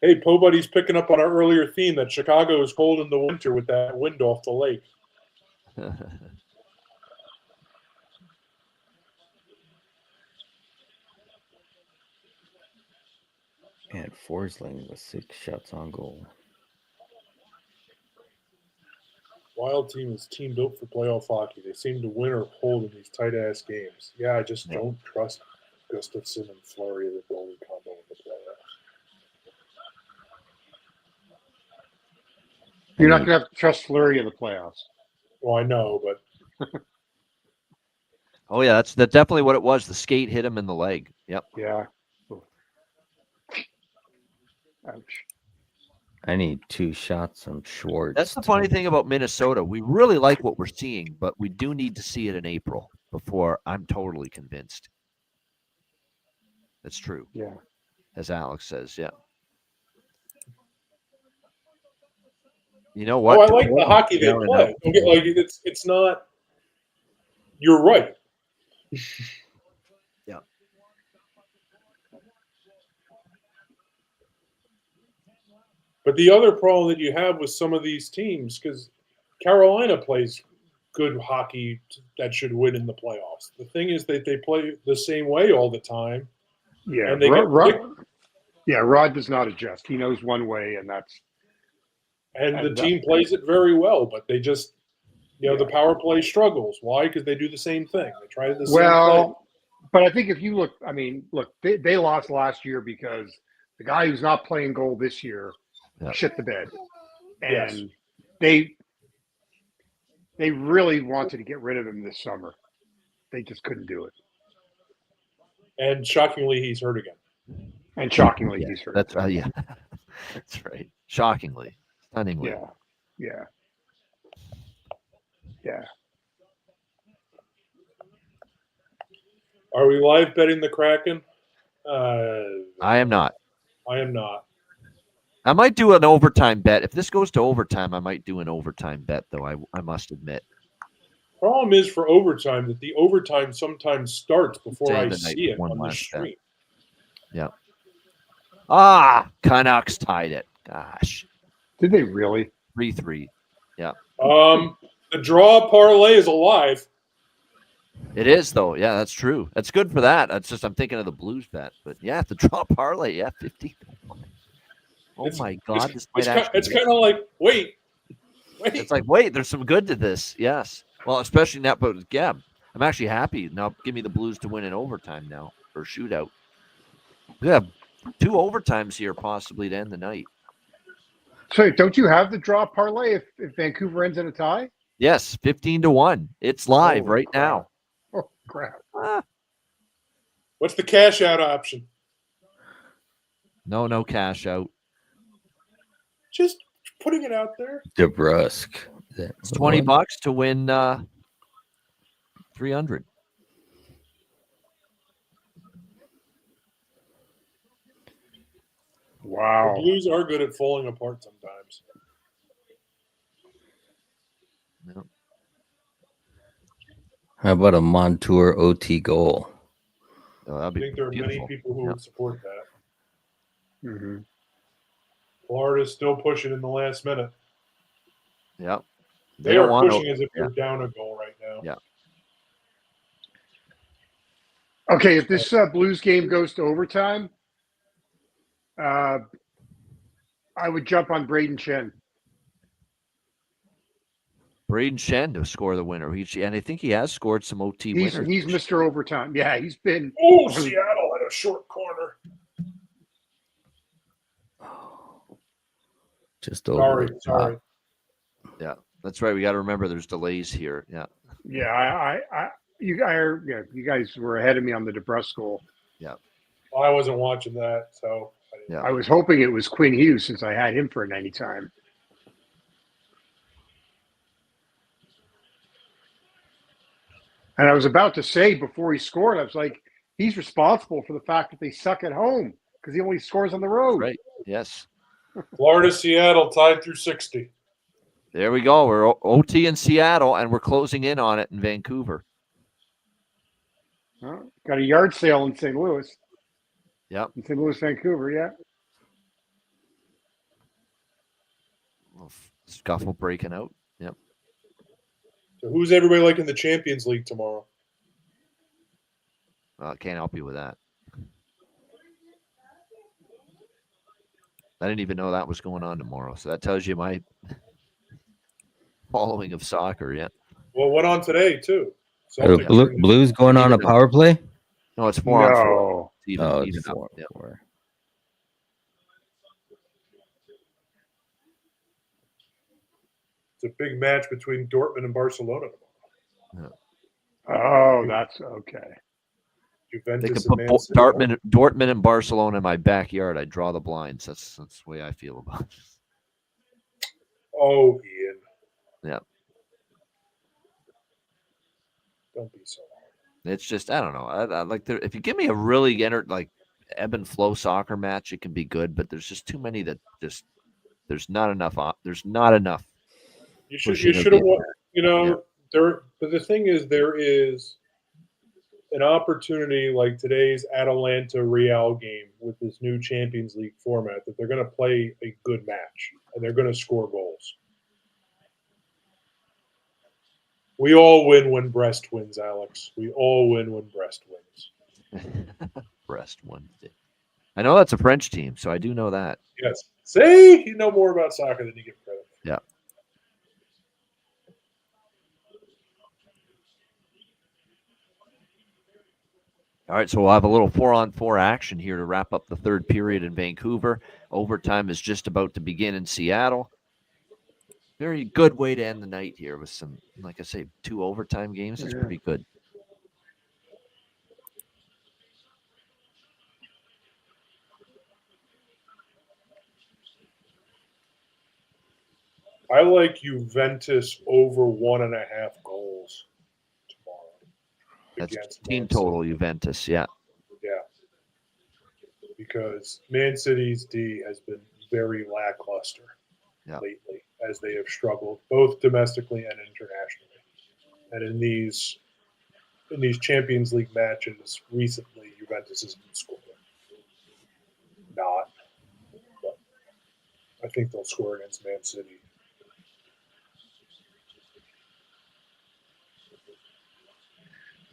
[SPEAKER 16] Hey, Po Buddy's picking up on our earlier theme that Chicago is cold in the winter with that wind off the lake.
[SPEAKER 14] And Forsling with 6 shots on goal.
[SPEAKER 16] Wild team is team built for playoff hockey. They seem to win or hold in these tight-ass games. Yeah, I just don't trust Gustafsson and Fleury as a goalie combo in the playoffs.
[SPEAKER 17] You're not going to have to trust Fleury in the playoffs.
[SPEAKER 16] Well, I know, but
[SPEAKER 2] Oh yeah, that's definitely what it was. The skate hit him in the leg. Yep.
[SPEAKER 17] Yeah. Ouch.
[SPEAKER 14] I need 2 shots on Schwartz.
[SPEAKER 2] That's the funny thing about Minnesota. We really like what we're seeing, but we do need to see it in April before I'm totally convinced. That's true.
[SPEAKER 17] Yeah.
[SPEAKER 2] As Alex says, yeah. You know what?
[SPEAKER 16] I like the hockey they play. It's not. You're right.
[SPEAKER 2] Yeah.
[SPEAKER 16] But the other problem that you have with some of these teams, because Carolina plays good hockey that should win in the playoffs. The thing is that they play the same way all the time.
[SPEAKER 17] Yeah,
[SPEAKER 16] and they
[SPEAKER 17] Rod does not adjust. He knows one way, and that's.
[SPEAKER 16] And the team plays it very well, but they just, the power play struggles. Why? Because they do the same thing. They try the same thing.
[SPEAKER 17] But I think if you look, they lost last year because the guy who's not playing goal this year shit the bed, and they really wanted to get rid of him this summer. They just couldn't do it.
[SPEAKER 16] And shockingly, he's hurt again.
[SPEAKER 17] He's hurt.
[SPEAKER 2] That's that's right. Shockingly, stunningly.
[SPEAKER 17] Yeah.
[SPEAKER 16] Are we live betting the Kraken?
[SPEAKER 2] I am not.
[SPEAKER 16] I am not.
[SPEAKER 2] I might do an overtime bet. If this goes to overtime, I might do an overtime bet, though, I must admit.
[SPEAKER 16] Problem is for overtime that the overtime sometimes starts before I see it on the stream.
[SPEAKER 2] Yeah. Canucks tied it. Gosh.
[SPEAKER 17] Did they really?
[SPEAKER 2] 3-3. Yeah.
[SPEAKER 16] The draw parlay is alive.
[SPEAKER 2] It is, though. Yeah, that's true. That's good for that. That's just I'm thinking of the Blues bet. But, yeah, the draw parlay, 50. Oh, my God.
[SPEAKER 16] It's kind of like, wait.
[SPEAKER 2] It's like, wait, there's some good to this. Yes. Well, especially now, but yeah, I'm actually happy. Now give me the Blues to win in overtime now for shootout. We have 2 overtimes here possibly to end the night.
[SPEAKER 17] So don't you have the draw parlay if Vancouver ends in a tie?
[SPEAKER 2] Yes, 15-1. It's live right now.
[SPEAKER 17] Oh crap!
[SPEAKER 16] What's the cash out option?
[SPEAKER 2] No cash out.
[SPEAKER 16] Just putting it out there.
[SPEAKER 14] DeBrusque.
[SPEAKER 2] It's $20 to win 300.
[SPEAKER 17] Wow.
[SPEAKER 16] The Blues are good at falling apart sometimes.
[SPEAKER 2] Yep.
[SPEAKER 14] How about a Montour OT goal?
[SPEAKER 2] Oh, that'd
[SPEAKER 16] I think there are many people who would support that.
[SPEAKER 17] Mm-hmm.
[SPEAKER 16] Florida's still pushing in the last minute.
[SPEAKER 2] Yep.
[SPEAKER 16] They
[SPEAKER 2] don't
[SPEAKER 16] are
[SPEAKER 2] want
[SPEAKER 16] pushing
[SPEAKER 2] to-
[SPEAKER 16] as if they're
[SPEAKER 2] yeah.
[SPEAKER 16] down a goal right now.
[SPEAKER 2] Yeah.
[SPEAKER 17] Okay, if this Blues game goes to overtime, I would jump on Braden Chen.
[SPEAKER 2] Braden Shen to score the winner. And I think he has scored some OT
[SPEAKER 17] He's
[SPEAKER 2] winners.
[SPEAKER 17] Mr. Overtime. Yeah, he's been.
[SPEAKER 16] Oh, Seattle had a short corner.
[SPEAKER 14] Just
[SPEAKER 16] Sorry,
[SPEAKER 14] over. the
[SPEAKER 16] sorry.
[SPEAKER 14] top.
[SPEAKER 2] Yeah, that's right. We got to remember there's delays here. Yeah.
[SPEAKER 17] Yeah, you guys were ahead of me on the DeBrusque goal.
[SPEAKER 2] Yeah.
[SPEAKER 16] I wasn't watching that, so.
[SPEAKER 2] Yeah.
[SPEAKER 17] I was hoping it was Quinn Hughes since I had him for an anytime. And I was about to say before he scored, I was like, he's responsible for the fact that they suck at home because he only scores on the road.
[SPEAKER 2] Right. Yes.
[SPEAKER 16] Florida, Seattle tied through 60.
[SPEAKER 2] There we go. We're OT in Seattle, and we're closing in on it in Vancouver.
[SPEAKER 17] Got a yard sale in St. Louis.
[SPEAKER 2] Yep.
[SPEAKER 17] In St. Louis, Vancouver, yeah.
[SPEAKER 2] Scuffle breaking out. Yep.
[SPEAKER 16] So who's everybody like in the Champions League tomorrow?
[SPEAKER 2] I can't help you with that. I didn't even know that was going on tomorrow. So that tells you my following of soccer. Yeah.
[SPEAKER 16] Well, what on today too?
[SPEAKER 14] Are the Blues going on a power play?
[SPEAKER 2] No, it's 4-on-4.
[SPEAKER 17] No.
[SPEAKER 2] Even,
[SPEAKER 14] Oh,
[SPEAKER 2] even
[SPEAKER 14] it's
[SPEAKER 2] up.
[SPEAKER 14] 4-on-4.
[SPEAKER 16] It's a big match between Dortmund and Barcelona tomorrow.
[SPEAKER 17] Oh, that's okay.
[SPEAKER 2] They
[SPEAKER 16] Juventus
[SPEAKER 2] could
[SPEAKER 16] and
[SPEAKER 2] put
[SPEAKER 16] Man City.
[SPEAKER 2] Dortmund and Barcelona in my backyard. I draw the blinds. That's the way I feel about it.
[SPEAKER 16] Oh, Ian.
[SPEAKER 2] Yeah.
[SPEAKER 16] Don't be so hard.
[SPEAKER 2] It's just I don't know. I like if you give me a really like ebb and flow soccer match, it can be good. But there's just too many that just there's not enough. There's not enough.
[SPEAKER 16] You should
[SPEAKER 2] pushing
[SPEAKER 16] have
[SPEAKER 2] of the-
[SPEAKER 16] won. You know
[SPEAKER 2] Yeah.
[SPEAKER 16] there. But the thing is, there is an opportunity like today's Atalanta Real game with this new Champions League format that they're going to play a good match and they're going to score goals. We all win when Brest wins, Alex. We all win when Brest wins.
[SPEAKER 2] Brest won. I know that's a French team, so I do know that.
[SPEAKER 16] Yes. See, you know more about soccer than you give credit.
[SPEAKER 2] Yeah. All right, so we'll have a little 4-on-4 action here to wrap up the third period in Vancouver. Overtime is just about to begin in Seattle. Very good way to end the night here with some, like I say, 2 overtime games. It's pretty good.
[SPEAKER 16] I like Juventus over 1.5 goals tomorrow.
[SPEAKER 2] That's
[SPEAKER 16] against
[SPEAKER 2] team
[SPEAKER 16] Man
[SPEAKER 2] total Juventus, yeah.
[SPEAKER 16] Yeah. Because Man City's D has been very lackluster lately as they have struggled both domestically and internationally. And in these Champions League matches recently, Juventus has been scoring. Not. But I think they'll score against Man City.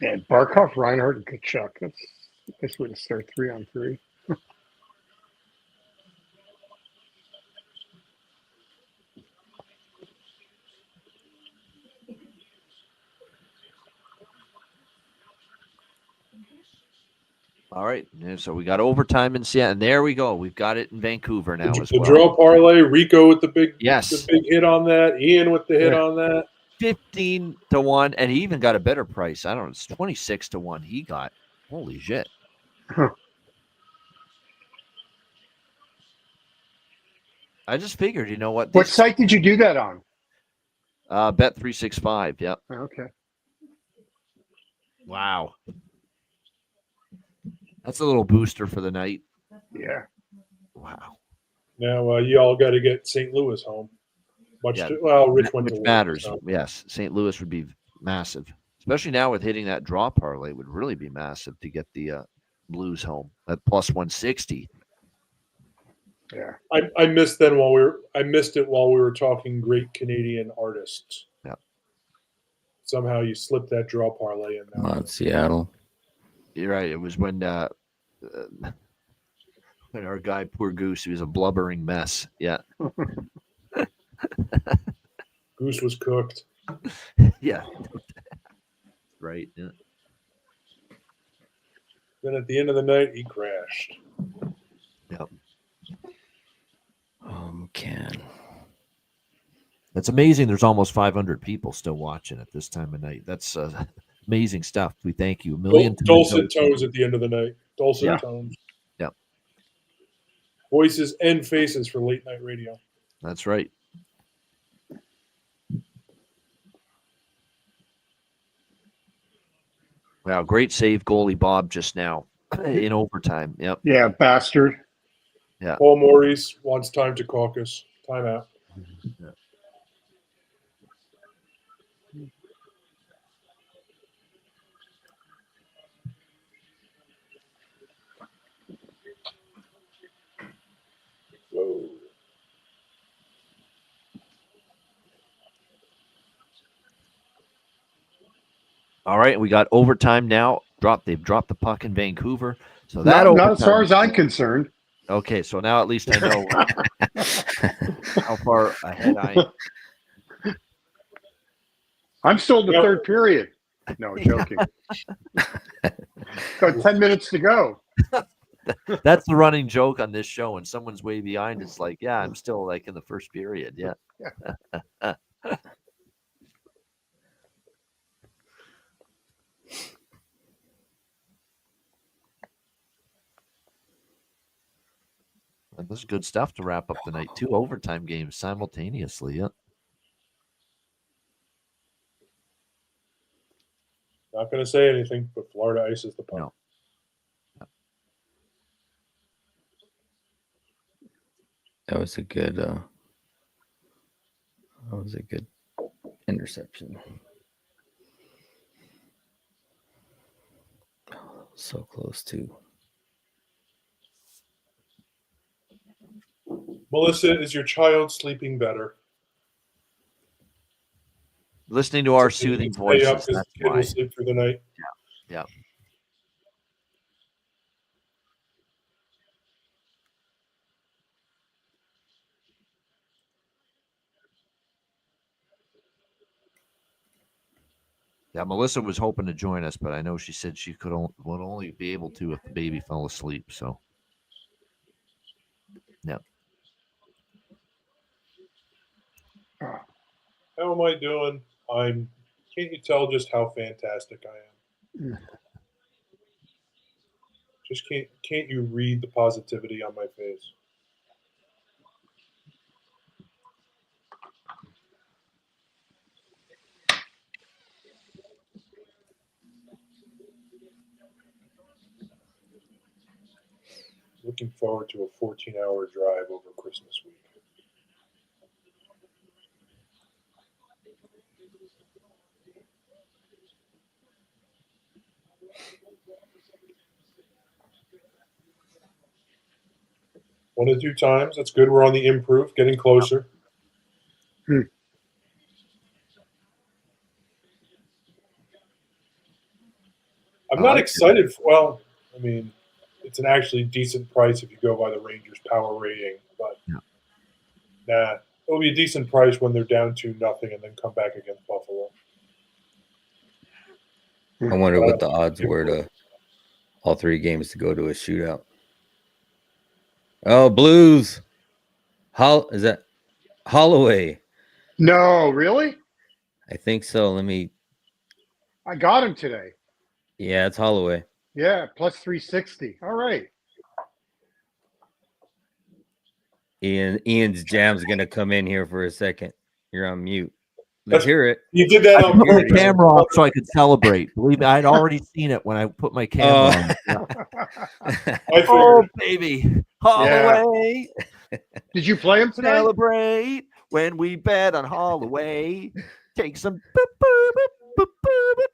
[SPEAKER 17] Man, Barkov, Reinhardt, and Kachuk. That's a nice way to start 3-on-3.
[SPEAKER 2] All right. So we got overtime in Seattle. And there we go. We've got it in Vancouver now as
[SPEAKER 16] The
[SPEAKER 2] well.
[SPEAKER 16] draw parlay, Rico with the big
[SPEAKER 2] Yes.
[SPEAKER 16] hit on that, Ian with the hit on that.
[SPEAKER 2] 15-1, and he even got a better price. I don't know. It's 26-1 he got. Holy shit. I just figured, you know what?
[SPEAKER 17] What site did you do that on?
[SPEAKER 2] Bet365. Yep.
[SPEAKER 17] Okay.
[SPEAKER 2] Wow. That's a little booster for the night.
[SPEAKER 17] Yeah.
[SPEAKER 2] Wow.
[SPEAKER 16] Now you all got to get St. Louis home. Rich went to
[SPEAKER 2] which
[SPEAKER 16] win,
[SPEAKER 2] matters.
[SPEAKER 16] so.
[SPEAKER 2] Yes, St. Louis would be massive, especially now with hitting that draw parlay would really be massive to get the Blues home at plus 160.
[SPEAKER 17] Yeah,
[SPEAKER 16] I missed it while we were talking great Canadian artists.
[SPEAKER 2] Yeah.
[SPEAKER 16] Somehow you slipped that draw parlay in
[SPEAKER 14] Come
[SPEAKER 16] now.
[SPEAKER 14] on, Seattle.
[SPEAKER 2] You're right. It was when our guy, poor Goose, he was a blubbering mess. Yeah.
[SPEAKER 16] Goose was cooked.
[SPEAKER 2] Yeah. Right. Yeah.
[SPEAKER 16] Then at the end of the night, he crashed.
[SPEAKER 2] Yep.
[SPEAKER 14] Can.
[SPEAKER 2] That's amazing. There's almost 500 people still watching at this time of night. That's amazing stuff. We thank you.
[SPEAKER 16] Dulcet tones at the end of the night. Dulcet tones.
[SPEAKER 2] Yep.
[SPEAKER 16] Voices and faces for late night radio.
[SPEAKER 2] That's right. Wow, great save, goalie Bob, just now in overtime. Yep.
[SPEAKER 17] Yeah, bastard.
[SPEAKER 2] Yeah.
[SPEAKER 16] Paul Maurice wants time to caucus. Timeout.
[SPEAKER 2] Yeah.
[SPEAKER 16] Whoa.
[SPEAKER 2] All right, we got overtime now. They've dropped the puck in Vancouver. So
[SPEAKER 17] Not as far as I'm concerned.
[SPEAKER 2] Okay, so now at least I know how far ahead I am.
[SPEAKER 17] I'm still in the third period. No, joking. Got 10 minutes to go.
[SPEAKER 2] That's the running joke on this show. And someone's way behind. It's like, yeah, I'm still like in the first period. Yeah. And this is good stuff to wrap up the night. 2 overtime games simultaneously. Yeah.
[SPEAKER 16] Not going to say anything, but Florida ices the puck.
[SPEAKER 2] No.
[SPEAKER 14] That was a good interception. Oh, so close too.
[SPEAKER 16] Melissa, is your child sleeping better?
[SPEAKER 2] Listening to our soothing voices.
[SPEAKER 16] Stay up, his kid will sleep through the night.
[SPEAKER 2] Yeah. Yeah, Melissa was hoping to join us, but I know she said she would only be able to if the baby fell asleep. So, yeah.
[SPEAKER 16] How am I doing? Can't you tell just how fantastic I am? Just can't you read the positivity on my face? Looking forward to a 14-hour drive over Christmas week. One to two times. That's good. We're on the improve, getting closer. I'm not excited. Well, I mean, it's an actually decent price if you go by the Rangers power rating, but nah, it'll be a decent price when they're down 2-0 and then come back against Buffalo.
[SPEAKER 14] I wonder what the odds were to All 3 games to go to a shootout. Oh, Blues. Is that Holloway?
[SPEAKER 17] No, really?
[SPEAKER 14] I think so.
[SPEAKER 17] I got him today.
[SPEAKER 14] Yeah, it's Holloway.
[SPEAKER 17] Yeah, plus 360. All right.
[SPEAKER 14] Ian's jam's gonna come in here for a second. You're on mute. Let's hear it.
[SPEAKER 16] You did that
[SPEAKER 2] I
[SPEAKER 16] on
[SPEAKER 2] put my
[SPEAKER 16] purpose.
[SPEAKER 2] camera off so I could celebrate. Believe me, I'd already seen it when I put my camera on. Oh, baby. Holloway.
[SPEAKER 17] Did you play him today?
[SPEAKER 2] Celebrate when we bet on Holloway. Take some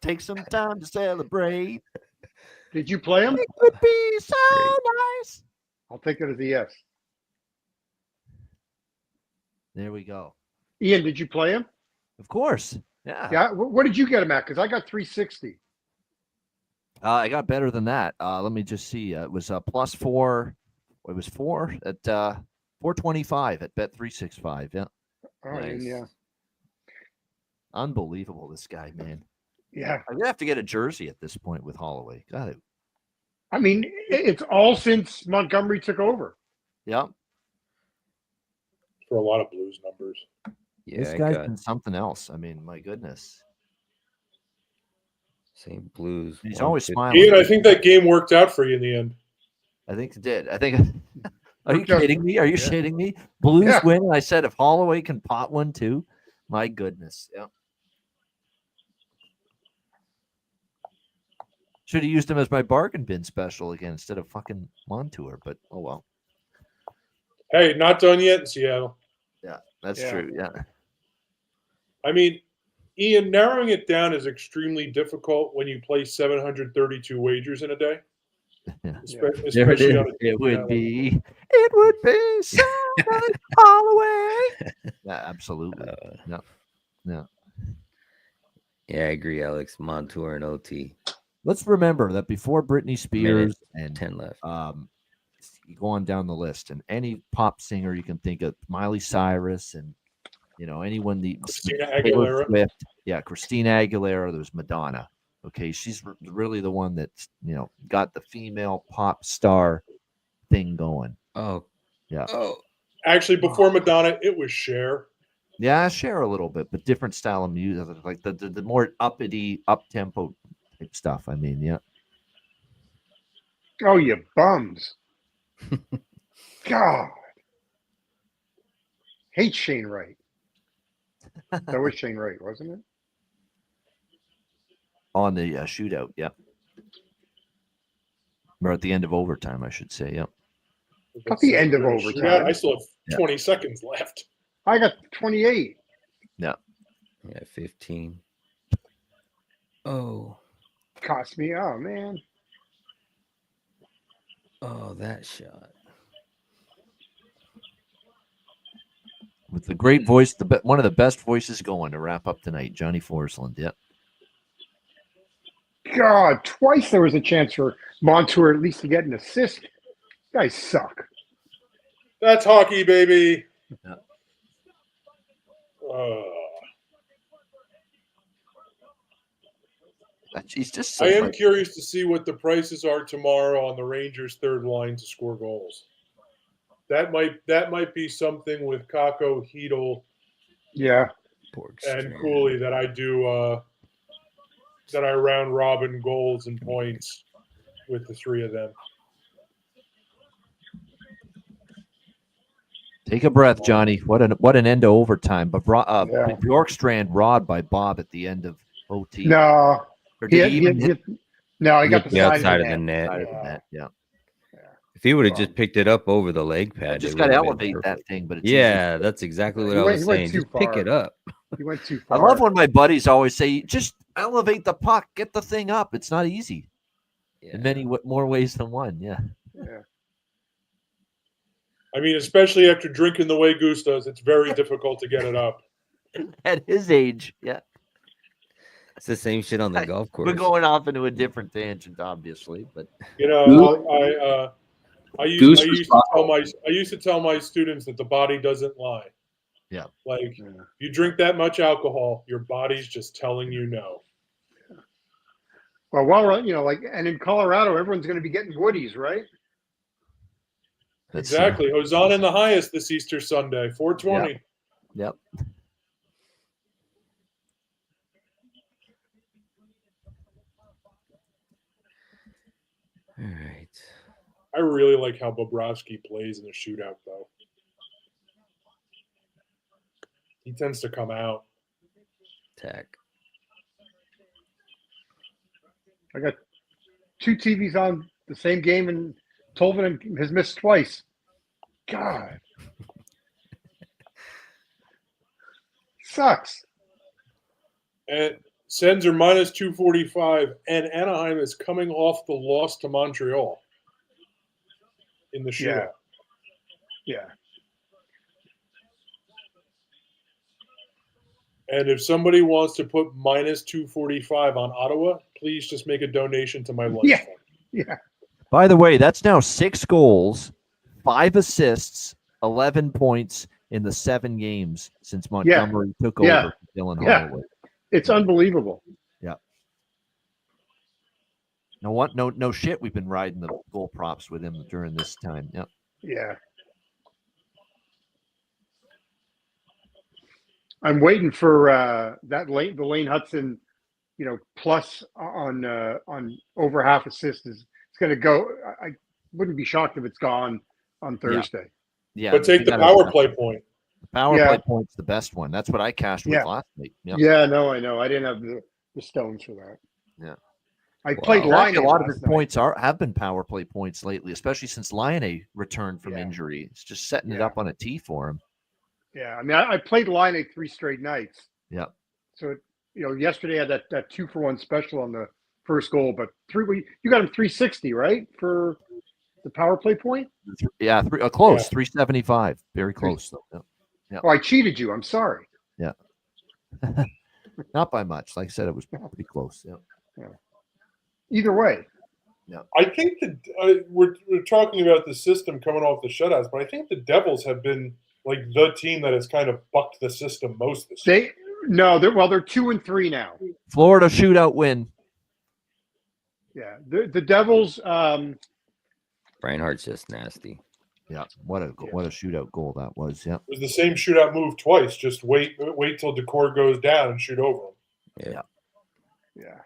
[SPEAKER 2] take some time to celebrate.
[SPEAKER 17] Did you play him?
[SPEAKER 2] It would be so nice.
[SPEAKER 17] I'll take it as a yes.
[SPEAKER 2] There we go.
[SPEAKER 17] Ian, did you play him?
[SPEAKER 2] Of course. Yeah.
[SPEAKER 17] Yeah. What did you get him at? Because I got 360.
[SPEAKER 2] I got better than that. Let me just see. It was plus 4. It was 4 at 425 at Bet365. Yeah.
[SPEAKER 17] All right. Yeah.
[SPEAKER 2] Unbelievable, this guy, man.
[SPEAKER 17] Yeah.
[SPEAKER 2] I'm gonna have to get a jersey at this point with Holloway. Got it.
[SPEAKER 17] I mean, it's all since Montgomery took over.
[SPEAKER 2] Yeah.
[SPEAKER 16] For a lot of Blues numbers.
[SPEAKER 14] Yeah,
[SPEAKER 2] This guy's been something else. I mean, my goodness.
[SPEAKER 14] St. Blues.
[SPEAKER 2] He's always smiling.
[SPEAKER 16] Ian, I think that game worked out for you in the end.
[SPEAKER 2] I think it did. I think. Are you kidding me? Are you shitting me? Blues win. And I said if Holloway can pot one too, my goodness. Yeah. Should have used him as my bargain bin special again instead of fucking Montour, but oh well.
[SPEAKER 16] Hey, not done yet in Seattle.
[SPEAKER 2] Yeah, that's true. Yeah.
[SPEAKER 16] I mean, Ian, narrowing it down is extremely difficult when you place 732 wagers in a day. Especially
[SPEAKER 2] There it is.
[SPEAKER 16] on a
[SPEAKER 2] It would be so good, Holloway. Yeah, absolutely. No.
[SPEAKER 14] Yeah, I agree, Alex. Montour and OT.
[SPEAKER 2] Let's remember that before Britney Spears and
[SPEAKER 14] 10 left.
[SPEAKER 2] You go on down the list, and any pop singer you can think of, Miley Cyrus, and anyone,
[SPEAKER 16] Christina
[SPEAKER 2] Taylor
[SPEAKER 16] Aguilera.
[SPEAKER 2] Swift, Christina Aguilera. There's Madonna. Okay, she's really the one that's got the female pop star thing going.
[SPEAKER 14] Oh,
[SPEAKER 2] yeah.
[SPEAKER 16] Oh, actually, before Madonna, it was Cher.
[SPEAKER 2] Yeah, Cher a little bit, but different style of music, like the more uppity, up tempo type stuff. I mean, yeah.
[SPEAKER 17] Oh, you bums. God. Hate Shane Wright. That was Shane Wright, wasn't it?
[SPEAKER 2] On the shootout, yeah. Or at the end of overtime, I should say, yeah.
[SPEAKER 17] At the end of overtime.
[SPEAKER 16] Yeah, I still have 20 seconds left.
[SPEAKER 17] I got 28.
[SPEAKER 2] Yeah.
[SPEAKER 14] Yeah, 15. Oh.
[SPEAKER 17] Cost me. Oh, man.
[SPEAKER 14] Oh, that shot.
[SPEAKER 2] With the great voice, one of the best voices going to wrap up tonight, Johnny Forsland. Yep.
[SPEAKER 17] God, twice there was a chance for Montour at least to get an assist. You guys suck.
[SPEAKER 16] That's hockey, baby.
[SPEAKER 2] Yeah. He's just.
[SPEAKER 16] I am curious to see what the prices are tomorrow on the Rangers' third line to score goals. That might be something with Kakko, Hedel,
[SPEAKER 17] yeah,
[SPEAKER 16] and Cooley that I do. That I round robin goals and points with the three of them.
[SPEAKER 2] Take a breath, Johnny. What an end to overtime. But Bjorkstrand robbed by Bob at the end of OT.
[SPEAKER 17] No.
[SPEAKER 2] Or did he even hit?
[SPEAKER 17] No, he got the
[SPEAKER 14] outside of the net.
[SPEAKER 2] Side of the net, yeah.
[SPEAKER 14] If he would have just picked it up over the leg pad,
[SPEAKER 2] Just
[SPEAKER 14] it
[SPEAKER 2] got to
[SPEAKER 14] would've been
[SPEAKER 2] elevate that
[SPEAKER 14] perfect.
[SPEAKER 2] thing. But it's
[SPEAKER 14] Yeah, that's exactly what I was saying. Just pick it up.
[SPEAKER 17] He went too
[SPEAKER 2] I
[SPEAKER 17] far.
[SPEAKER 2] love when my buddies always say, just elevate the puck, get the thing up. It's not easy. In many more ways than one. Yeah.
[SPEAKER 17] Yeah.
[SPEAKER 16] I mean, especially after drinking the way Goose does, it's very difficult to get it up.
[SPEAKER 2] At his age, yeah.
[SPEAKER 14] It's the same shit on the golf course.
[SPEAKER 2] We're going off into a different tangent, obviously, but
[SPEAKER 16] I used to tell my students that the body doesn't lie.
[SPEAKER 2] Yeah.
[SPEAKER 16] Like you drink that much alcohol, your body's just telling you no.
[SPEAKER 17] Well, while we're, and in Colorado, everyone's going to be getting woodies, right?
[SPEAKER 16] Exactly. Hosanna in the highest this Easter Sunday, 420.
[SPEAKER 2] Yep.
[SPEAKER 14] All right.
[SPEAKER 16] I really like how Bobrovsky plays in a shootout, though. He tends to come out.
[SPEAKER 14] Tech.
[SPEAKER 17] I got 2 TVs on the same game, and Tolvanen has missed twice. God. Sucks.
[SPEAKER 16] And Sens are minus 245, and Anaheim is coming off the loss to Montreal in the shootout.
[SPEAKER 17] Yeah.
[SPEAKER 16] And if somebody wants to put minus 245 on Ottawa, please just make a donation to my lunch fund.
[SPEAKER 17] Yeah.
[SPEAKER 2] By the way, that's now 6 goals, 5 assists, 11 points in the 7 games since Montgomery took over for Dylan Holloway.
[SPEAKER 17] It's unbelievable.
[SPEAKER 2] Yeah. No shit. We've been riding the goal props with him during this time. Yep.
[SPEAKER 17] Yeah. I'm waiting for the Lane Hudson, plus on over half assist is it's going to go. I wouldn't be shocked if it's gone on Thursday.
[SPEAKER 2] Yeah.
[SPEAKER 16] But take the power play point.
[SPEAKER 2] The power play point's the best one. That's what I cashed with last week. Yep.
[SPEAKER 17] Yeah, no, I know. I didn't have the stones for that.
[SPEAKER 2] Yeah.
[SPEAKER 17] I played
[SPEAKER 2] Line.
[SPEAKER 17] Line.
[SPEAKER 2] A lot of his points have been power play points lately, especially since Line returned from injury. It's just setting it up on a tee for him.
[SPEAKER 17] Yeah, I mean, I played Line 3 straight nights.
[SPEAKER 2] Yeah.
[SPEAKER 17] So yesterday I had that 2-for-1 special on the first goal, but you got him 360, right, for the power play point?
[SPEAKER 2] Yeah, close, 375, very close though. Yeah.
[SPEAKER 17] Oh, I cheated you. I'm sorry.
[SPEAKER 2] Yeah. Not by much. Like I said, it was pretty close. Yeah.
[SPEAKER 17] Either way.
[SPEAKER 2] Yeah.
[SPEAKER 16] I think that we're talking about the system coming off the shutouts, but I think the Devils have been like the team that has kind of bucked the system most this year.
[SPEAKER 17] They're 2-3 now.
[SPEAKER 2] Florida shootout win.
[SPEAKER 17] Yeah, the Devils.
[SPEAKER 14] Reinhardt's just nasty.
[SPEAKER 2] Yeah, what a shootout goal that was. Yeah,
[SPEAKER 16] It was the same shootout move twice. Just wait till Decor goes down and shoot over him.
[SPEAKER 17] Yeah.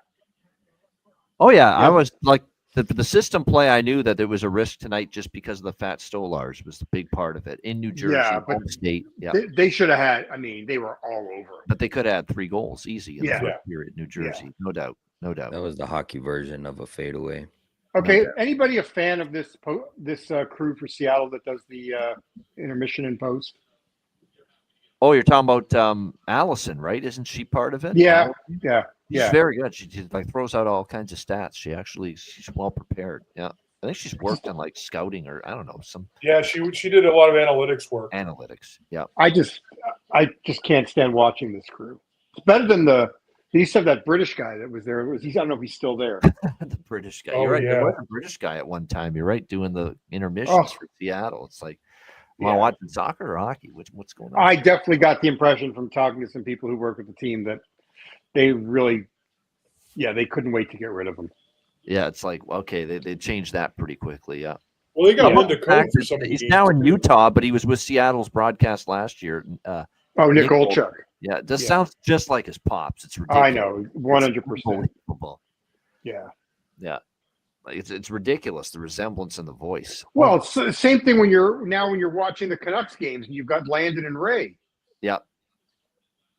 [SPEAKER 2] Oh yeah, I was like the system play. I knew that there was a risk tonight just because of the Fat Stolars was the big part of it in New Jersey, home state. Yeah,
[SPEAKER 17] they should have had. I mean, they were all over.
[SPEAKER 2] But they could have had 3 goals easy in the first period. New Jersey, no doubt.
[SPEAKER 14] That was the hockey version of a fadeaway.
[SPEAKER 17] Okay, anybody a fan of this crew for Seattle that does the intermission and post?
[SPEAKER 2] Oh, you're talking about Allison, right? Isn't she part of it?
[SPEAKER 17] Yeah.
[SPEAKER 2] She's very good. She throws out all kinds of stats. She's well prepared. Yeah, I think she's worked on like scouting or I don't know some.
[SPEAKER 16] Yeah, she did a lot of analytics work.
[SPEAKER 2] Yeah.
[SPEAKER 17] I just can't stand watching this crew. It's better than they used to have that British guy that was there. I don't know if he's still there.
[SPEAKER 2] The British guy. You're right. There was a British guy at one time. You're right, doing the intermissions for Seattle. It's like, watching soccer or hockey? What's going on?
[SPEAKER 17] I definitely got the impression from talking to some people who work with the team that they really, they couldn't wait to get rid of him.
[SPEAKER 2] Yeah, it's like, okay, they changed that pretty quickly. Yeah.
[SPEAKER 16] Well, they got Linda Cohn for some.
[SPEAKER 2] He's now in Utah, but he was with Seattle's broadcast last year.
[SPEAKER 17] Nick Olchuk.
[SPEAKER 2] Yeah, this sounds just like his pops. It's ridiculous.
[SPEAKER 17] I know, 100%. Yeah.
[SPEAKER 2] Yeah. It's ridiculous, the resemblance in the voice.
[SPEAKER 17] Well, it's the same thing when you're watching the Canucks games and you've got Landon and Ray.
[SPEAKER 2] Yeah.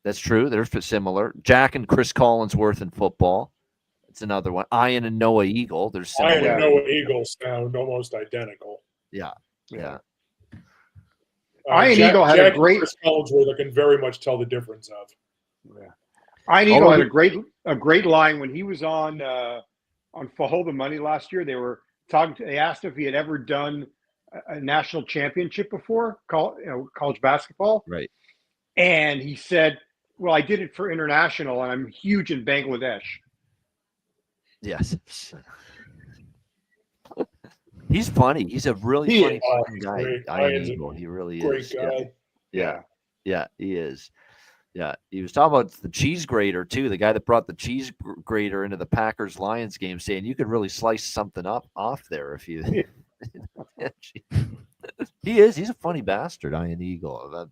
[SPEAKER 2] That's true. They're similar. Jack and Chris Collinsworth in football. It's another one. Ian and Noah Eagle. There's
[SPEAKER 16] Ian and Noah Eagle sound almost identical.
[SPEAKER 2] Yeah.
[SPEAKER 17] Ian Eagle had a great.
[SPEAKER 16] Chris Collinsworth, I can very much tell the difference of.
[SPEAKER 17] Yeah. Ian Eagle had a great line when he was on Follow the Money last year. They were talking. They asked if he had ever done a national championship before, college basketball.
[SPEAKER 2] Right.
[SPEAKER 17] And he said, "Well, I did it for international, and I'm huge in Bangladesh."
[SPEAKER 2] Yes. He's funny. He's a really funny guy. Ian Eagle. He really is.
[SPEAKER 16] Great guy.
[SPEAKER 2] Yeah, he is. Yeah, he was talking about the cheese grater too. The guy that brought the cheese grater into the Packers Lions game, saying you could really slice something up off there if you. He's a funny bastard, Ian Eagle.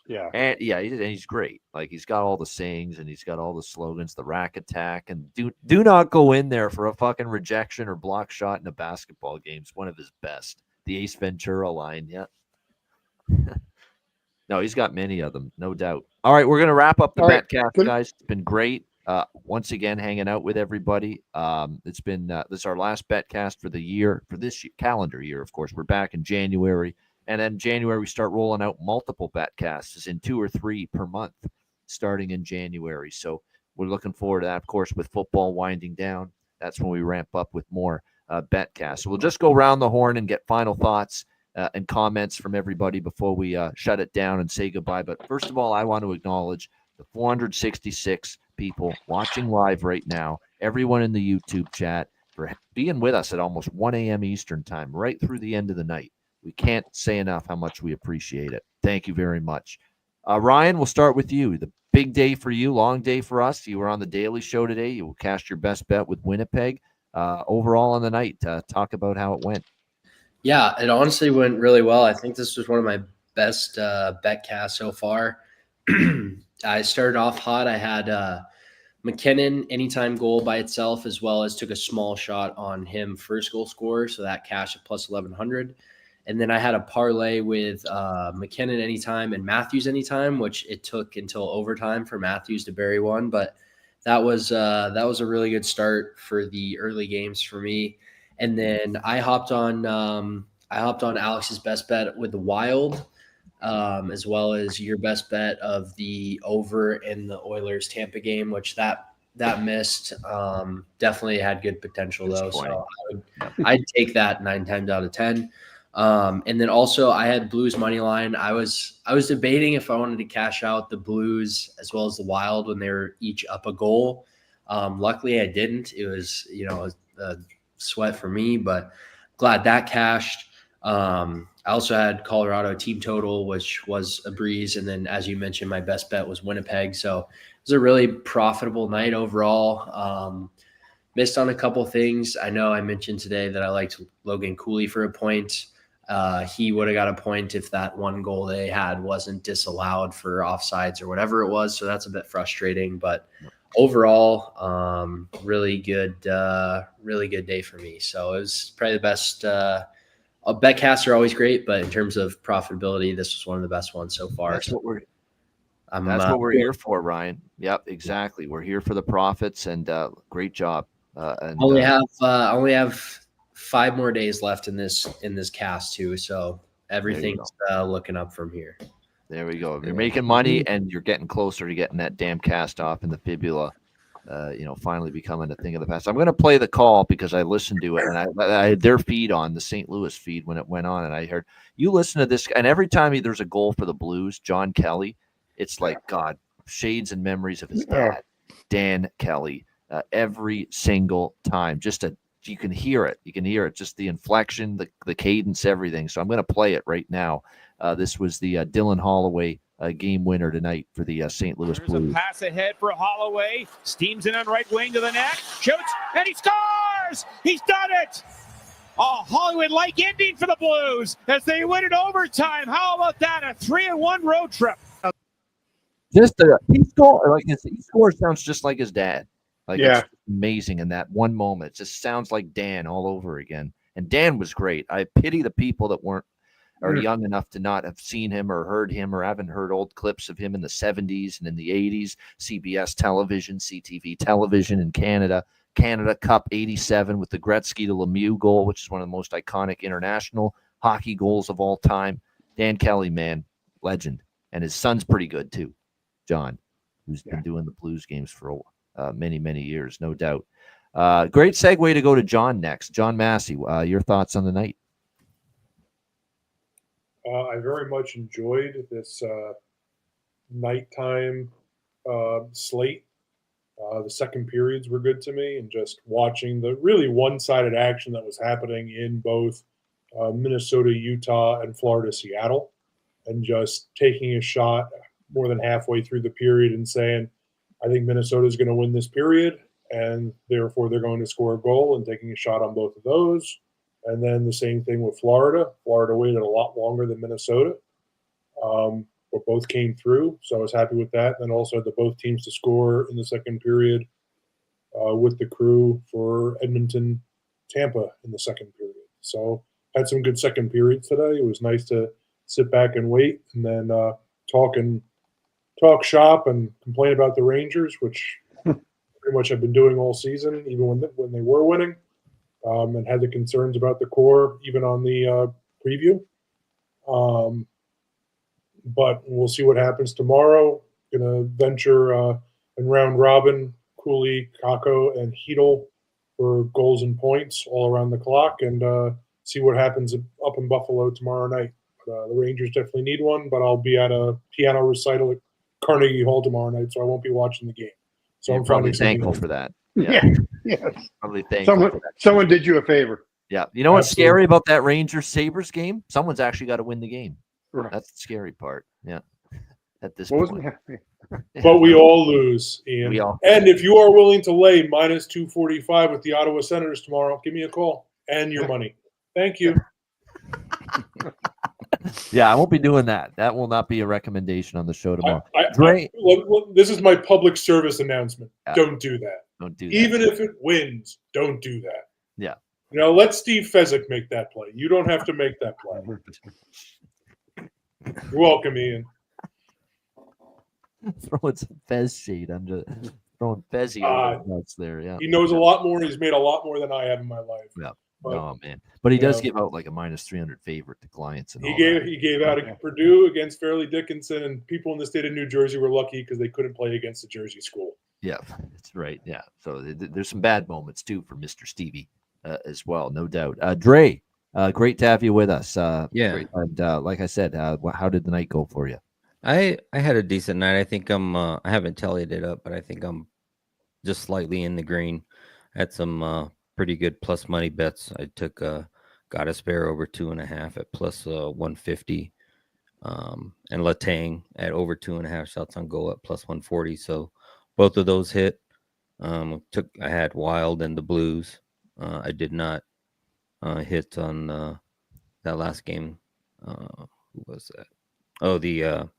[SPEAKER 17] Yeah,
[SPEAKER 2] and he's great. Like he's got all the sayings and he's got all the slogans, the rack attack, and do not go in there for a fucking rejection or block shot in a basketball game. It's one of his best. The Ace Ventura line, yeah. No, he's got many of them, no doubt. All right, we're going to wrap up the Betcast, guys. It's been great. Once again, hanging out with everybody. It's been this is our last Betcast for the year, for this calendar year, of course. We're back in January. And then January, we start rolling out multiple Betcasts, in 2 or 3 per month, starting in January. So we're looking forward to that, of course, with football winding down. That's when we ramp up with more Betcasts. So we'll just go around the horn and get final thoughts and comments from everybody before we shut it down and say goodbye. But first of all, I want to acknowledge the 466 people watching live right now, everyone in the YouTube chat, for being with us at almost 1 a.m. Eastern time, right through the end of the night. We can't say enough how much we appreciate it. Thank you very much. Ryan, we'll start with you. The big day for you, long day for us. You were on the Daily Show today. You cast your best bet with Winnipeg. Overall on the night, talk about how it went.
[SPEAKER 4] Yeah, it honestly went really well. I think this was one of my best betcasts so far. I started off hot. I had McKinnon anytime goal by itself, as well as took a small shot on him first goal scorer, so that cashed at plus 1,100. And then I had a parlay with McKinnon anytime and Matthews anytime, which it took until overtime for Matthews to bury one. But that was a really good start for the early games for me. And then I hopped on Alex's best bet with the Wild, as well as your best bet of the over in the Oilers Tampa game, which that missed. Definitely had good potential though. So I'd take that 9 times out of 10. And then also I had Blues money line. I was debating if I wanted to cash out the Blues as well as the Wild when they were each up a goal. Luckily I didn't. It was, a sweat for me, but glad that cashed. I also had Colorado team total, which was a breeze. And then, as you mentioned, my best bet was Winnipeg. So it was a really profitable night overall. Missed on a couple things. I know I mentioned today that I liked Logan Cooley for a point. He would have got a point if that one goal they had wasn't disallowed for offsides or whatever it was. So that's a bit frustrating, but overall, really good day for me. So it was probably the best. Betcasts are always great, but in terms of profitability, this was one of the best ones so far.
[SPEAKER 2] That's what we're here for, Ryan. Yep, exactly. We're here for the profits, and great job.
[SPEAKER 4] Only have 5 more days left in this cast too, so everything's looking up from here.
[SPEAKER 2] There we go. You're making money, and you're getting closer to getting that damn cast off in the fibula. Finally becoming a thing of the past. I'm going to play the call because I listened to it, and I had their feed on, the St. Louis feed, when it went on, and I heard you listen to this, and every time there's a goal for the Blues, John Kelly, it's like God, shades and memories of his dad, Dan Kelly. Every single time, you can hear it. You can hear it, just the inflection, the cadence, everything. So I'm going to play it right now. This was the Dylan Holloway game winner tonight for the St. Louis
[SPEAKER 19] There's
[SPEAKER 2] Blues.
[SPEAKER 19] a pass ahead for Holloway. Steams in on right wing to the net. Shoots, and he scores! He's done it! A Hollywood-like ending for the Blues as they win it overtime. How about that? A 3-1 road trip.
[SPEAKER 2] He scores sounds just like his dad. It's amazing in that one moment. It just sounds like Dan all over again. And Dan was great. I pity the people that are young enough to not have seen him or heard him or haven't heard old clips of him in the 70s and in the 80s. CBS television, CTV television in Canada. Canada Cup 87 with the Gretzky to Lemieux goal, which is one of the most iconic international hockey goals of all time. Dan Kelly, man, legend. And his son's pretty good too, John, who's been doing the Blues games for many, many years, no doubt. Great segue to go to John next. John Massey, your thoughts on the night?
[SPEAKER 16] I very much enjoyed this nighttime slate. The second periods were good to me, and just watching the really one-sided action that was happening in both Minnesota, Utah, and Florida, Seattle, and just taking a shot more than halfway through the period and saying, I think Minnesota is going to win this period, and therefore they're going to score a goal and taking a shot on both of those. And then the same thing with Florida. Florida waited a lot longer than Minnesota, but both came through. So I was happy with that. And also the both teams to score in the second period with the crew for Edmonton, Tampa in the second period. So had some good second periods today. It was nice to sit back and wait and then talk shop and complain about the Rangers, which pretty much I've been doing all season, even when they were winning. And had the concerns about the core even on the preview. But we'll see what happens tomorrow. Going to venture in round robin, Cooley, Kako, and Hedel for goals and points all around the clock, and see what happens up in Buffalo tomorrow night. The Rangers definitely need one, but I'll be at a piano recital at Carnegie Hall tomorrow night, so I won't be watching the game. So
[SPEAKER 2] You're
[SPEAKER 16] I'm
[SPEAKER 2] probably
[SPEAKER 16] finding
[SPEAKER 2] thankful
[SPEAKER 16] something-
[SPEAKER 2] for that.
[SPEAKER 17] Yeah. Yes.
[SPEAKER 2] Probably thankful for that.
[SPEAKER 17] Someone did you a favor.
[SPEAKER 2] Yeah. You know what's
[SPEAKER 16] Absolutely.
[SPEAKER 2] scary about that Rangers-Sabres game? Someone's actually got to win the game.
[SPEAKER 17] Right.
[SPEAKER 2] That's the scary part. Yeah. At this
[SPEAKER 17] What was
[SPEAKER 2] point.
[SPEAKER 16] But we all lose, Ian.
[SPEAKER 2] We all-
[SPEAKER 16] And if you are willing to lay minus 245 with the Ottawa Senators tomorrow, give me a call and your money. Thank you.
[SPEAKER 2] Yeah, I won't be doing that. That will not be a recommendation on the show tomorrow. Dre,
[SPEAKER 16] This is my public service announcement.
[SPEAKER 2] Yeah.
[SPEAKER 16] Don't do that.
[SPEAKER 2] don't do that.
[SPEAKER 16] Even if it wins, don't do that.
[SPEAKER 2] Yeah.
[SPEAKER 16] Let Steve Fezzik make that play. You don't have to make that play. You're welcome, Ian.
[SPEAKER 2] Throwing some Fez shade. I'm just throwing Fezzy over the nuts there. Yeah.
[SPEAKER 16] He knows a lot more. He's made a lot more than I have in my life.
[SPEAKER 2] Yeah.
[SPEAKER 16] But,
[SPEAKER 2] Oh man. But he does
[SPEAKER 16] you
[SPEAKER 2] give out like a minus 300 favorite to clients and
[SPEAKER 16] He
[SPEAKER 2] all
[SPEAKER 16] gave
[SPEAKER 2] that.
[SPEAKER 16] he gave out a Purdue against Fairleigh Dickinson, and people in the state of New Jersey were lucky because they couldn't play against the Jersey school.
[SPEAKER 2] Yeah, that's right. Yeah. So there's some bad moments too for Mr. Stevie as well, no doubt. Dre, great to have you with us.
[SPEAKER 14] Yeah.
[SPEAKER 2] Great. And like I said, how did the night go for you?
[SPEAKER 14] I had a decent night. I think I haven't tallied it up, but I think I'm just slightly in the green. I had some pretty good plus money bets. I took got a spare over 2.5 at plus 150, and Letang at over 2.5 shots on goal at plus 140. So both of those hit. I had Wild and the Blues. I did not hit on that last game. Who was that? Oh, the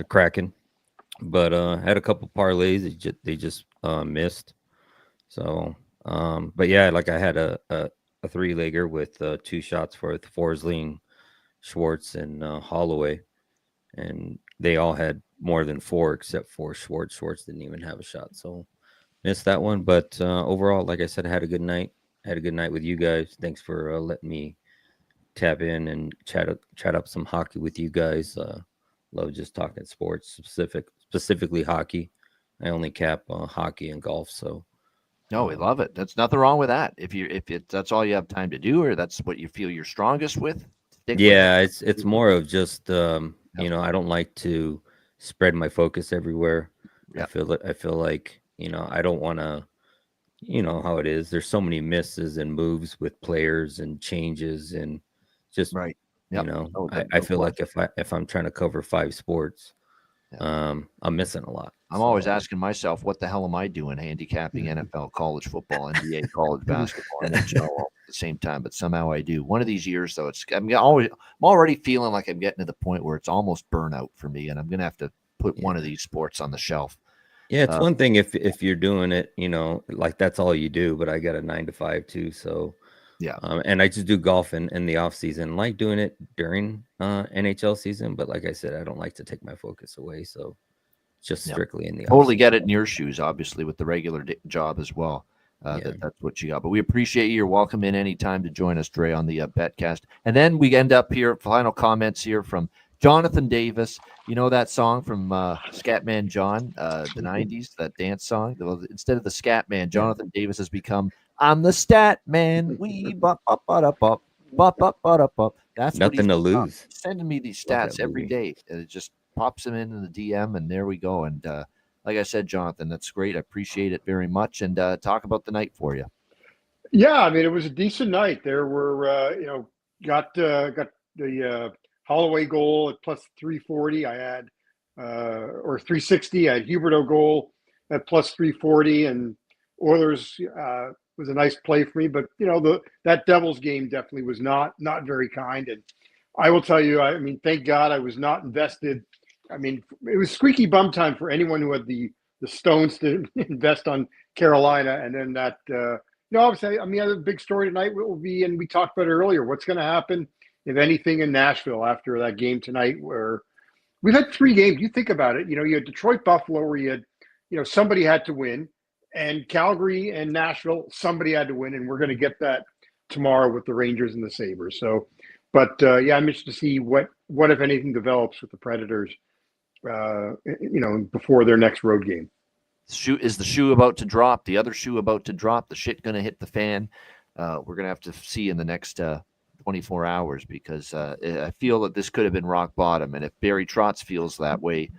[SPEAKER 14] Kraken. But had a couple parlays. They just missed. So, but yeah, like I had a 3-legger with 2 shots for Forsling, Schwartz, and Holloway, and they all had more than 4 except for Schwartz. Schwartz didn't even have a shot, so missed that one. But overall, like I said, I had a good night. Had a good night with you guys. Thanks for letting me tap in and chat up some hockey with you guys. Love just talking sports, specifically hockey. I only cap hockey and golf, so.
[SPEAKER 2] No, we love it. That's nothing wrong with that. If that's all you have time to do, or that's what you feel you're strongest with.
[SPEAKER 14] Yeah, it's more of just I don't like to spread my focus everywhere. I feel like I don't want to. You know how it is. There's so many misses and moves with players and changes and just
[SPEAKER 2] right.
[SPEAKER 14] I feel like if I'm trying to cover 5 sports, I'm missing a lot.
[SPEAKER 2] I'm always asking myself, what the hell am I doing handicapping NFL, college football, NBA, college basketball, and NHL all at the same time? But somehow I do. One of these years, though, I'm already feeling like I'm getting to the point where it's almost burnout for me, and I'm going to have to put one of these sports on the shelf.
[SPEAKER 14] Yeah, it's one thing if you're doing it, like that's all you do. But I got a 9 to 5 too, so
[SPEAKER 2] yeah.
[SPEAKER 14] And I just do golf in the off season. Like doing it during NHL season, but like I said, I don't like to take my focus away. So just strictly in the
[SPEAKER 2] totally get it in your shoes, obviously, with the regular job as well. That's what you got. But we appreciate you. You're welcome in anytime to join us, Dre, on the Betcast. And then we end up here. Final comments here from Jonathan Davis. You know that song from Scatman John, the 90s, that dance song? Well, instead of the Scatman, Jonathan Davis has become, I'm the stat man. We bop, bop, bop, bop, bop, bop, bop, bop. That's
[SPEAKER 14] nothing to lose.
[SPEAKER 2] He's sending me these stats every day. And it just pops them in the DM, and there we go. And like I said, Jonathan, that's great. I appreciate it very much. And talk about the night for you.
[SPEAKER 17] Yeah, I mean, it was a decent night. There were, got the Holloway goal at plus 340. I had or 360. I had Huberdeau goal at plus 340, and Oilers was a nice play for me. But that Devils game definitely was not very kind. And I will tell you, I mean, thank God I was not invested. I mean, it was squeaky bum time for anyone who had the stones to invest on Carolina. And then that, obviously, I mean, the big story tonight will be, and we talked about it earlier, what's going to happen, if anything, in Nashville after that game tonight, where we've had 3 games. You think about it, you had Detroit, Buffalo, where you had, somebody had to win, and Calgary and Nashville, somebody had to win, and we're going to get that tomorrow with the Rangers and the Sabres. So, but yeah, I'm interested to see what if anything develops with the Predators, before their next road game.
[SPEAKER 2] Is the shoe about to drop? The other shoe about to drop? The shit going to hit the fan? We're going to have to see in the next 24 hours, because I feel that this could have been rock bottom. And if Barry Trotz feels that way,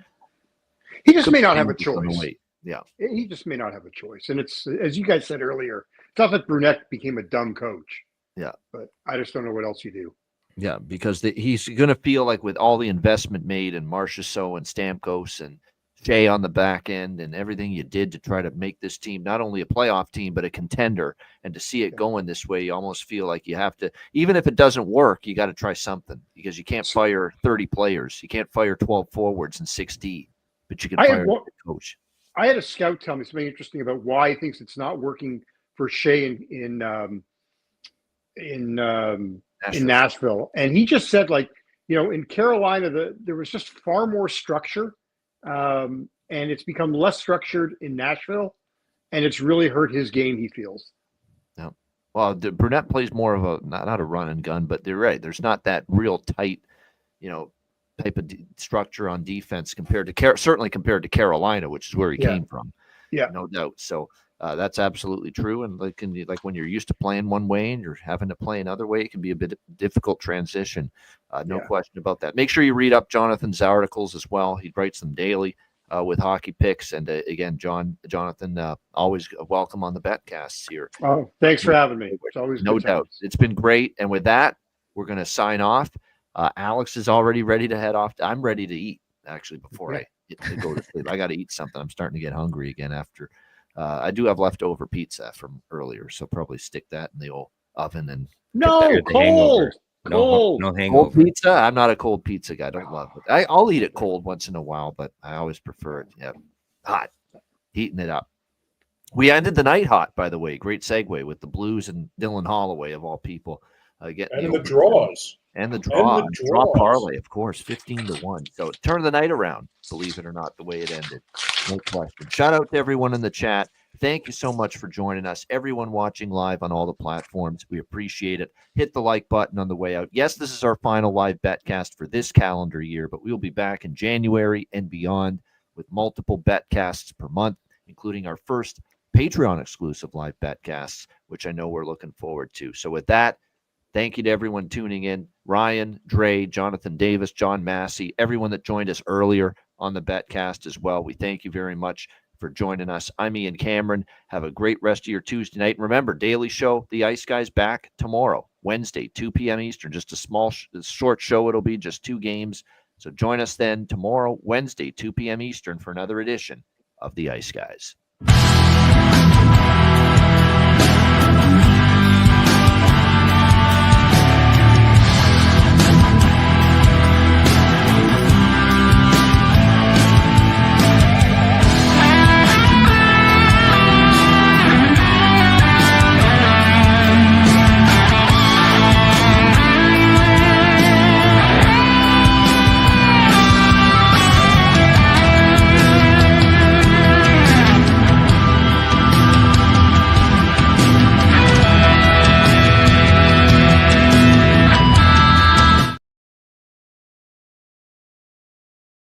[SPEAKER 17] he just may not have a choice.
[SPEAKER 2] Yeah,
[SPEAKER 17] he just may not have a choice. And it's, as you guys said earlier, it's not that Brunette became a dumb coach.
[SPEAKER 2] Yeah,
[SPEAKER 17] but I just don't know what else you do.
[SPEAKER 2] Yeah, because he's going to feel like, with all the investment made in Marchessault and Stamkos and Shea on the back end and everything you did to try to make this team not only a playoff team but a contender, and to see it going this way, you almost feel like you have to, even if it doesn't work, you got to try something, because you can't fire 30 players, you can't fire 12 forwards and 6D, but you can fire the coach.
[SPEAKER 17] I had a scout tell me something interesting about why he thinks it's not working for Shea in Nashville. And he just said, in Carolina, there was just far more structure, and it's become less structured in Nashville, and it's really hurt his game, he feels.
[SPEAKER 2] Yeah. Well, Brunette plays more of a, not a run and gun, but they're right. There's not that real tight, type of structure on defense certainly compared to Carolina, which is where he came from.
[SPEAKER 17] Yeah,
[SPEAKER 2] no doubt. So that's absolutely true. And like when you're used to playing one way and you're having to play another way, it can be a bit difficult transition. No question about that. Make sure you read up Jonathan's articles as well. He writes them daily with hockey picks. And again, Jonathan, always welcome on the Betcasts here.
[SPEAKER 17] Oh, thanks for having me. It's always
[SPEAKER 2] no doubt. It's been great. And with that, we're going to sign off. Alex is already ready to head off. I'm ready to eat, actually, before I go to sleep. I got to eat something. I'm starting to get hungry again after. I do have leftover pizza from earlier, so probably stick that in the old oven and
[SPEAKER 17] cold.
[SPEAKER 2] No hangover. Cold pizza. I'm not a cold pizza guy. I don't love it. I'll eat it cold once in a while, but I always prefer it hot, heating it up. We ended the night hot, by the way. Great segue with the Blues and Dylan Holloway, of all people, getting
[SPEAKER 16] the draws.
[SPEAKER 2] And the draw parlay, of course, 15-1. So turn the night around, believe it or not, the way it ended. No question. Shout out to everyone in the chat. Thank you so much for joining us. Everyone watching live on all the platforms, we appreciate it. Hit the like button on the way out. Yes, this is our final live Betcast for this calendar year, but we'll be back in January and beyond with multiple Betcasts per month, including our first Patreon exclusive live Betcasts, which I know we're looking forward to. So with that, thank you to everyone tuning in. Ryan, Dre, Jonathan Davis, John Massey, everyone that joined us earlier on the Betcast as well. We thank you very much for joining us. I'm Ian Cameron. Have a great rest of your Tuesday night. And remember, Daily Show, The Ice Guys, back tomorrow, Wednesday, 2 p.m. Eastern. Just a small, short show. It'll be just 2 games. So join us then tomorrow, Wednesday, 2 p.m. Eastern, for another edition of The Ice Guys.